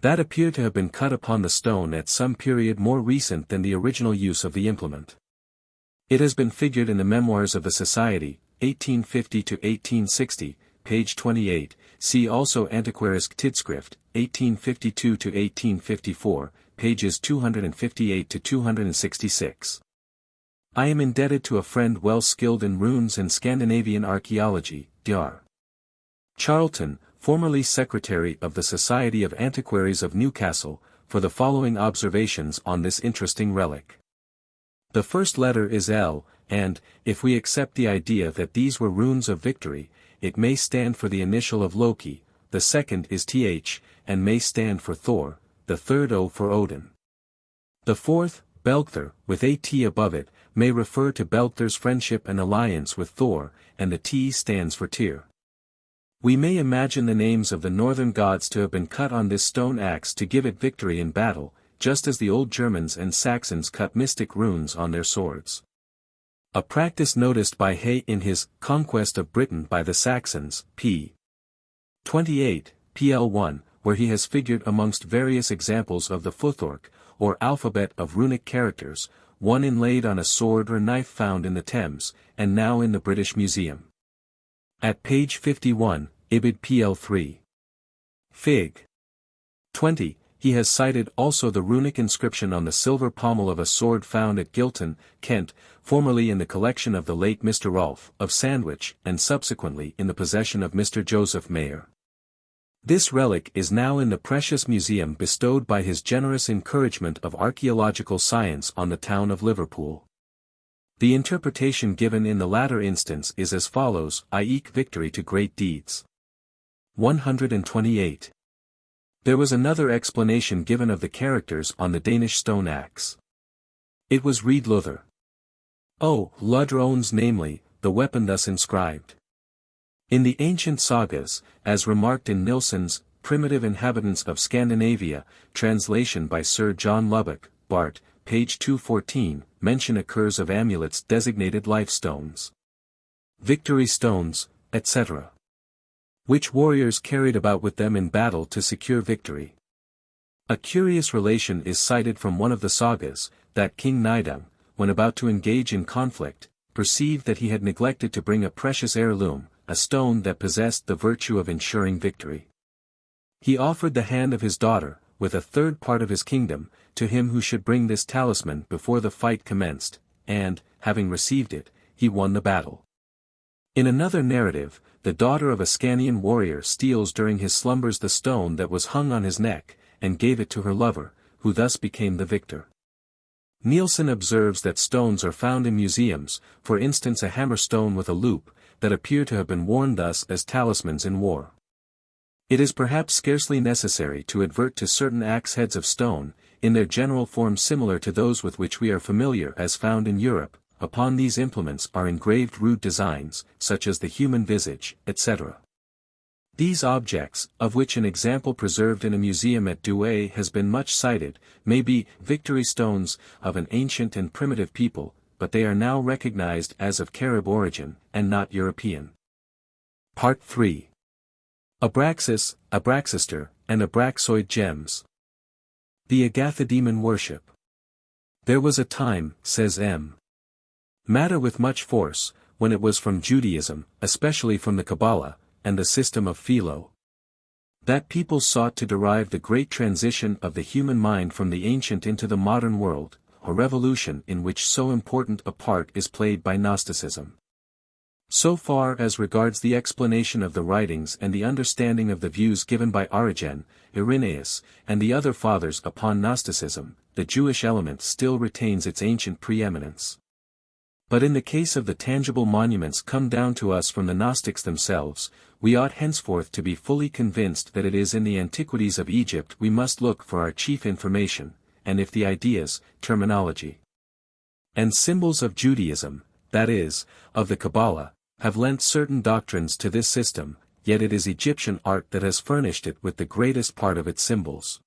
that appear to have been cut upon the stone at some period more recent than the original use of the implement. It has been figured in the Memoirs of the Society, 1850–1860, page 28, see also Antiquarisk Tidskrift, 1852–1854, pages 258–266. I am indebted to a friend well skilled in runes and Scandinavian archaeology, Dr. Charlton, formerly Secretary of the Society of Antiquaries of Newcastle, for the following observations on this interesting relic. The first letter is L, and, if we accept the idea that these were runes of victory, it may stand for the initial of Loki, the second is TH, and may stand for Thor, the third O for Odin. The fourth, Belgthor, with a T above it, may refer to Belgthor's friendship and alliance with Thor, and the T stands for Tyr. We may imagine the names of the northern gods to have been cut on this stone axe to give it victory in battle, just as the old Germans and Saxons cut mystic runes on their swords. A practice noticed by Hay in his Conquest of Britain by the Saxons, p. 28, pl1, where he has figured amongst various examples of the Futhorc, or alphabet of runic characters, one inlaid on a sword or knife found in the Thames, and now in the British Museum. At page 51, Ibid pl3. Fig. 20, he has cited also the runic inscription on the silver pommel of a sword found at Gilton, Kent, formerly in the collection of the late Mr. Rolfe, of Sandwich, and subsequently in the possession of Mr. Joseph Mayer. This relic is now in the precious museum bestowed by his generous encouragement of archaeological science on the town of Liverpool. The interpretation given in the latter instance is as follows, i.e. victory to great deeds. 128. There was another explanation given of the characters on the Danish stone axe. It was read Luther. O. Lud owns namely, the weapon thus inscribed. In the ancient sagas, as remarked in Nilsson's Primitive Inhabitants of Scandinavia, translation by Sir John Lubbock, Bart, page 214, mention occurs of amulets designated life stones, victory stones, etc., which warriors carried about with them in battle to secure victory. A curious relation is cited from one of the sagas, that King Nidung, when about to engage in conflict, perceived that he had neglected to bring a precious heirloom, a stone that possessed the virtue of ensuring victory. He offered the hand of his daughter, with a third part of his kingdom, to him who should bring this talisman before the fight commenced, and, having received it, he won the battle. In another narrative, the daughter of a Scanian warrior steals during his slumbers the stone that was hung on his neck, and gave it to her lover, who thus became the victor. Nielsen observes that stones are found in museums, for instance a hammer stone with a loop, that appear to have been worn thus as talismans in war. It is perhaps scarcely necessary to advert to certain axe heads of stone, in their general form similar to those with which we are familiar as found in Europe. Upon these implements are engraved rude designs, such as the human visage, etc. These objects, of which an example preserved in a museum at Douai has been much cited, may be victory stones of an ancient and primitive people, but they are now recognized as of Carib origin, and not European. Part 3. Abraxas, Abraxaster, and Abraxoid-Gems. The Agathodemon worship. There was a time, says M. Matter with much force, when it was from Judaism, especially from the Kabbalah, and the system of Philo, that people sought to derive the great transition of the human mind from the ancient into the modern world, a revolution in which so important a part is played by Gnosticism. So far as regards the explanation of the writings and the understanding of the views given by Origen, Irenaeus, and the other fathers upon Gnosticism, the Jewish element still retains its ancient preeminence. But in the case of the tangible monuments come down to us from the Gnostics themselves, we ought henceforth to be fully convinced that it is in the antiquities of Egypt we must look for our chief information, and if the ideas, terminology, and symbols of Judaism, that is, of the Kabbalah, have lent certain doctrines to this system, yet it is Egyptian art that has furnished it with the greatest part of its symbols.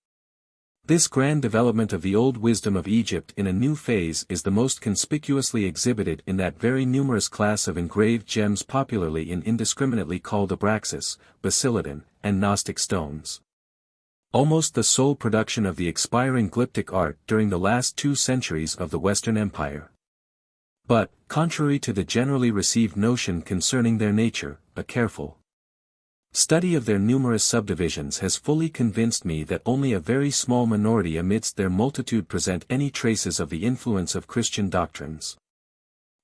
This grand development of the old wisdom of Egypt in a new phase is the most conspicuously exhibited in that very numerous class of engraved gems popularly and indiscriminately called Abraxas, Basiladon, and Gnostic stones. Almost the sole production of the expiring glyptic art during the last 2 centuries of the Western Empire. But, contrary to the generally received notion concerning their nature, a careful study of their numerous subdivisions has fully convinced me that only a very small minority amidst their multitude present any traces of the influence of Christian doctrines,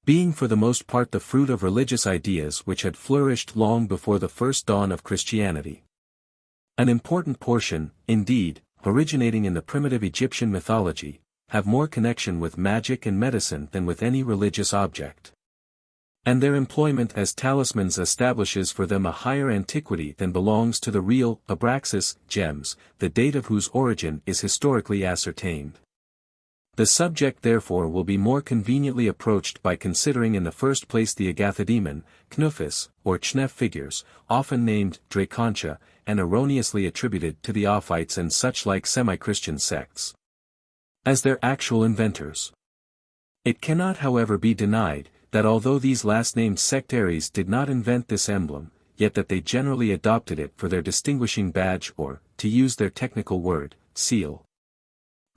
being for the most part the fruit of religious ideas which had flourished long before the first dawn of Christianity. An important portion, indeed, originating in the primitive Egyptian mythology, have more connection with magic and medicine than with any religious object. And their employment as talismans establishes for them a higher antiquity than belongs to the real Abraxas-Gems, the date of whose origin is historically ascertained. The subject therefore will be more conveniently approached by considering in the first place the Agathodemon, Chnuphis, or Chneph figures, often named Dracontia, and erroneously attributed to the Ophites and such like semi-Christian sects, as their actual inventors. It cannot however be denied, that although these last-named sectaries did not invent this emblem, yet that they generally adopted it for their distinguishing badge or, to use their technical word, seal.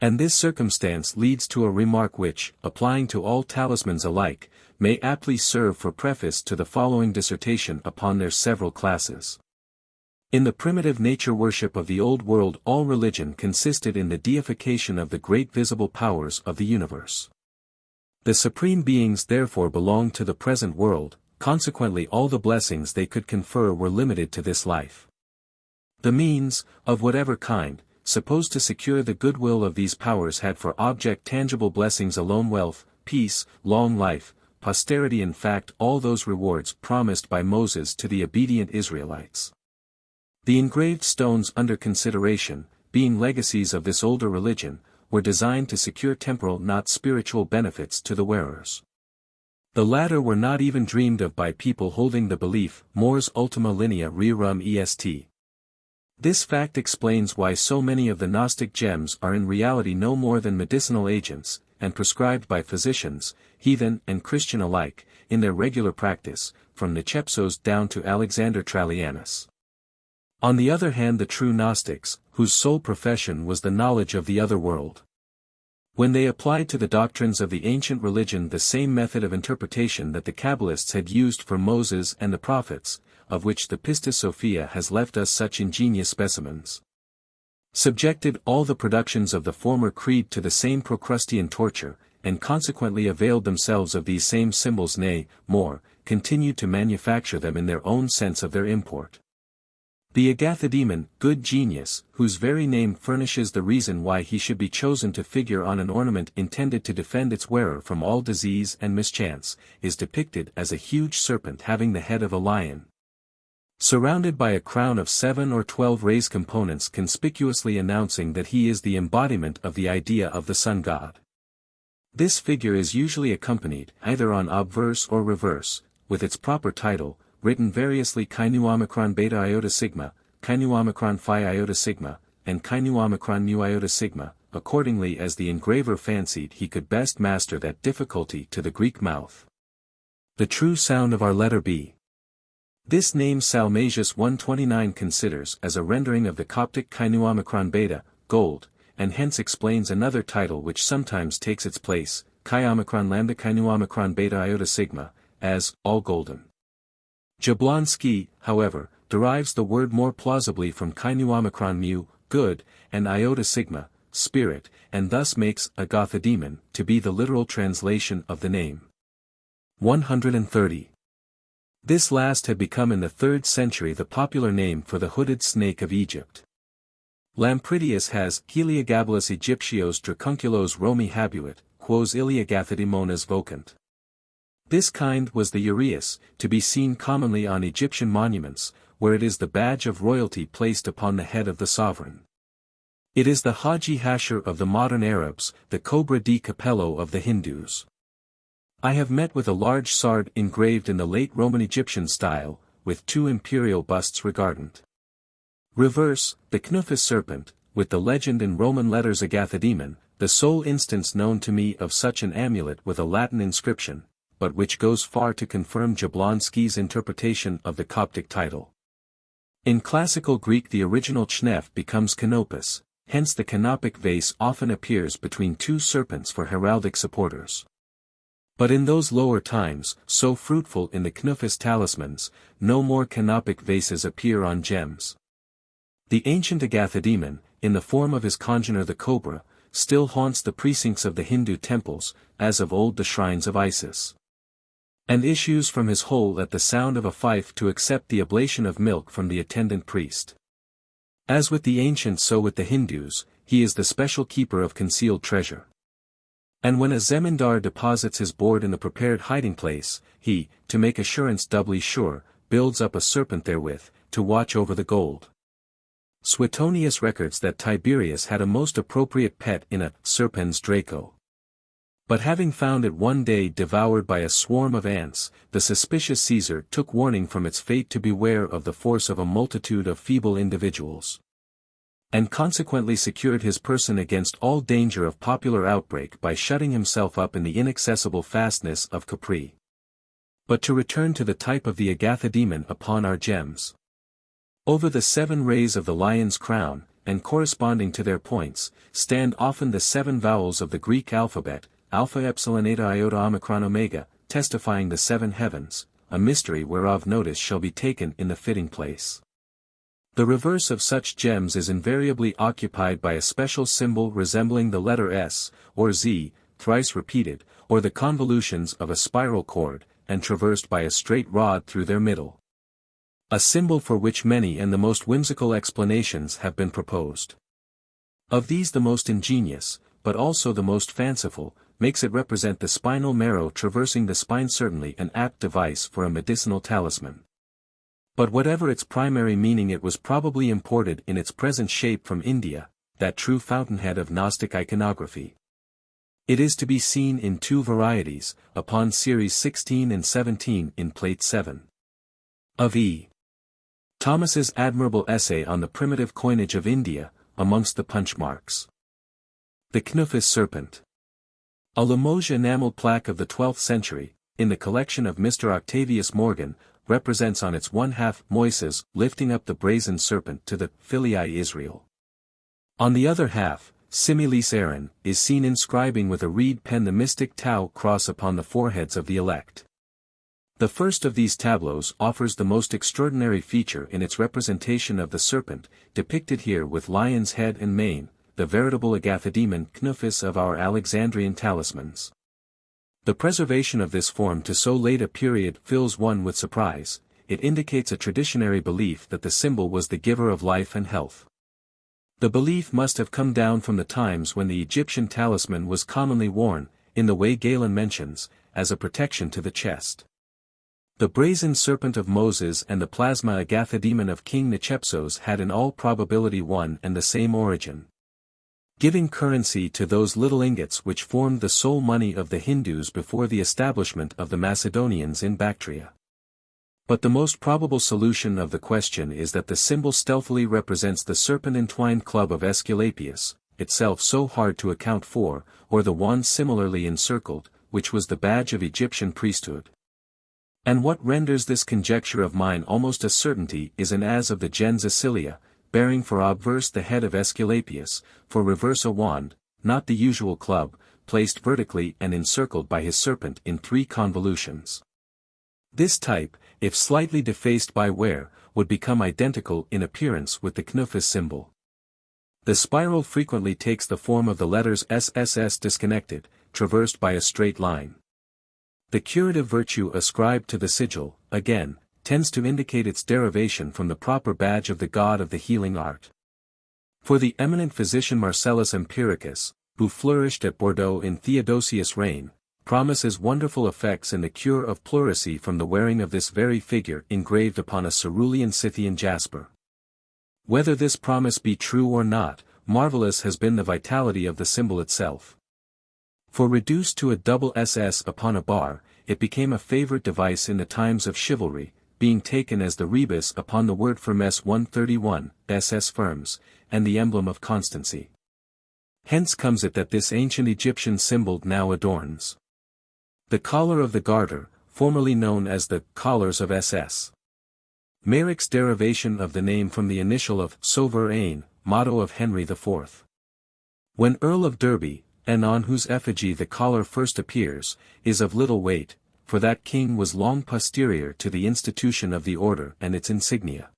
And this circumstance leads to a remark which, applying to all talismans alike, may aptly serve for preface to the following dissertation upon their several classes. In the primitive nature worship of the Old World all religion consisted in the deification of the great visible powers of the universe. The supreme beings therefore belonged to the present world, consequently all the blessings they could confer were limited to this life. The means, of whatever kind, supposed to secure the goodwill of these powers had for object tangible blessings alone: wealth, peace, long life, posterity in fact all those rewards promised by Moses to the obedient Israelites. The engraved stones under consideration, being legacies of this older religion, were designed to secure temporal not spiritual benefits to the wearers. The latter were not even dreamed of by people holding the belief mors ultima linea rerum est. This fact explains why so many of the Gnostic gems are in reality no more than medicinal agents, and prescribed by physicians, heathen and Christian alike, in their regular practice, from Nicepsos down to Alexander Trallianus. On the other hand, the true Gnostics, whose sole profession was the knowledge of the other world, when they applied to the doctrines of the ancient religion the same method of interpretation that the Kabbalists had used for Moses and the prophets, of which the Pistis-Sophia has left us such ingenious specimens, subjected all the productions of the former creed to the same Procrustean torture, and consequently availed themselves of these same symbols, nay, more, continued to manufacture them in their own sense of their import. The Agathodemon, good genius, whose very name furnishes the reason why he should be chosen to figure on an ornament intended to defend its wearer from all disease and mischance, is depicted as a huge serpent having the head of a lion, surrounded by a crown of 7 or 12 raised components conspicuously announcing that he is the embodiment of the idea of the sun god. This figure is usually accompanied, either on obverse or reverse, with its proper title, written variously Chi Omicron Beta Iota Sigma, Chi Omicron Phi Iota Sigma, and Chi Omicron Mu Iota Sigma, accordingly as the engraver fancied he could best master that difficulty to the Greek mouth. The true sound of our letter B. This name Salmasius 129 considers as a rendering of the Coptic Chi Omicron Beta, gold, and hence explains another title which sometimes takes its place, Chi Omicron Lambda Chi Omicron Beta Iota Sigma, as, all golden. Jablonski, however, derives the word more plausibly from Chi Omicron Mu, good, and Iota Sigma, spirit, and thus makes Agathodemon to be the literal translation of the name. 130. This last had become in the 3rd century the popular name for the hooded snake of Egypt. Lampridius has Heliagabalus Egyptios Dracunculos Romi habuit, quos ilia Agathodemonas vocant. This kind was the uraeus, to be seen commonly on Egyptian monuments, where it is the badge of royalty placed upon the head of the sovereign. It is the Haji Hasher of the modern Arabs, the Cobra di Capello of the Hindus. I have met with a large sard engraved in the late Roman Egyptian style, with 2 imperial busts regardant. Reverse, the Chnuphis Serpent, with the legend in Roman letters Agathodemon, the sole instance known to me of such an amulet with a Latin inscription, but which goes far to confirm Jablonski's interpretation of the Coptic title. In classical Greek the original Chneph becomes Canopus, hence the canopic vase often appears between 2 serpents for heraldic supporters. But in those lower times, so fruitful in the Chnuphis talismans, no more canopic vases appear on gems. The ancient Agathodemon, in the form of his congener the cobra, still haunts the precincts of the Hindu temples, as of old the shrines of Isis, and issues from his hole at the sound of a fife to accept the oblation of milk from the attendant priest. As with the ancients so with the Hindus, he is the special keeper of concealed treasure. And when a zemindar deposits his board in the prepared hiding place, he, to make assurance doubly sure, builds up a serpent therewith, to watch over the gold. Suetonius records that Tiberius had a most appropriate pet in a serpens Draco. But having found it one day devoured by a swarm of ants, the suspicious Caesar took warning from its fate to beware of the force of a multitude of feeble individuals, and consequently secured his person against all danger of popular outbreak by shutting himself up in the inaccessible fastness of Capri. But to return to the type of the Agathodemon upon our gems. Over the 7 rays of the lion's crown, and corresponding to their points, stand often the 7 vowels of the Greek alphabet, Alpha Epsilon Eta Iota Omicron Omega, testifying the 7 heavens, a mystery whereof notice shall be taken in the fitting place. The reverse of such gems is invariably occupied by a special symbol resembling the letter S, or Z, thrice repeated, or the convolutions of a spiral cord, and traversed by a straight rod through their middle. A symbol for which many and the most whimsical explanations have been proposed. Of these the most ingenious, but also the most fanciful, makes it represent the spinal marrow traversing the spine, certainly an apt device for a medicinal talisman. But whatever its primary meaning, it was probably imported in its present shape from India, that true fountainhead of Gnostic iconography. It is to be seen in two varieties, upon series 16 and 17 in plate 7. Of E. Thomas's admirable essay on the primitive coinage of India, amongst the punch marks. The Chnuphis Serpent. A Limoges enameled plaque of the 12th century, in the collection of Mr. Octavius Morgan, represents on its one half Moises lifting up the brazen serpent to the Filii Israel. On the other half, Similis Aaron is seen inscribing with a reed pen the mystic Tau cross upon the foreheads of the elect. The first of these tableaus offers the most extraordinary feature in its representation of the serpent, depicted here with lion's head and mane, the veritable agathodemon Chnuphis of our Alexandrian talismans. The preservation of this form to so late a period fills one with surprise. It indicates a traditionary belief that the symbol was the giver of life and health. The belief must have come down from the times when the Egyptian talisman was commonly worn, in the way Galen mentions, as a protection to the chest. The brazen serpent of Moses and the plasma agathodemon of King Hatshepsut had in all probability one and the same origin. Giving currency to those little ingots which formed the sole money of the Hindus before the establishment of the Macedonians in Bactria. But the most probable solution of the question is that the symbol stealthily represents the serpent-entwined club of Aesculapius, itself so hard to account for, or the wand similarly encircled, which was the badge of Egyptian priesthood. And what renders this conjecture of mine almost a certainty is an as of the gens Acilia, bearing for obverse the head of Aesculapius, for reverse a wand, not the usual club, placed vertically and encircled by his serpent in 3 convolutions. This type, if slightly defaced by wear, would become identical in appearance with the Chnuphis symbol. The spiral frequently takes the form of the letters SSS disconnected, traversed by a straight line. The curative virtue ascribed to the sigil, again, tends to indicate its derivation from the proper badge of the god of the healing art. For the eminent physician Marcellus Empiricus, who flourished at Bordeaux in Theodosius' reign, promises wonderful effects in the cure of pleurisy from the wearing of this very figure engraved upon a cerulean Scythian jasper. Whether this promise be true or not, marvelous has been the vitality of the symbol itself. For reduced to a double SS upon a bar, it became a favorite device in the times of chivalry, being taken as the rebus upon the word firmes 131, SS firms, and the emblem of constancy. Hence comes it that this ancient Egyptian symbol now adorns the collar of the garter, formerly known as the collars of SS. Merrick's derivation of the name from the initial of Sovereign, motto of Henry IV. When Earl of Derby, and on whose effigy the collar first appears, is of little weight, for that king was long posterior to the institution of the order and its insignia.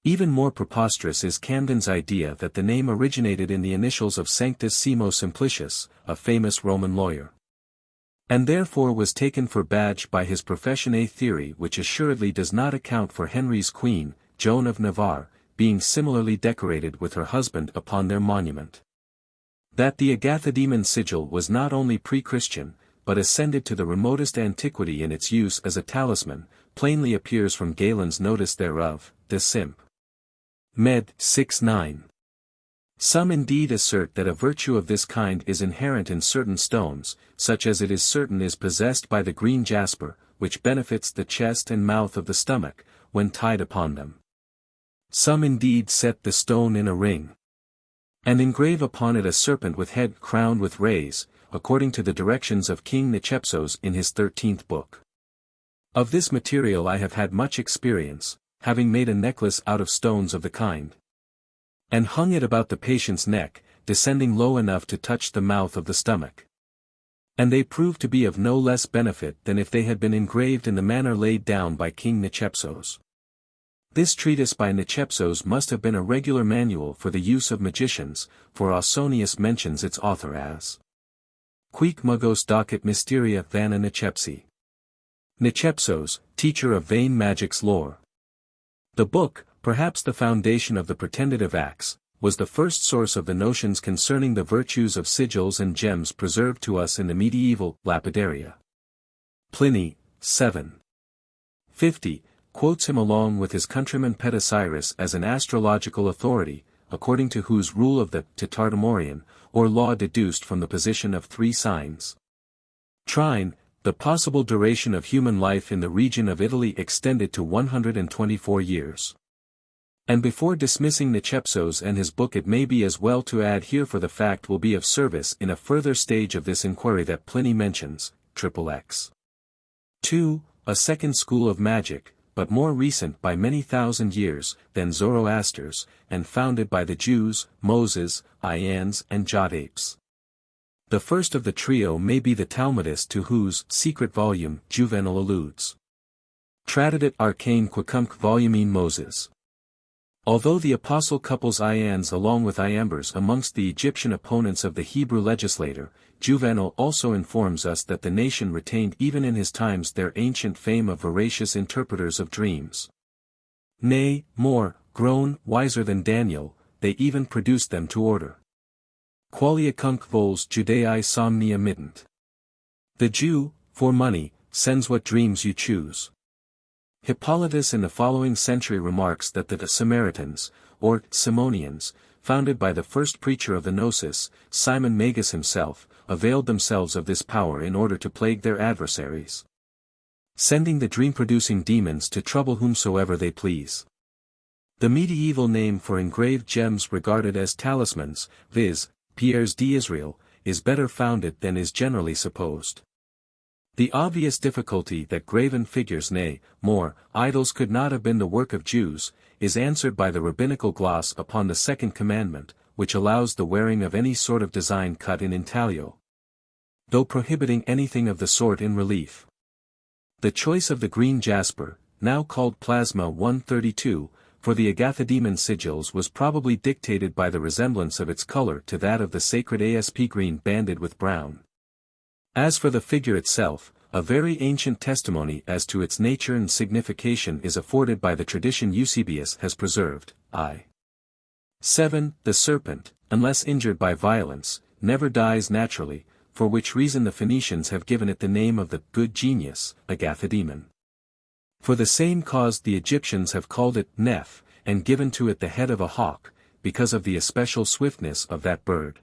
Even more preposterous is Camden's idea that the name originated in the initials of Sanctus Simo Simplicius, a famous Roman lawyer, and therefore was taken for badge by his profession, a theory which assuredly does not account for Henry's queen, Joan of Navarre, being similarly decorated with her husband upon their monument. That the agathodemon sigil was not only pre-Christian, but ascended to the remotest antiquity in its use as a talisman, plainly appears from Galen's notice thereof, De Simp. Med. 6-9. Some indeed assert that a virtue of this kind is inherent in certain stones, such as it is certain is possessed by the green jasper, which benefits the chest and mouth of the stomach, when tied upon them. Some indeed set the stone in a ring, and engrave upon it a serpent with head crowned with rays, according to the directions of King Hatshepsut in his 13th book. Of this material I have had much experience, having made a necklace out of stones of the kind, and hung it about the patient's neck, descending low enough to touch the mouth of the stomach. And they proved to be of no less benefit than if they had been engraved in the manner laid down by King Hatshepsut. This treatise by Hatshepsut must have been a regular manual for the use of magicians, for Ausonius mentions its author as Quique Mugos Docet Mysteria Vana Hatshepsi. Hatshepsut, teacher of vain magic's lore. The book, perhaps the foundation of the pretended of Acts, was the first source of the notions concerning the virtues of sigils and gems preserved to us in the medieval lapidaria. Pliny, 750, quotes him along with his countryman Petasiris as an astrological authority, according to whose rule of the Tartamorian, or law deduced from the position of 3 signs. Trine, the possible duration of human life in the region of Italy extended to 124 years. And before dismissing Nicepsos and his book, it may be as well to add here, for the fact will be of service in a further stage of this inquiry, that Pliny mentions, XXX. 2. A second school of magic, but more recent by many thousand years than Zoroaster's, and founded by the Jews, Moses, Ians and Jot-apes. The first of the trio may be the Talmudist, to whose secret volume Juvenal alludes. Tradidit arcane quacumque volumine Moses. Although the apostle couples Ians along with Iambers amongst the Egyptian opponents of the Hebrew legislator, Juvenal also informs us that the nation retained even in his times their ancient fame of veracious interpreters of dreams. Nay, more, grown wiser than Daniel, they even produced them to order. Qualia cunc vols Judaei somnia mittent. The Jew, for money, sends what dreams you choose. Hippolytus in the following century remarks that the Samaritans, or Simonians, founded by the first preacher of the Gnosis, Simon Magus himself, availed themselves of this power in order to plague their adversaries, sending the dream-producing demons to trouble whomsoever they please. The medieval name for engraved gems regarded as talismans, viz., pierres d'Israël, is better founded than is generally supposed. The obvious difficulty that graven figures, nay, more, idols could not have been the work of Jews, is answered by the rabbinical gloss upon the second commandment, which allows the wearing of any sort of design cut in intaglio, though prohibiting anything of the sort in relief. The choice of the green jasper, now called plasma 132, for the agathidemon sigils was probably dictated by the resemblance of its color to that of the sacred asp green banded with brown. As for the figure itself, a very ancient testimony as to its nature and signification is afforded by the tradition Eusebius has preserved. 7. The serpent, unless injured by violence, never dies naturally, for which reason the Phoenicians have given it the name of the good genius, agathidemon. For the same cause the Egyptians have called it Neph, and given to it the head of a hawk, because of the especial swiftness of that bird.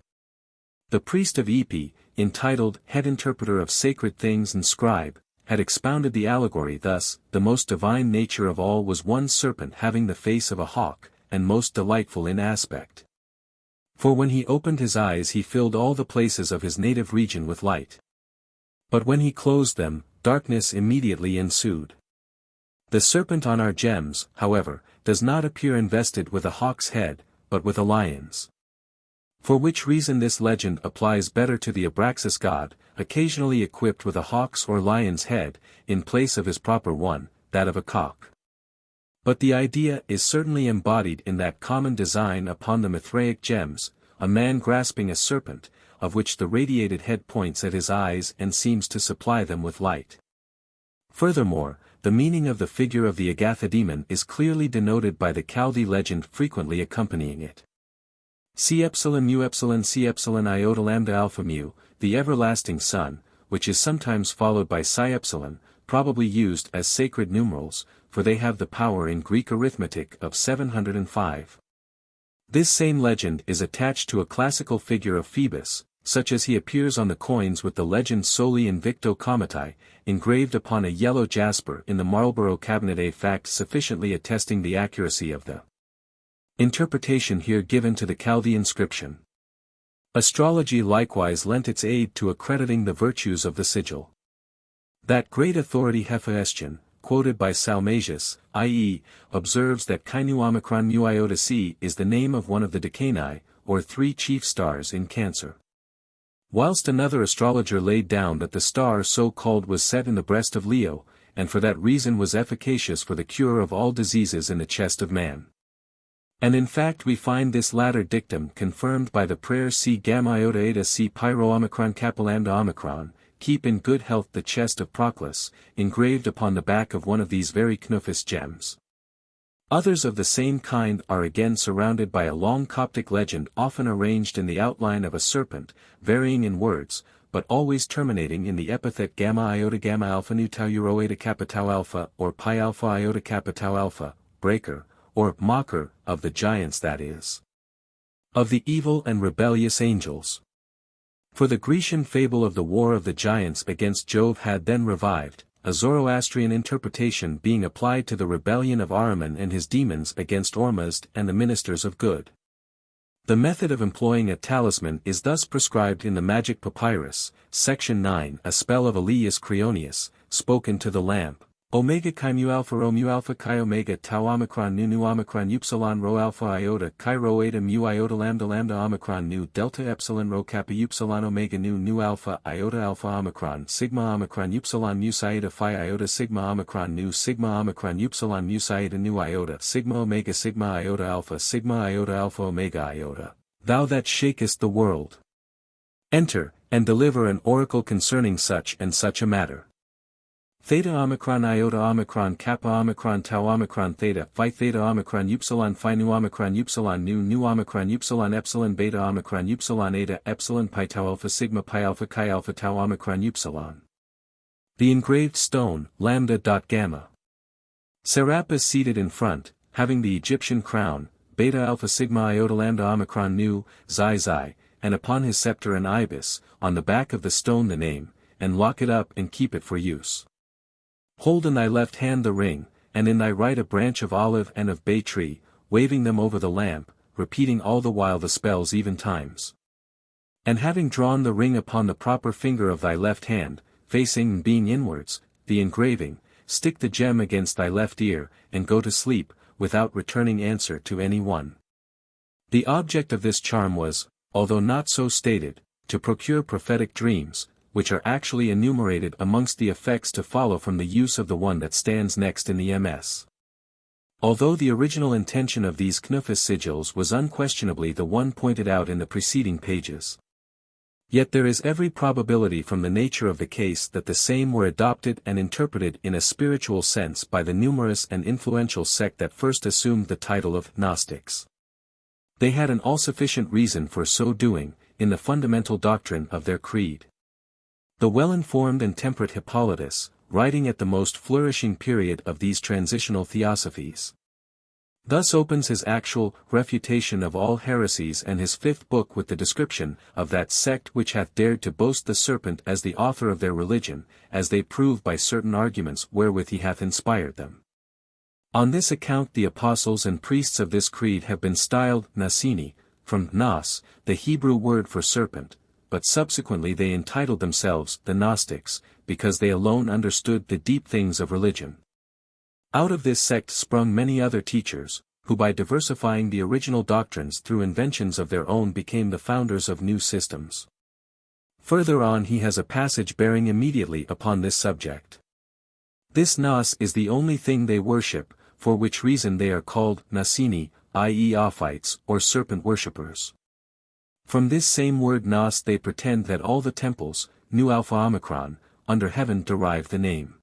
The priest of Epi, entitled Head Interpreter of Sacred Things and Scribe, had expounded the allegory thus: the most divine nature of all was one serpent having the face of a hawk, and most delightful in aspect. For when he opened his eyes he filled all the places of his native region with light. But when he closed them, darkness immediately ensued. The serpent on our gems, however, does not appear invested with a hawk's head, but with a lion's. For which reason this legend applies better to the Abraxas god, occasionally equipped with a hawk's or lion's head, in place of his proper one, that of a cock. But the idea is certainly embodied in that common design upon the Mithraic gems, a man grasping a serpent, of which the radiated head points at his eyes and seems to supply them with light. Furthermore, the meaning of the figure of the agathidemon is clearly denoted by the Chaldee legend frequently accompanying it. C epsilon mu epsilon C epsilon iota lambda alpha mu, the everlasting sun, which is sometimes followed by psi epsilon, probably used as sacred numerals, for they have the power in Greek arithmetic of 705. This same legend is attached to a classical figure of Phoebus, such as he appears on the coins with the legend Soli Invicto Comitae, engraved upon a yellow jasper in the Marlborough cabinet, a fact sufficiently attesting the accuracy of the interpretation here given to the Chaldee inscription. Astrology likewise lent its aid to accrediting the virtues of the sigil. That great authority Hephaestion, quoted by Salmasius, i.e., observes that Kainu Omicron mu iota C is the name of one of the decani, or 3 chief stars in Cancer. Whilst another astrologer laid down that the star so called was set in the breast of Leo, and for that reason was efficacious for the cure of all diseases in the chest of man. And in fact we find this latter dictum confirmed by the prayer C gamma iota eta C pyro omicron kappa lambda omicron, keep in good health the chest of Proclus, engraved upon the back of one of these very Chnuphis gems. Others of the same kind are again surrounded by a long Coptic legend often arranged in the outline of a serpent, varying in words, but always terminating in the epithet gamma iota gamma alpha nu tau euro eta kappa tau alpha or pi alpha iota kappa tau alpha, breaker, or mocker, of the giants, that is, of the evil and rebellious angels. For the Grecian fable of the war of the giants against Jove had then revived, a Zoroastrian interpretation being applied to the rebellion of Ahriman and his demons against Ormuzd and the ministers of good. The method of employing a talisman is thus prescribed in the Magic Papyrus, section 9, a spell of Elias Creonius, spoken to the lamp. Omega chi mu alpha rho mu alpha chi omega tau omicron nu omicron upsilon rho alpha iota chi rho eta mu iota lambda lambda omicron nu delta epsilon rho kappa upsilon omega nu alpha omicron sigma omicron upsilon mu psi eta phi iota sigma omicron upsilon mu psi eta nu iota sigma iota alpha omega iota. Thou that shakest the world, enter, and deliver an oracle concerning such and such a matter. Theta omicron iota omicron kappa omicron tau omicron theta phi theta omicron upsilon phi nu omicron upsilon nu omicron upsilon epsilon beta omicron upsilon eta epsilon pi tau alpha sigma pi alpha chi alpha tau omicron upsilon. The engraved stone, lambda. Gamma. Serapis seated in front, having the Egyptian crown, beta alpha sigma iota lambda omicron nu, xi, and upon his scepter an ibis, on the back of the stone the name, and lock it up and keep it for use. Hold in thy left hand the ring, and in thy right a branch of olive and of bay tree, waving them over the lamp, repeating all the while the spells even times. And having drawn the ring upon the proper finger of thy left hand, facing and being inwards, the engraving, stick the gem against thy left ear, and go to sleep, without returning answer to any one. The object of this charm was, although not so stated, to procure prophetic dreams, which are actually enumerated amongst the effects to follow from the use of the one that stands next in the MS. Although the original intention of these Chnuphis sigils was unquestionably the one pointed out in the preceding pages. Yet there is every probability from the nature of the case that the same were adopted and interpreted in a spiritual sense by the numerous and influential sect that first assumed the title of Gnostics. They had an all-sufficient reason for so doing, in the fundamental doctrine of their creed. The well-informed and temperate Hippolytus, writing at the most flourishing period of these transitional theosophies, thus opens his actual refutation of all heresies and his fifth book with the description of that sect which hath dared to boast the serpent as the author of their religion, as they prove by certain arguments wherewith he hath inspired them. On this account the apostles and priests of this creed have been styled Nasini, from Gnos, the Hebrew word for serpent, but subsequently they entitled themselves the Gnostics, because they alone understood the deep things of religion. Out of this sect sprung many other teachers, who by diversifying the original doctrines through inventions of their own became the founders of new systems. Further on he has a passage bearing immediately upon this subject. This Gnos is the only thing they worship, for which reason they are called Nasini, i.e. Ophites or serpent worshippers. From this same word Gnos they pretend that all the temples, nu alpha omicron, under heaven derive the name.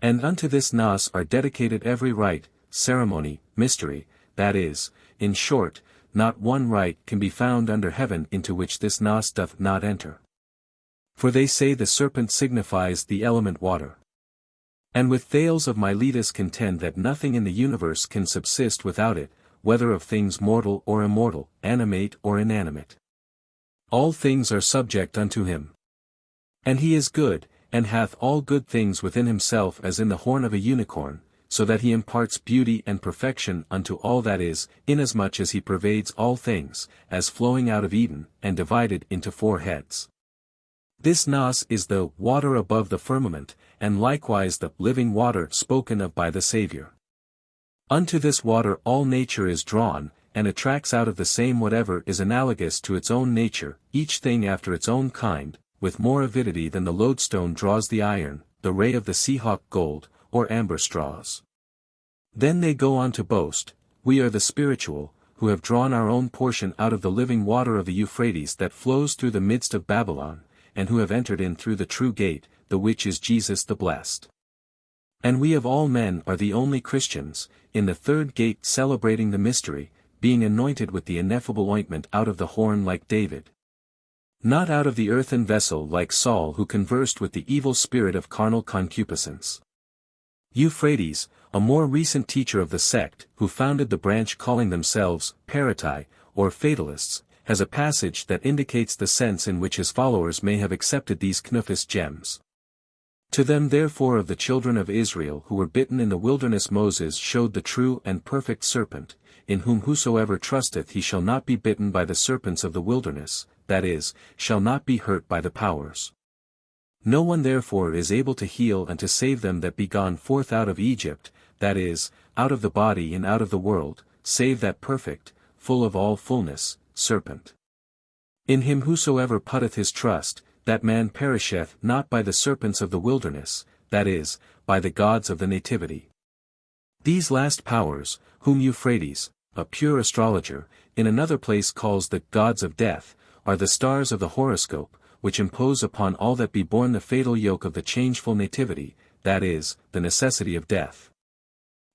And unto this Gnos are dedicated every rite, ceremony, mystery, that is, in short, not one rite can be found under heaven into which this Gnos doth not enter. For they say the serpent signifies the element water. And with Thales of Miletus contend that nothing in the universe can subsist without it, whether of things mortal or immortal, animate or inanimate. All things are subject unto him. And he is good, and hath all good things within himself as in the horn of a unicorn, so that he imparts beauty and perfection unto all that is, inasmuch as he pervades all things, as flowing out of Eden, and divided into four heads. This Gnos is the water above the firmament, and likewise the living water spoken of by the Saviour. Unto this water all nature is drawn, and attracts out of the same whatever is analogous to its own nature, each thing after its own kind, with more avidity than the lodestone draws the iron, the ray of the seahawk gold, or amber straws. Then they go on to boast, we are the spiritual, who have drawn our own portion out of the living water of the Euphrates that flows through the midst of Babylon, and who have entered in through the true gate, the which is Jesus the Blessed. And we of all men are the only Christians, in the third gate celebrating the mystery, being anointed with the ineffable ointment out of the horn like David. Not out of the earthen vessel like Saul who conversed with the evil spirit of carnal concupiscence. Euphrates, a more recent teacher of the sect, who founded the branch calling themselves Paratai, or Fatalists, has a passage that indicates the sense in which his followers may have accepted these Chnuphis-Gems. To them therefore of the children of Israel who were bitten in the wilderness Moses showed the true and perfect serpent, in whom whosoever trusteth he shall not be bitten by the serpents of the wilderness, that is, shall not be hurt by the powers. No one therefore is able to heal and to save them that be gone forth out of Egypt, that is, out of the body and out of the world, save that perfect, full of all fullness, serpent. In him whosoever putteth his trust, that man perisheth not by the serpents of the wilderness, that is, by the gods of the nativity. These last powers, whom Euphrates, a pure astrologer, in another place calls the gods of death, are the stars of the horoscope, which impose upon all that be born the fatal yoke of the changeful nativity, that is, the necessity of death.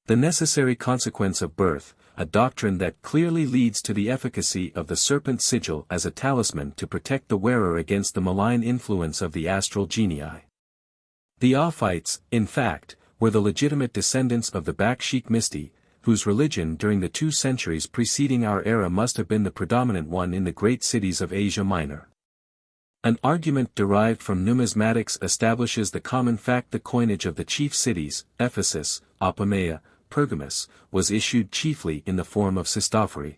The necessary consequence of birth, a doctrine that clearly leads to the efficacy of the serpent sigil as a talisman to protect the wearer against the malign influence of the astral genii. The Ophites, in fact, were the legitimate descendants of the Bakshik Misti, whose religion during the 2 centuries preceding our era must have been the predominant one in the great cities of Asia Minor. An argument derived from numismatics establishes the common fact: the coinage of the chief cities, Ephesus, Apamea, Pergamus, was issued chiefly in the form of cystophory.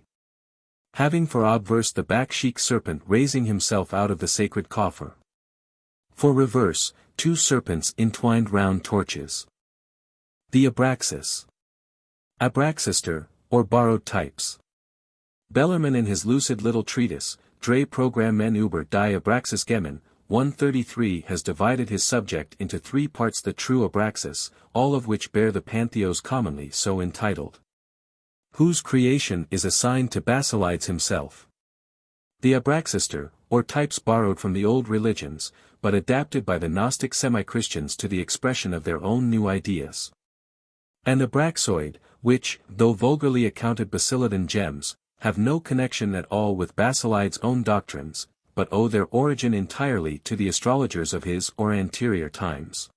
Having for obverse the Bakshik serpent raising himself out of the sacred coffer. For reverse, 2 serpents entwined round torches. The Abraxas. Abraxaster, or borrowed types. Bellarmine in his lucid little treatise, Drei Programmen über die Abraxas-Gemen, 133 has divided his subject into 3 parts: the true Abraxas, all of which bear the pantheos commonly so entitled, whose creation is assigned to Basilides himself. The Abraxaster, or types borrowed from the old religions, but adapted by the Gnostic semi-Christians to the expression of their own new ideas. And Abraxoid, which, though vulgarly accounted Basilidan gems, have no connection at all with Basilides' own doctrines, but owe their origin entirely to the astrologers of his or anterior times.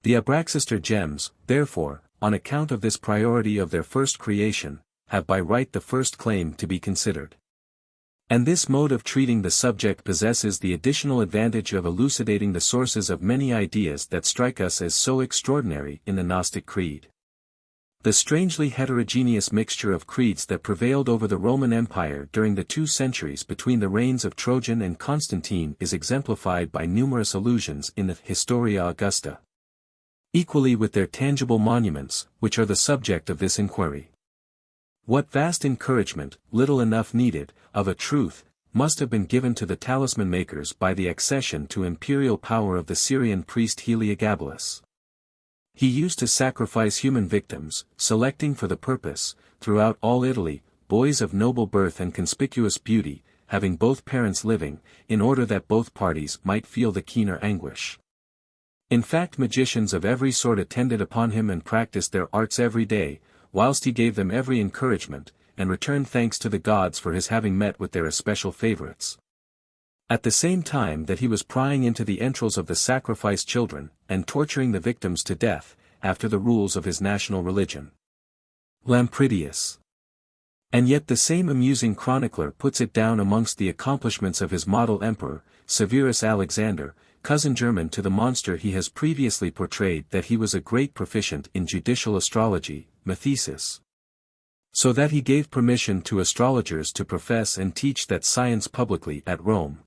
The Abraxaster gems, therefore, on account of this priority of their first creation, have by right the first claim to be considered. And this mode of treating the subject possesses the additional advantage of elucidating the sources of many ideas that strike us as so extraordinary in the Gnostic creed. The strangely heterogeneous mixture of creeds that prevailed over the Roman Empire during the 2 centuries between the reigns of Trajan and Constantine is exemplified by numerous allusions in the Historia Augusta. Equally with their tangible monuments, which are the subject of this inquiry. What vast encouragement, little enough needed, of a truth, must have been given to the talisman makers by the accession to imperial power of the Syrian priest Heliogabalus. He used to sacrifice human victims, selecting for the purpose, throughout all Italy, boys of noble birth and conspicuous beauty, having both parents living, in order that both parties might feel the keener anguish. In fact, magicians of every sort attended upon him and practiced their arts every day, whilst he gave them every encouragement, and returned thanks to the gods for his having met with their especial favorites. At the same time that he was prying into the entrails of the sacrificed children, and torturing the victims to death, after the rules of his national religion. Lampridius. And yet the same amusing chronicler puts it down amongst the accomplishments of his model emperor, Severus Alexander, cousin german to the monster he has previously portrayed, that he was a great proficient in judicial astrology, Mathesis. So that he gave permission to astrologers to profess and teach that science publicly at Rome.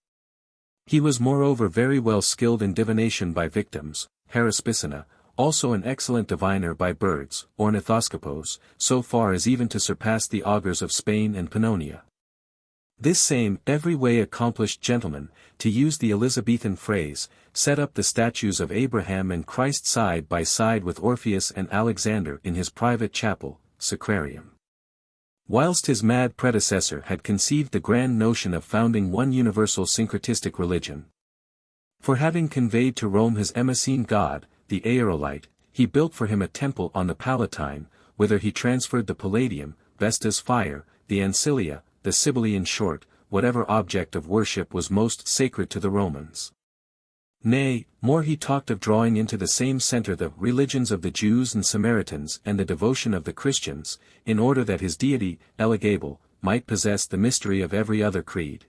He was moreover very well skilled in divination by victims, Heraspicina, also an excellent diviner by birds, ornithoscopos, so far as even to surpass the augurs of Spain and Pannonia. This same every way accomplished gentleman, to use the Elizabethan phrase, set up the statues of Abraham and Christ side by side with Orpheus and Alexander in his private chapel, Sacrarium. Whilst his mad predecessor had conceived the grand notion of founding one universal syncretistic religion. For having conveyed to Rome his Emessene god, the Aerolite, he built for him a temple on the Palatine, whither he transferred the Palladium, Vesta's fire, the Ancilia, the Sibylle, in short, whatever object of worship was most sacred to the Romans. Nay, more, he talked of drawing into the same center the religions of the Jews and Samaritans and the devotion of the Christians, in order that his deity, Elagabalus, might possess the mystery of every other creed.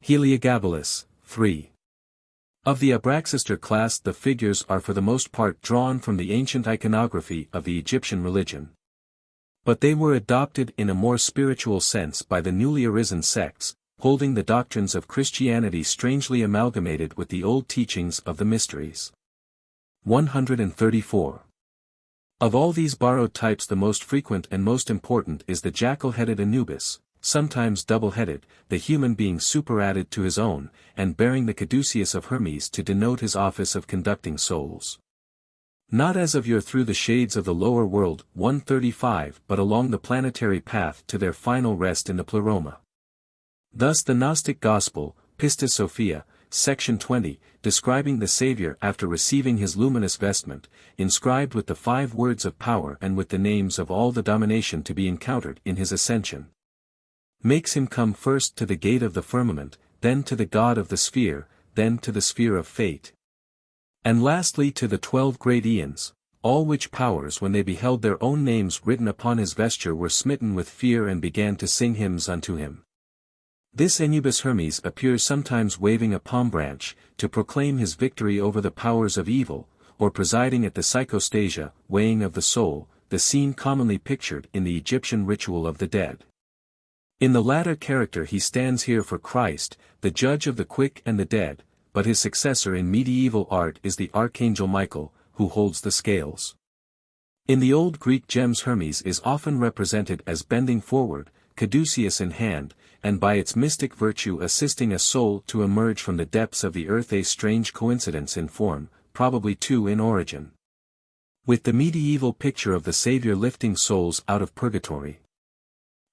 Heliogabalus, 3. Of the Abraxaster class, the figures are for the most part drawn from the ancient iconography of the Egyptian religion. But they were adopted in a more spiritual sense by the newly arisen sects, holding the doctrines of Christianity strangely amalgamated with the old teachings of the mysteries. 134. Of all these borrowed types, the most frequent and most important is the jackal-headed Anubis, sometimes double-headed, the human being superadded to his own, and bearing the caduceus of Hermes to denote his office of conducting souls. Not as of yore through the shades of the lower world, 135, but along the planetary path to their final rest in the Pleroma. Thus the Gnostic Gospel, Pistis-Sophia, section 20, describing the Savior after receiving his luminous vestment, inscribed with the 5 words of power and with the names of all the domination to be encountered in his ascension, makes him come first to the gate of the firmament, then to the god of the sphere, then to the sphere of fate, and lastly to the 12 great aeons, all which powers when they beheld their own names written upon his vesture were smitten with fear and began to sing hymns unto him. This Anubis Hermes appears sometimes waving a palm branch, to proclaim his victory over the powers of evil, or presiding at the psychostasia, weighing of the soul, the scene commonly pictured in the Egyptian ritual of the dead. In the latter character he stands here for Christ, the judge of the quick and the dead, but his successor in medieval art is the Archangel Michael, who holds the scales. In the Old Greek gems, Hermes is often represented as bending forward, caduceus in hand, and by its mystic virtue assisting a soul to emerge from the depths of the earth, a strange coincidence in form, probably too in origin, with the medieval picture of the Savior lifting souls out of purgatory.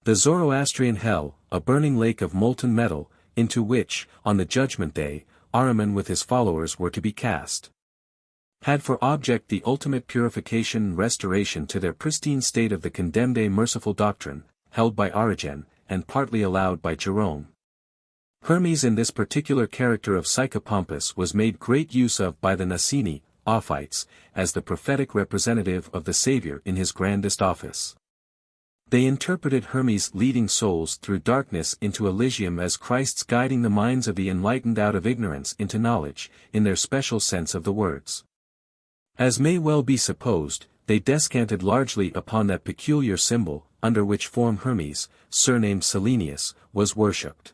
The Zoroastrian hell, a burning lake of molten metal, into which, on the judgment day, Ahriman with his followers were to be cast, had for object the ultimate purification and restoration to their pristine state of the condemned, a merciful doctrine, held by Origen, and partly allowed by Jerome. Hermes in this particular character of Psychopompus was made great use of by the Nicene, Ophites, as the prophetic representative of the Savior in his grandest office. They interpreted Hermes leading souls through darkness into Elysium as Christ's guiding the minds of the enlightened out of ignorance into knowledge, in their special sense of the words. As may well be supposed, they descanted largely upon that peculiar symbol, under which form Hermes, surnamed Selenius, was worshipped.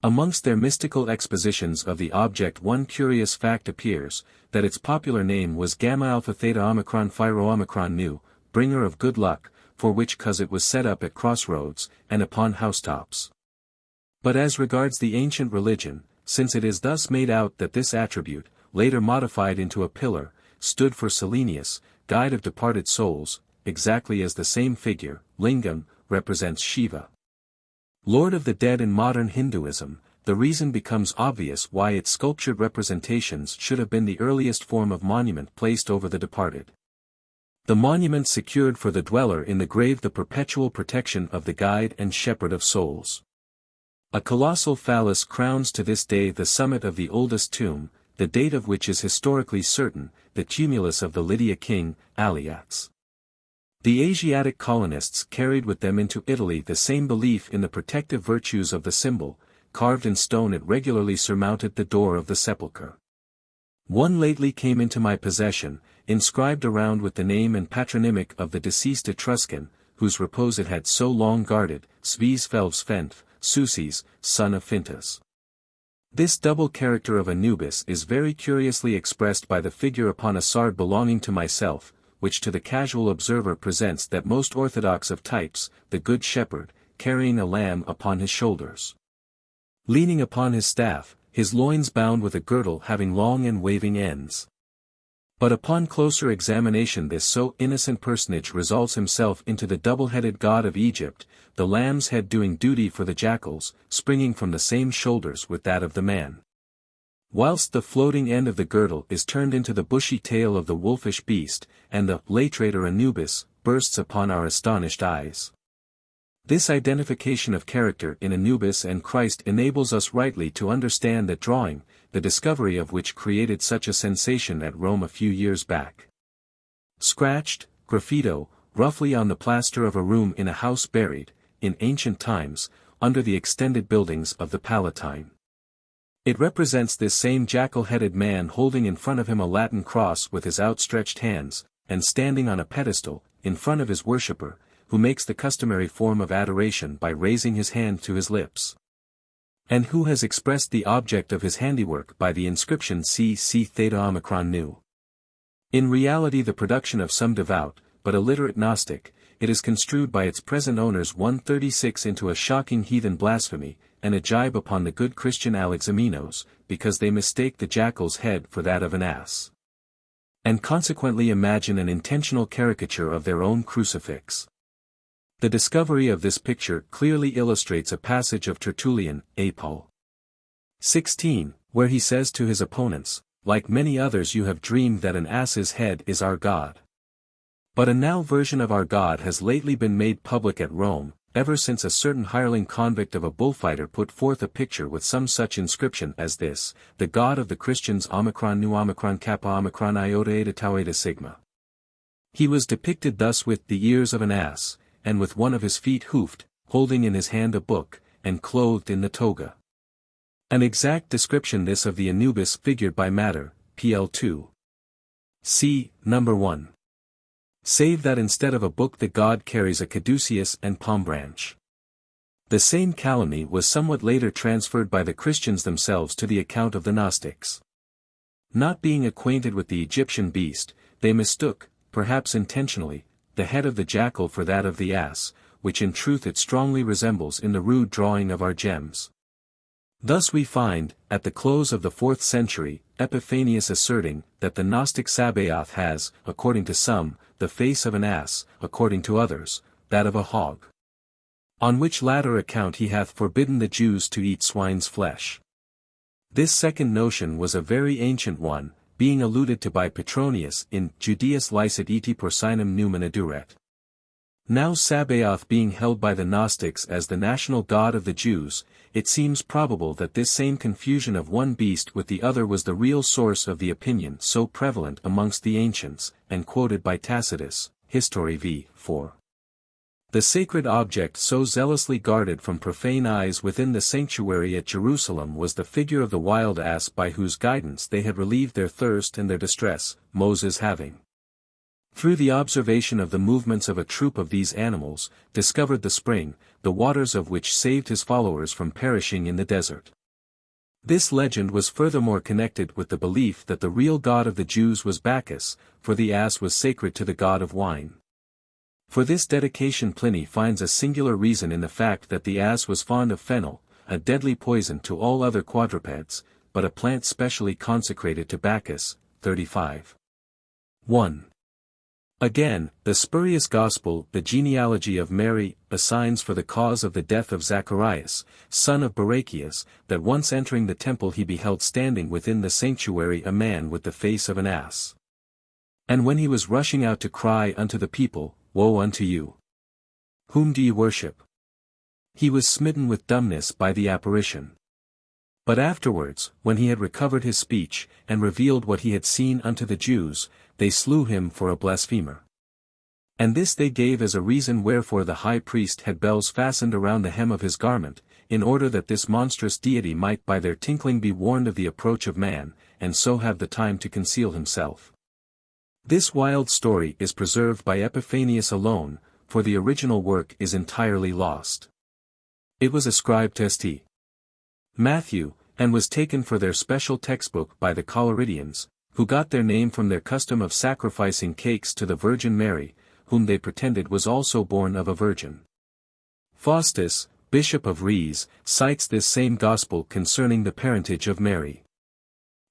Amongst their mystical expositions of the object, one curious fact appears, that its popular name was Gamma Alpha Theta Omicron Phi Rho Omicron Nu, bringer of good luck, for which cause it was set up at crossroads, and upon housetops. But as regards the ancient religion, since it is thus made out that this attribute, later modified into a pillar, stood for Selenius, guide of departed souls, exactly as the same figure, Lingam, represents Shiva, Lord of the dead in modern Hinduism, the reason becomes obvious why its sculptured representations should have been the earliest form of monument placed over the departed. The monument secured for the dweller in the grave the perpetual protection of the guide and shepherd of souls. A colossal phallus crowns to this day the summit of the oldest tomb, the date of which is historically certain, the tumulus of the Lydia king, Aliax. The Asiatic colonists carried with them into Italy the same belief in the protective virtues of the symbol. Carved in stone it regularly surmounted the door of the sepulchre. One lately came into my possession, inscribed around with the name and patronymic of the deceased Etruscan, whose repose it had so long guarded, Sves Felves Fenf, Suces, son of Fintus. This double character of Anubis is very curiously expressed by the figure upon a sard belonging to myself, which to the casual observer presents that most orthodox of types, the Good Shepherd, carrying a lamb upon his shoulders, leaning upon his staff, his loins bound with a girdle having long and waving ends. But upon closer examination this so innocent personage resolves himself into the double-headed god of Egypt, the lamb's head doing duty for the jackals, springing from the same shoulders with that of the man. whilst the floating end of the girdle is turned into the bushy tail of the wolfish beast, and the latrator Anubis bursts upon our astonished eyes. This identification of character in Anubis and Christ enables us rightly to understand that drawing, the discovery of which created such a sensation at Rome a few years back. Scratched, graffito, roughly on the plaster of a room in a house buried, in ancient times, under the extended buildings of the Palatine. It represents this same jackal-headed man holding in front of him a Latin cross with his outstretched hands, and standing on a pedestal, in front of his worshipper, who makes the customary form of adoration by raising his hand to his lips. And who has expressed the object of his handiwork by the inscription C Theta Omicron Nu. In reality the production of some devout, but illiterate Gnostic, it is construed by its present owners 136 into a shocking heathen blasphemy, and a jibe upon the good Christian Alexamenos, because they mistake the jackal's head for that of an ass. And consequently imagine an intentional caricature of their own crucifix. The discovery of this picture clearly illustrates a passage of Tertullian, Apol. 16, where he says to his opponents, "Like many others you have dreamed that an ass's head is our God. But a now version of our God has lately been made public at Rome, ever since a certain hireling convict of a bullfighter put forth a picture with some such inscription as this, the God of the Christians Omicron Nu Omicron Kappa Omicron Iota Eta Tau Eta Sigma." He was depicted thus with the ears of an ass, and with one of his feet hoofed, holding in his hand a book, and clothed in the toga. An exact description this of the Anubis figured by Matter, PL2. C. Number 1. Save that instead of a book the god carries a caduceus and palm branch. The same calumny was somewhat later transferred by the Christians themselves to the account of the Gnostics. Not being acquainted with the Egyptian beast, they mistook, perhaps intentionally, the head of the jackal for that of the ass, which in truth it strongly resembles in the rude drawing of our gems. Thus we find, at the close of the 4th century, Epiphanius asserting that the Gnostic Sabaoth has, according to some, the face of an ass, according to others, that of a hog. On which latter account he hath forbidden the Jews to eat swine's flesh. This second notion was a very ancient one, being alluded to by Petronius in Judaeus licet eti porcinum numen aduret. Now Sabaoth being held by the Gnostics as the national god of the Jews, it seems probable that this same confusion of one beast with the other was the real source of the opinion so prevalent amongst the ancients, and quoted by Tacitus, History v. 4. The sacred object so zealously guarded from profane eyes within the sanctuary at Jerusalem was the figure of the wild ass by whose guidance they had relieved their thirst and their distress, Moses having, through the observation of the movements of a troop of these animals, discovered the spring, the waters of which saved his followers from perishing in the desert. This legend was furthermore connected with the belief that the real god of the Jews was Bacchus, for the ass was sacred to the god of wine. For this dedication Pliny finds a singular reason in the fact that the ass was fond of fennel, a deadly poison to all other quadrupeds, but a plant specially consecrated to Bacchus, 35. 1. Again, the spurious Gospel, the genealogy of Mary, assigns for the cause of the death of Zacharias, son of Barachias, that once entering the temple he beheld standing within the sanctuary a man with the face of an ass. And when he was rushing out to cry unto the people, Woe unto you! Whom do ye worship? He was smitten with dumbness by the apparition. But afterwards, when he had recovered his speech, and revealed what he had seen unto the Jews, they slew him for a blasphemer. And this they gave as a reason wherefore the high priest had bells fastened around the hem of his garment, in order that this monstrous deity might by their tinkling be warned of the approach of man, and so have the time to conceal himself. This wild story is preserved by Epiphanius alone, for the original work is entirely lost. It was ascribed to St. Matthew, and was taken for their special textbook by the Collyridians, who got their name from their custom of sacrificing cakes to the Virgin Mary, whom they pretended was also born of a virgin. Faustus, Bishop of Rheims, cites this same gospel concerning the parentage of Mary.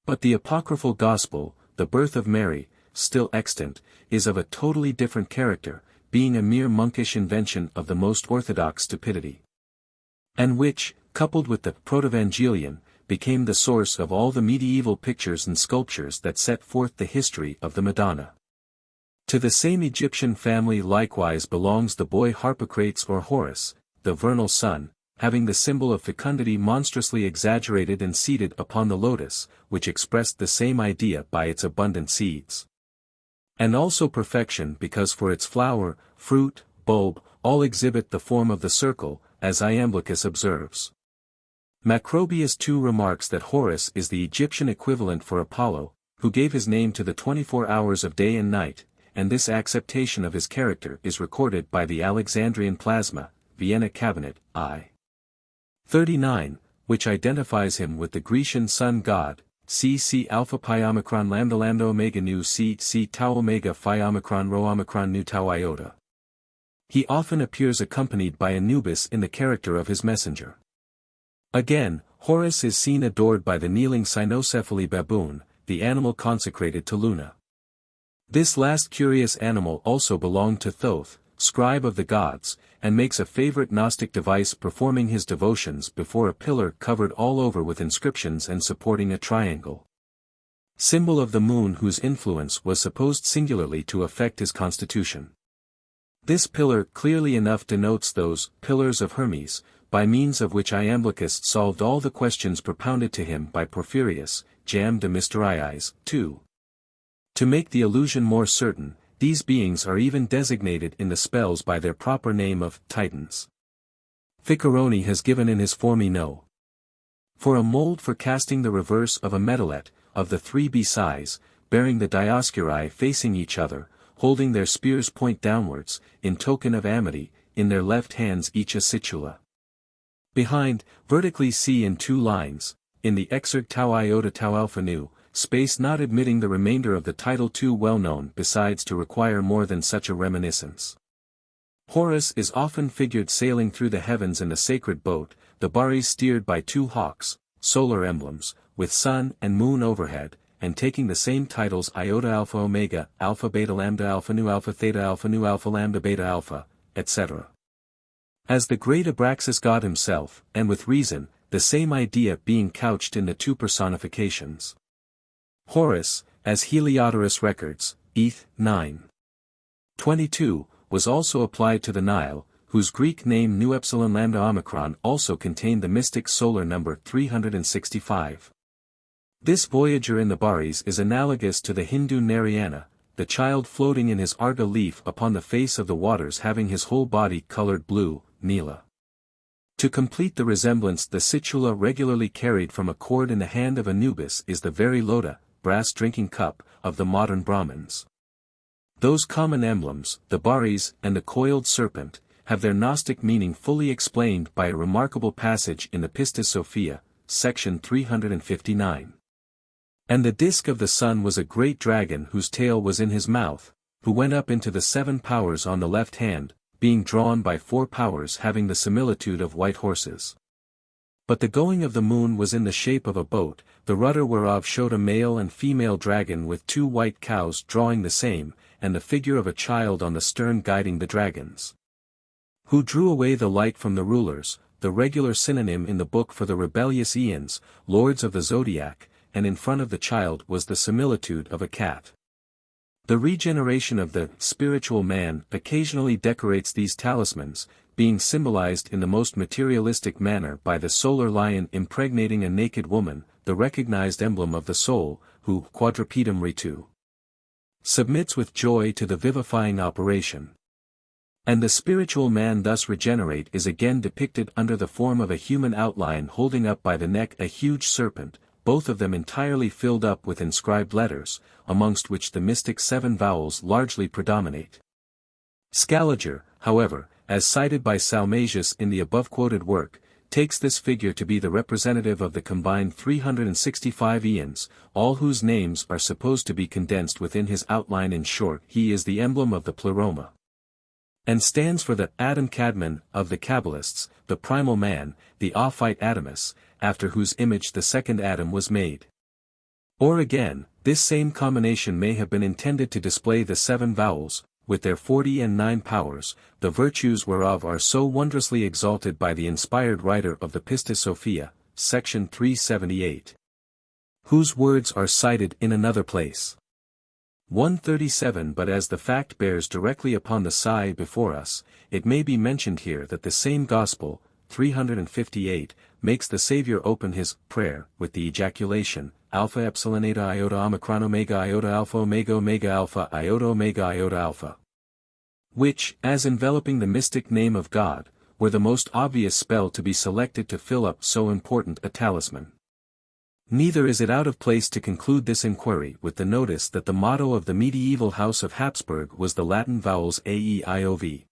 But the apocryphal gospel, the birth of Mary, still extant, is of a totally different character, being a mere monkish invention of the most orthodox stupidity. And which, coupled with the Protevangelion, became the source of all the medieval pictures and sculptures that set forth the history of the Madonna. To the same Egyptian family likewise belongs the boy Harpocrates or Horus, the vernal sun, having the symbol of fecundity monstrously exaggerated and seated upon the lotus, which expressed the same idea by its abundant seeds. And also perfection because for its flower, fruit, bulb, all exhibit the form of the circle, as Iamblichus observes. Macrobius too remarks that Horus is the Egyptian equivalent for Apollo, who gave his name to the 24 hours of day and night, and this acceptation of his character is recorded by the Alexandrian Plasma, Vienna Cabinet, I. 39, which identifies him with the Grecian sun god, C alpha pi omicron lambda lambda omega nu C tau omega phi omicron rho omicron nu tau iota. He often appears accompanied by Anubis in the character of his messenger. Again, Horus is seen adored by the kneeling cynocephaly baboon, the animal consecrated to Luna. This last curious animal also belonged to Thoth, scribe of the gods, and makes a favorite Gnostic device performing his devotions before a pillar covered all over with inscriptions and supporting a triangle. Symbol of the moon whose influence was supposed singularly to affect his constitution. This pillar clearly enough denotes those pillars of Hermes, by means of which Iamblichus solved all the questions propounded to him by Porphyrius, Jam de Mysteriis, 2. To make the illusion more certain, these beings are even designated in the spells by their proper name of Titans. Ficcaroni has given in his Formi No. For a mold for casting the reverse of a metallet, of the 3B size, bearing the Dioscuri facing each other, holding their spears point downwards, in token of amity, in their left hands each a situla. Behind, vertically see in 2 lines, in the exerg tau iota tau alpha nu, space not admitting the remainder of the title too well known besides to require more than such a reminiscence. Horus is often figured sailing through the heavens in a sacred boat, the Baris steered by 2 hawks, solar emblems, with sun and moon overhead, and taking the same titles iota alpha omega, alpha beta lambda alpha nu alpha lambda beta alpha, etc. As the great Abraxas god himself, and with reason, the same idea being couched in the 2 personifications. Horus, as Heliodorus records, Eth. 9. 22, was also applied to the Nile, whose Greek name Nu Epsilon Lambda Omicron also contained the mystic solar number 365. This voyager in the Baris is analogous to the Hindu Narayana, the child floating in his arga leaf upon the face of the waters having his whole body colored blue, Nila. To complete the resemblance, the situla regularly carried from a cord in the hand of Anubis is the very lota, brass drinking cup, of the modern Brahmins. Those common emblems, the Baris and the coiled serpent, have their Gnostic meaning fully explained by a remarkable passage in the Pistis-Sophia, section 359. And the disk of the sun was a great dragon whose tail was in his mouth, who went up into the 7 powers on the left hand, being drawn by 4 powers having the similitude of white horses. But the going of the moon was in the shape of a boat, the rudder whereof showed a male and female dragon with 2 white cows drawing the same, and the figure of a child on the stern guiding the dragons. Who drew away the light from the rulers, the regular synonym in the book for the rebellious Aeons, lords of the zodiac, and in front of the child was the similitude of a cat. The regeneration of the spiritual man occasionally decorates these talismans, being symbolized in the most materialistic manner by the solar lion impregnating a naked woman, the recognized emblem of the soul, who, quadrupedum ritu, submits with joy to the vivifying operation. And the spiritual man thus regenerate is again depicted under the form of a human outline holding up by the neck a huge serpent, both of them entirely filled up with inscribed letters, amongst which the mystic 7 vowels largely predominate. Scaliger, however, as cited by Salmasius in the above-quoted work, takes this figure to be the representative of the combined 365 Aeons, all whose names are supposed to be condensed within his outline. In short, he is the emblem of the Pleroma, and stands for the Adam Kadmon of the Kabbalists, the primal man, the Ophite Adamus, after whose image the second Adam was made. Or again, this same combination may have been intended to display the 7 vowels, with their 49 powers, the virtues whereof are so wondrously exalted by the inspired writer of the Pistis-Sophia, section 378. Whose words are cited in another place. 137. But as the fact bears directly upon the sigh before us, it may be mentioned here that the same Gospel, 358, makes the Saviour open his prayer with the ejaculation, Alpha Epsilon Eta Iota Omicron Omega Iota Alpha Omega Omega Alpha Iota Omega Iota Alpha. Which, as enveloping the mystic name of God, were the most obvious spell to be selected to fill up so important a talisman. Neither is it out of place to conclude this inquiry with the notice that the motto of the medieval House of Habsburg was the Latin vowels A, E, I, O, V.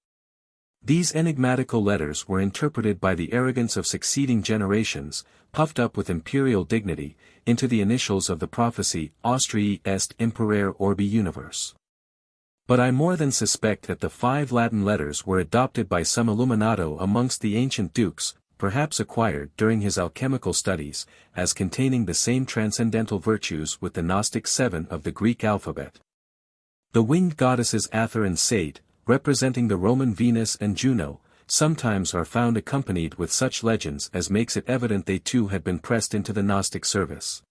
These enigmatical letters were interpreted by the arrogance of succeeding generations, puffed up with imperial dignity, into the initials of the prophecy, Austriae est imperare orbi universe. But I more than suspect that the 5 Latin letters were adopted by some Illuminato amongst the ancient dukes, perhaps acquired during his alchemical studies, as containing the same transcendental virtues with the Gnostic 7 of the Greek alphabet. The winged goddesses Ather and Sate, representing the Roman Venus and Juno, sometimes are found accompanied with such legends as makes it evident they too had been pressed into the Gnostic service.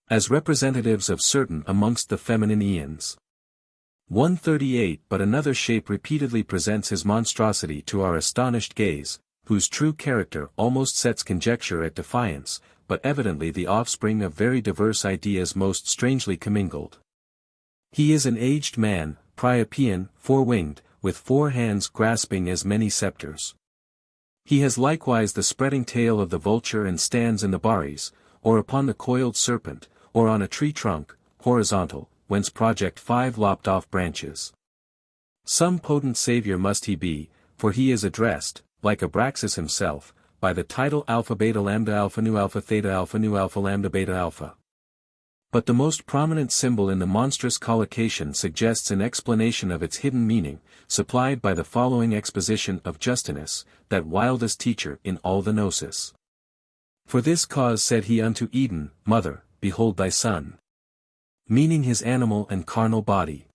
As representatives of certain amongst the feminine aeons. 138. But another shape repeatedly presents his monstrosity to our astonished gaze, whose true character almost sets conjecture at defiance, but evidently the offspring of very diverse ideas most strangely commingled. He is an aged man, Priapian, 4-winged, with 4 hands grasping as many scepters. He has likewise the spreading tail of the vulture and stands in the baris, or upon the coiled serpent, or on a tree trunk, horizontal, whence project 5 lopped-off branches. Some potent saviour must he be, for he is addressed, like Abraxas himself, by the title Alpha Beta Lambda Alpha Nu Alpha Theta Alpha Nu Alpha Lambda Beta Alpha. But the most prominent symbol in the monstrous collocation suggests an explanation of its hidden meaning, supplied by the following exposition of Justinus, that wildest teacher in all the Gnosis. For this cause said he unto Eden, Mother, behold thy son. Meaning his animal and carnal body.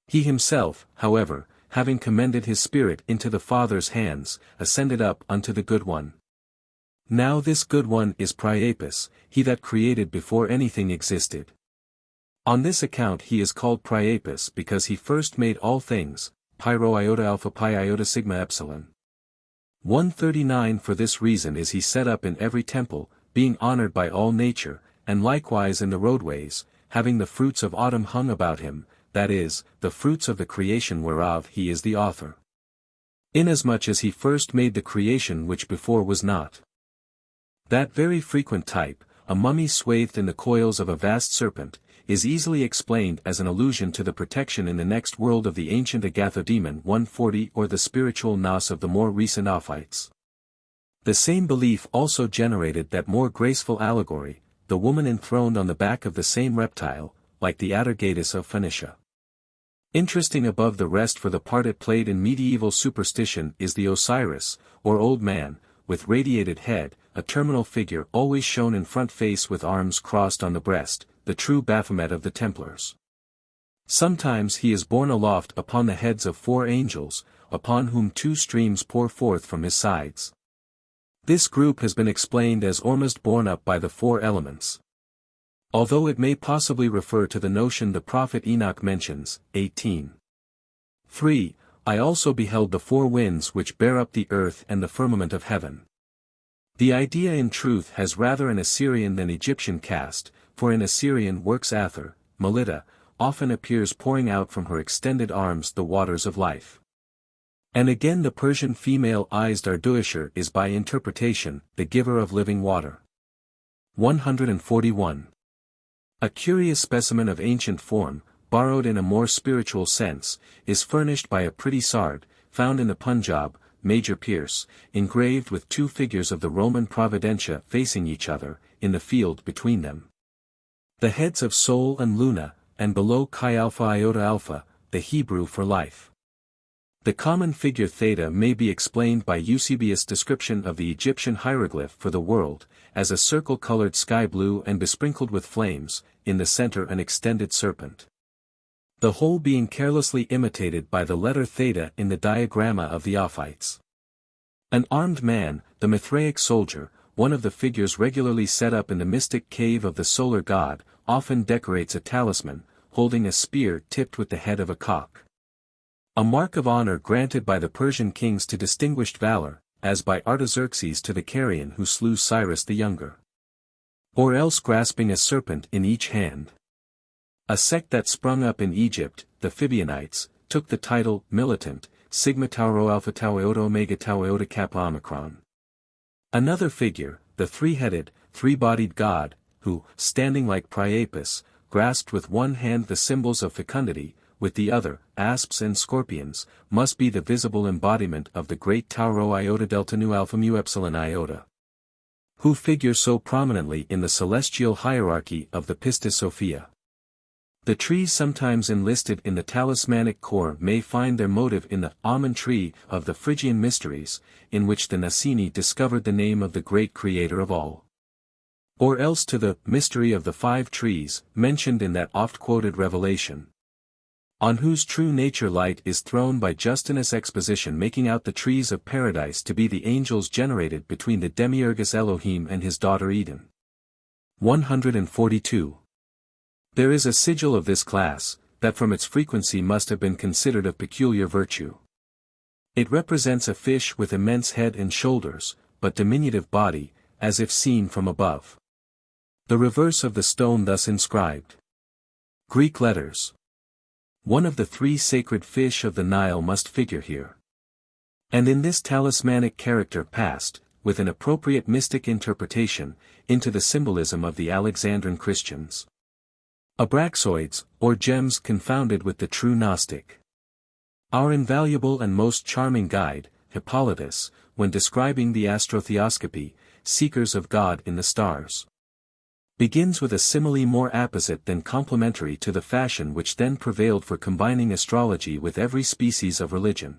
He himself, however, having commended his spirit into the Father's hands, ascended up unto the Good One. Now this Good One is Priapus, he that created before anything existed. On this account he is called Priapus because he first made all things, Pyro Iota Alpha Pi Iota Sigma Epsilon. 139. For this reason is he set up in every temple, being honored by all nature, and likewise in the roadways, having the fruits of autumn hung about him, that is, the fruits of the creation whereof he is the author. Inasmuch as he first made the creation which before was not. That very frequent type, a mummy swathed in the coils of a vast serpent, is easily explained as an allusion to the protection in the next world of the ancient Agathodemon 140 or the spiritual Gnos of the more recent Ophites. The same belief also generated that more graceful allegory, the woman enthroned on the back of the same reptile, like the Atargatis of Phoenicia. Interesting above the rest for the part it played in medieval superstition is the Osiris, or Old Man, with radiated head, a terminal figure always shown in front face with arms crossed on the breast, the true Baphomet of the Templars. Sometimes he is borne aloft upon the heads of 4 angels, upon whom 2 streams pour forth from his sides. This group has been explained as almost borne up by the 4 elements. Although it may possibly refer to the notion the prophet Enoch mentions, 18. 3. I also beheld the 4 winds which bear up the earth and the firmament of heaven. The idea in truth has rather an Assyrian than Egyptian cast, for in Assyrian works Ather, Melita, often appears pouring out from her extended arms the waters of life. And again the Persian female Izd Arduasher is by interpretation, the giver of living water. 141. A curious specimen of ancient form, borrowed in a more spiritual sense, is furnished by a pretty sard, found in the Punjab, Major Pierce, engraved with 2 figures of the Roman Providentia facing each other, in the field between them. The heads of Sol and Luna, and below Chi Alpha Iota Alpha, the Hebrew for life. The common figure Theta may be explained by Eusebius' description of the Egyptian hieroglyph for the world, as a circle colored sky blue and besprinkled with flames, in the center an extended serpent. The whole being carelessly imitated by the letter Theta in the diagramma of the Ophites. An armed man, the Mithraic soldier, one of the figures regularly set up in the mystic cave of the solar god, often decorates a talisman, holding a spear tipped with the head of a cock. A mark of honor granted by the Persian kings to distinguished valor, as by Artaxerxes to the Carian who slew Cyrus the Younger. Or else grasping a serpent in each hand. A sect that sprung up in Egypt, the Fibionites, took the title militant, Sigma Tau Rho Alpha Tau Iota Omega Tau Iota Kappa Omicron. Another figure, the three-headed, three-bodied god, who, standing like Priapus, grasped with one hand the symbols of fecundity, with the other, asps and scorpions, must be the visible embodiment of the great Tau Rho Iota Delta Nu Alpha Mu Epsilon Iota, who figure so prominently in the celestial hierarchy of the Pistis-Sophia. The trees sometimes enlisted in the talismanic core may find their motive in the almond tree of the Phrygian mysteries, in which the Nicene discovered the name of the great creator of all. Or else to the mystery of the 5 trees, mentioned in that oft-quoted revelation, on whose true nature light is thrown by Justinus' exposition, making out the trees of paradise to be the angels generated between the demiurgus Elohim and his daughter Eden. 142. There is a sigil of this class, that from its frequency must have been considered of peculiar virtue. It represents a fish with immense head and shoulders, but diminutive body, as if seen from above. The reverse of the stone thus inscribed. Greek letters. One of the 3 sacred fish of the Nile must figure here. And in this talismanic character passed, with an appropriate mystic interpretation, into the symbolism of the Alexandrine Christians. Abraxoids, or gems confounded with the true Gnostic. Our invaluable and most charming guide, Hippolytus, when describing the astrotheoscopy, seekers of God in the stars, begins with a simile more apposite than complementary to the fashion which then prevailed for combining astrology with every species of religion.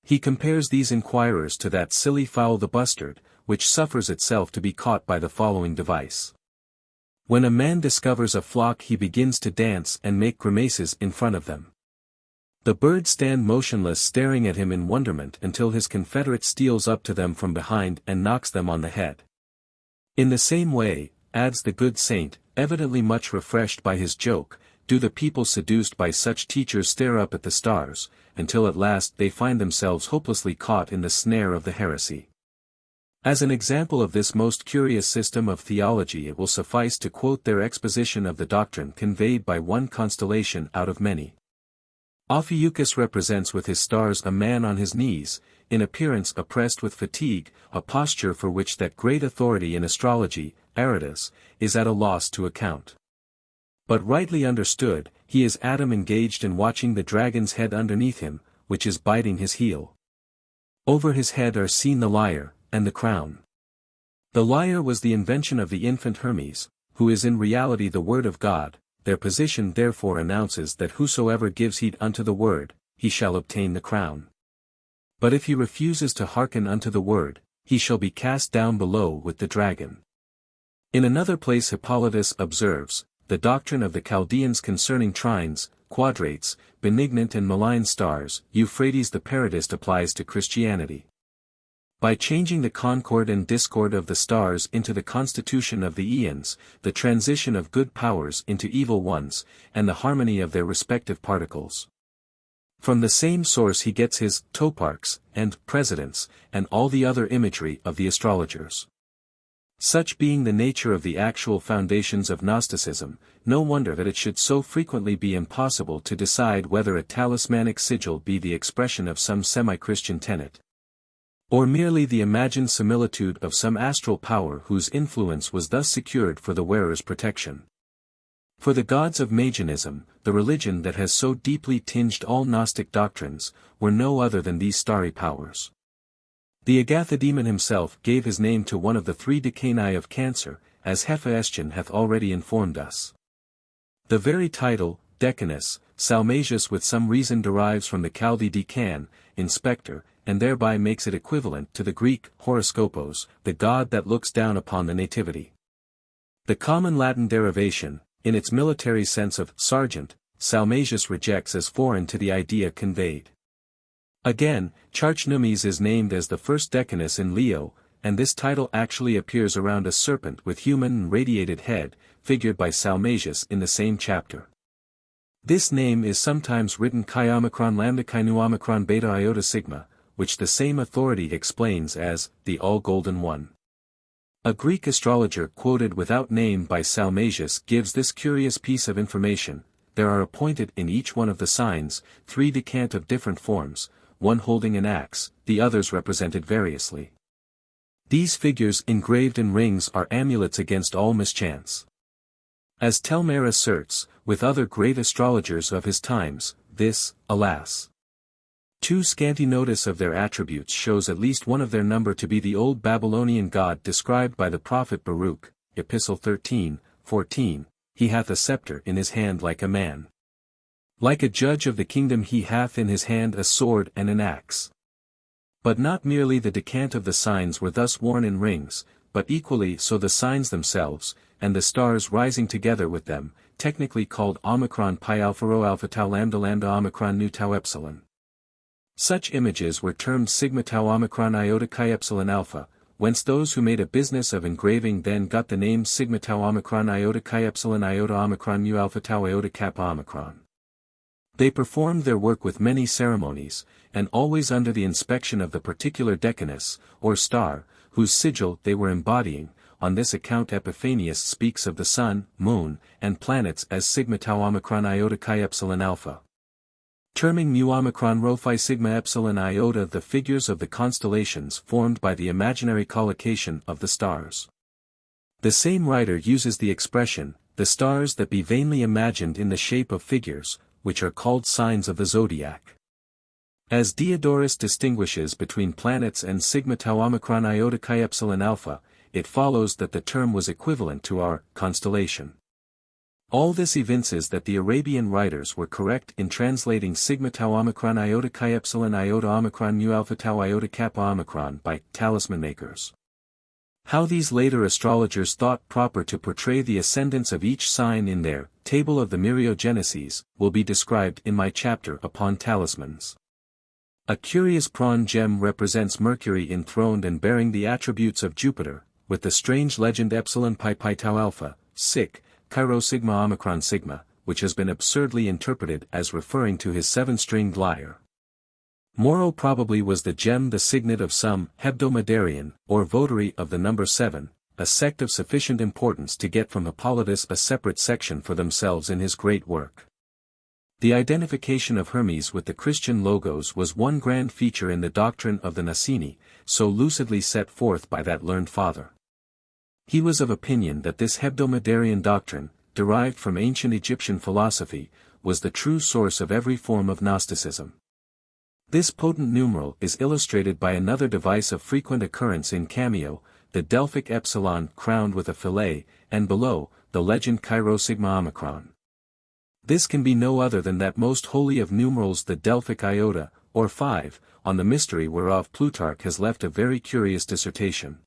He compares these inquirers to that silly fowl the bustard, which suffers itself to be caught by the following device. When a man discovers a flock he begins to dance and make grimaces in front of them. The birds stand motionless staring at him in wonderment until his confederate steals up to them from behind and knocks them on the head. In the same way, adds the good saint, evidently much refreshed by his joke, do the people seduced by such teachers stare up at the stars, until at last they find themselves hopelessly caught in the snare of the heresy. As an example of this most curious system of theology it will suffice to quote their exposition of the doctrine conveyed by one constellation out of many. Ophiuchus represents with his stars a man on his knees, in appearance oppressed with fatigue, a posture for which that great authority in astrology, Aratus, is at a loss to account. But rightly understood, he is Adam engaged in watching the dragon's head underneath him, which is biting his heel. Over his head are seen the lyre, and the crown. The lyre was the invention of the infant Hermes, who is in reality the Word of God. Their position therefore announces that whosoever gives heed unto the Word, he shall obtain the crown. But if he refuses to hearken unto the Word, he shall be cast down below with the dragon. In another place Hippolytus observes, the doctrine of the Chaldeans concerning trines, quadrates, benignant and malign stars, Euphrates the paradist applies to Christianity. By changing the concord and discord of the stars into the constitution of the eons, the transition of good powers into evil ones, and the harmony of their respective particles. From the same source he gets his toparchs, and presidents, and all the other imagery of the astrologers. Such being the nature of the actual foundations of Gnosticism, no wonder that it should so frequently be impossible to decide whether a talismanic sigil be the expression of some semi-Christian tenet, or merely the imagined similitude of some astral power whose influence was thus secured for the wearer's protection. For the gods of Magianism, the religion that has so deeply tinged all Gnostic doctrines, were no other than these starry powers. The Agathodemon himself gave his name to one of the 3 decani of Cancer, as Hephaestion hath already informed us. The very title, Decanus, Salmasius with some reason derives from the Chaldee decan, inspector, and thereby makes it equivalent to the Greek horoscopos, the god that looks down upon the nativity. The common Latin derivation, in its military sense of sergeant, Salmasius rejects as foreign to the idea conveyed. Again, Charchnumes is named as the first decanus in Leo, and this title actually appears around a serpent with human and radiated head, figured by Salmasius in the same chapter. This name is sometimes written chi omicron lambda chi nu omicron beta iota sigma, which the same authority explains as the all-golden one. A Greek astrologer quoted without name by Salmasius gives this curious piece of information: there are appointed in each one of the signs 3 decant of different forms, one holding an axe, the others represented variously. These figures engraved in rings are amulets against all mischance. As Telmer asserts, with other great astrologers of his times, this, alas, too scanty notice of their attributes shows at least one of their number to be the old Babylonian god described by the prophet Baruch, Epistle 13:14, he hath a scepter in his hand like a man. Like a judge of the kingdom he hath in his hand a sword and an axe. But not merely the decant of the signs were thus worn in rings, but equally so the signs themselves, and the stars rising together with them, technically called Omicron Pi Alpha Rho Alpha Tau Lambda Lambda Omicron Nu Tau Epsilon. Such images were termed Sigma Tau Omicron Iota Chi Epsilon Alpha, whence those who made a business of engraving then got the name Sigma Tau Omicron Iota Chi Epsilon Iota Omicron Mu Alpha Tau Iota Kappa Omicron. They performed their work with many ceremonies, and always under the inspection of the particular decanus, or star, whose sigil they were embodying. On this account Epiphanius speaks of the sun, moon, and planets as Sigma Tau Omicron Iota Chi Epsilon Alpha. Terming mu omicron rho phi sigma epsilon iota the figures of the constellations formed by the imaginary collocation of the stars. The same writer uses the expression, the stars that be vainly imagined in the shape of figures, which are called signs of the zodiac. As Diodorus distinguishes between planets and sigma tau omicron iota chi epsilon alpha, it follows that the term was equivalent to our constellation. All this evinces that the Arabian writers were correct in translating sigma tau omicron iota chi epsilon iota omicron mu alpha tau iota kappa omicron by talisman makers. How these later astrologers thought proper to portray the ascendants of each sign in their Table of the Myriageneses will be described in my chapter upon talismans. A curious prawn gem represents Mercury enthroned and bearing the attributes of Jupiter, with the strange legend epsilon pi pi tau alpha, sic, Chi sigma omicron sigma, which has been absurdly interpreted as referring to his 7-stringed lyre. Moro probably was the gem the signet of some hebdomadarian, or votary of the number 7, a sect of sufficient importance to get from Hippolytus a separate section for themselves in his great work. The identification of Hermes with the Christian logos was one grand feature in the doctrine of the Nicene, so lucidly set forth by that learned father. He was of opinion that this hebdomadarian doctrine, derived from ancient Egyptian philosophy, was the true source of every form of Gnosticism. This potent numeral is illustrated by another device of frequent occurrence in Cameo, the Delphic epsilon crowned with a fillet, and below, the legend Chi sigma omicron. This can be no other than that most holy of numerals, the Delphic iota, or 5, on the mystery whereof Plutarch has left a very curious dissertation.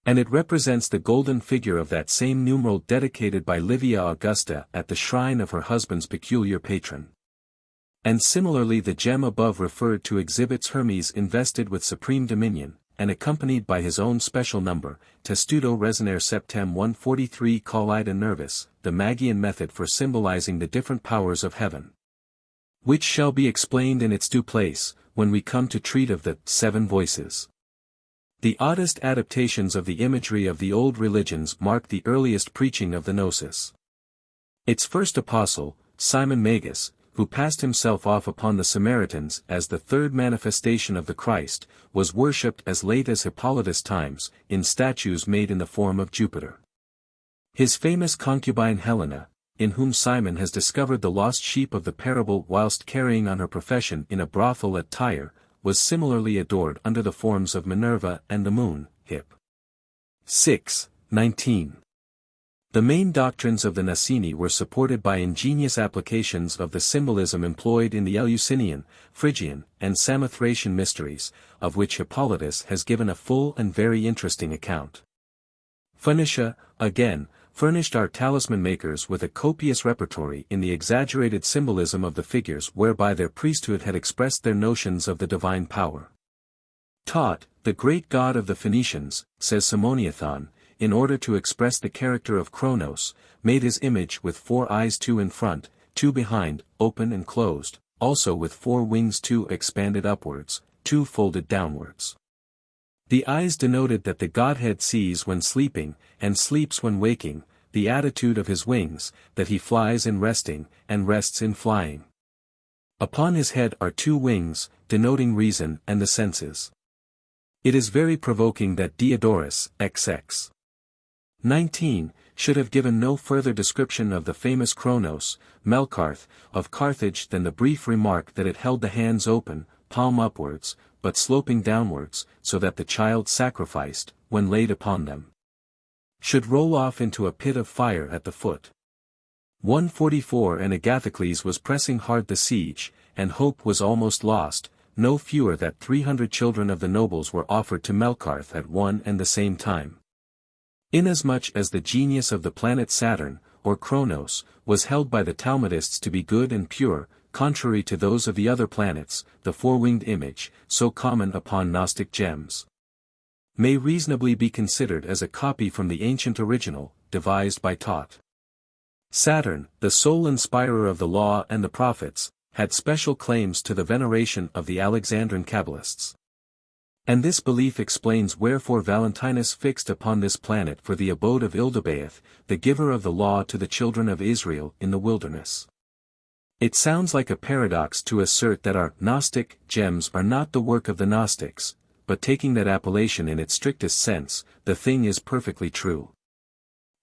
And it represents the golden figure of that same numeral dedicated by Livia Augusta at the shrine of her husband's peculiar patron. And similarly the gem above referred to exhibits Hermes invested with supreme dominion, and accompanied by his own special number, Testudo Resonare Septem 143 Collida Nervis, the Magian method for symbolizing the different powers of heaven. Which shall be explained in its due place, when we come to treat of the 7 voices. The oddest adaptations of the imagery of the old religions mark the earliest preaching of the Gnosis. Its first apostle, Simon Magus, who passed himself off upon the Samaritans as the third manifestation of the Christ, was worshipped as late as Hippolytus' times, in statues made in the form of Jupiter. His famous concubine Helena, in whom Simon has discovered the lost sheep of the parable whilst carrying on her profession in a brothel at Tyre, was similarly adored under the forms of Minerva and the moon, Hip. 6:19. The main doctrines of the Nicene were supported by ingenious applications of the symbolism employed in the Eleusinian, Phrygian, and Samothracian mysteries, of which Hippolytus has given a full and very interesting account. Phoenicia, again, furnished our talisman makers with a copious repertory in the exaggerated symbolism of the figures whereby their priesthood had expressed their notions of the divine power. Taught, the great god of the Phoenicians, says Simoniathon, in order to express the character of Kronos, made his image with 4 eyes, 2 in front, 2 behind, open and closed, also with 4 wings, 2 expanded upwards, 2 folded downwards. The eyes denoted that the Godhead sees when sleeping, and sleeps when waking, the attitude of his wings, that he flies in resting, and rests in flying. Upon his head are 2 wings, denoting reason and the senses. It is very provoking that Diodorus, XX. 19, should have given no further description of the famous Kronos, Melkarth, of Carthage than the brief remark that it held the hands open, palm upwards, but sloping downwards, so that the child sacrificed, when laid upon them, should roll off into a pit of fire at the foot. 144 And Agathocles was pressing hard the siege, and hope was almost lost, no fewer than 300 children of the nobles were offered to Melkarth at one and the same time. Inasmuch as the genius of the planet Saturn, or Kronos, was held by the Talmudists to be good and pure, contrary to those of the other planets, the 4-winged image, so common upon Gnostic gems, may reasonably be considered as a copy from the ancient original, devised by Thoth. Saturn, the sole inspirer of the law and the prophets, had special claims to the veneration of the Alexandrine Kabbalists. And this belief explains wherefore Valentinus fixed upon this planet for the abode of Ildebaoth, the giver of the law to the children of Israel in the wilderness. It sounds like a paradox to assert that our Gnostic gems are not the work of the Gnostics, but taking that appellation in its strictest sense, the thing is perfectly true.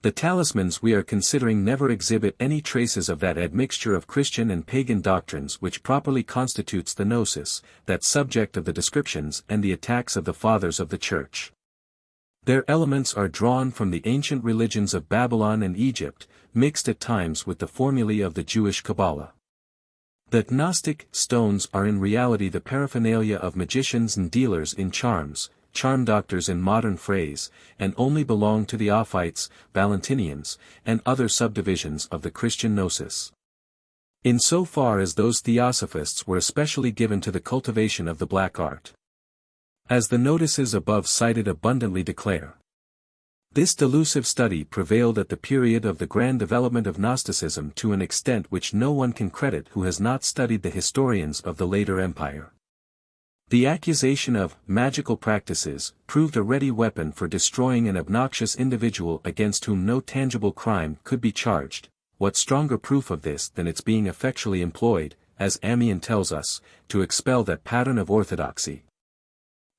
The talismans we are considering never exhibit any traces of that admixture of Christian and pagan doctrines which properly constitutes the gnosis, that subject of the descriptions and the attacks of the Fathers of the Church. Their elements are drawn from the ancient religions of Babylon and Egypt, mixed at times with the formulae of the Jewish Kabbalah. The Gnostic stones are in reality the paraphernalia of magicians and dealers in charms, charm doctors in modern phrase, and only belong to the Ophites, Valentinians, and other subdivisions of the Christian gnosis. In so far as those theosophists were especially given to the cultivation of the black art. As the notices above cited abundantly declare. This delusive study prevailed at the period of the grand development of Gnosticism to an extent which no one can credit who has not studied the historians of the later empire. The accusation of magical practices proved a ready weapon for destroying an obnoxious individual against whom no tangible crime could be charged. What stronger proof of this than its being effectually employed, as Ammian tells us, to expel that pattern of orthodoxy,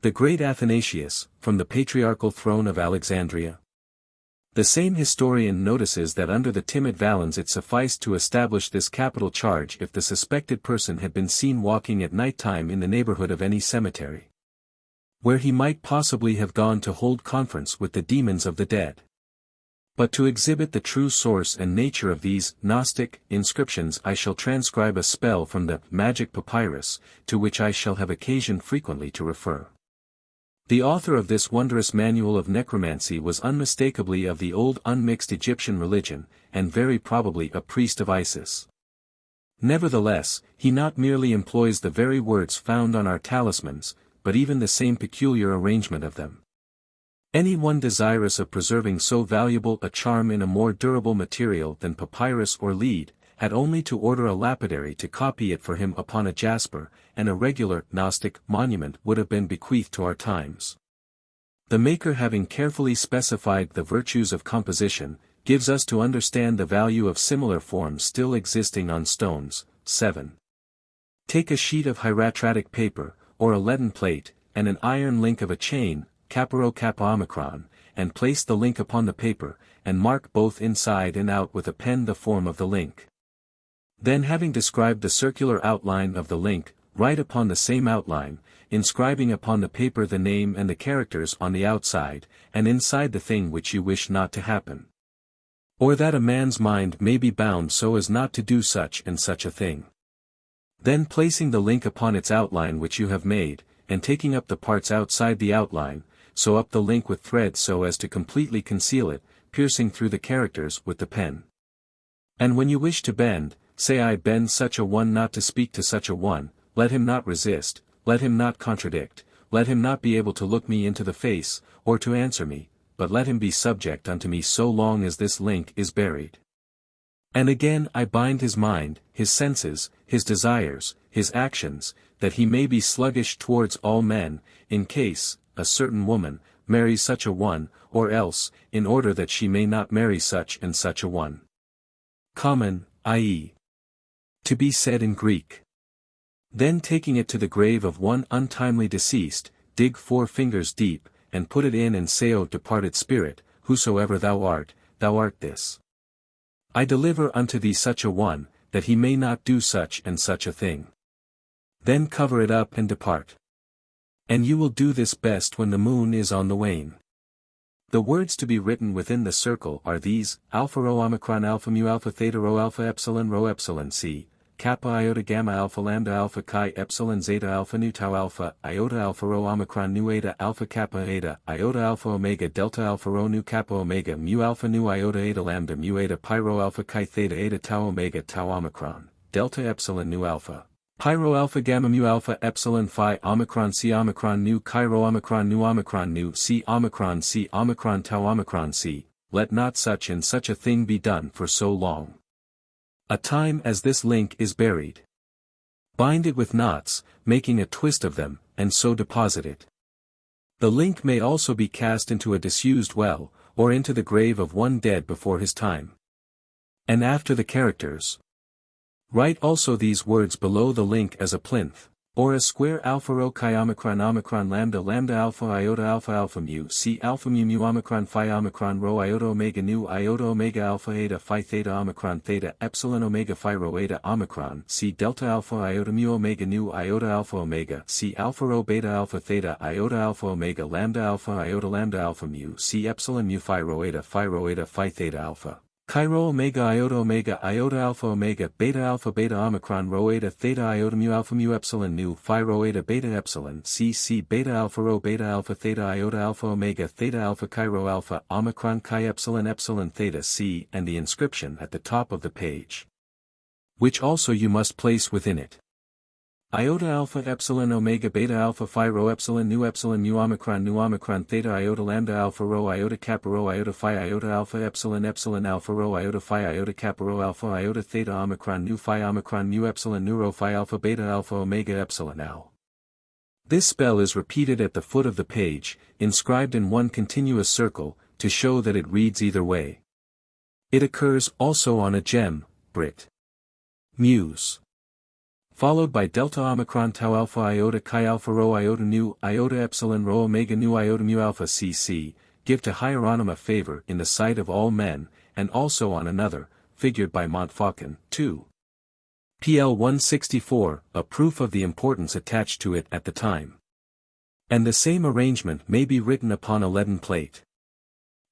the great Athanasius, from the patriarchal throne of Alexandria? The same historian notices that under the timid Valens it sufficed to establish this capital charge if the suspected person had been seen walking at night time in the neighborhood of any cemetery, where he might possibly have gone to hold conference with the demons of the dead. But to exhibit the true source and nature of these Gnostic inscriptions I shall transcribe a spell from the Magic Papyrus, to which I shall have occasion frequently to refer. The author of this wondrous manual of necromancy was unmistakably of the old unmixed Egyptian religion, and very probably a priest of Isis. Nevertheless, he not merely employs the very words found on our talismans, but even the same peculiar arrangement of them. Any one desirous of preserving so valuable a charm in a more durable material than papyrus or lead, had only to order a lapidary to copy it for him upon a jasper, and a regular Gnostic monument would have been bequeathed to our times. The maker, having carefully specified the virtues of composition, gives us to understand the value of similar forms still existing on stones. 7. Take a sheet of hieratratic paper, or a leaden plate, and an iron link of a chain, kappa kappa omicron, and place the link upon the paper, and mark both inside and out with a pen the form of the link. Then, having described the circular outline of the link, write upon the same outline, inscribing upon the paper the name and the characters on the outside, and inside the thing which you wish not to happen. Or that a man's mind may be bound so as not to do such and such a thing. Then placing the link upon its outline which you have made, and taking up the parts outside the outline, sew up the link with thread so as to completely conceal it, piercing through the characters with the pen. And when you wish to bend, say I bend such a one not to speak to such a one, let him not resist, let him not contradict, let him not be able to look me into the face, or to answer me, but let him be subject unto me so long as this link is buried. And again I bind his mind, his senses, his desires, his actions, that he may be sluggish towards all men, in case a certain woman marries such a one, or else, in order that she may not marry such and such a one. Common, i.e. to be said in Greek. Then taking it to the grave of one untimely deceased, dig 4 fingers deep, and put it in and say, O departed spirit, whosoever thou art this. I deliver unto thee such a one, that he may not do such and such a thing. Then cover it up and depart. And you will do this best when the moon is on the wane. The words to be written within the circle are these: Alpha Rho Omicron Alpha Mu Alpha Theta Rho Epsilon C, Kappa Iota Gamma Alpha Lambda Alpha Chi Epsilon Zeta Alpha Nu Tau Alpha, Iota Alpha Rho Omicron Nu Eta Alpha Kappa Eta, Iota Alpha Omega Delta Alpha Rho Nu Kappa Omega Mu Alpha Nu Iota Eta Lambda Mu Eta Pi Rho Alpha Chi Theta Eta Tau Omega Tau Omicron, Delta Epsilon Nu Alpha. Pi Rho Alpha Gamma Mu Alpha Epsilon Phi Omicron C Omicron Nu Chi Rho Omicron Nu C Omicron Tau Omicron C, let not such and such a thing be done for so long a time as this link is buried. Bind it with knots, making a twist of them, and so deposit it. The link may also be cast into a disused well, or into the grave of one dead before his time. And after the characters, write also these words below the link as a plinth, or a square: Alpha Rho Chi Omicron Lambda Alpha Alpha Mu C Alpha Mu Omicron Phi Omicron Rho Iota Omega Nu Iota Omega Alpha Eta Phi Theta Omicron Theta Epsilon Omega Phi Rho Eta Omicron C Delta Alpha Iota Mu Omega Nu Iota Alpha Omega C Alpha Rho Beta Alpha Theta Iota Alpha Omega Lambda Alpha Iota Lambda Alpha Mu C Epsilon Mu Phi Rho Eta Phi Theta Alpha Chi Rho Omega Iota Alpha Omega Beta Omicron Rho Eta Theta Iota Mu Epsilon Nu Phi Rho Eta Beta Epsilon C Beta Alpha Rho Beta Alpha Theta Iota Alpha Omega Theta Alpha Chi Rho Alpha Omicron Chi Epsilon Theta C, and the inscription at the top of the page, which also you must place within it. Iota Alpha Epsilon Omega Beta Alpha Phi Rho Epsilon Nu Mu Omicron Theta Iota Lambda Alpha Rho Iota Kappa Rho Iota Phi Iota Alpha Epsilon Alpha Rho Iota Phi Iota Kappa Rho Alpha Iota Theta Omicron Nu Phi Omicron Mu Epsilon Nu Rho Phi Alpha Beta Alpha Omega Epsilon Al. This spell is repeated at the foot of the page, inscribed in one continuous circle, to show that it reads either way. It occurs also on a gem, Brit. Muse. Followed by Delta Omicron Tau Alpha Iota Chi Alpha Rho Iota Nu Iota Epsilon Rho Omega Nu Iota Mu Alpha CC, give to Hieronyma favor in the sight of all men, and also on another, figured by Montfaucon, 2. PL 164, a proof of the importance attached to it at the time. And the same arrangement may be written upon a leaden plate.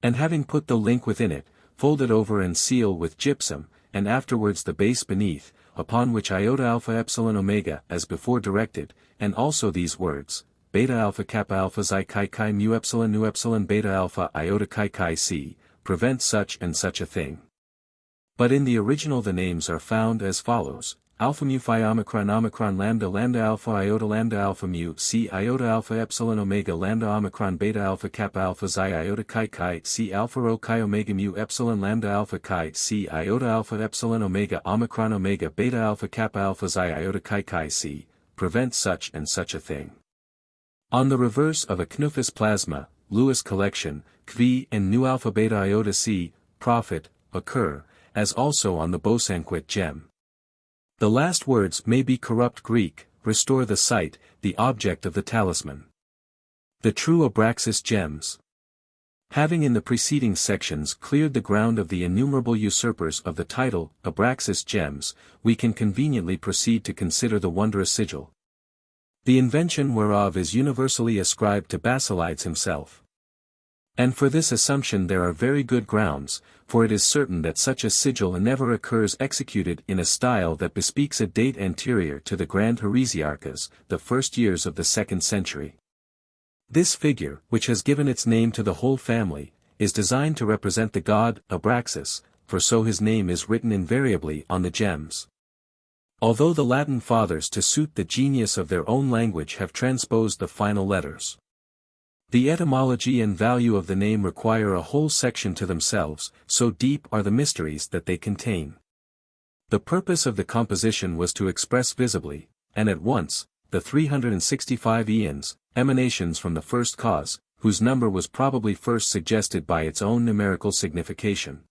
And having put the link within it, fold it over and seal with gypsum, and afterwards the base beneath, upon which Iota Alpha Epsilon Omega as before directed, and also these words: Beta Alpha Kappa Alpha Xi Chi Mu Epsilon Nu Epsilon Beta Alpha Iota Chi C, prevent such and such a thing. But in the original the names are found as follows: Alpha Mu Phi Omicron Lambda Alpha Iota Lambda Alpha Mu C Iota Alpha Epsilon Omega Lambda Omicron Beta Alpha Kappa Alpha Xi Iota Chi C Alpha Rho Chi Omega Mu Epsilon Lambda Alpha Chi C Iota Alpha Epsilon Omega Omicron Omega Beta Alpha Kappa Alpha Xi Iota Chi C, prevent such and such a thing. On the reverse of a Chnuphis plasma, Lewis collection, Kvi and Nu Alpha Beta Iota C, Prophet, occur, as also on the Bosanquet gem. The last words may be corrupt Greek, restore the sight, the object of the talisman. The true Abraxas-Gems. Having in the preceding sections cleared the ground of the innumerable usurpers of the title, Abraxas-Gems, we can conveniently proceed to consider the wondrous sigil. The invention whereof is universally ascribed to Basilides himself. And for this assumption there are very good grounds, for it is certain that such a sigil never occurs executed in a style that bespeaks a date anterior to the grand heresiarchs, the first years of the 2nd century. This figure, which has given its name to the whole family, is designed to represent the god, Abraxas, for so his name is written invariably on the gems. Although the Latin fathers to suit the genius of their own language have transposed the final letters. The etymology and value of the name require a whole section to themselves, so deep are the mysteries that they contain. The purpose of the composition was to express visibly, and at once, the 365 eons, emanations from the first cause, whose number was probably first suggested by its own numerical signification.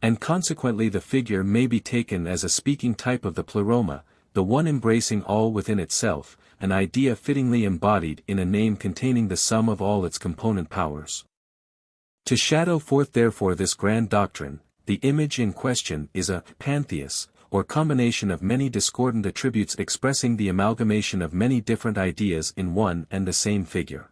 And consequently the figure may be taken as a speaking type of the pleroma, the one embracing all within itself, an idea fittingly embodied in a name containing the sum of all its component powers. To shadow forth therefore this grand doctrine, the image in question is a pantheos, or combination of many discordant attributes expressing the amalgamation of many different ideas in one and the same figure.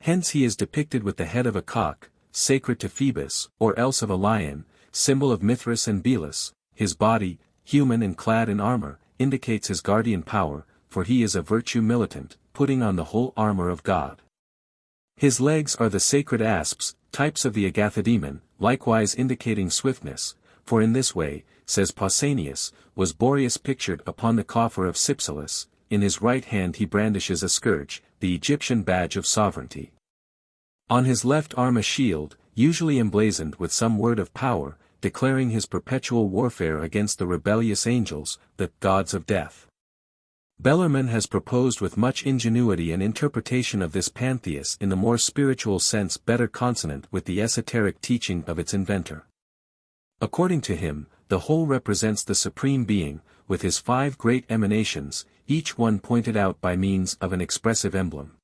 Hence he is depicted with the head of a cock, sacred to Phoebus, or else of a lion, symbol of Mithras and Belus. His body, human and clad in armor, indicates his guardian power, for he is a virtue militant, putting on the whole armor of God. His legs are the sacred asps, types of the Agathodemon, likewise indicating swiftness, for in this way, says Pausanias, was Boreas pictured upon the coffer of Cypselus. In his right hand he brandishes a scourge, the Egyptian badge of sovereignty. On his left arm a shield, usually emblazoned with some word of power, declaring his perpetual warfare against the rebellious angels, the gods of death. Bellarmine has proposed with much ingenuity an interpretation of this pantheos in the more spiritual sense better consonant with the esoteric teaching of its inventor. According to him, the whole represents the Supreme Being, with his 5 great emanations, each one pointed out by means of an expressive emblem.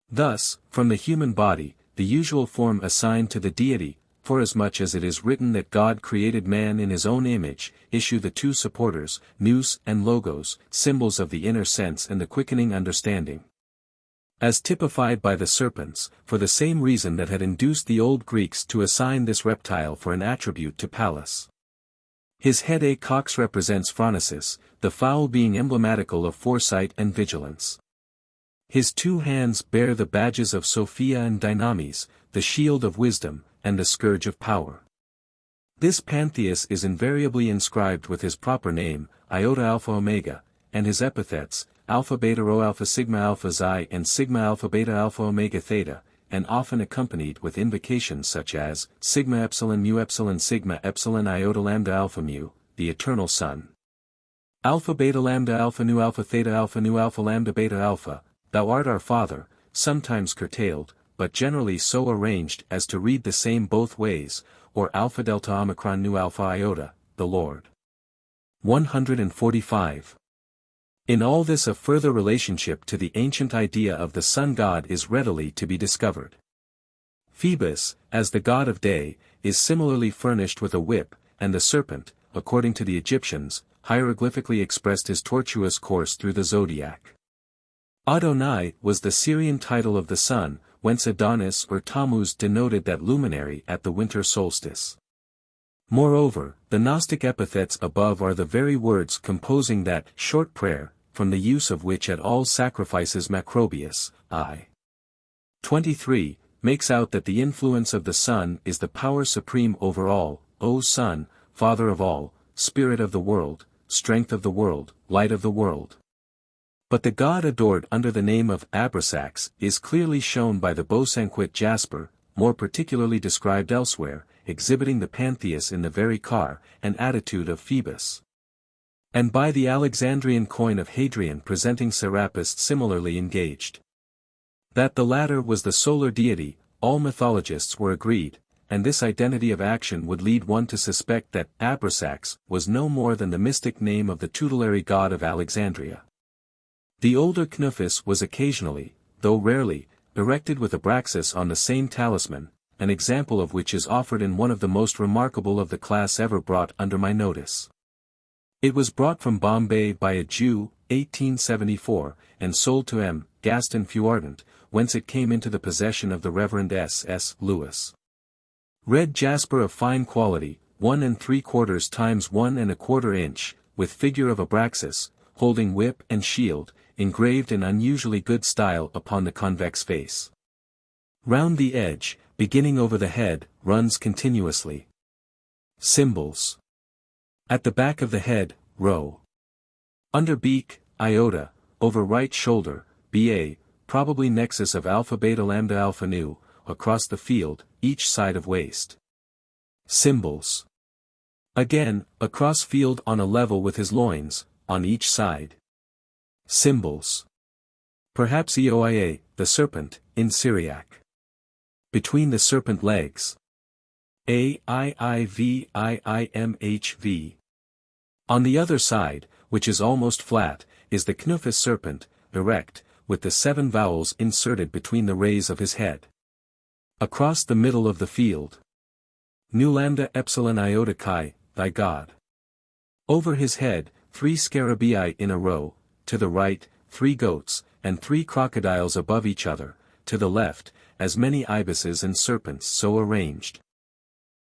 Thus, from the human body, the usual form assigned to the deity, forasmuch as it is written that God created man in his own image, issue the 2 supporters, nous and logos, symbols of the inner sense and the quickening understanding. As typified by the serpents, for the same reason that had induced the old Greeks to assign this reptile for an attribute to Pallas. His head a cox represents Phronesis, the fowl being emblematical of foresight and vigilance. His 2 hands bear the badges of Sophia and Dynamis, the shield of wisdom, and the scourge of power. This pantheos is invariably inscribed with his proper name, Iota Alpha Omega, and his epithets, Alpha Beta Rho Alpha Sigma Alpha Xi and Sigma Alpha Beta Alpha Omega Theta, and often accompanied with invocations such as, Sigma Epsilon Mu Epsilon Sigma Epsilon Iota Lambda Alpha Mu, the Eternal Son. Alpha Beta Lambda Alpha Nu Alpha Theta Alpha Nu Alpha Lambda Beta Alpha, Thou art our Father, sometimes curtailed, but generally so arranged as to read the same both ways, or Alpha Delta Omicron Nu Alpha Iota, the Lord. 145. In all this a further relationship to the ancient idea of the sun god is readily to be discovered. Phoebus, as the god of day, is similarly furnished with a whip, and the serpent, according to the Egyptians, hieroglyphically expressed his tortuous course through the zodiac. Adonai was the Syrian title of the sun, whence Adonis or Tammuz denoted that luminary at the winter solstice. Moreover, the Gnostic epithets above are the very words composing that short prayer, from the use of which at all sacrifices Macrobius, I. 23, makes out that the influence of the sun is the power supreme over all, O Sun, Father of all, Spirit of the world, Strength of the world, Light of the world. But the god adored under the name of Abraxas is clearly shown by the bosanquet jasper, more particularly described elsewhere, exhibiting the pantheos in the very car and attitude of Phoebus. And by the Alexandrian coin of Hadrian presenting Serapis similarly engaged. That the latter was the solar deity, all mythologists were agreed, and this identity of action would lead one to suspect that Abraxas was no more than the mystic name of the tutelary god of Alexandria. The older Chnuphis was occasionally, though rarely, erected with Abraxas on the same talisman, an example of which is offered in one of the most remarkable of the class ever brought under my notice. It was brought from Bombay by a Jew, 1874, and sold to M. Gaston Feuardent, whence it came into the possession of the Reverend S. S. Lewis. Red jasper of fine quality, 1 3/4 times 1 1/4 inch, with figure of Abraxas, holding whip and shield, engraved in unusually good style upon the convex face. Round the edge, beginning over the head, runs continuously. Symbols. At the back of the head, Rho. Under beak, iota, over right shoulder, Ba, probably nexus of alpha beta lambda alpha nu, across the field, each side of waist. Symbols. Again, across field on a level with his loins, on each side. Symbols. Perhaps Eoia, the serpent, in Syriac. Between the serpent legs. Aiivimhv. On the other side, which is almost flat, is the Chnuphis Serpent, erect, with the 7 vowels inserted between the rays of his head. Across the middle of the field. Nu lambda epsilon iota chi, thy God. Over his head, 3 scarabaei in a row, to the right, 3 goats, and 3 crocodiles above each other, to the left, as many ibises and serpents so arranged.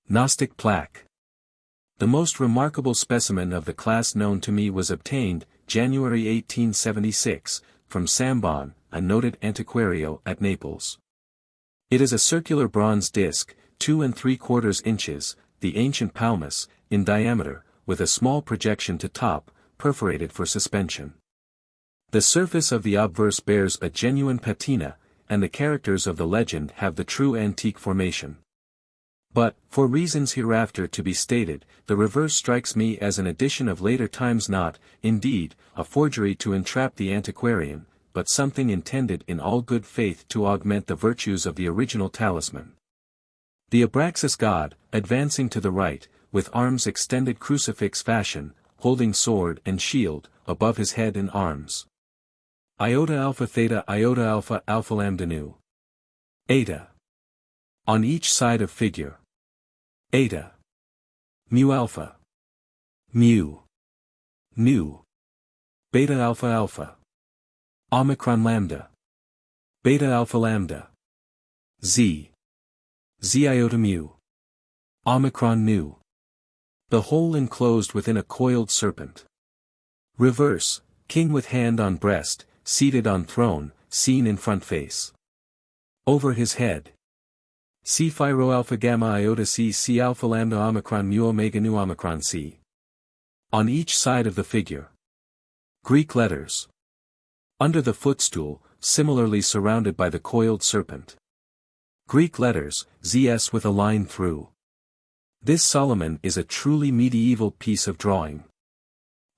Gnostic Plaque. The most remarkable specimen of the class known to me was obtained, January 1876, from Sambon, a noted antiquario at Naples. It is a circular bronze disc, 2 3/4 inches, the ancient palmus, in diameter, with a small projection to top, perforated for suspension. The surface of the obverse bears a genuine patina, and the characters of the legend have the true antique formation. But, for reasons hereafter to be stated, the reverse strikes me as an addition of later times, not, indeed, a forgery to entrap the antiquarian, but something intended in all good faith to augment the virtues of the original talisman. The Abraxas god, advancing to the right, with arms extended crucifix fashion, holding sword and shield, above his head and arms. Iota alpha theta iota alpha alpha lambda nu. Eta. On each side of figure. Eta. Mu alpha. Mu. Nu. Beta alpha alpha. Omicron lambda. Beta alpha lambda. Z. Z iota mu. Omicron nu. The whole enclosed within a coiled serpent. Reverse, king with hand on breast, seated on throne, seen in front face. Over his head. C phi rho alpha gamma iota C C alpha lambda omicron mu omega nu omicron C. On each side of the figure. Greek letters. Under the footstool, similarly surrounded by the coiled serpent. Greek letters, ZS with a line through. This Solomon is a truly medieval piece of drawing.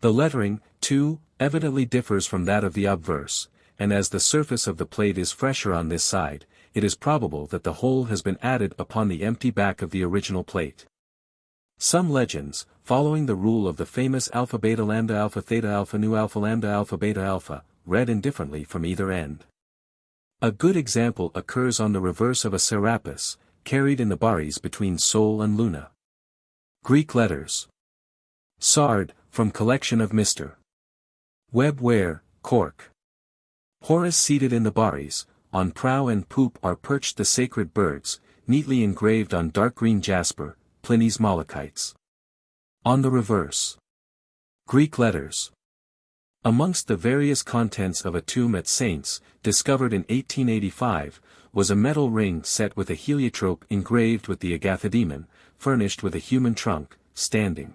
The lettering, too, evidently differs from that of the obverse, and as the surface of the plate is fresher on this side, it is probable that the whole has been added upon the empty back of the original plate. Some legends, following the rule of the famous alpha beta lambda alpha theta alpha nu alpha lambda alpha beta alpha, read indifferently from either end. A good example occurs on the reverse of a Serapis, carried in the baris between Sol and Luna. Greek letters. Sard, from collection of Mr. Webb Ware, Cork. Horus seated in the baris, on prow and poop are perched the sacred birds, neatly engraved on dark green jasper, Pliny's Malachites. On the reverse. Greek letters. Amongst the various contents of a tomb at Saints, discovered in 1885, was a metal ring set with a heliotrope engraved with the Agathidemon, furnished with a human trunk, standing.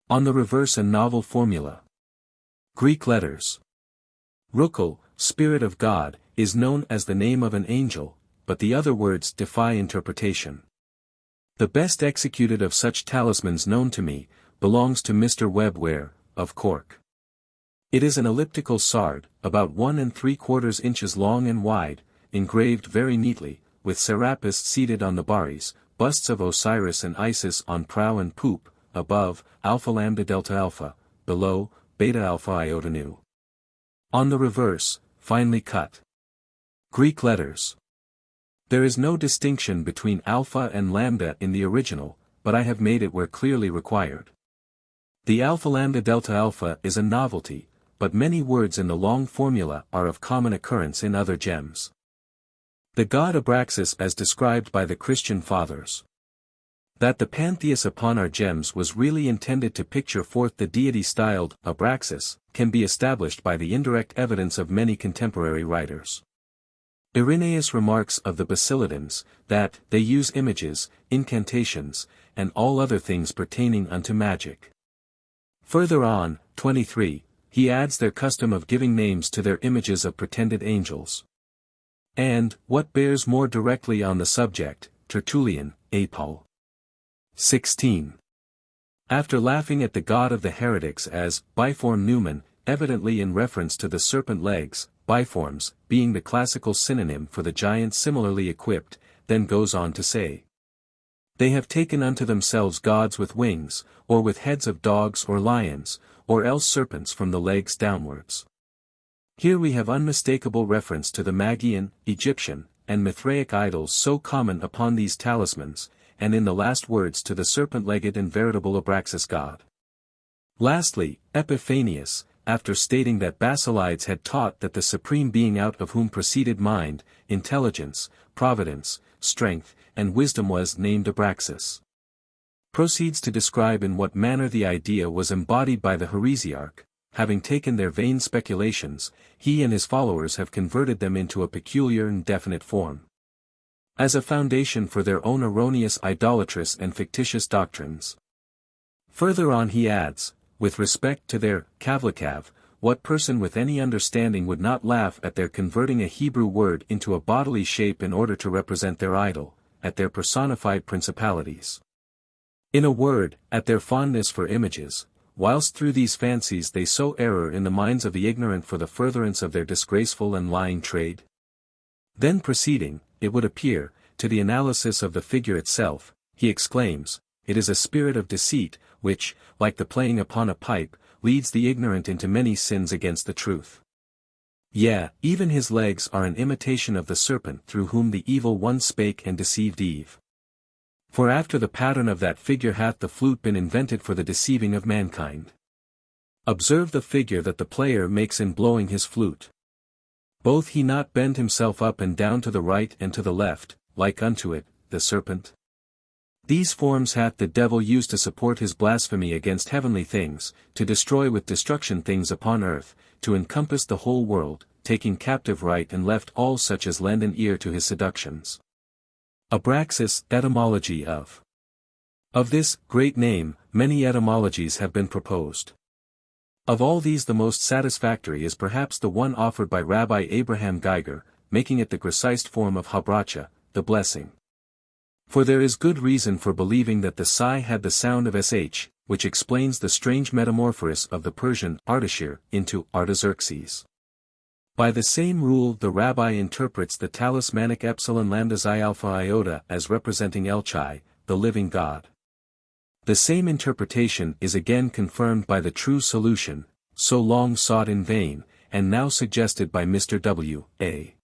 On the reverse a novel formula. Greek letters. Rukal, Spirit of God, is known as the name of an angel, but the other words defy interpretation. The best executed of such talismans known to me, belongs to Mr. Webb Ware, of Cork. It is an elliptical sard, about 1 3/4 inches long and wide, engraved very neatly, with Serapis seated on the baris, busts of Osiris and Isis on prow and poop, above, alpha lambda delta alpha, below, beta alpha iota nu. On the reverse, finely cut. Greek letters. There is no distinction between alpha and lambda in the original, but I have made it where clearly required. The alpha lambda delta alpha is a novelty, but many words in the long formula are of common occurrence in other gems. The god Abraxas as described by the Christian fathers. That the pantheos upon our gems was really intended to picture forth the deity styled Abraxas, can be established by the indirect evidence of many contemporary writers. Irenaeus remarks of the Basileidans, that they use images, incantations, and all other things pertaining unto magic. Further on, 23, he adds their custom of giving names to their images of pretended angels. And, what bears more directly on the subject, Tertullian, Apol. 16. After laughing at the god of the heretics as biform Numen, evidently in reference to the serpent legs, biforms, being the classical synonym for the giant similarly equipped, then goes on to say, they have taken unto themselves gods with wings, or with heads of dogs or lions, or else serpents from the legs downwards. Here we have unmistakable reference to the Magian, Egyptian, and Mithraic idols so common upon these talismans, and in the last words to the serpent-legged and veritable Abraxas god. Lastly, Epiphanius, after stating that Basilides had taught that the supreme being out of whom proceeded mind, intelligence, providence, strength, and wisdom was named Abraxas, proceeds to describe in what manner the idea was embodied by the heresiarch. Having taken their vain speculations, he and his followers have converted them into a peculiar and definite form, as a foundation for their own erroneous idolatrous and fictitious doctrines. Further on he adds, with respect to their kavlakav, what person with any understanding would not laugh at their converting a Hebrew word into a bodily shape in order to represent their idol, at their personified principalities. In a word, at their fondness for images, whilst through these fancies they sow error in the minds of the ignorant for the furtherance of their disgraceful and lying trade? Then proceeding, it would appear, to the analysis of the figure itself, he exclaims, it is a spirit of deceit, which, like the playing upon a pipe, leads the ignorant into many sins against the truth. Yea, even his legs are an imitation of the serpent through whom the evil one spake and deceived Eve. For after the pattern of that figure hath the flute been invented for the deceiving of mankind. Observe the figure that the player makes in blowing his flute. Both he not bend himself up and down to the right and to the left, like unto it, the serpent? These forms hath the devil used to support his blasphemy against heavenly things, to destroy with destruction things upon earth, to encompass the whole world, taking captive right and left all such as lend an ear to his seductions. Abraxas, etymology of. Of this great name, many etymologies have been proposed. Of all these the most satisfactory is perhaps the one offered by Rabbi Abraham Geiger, making it the Grecized form of Habracha, the blessing. For there is good reason for believing that the psi had the sound of sh, which explains the strange metamorphosis of the Persian Ardashir into Artaxerxes. By the same rule the rabbi interprets the talismanic epsilon lambda xi alpha iota as representing Elchai, the living God. The same interpretation is again confirmed by the true solution, so long sought in vain, and now suggested by Mr. W. A.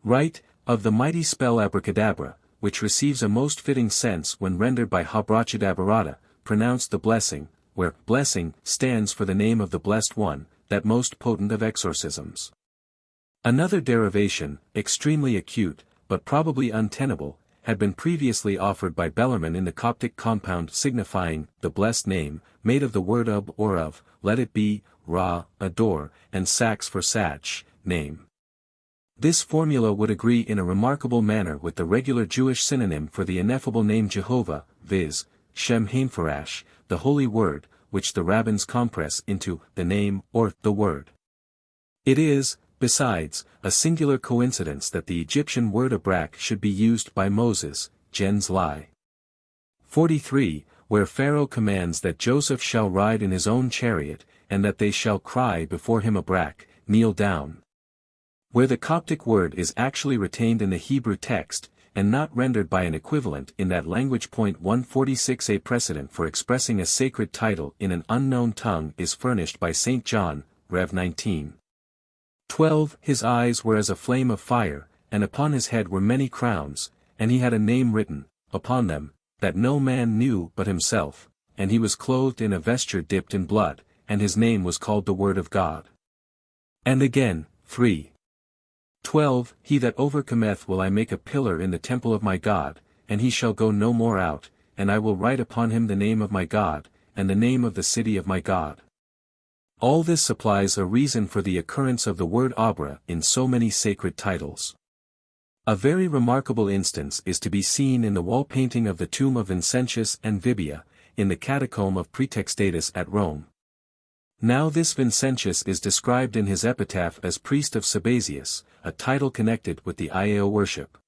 Wright, of the mighty spell abracadabra, which receives a most fitting sense when rendered by Habrachadabarata, pronounced the blessing, where blessing stands for the name of the blessed one, that most potent of exorcisms. Another derivation, extremely acute, but probably untenable, had been previously offered by Bellarmine in the Coptic compound signifying the blessed name, made of the word ub or of, let it be, ra, adore, and sax for sach, name. This formula would agree in a remarkable manner with the regular Jewish synonym for the ineffable name Jehovah, viz., Shem Hainfarash, the holy word, which the rabbins compress into the name or the word. It is, besides, a singular coincidence that the Egyptian word abrak should be used by Moses, gens Li. 43, where Pharaoh commands that Joseph shall ride in his own chariot, and that they shall cry before him abrak, kneel down. Where the Coptic word is actually retained in the Hebrew text, and not rendered by an equivalent in that language. 146. A precedent for expressing a sacred title in an unknown tongue is furnished by St. John, Rev. 19. 12. His eyes were as a flame of fire, and upon his head were many crowns, and he had a name written upon them, that no man knew but himself, and he was clothed in a vesture dipped in blood, and his name was called the Word of God. And again, 3. 12. He that overcometh will I make a pillar in the temple of my God, and he shall go no more out, and I will write upon him the name of my God, and the name of the city of my God. All this supplies a reason for the occurrence of the word Abra in so many sacred titles. A very remarkable instance is to be seen in the wall painting of the tomb of Vincentius and Vibia, in the catacomb of Praetextatus at Rome. Now this Vincentius is described in his epitaph as priest of Sabazius, a title connected with the Iao worship.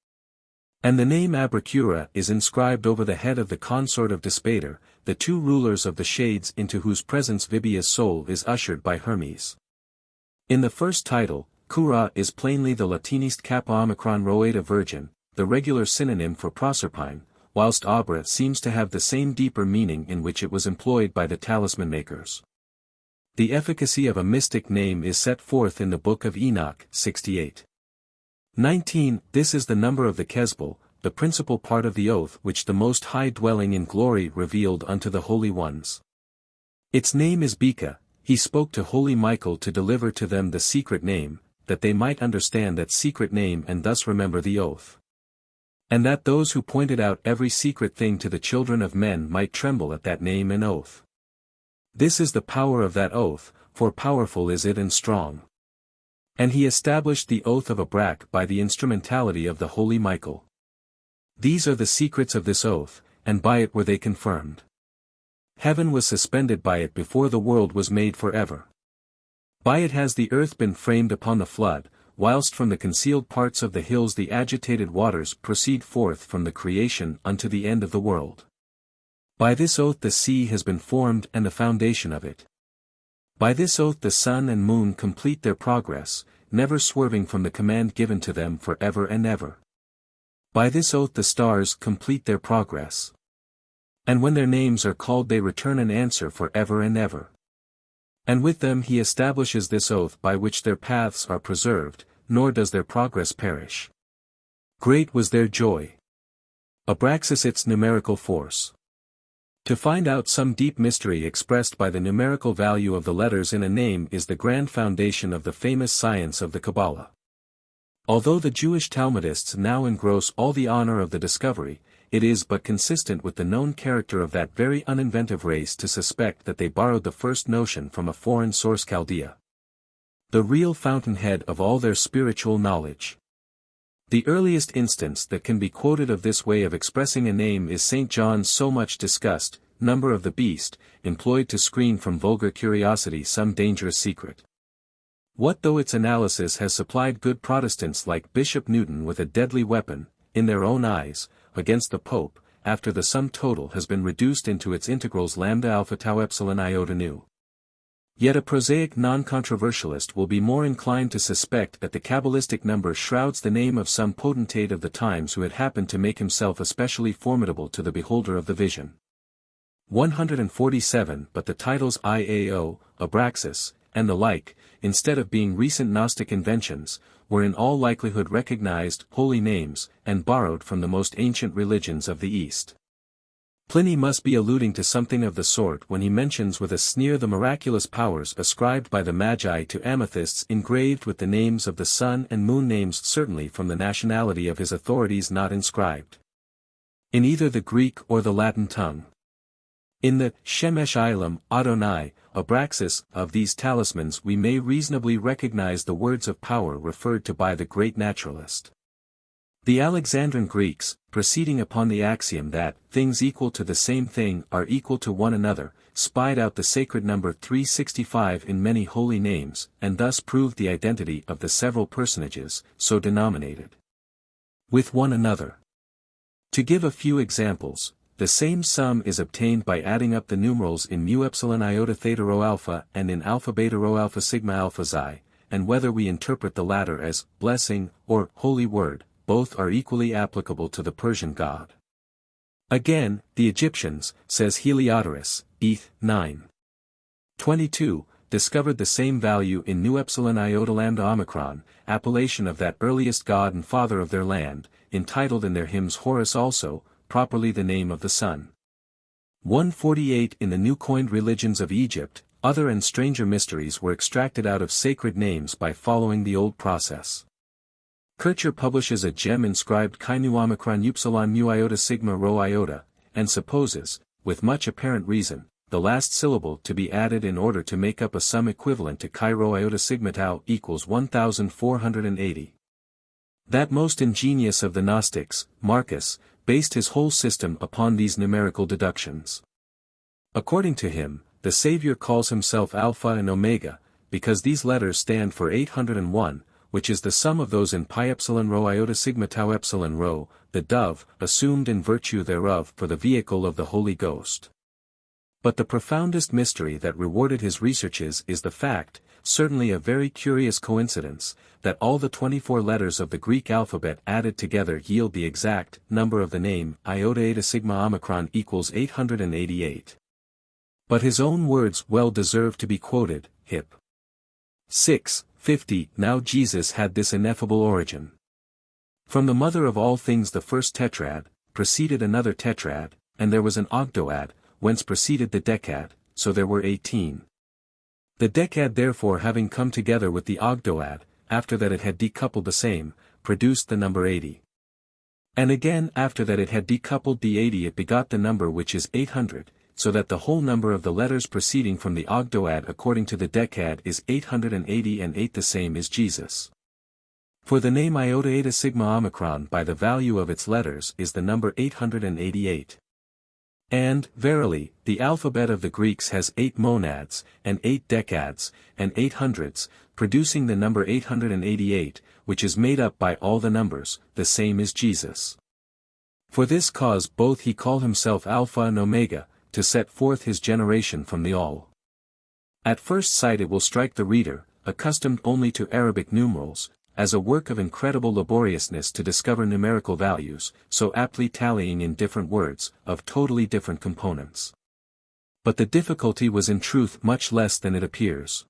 And the name Abracura is inscribed over the head of the consort of Despater, the two rulers of the shades into whose presence Vibia's soul is ushered by Hermes. In the first title, Cura is plainly the Latinist Kappa Omicron Rhoeta Virgin, the regular synonym for Proserpine, whilst Abra seems to have the same deeper meaning in which it was employed by the talisman makers. The efficacy of a mystic name is set forth in the Book of Enoch, 68. 19. This is the number of the Kesbel, the principal part of the oath which the Most High dwelling in glory revealed unto the holy ones. Its name is Beka. He spoke to holy Michael to deliver to them the secret name, that they might understand that secret name and thus remember the oath. And that those who pointed out every secret thing to the children of men might tremble at that name and oath. This is the power of that oath, for powerful is it and strong. And he established the oath of Abrac by the instrumentality of the holy Michael. These are the secrets of this oath, and by it were they confirmed. Heaven was suspended by it before the world was made forever. By it has the earth been framed upon the flood, whilst from the concealed parts of the hills the agitated waters proceed forth from the creation unto the end of the world. By this oath the sea has been formed and the foundation of it. By this oath the sun and moon complete their progress, never swerving from the command given to them for ever and ever. By this oath the stars complete their progress. And when their names are called they return an answer for ever and ever. And with them he establishes this oath by which their paths are preserved, nor does their progress perish. Great was their joy. Abraxas its numerical force. To find out some deep mystery expressed by the numerical value of the letters in a name is the grand foundation of the famous science of the Kabbalah. Although the Jewish Talmudists now engross all the honor of the discovery, it is but consistent with the known character of that very uninventive race to suspect that they borrowed the first notion from a foreign source Chaldea, the real fountainhead of all their spiritual knowledge. The earliest instance that can be quoted of this way of expressing a name is St. John's so much discussed number of the beast, employed to screen from vulgar curiosity some dangerous secret. What though its analysis has supplied good Protestants like Bishop Newton with a deadly weapon, in their own eyes, against the Pope, after the sum total has been reduced into its integrals lambda alpha tau epsilon iota nu. Yet a prosaic non-controversialist will be more inclined to suspect that the Kabbalistic number shrouds the name of some potentate of the times who had happened to make himself especially formidable to the beholder of the vision. 147 But the titles Iao, Abraxas, and the like, instead of being recent Gnostic inventions, were in all likelihood recognized holy names, and borrowed from the most ancient religions of the East. Pliny must be alluding to something of the sort when he mentions with a sneer the miraculous powers ascribed by the Magi to amethysts engraved with the names of the sun and moon, names certainly from the nationality of his authorities not inscribed in either the Greek or the Latin tongue. In the Shemesh Ilam, Adonai, Abraxas, of these talismans we may reasonably recognize the words of power referred to by the great naturalist. The Alexandrine Greeks, proceeding upon the axiom that things equal to the same thing are equal to one another, spied out the sacred number 365 in many holy names, and thus proved the identity of the several personages, so denominated, with one another. To give a few examples, the same sum is obtained by adding up the numerals in mu epsilon iota theta rho alpha and in alpha beta rho alpha sigma alpha xi, and whether we interpret the latter as blessing or holy word, both are equally applicable to the Persian god. Again, the Egyptians, says Heliodorus, Eth. 9. 22, discovered the same value in nu epsilon iota lambda omicron, appellation of that earliest god and father of their land, entitled in their hymns Horus also, properly the name of the sun. 148 In the new coined religions of Egypt, other and stranger mysteries were extracted out of sacred names by following the old process. Kircher publishes a gem inscribed chi nu omicron upsilon mu iota sigma rho iota, and supposes, with much apparent reason, the last syllable to be added in order to make up a sum equivalent to chi rho iota sigma tau equals 1480. That most ingenious of the Gnostics, Marcus, based his whole system upon these numerical deductions. According to him, the the Savior calls himself Alpha and Omega, because these letters stand for 801, which is the sum of those in pi epsilon rho iota sigma tau epsilon rho, the dove, assumed in virtue thereof for the vehicle of the Holy Ghost. But the profoundest mystery that rewarded his researches is the fact, certainly a very curious coincidence, that all the 24 letters of the Greek alphabet added together yield the exact number of the name iota eta sigma omicron equals 888. But his own words well deserve to be quoted, Hip. 6:50. Now Jesus had this ineffable origin. From the mother of all things the first tetrad, proceeded another tetrad, and there was an octoad, whence proceeded the decad, so there were 18. The decad therefore having come together with the octoad, after that it had decoupled the same, produced the number 80. And again after that it had decoupled the 80 it begot the number which is 800, so that the whole number of the letters proceeding from the octoad according to the decad is 880 and 8 the same is Jesus. For the name iota eta sigma omicron by the value of its letters is the number 888. And, verily, the alphabet of the Greeks has 8 monads, and 8 decads, and 8 hundreds, producing the number 888, which is made up by all the numbers, the same is Jesus. For this cause both he called himself Alpha and Omega, to set forth his generation from the all. At first sight it will strike the reader, accustomed only to Arabic numerals, as a work of incredible laboriousness to discover numerical values, so aptly tallying in different words, of totally different components. But the difficulty was in truth much less than it appears.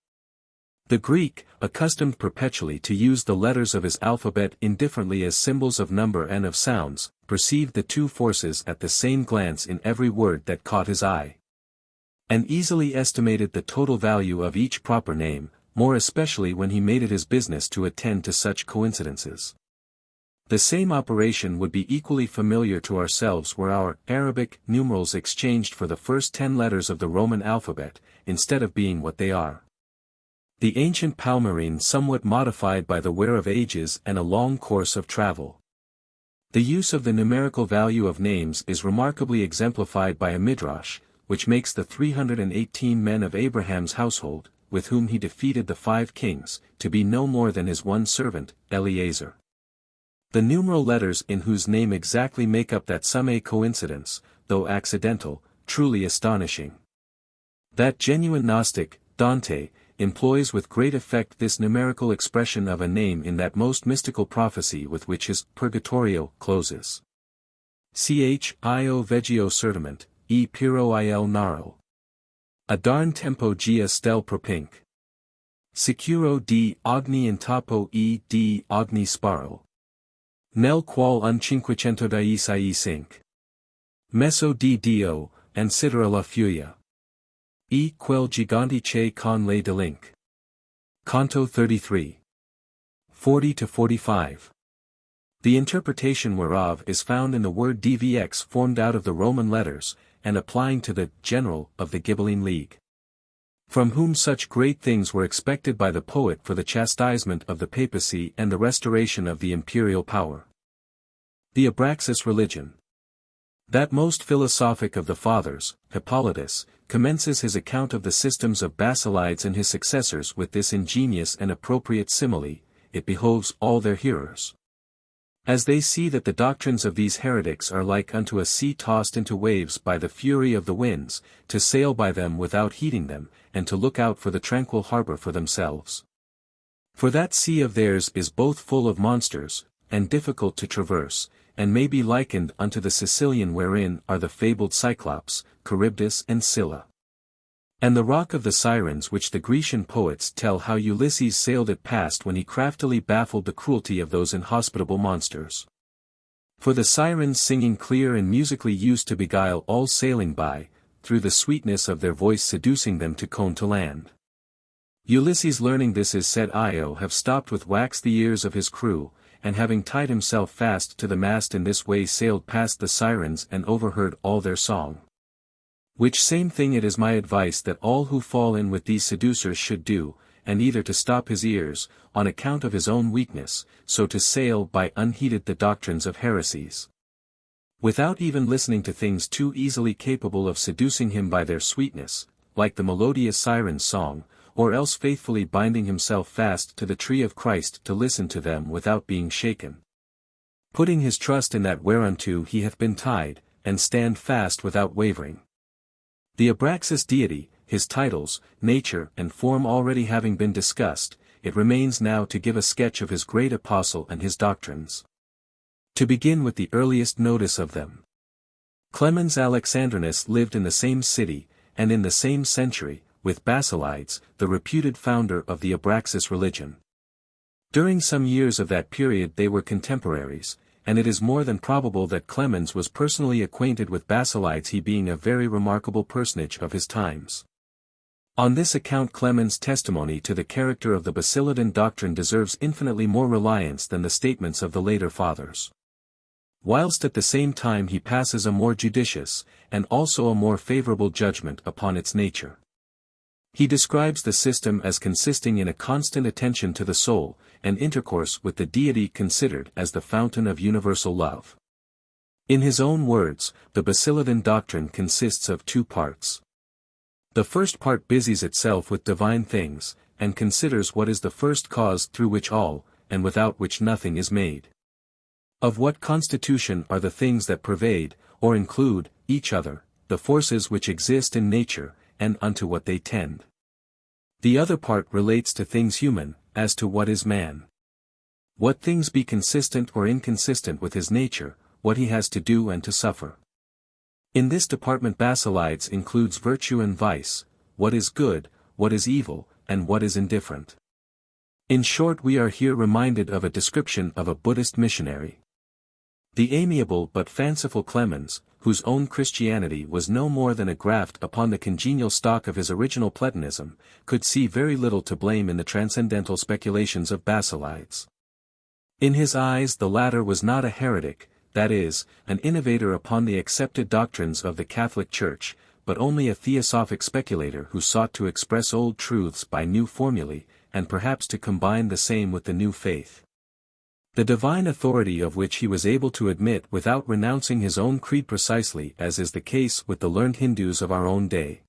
The Greek, accustomed perpetually to use the letters of his alphabet indifferently as symbols of number and of sounds, perceived the two forces at the same glance in every word that caught his eye, and easily estimated the total value of each proper name, more especially when he made it his business to attend to such coincidences. The same operation would be equally familiar to ourselves were our Arabic numerals exchanged for the first 10 letters of the Roman alphabet, instead of being what they are. The ancient Palmyrene somewhat modified by the wear of ages and a long course of travel. The use of the numerical value of names is remarkably exemplified by a midrash, which makes the 318 men of Abraham's household, with whom he defeated the 5 kings, to be no more than his one servant, Eliezer. The numeral letters in whose name exactly make up that sum a coincidence, though accidental, truly astonishing. That genuine Gnostic, Dante, employs with great effect this numerical expression of a name in that most mystical prophecy with which his Purgatorio closes. Chio vegio certament, e piro il naro. Adarn tempo gia stel propinc. Sicuro di ogni intapo e di ogni sparo. Nel qual un 515 Messo di Dio, and sidera la fuia. E quel gigante che con le delinque. Canto 33. 40-45. The interpretation whereof is found in the word dvx formed out of the Roman letters, and applying to the general of the Ghibelline League, from whom such great things were expected by the poet for the chastisement of the papacy and the restoration of the imperial power. The Abraxas Religion. That most philosophic of the fathers, Hippolytus, commences his account of the systems of Basilides and his successors with this ingenious and appropriate simile: it behoves all their hearers, as they see that the doctrines of these heretics are like unto a sea tossed into waves by the fury of the winds, to sail by them without heeding them, and to look out for the tranquil harbor for themselves. For that sea of theirs is both full of monsters, and difficult to traverse, and may be likened unto the Sicilian wherein are the fabled Cyclops, Charybdis and Scylla. And the rock of the Sirens which the Grecian poets tell how Ulysses sailed it past when he craftily baffled the cruelty of those inhospitable monsters. For the Sirens singing clear and musically used to beguile all sailing by, through the sweetness of their voice seducing them to come to land. Ulysses learning this is said Io have stopped with wax the ears of his crew, and having tied himself fast to the mast in this way sailed past the Sirens and overheard all their song. Which same thing it is my advice that all who fall in with these seducers should do, and either to stop his ears, on account of his own weakness, so to sail by unheeded the doctrines of heresies, without even listening to things too easily capable of seducing him by their sweetness, like the melodious siren's song, or else faithfully binding himself fast to the tree of Christ to listen to them without being shaken. Putting his trust in that whereunto he hath been tied, and stand fast without wavering. The Abraxas deity, his titles, nature and form already having been discussed, it remains now to give a sketch of his great apostle and his doctrines. To begin with the earliest notice of them. Clemens Alexandrinus lived in the same city, and in the same century, with Basilides, the reputed founder of the Abraxas religion. During some years of that period they were contemporaries, and it is more than probable that Clemens was personally acquainted with Basilides, he being a very remarkable personage of his times. On this account Clemens' testimony to the character of the Basilidan doctrine deserves infinitely more reliance than the statements of the later fathers. Whilst at the same time he passes a more judicious, and also a more favorable judgment upon its nature. He describes the system as consisting in a constant attention to the soul, and intercourse with the deity considered as the fountain of universal love. In his own words, the Basilidan doctrine consists of two parts. The first part busies itself with divine things, and considers what is the first cause through which all, and without which nothing is made. Of what constitution are the things that pervade, or include, each other, the forces which exist in nature, and unto what they tend. The other part relates to things human, as to what is man. What things be consistent or inconsistent with his nature, what he has to do and to suffer. In this department Basilides includes virtue and vice, what is good, what is evil, and what is indifferent. In short, we are here reminded of a description of a Buddhist missionary. The amiable but fanciful Clemens, whose own Christianity was no more than a graft upon the congenial stock of his original Platonism, could see very little to blame in the transcendental speculations of Basilides. In his eyes the latter was not a heretic, that is, an innovator upon the accepted doctrines of the Catholic Church, but only a theosophic speculator who sought to express old truths by new formulae, and perhaps to combine the same with the new faith. The divine authority of which he was able to admit without renouncing his own creed precisely as is the case with the learned Hindus of our own day.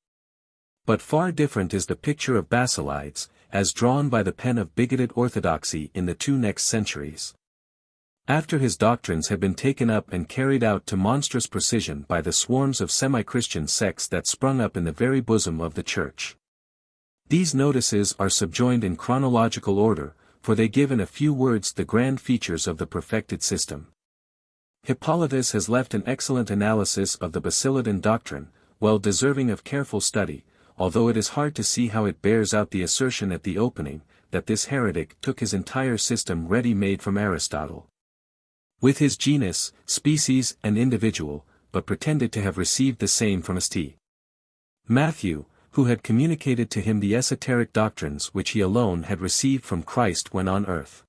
But far different is the picture of Basilides, as drawn by the pen of bigoted orthodoxy in the two next centuries. After his doctrines had been taken up and carried out to monstrous precision by the swarms of semi-Christian sects that sprung up in the very bosom of the Church. These notices are subjoined in chronological order, for they give in a few words the grand features of the perfected system. Hippolytus has left an excellent analysis of the Basilidan doctrine, well deserving of careful study, although it is hard to see how it bears out the assertion at the opening, that this heretic took his entire system ready-made from Aristotle. With his genus, species and individual, but pretended to have received the same from St. Matthew, who had communicated to him the esoteric doctrines which he alone had received from Christ when on earth.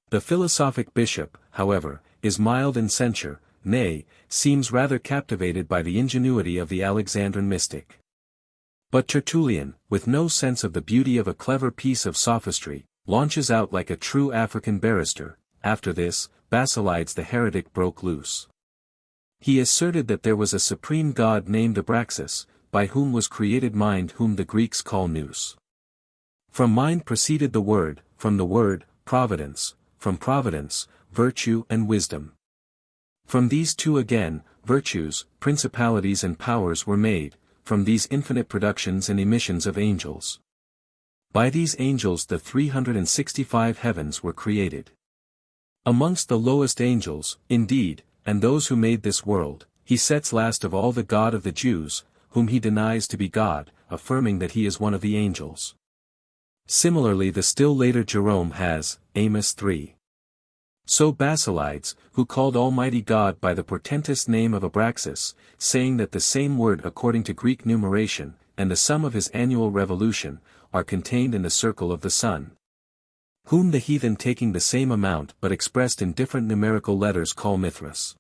The philosophic bishop, however, is mild in censure, nay, seems rather captivated by the ingenuity of the Alexandrine mystic. But Tertullian, with no sense of the beauty of a clever piece of sophistry, launches out like a true African barrister. After this, Basilides the heretic broke loose. He asserted that there was a supreme god named Abraxas, by whom was created mind, whom the Greeks call nous. From mind proceeded the word, from the word, providence, from providence, virtue and wisdom. From these two again, virtues, principalities and powers were made, from these infinite productions and emissions of angels. By these angels the 365 heavens were created. Amongst the lowest angels, indeed, and those who made this world, he sets last of all the God of the Jews, whom he denies to be God, affirming that he is one of the angels. Similarly the still later Jerome has, Amos 3. So Basilides, who called Almighty God by the portentous name of Abraxas, saying that the same word according to Greek numeration, and the sum of his annual revolution, are contained in the circle of the sun. Whom the heathen taking the same amount but expressed in different numerical letters call Mithras.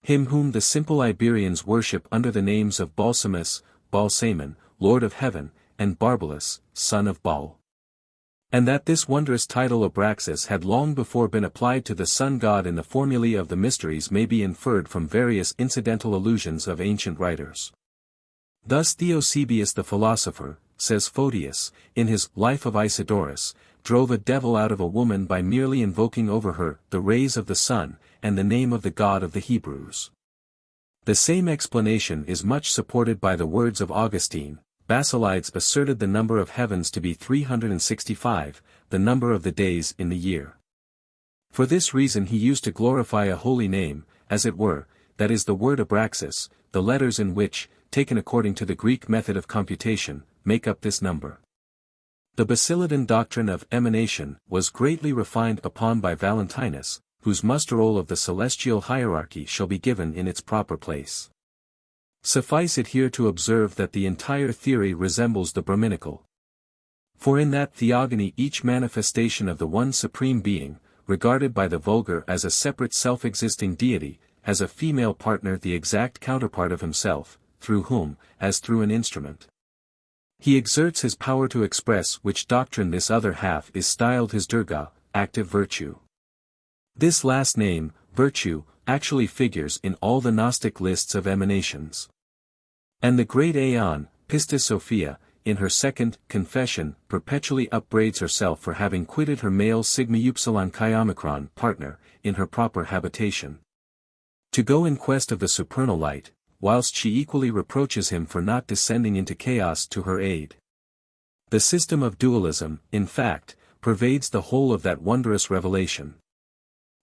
Him whom the simple Iberians worship under the names of Balsamus, Balsamen, Lord of Heaven, and Barbalus, son of Baal. And that this wondrous title Abraxas had long before been applied to the sun god in the formulae of the mysteries may be inferred from various incidental allusions of ancient writers. Thus Theosebius the philosopher, says Photius, in his Life of Isidorus, drove a devil out of a woman by merely invoking over her the rays of the sun, and the name of the God of the Hebrews. The same explanation is much supported by the words of Augustine. Basilides asserted the number of heavens to be 365, the number of the days in the year. For this reason he used to glorify a holy name, as it were, that is the word Abraxas, the letters in which, taken according to the Greek method of computation, make up this number. The Basilidan doctrine of emanation was greatly refined upon by Valentinus, whose muster roll of the celestial hierarchy shall be given in its proper place. Suffice it here to observe that the entire theory resembles the Brahminical. For in that theogony each manifestation of the one supreme being, regarded by the vulgar as a separate self-existing deity, has a female partner the exact counterpart of himself, through whom, as through an instrument, he exerts his power to express which doctrine this other half is styled his Durga, active virtue. This last name, virtue, actually figures in all the Gnostic lists of emanations. And the great Aeon, Pistis-Sophia, in her second confession, perpetually upbraids herself for having quitted her male Sigma Upsilon Chi Omicron partner, in her proper habitation, to go in quest of the supernal light, whilst she equally reproaches him for not descending into chaos to her aid. The system of dualism, in fact, pervades the whole of that wondrous revelation.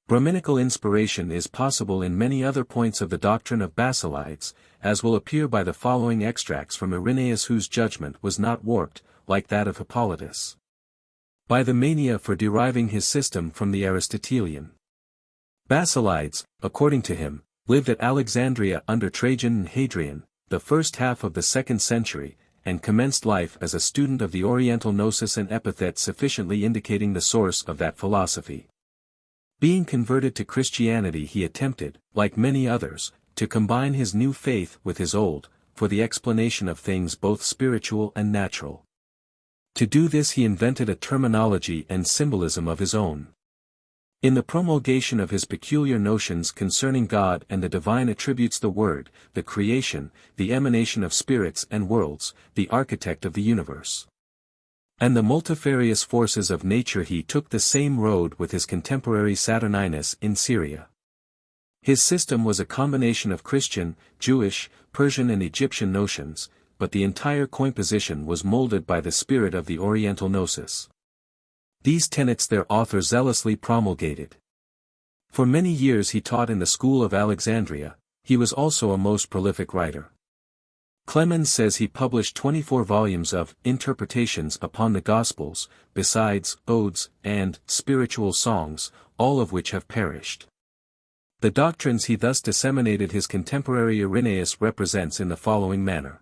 Brahminical inspiration is possible in many other points of the doctrine of Basilides, as will appear by the following extracts from Irenaeus, whose judgment was not warped, like that of Hippolytus, by the mania for deriving his system from the Aristotelian. Basilides, according to him, lived at Alexandria under Trajan and Hadrian, the first half of the 2nd century, and commenced life as a student of the Oriental Gnosis, an epithet sufficiently indicating the source of that philosophy. Being converted to Christianity, he attempted, like many others, to combine his new faith with his old, for the explanation of things both spiritual and natural. To do this he invented a terminology and symbolism of his own. In the promulgation of his peculiar notions concerning God and the divine attributes, the Word, the creation, the emanation of spirits and worlds, the architect of the universe, and the multifarious forces of nature, he took the same road with his contemporary Saturninus in Syria. His system was a combination of Christian, Jewish, Persian and Egyptian notions, but the entire composition was molded by the spirit of the Oriental Gnosis. These tenets their author zealously promulgated. For many years he taught in the school of Alexandria. He was also a most prolific writer. Clemens says he published 24 volumes of interpretations upon the Gospels, besides odes and spiritual songs, all of which have perished. The doctrines he thus disseminated his contemporary Irenaeus represents in the following manner.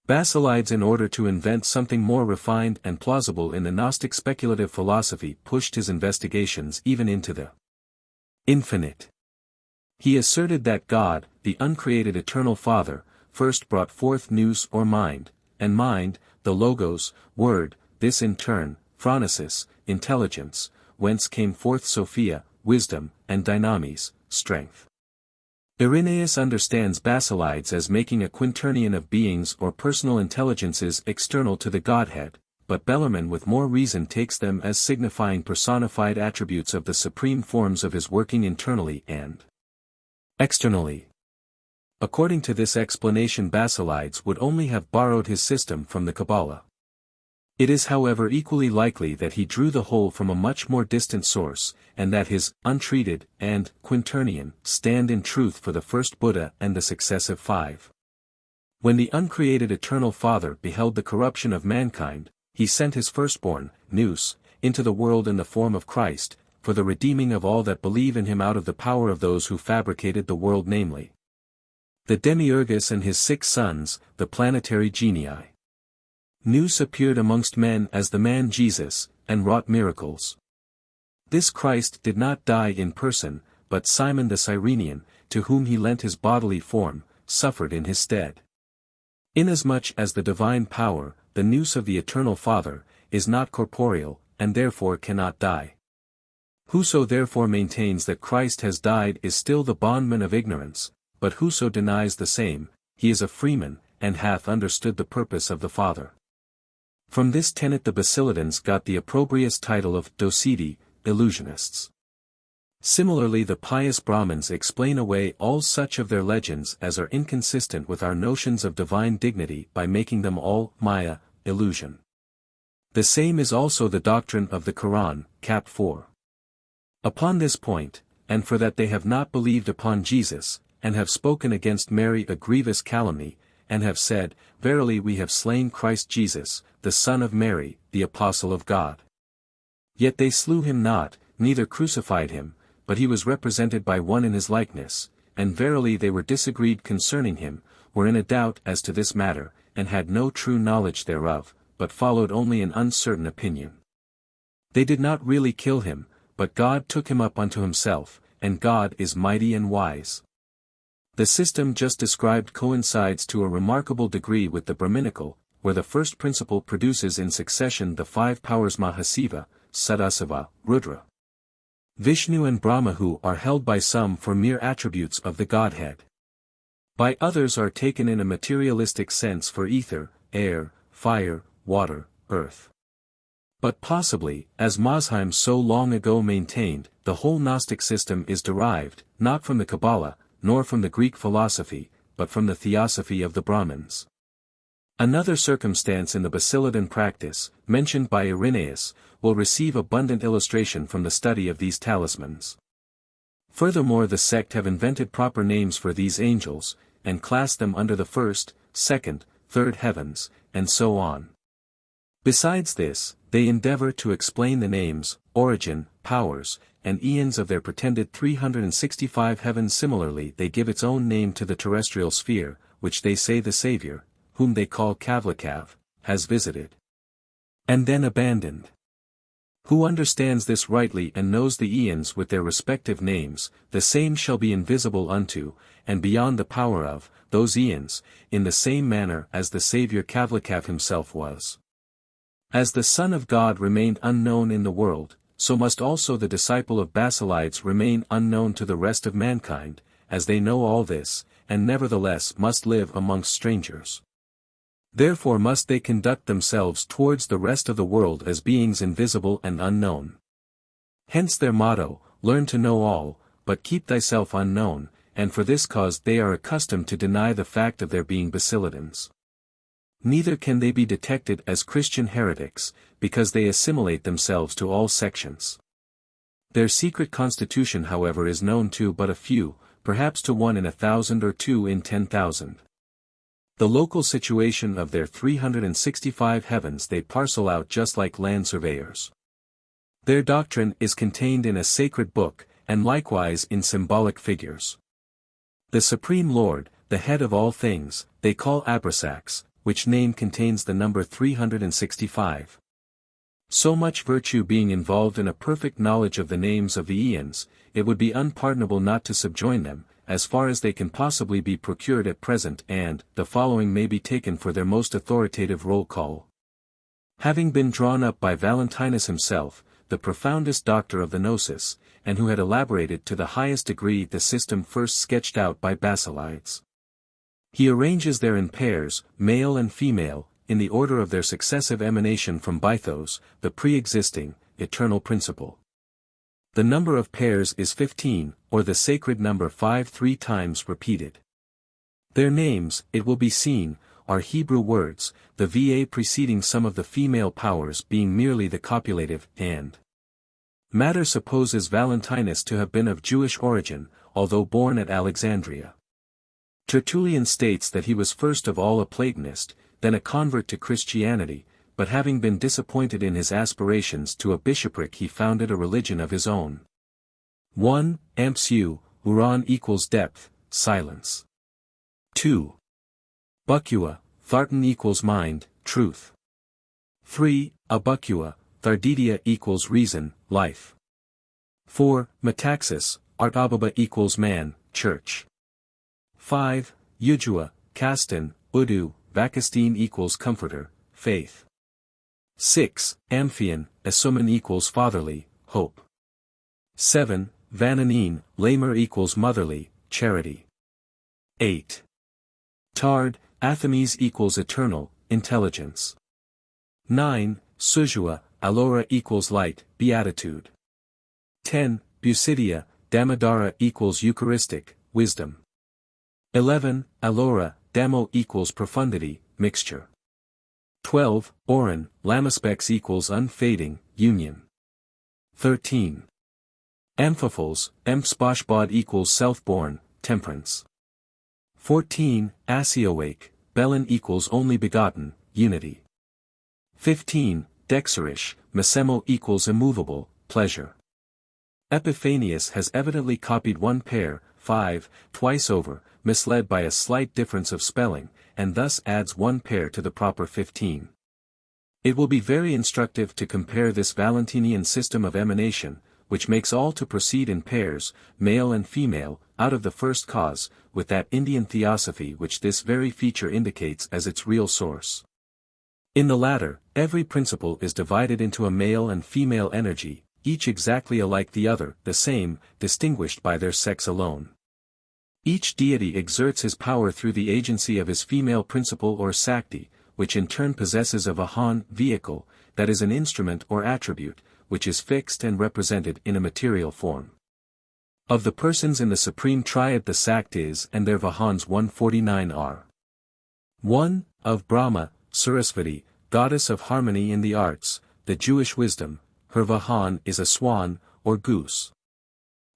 Basilides, in order to invent something more refined and plausible in the Gnostic speculative philosophy, pushed his investigations even into the infinite. He asserted that God, the uncreated eternal Father, first brought forth nous or mind, and mind, the logos, word, this in turn, phronesis, intelligence, whence came forth Sophia, wisdom, and dynamis, strength. Irenaeus understands Basilides as making a quinternion of beings or personal intelligences external to the Godhead, but Bellarmine with more reason takes them as signifying personified attributes of the supreme forms of his working internally and externally. According to this explanation, Basilides would only have borrowed his system from the Kabbalah. It is however equally likely that he drew the whole from a much more distant source, and that his untreated and quinternion stand in truth for the first Buddha and the successive 5. When the uncreated eternal Father beheld the corruption of mankind, he sent his firstborn, nous, into the world in the form of Christ, for the redeeming of all that believe in him out of the power of those who fabricated the world, namely the Demiurgus and his 6 sons, the planetary genii. Nous appeared amongst men as the man Jesus, and wrought miracles. This Christ did not die in person, but Simon the Cyrenian, to whom he lent his bodily form, suffered in his stead. Inasmuch as the divine power, the nous of the eternal Father, is not corporeal, and therefore cannot die. Whoso therefore maintains that Christ has died is still the bondman of ignorance, but whoso denies the same, he is a freeman, and hath understood the purpose of the Father. From this tenet the Basileans got the opprobrious title of Doceti, illusionists. Similarly the pious Brahmins explain away all such of their legends as are inconsistent with our notions of divine dignity by making them all Maya, illusion. The same is also the doctrine of the Quran, Cap 4. Upon this point, and for that they have not believed upon Jesus, and have spoken against Mary a grievous calumny, and have said, Verily we have slain Christ Jesus, the Son of Mary, the Apostle of God. Yet they slew him not, neither crucified him, but he was represented by one in his likeness, and verily they were disagreed concerning him, were in a doubt as to this matter, and had no true knowledge thereof, but followed only an uncertain opinion. They did not really kill him, but God took him up unto himself, and God is mighty and wise. The system just described coincides to a remarkable degree with the Brahminical, where the first principle produces in succession the 5 powers Mahasiva, Sadasava, Rudra. Vishnu and Brahma, who are held by some for mere attributes of the Godhead. By others are taken in a materialistic sense for ether, air, fire, water, earth. But possibly, as Mosheim so long ago maintained, the whole Gnostic system is derived, not from the Kabbalah, nor from the Greek philosophy, but from the theosophy of the Brahmins. Another circumstance in the Basilidan practice, mentioned by Irenaeus, will receive abundant illustration from the study of these talismans. Furthermore the sect have invented proper names for these angels, and class them under the first, second, third heavens, and so on. Besides this, they endeavor to explain the names, origin, powers, and eons of their pretended 365 heavens. Similarly they give its own name to the terrestrial sphere, which they say the Savior, whom they call Kavlakav, has visited and then abandoned. Who understands this rightly and knows the eons with their respective names, the same shall be invisible unto, and beyond the power of, those eons, in the same manner as the Saviour Kavlakav himself was. As the Son of God remained unknown in the world, so must also the disciple of Basilides remain unknown to the rest of mankind, as they know all this, and nevertheless must live amongst strangers. Therefore must they conduct themselves towards the rest of the world as beings invisible and unknown. Hence their motto, learn to know all, but keep thyself unknown, and for this cause they are accustomed to deny the fact of their being Basileans. Neither can they be detected as Christian heretics, because they assimilate themselves to all sections. Their secret constitution however is known to but a few, perhaps to 1 in 1,000 or 2 in 10,000. The local situation of their 365 heavens they parcel out just like land surveyors. Their doctrine is contained in a sacred book, and likewise in symbolic figures. The Supreme Lord, the head of all things, they call Abraxas, which name contains the number 365. So much virtue being involved in a perfect knowledge of the names of the eons, it would be unpardonable not to subjoin them, as far as they can possibly be procured at present, and the following may be taken for their most authoritative roll call. Having been drawn up by Valentinus himself, the profoundest doctor of the Gnosis, and who had elaborated to the highest degree the system first sketched out by Basilides. He arranges them in pairs, male and female, in the order of their successive emanation from Bythos, the pre-existing, eternal principle. The number of pairs is 15, or the sacred number 5 3 times repeated. Their names, it will be seen, are Hebrew words, the va preceding some of the female powers being merely the copulative, and. Matter supposes Valentinus to have been of Jewish origin, although born at Alexandria. Tertullian states that he was first of all a Platonist, then a convert to Christianity, but having been disappointed in his aspirations to a bishopric he founded a religion of his own. 1. Ampsu, Uran equals depth, silence. 2. Bukua, Thartan equals mind, truth. 3. Abukua, Thardidia equals reason, life. 4. Metaxas, Artababa equals man, church. 5. Ujua, Kastan, Udu, Vakastine equals comforter, faith. 6. Amphion, Asuman equals fatherly, hope. 7. Vananine, Lamer equals motherly, charity. 8. Tard, Athames equals eternal, intelligence. 9. Sujua, Alora equals light, beatitude. 10. Busidia, Damodara equals Eucharistic, wisdom. 11. Alora, Damo equals profundity, mixture. 12. Orin, Lamaspex equals unfading, union. 13. Amphiphals, Empspashbod equals self-born, temperance. 14. Asiowake, Belen equals only begotten, unity. 15. Dexerish, Mesemo equals immovable, pleasure. Epiphanius has evidently copied one pair, 5, twice over, misled by a slight difference of spelling, and thus adds one pair to the proper 15. It will be very instructive to compare this Valentinian system of emanation, which makes all to proceed in pairs, male and female, out of the first cause, with that Indian theosophy which this very feature indicates as its real source. In the latter, every principle is divided into a male and female energy, each exactly alike the other, the same, distinguished by their sex alone. Each deity exerts his power through the agency of his female principle or sakti, which in turn possesses a vahan, vehicle, that is an instrument or attribute, which is fixed and represented in a material form. Of the persons in the supreme triad the saktis and their vahans 149 are. 1. Of Brahma, Sarasvati, goddess of harmony in the arts, the Jewish wisdom, her vahan is a swan, or goose.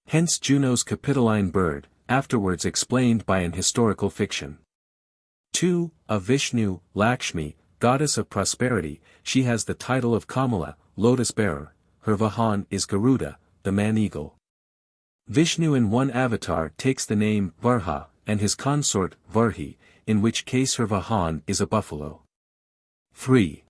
Hence Juno's Capitoline bird, afterwards explained by an historical fiction. 2. Of Vishnu, Lakshmi, goddess of prosperity, she has the title of Kamala, lotus-bearer, her vahan is Garuda, the man-eagle. Vishnu in one avatar takes the name Varha, and his consort Varhi, in which case her vahan is a buffalo. 3.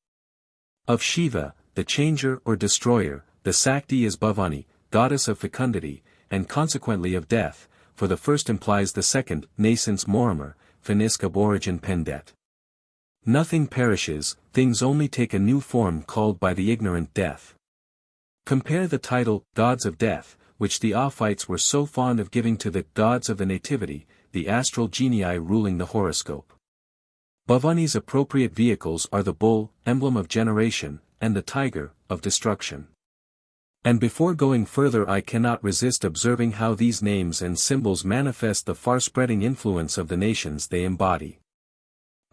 Of Shiva, the changer or destroyer, the Sakti is Bhavani, goddess of fecundity, and consequently of death, for the first implies the second, nascens morimer, finisque ab origin pendet. Nothing perishes, things only take a new form called by the ignorant death. Compare the title, Gods of Death, which the Ophites were so fond of giving to the gods of the nativity, the astral genii ruling the horoscope. Bhavani's appropriate vehicles are the bull, emblem of generation, and the tiger, of destruction. And before going further I cannot resist observing how these names and symbols manifest the far-spreading influence of the nations they embody.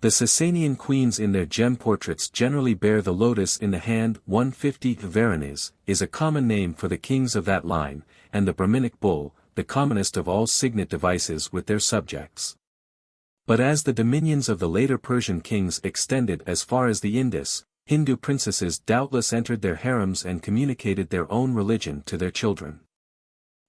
The Sasanian queens in their gem portraits generally bear the lotus in the hand. 150 Varanese is a common name for the kings of that line, and the Brahminic bull, the commonest of all signet devices with their subjects. But as the dominions of the later Persian kings extended as far as the Indus, Hindu princesses doubtless entered their harems and communicated their own religion to their children.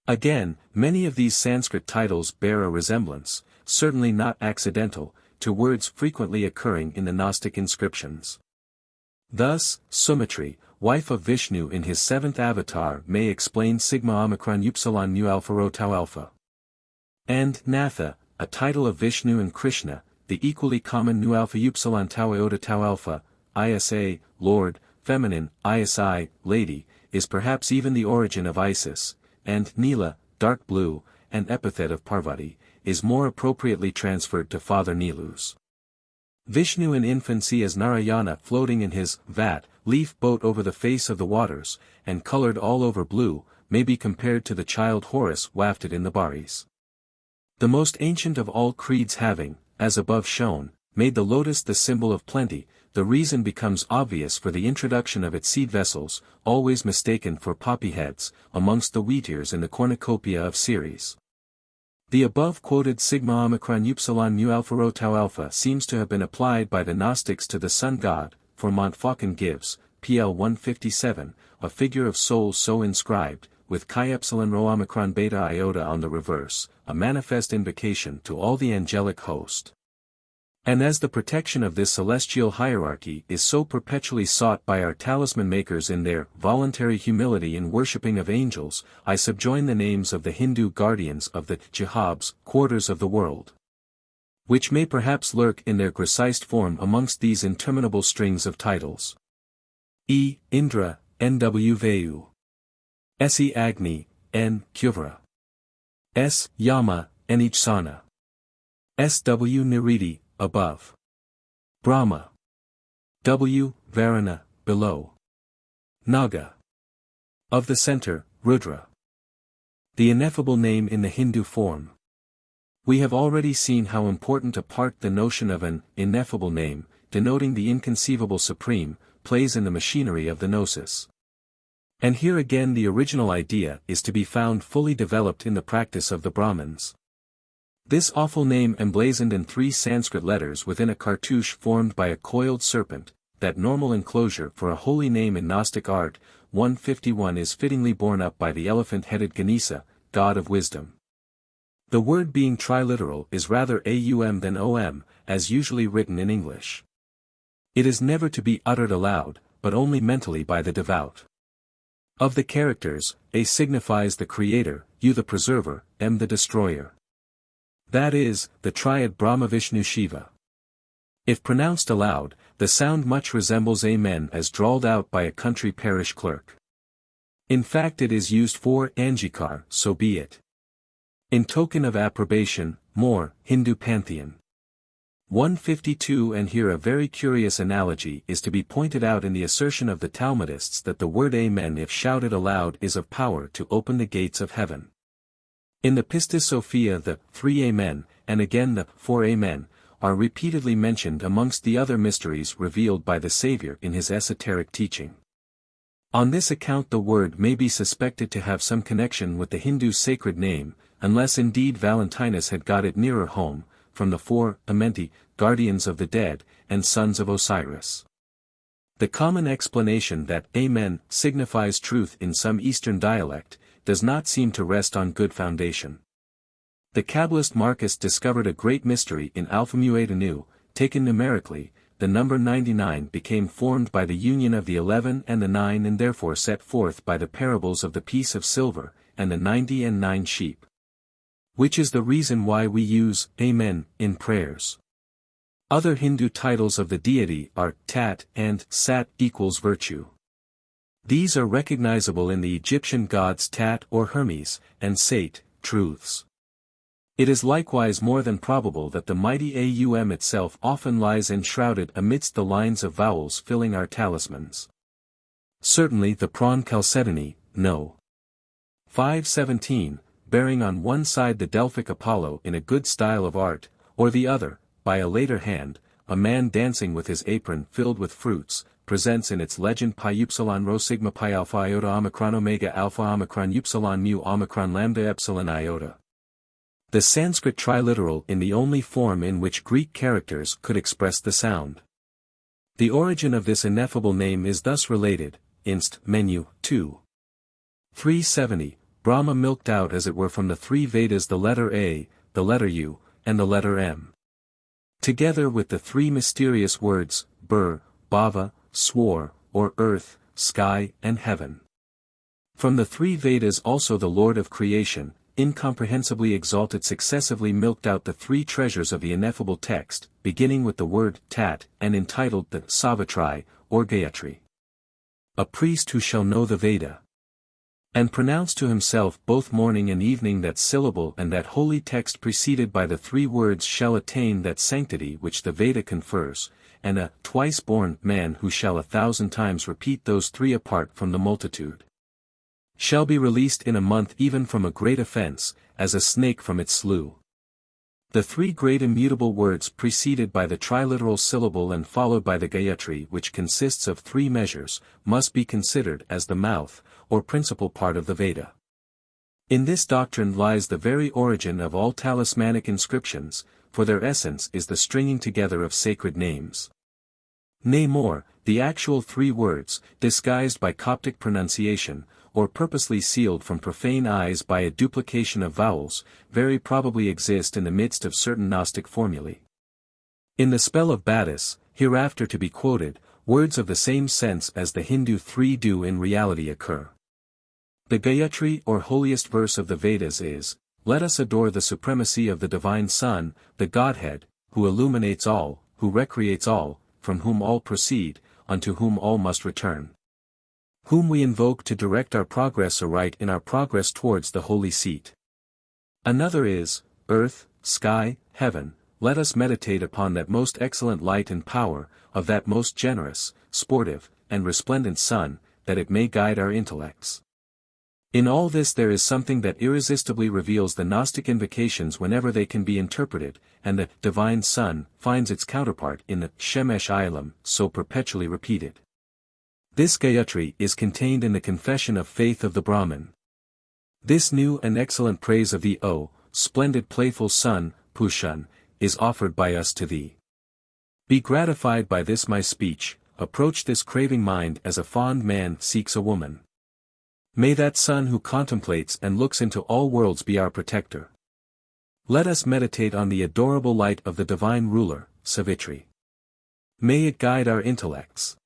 Again, many of these Sanskrit titles bear a resemblance, certainly not accidental, to words frequently occurring in the Gnostic inscriptions. Thus, Sumitri, wife of Vishnu in his seventh avatar may explain sigma omicron upsilon mu alpha rho tau alpha. And Natha, a title of Vishnu and Krishna, the equally common nu alpha upsilon tau iota tau alpha, Isa, Lord, feminine, Isi, lady, is perhaps even the origin of Isis, and Nila, dark blue, an epithet of Parvati, is more appropriately transferred to Father Nilus. Vishnu in infancy as Narayana floating in his vat, leaf boat over the face of the waters, and colored all over blue, may be compared to the child Horus wafted in the Baris. The most ancient of all creeds having, as above shown, made the lotus the symbol of plenty, the reason becomes obvious for the introduction of its seed vessels, always mistaken for poppy heads, amongst the wheat-ears in the cornucopia of Ceres. The above-quoted sigma omicron upsilon mu alpha rho tau alpha seems to have been applied by the Gnostics to the sun god, for Montfaucon gives, PL 157, a figure of soul so inscribed, with chi epsilon rho omicron beta iota on the reverse, a manifest invocation to all the angelic host. And as the protection of this celestial hierarchy is so perpetually sought by our talisman makers in their voluntary humility in worshipping of angels, I subjoin the names of the Hindu guardians of the Jihabs, quarters of the world, which may perhaps lurk in their grecized form amongst these interminable strings of titles. E. Indra, N.W. Vayu. S.E. Agni, N. Kyuvra. S. Yama, N. Ichsana. S.W. Niridi, above. Brahma. Varuna, below. Naga. Of the center, Rudra. The ineffable name in the Hindu form. We have already seen how important a part the notion of an ineffable name, denoting the inconceivable supreme, plays in the machinery of the gnosis. And here again the original idea is to be found fully developed in the practice of the Brahmins. This awful name emblazoned in 3 Sanskrit letters within a cartouche formed by a coiled serpent, that normal enclosure for a holy name in Gnostic art, 151 is fittingly borne up by the elephant-headed Ganesha, god of wisdom. The word being triliteral is rather aum than om, as usually written in English. It is never to be uttered aloud, but only mentally by the devout. Of the characters, A signifies the creator, U the preserver, M the destroyer. That is, the triad Brahma Vishnu Shiva. If pronounced aloud, the sound much resembles Amen as drawled out by a country parish clerk. In fact it is used for Angikar, so be it. In token of approbation, more, Hindu pantheon. 152. And here a very curious analogy is to be pointed out in the assertion of the Talmudists that the word Amen if shouted aloud is of power to open the gates of heaven. In the Pistis-Sophia the 3 Amen, and again the 4 Amen, are repeatedly mentioned amongst the other mysteries revealed by the Savior in his esoteric teaching. On this account the word may be suspected to have some connection with the Hindu sacred name, unless indeed Valentinus had got it nearer home, from the 4 Amenti, guardians of the dead, and sons of Osiris. The common explanation that Amen signifies truth in some Eastern dialect, does not seem to rest on good foundation. The Kabbalist Marcus discovered a great mystery in Alpha Mu Eta Nu. Taken numerically, the number 99 became formed by the union of the 11 and the 9 and therefore set forth by the parables of the piece of silver, and the 90 and 9 sheep. Which is the reason why we use Amen in prayers. Other Hindu titles of the deity are Tat and Sat equals virtue. These are recognizable in the Egyptian gods Tat or Hermes, and Sat, truths. It is likewise more than probable that the mighty Aum itself often lies enshrouded amidst the lines of vowels filling our talismans. Certainly the prawn chalcedony, no. 517, bearing on one side the Delphic Apollo in a good style of art, or the other, by a later hand, a man dancing with his apron filled with fruits, presents in its legend pi upsilon rho sigma pi alpha iota omicron omega alpha omicron upsilon mu omicron lambda epsilon iota. The Sanskrit triliteral in the only form in which Greek characters could express the sound. The origin of this ineffable name is thus related, inst. Menu, 2. 370, Brahma milked out as it were from the 3 Vedas the letter A, the letter U, and the letter M. Together with the 3 mysterious words, Bur, Bhava, Swar, or earth, sky, and heaven. From the 3 Vedas also the Lord of creation, incomprehensibly exalted successively milked out the 3 treasures of the ineffable text, beginning with the word Tat, and entitled the Savitri, or Gayatri. A priest who shall know the Veda. And pronounce to himself both morning and evening that syllable and that holy text preceded by the 3 words shall attain that sanctity which the Veda confers, and a twice-born man who shall 1,000 times repeat those 3 apart from the multitude. Shall be released in a month even from a great offense, as a snake from its slough. The 3 great immutable words preceded by the triliteral syllable and followed by the Gayatri which consists of 3 measures, must be considered as the mouth, or principal part of the Veda. In this doctrine lies the very origin of all talismanic inscriptions, for their essence is the stringing together of sacred names. Nay more, the actual 3 words, disguised by Coptic pronunciation, or purposely sealed from profane eyes by a duplication of vowels, very probably exist in the midst of certain Gnostic formulae. In the spell of Battis, hereafter to be quoted, words of the same sense as the Hindu 3 do in reality occur. The Gayatri or holiest verse of the Vedas is, "Let us adore the supremacy of the Divine Son, the Godhead, who illuminates all, who recreates all, from whom all proceed, unto whom all must return. Whom we invoke to direct our progress aright in our progress towards the holy seat." Another is, "Earth, sky, heaven, let us meditate upon that most excellent light and power, of that most generous, sportive, and resplendent sun, that it may guide our intellects. In all this there is something that irresistibly reveals the Gnostic invocations whenever they can be interpreted, and the divine sun finds its counterpart in the Shemesh Ilam, so perpetually repeated. This Gayatri is contained in the confession of faith of the Brahmin. This new and excellent praise of thee, O splendid playful sun, Pushan, is offered by us to thee. Be gratified by this my speech, approach this craving mind as a fond man seeks a woman. May that sun who contemplates and looks into all worlds be our protector. Let us meditate on the adorable light of the divine ruler, Savitri. May it guide our intellects.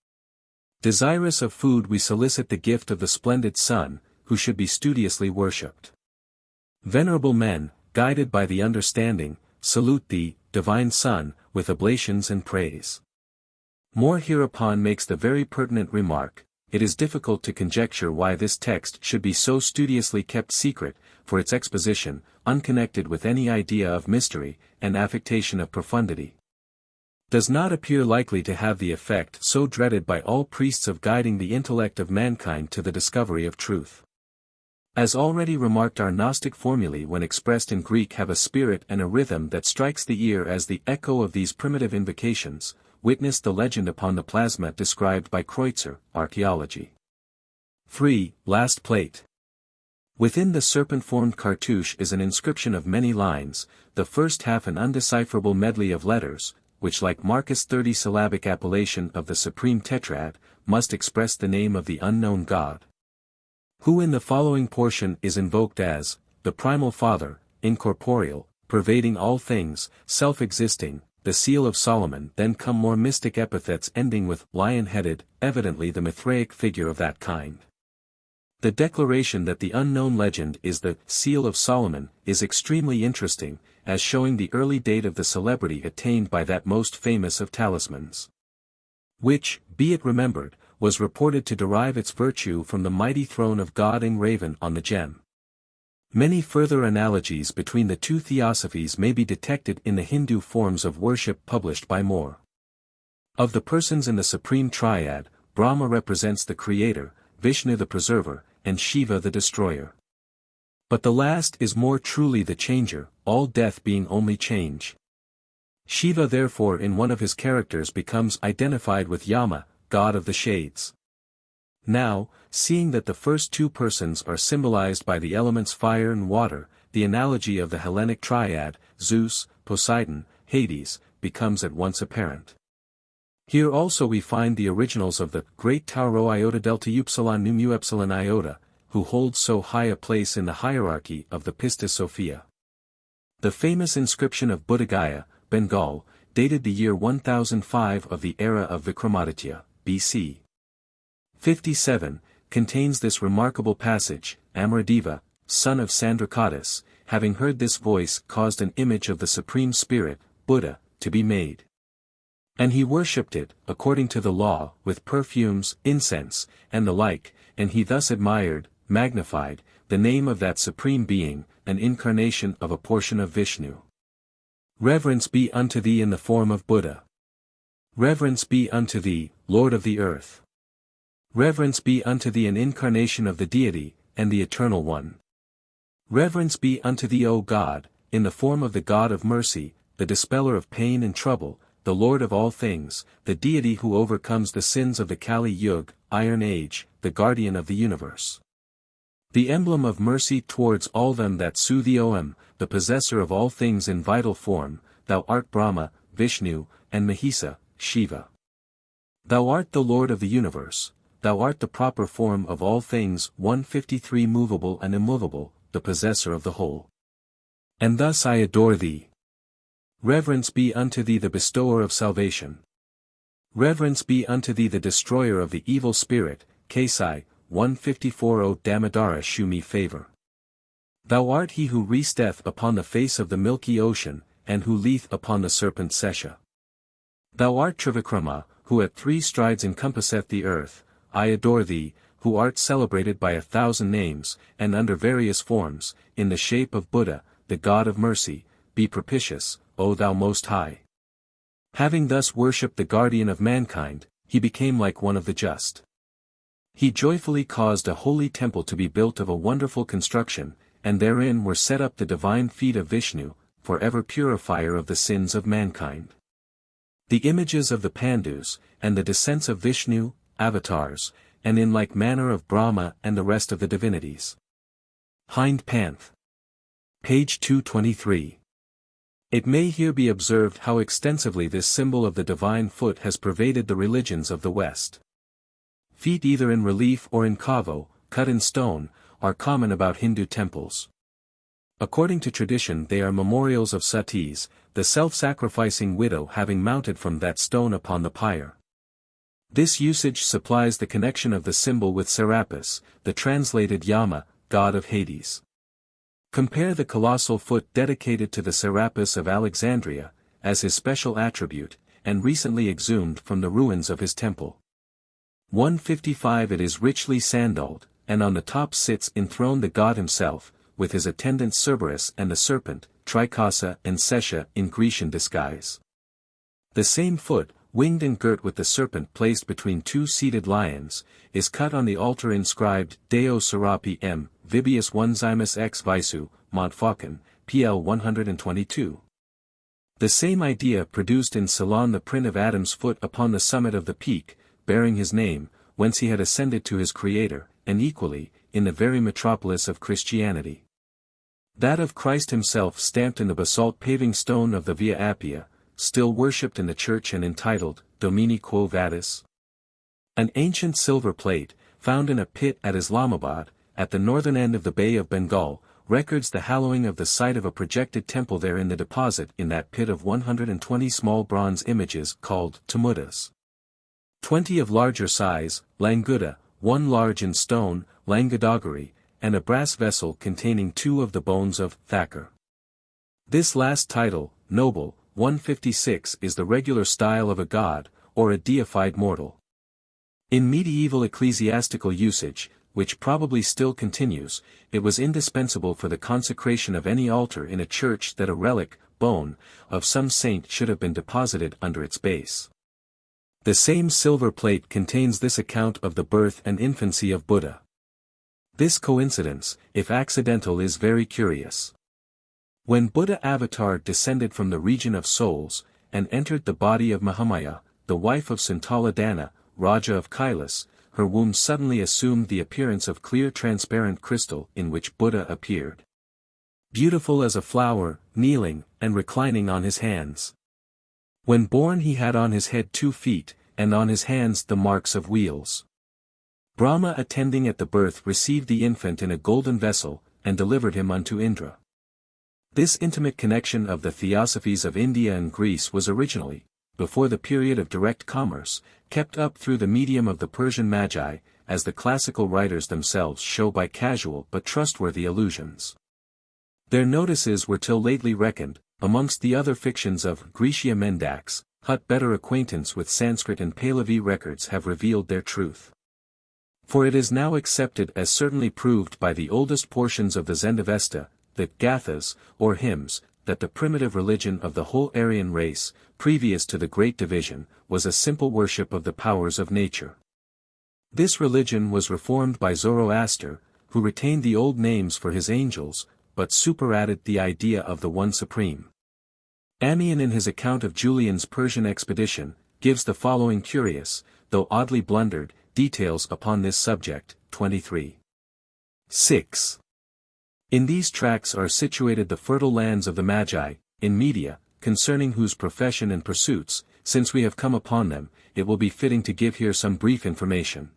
Desirous of food we solicit the gift of the splendid sun, who should be studiously worshipped. Venerable men, guided by the understanding, salute thee, divine sun, with oblations and praise. More hereupon makes the very pertinent remark, it is difficult to conjecture why this text should be so studiously kept secret, for its exposition, unconnected with any idea of mystery, and affectation of profundity, does not appear likely to have the effect so dreaded by all priests of guiding the intellect of mankind to the discovery of truth. As already remarked, our Gnostic formulae when expressed in Greek have a spirit and a rhythm that strikes the ear as the echo of these primitive invocations. Witness the legend upon the plasma described by Kreutzer, Archaeology. 3. Last plate. Within the serpent-formed cartouche is an inscription of many lines, the first half an undecipherable medley of letters, which like Marcus' 30-syllabic appellation of the Supreme Tetrad, must express the name of the unknown God, who in the following portion is invoked as, the Primal Father, incorporeal, pervading all things, self-existing, the seal of Solomon. Then come more mystic epithets ending with lion-headed, evidently the Mithraic figure of that kind. The declaration that the unknown legend is the seal of Solomon is extremely interesting, as showing the early date of the celebrity attained by that most famous of talismans, which, be it remembered, was reported to derive its virtue from the mighty throne of God engraven on the gem. Many further analogies between the two theosophies may be detected in the Hindu forms of worship published by Moore. Of the persons in the Supreme Triad, Brahma represents the Creator, Vishnu the Preserver, and Shiva the Destroyer. But the last is more truly the Changer, all death being only change. Shiva therefore in one of his characters becomes identified with Yama, god of the shades. Now, seeing that the first two persons are symbolized by the elements fire and water, the analogy of the Hellenic triad, Zeus, Poseidon, Hades, becomes at once apparent. Here also we find the originals of the great Tauro iota delta upsilon nu mu epsilon iota, who holds so high a place in the hierarchy of the Pistis-Sophia. The famous inscription of Buddha Gaya, Bengal, dated the year 1005 of the era of Vikramaditya, BC. 57, contains this remarkable passage, Amaradeva, son of Sandrakatis, having heard this voice caused an image of the Supreme Spirit, Buddha, to be made. And he worshipped it, according to the law, with perfumes, incense, and the like, and he thus admired, magnified, the name of that Supreme Being, an incarnation of a portion of Vishnu. Reverence be unto thee in the form of Buddha. Reverence be unto thee, Lord of the earth. Reverence be unto thee an incarnation of the Deity, and the Eternal One. Reverence be unto thee O God, in the form of the God of mercy, the dispeller of pain and trouble, the Lord of all things, the Deity who overcomes the sins of the Kali Yuga, Iron Age, the guardian of the universe. The emblem of mercy towards all them that sue thee Om, the possessor of all things in vital form, thou art Brahma, Vishnu, and Mahisa, Shiva. Thou art the Lord of the universe. Thou art the proper form of all things 153 movable and immovable, the possessor of the whole. And thus I adore thee. Reverence be unto thee the bestower of salvation. Reverence be unto thee the destroyer of the evil spirit, Kasai, 154 O Damodara shew me favor. Thou art he who resteth upon the face of the milky ocean, and who leeth upon the serpent Sesha. Thou art Trivikrama, who at 3 strides encompasseth the earth. I adore thee, who art celebrated by 1,000 names, and under various forms, in the shape of Buddha, the God of mercy. Be propitious, O thou Most High. Having thus worshipped the guardian of mankind, he became like one of the just. He joyfully caused a holy temple to be built of a wonderful construction, and therein were set up the divine feet of Vishnu, forever purifier of the sins of mankind. The images of the Pandus, and the descents of Vishnu, avatars, and in like manner of Brahma and the rest of the divinities. Hind Panth. Page 223. It may here be observed how extensively this symbol of the divine foot has pervaded the religions of the West. Feet either in relief or in kavo, cut in stone, are common about Hindu temples. According to tradition they are memorials of satis, the self-sacrificing widow having mounted from that stone upon the pyre. This usage supplies the connection of the symbol with Serapis, the translated Yama, god of Hades. Compare the colossal foot dedicated to the Serapis of Alexandria, as his special attribute, and recently exhumed from the ruins of his temple. 155. It is richly sandaled, and on the top sits enthroned the god himself, with his attendants Cerberus and the serpent, Tricasa and Sesha in Grecian disguise. The same foot, winged and girt with the serpent placed between two seated lions, is cut on the altar inscribed Deo Serapi M. Vibius 1 Zymus ex Visu, Montfaucon, PL 122. The same idea produced in Ceylon the print of Adam's foot upon the summit of the peak, bearing his name, whence he had ascended to his Creator, and equally, in the very metropolis of Christianity. That of Christ himself stamped in the basalt paving stone of the Via Appia, still worshipped in the church and entitled, Domini Quo Vadis? An ancient silver plate, found in a pit at Islamabad, at the northern end of the Bay of Bengal, records the hallowing of the site of a projected temple there in the deposit in that pit of 120 small bronze images called Tamudas. 20 of larger size, Languda, 1 large in stone, Langadagari, and a brass vessel containing 2 of the bones of Thakur. This last title, noble, 156 is the regular style of a god, or a deified mortal. In medieval ecclesiastical usage, which probably still continues, it was indispensable for the consecration of any altar in a church that a relic, bone, of some saint should have been deposited under its base. The same silver plate contains this account of the birth and infancy of Buddha. This coincidence, if accidental, is very curious. When Buddha avatar descended from the region of souls, and entered the body of Mahamaya, the wife of Suntaladana, Raja of Kailas, her womb suddenly assumed the appearance of clear transparent crystal in which Buddha appeared. Beautiful as a flower, kneeling, and reclining on his hands. When born he had on his head 2 feet, and on his hands the marks of wheels. Brahma attending at the birth received the infant in a golden vessel, and delivered him unto Indra. This intimate connection of the theosophies of India and Greece was originally, before the period of direct commerce, kept up through the medium of the Persian Magi, as the classical writers themselves show by casual but trustworthy allusions. Their notices were till lately reckoned, amongst the other fictions of Graecia Mendax, but better acquaintance with Sanskrit and Pahlavi records have revealed their truth. For it is now accepted as certainly proved by the oldest portions of the Zendavesta, the Gathas, or hymns, that the primitive religion of the whole Aryan race, previous to the Great Division, was a simple worship of the powers of nature. This religion was reformed by Zoroaster, who retained the old names for his angels, but superadded the idea of the One Supreme. Ammian in his account of Julian's Persian expedition, gives the following curious, though oddly blundered, details upon this subject, 23. 6. In these tracts are situated the fertile lands of the Magi, in Media, concerning whose profession and pursuits, since we have come upon them, it will be fitting to give here some brief information.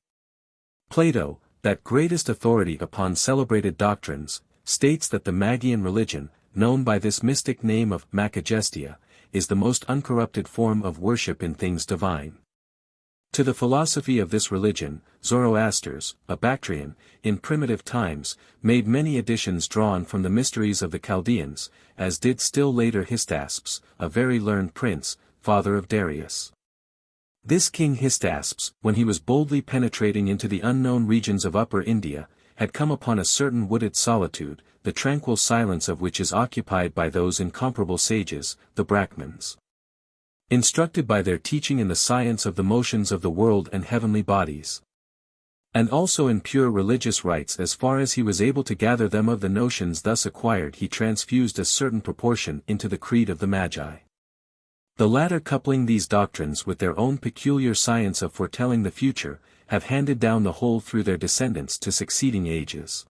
Plato, that greatest authority upon celebrated doctrines, states that the Magian religion, known by this mystic name of Macagestia, is the most uncorrupted form of worship in things divine. To the philosophy of this religion, Zoroaster's, a Bactrian, in primitive times, made many additions drawn from the mysteries of the Chaldeans, as did still later Hystaspes, a very learned prince, father of Darius. This king Hystaspes, when he was boldly penetrating into the unknown regions of Upper India, had come upon a certain wooded solitude, the tranquil silence of which is occupied by those incomparable sages, the Brahmins. Instructed by their teaching in the science of the motions of the world and heavenly bodies. And also in pure religious rites as far as he was able to gather them of the notions thus acquired he transfused a certain proportion into the creed of the Magi. The latter coupling these doctrines with their own peculiar science of foretelling the future, have handed down the whole through their descendants to succeeding ages.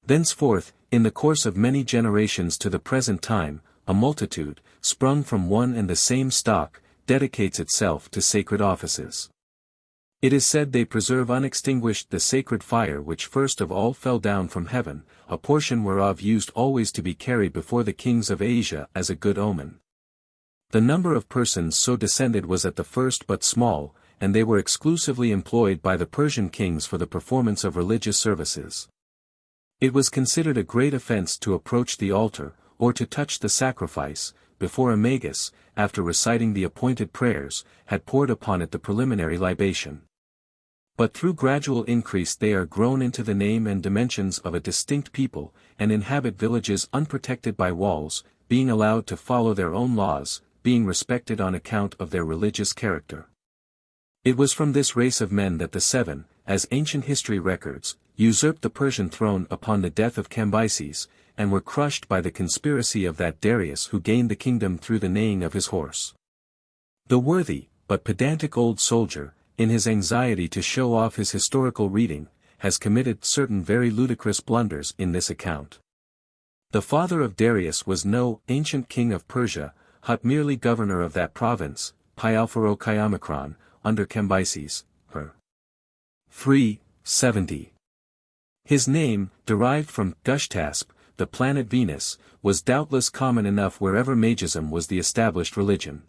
Thenceforth, in the course of many generations to the present time, a multitude, sprung from one and the same stock, dedicates itself to sacred offices. It is said they preserve unextinguished the sacred fire which first of all fell down from heaven, a portion whereof used always to be carried before the kings of Asia as a good omen. The number of persons so descended was at the first but small, and they were exclusively employed by the Persian kings for the performance of religious services. It was considered a great offense to approach the altar, or to touch the sacrifice, before a magus, after reciting the appointed prayers, had poured upon it the preliminary libation. But through gradual increase they are grown into the name and dimensions of a distinct people, and inhabit villages unprotected by walls, being allowed to follow their own laws, being respected on account of their religious character. It was from this race of men that the seven, as ancient history records, usurped the Persian throne upon the death of Cambyses, and were crushed by the conspiracy of that Darius who gained the kingdom through the neighing of his horse. The worthy, but pedantic old soldier, in his anxiety to show off his historical reading, has committed certain very ludicrous blunders in this account. The father of Darius was no ancient king of Persia, but merely governor of that province, Pyalpharo-Kyamikron, under Cambyses, her. 370. His name, derived from Gushtasp, the planet Venus, was doubtless common enough wherever magism was the established religion.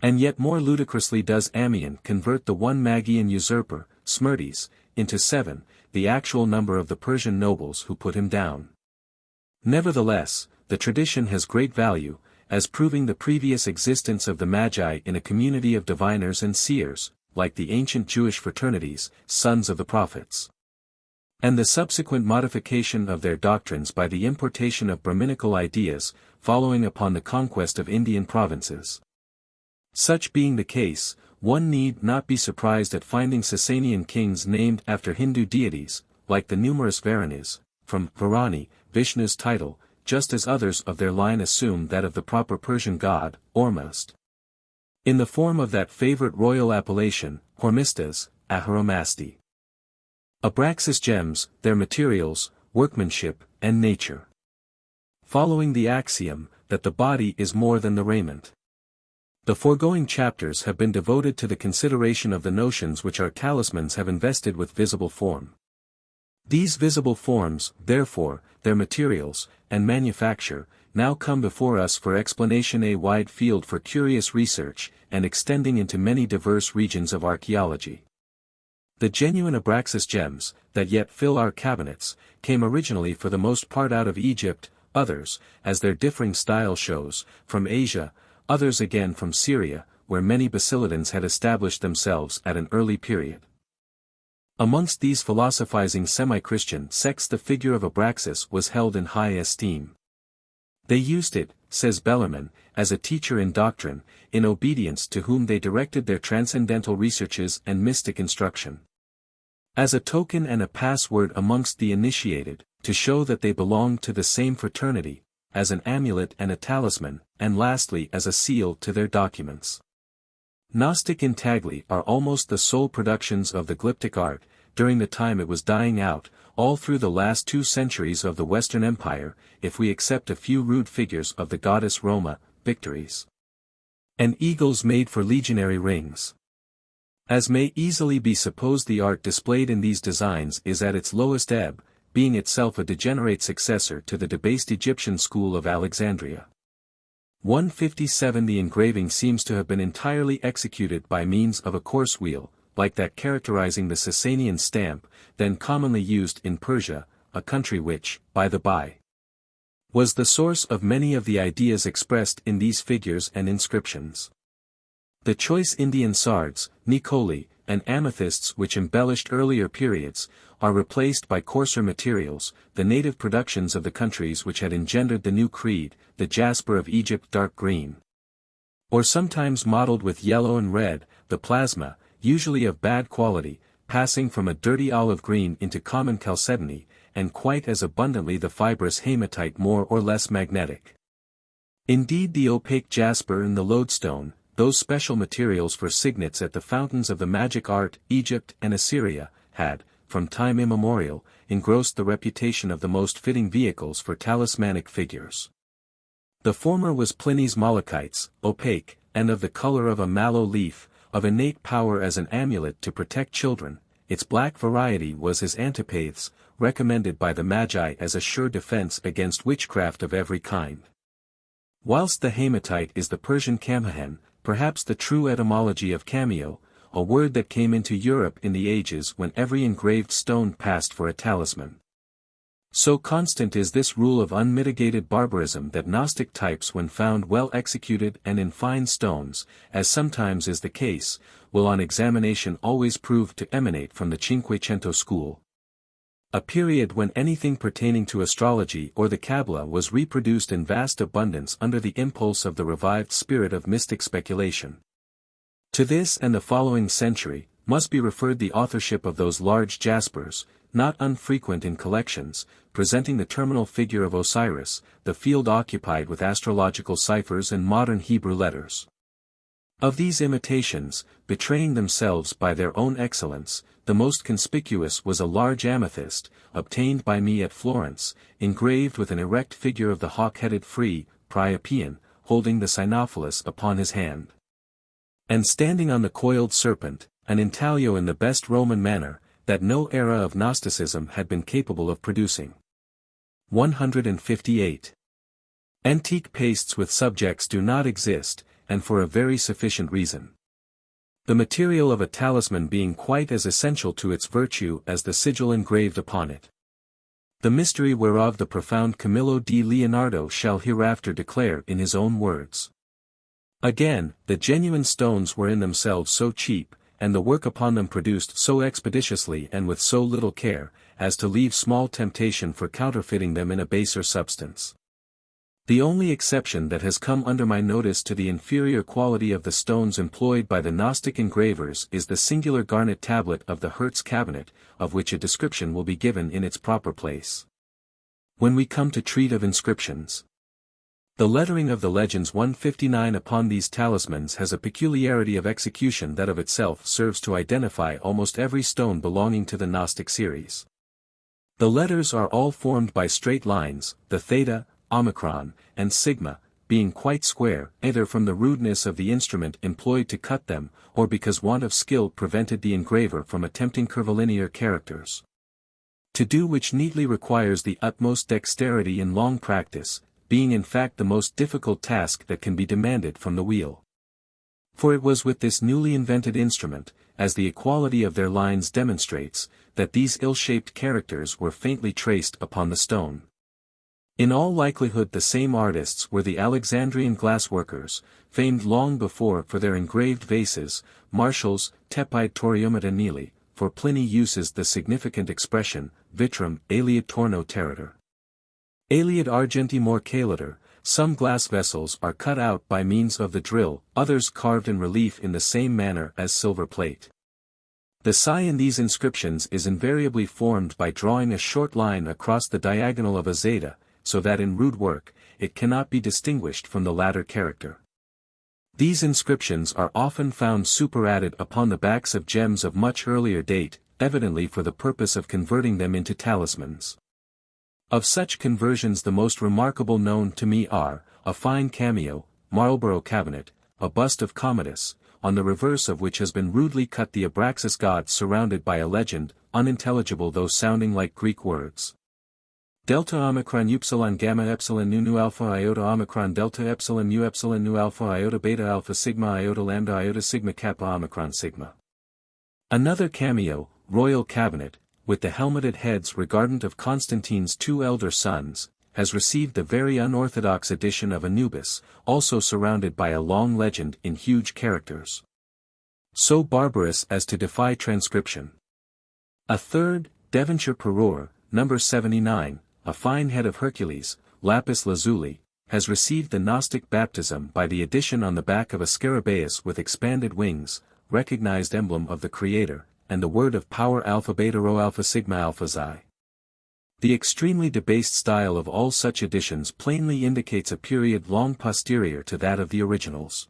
And yet more ludicrously does Ammian convert the one Magian usurper, Smerdis, into 7, the actual number of the Persian nobles who put him down. Nevertheless, the tradition has great value, as proving the previous existence of the Magi in a community of diviners and seers, like the ancient Jewish fraternities, sons of the prophets. And the subsequent modification of their doctrines by the importation of Brahminical ideas, following upon the conquest of Indian provinces. Such being the case, one need not be surprised at finding Sasanian kings named after Hindu deities, like the numerous Varanis, from Varani, Vishnu's title, just as others of their line assume that of the proper Persian god, Ormuzd. In the form of that favorite royal appellation, Hormisdas, Aharamasti. Abraxas-Gems, their materials, workmanship, and nature. Following the axiom, that the body is more than the raiment. The foregoing chapters have been devoted to the consideration of the notions which our talismans have invested with visible form. These visible forms, therefore, their materials, and manufacture, now come before us for explanation, a wide field for curious research, and extending into many diverse regions of archaeology. The genuine Abraxas-Gems, that yet fill our cabinets, came originally for the most part out of Egypt, others, as their differing style shows, from Asia, others again from Syria, where many Basileidans had established themselves at an early period. Amongst these philosophizing semi-Christian sects the figure of Abraxas was held in high esteem. They used it, says Bellarmine, as a teacher in doctrine, in obedience to whom they directed their transcendental researches and mystic instruction. As a token and a password amongst the initiated, to show that they belonged to the same fraternity, as an amulet and a talisman, and lastly as a seal to their documents. Gnostic intagli are almost the sole productions of the glyptic art, during the time it was dying out, all through the last 2 centuries of the Western Empire, if we accept a few rude figures of the goddess Roma, victories, and eagles made for legionary rings. As may easily be supposed, the art displayed in these designs is at its lowest ebb, being itself a degenerate successor to the debased Egyptian school of Alexandria. 157 The engraving seems to have been entirely executed by means of a coarse wheel, like that characterizing the Sasanian stamp, then commonly used in Persia, a country which, by the by, was the source of many of the ideas expressed in these figures and inscriptions. The choice Indian sards, nikoli, and amethysts which embellished earlier periods, are replaced by coarser materials, the native productions of the countries which had engendered the new creed, the jasper of Egypt dark green. Or sometimes mottled with yellow and red, the plasma, usually of bad quality, passing from a dirty olive green into common chalcedony, and quite as abundantly the fibrous hematite more or less magnetic. Indeed the opaque jasper and the lodestone, those special materials for signets at the fountains of the magic art, Egypt and Assyria, had, from time immemorial, engrossed the reputation of the most fitting vehicles for talismanic figures. The former was Pliny's malachites, opaque, and of the color of a mallow leaf, of innate power as an amulet to protect children. Its black variety was his antipathes, recommended by the Magi as a sure defense against witchcraft of every kind. Whilst the hematite is the Persian kamehen, perhaps the true etymology of cameo, a word that came into Europe in the ages when every engraved stone passed for a talisman. So constant is this rule of unmitigated barbarism that Gnostic types when found well executed and in fine stones, as sometimes is the case, will on examination always prove to emanate from the Cinquecento school. A period when anything pertaining to astrology or the Kabbalah was reproduced in vast abundance under the impulse of the revived spirit of mystic speculation. To this and the following century, must be referred the authorship of those large jaspers, not unfrequent in collections, presenting the terminal figure of Osiris, the field occupied with astrological ciphers and modern Hebrew letters. Of these imitations, betraying themselves by their own excellence, the most conspicuous was a large amethyst, obtained by me at Florence, engraved with an erect figure of the hawk-headed free, Priapian, holding the cynophilus upon his hand. And standing on the coiled serpent, an intaglio in the best Roman manner, that no era of Gnosticism had been capable of producing. 158. Antique pastes with subjects do not exist, and for a very sufficient reason. The material of a talisman being quite as essential to its virtue as the sigil engraved upon it. The mystery whereof the profound Camillo di Leonardo shall hereafter declare in his own words. Again, the genuine stones were in themselves so cheap, and the work upon them produced so expeditiously and with so little care, as to leave small temptation for counterfeiting them in a baser substance. The only exception that has come under my notice to the inferior quality of the stones employed by the Gnostic engravers is the singular garnet tablet of the Hertz cabinet, of which a description will be given in its proper place. When we come to treat of inscriptions, the lettering of the legends 159 upon these talismans has a peculiarity of execution that of itself serves to identify almost every stone belonging to the Gnostic series. The letters are all formed by straight lines, the theta, omicron, and sigma, being quite square, either from the rudeness of the instrument employed to cut them, or because want of skill prevented the engraver from attempting curvilinear characters. To do which neatly requires the utmost dexterity in long practice, being in fact the most difficult task that can be demanded from the wheel. For it was with this newly invented instrument, as the equality of their lines demonstrates, that these ill-shaped characters were faintly traced upon the stone. In all likelihood the same artists were the Alexandrian glassworkers, famed long before for their engraved vases, Martial's Tepide Toriumata Nili, for Pliny uses the significant expression, vitrum aliud torno terrator. Aliud argenti morcalator. Some glass vessels are cut out by means of the drill, others carved in relief in the same manner as silver plate. The sign in these inscriptions is invariably formed by drawing a short line across the diagonal of a zeta, so that in rude work, it cannot be distinguished from the latter character. These inscriptions are often found superadded upon the backs of gems of much earlier date, evidently for the purpose of converting them into talismans. Of such conversions the most remarkable known to me are, a fine cameo, Marlborough cabinet, a bust of Commodus, on the reverse of which has been rudely cut the Abraxas god surrounded by a legend, unintelligible though sounding like Greek words. Delta omicron upsilon gamma epsilon nu alpha iota omicron delta epsilon mu epsilon nu alpha iota beta alpha sigma iota lambda iota sigma kappa omicron sigma. Another cameo, royal cabinet, with the helmeted heads regardant of Constantine's two elder sons, has received the very unorthodox edition of Anubis, also surrounded by a long legend in huge characters, so barbarous as to defy transcription. A third, Devonshire Perur, number 79, a fine head of Hercules, lapis lazuli, has received the Gnostic baptism by the addition on the back of a scarabaeus with expanded wings, recognized emblem of the Creator, and the word of power alpha beta rho alpha sigma alpha xi. The extremely debased style of all such editions plainly indicates a period long posterior to that of the originals.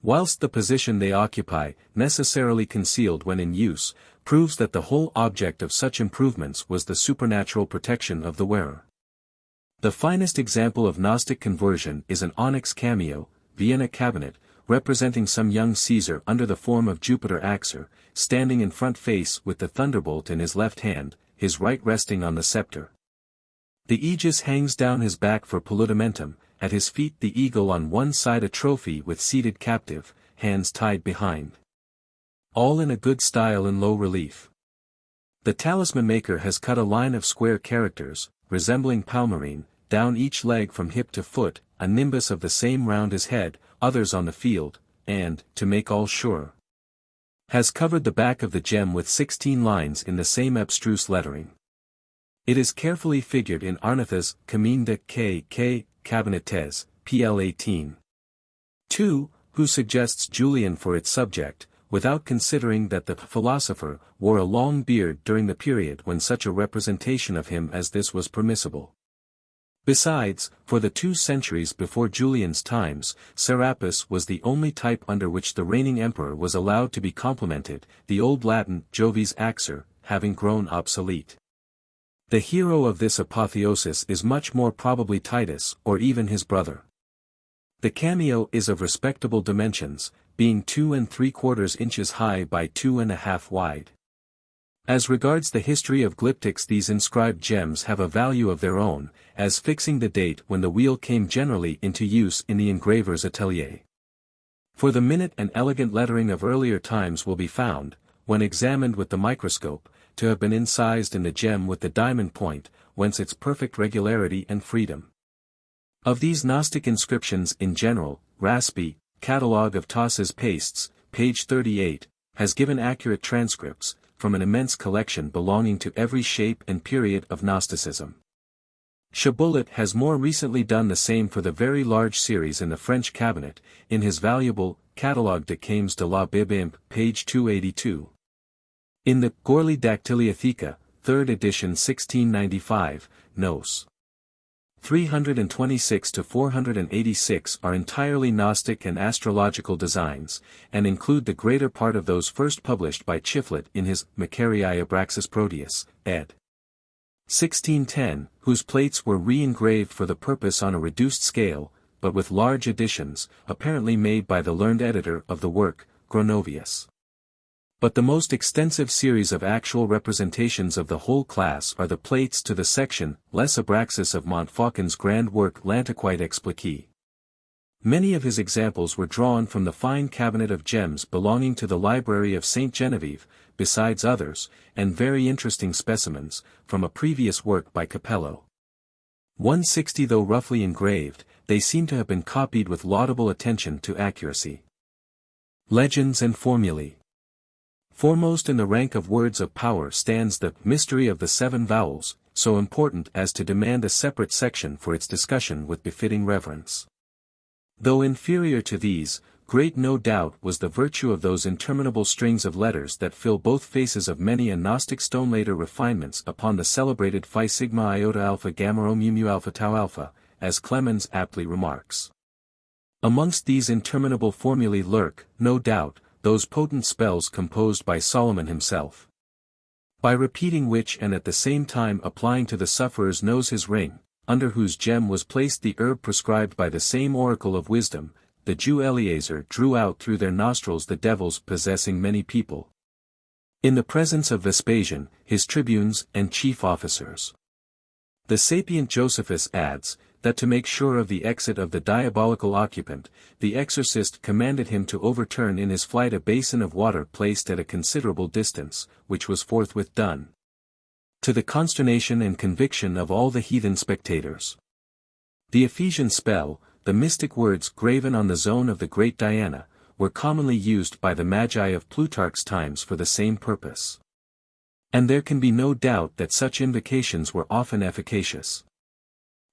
Whilst the position they occupy, necessarily concealed when in use, proves that the whole object of such improvements was the supernatural protection of the wearer. The finest example of Gnostic conversion is an onyx cameo, Vienna cabinet, representing some young Caesar under the form of Jupiter Axer, standing in front face with the thunderbolt in his left hand, his right resting on the scepter. The aegis hangs down his back for paludamentum, at his feet the eagle on one side a trophy with seated captive, hands tied behind. All in a good style in low relief. The talisman maker has cut a line of square characters, resembling palmyrene, down each leg from hip to foot, a nimbus of the same round his head, others on the field, and, to make all sure, has covered the back of the gem with 16 lines in the same abstruse lettering. It is carefully figured in Arnotha's Camine de K. Cabinetes, pl 18. 2, who suggests Julian for its subject, without considering that the philosopher wore a long beard during the period when such a representation of him as this was permissible. Besides, for the 2 centuries before Julian's times, Serapis was the only type under which the reigning emperor was allowed to be complimented, the Old Latin Jovis Axer, having grown obsolete. The hero of this apotheosis is much more probably Titus, or even his brother. The cameo is of respectable dimensions, being 2 3/4 inches high by 2 1/2 wide. As regards the history of glyptics, these inscribed gems have a value of their own, as fixing the date when the wheel came generally into use in the engraver's atelier. For the minute and elegant lettering of earlier times will be found, when examined with the microscope, to have been incised in the gem with the diamond point, whence its perfect regularity and freedom. Of these Gnostic inscriptions in general, Raspi, Catalogue of Tassa's Pastes, page 38, has given accurate transcripts, from an immense collection belonging to every shape and period of Gnosticism. Chaboulot has more recently done the same for the very large series in the French cabinet, in his valuable Catalogue de Cames de la Bible, page 282. In the Gorli Dactyliotheca, 3rd edition 1695, Nos. 326 to 486 are entirely Gnostic and astrological designs, and include the greater part of those first published by Chiflet in his Macariae Abraxas Proteus, ed. 1610, whose plates were re-engraved for the purpose on a reduced scale, but with large additions, apparently made by the learned editor of the work, Gronovius. But the most extensive series of actual representations of the whole class are the plates to the section, Les Abraxas of Montfaucon's grand work L'Antiquite Expliqué. Many of his examples were drawn from the fine cabinet of gems belonging to the library of St. Genevieve, besides others, and very interesting specimens, from a previous work by Capello. 160 though roughly engraved, they seem to have been copied with laudable attention to accuracy. Legends and Formulae. Foremost in the rank of words of power stands the mystery of the 7 vowels, so important as to demand a separate section for its discussion with befitting reverence. Though inferior to these, great no doubt was the virtue of those interminable strings of letters that fill both faces of many a Gnostic stone later refinements upon the celebrated Phi Sigma Iota Alpha Gamma Rho Mu Mu Alpha Tau Alpha, as Clemens aptly remarks. Amongst these interminable formulae lurk, no doubt, those potent spells composed by Solomon himself. By repeating which and at the same time applying to the sufferer's nose his ring, under whose gem was placed the herb prescribed by the same oracle of wisdom, the Jew Eleazar drew out through their nostrils the devils possessing many people. In the presence of Vespasian, his tribunes and chief officers. The sapient Josephus adds, that to make sure of the exit of the diabolical occupant, the exorcist commanded him to overturn in his flight a basin of water placed at a considerable distance, which was forthwith done. to the consternation and conviction of all the heathen spectators. The Ephesian spell, the mystic words graven on the zone of the great Diana, were commonly used by the Magi of Plutarch's times for the same purpose. And there can be no doubt that such invocations were often efficacious.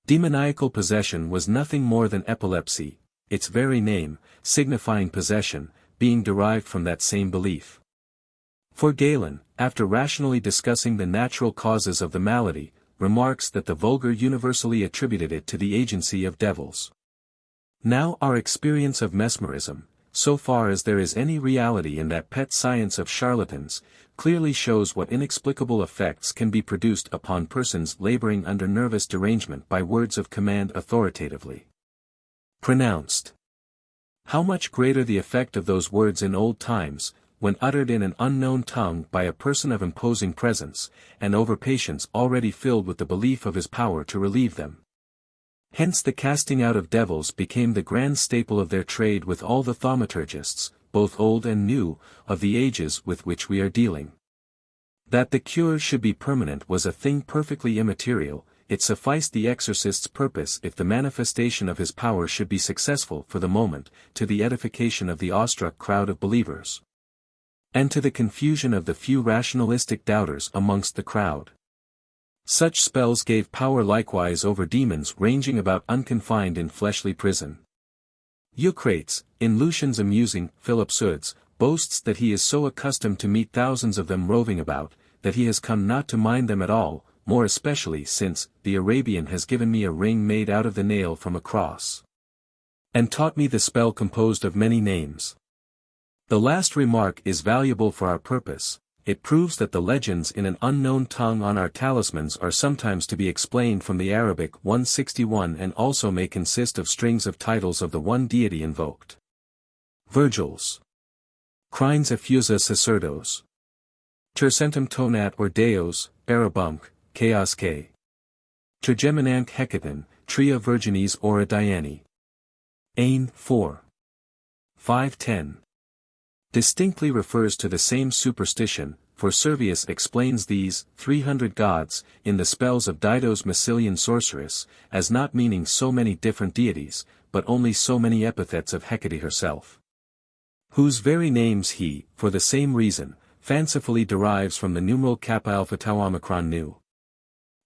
Demoniacal possession was nothing more than epilepsy, its very name, signifying possession, being derived from that same belief. For Galen, after rationally discussing the natural causes of the malady, remarks that the vulgar universally attributed it to the agency of devils. Now our experience of mesmerism, so far as there is any reality in that pet science of charlatans, clearly shows what inexplicable effects can be produced upon persons laboring under nervous derangement by words of command authoritatively pronounced. How much greater the effect of those words in old times, when uttered in an unknown tongue by a person of imposing presence, and over patients already filled with the belief of his power to relieve them. Hence the casting out of devils became the grand staple of their trade with all the thaumaturgists, both old and new, of the ages with which we are dealing. That the cure should be permanent was a thing perfectly immaterial, it sufficed the exorcist's purpose if the manifestation of his power should be successful for the moment, to the edification of the awestruck crowd of believers, and to the confusion of the few rationalistic doubters amongst the crowd. Such spells gave power likewise over demons ranging about unconfined in fleshly prison. Eucrates, in Lucian's amusing Philipseuds, boasts that he is so accustomed to meet thousands of them roving about, that he has come not to mind them at all, more especially since the Arabian has given me a ring made out of the nail from a cross, and taught me the spell composed of many names. The last remark is valuable for our purpose. It proves that the legends in an unknown tongue on our talismans are sometimes to be explained from the Arabic 161 and also may consist of strings of titles of the one deity invoked. Virgil's Crines effusa sacerdos. Tercentum tonat or deos, arabumc, chaos k. Tergeminanc hecaton, tria virginis ora diani. Ain 4. 510. Distinctly refers to the same superstition, for Servius explains these 300 gods, in the spells of Dido's Massilian sorceress, as not meaning so many different deities, but only so many epithets of Hecate herself, whose very names he, for the same reason, fancifully derives from the numeral kappa alpha tau omicron nu.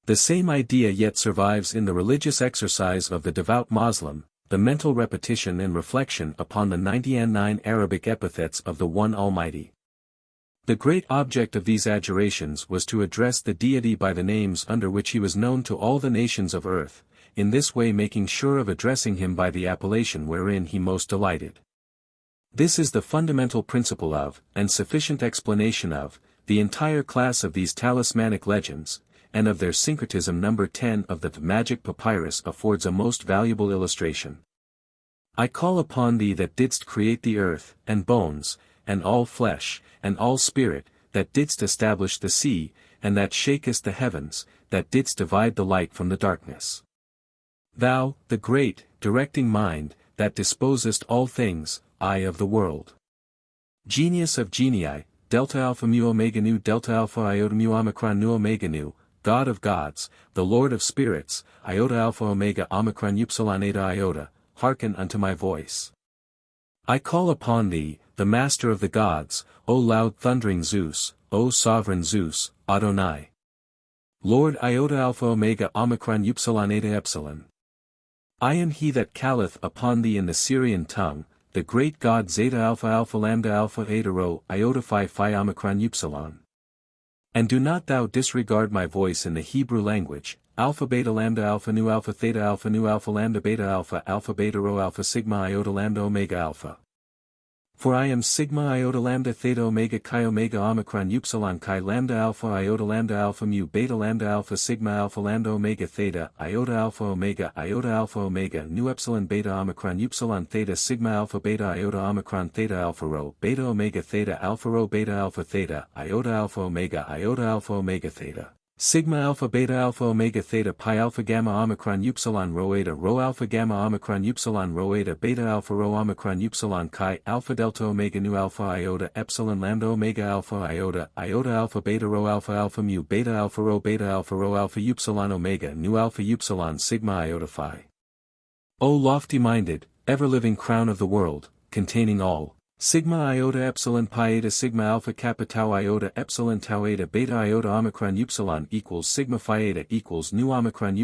The same idea yet survives in the religious exercise of the devout Moslem, the mental repetition and reflection upon the 99 Arabic epithets of the One Almighty. The great object of these adjurations was to address the deity by the names under which he was known to all the nations of earth, in this way making sure of addressing him by the appellation wherein he most delighted. This is the fundamental principle of, and sufficient explanation of, the entire class of these talismanic legends, and of their syncretism. Number 10 of the Magic Papyrus affords a most valuable illustration. I call upon thee that didst create the earth, and bones, and all flesh, and all spirit, that didst establish the sea, and that shakest the heavens, that didst divide the light from the darkness. Thou, the great, directing mind, that disposest all things, eye of the world. Genius of genii, delta alpha mu omega nu delta alpha iota mu omicron nu omega nu, God of gods, the Lord of spirits, iota alpha omega omicron upsilon eta iota, hearken unto my voice. I call upon thee, the master of the gods, O loud thundering Zeus, O sovereign Zeus, Adonai. Lord iota alpha omega omicron upsilon eta epsilon. I am he that calleth upon thee in the Syrian tongue, the great God zeta alpha alpha lambda alpha eta rho iota phi omicron upsilon. And do not thou disregard my voice in the Hebrew language, alpha beta lambda alpha nu alpha theta alpha nu alpha lambda alpha beta rho alpha sigma iota lambda omega alpha. For I am sigma iota lambda theta omega chi omega omicron upsilon chi lambda alpha mu beta lambda alpha sigma alpha lambda omega theta iota alpha omega nu epsilon beta omicron upsilon theta sigma alpha beta iota omicron theta alpha rho beta omega theta alpha rho beta alpha theta iota alpha omega theta. Sigma alpha beta alpha omega theta pi alpha gamma omicron upsilon rho eta rho alpha gamma omicron upsilon rho eta beta alpha rho omicron upsilon chi alpha delta omega nu alpha iota epsilon lambda omega alpha iota alpha beta rho alpha mu beta alpha rho alpha upsilon omega nu alpha upsilon sigma iota phi. O lofty-minded, ever-living crown of the world, containing all. Sigma iota epsilon pi eta sigma alpha kappa tau iota epsilon tau eta beta iota omicron upsilon equals sigma phi eta equals nu omicron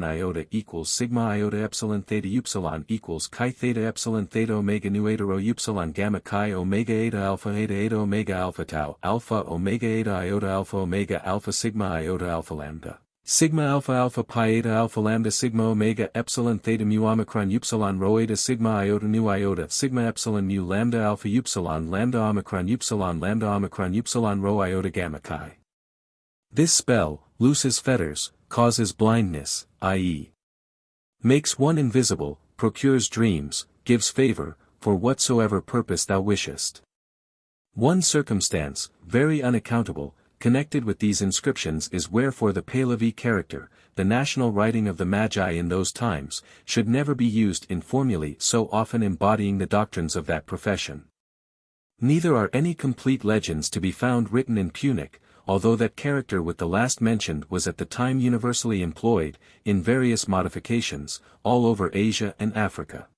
iota equals sigma iota epsilon theta upsilon equals chi theta epsilon theta omega nu eta rho upsilon gamma chi omega eta omega alpha tau alpha omega eta iota alpha sigma iota alpha lambda. Sigma alpha pi eta alpha lambda sigma omega epsilon theta mu omicron upsilon rho eta sigma iota nu iota sigma epsilon mu lambda alpha upsilon lambda omicron upsilon rho iota gamma chi. This spell looses fetters, causes blindness, i.e. makes one invisible, procures dreams, gives favor, for whatsoever purpose thou wishest. One circumstance, very unaccountable, connected with these inscriptions is wherefore the Pahlavi character, the national writing of the Magi in those times, should never be used in formulae so often embodying the doctrines of that profession. Neither are any complete legends to be found written in Punic, although that character with the last mentioned was at the time universally employed, in various modifications, all over Asia and Africa.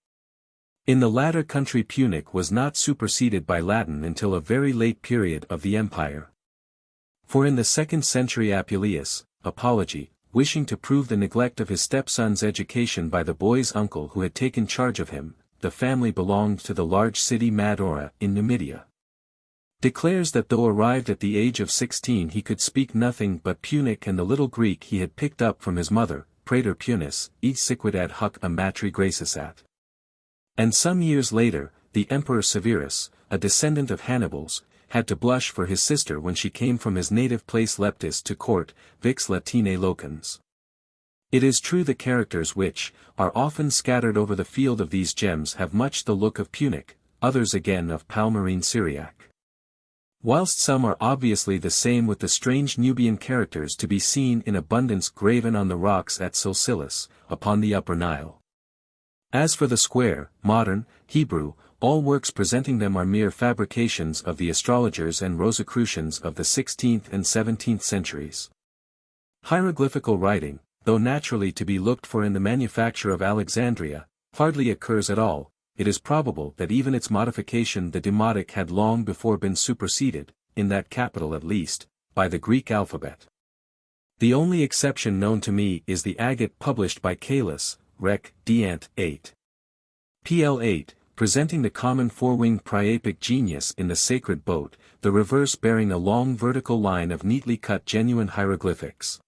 In the latter country Punic was not superseded by Latin until a very late period of the empire. For in the 2nd century Apuleius, Apology, wishing to prove the neglect of his stepson's education by the boy's uncle who had taken charge of him, the family belonged to the large city Madora in Numidia, declares that though arrived at the age of 16 he could speak nothing but Punic and the little Greek he had picked up from his mother, Praetor Punis, et siquid ad hoc a matri gracisat. And some years later, the Emperor Severus, a descendant of Hannibal's, had to blush for his sister when she came from his native place Leptis to court, vix Latinae locans. It is true the characters which are often scattered over the field of these gems have much the look of Punic, others again of Palmyrene Syriac. Whilst some are obviously the same with the strange Nubian characters to be seen in abundance graven on the rocks at Silsilis, upon the Upper Nile. As for the square, modern, Hebrew, all works presenting them are mere fabrications of the astrologers and Rosicrucians of the 16th and 17th centuries. Hieroglyphical writing, though naturally to be looked for in the manufacture of Alexandria, hardly occurs at all. It is probable that even its modification the Demotic had long before been superseded, in that capital at least, by the Greek alphabet. The only exception known to me is the agate published by Caelus, Rec. Deant. 8. pl. 8, presenting the common four-winged priapic genius in the sacred boat, the reverse bearing a long vertical line of neatly cut genuine hieroglyphics.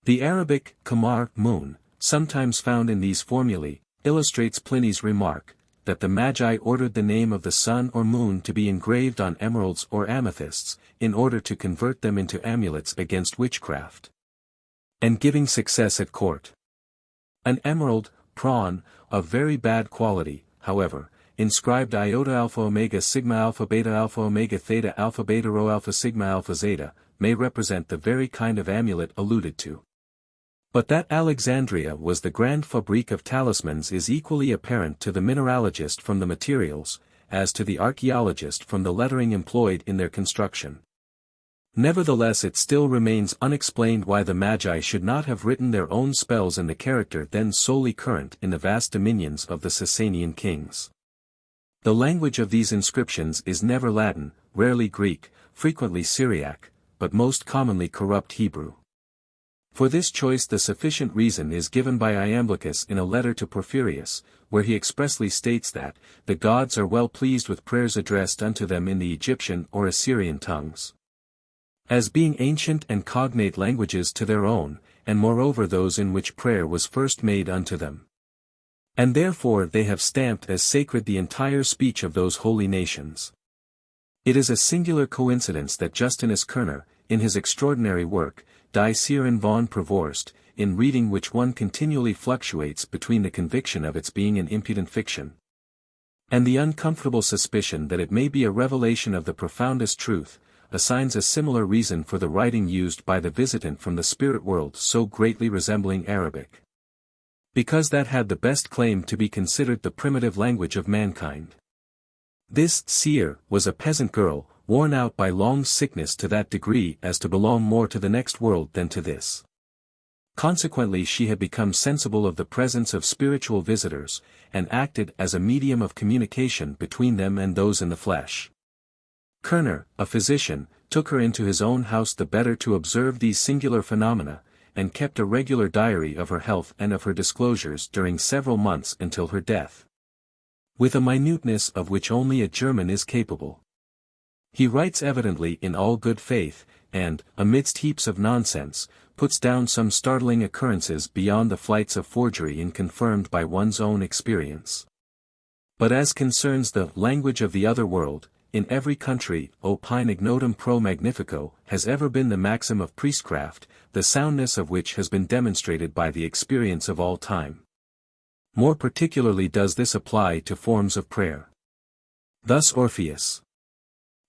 The Arabic, Qamar, moon, sometimes found in these formulae, illustrates Pliny's remark, that the Magi ordered the name of the sun or moon to be engraved on emeralds or amethysts, in order to convert them into amulets against witchcraft, and giving success at court. An emerald, prawn, of very bad quality, however, inscribed iota alpha omega sigma alpha omega theta alpha beta rho alpha sigma alpha zeta, may represent the very kind of amulet alluded to. But that Alexandria was the grand fabrique of talismans is equally apparent to the mineralogist from the materials, as to the archaeologist from the lettering employed in their construction. Nevertheless it still remains unexplained why the Magi should not have written their own spells in the character then solely current in the vast dominions of the Sasanian kings. The language of these inscriptions is never Latin, rarely Greek, frequently Syriac, but most commonly corrupt Hebrew. For this choice the sufficient reason is given by Iamblichus in a letter to Porphyrius, where he expressly states that, the gods are well pleased with prayers addressed unto them in the Egyptian or Assyrian tongues, as being ancient and cognate languages to their own, and moreover those in which prayer was first made unto them. And therefore they have stamped as sacred the entire speech of those holy nations. It is a singular coincidence that Justinus Kerner, in his extraordinary work, Die Sieren von Provorst, in reading which one continually fluctuates between the conviction of its being an impudent fiction, and the uncomfortable suspicion that it may be a revelation of the profoundest truth, assigns a similar reason for the writing used by the visitant from the spirit world so greatly resembling Arabic. Because that had the best claim to be considered the primitive language of mankind. This seer was a peasant girl, worn out by long sickness to that degree as to belong more to the next world than to this. Consequently she had become sensible of the presence of spiritual visitors, and acted as a medium of communication between them and those in the flesh. Kerner, a physician, took her into his own house the better to observe these singular phenomena, and kept a regular diary of her health and of her disclosures during several months until her death. With a minuteness of which only a German is capable. He writes evidently in all good faith, and, amidst heaps of nonsense, puts down some startling occurrences beyond the flights of forgery and confirmed by one's own experience. But as concerns the language of the other world, in every country, opine ignotum pro magnifico, has ever been the maxim of priestcraft, the soundness of which has been demonstrated by the experience of all time. More particularly does this apply to forms of prayer. Thus Orpheus.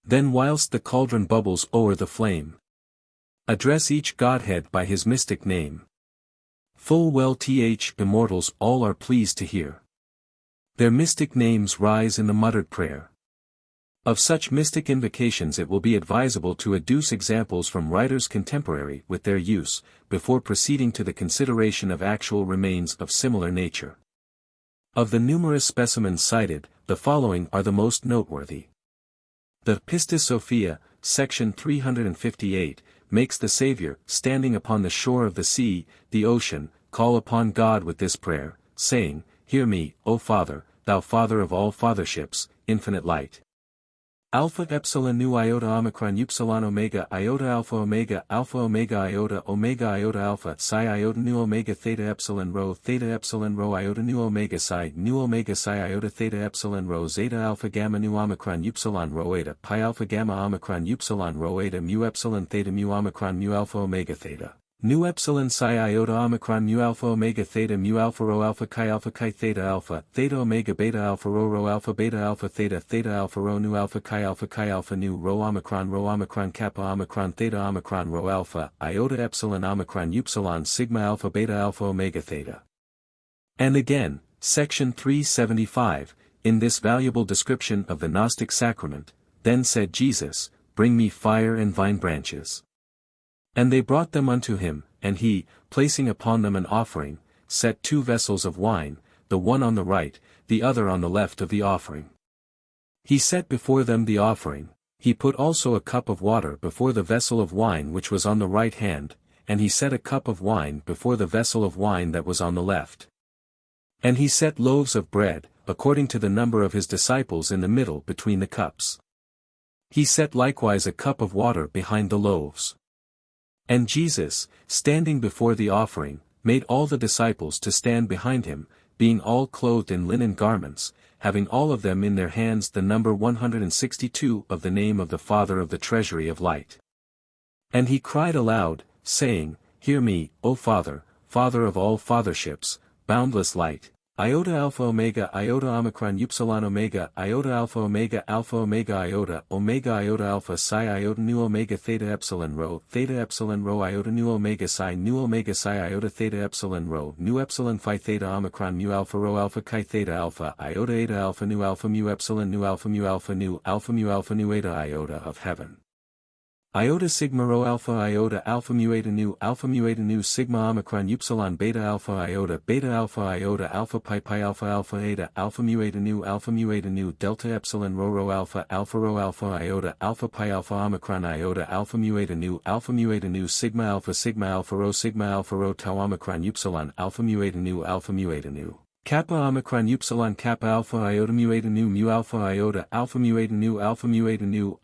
Then whilst the cauldron bubbles o'er the flame, address each Godhead by his mystic name. Full well immortals all are pleased to hear their mystic names rise in the muttered prayer. Of such mystic invocations it will be advisable to adduce examples from writers contemporary with their use, before proceeding to the consideration of actual remains of similar nature. Of the numerous specimens cited, the following are the most noteworthy. The Pistis-Sophia, section 358, makes the Saviour, standing upon the shore of the sea, the ocean, call upon God with this prayer, saying, Hear me, O Father, thou Father of all fatherships, infinite light. Alpha epsilon nu iota omicron upsilon omega iota alpha omega iota alpha psi iota nu omega theta epsilon rho iota nu omega psi iota theta epsilon rho zeta alpha gamma nu omicron upsilon rho eta pi alpha gamma omicron upsilon rho eta mu epsilon theta mu omicron mu alpha omega theta. Nu epsilon psi iota omicron mu alpha omega theta mu alpha rho alpha chi theta omega beta alpha rho alpha beta theta alpha rho nu alpha chi alpha nu rho omicron kappa omicron theta rho alpha iota epsilon omicron upsilon sigma alpha beta omega theta. And again, section 375, in this valuable description of the Gnostic sacrament, then said Jesus, Bring me fire and vine branches. And they brought them unto him, and he, placing upon them an offering, set 2 vessels of wine, the one on the right, the other on the left of the offering. He set before them the offering, he put also a cup of water before the vessel of wine which was on the right hand, and he set a cup of wine before the vessel of wine that was on the left. And he set loaves of bread, according to the number of his disciples in the middle between the cups. He set likewise a cup of water behind the loaves. And Jesus, standing before the offering, made all the disciples to stand behind him, being all clothed in linen garments, having all of them in their hands the number 162 of the name of the Father of the treasury of light. And he cried aloud, saying, Hear me, O Father, Father of all fatherships, boundless light. Iota alpha omega iota omicron upsilon omega iota alpha omega iota alpha psi iota nu omega theta epsilon rho iota nu omega psi iota theta epsilon rho nu epsilon phi theta omicron mu alpha chi theta alpha iota eta alpha nu epsilon nu alpha mu alpha nu eta iota of heaven. Iota sigma rho alpha mu eta nu sigma omicron upsilon beta alpha iota alpha pi alpha mu eta nu delta epsilon rho alpha iota alpha pi alpha omicron iota alpha mu eta nu sigma alpha rho tau omicron upsilon alpha mu eta nu kappa omicron upsilon kappa alpha iota mu eta nu mu iota alpha mu eta nu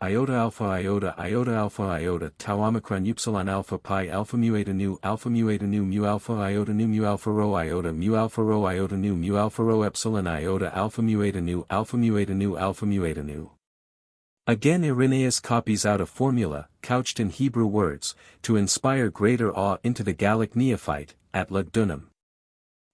iota alpha iota tau omicron upsilon alpha pi alpha mu eta nu mu iota nu rho iota nu mu rho epsilon iota alpha mu eta nu. Again Irenaeus copies out a formula, couched in Hebrew words, to inspire greater awe into the Gallic neophyte, at Lugdunum.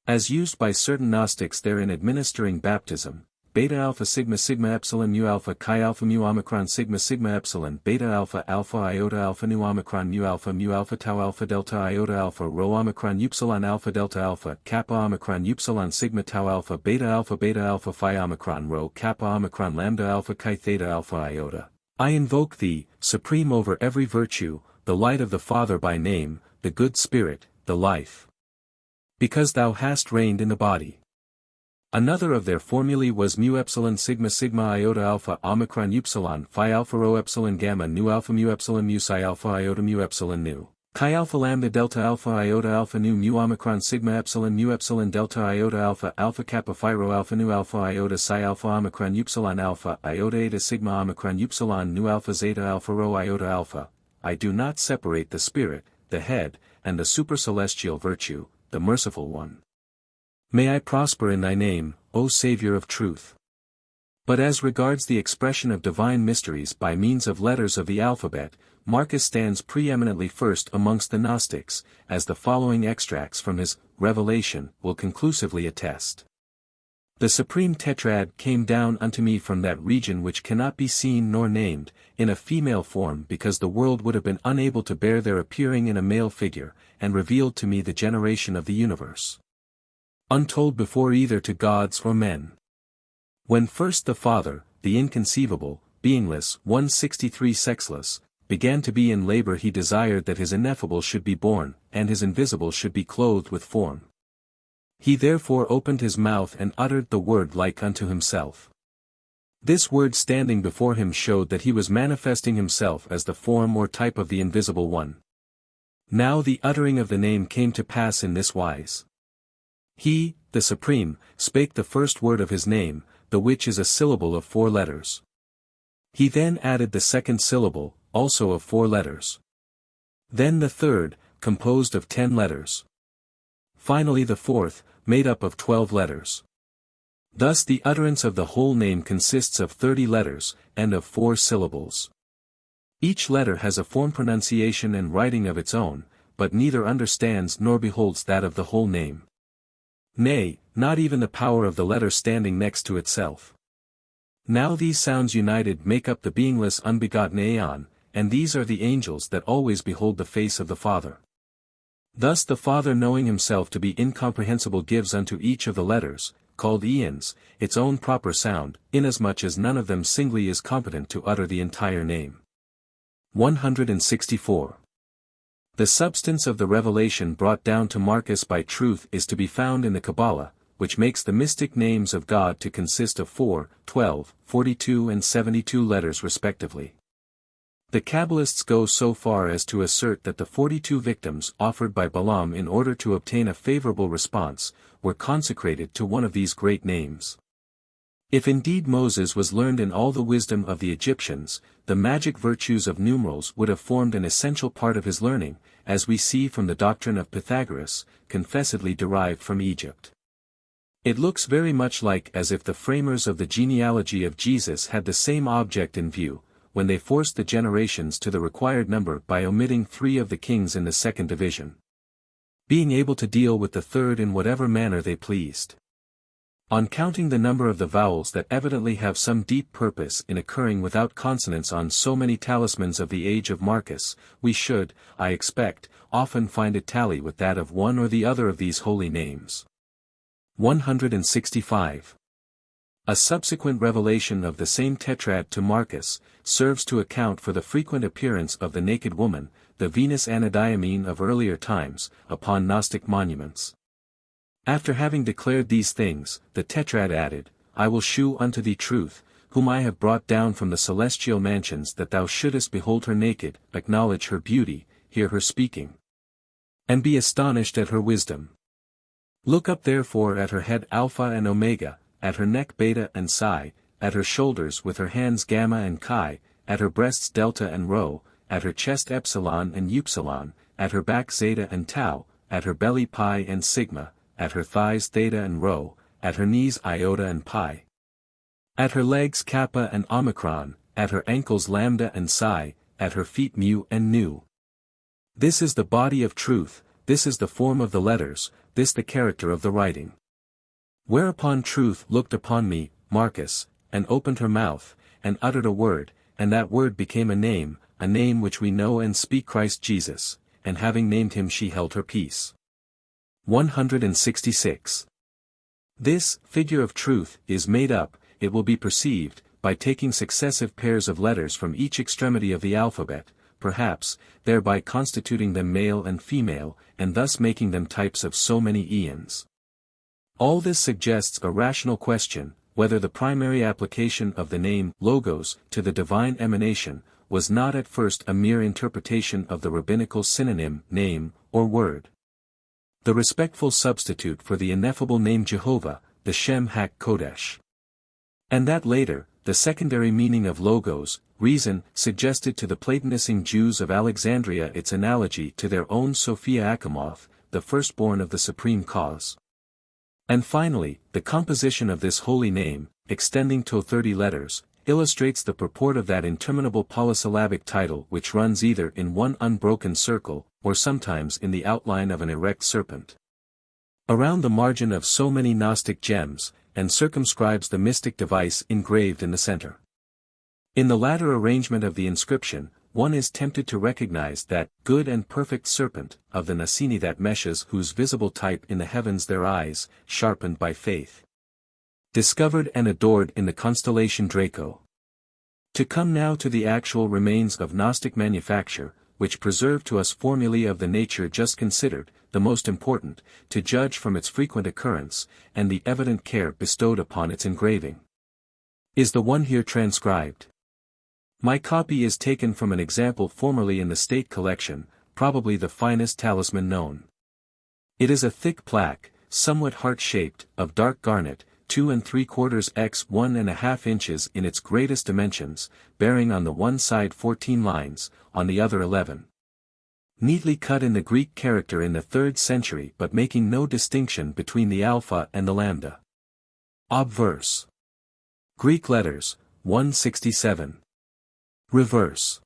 As used by certain Gnostics there in administering baptism, beta alpha sigma sigma epsilon mu alpha chi alpha mu omicron sigma sigma epsilon beta alpha alpha iota alpha nu omicron mu alpha tau alpha delta iota alpha rho omicron upsilon alpha delta alpha kappa omicron upsilon sigma tau alpha beta alpha phi omicron rho kappa omicron lambda alpha chi theta alpha iota. I invoke thee, supreme over every virtue, the light of the Father by name, the good Spirit, the life. Because thou hast reigned in the body. Another of their formulae was mu epsilon sigma sigma iota alpha omicron upsilon phi alpha rho epsilon gamma nu alpha mu epsilon mu psi alpha iota mu epsilon nu chi alpha lambda delta alpha iota alpha nu mu omicron sigma epsilon mu epsilon delta iota alpha kappa phi rho alpha nu alpha iota psi alpha omicron upsilon alpha iota eta sigma omicron upsilon nu alpha zeta alpha rho iota alpha. I do not separate the spirit, the head, and the supercelestial virtue, the merciful one. May I prosper in thy name, O Saviour of truth. But as regards the expression of divine mysteries by means of letters of the alphabet, Marcus stands preeminently first amongst the Gnostics, as the following extracts from his Revelation will conclusively attest. The supreme tetrad came down unto me from that region which cannot be seen nor named, in a female form because the world would have been unable to bear their appearing in a male figure, and revealed to me the generation of the universe. Untold before either to gods or men. When first the Father, the inconceivable, beingless, 163 sexless, began to be in labor he desired that his ineffable should be born, and his invisible should be clothed with form. He therefore opened his mouth and uttered the word like unto himself. This word standing before him showed that he was manifesting himself as the form or type of the invisible one. Now the uttering of the name came to pass in this wise. He, the Supreme, spake the first word of his name, the which is a syllable of 4 letters. He then added the second syllable, also of 4 letters. Then the third, composed of 10 letters. Finally the fourth, made up of 12 letters. Thus the utterance of the whole name consists of 30 letters, and of 4 syllables. Each letter has a form pronunciation and writing of its own, but neither understands nor beholds that of the whole name. Nay, not even the power of the letter standing next to itself. Now these sounds united make up the beingless unbegotten aeon, and these are the angels that always behold the face of the Father. Thus the Father knowing himself to be incomprehensible gives unto each of the letters, called aeons, its own proper sound, inasmuch as none of them singly is competent to utter the entire name. 164. The substance of the revelation brought down to Marcus by truth is to be found in the Kabbalah, which makes the mystic names of God to consist of 4, 12, 42 and 72 letters respectively. The Kabbalists go so far as to assert that the 42 victims offered by Balaam in order to obtain a favorable response, were consecrated to one of these great names. If indeed Moses was learned in all the wisdom of the Egyptians, the magic virtues of numerals would have formed an essential part of his learning, as we see from the doctrine of Pythagoras, confessedly derived from Egypt. It looks very much like as if the framers of the genealogy of Jesus had the same object in view, when they forced the generations to the required number by omitting 3 of the kings in the second division, being able to deal with the third in whatever manner they pleased. On counting the number of the vowels that evidently have some deep purpose in occurring without consonants on so many talismans of the age of Marcus, we should, I expect, often find a tally with that of one or the other of these holy names. 165. A subsequent revelation of the same tetrad to Marcus, serves to account for the frequent appearance of the naked woman, the Venus Anadyomene of earlier times, upon Gnostic monuments. After having declared these things, the tetrad added, I will shew unto thee truth, whom I have brought down from the celestial mansions that thou shouldest behold her naked, acknowledge her beauty, hear her speaking, and be astonished at her wisdom. Look up therefore at her head Alpha and Omega, at her neck Beta and Psi, at her shoulders with her hands Gamma and Chi, at her breasts Delta and Rho, at her chest Epsilon and Upsilon, at her back Zeta and Tau, at her belly Pi and Sigma, at her thighs Theta and Rho, at her knees Iota and Pi, at her legs Kappa and Omicron, at her ankles Lambda and Psi, at her feet Mu and Nu. This is the body of truth, this is the form of the letters, this the character of the writing. Whereupon truth looked upon me, Marcus, and opened her mouth, and uttered a word, and that word became a name which we know and speak, Christ Jesus, and having named him she held her peace. 166. This figure of truth is made up, it will be perceived, by taking successive pairs of letters from each extremity of the alphabet, perhaps, thereby constituting them male and female, and thus making them types of so many eons. All this suggests a rational question, whether the primary application of the name Logos to the divine emanation was not at first a mere interpretation of the rabbinical synonym name or word. The respectful substitute for the ineffable name Jehovah, the Shem HaKodesh. And that later, the secondary meaning of Logos, reason, suggested to the Platonising Jews of Alexandria its analogy to their own Sophia Achamoth, the firstborn of the supreme cause. And finally, the composition of this holy name, extending to 30 letters, illustrates the purport of that interminable polysyllabic title which runs either in one unbroken circle, or sometimes in the outline of an erect serpent. Around the margin of so many Gnostic gems, and circumscribes the mystic device engraved in the center. In the latter arrangement of the inscription, one is tempted to recognize that good and perfect serpent of the Nasini that meshes, whose visible type in the heavens their eyes, sharpened by faith. Discovered and adored in the constellation Draco. To come now to the actual remains of Gnostic manufacture, which preserve to us formulae of the nature just considered, the most important, to judge from its frequent occurrence, and the evident care bestowed upon its engraving, is the one here transcribed. My copy is taken from an example formerly in the state collection, probably the finest talisman known. It is a thick plaque, somewhat heart-shaped, of dark garnet, 2 3/4 x 1½ inches in its greatest dimensions, bearing on the one side 14 lines, on the other 11. Neatly cut in the Greek character in the 3rd century but making no distinction between the alpha and the lambda. Obverse. Greek letters, 167. Reverse.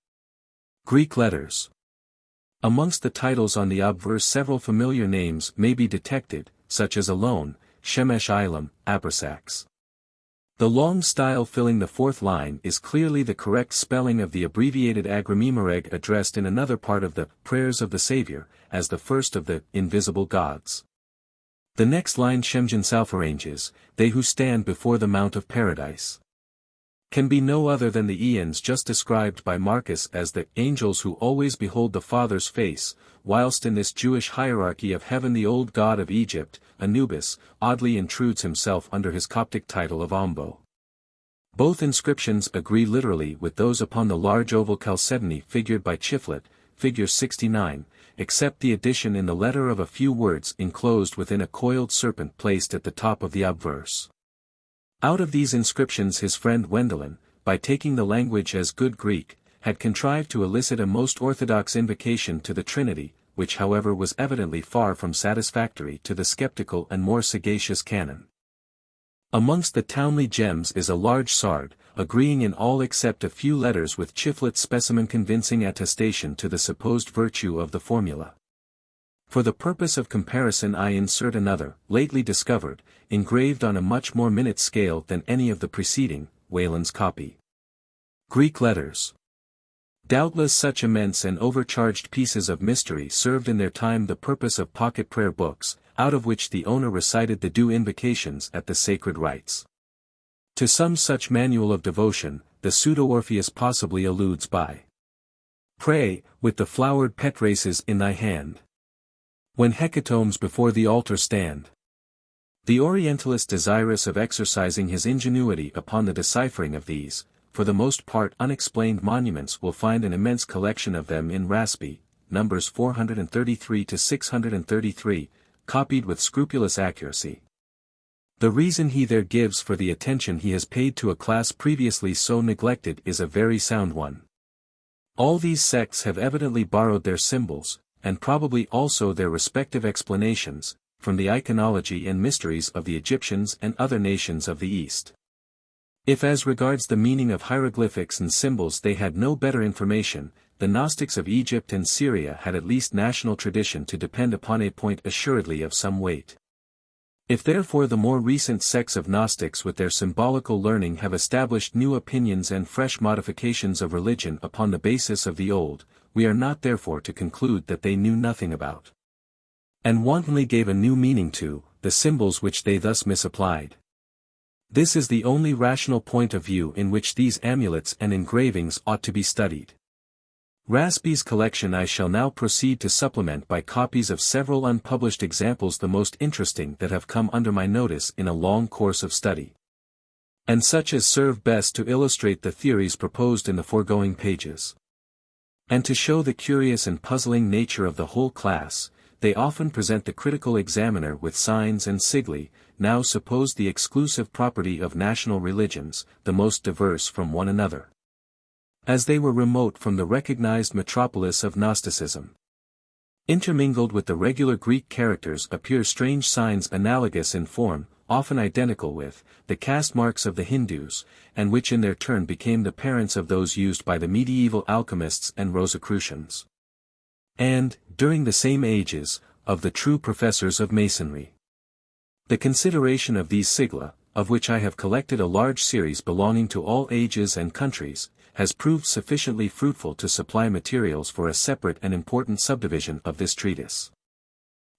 Greek letters. Amongst the titles on the obverse several familiar names may be detected, such as Alone, Shemesh Ilam, Abraxas. The long style filling the 4th line is clearly the correct spelling of the abbreviated Agramimereg addressed in another part of the Prayers of the Savior, as the first of the invisible gods. The next line Shemjan Salf arranges, they who stand before the Mount of Paradise, can be no other than the eons just described by Marcus as the angels who always behold the Father's face, whilst in this Jewish hierarchy of heaven the old god of Egypt, Anubis, oddly intrudes himself under his Coptic title of Ombo. Both inscriptions agree literally with those upon the large oval chalcedony figured by Chiflet, figure 69, except the addition in the letter of a few words enclosed within a coiled serpent placed at the top of the obverse. Out of these inscriptions his friend Wendelin, by taking the language as good Greek, had contrived to elicit a most orthodox invocation to the Trinity, which however was evidently far from satisfactory to the skeptical and more sagacious canon. Amongst the Townley gems is a large sard, agreeing in all except a few letters with Chiflet's specimen convincing attestation to the supposed virtue of the formula. For the purpose of comparison I insert another, lately discovered, engraved on a much more minute scale than any of the preceding, Wayland's copy. Greek letters. Doubtless such immense and overcharged pieces of mystery served in their time the purpose of pocket prayer books, out of which the owner recited the due invocations at the sacred rites. To some such manual of devotion, the pseudo-Orpheus possibly alludes by "Pray, with the flowered petraces in thy hand, when hecatombs before the altar stand." The Orientalist desirous of exercising his ingenuity upon the deciphering of these, for the most part unexplained monuments will find an immense collection of them in Raspi, numbers 433 to 633, copied with scrupulous accuracy. The reason he there gives for the attention he has paid to a class previously so neglected is a very sound one. All these sects have evidently borrowed their symbols, and probably also their respective explanations, from the iconology and mysteries of the Egyptians and other nations of the East. If as regards the meaning of hieroglyphics and symbols they had no better information, the Gnostics of Egypt and Syria had at least national tradition to depend upon, a point assuredly of some weight. If therefore the more recent sects of Gnostics with their symbolical learning have established new opinions and fresh modifications of religion upon the basis of the old, we are not therefore to conclude that they knew nothing about, and wantonly gave a new meaning to, the symbols which they thus misapplied. This is the only rational point of view in which these amulets and engravings ought to be studied. Raspi's collection I shall now proceed to supplement by copies of several unpublished examples, the most interesting that have come under my notice in a long course of study, and such as serve best to illustrate the theories proposed in the foregoing pages. And to show the curious and puzzling nature of the whole class, they often present the critical examiner with signs and sigli, now supposed the exclusive property of national religions, the most diverse from one another, as they were remote from the recognized metropolis of Gnosticism. Intermingled with the regular Greek characters appear strange signs analogous in form, often identical with, the caste marks of the Hindus, and which in their turn became the parents of those used by the medieval alchemists and Rosicrucians, and, during the same ages, of the true professors of Masonry. The consideration of these sigla, of which I have collected a large series belonging to all ages and countries, has proved sufficiently fruitful to supply materials for a separate and important subdivision of this treatise.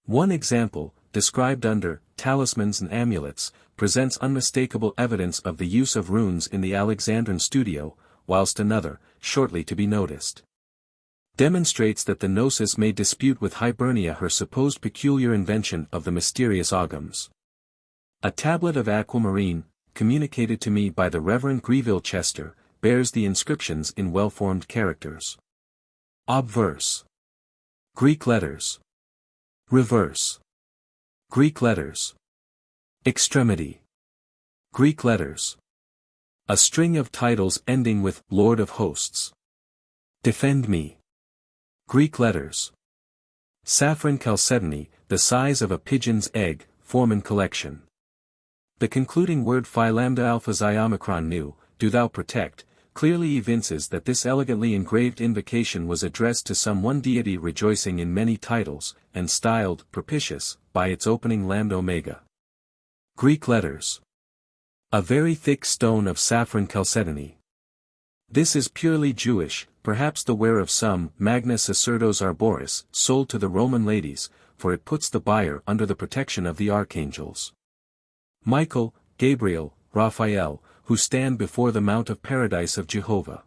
One example, described under Talismans and Amulets, presents unmistakable evidence of the use of runes in the Alexandrine studio, whilst another, shortly to be noticed, demonstrates that the Gnosis may dispute with Hibernia her supposed peculiar invention of the mysterious Oghams. A tablet of aquamarine, communicated to me by the Reverend Greville Chester, bears the inscriptions in well-formed characters. Obverse. Greek letters. Reverse. Greek letters. Extremity. Greek letters. A string of titles ending with Lord of Hosts. Defend me. Greek letters. Saffron chalcedony, the size of a pigeon's egg, form in collection. The concluding word phi lambda alpha xi omicron nu, do thou protect, clearly evinces that this elegantly engraved invocation was addressed to some one deity rejoicing in many titles, and styled propitious by its opening lambda omega. Greek letters. A very thick stone of saffron chalcedony. This is purely Jewish, perhaps the wear of some magna sacerdos arboris, sold to the Roman ladies, for it puts the buyer under the protection of the archangels Michael, Gabriel, Raphael, who stand before the Mount of Paradise of Jehovah.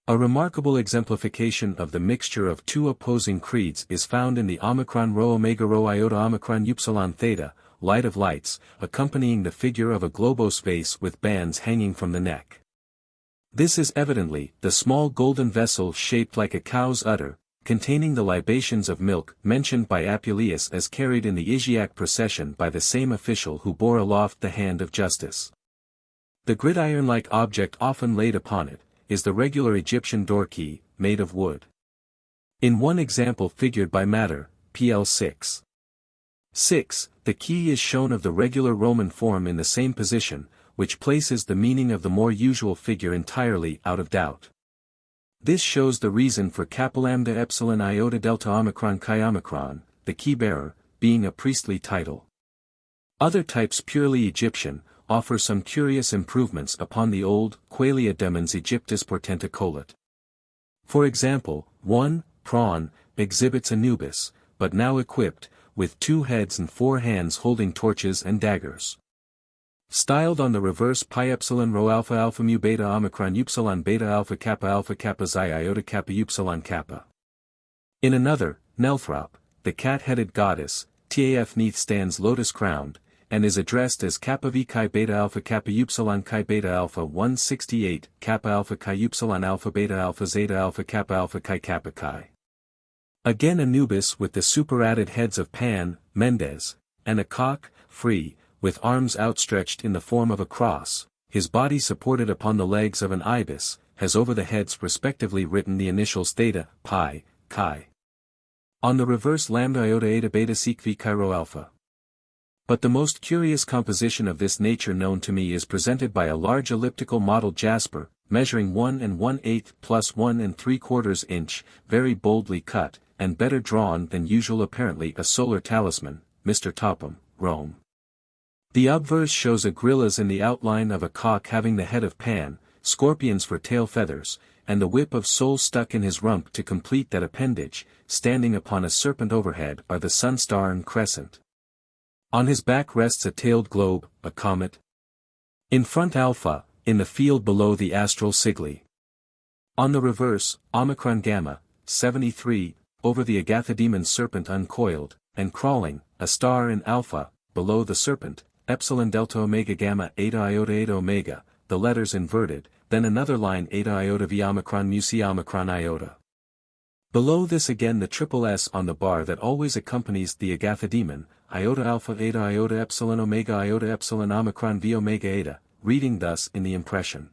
A remarkable exemplification of the mixture of two opposing creeds is found in the Omicron Rho Omega Rho Iota Omicron Upsilon Theta, light of lights, accompanying the figure of a globose vase with bands hanging from the neck. This is evidently the small golden vessel shaped like a cow's udder, containing the libations of milk mentioned by Apuleius as carried in the Isiac procession by the same official who bore aloft the hand of justice. The gridiron-like object often laid upon it, is the regular Egyptian door key, made of wood. In one example figured by Matter, PL 6. 6, the key is shown of the regular Roman form in the same position, which places the meaning of the more usual figure entirely out of doubt. This shows the reason for kappa lambda epsilon iota delta omicron chi omicron, the key-bearer, being a priestly title. Other types purely Egyptian, offer some curious improvements upon the old Qualia demons Egyptis portenta colet. For example, 1, prawn, exhibits Anubis, but now equipped, with 2 heads and 4 hands holding torches and daggers. Styled on the reverse pi epsilon rho alpha alpha mu beta omicron upsilon beta alpha kappa xi iota kappa upsilon kappa. In another, Nelthrop, the cat-headed goddess, Taf neath stands lotus-crowned, and is addressed as kappa v chi beta alpha chi beta alpha 168 kappa alpha chi alpha beta zeta alpha chi kappa chi. Again Anubis with the superadded heads of Pan, Mendes, and a cock, free, with arms outstretched in the form of a cross, his body supported upon the legs of an ibis, has over the heads respectively written the initials theta, pi, chi. On the reverse lambda iota eta beta sikh v chi rho alpha. But the most curious composition of this nature known to me is presented by a large elliptical model jasper, measuring 1 1/8 plus 1 3/4 inch, very boldly cut, and better drawn than usual, apparently a solar talisman, Mr. Topham, Rome. The obverse shows a gorillas in the outline of a cock having the head of Pan, scorpions for tail feathers, and the whip of soul stuck in his rump to complete that appendage. Standing upon a serpent overhead are the sun, star and crescent. On his back rests a tailed globe, a comet. In front Alpha, in the field below the astral Sigli. On the reverse, Omicron Gamma, 73, over the Agathodemon serpent uncoiled, and crawling, a star in Alpha, below the serpent, Epsilon Delta Omega Gamma Eta Iota Eta Omega, the letters inverted, then another line Eta Iota V Omicron Mu C Omicron Iota. Below this again the triple S on the bar that always accompanies the Agathodemon, Iota Alpha Eta Iota Epsilon Omega Iota Epsilon Omicron V Omega Eta, reading thus in the impression.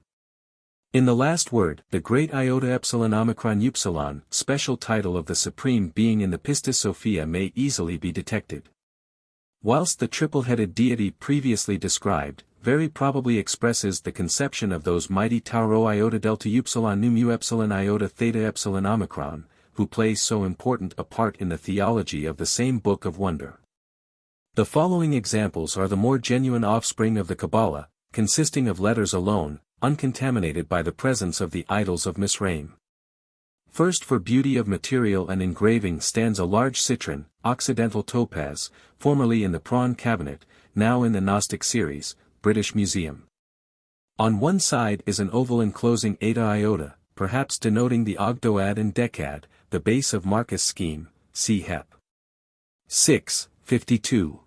In the last word, the great Iota Epsilon Omicron Upsilon, special title of the Supreme Being in the Pistis-Sophia, may easily be detected. Whilst the triple-headed deity previously described, very probably expresses the conception of those mighty Tau Iota Delta Upsilon Nu Mu Epsilon Iota Theta Epsilon Omicron, who play so important a part in the theology of the same Book of Wonder. The following examples are the more genuine offspring of the Kabbalah, consisting of letters alone, uncontaminated by the presence of the idols of Misraim. First, for beauty of material and engraving, stands a large citron, occidental topaz, formerly in the Prawn Cabinet, now in the Gnostic series, British Museum. On one side is an oval enclosing Eta Iota, perhaps denoting the Ogdoad and Decad, the base of Marcus' scheme, see Hep. 6, 52.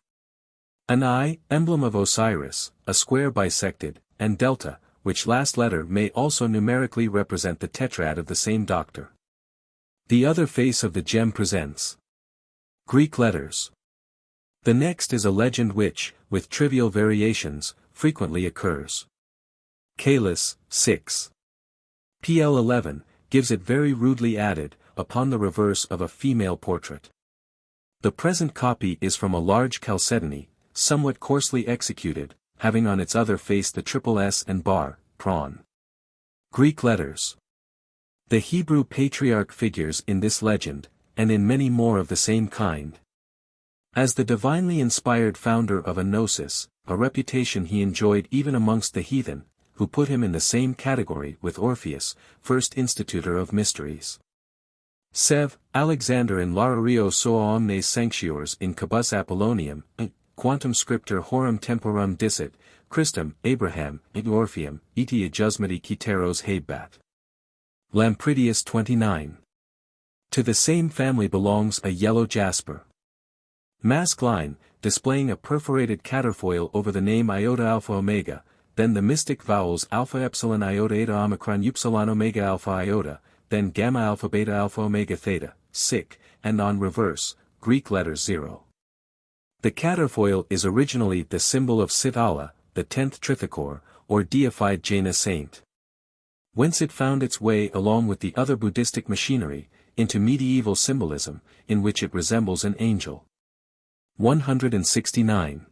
An eye, emblem of Osiris, a square bisected, and delta, which last letter may also numerically represent the tetrad of the same doctor. The other face of the gem presents Greek letters. The next is a legend which, with trivial variations, frequently occurs. Calis, 6. PL 11, gives it very rudely added, upon the reverse of a female portrait. The present copy is from a large chalcedony, somewhat coarsely executed, having on its other face the triple S and bar, prawn. Greek letters. The Hebrew patriarch figures in this legend, and in many more of the same kind. As the divinely inspired founder of a gnosis, a reputation he enjoyed even amongst the heathen, who put him in the same category with Orpheus, first institutor of mysteries. Sev, Alexander in Laurario soa omnes sanctiors in cabus Apollonium, quantum scriptor horum temporum dicit, Christum, Abraham, id Orpheum, iti adjusmati Kiteros hebat. Lampridius 29. To the same family belongs a yellow jasper. Mask line, displaying a perforated caterfoil over the name Iota Alpha Omega, then the mystic vowels Alpha Epsilon Iota Eta Omicron Upsilon Omega Alpha Iota, then Gamma Alpha Beta Alpha Omega Theta, sic, and on reverse, Greek letters 0. The caterfoil is originally the symbol of Sit Allah, the 10th Trithakor, or deified Jaina saint. Whence it found its way along with the other Buddhistic machinery, into medieval symbolism, in which it resembles an angel. 169.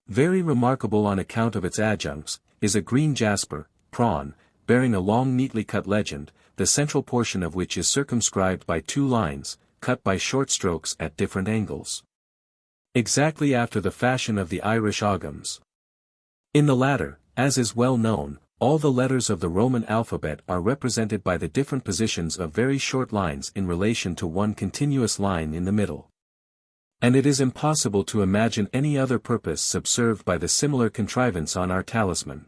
Very remarkable on account of its adjuncts, is a green jasper, prawn, bearing a long neatly cut legend, the central portion of which is circumscribed by two lines, cut by short strokes at different angles. Exactly after the fashion of the Irish Oghams. In the latter, as is well known, all the letters of the Roman alphabet are represented by the different positions of very short lines in relation to one continuous line in the middle. And it is impossible to imagine any other purpose subserved by the similar contrivance on our talisman.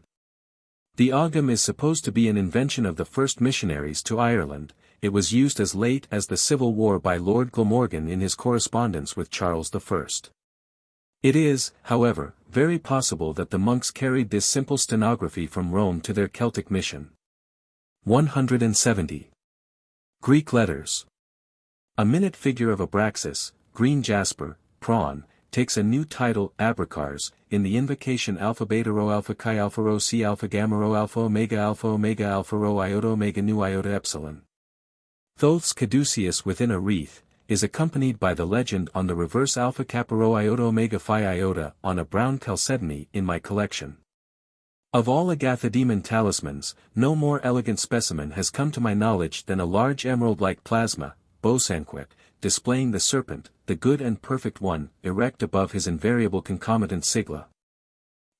The Ogham is supposed to be an invention of the first missionaries to Ireland. It was used as late as the Civil War by Lord Glamorgan in his correspondence with Charles I. It is, however, very possible that the monks carried this simple stenography from Rome to their Celtic mission. 170. Greek letters. A minute figure of Abraxas, green jasper, prawn, takes a new title Abraxas, in the invocation Alpha Beta Rho Alpha Chi Alpha Rho C Alpha Gamma Rho Alpha Omega Alpha Rho Iota Omega Nu Iota Epsilon. Thoth's caduceus within a wreath, is accompanied by the legend on the reverse Alpha Kappa Rho Iota Omega Phi Iota on a brown chalcedony in my collection. Of all Agathodemon talismans, no more elegant specimen has come to my knowledge than a large emerald-like plasma, Bosanquet, displaying the serpent, the good and perfect one, erect above his invariable concomitant sigla.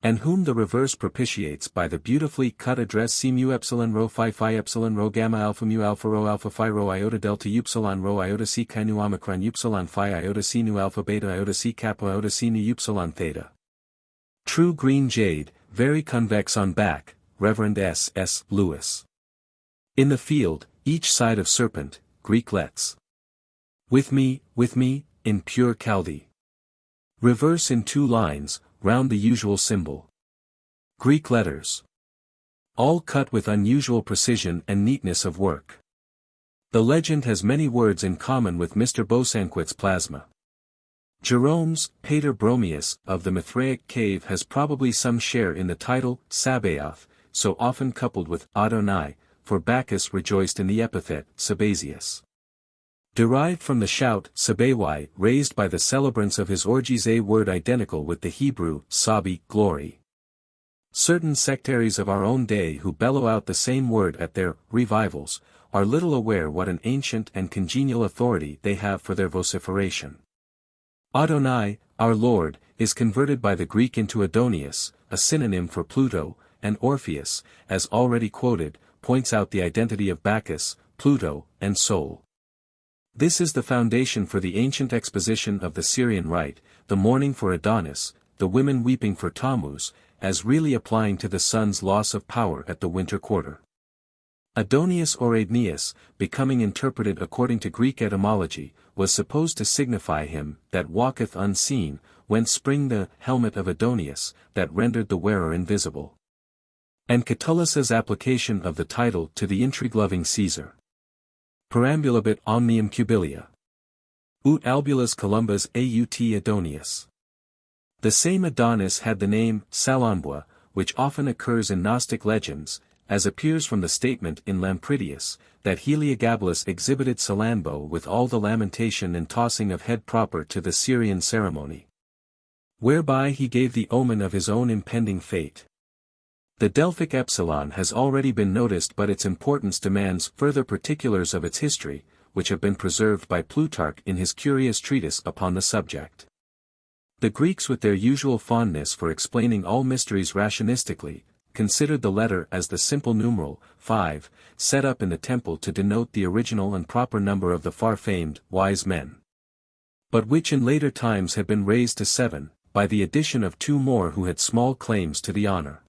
and whom the reverse propitiates by the beautifully cut address C mu epsilon rho phi epsilon rho gamma alpha mu alpha rho alpha phi rho iota delta upsilon rho iota C chi nu omicron upsilon phi iota C nu alpha beta iota C kappa iota C nu upsilon theta. True green jade, very convex on back, Reverend S. S. Lewis. In the field, each side of serpent, Greek let's. With me, in pure Chaldee. Reverse in 2 lines, round the usual symbol. Greek letters. All cut with unusual precision and neatness of work. The legend has many words in common with Mr. Bosanquet's plasma. Jerome's Pater Bromius of the Mithraic cave has probably some share in the title, Sabaoth, so often coupled with Adonai, for Bacchus rejoiced in the epithet, Sabazius. Derived from the shout, Sabawai, raised by the celebrants of his orgies, a word identical with the Hebrew, Sabi, glory. Certain sectaries of our own day who bellow out the same word at their revivals, are little aware what an ancient and congenial authority they have for their vociferation. Adonai, our Lord, is converted by the Greek into Adonias, a synonym for Pluto, and Orpheus, as already quoted, points out the identity of Bacchus, Pluto, and Sol. This is the foundation for the ancient exposition of the Syrian rite, the mourning for Adonis, the women weeping for Tammuz, as really applying to the sun's loss of power at the winter quarter. Adonias or Adneas, becoming interpreted according to Greek etymology, was supposed to signify him that walketh unseen, whence spring the helmet of Adonias, that rendered the wearer invisible. And Catullus's application of the title to the intrigue-loving Caesar. Perambulabit omnium cubilia. Ut albulas columbas aut Adonias. The same Adonis had the name, Salamboa, which often occurs in Gnostic legends, as appears from the statement in Lampridius, that Heliogabalus exhibited Salambo with all the lamentation and tossing of head proper to the Syrian ceremony. Whereby he gave the omen of his own impending fate. The Delphic epsilon has already been noticed, but its importance demands further particulars of its history, which have been preserved by Plutarch in his curious treatise upon the subject. The Greeks, with their usual fondness for explaining all mysteries rationistically, considered the letter as the simple numeral, 5, set up in the temple to denote the original and proper number of the far-famed, wise men. But which in later times had been raised to 7, by the addition of 2 more who had small claims to the honor.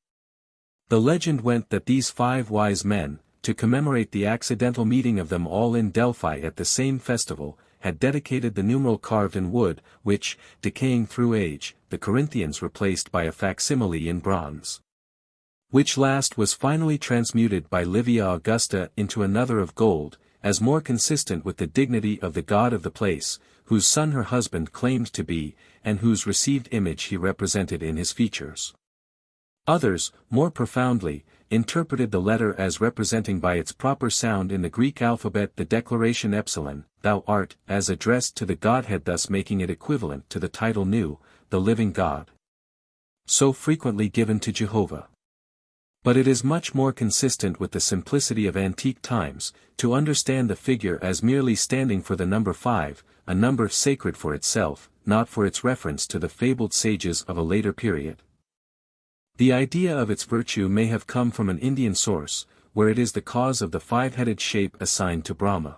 The legend went that these 5 wise men, to commemorate the accidental meeting of them all in Delphi at the same festival, had dedicated the numeral carved in wood, which, decaying through age, the Corinthians replaced by a facsimile in bronze. Which last was finally transmuted by Livia Augusta into another of gold, as more consistent with the dignity of the god of the place, whose son her husband claimed to be, and whose received image he represented in his features. Others, more profoundly, interpreted the letter as representing by its proper sound in the Greek alphabet the declaration epsilon, thou art, as addressed to the Godhead, thus making it equivalent to the title Nu, the living God. So frequently given to Jehovah. But it is much more consistent with the simplicity of antique times, to understand the figure as merely standing for the number 5, a number sacred for itself, not for its reference to the fabled sages of a later period. The idea of its virtue may have come from an Indian source, where it is the cause of the 5-headed shape assigned to Brahma.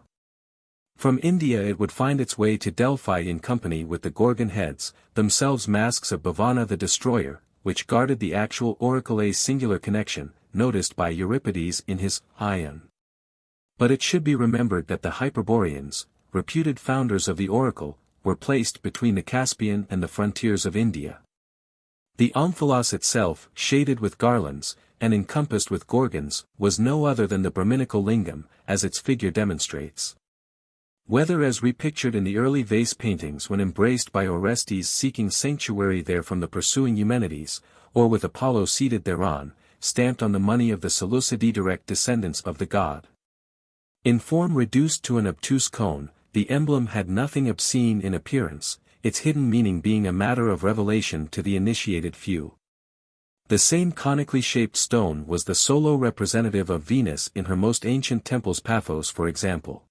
From India it would find its way to Delphi in company with the Gorgon heads, themselves masks of Bhavana the destroyer, which guarded the actual oracle a singular connection, noticed by Euripides in his Ion. But it should be remembered that the Hyperboreans, reputed founders of the oracle, were placed between the Caspian and the frontiers of India. The omphalos itself, shaded with garlands, and encompassed with gorgons, was no other than the Brahminical lingam, as its figure demonstrates. Whether as repictured in the early vase paintings when embraced by Orestes seeking sanctuary there from the pursuing Eumenides, or with Apollo seated thereon, stamped on the money of the Seleucidae, direct descendants of the god. In form reduced to an obtuse cone, the emblem had nothing obscene in appearance, its hidden meaning being a matter of revelation to the initiated few. The same conically shaped stone was the solo representative of Venus in her most ancient temples, Paphos for example.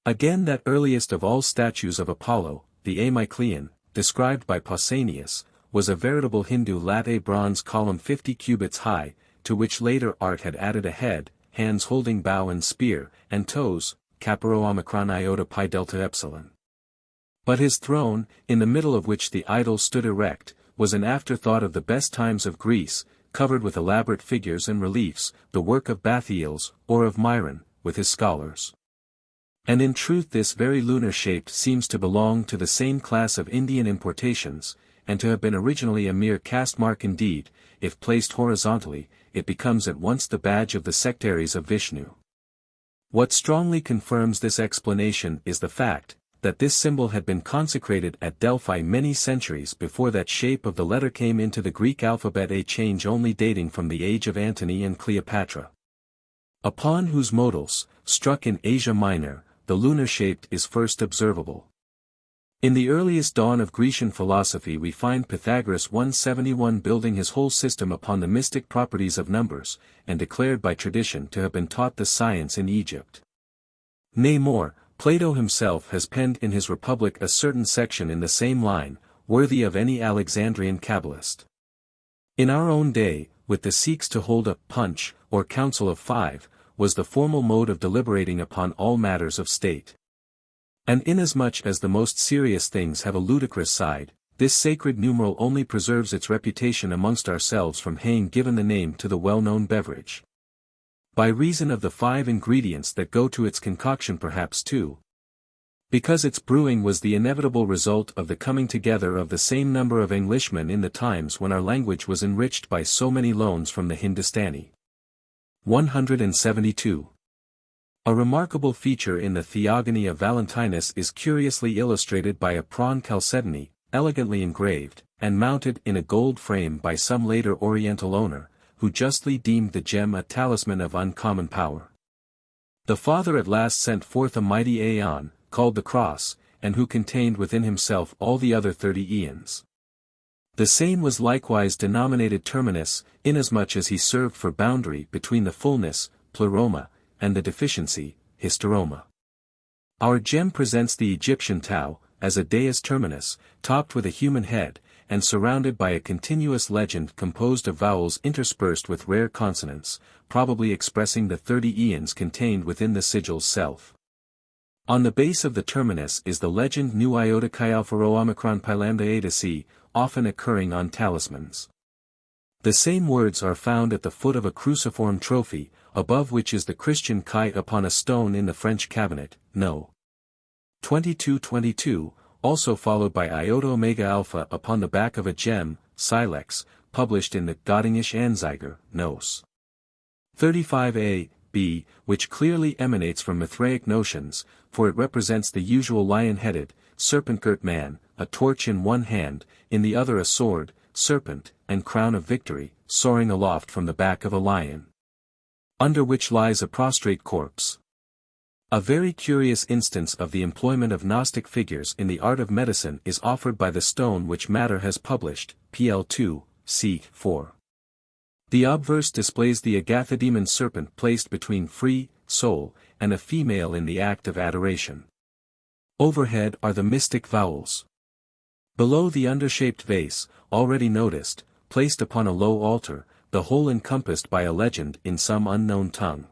Again, that earliest of all statues of Apollo, the Amyclean, described by Pausanias, was a veritable Hindu latte bronze column 50 cubits high, to which later art had added a head, hands holding bow and spear, and toes, caparo omicron iota pi delta epsilon. But his throne, in the middle of which the idol stood erect, was an afterthought of the best times of Greece, covered with elaborate figures and reliefs, the work of Bathyales, or of Myron, with his scholars. And in truth this very lunar shape seems to belong to the same class of Indian importations, and to have been originally a mere caste mark indeed. If placed horizontally, it becomes at once the badge of the sectaries of Vishnu. What strongly confirms this explanation is the fact, that this symbol had been consecrated at Delphi many centuries before that shape of the letter came into the Greek alphabet, a change only dating from the age of Antony and Cleopatra. Upon whose modals, struck in Asia Minor, the lunar shape is first observable. In the earliest dawn of Grecian philosophy we find Pythagoras 171 building his whole system upon the mystic properties of numbers, and declared by tradition to have been taught the science in Egypt. Nay more, Plato himself has penned in his Republic a certain section in the same line, worthy of any Alexandrian Kabbalist. In our own day, with the Sikhs to hold a punch, or council of five, was the formal mode of deliberating upon all matters of state. And inasmuch as the most serious things have a ludicrous side, this sacred numeral only preserves its reputation amongst ourselves from having given the name to the well-known beverage. By reason of the 5 ingredients that go to its concoction, perhaps too. Because its brewing was the inevitable result of the coming together of the same number of Englishmen in the times when our language was enriched by so many loans from the Hindustani. 172. A remarkable feature in the Theogony of Valentinus is curiously illustrated by a prawn chalcedony, elegantly engraved, and mounted in a gold frame by some later Oriental owner, who justly deemed the gem a talisman of uncommon power. The Father at last sent forth a mighty aeon, called the Cross, and who contained within himself all the other 30 aeons. The same was likewise denominated terminus, inasmuch as he served for boundary between the fullness, pleroma, and the deficiency, hysteroma. Our gem presents the Egyptian Tau, as a deus terminus, topped with a human head, and surrounded by a continuous legend composed of vowels interspersed with rare consonants, probably expressing the 30 aeons contained within the sigil's self. On the base of the terminus is the legend Nu iota chi alpha rho omicron pi lambda eta c, often occurring on talismans. The same words are found at the foot of a cruciform trophy, above which is the Christian chi upon a stone in the French cabinet, No. 2222, also followed by iota omega alpha upon the back of a gem, silex, published in the Göttingische Anzeiger, Nos. 35a, b, which clearly emanates from Mithraic notions, for it represents the usual lion-headed, serpent-girt man, a torch in one hand, in the other a sword, serpent, and crown of victory, soaring aloft from the back of a lion, under which lies a prostrate corpse. A very curious instance of the employment of Gnostic figures in the art of medicine is offered by the stone which Matter has published, PL 2, c. 4. The obverse displays the agathidemon serpent placed between free, soul, and a female in the act of adoration. Overhead are the mystic vowels. Below the undershaped vase, already noticed, placed upon a low altar, the whole encompassed by a legend in some unknown tongue.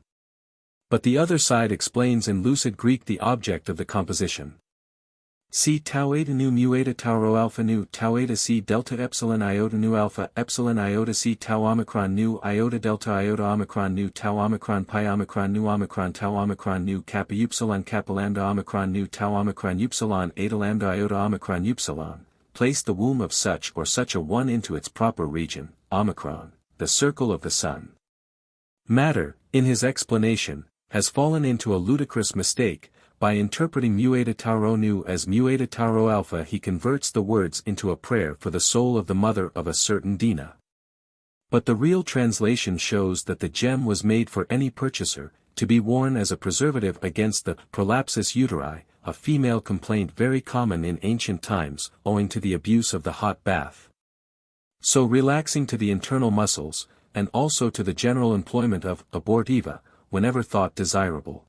But the other side explains in lucid Greek the object of the composition. C tau eta nu mu eta tau rho alpha nu tau eta c delta epsilon iota nu alpha epsilon iota c tau omicron nu iota delta iota omicron nu tau omicron pi omicron nu omicron tau omicron nu kappa kappa lambda omicron nu tau omicron upsilon eta lambda iota omicron upsilon. Place the womb of such or such a one into its proper region, omicron, the circle of the sun. Matter, in his explanation, has fallen into a ludicrous mistake. By interpreting mu eta tau rho nu as mu eta tau rho alpha, he converts the words into a prayer for the soul of the mother of a certain Dina. But the real translation shows that the gem was made for any purchaser, to be worn as a preservative against the prolapsus uteri, a female complaint very common in ancient times, owing to the abuse of the hot bath. So relaxing to the internal muscles, and also to the general employment of abortiva, whenever thought desirable.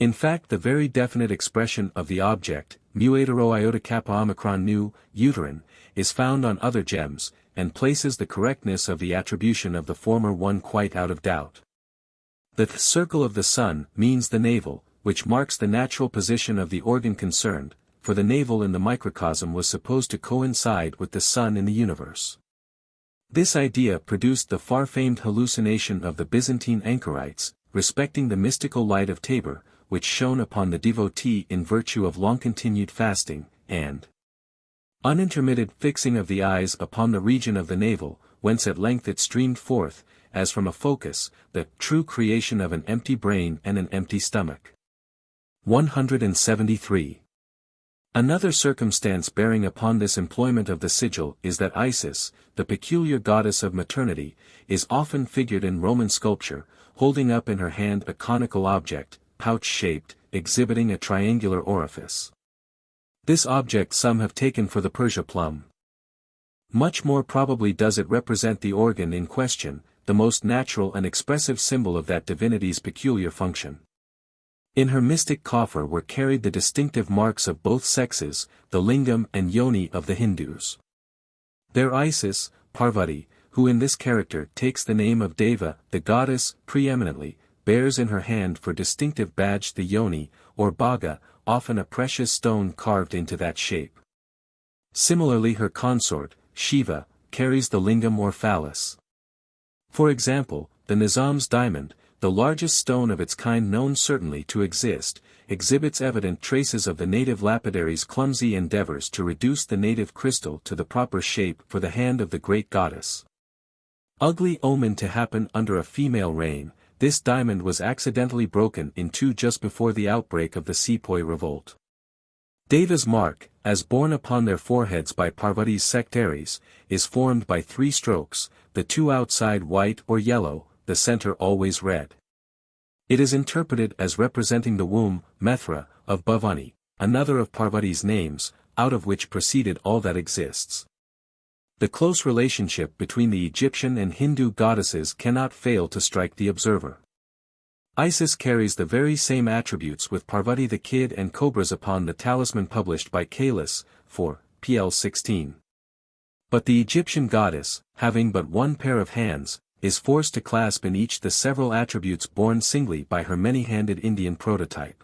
In fact, the very definite expression of the object, mu iota kappa omicron nu, uterine, is found on other gems, and places the correctness of the attribution of the former one quite out of doubt. The circle of the sun means the navel, which marks the natural position of the organ concerned, for the navel in the microcosm was supposed to coincide with the sun in the universe. This idea produced the far-famed hallucination of the Byzantine anchorites, respecting the mystical light of Tabor, which shone upon the devotee in virtue of long-continued fasting, and unintermitted fixing of the eyes upon the region of the navel, whence at length it streamed forth, as from a focus, the true creation of an empty brain and an empty stomach. 173. Another circumstance bearing upon this employment of the sigil is that Isis, the peculiar goddess of maternity, is often figured in Roman sculpture, holding up in her hand a conical object, pouch-shaped, exhibiting a triangular orifice. This object some have taken for the Persia plum. Much more probably does it represent the organ in question, the most natural and expressive symbol of that divinity's peculiar function. In her mystic coffer were carried the distinctive marks of both sexes, the lingam and yoni of the Hindus. Their Isis, Parvati, who in this character takes the name of Deva, the goddess, preeminently, bears in her hand for distinctive badge the yoni, or bhaga, often a precious stone carved into that shape. Similarly her consort, Shiva, carries the lingam or phallus. For example, the Nizam's diamond, the largest stone of its kind known certainly to exist, exhibits evident traces of the native lapidary's clumsy endeavors to reduce the native crystal to the proper shape for the hand of the great goddess. Ugly omen to happen under a female reign, this diamond was accidentally broken in two just before the outbreak of the Sepoy revolt. Deva's mark, as borne upon their foreheads by Parvati's sectaries, is formed by 3 strokes, the 2 outside white or yellow, the center always red. It is interpreted as representing the womb, Mithra, of Bhavani, another of Parvati's names, out of which proceeded all that exists. The close relationship between the Egyptian and Hindu goddesses cannot fail to strike the observer. Isis carries the very same attributes with Parvati the kid and cobras upon the talisman published by Kalis, for pl 16. But the Egyptian goddess, having but one pair of hands, is forced to clasp in each the several attributes borne singly by her many-handed Indian prototype.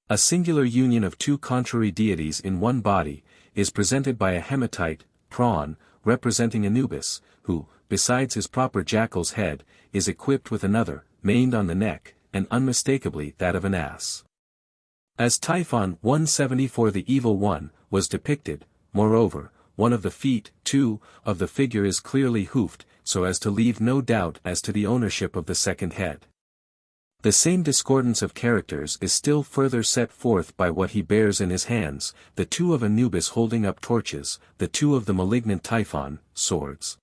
A singular union of 2 contrary deities in one body, is presented by a hematite, prawn, representing Anubis, who, besides his proper jackal's head, is equipped with another, maned on the neck, and unmistakably that of an ass. As Typhon 174 the Evil One, was depicted, moreover, one of the feet, too, of the figure is clearly hoofed, so as to leave no doubt as to the ownership of the second head. The same discordance of characters is still further set forth by what he bears in his hands, the 2 of Anubis holding up torches, the 2 of the malignant Typhon, swords.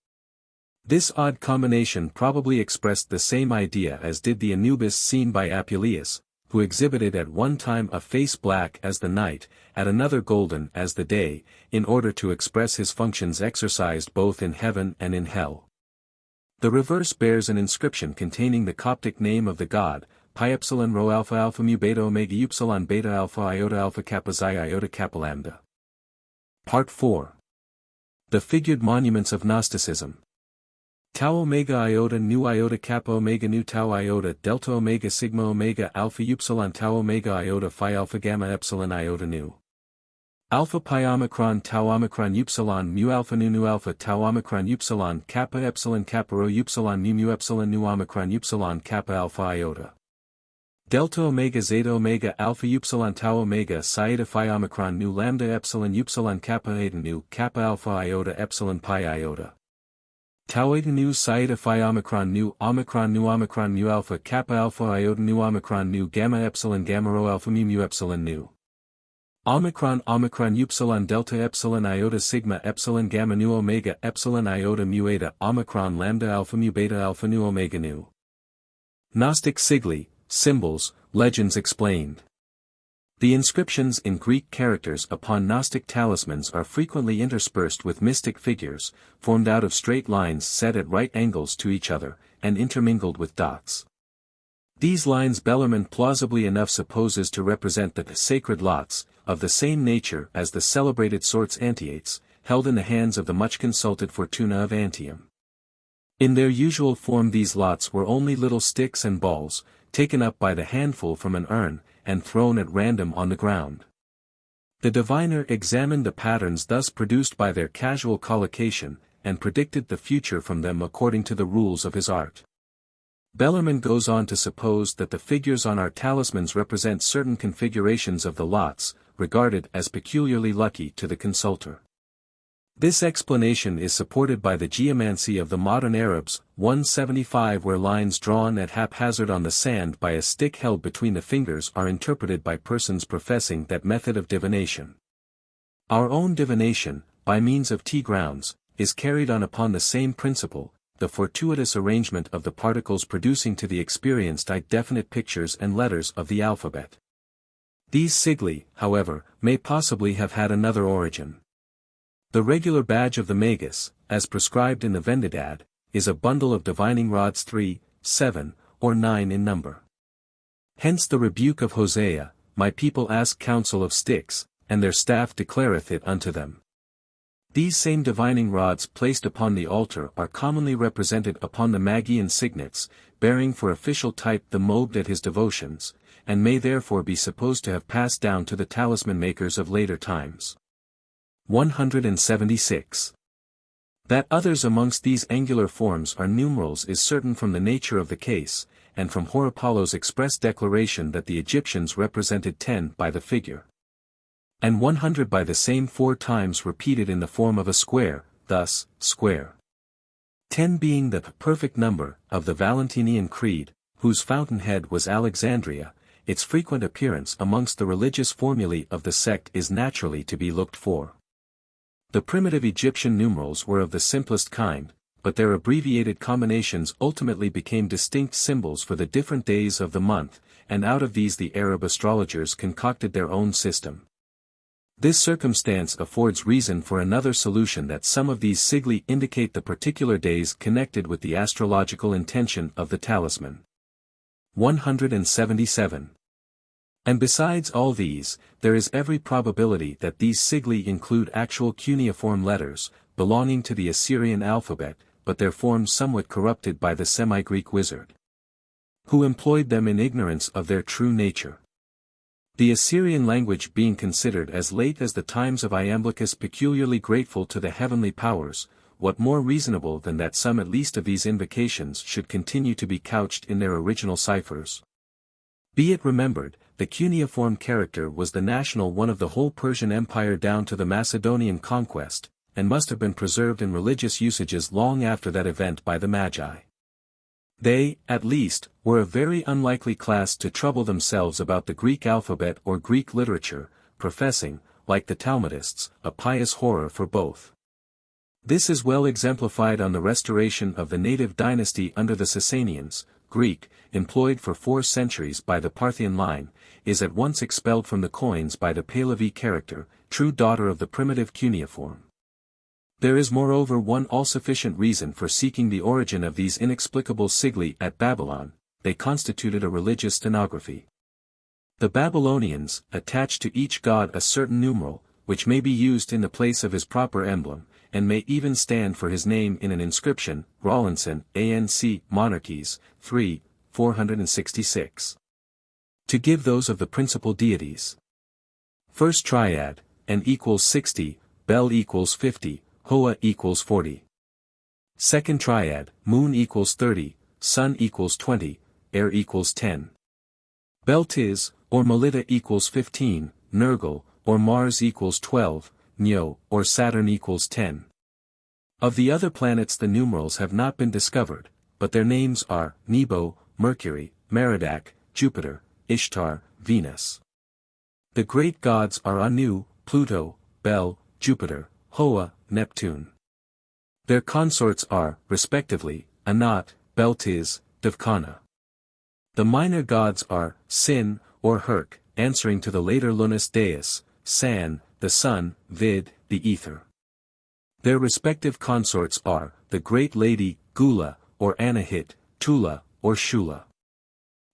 This odd combination probably expressed the same idea as did the Anubis seen by Apuleius, who exhibited at one time a face black as the night, at another golden as the day, in order to express his functions exercised both in heaven and in hell. The reverse bears an inscription containing the Coptic name of the god, Pi Epsilon Rho Alpha Alpha Mu Beta Omega Upsilon Beta Alpha Iota Alpha Kappa Xi Iota Kappa Lambda. Part 4. The Figured Monuments of Gnosticism. Tau Omega Iota Nu Iota Kappa Omega Nu Tau Iota Delta Omega Sigma Omega Alpha Upsilon Tau Omega Iota Phi Alpha Gamma Epsilon Iota Nu. Alpha Pi Omicron Tau Omicron Upsilon Mu Alpha Nu Nu Alpha Tau Omicron Upsilon Kappa Epsilon Kappa Rho Upsilon Mu Mu Epsilon Nu Omicron Upsilon Kappa Alpha Iota. Delta Omega Zeta Omega Alpha Upsilon Tau Omega Psi Eta Phi Omicron Nu Lambda Epsilon Upsilon Kappa Eta Nu Kappa Alpha Iota Epsilon Pi Iota. Tau Eta Nu Psi Eta Phi Omicron Nu Omicron Mu Alpha Kappa Alpha Iota Nu Omicron Nu Gamma Epsilon Gamma Rho Alpha Mu Mu Epsilon Nu. Omicron Upsilon Delta Epsilon Iota Sigma Epsilon Gamma Nu Omega Epsilon Iota Mu Eta Omicron Lambda Alpha Mu Beta Alpha Nu Omega Nu. Gnostic sigli, symbols, legends explained. The inscriptions in Greek characters upon Gnostic talismans are frequently interspersed with mystic figures, formed out of straight lines set at right angles to each other, and intermingled with dots. These lines Bellarmine plausibly enough supposes to represent the sacred lots, of the same nature as the celebrated sorts Antiotes, held in the hands of the much consulted Fortuna of Antium. In their usual form these lots were only little sticks and balls, taken up by the handful from an urn, and thrown at random on the ground. The diviner examined the patterns thus produced by their casual collocation, and predicted the future from them according to the rules of his art. Bellarmine goes on to suppose that the figures on our talismans represent certain configurations of the lots, regarded as peculiarly lucky to the consulter. This explanation is supported by the geomancy of the modern Arabs, 175, where lines drawn at haphazard on the sand by a stick held between the fingers are interpreted by persons professing that method of divination. Our own divination, by means of T-grounds, is carried on upon the same principle, the fortuitous arrangement of the particles producing to the experienced definite pictures and letters of the alphabet. These sigli, however, may possibly have had another origin. The regular badge of the magus, as prescribed in the Vendidad, is a bundle of divining rods 3, 7, or 9 in number. Hence the rebuke of Hosea, "My people ask counsel of sticks, and their staff declareth it unto them." These same divining rods placed upon the altar are commonly represented upon the Magian signets, bearing for official type the mobed at his devotions, and may therefore be supposed to have passed down to the talisman makers of later times. 176. That others amongst these angular forms are numerals is certain from the nature of the case, and from Horapollo's express declaration that the Egyptians represented 10 by the figure, and 100 by the same 4 times repeated in the form of a square, thus, square. 10 being the perfect number of the Valentinian Creed, whose fountainhead was Alexandria. Its frequent appearance amongst the religious formulae of the sect is naturally to be looked for. The primitive Egyptian numerals were of the simplest kind, but their abbreviated combinations ultimately became distinct symbols for the different days of the month, and out of these the Arab astrologers concocted their own system. This circumstance affords reason for another solution, that some of these sigli indicate the particular days connected with the astrological intention of the talisman. 177. And besides all these, there is every probability that these sigli include actual cuneiform letters, belonging to the Assyrian alphabet, but their forms somewhat corrupted by the semi-Greek wizard, who employed them in ignorance of their true nature. The Assyrian language being considered as late as the times of Iamblichus peculiarly grateful to the heavenly powers, what more reasonable than that some at least of these invocations should continue to be couched in their original ciphers? Be it remembered, the cuneiform character was the national one of the whole Persian Empire down to the Macedonian conquest, and must have been preserved in religious usages long after that event by the Magi. They, at least, were a very unlikely class to trouble themselves about the Greek alphabet or Greek literature, professing, like the Talmudists, a pious horror for both. This is well exemplified on the restoration of the native dynasty under the Sasanians. Greek, employed for 4 centuries by the Parthian line, is at once expelled from the coins by the Pahlavi character, true daughter of the primitive cuneiform. There is moreover one all-sufficient reason for seeking the origin of these inexplicable sigli at Babylon: they constituted a religious stenography. The Babylonians attached to each god a certain numeral, which may be used in the place of his proper emblem, and may even stand for his name in an inscription. Rawlinson, ANC, Monarchies, 3, 466. To give those of the principal deities. First triad, N equals 60, Bel equals 50, Hoa equals 40. Second triad, Moon equals 30, Sun equals 20, Air equals 10. Beltis, or Melita equals 15, Nergal, or Mars equals 12, Nyo, or Saturn equals 10. Of the other planets the numerals have not been discovered, but their names are Nebo, Mercury, Merodach, Jupiter, Ishtar, Venus. The great gods are Anu, Pluto, Bel, Jupiter, Hoa, Neptune. Their consorts are, respectively, Anat, Beltis, Devkana. The minor gods are Sin, or Herc, answering to the later Lunus Deus, San, the sun, Vid, the ether. Their respective consorts are, the Great Lady, Gula, or Anahit, Tula, or Shula.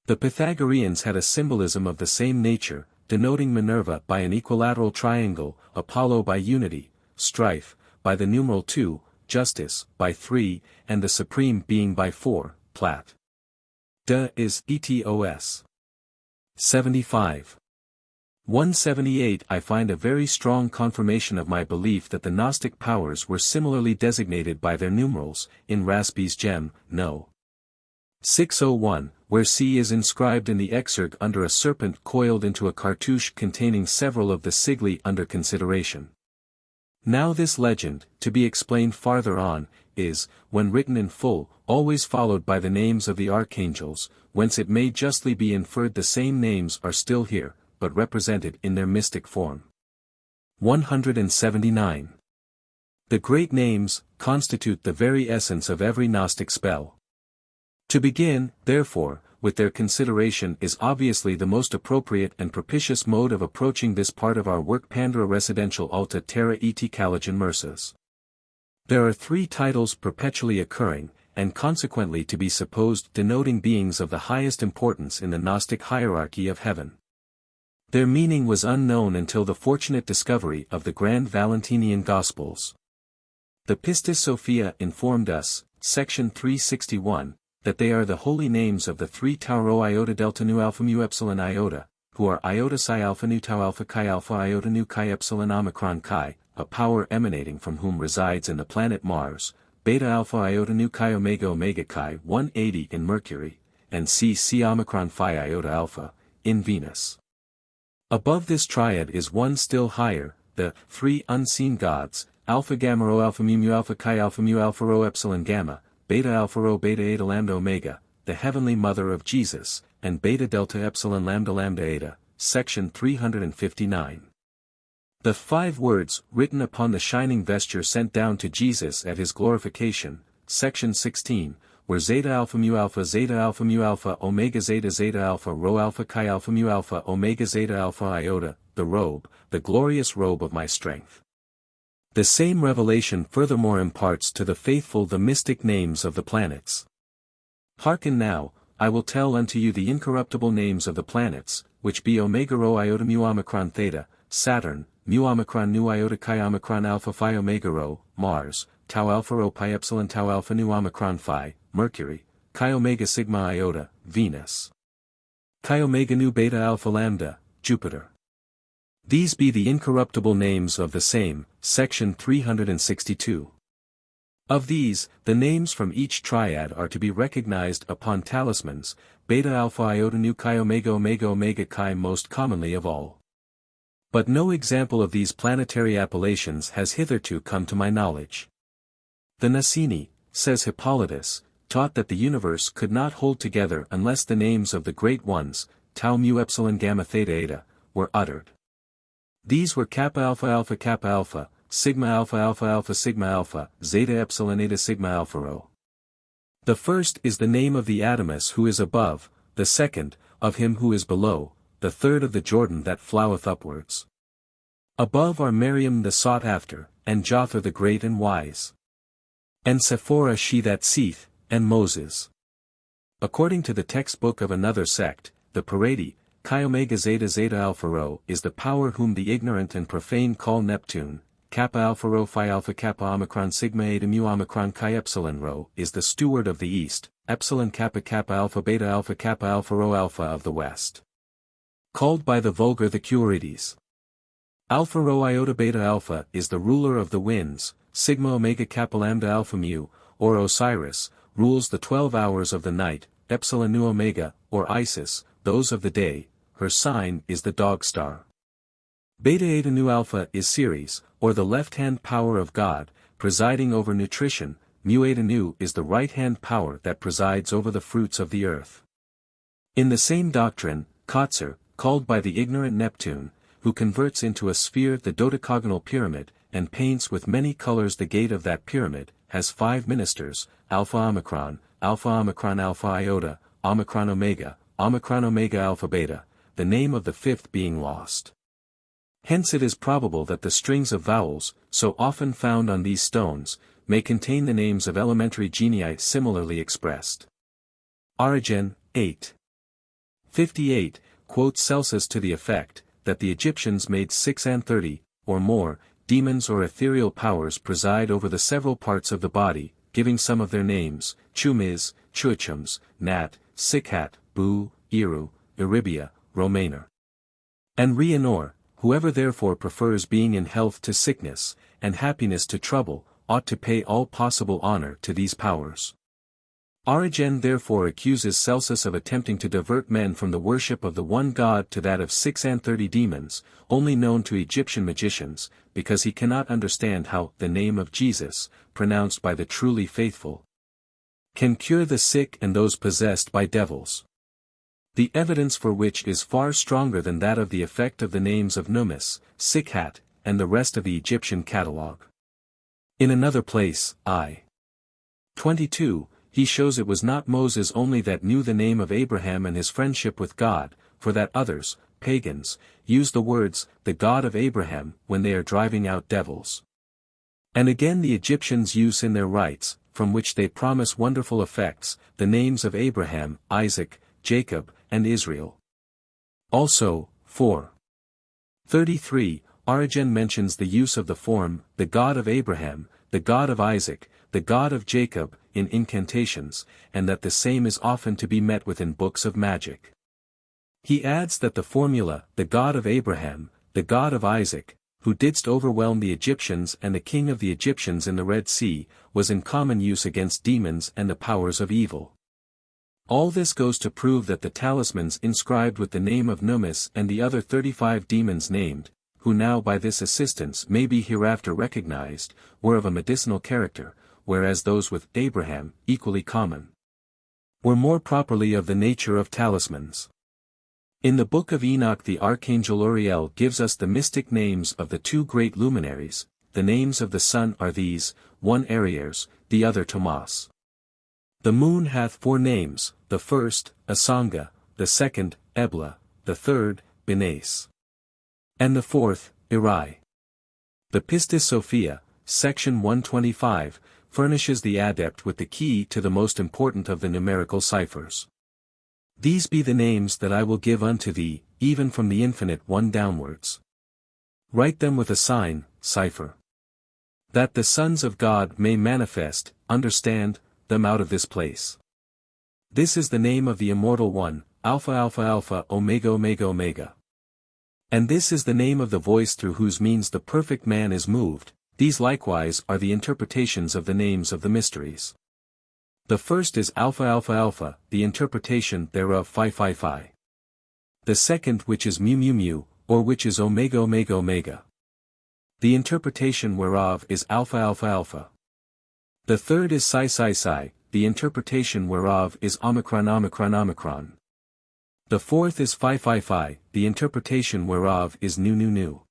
The Pythagoreans had a symbolism of the same nature, denoting Minerva by an equilateral triangle, Apollo by unity, strife, by the numeral 2, justice, by 3, and the supreme being by 4, plat. De is etos. 75. 178 I find a very strong confirmation of my belief that the Gnostic powers were similarly designated by their numerals, in Raspi's gem, No. 601, where C is inscribed in the exurg under a serpent coiled into a cartouche containing several of the sigli under consideration. Now this legend, to be explained farther on, is, when written in full, always followed by the names of the archangels, whence it may justly be inferred the same names are still here, but represented in their mystic form. 179. The great names constitute the very essence of every Gnostic spell. To begin, therefore, with their consideration is obviously the most appropriate and propitious mode of approaching this part of our work. Pandora residential alta terra et caligen mersas. There are 3 titles perpetually occurring, and consequently to be supposed denoting beings of the highest importance in the Gnostic hierarchy of heaven. Their meaning was unknown until the fortunate discovery of the Grand Valentinian Gospels. The Pistis-Sophia informed us, section 361, that they are the holy names of the 3 tau rho iota delta nu alpha mu epsilon iota, who are iota psi alpha nu tau alpha chi alpha iota nu chi epsilon omicron chi, a power emanating from whom resides in the planet Mars, beta alpha iota nu chi omega omega chi 180 in Mercury, and C omicron phi iota alpha, in Venus. Above this triad is one still higher, the 3 unseen gods, alpha gamma rho alpha mu alpha chi alpha mu alpha rho epsilon gamma, beta alpha rho beta eta lambda omega, the heavenly mother of Jesus, and beta delta epsilon lambda lambda eta, section 359. The 5 words written upon the shining vesture sent down to Jesus at his glorification, section 16, were zeta alpha mu alpha omega zeta alpha rho alpha chi alpha mu alpha omega zeta alpha iota, the robe, the glorious robe of my strength. The same revelation furthermore imparts to the faithful the mystic names of the planets. Hearken now, I will tell unto you the incorruptible names of the planets, which be omega rho iota mu omicron theta, Saturn, mu omicron nu iota chi omicron alpha phi omega rho, Mars, tau alpha rho pi epsilon tau alpha nu omicron phi, Mercury, chi omega sigma iota, Venus. Chi omega nu beta alpha lambda, Jupiter. These be the incorruptible names of the same, section 362. Of these, the names from each triad are to be recognized upon talismans, beta alpha iota nu chi omega omega omega chi most commonly of all. But no example of these planetary appellations has hitherto come to my knowledge. The Nicene, says Hippolytus, taught that the universe could not hold together unless the names of the great ones, tau mu epsilon gamma theta eta, were uttered. These were kappa alpha, sigma alpha sigma alpha, zeta epsilon eta sigma alpha rho. The first is the name of the Adamus who is above, the second, of him who is below, the third of the Jordan that floweth upwards. Above are Miriam the sought after, and Jotha the great and wise. And Sephora she that seeth, and Moses. According to the textbook of another sect, the Paradi, chi omega zeta alpha rho is the power whom the ignorant and profane call Neptune, kappa alpha rho phi alpha kappa omicron sigma eta mu omicron chi epsilon rho is the steward of the east, epsilon kappa kappa alpha rho alpha of the west. Called by the vulgar the Curides. Alpha rho iota beta alpha is the ruler of the winds, sigma omega kappa lambda alpha mu, or Osiris, rules the 12 hours of the night, epsilon nu omega, or Isis, those of the day, her sign is the dog star. Beta eta nu alpha is Ceres, or the left-hand power of God, presiding over nutrition, mu eta nu is the right-hand power that presides over the fruits of the earth. In the same doctrine, Kotzer, called by the ignorant Neptune, who converts into a sphere the dodecagonal pyramid, and paints with many colors the gate of that pyramid, has 5 ministers, alpha omicron alpha iota, omicron omega alpha beta, the name of the 5th being lost. Hence it is probable that the strings of vowels, so often found on these stones, may contain the names of elementary genii similarly expressed. Origin, 8. 58, quotes Celsus to the effect, that the Egyptians made 36, or more, demons or ethereal powers preside over the several parts of the body, giving some of their names, Chnuphis, Chuachums, Nat, Sikhat, Bu, Iru, Eribia, Romaner. And Rhianor, whoever therefore prefers being in health to sickness, and happiness to trouble, ought to pay all possible honor to these powers. Origen therefore accuses Celsus of attempting to divert men from the worship of the one God to that of 36 demons, only known to Egyptian magicians, because he cannot understand how the name of Jesus, pronounced by the truly faithful, can cure the sick and those possessed by devils. The evidence for which is far stronger than that of the effect of the names of Chnuphis, Sikhat, and the rest of the Egyptian catalogue. In another place, I. 22, he shows it was not Moses only that knew the name of Abraham and his friendship with God, for that others, pagans, use the words, the God of Abraham, when they are driving out devils. And again the Egyptians use in their rites, from which they promise wonderful effects, the names of Abraham, Isaac, Jacob, and Israel. Also, 4. 33, Origen mentions the use of the form, the God of Abraham, the God of Isaac, the God of Jacob, in incantations, and that the same is often to be met with in books of magic. He adds that the formula, the God of Abraham, the God of Isaac, who didst overwhelm the Egyptians and the king of the Egyptians in the Red Sea, was in common use against demons and the powers of evil. All this goes to prove that the talismans inscribed with the name of Chnuphis and the other 35 demons named, who now by this assistance may be hereafter recognized, were of a medicinal character, whereas those with Abraham, equally common, were more properly of the nature of talismans. In the Book of Enoch the Archangel Uriel gives us the mystic names of the two great luminaries. The names of the sun are these, one Aries, the other Tomas. The moon hath 4 names, the first, Asanga, the second, Ebla, the third, Benes, and the fourth, Eri. The Pistis-Sophia, section 125, furnishes the adept with the key to the most important of the numerical ciphers. These be the names that I will give unto thee, even from the infinite one downwards. Write them with a sign, cipher, that the sons of God may manifest, understand, them out of this place. This is the name of the immortal one, Alpha Alpha Alpha Omega Omega Omega. And this is the name of the voice through whose means the perfect man is moved. These likewise are the interpretations of the names of the mysteries. The first is Alpha Alpha Alpha, the interpretation thereof Phi Phi Phi. The second which is Mu Mu Mu, or which is Omega Omega Omega. The interpretation whereof is Alpha Alpha Alpha. The third is Psi Psi Psi, the interpretation whereof is Omicron Omicron Omicron. The fourth is Phi Phi Phi, the interpretation whereof is Nu Nu Nu.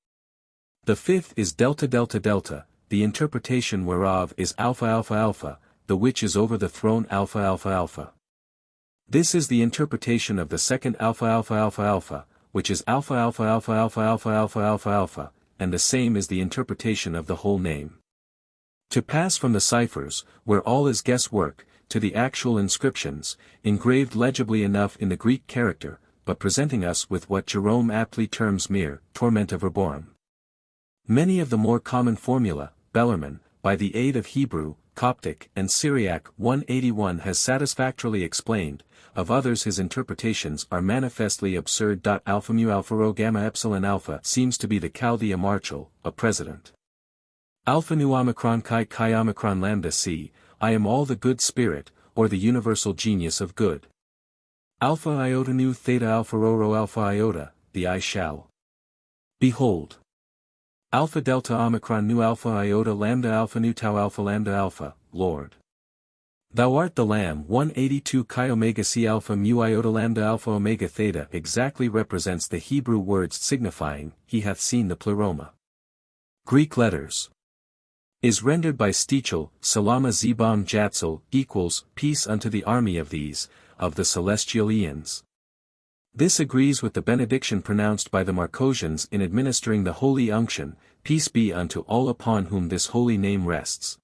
The fifth is Delta Delta Delta, the interpretation whereof is Alpha Alpha Alpha, the which is over the throne Alpha Alpha Alpha. This is the interpretation of the second Alpha Alpha Alpha Alpha, which is Alpha Alpha Alpha Alpha Alpha Alpha Alpha Alpha, and the same is the interpretation of the whole name. To pass from the ciphers, where all is guesswork, to the actual inscriptions, engraved legibly enough in the Greek character, but presenting us with what Jerome aptly terms mere tormenta verborum. Many of the more common formula, Bellarmine, by the aid of Hebrew, Coptic, and Syriac 181 has satisfactorily explained, of others his interpretations are manifestly absurd. Alpha mu alpha rho gamma epsilon alpha seems to be the Chaldea Marchal, a president. Alpha nu omicron chi chi omicron lambda c, I am all the good spirit, or the universal genius of good. Alpha iota nu theta alpha rho rho alpha iota, the I shall. Behold. Alpha delta omicron nu alpha iota lambda alpha nu tau alpha lambda alpha, Lord. Thou art the Lamb. 182 chi omega c alpha mu iota lambda alpha omega theta exactly represents the Hebrew words signifying, he hath seen the pleroma. Greek letters. Is rendered by Stichel, Salama Zebam Jatzel, equals, peace unto the army of these, of the celestial Aeons. This agrees with the benediction pronounced by the Marcosians in administering the holy unction, peace be unto all upon whom this holy name rests.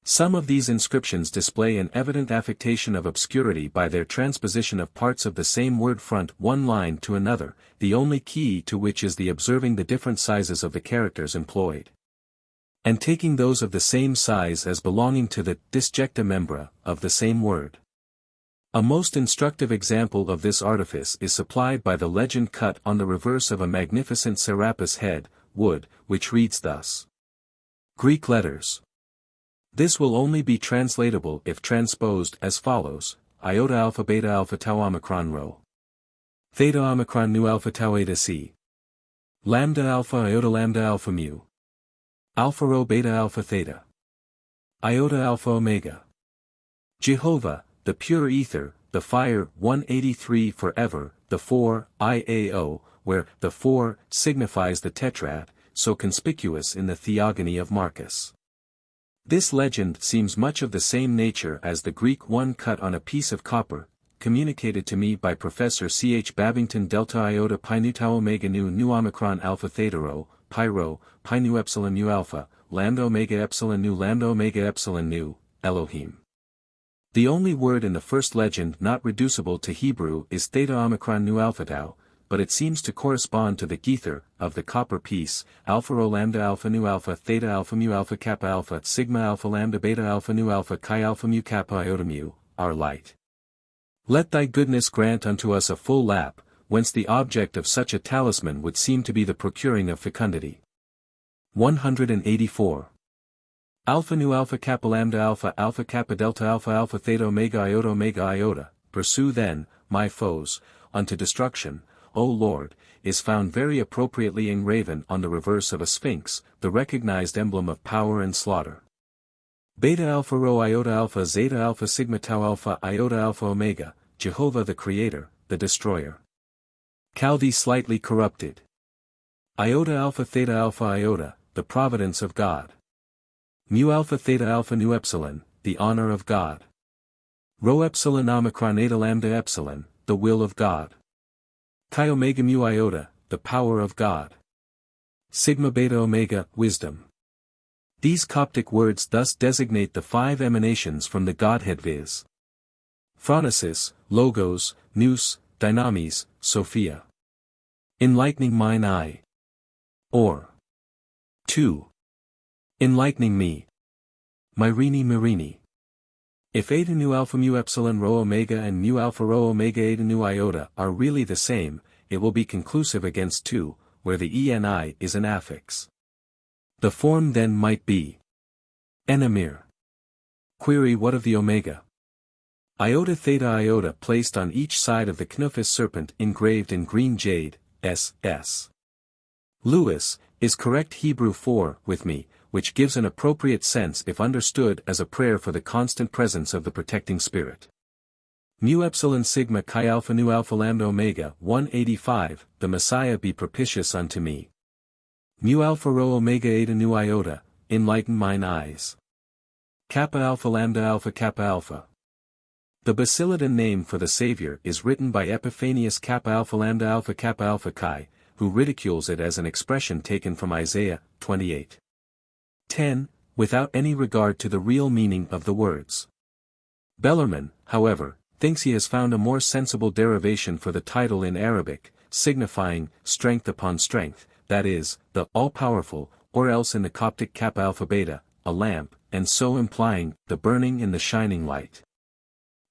Some of these inscriptions display an evident affectation of obscurity by their transposition of parts of the same word front one line to another, the only key to which is the observing the different sizes of the characters employed, and taking those of the same size as belonging to the disjecta membra of the same word. A most instructive example of this artifice is supplied by the legend cut on the reverse of a magnificent Serapis head, wood, which reads thus. Greek letters. This will only be translatable if transposed as follows: iota alpha beta alpha tau omicron rho. Theta omicron nu alpha tau eta c. Lambda alpha iota lambda alpha mu. Alpha rho beta alpha theta. Iota alpha omega. Jehovah, the pure ether, the fire 183 forever, the 4, IAO, where the 4 signifies the tetrad, so conspicuous in the Theogony of Marcus. This legend seems much of the same nature as the Greek one cut on a piece of copper, communicated to me by Professor C. H. Babington delta iota pi nu tau omega nu omicron alpha theta rho, pi nu epsilon nu alpha, lambda omega epsilon nu, Elohim. The only word in the first legend not reducible to Hebrew is theta omicron nu alpha tau, but it seems to correspond to the gether of the copper piece, alpha rho lambda alpha nu alpha theta alpha mu alpha kappa alpha sigma alpha lambda beta alpha nu alpha chi alpha mu kappa iota mu, our light. Let thy goodness grant unto us a full lap, whence the object of such a talisman would seem to be the procuring of fecundity. 184. Alpha nu alpha kappa lambda alpha kappa delta alpha theta omega iota, pursue then, my foes, unto destruction, O Lord, is found very appropriately engraven on the reverse of a sphinx, the recognized emblem of power and slaughter. Beta alpha rho iota alpha zeta alpha sigma tau alpha iota alpha omega, Jehovah the Creator, the Destroyer. Chaldee slightly corrupted. Iota alpha theta alpha iota, the providence of God. Mu alpha theta alpha nu epsilon, the honor of God. Rho epsilon omicron eta lambda epsilon, the will of God. Chi omega mu iota, the power of God. Sigma beta omega, wisdom. These Coptic words thus designate the 5 emanations from the Godhead, viz. Phronesis, Logos, Nous, Dynamis, Sophia. Enlightening mine eye. Or. 2. Enlightening me. Myrene. If eta nu alpha mu epsilon rho omega and mu alpha rho omega eta nu iota are really the same, it will be conclusive against 2, where the eni is an affix. The form then might be enamir. Query what of the omega? Iota theta iota placed on each side of the Chnuphis Serpent engraved in green jade, S. Lewis, is correct Hebrew for, with me, which gives an appropriate sense if understood as a prayer for the constant presence of the protecting spirit. Mu epsilon sigma chi alpha nu alpha lambda omega 185, the Messiah be propitious unto me. Mu alpha rho omega eta nu iota, enlighten mine eyes. Kappa alpha lambda alpha kappa alpha. The Basilidan name for the Savior is written by Epiphanius Kappa alpha lambda alpha kappa alpha chi, who ridicules it as an expression taken from Isaiah 28. 10, without any regard to the real meaning of the words. Bellarmine, however, thinks he has found a more sensible derivation for the title in Arabic, signifying strength upon strength, that is, the all-powerful, or else in the Coptic Kappa alpha beta, a lamp, and so implying the burning in the shining light.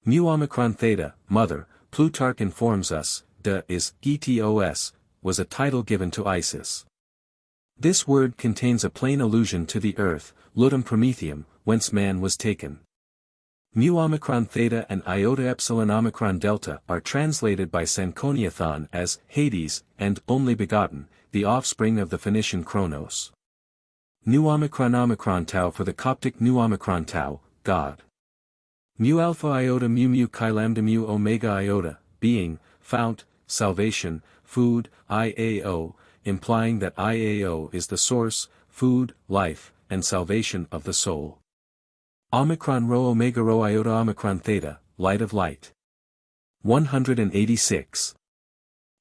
Mu omicron theta, mother, Plutarch informs us, is Etos, was a title given to Isis. This word contains a plain allusion to the earth, Ludum Prometheum, whence man was taken. Mu omicron theta and iota epsilon omicron delta are translated by Sanconiathon as Hades and only begotten, the offspring of the Phoenician Kronos. Nu omicron tau for the Coptic nu omicron tau, God. Mu alpha iota mu chi lambda mu omega iota, being, fount, salvation, food, IAO, implying that IAO is the source, food, life, and salvation of the soul. Omicron rho omega rho iota omicron theta, light of light. 186.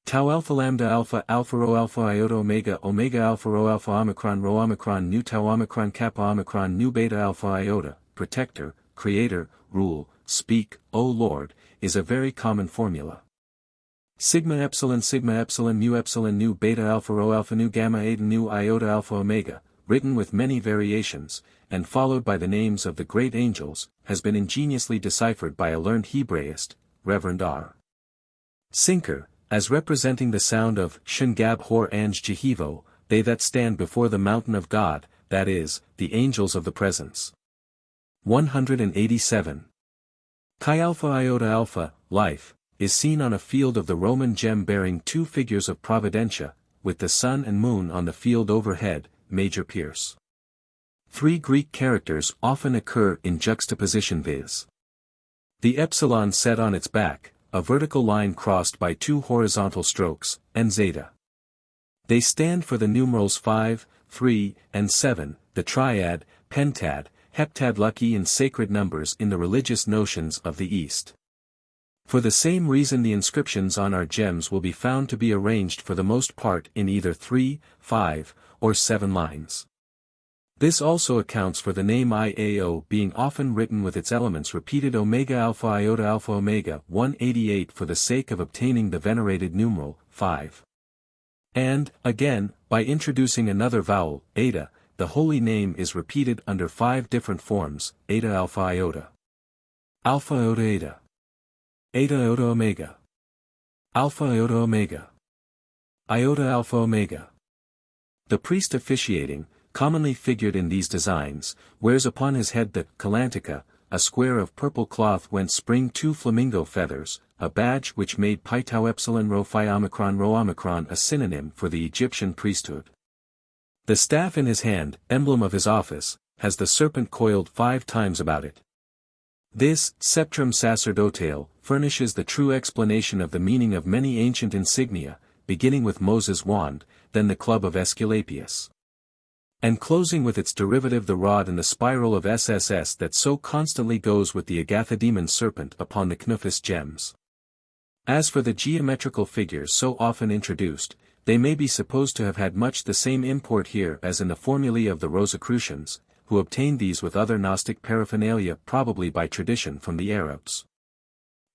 Tau alpha lambda alpha rho alpha iota omega alpha rho alpha omicron nu tau omicron kappa omicron nu beta alpha iota, protector, creator, rule, speak, O Lord, is a very common formula. Sigma epsilon mu epsilon nu beta alpha rho alpha nu gamma eta nu iota alpha omega, written with many variations, and followed by the names of the great angels, has been ingeniously deciphered by a learned Hebraist, Reverend R. Sinker, as representing the sound of Shun Gab Hor Anj Jehivo, they that stand before the mountain of God, that is, the angels of the presence. 187. Chi alpha iota alpha, life, is seen on a field of the Roman gem bearing two figures of Providentia, with the sun and moon on the field overhead, Major Pierce. 3 Greek characters often occur in juxtaposition, viz. The epsilon set on its back, a vertical line crossed by 2 horizontal strokes, and zeta. They stand for the numerals 5, 3, and 7, the triad, pentad, heptad, lucky and sacred numbers in the religious notions of the East. For the same reason the inscriptions on our gems will be found to be arranged for the most part in either 3, 5, or 7 lines. This also accounts for the name IAO being often written with its elements repeated omega alpha iota alpha omega 188 for the sake of obtaining the venerated numeral 5. And, again, by introducing another vowel, eta, the holy name is repeated under 5 different forms, eta alpha iota, alpha iota eta, eta iota omega, alpha iota omega, iota alpha omega. The priest officiating, commonly figured in these designs, wears upon his head the kalantika, a square of purple cloth whence spring 2 flamingo feathers, a badge which made pi tau epsilon rho phi rho omicron a synonym for the Egyptian priesthood. The staff in his hand, emblem of his office, has the serpent coiled 5 times about it. This, sceptrum sacerdotale, furnishes the true explanation of the meaning of many ancient insignia, beginning with Moses' wand, then the club of Aesculapius, and closing with its derivative the rod and the spiral of SSS that so constantly goes with the Agathodemon serpent upon the Chnuphis-Gems. As for the geometrical figures so often introduced, they may be supposed to have had much the same import here as in the formulae of the Rosicrucians, who obtained these with other Gnostic paraphernalia probably by tradition from the Arabs.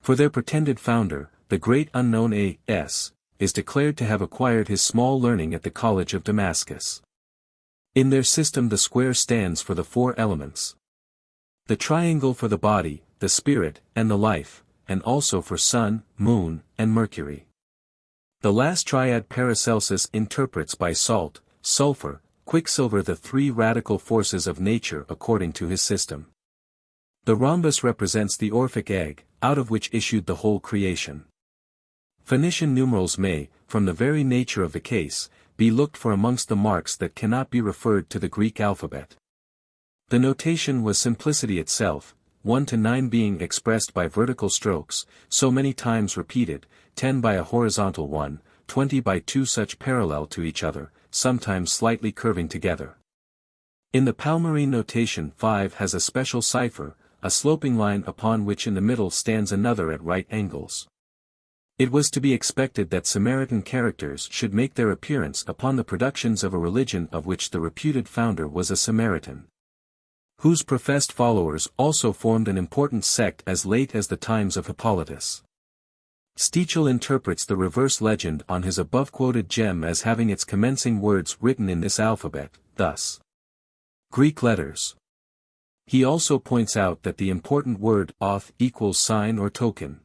For their pretended founder, the great unknown A.S., is declared to have acquired his small learning at the College of Damascus. In their system the square stands for the 4 elements. The triangle for the body, the spirit, and the life, and also for sun, moon, and Mercury. The last triad Paracelsus interprets by salt, sulfur, quicksilver, the 3 radical forces of nature according to his system. The rhombus represents the Orphic egg, out of which issued the whole creation. Phoenician numerals may, from the very nature of the case, be looked for amongst the marks that cannot be referred to the Greek alphabet. The notation was simplicity itself, 1 to 9 being expressed by vertical strokes, so many times repeated, 10 by a horizontal one, 20 by 2 such parallel to each other, sometimes slightly curving together. In the Palmyrene notation 5 has a special cipher, a sloping line upon which in the middle stands another at right angles. It was to be expected that Samaritan characters should make their appearance upon the productions of a religion of which the reputed founder was a Samaritan, whose professed followers also formed an important sect as late as the times of Hippolytus. Stichel interprets the reverse legend on his above-quoted gem as having its commencing words written in this alphabet, thus: Greek letters. He also points out that the important word auth equals sign or token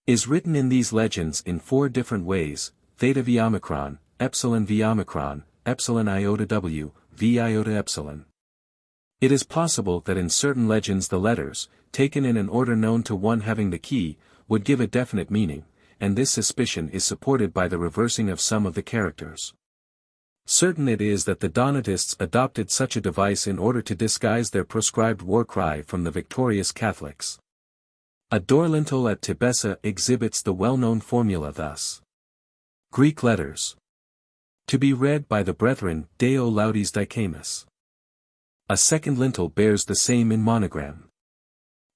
is written in these legends in 4 different ways: theta v omicron, epsilon v omicron, epsilon iota w, v iota epsilon. It is possible that in certain legends the letters, taken in an order known to one having the key, would give a definite meaning, and this suspicion is supported by the reversing of some of the characters. Certain it is that the Donatists adopted such a device in order to disguise their proscribed war cry from the victorious Catholics. A door lintel at Tibessa exhibits the well-known formula thus: Greek letters. To be read by the brethren, Deo Laudis Dicamus. A second lintel bears the same in monogram.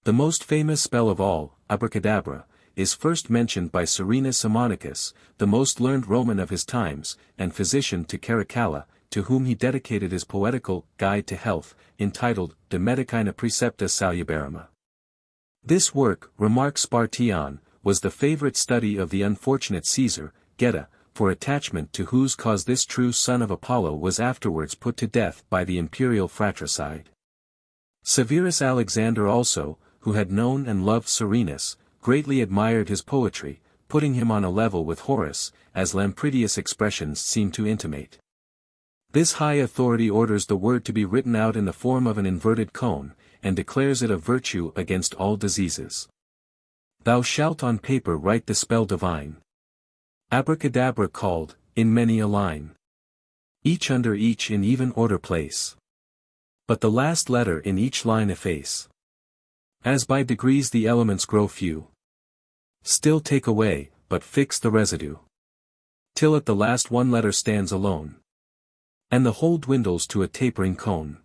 The most famous spell of all, abracadabra, is first mentioned by Serenus Simonicus, the most learned Roman of his times, and physician to Caracalla, to whom he dedicated his poetical Guide to Health, entitled De Medicina Precepta Salubarima. This work, remarks Spartian, was the favorite study of the unfortunate Caesar, Geta, for attachment to whose cause this true son of Apollo was afterwards put to death by the imperial fratricide. Severus Alexander also, who had known and loved Serenus, greatly admired his poetry, putting him on a level with Horace, as Lampridius' expressions seem to intimate. This high authority orders the word to be written out in the form of an inverted cone, and declares it a virtue against all diseases. Thou shalt on paper write the spell divine. Abracadabra called, in many a line. Each under each in even order place. But the last letter in each line efface. As by degrees the elements grow few. Still take away, but fix the residue. Till at the last one letter stands alone. And the whole dwindles to a tapering cone.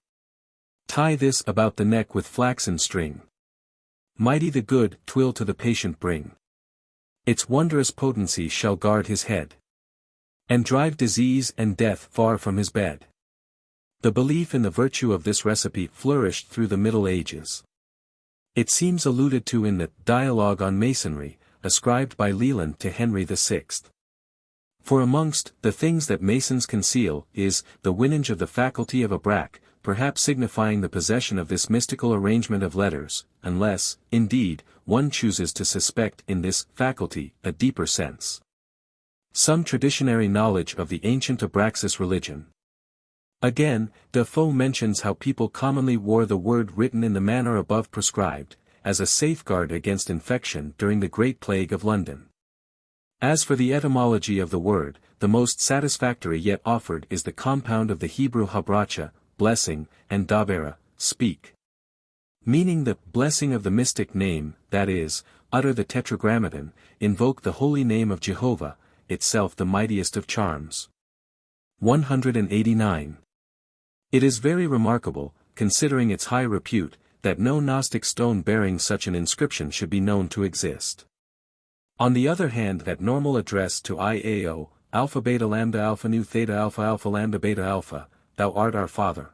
Tie this about the neck with flaxen string. Mighty the good 'twill to the patient bring. Its wondrous potency shall guard his head. And drive disease and death far from his bed. The belief in the virtue of this recipe flourished through the Middle Ages. It seems alluded to in the Dialogue on Masonry, ascribed by Leland to Henry VI. For amongst the things that Masons conceal is the winage of the faculty of Abrac, perhaps signifying the possession of this mystical arrangement of letters, unless, indeed, one chooses to suspect in this faculty a deeper sense. Some traditionary knowledge of the ancient Abraxas religion. Again, Defoe mentions how people commonly wore the word written in the manner above prescribed, as a safeguard against infection during the Great Plague of London. As for the etymology of the word, the most satisfactory yet offered is the compound of the Hebrew habracha, blessing, and dabera, speak. Meaning the blessing of the mystic name, that is, utter the tetragrammaton, invoke the holy name of Jehovah, itself the mightiest of charms. 189. It is very remarkable, considering its high repute, that no Gnostic stone bearing such an inscription should be known to exist. On the other hand, that normal address to IAO, alpha beta lambda alpha nu theta alpha alpha lambda beta alpha, thou art our Father,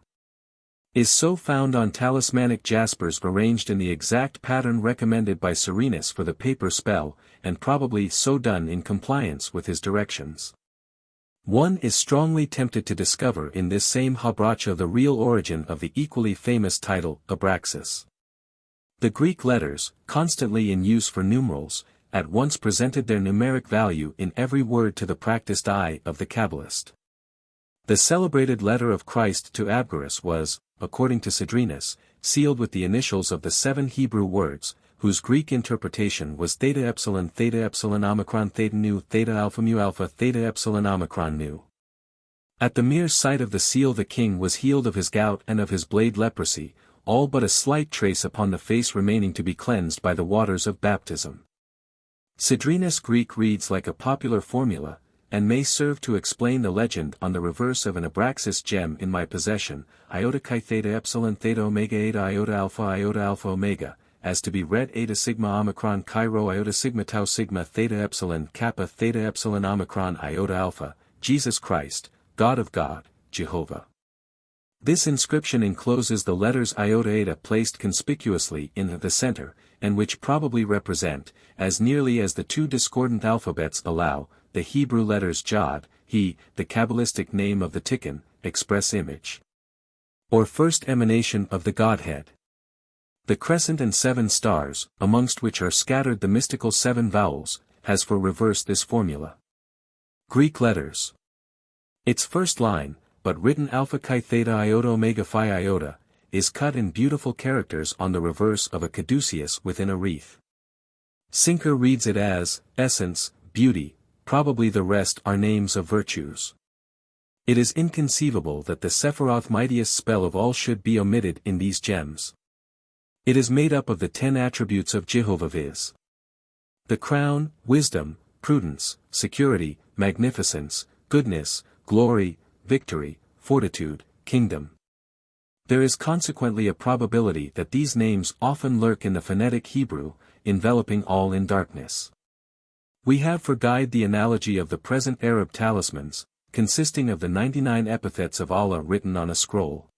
is so found on talismanic jaspers arranged in the exact pattern recommended by Serenus for the paper spell, and probably so done in compliance with his directions. One is strongly tempted to discover in this same habracha the real origin of the equally famous title, Abraxas. The Greek letters, constantly in use for numerals, at once presented their numeric value in every word to the practiced eye of the Kabbalist. The celebrated letter of Christ to Abgarus was, according to Cedrenus, sealed with the initials of the 7 Hebrew words, whose Greek interpretation was theta epsilon omicron theta nu theta alpha mu alpha theta epsilon omicron nu. At the mere sight of the seal the king was healed of his gout and of his bled leprosy, all but a slight trace upon the face remaining to be cleansed by the waters of baptism. Cedrenus' Greek reads like a popular formula, and may serve to explain the legend on the reverse of an Abraxas-Gem in my possession, iota chi theta epsilon theta omega eta iota alpha omega, as to be read eta sigma omicron chi rho iota sigma tau sigma theta epsilon kappa theta epsilon omicron iota alpha, Jesus Christ, God of God, Jehovah. This inscription encloses the letters iota eta placed conspicuously in the center, and which probably represent, as nearly as the 2 discordant alphabets allow, the Hebrew letters Jod, He, the Kabbalistic name of the Tikkun, express image, or first emanation of the Godhead. The crescent and 7 stars, amongst which are scattered the mystical 7 vowels, has for reverse this formula. Greek letters. Its first line, but written alpha chi theta iota omega phi iota, is cut in beautiful characters on the reverse of a caduceus within a wreath. Sinker reads it as, essence, beauty, probably the rest are names of virtues. It is inconceivable that the Sephiroth mightiest spell of all should be omitted in these gems. It is made up of the 10 attributes of Jehovah, viz. The crown, wisdom, prudence, security, magnificence, goodness, glory, victory, fortitude, kingdom. There is consequently a probability that these names often lurk in the phonetic Hebrew, enveloping all in darkness. We have for guide the analogy of the present Arab talismans, consisting of the 99 epithets of Allah written on a scroll,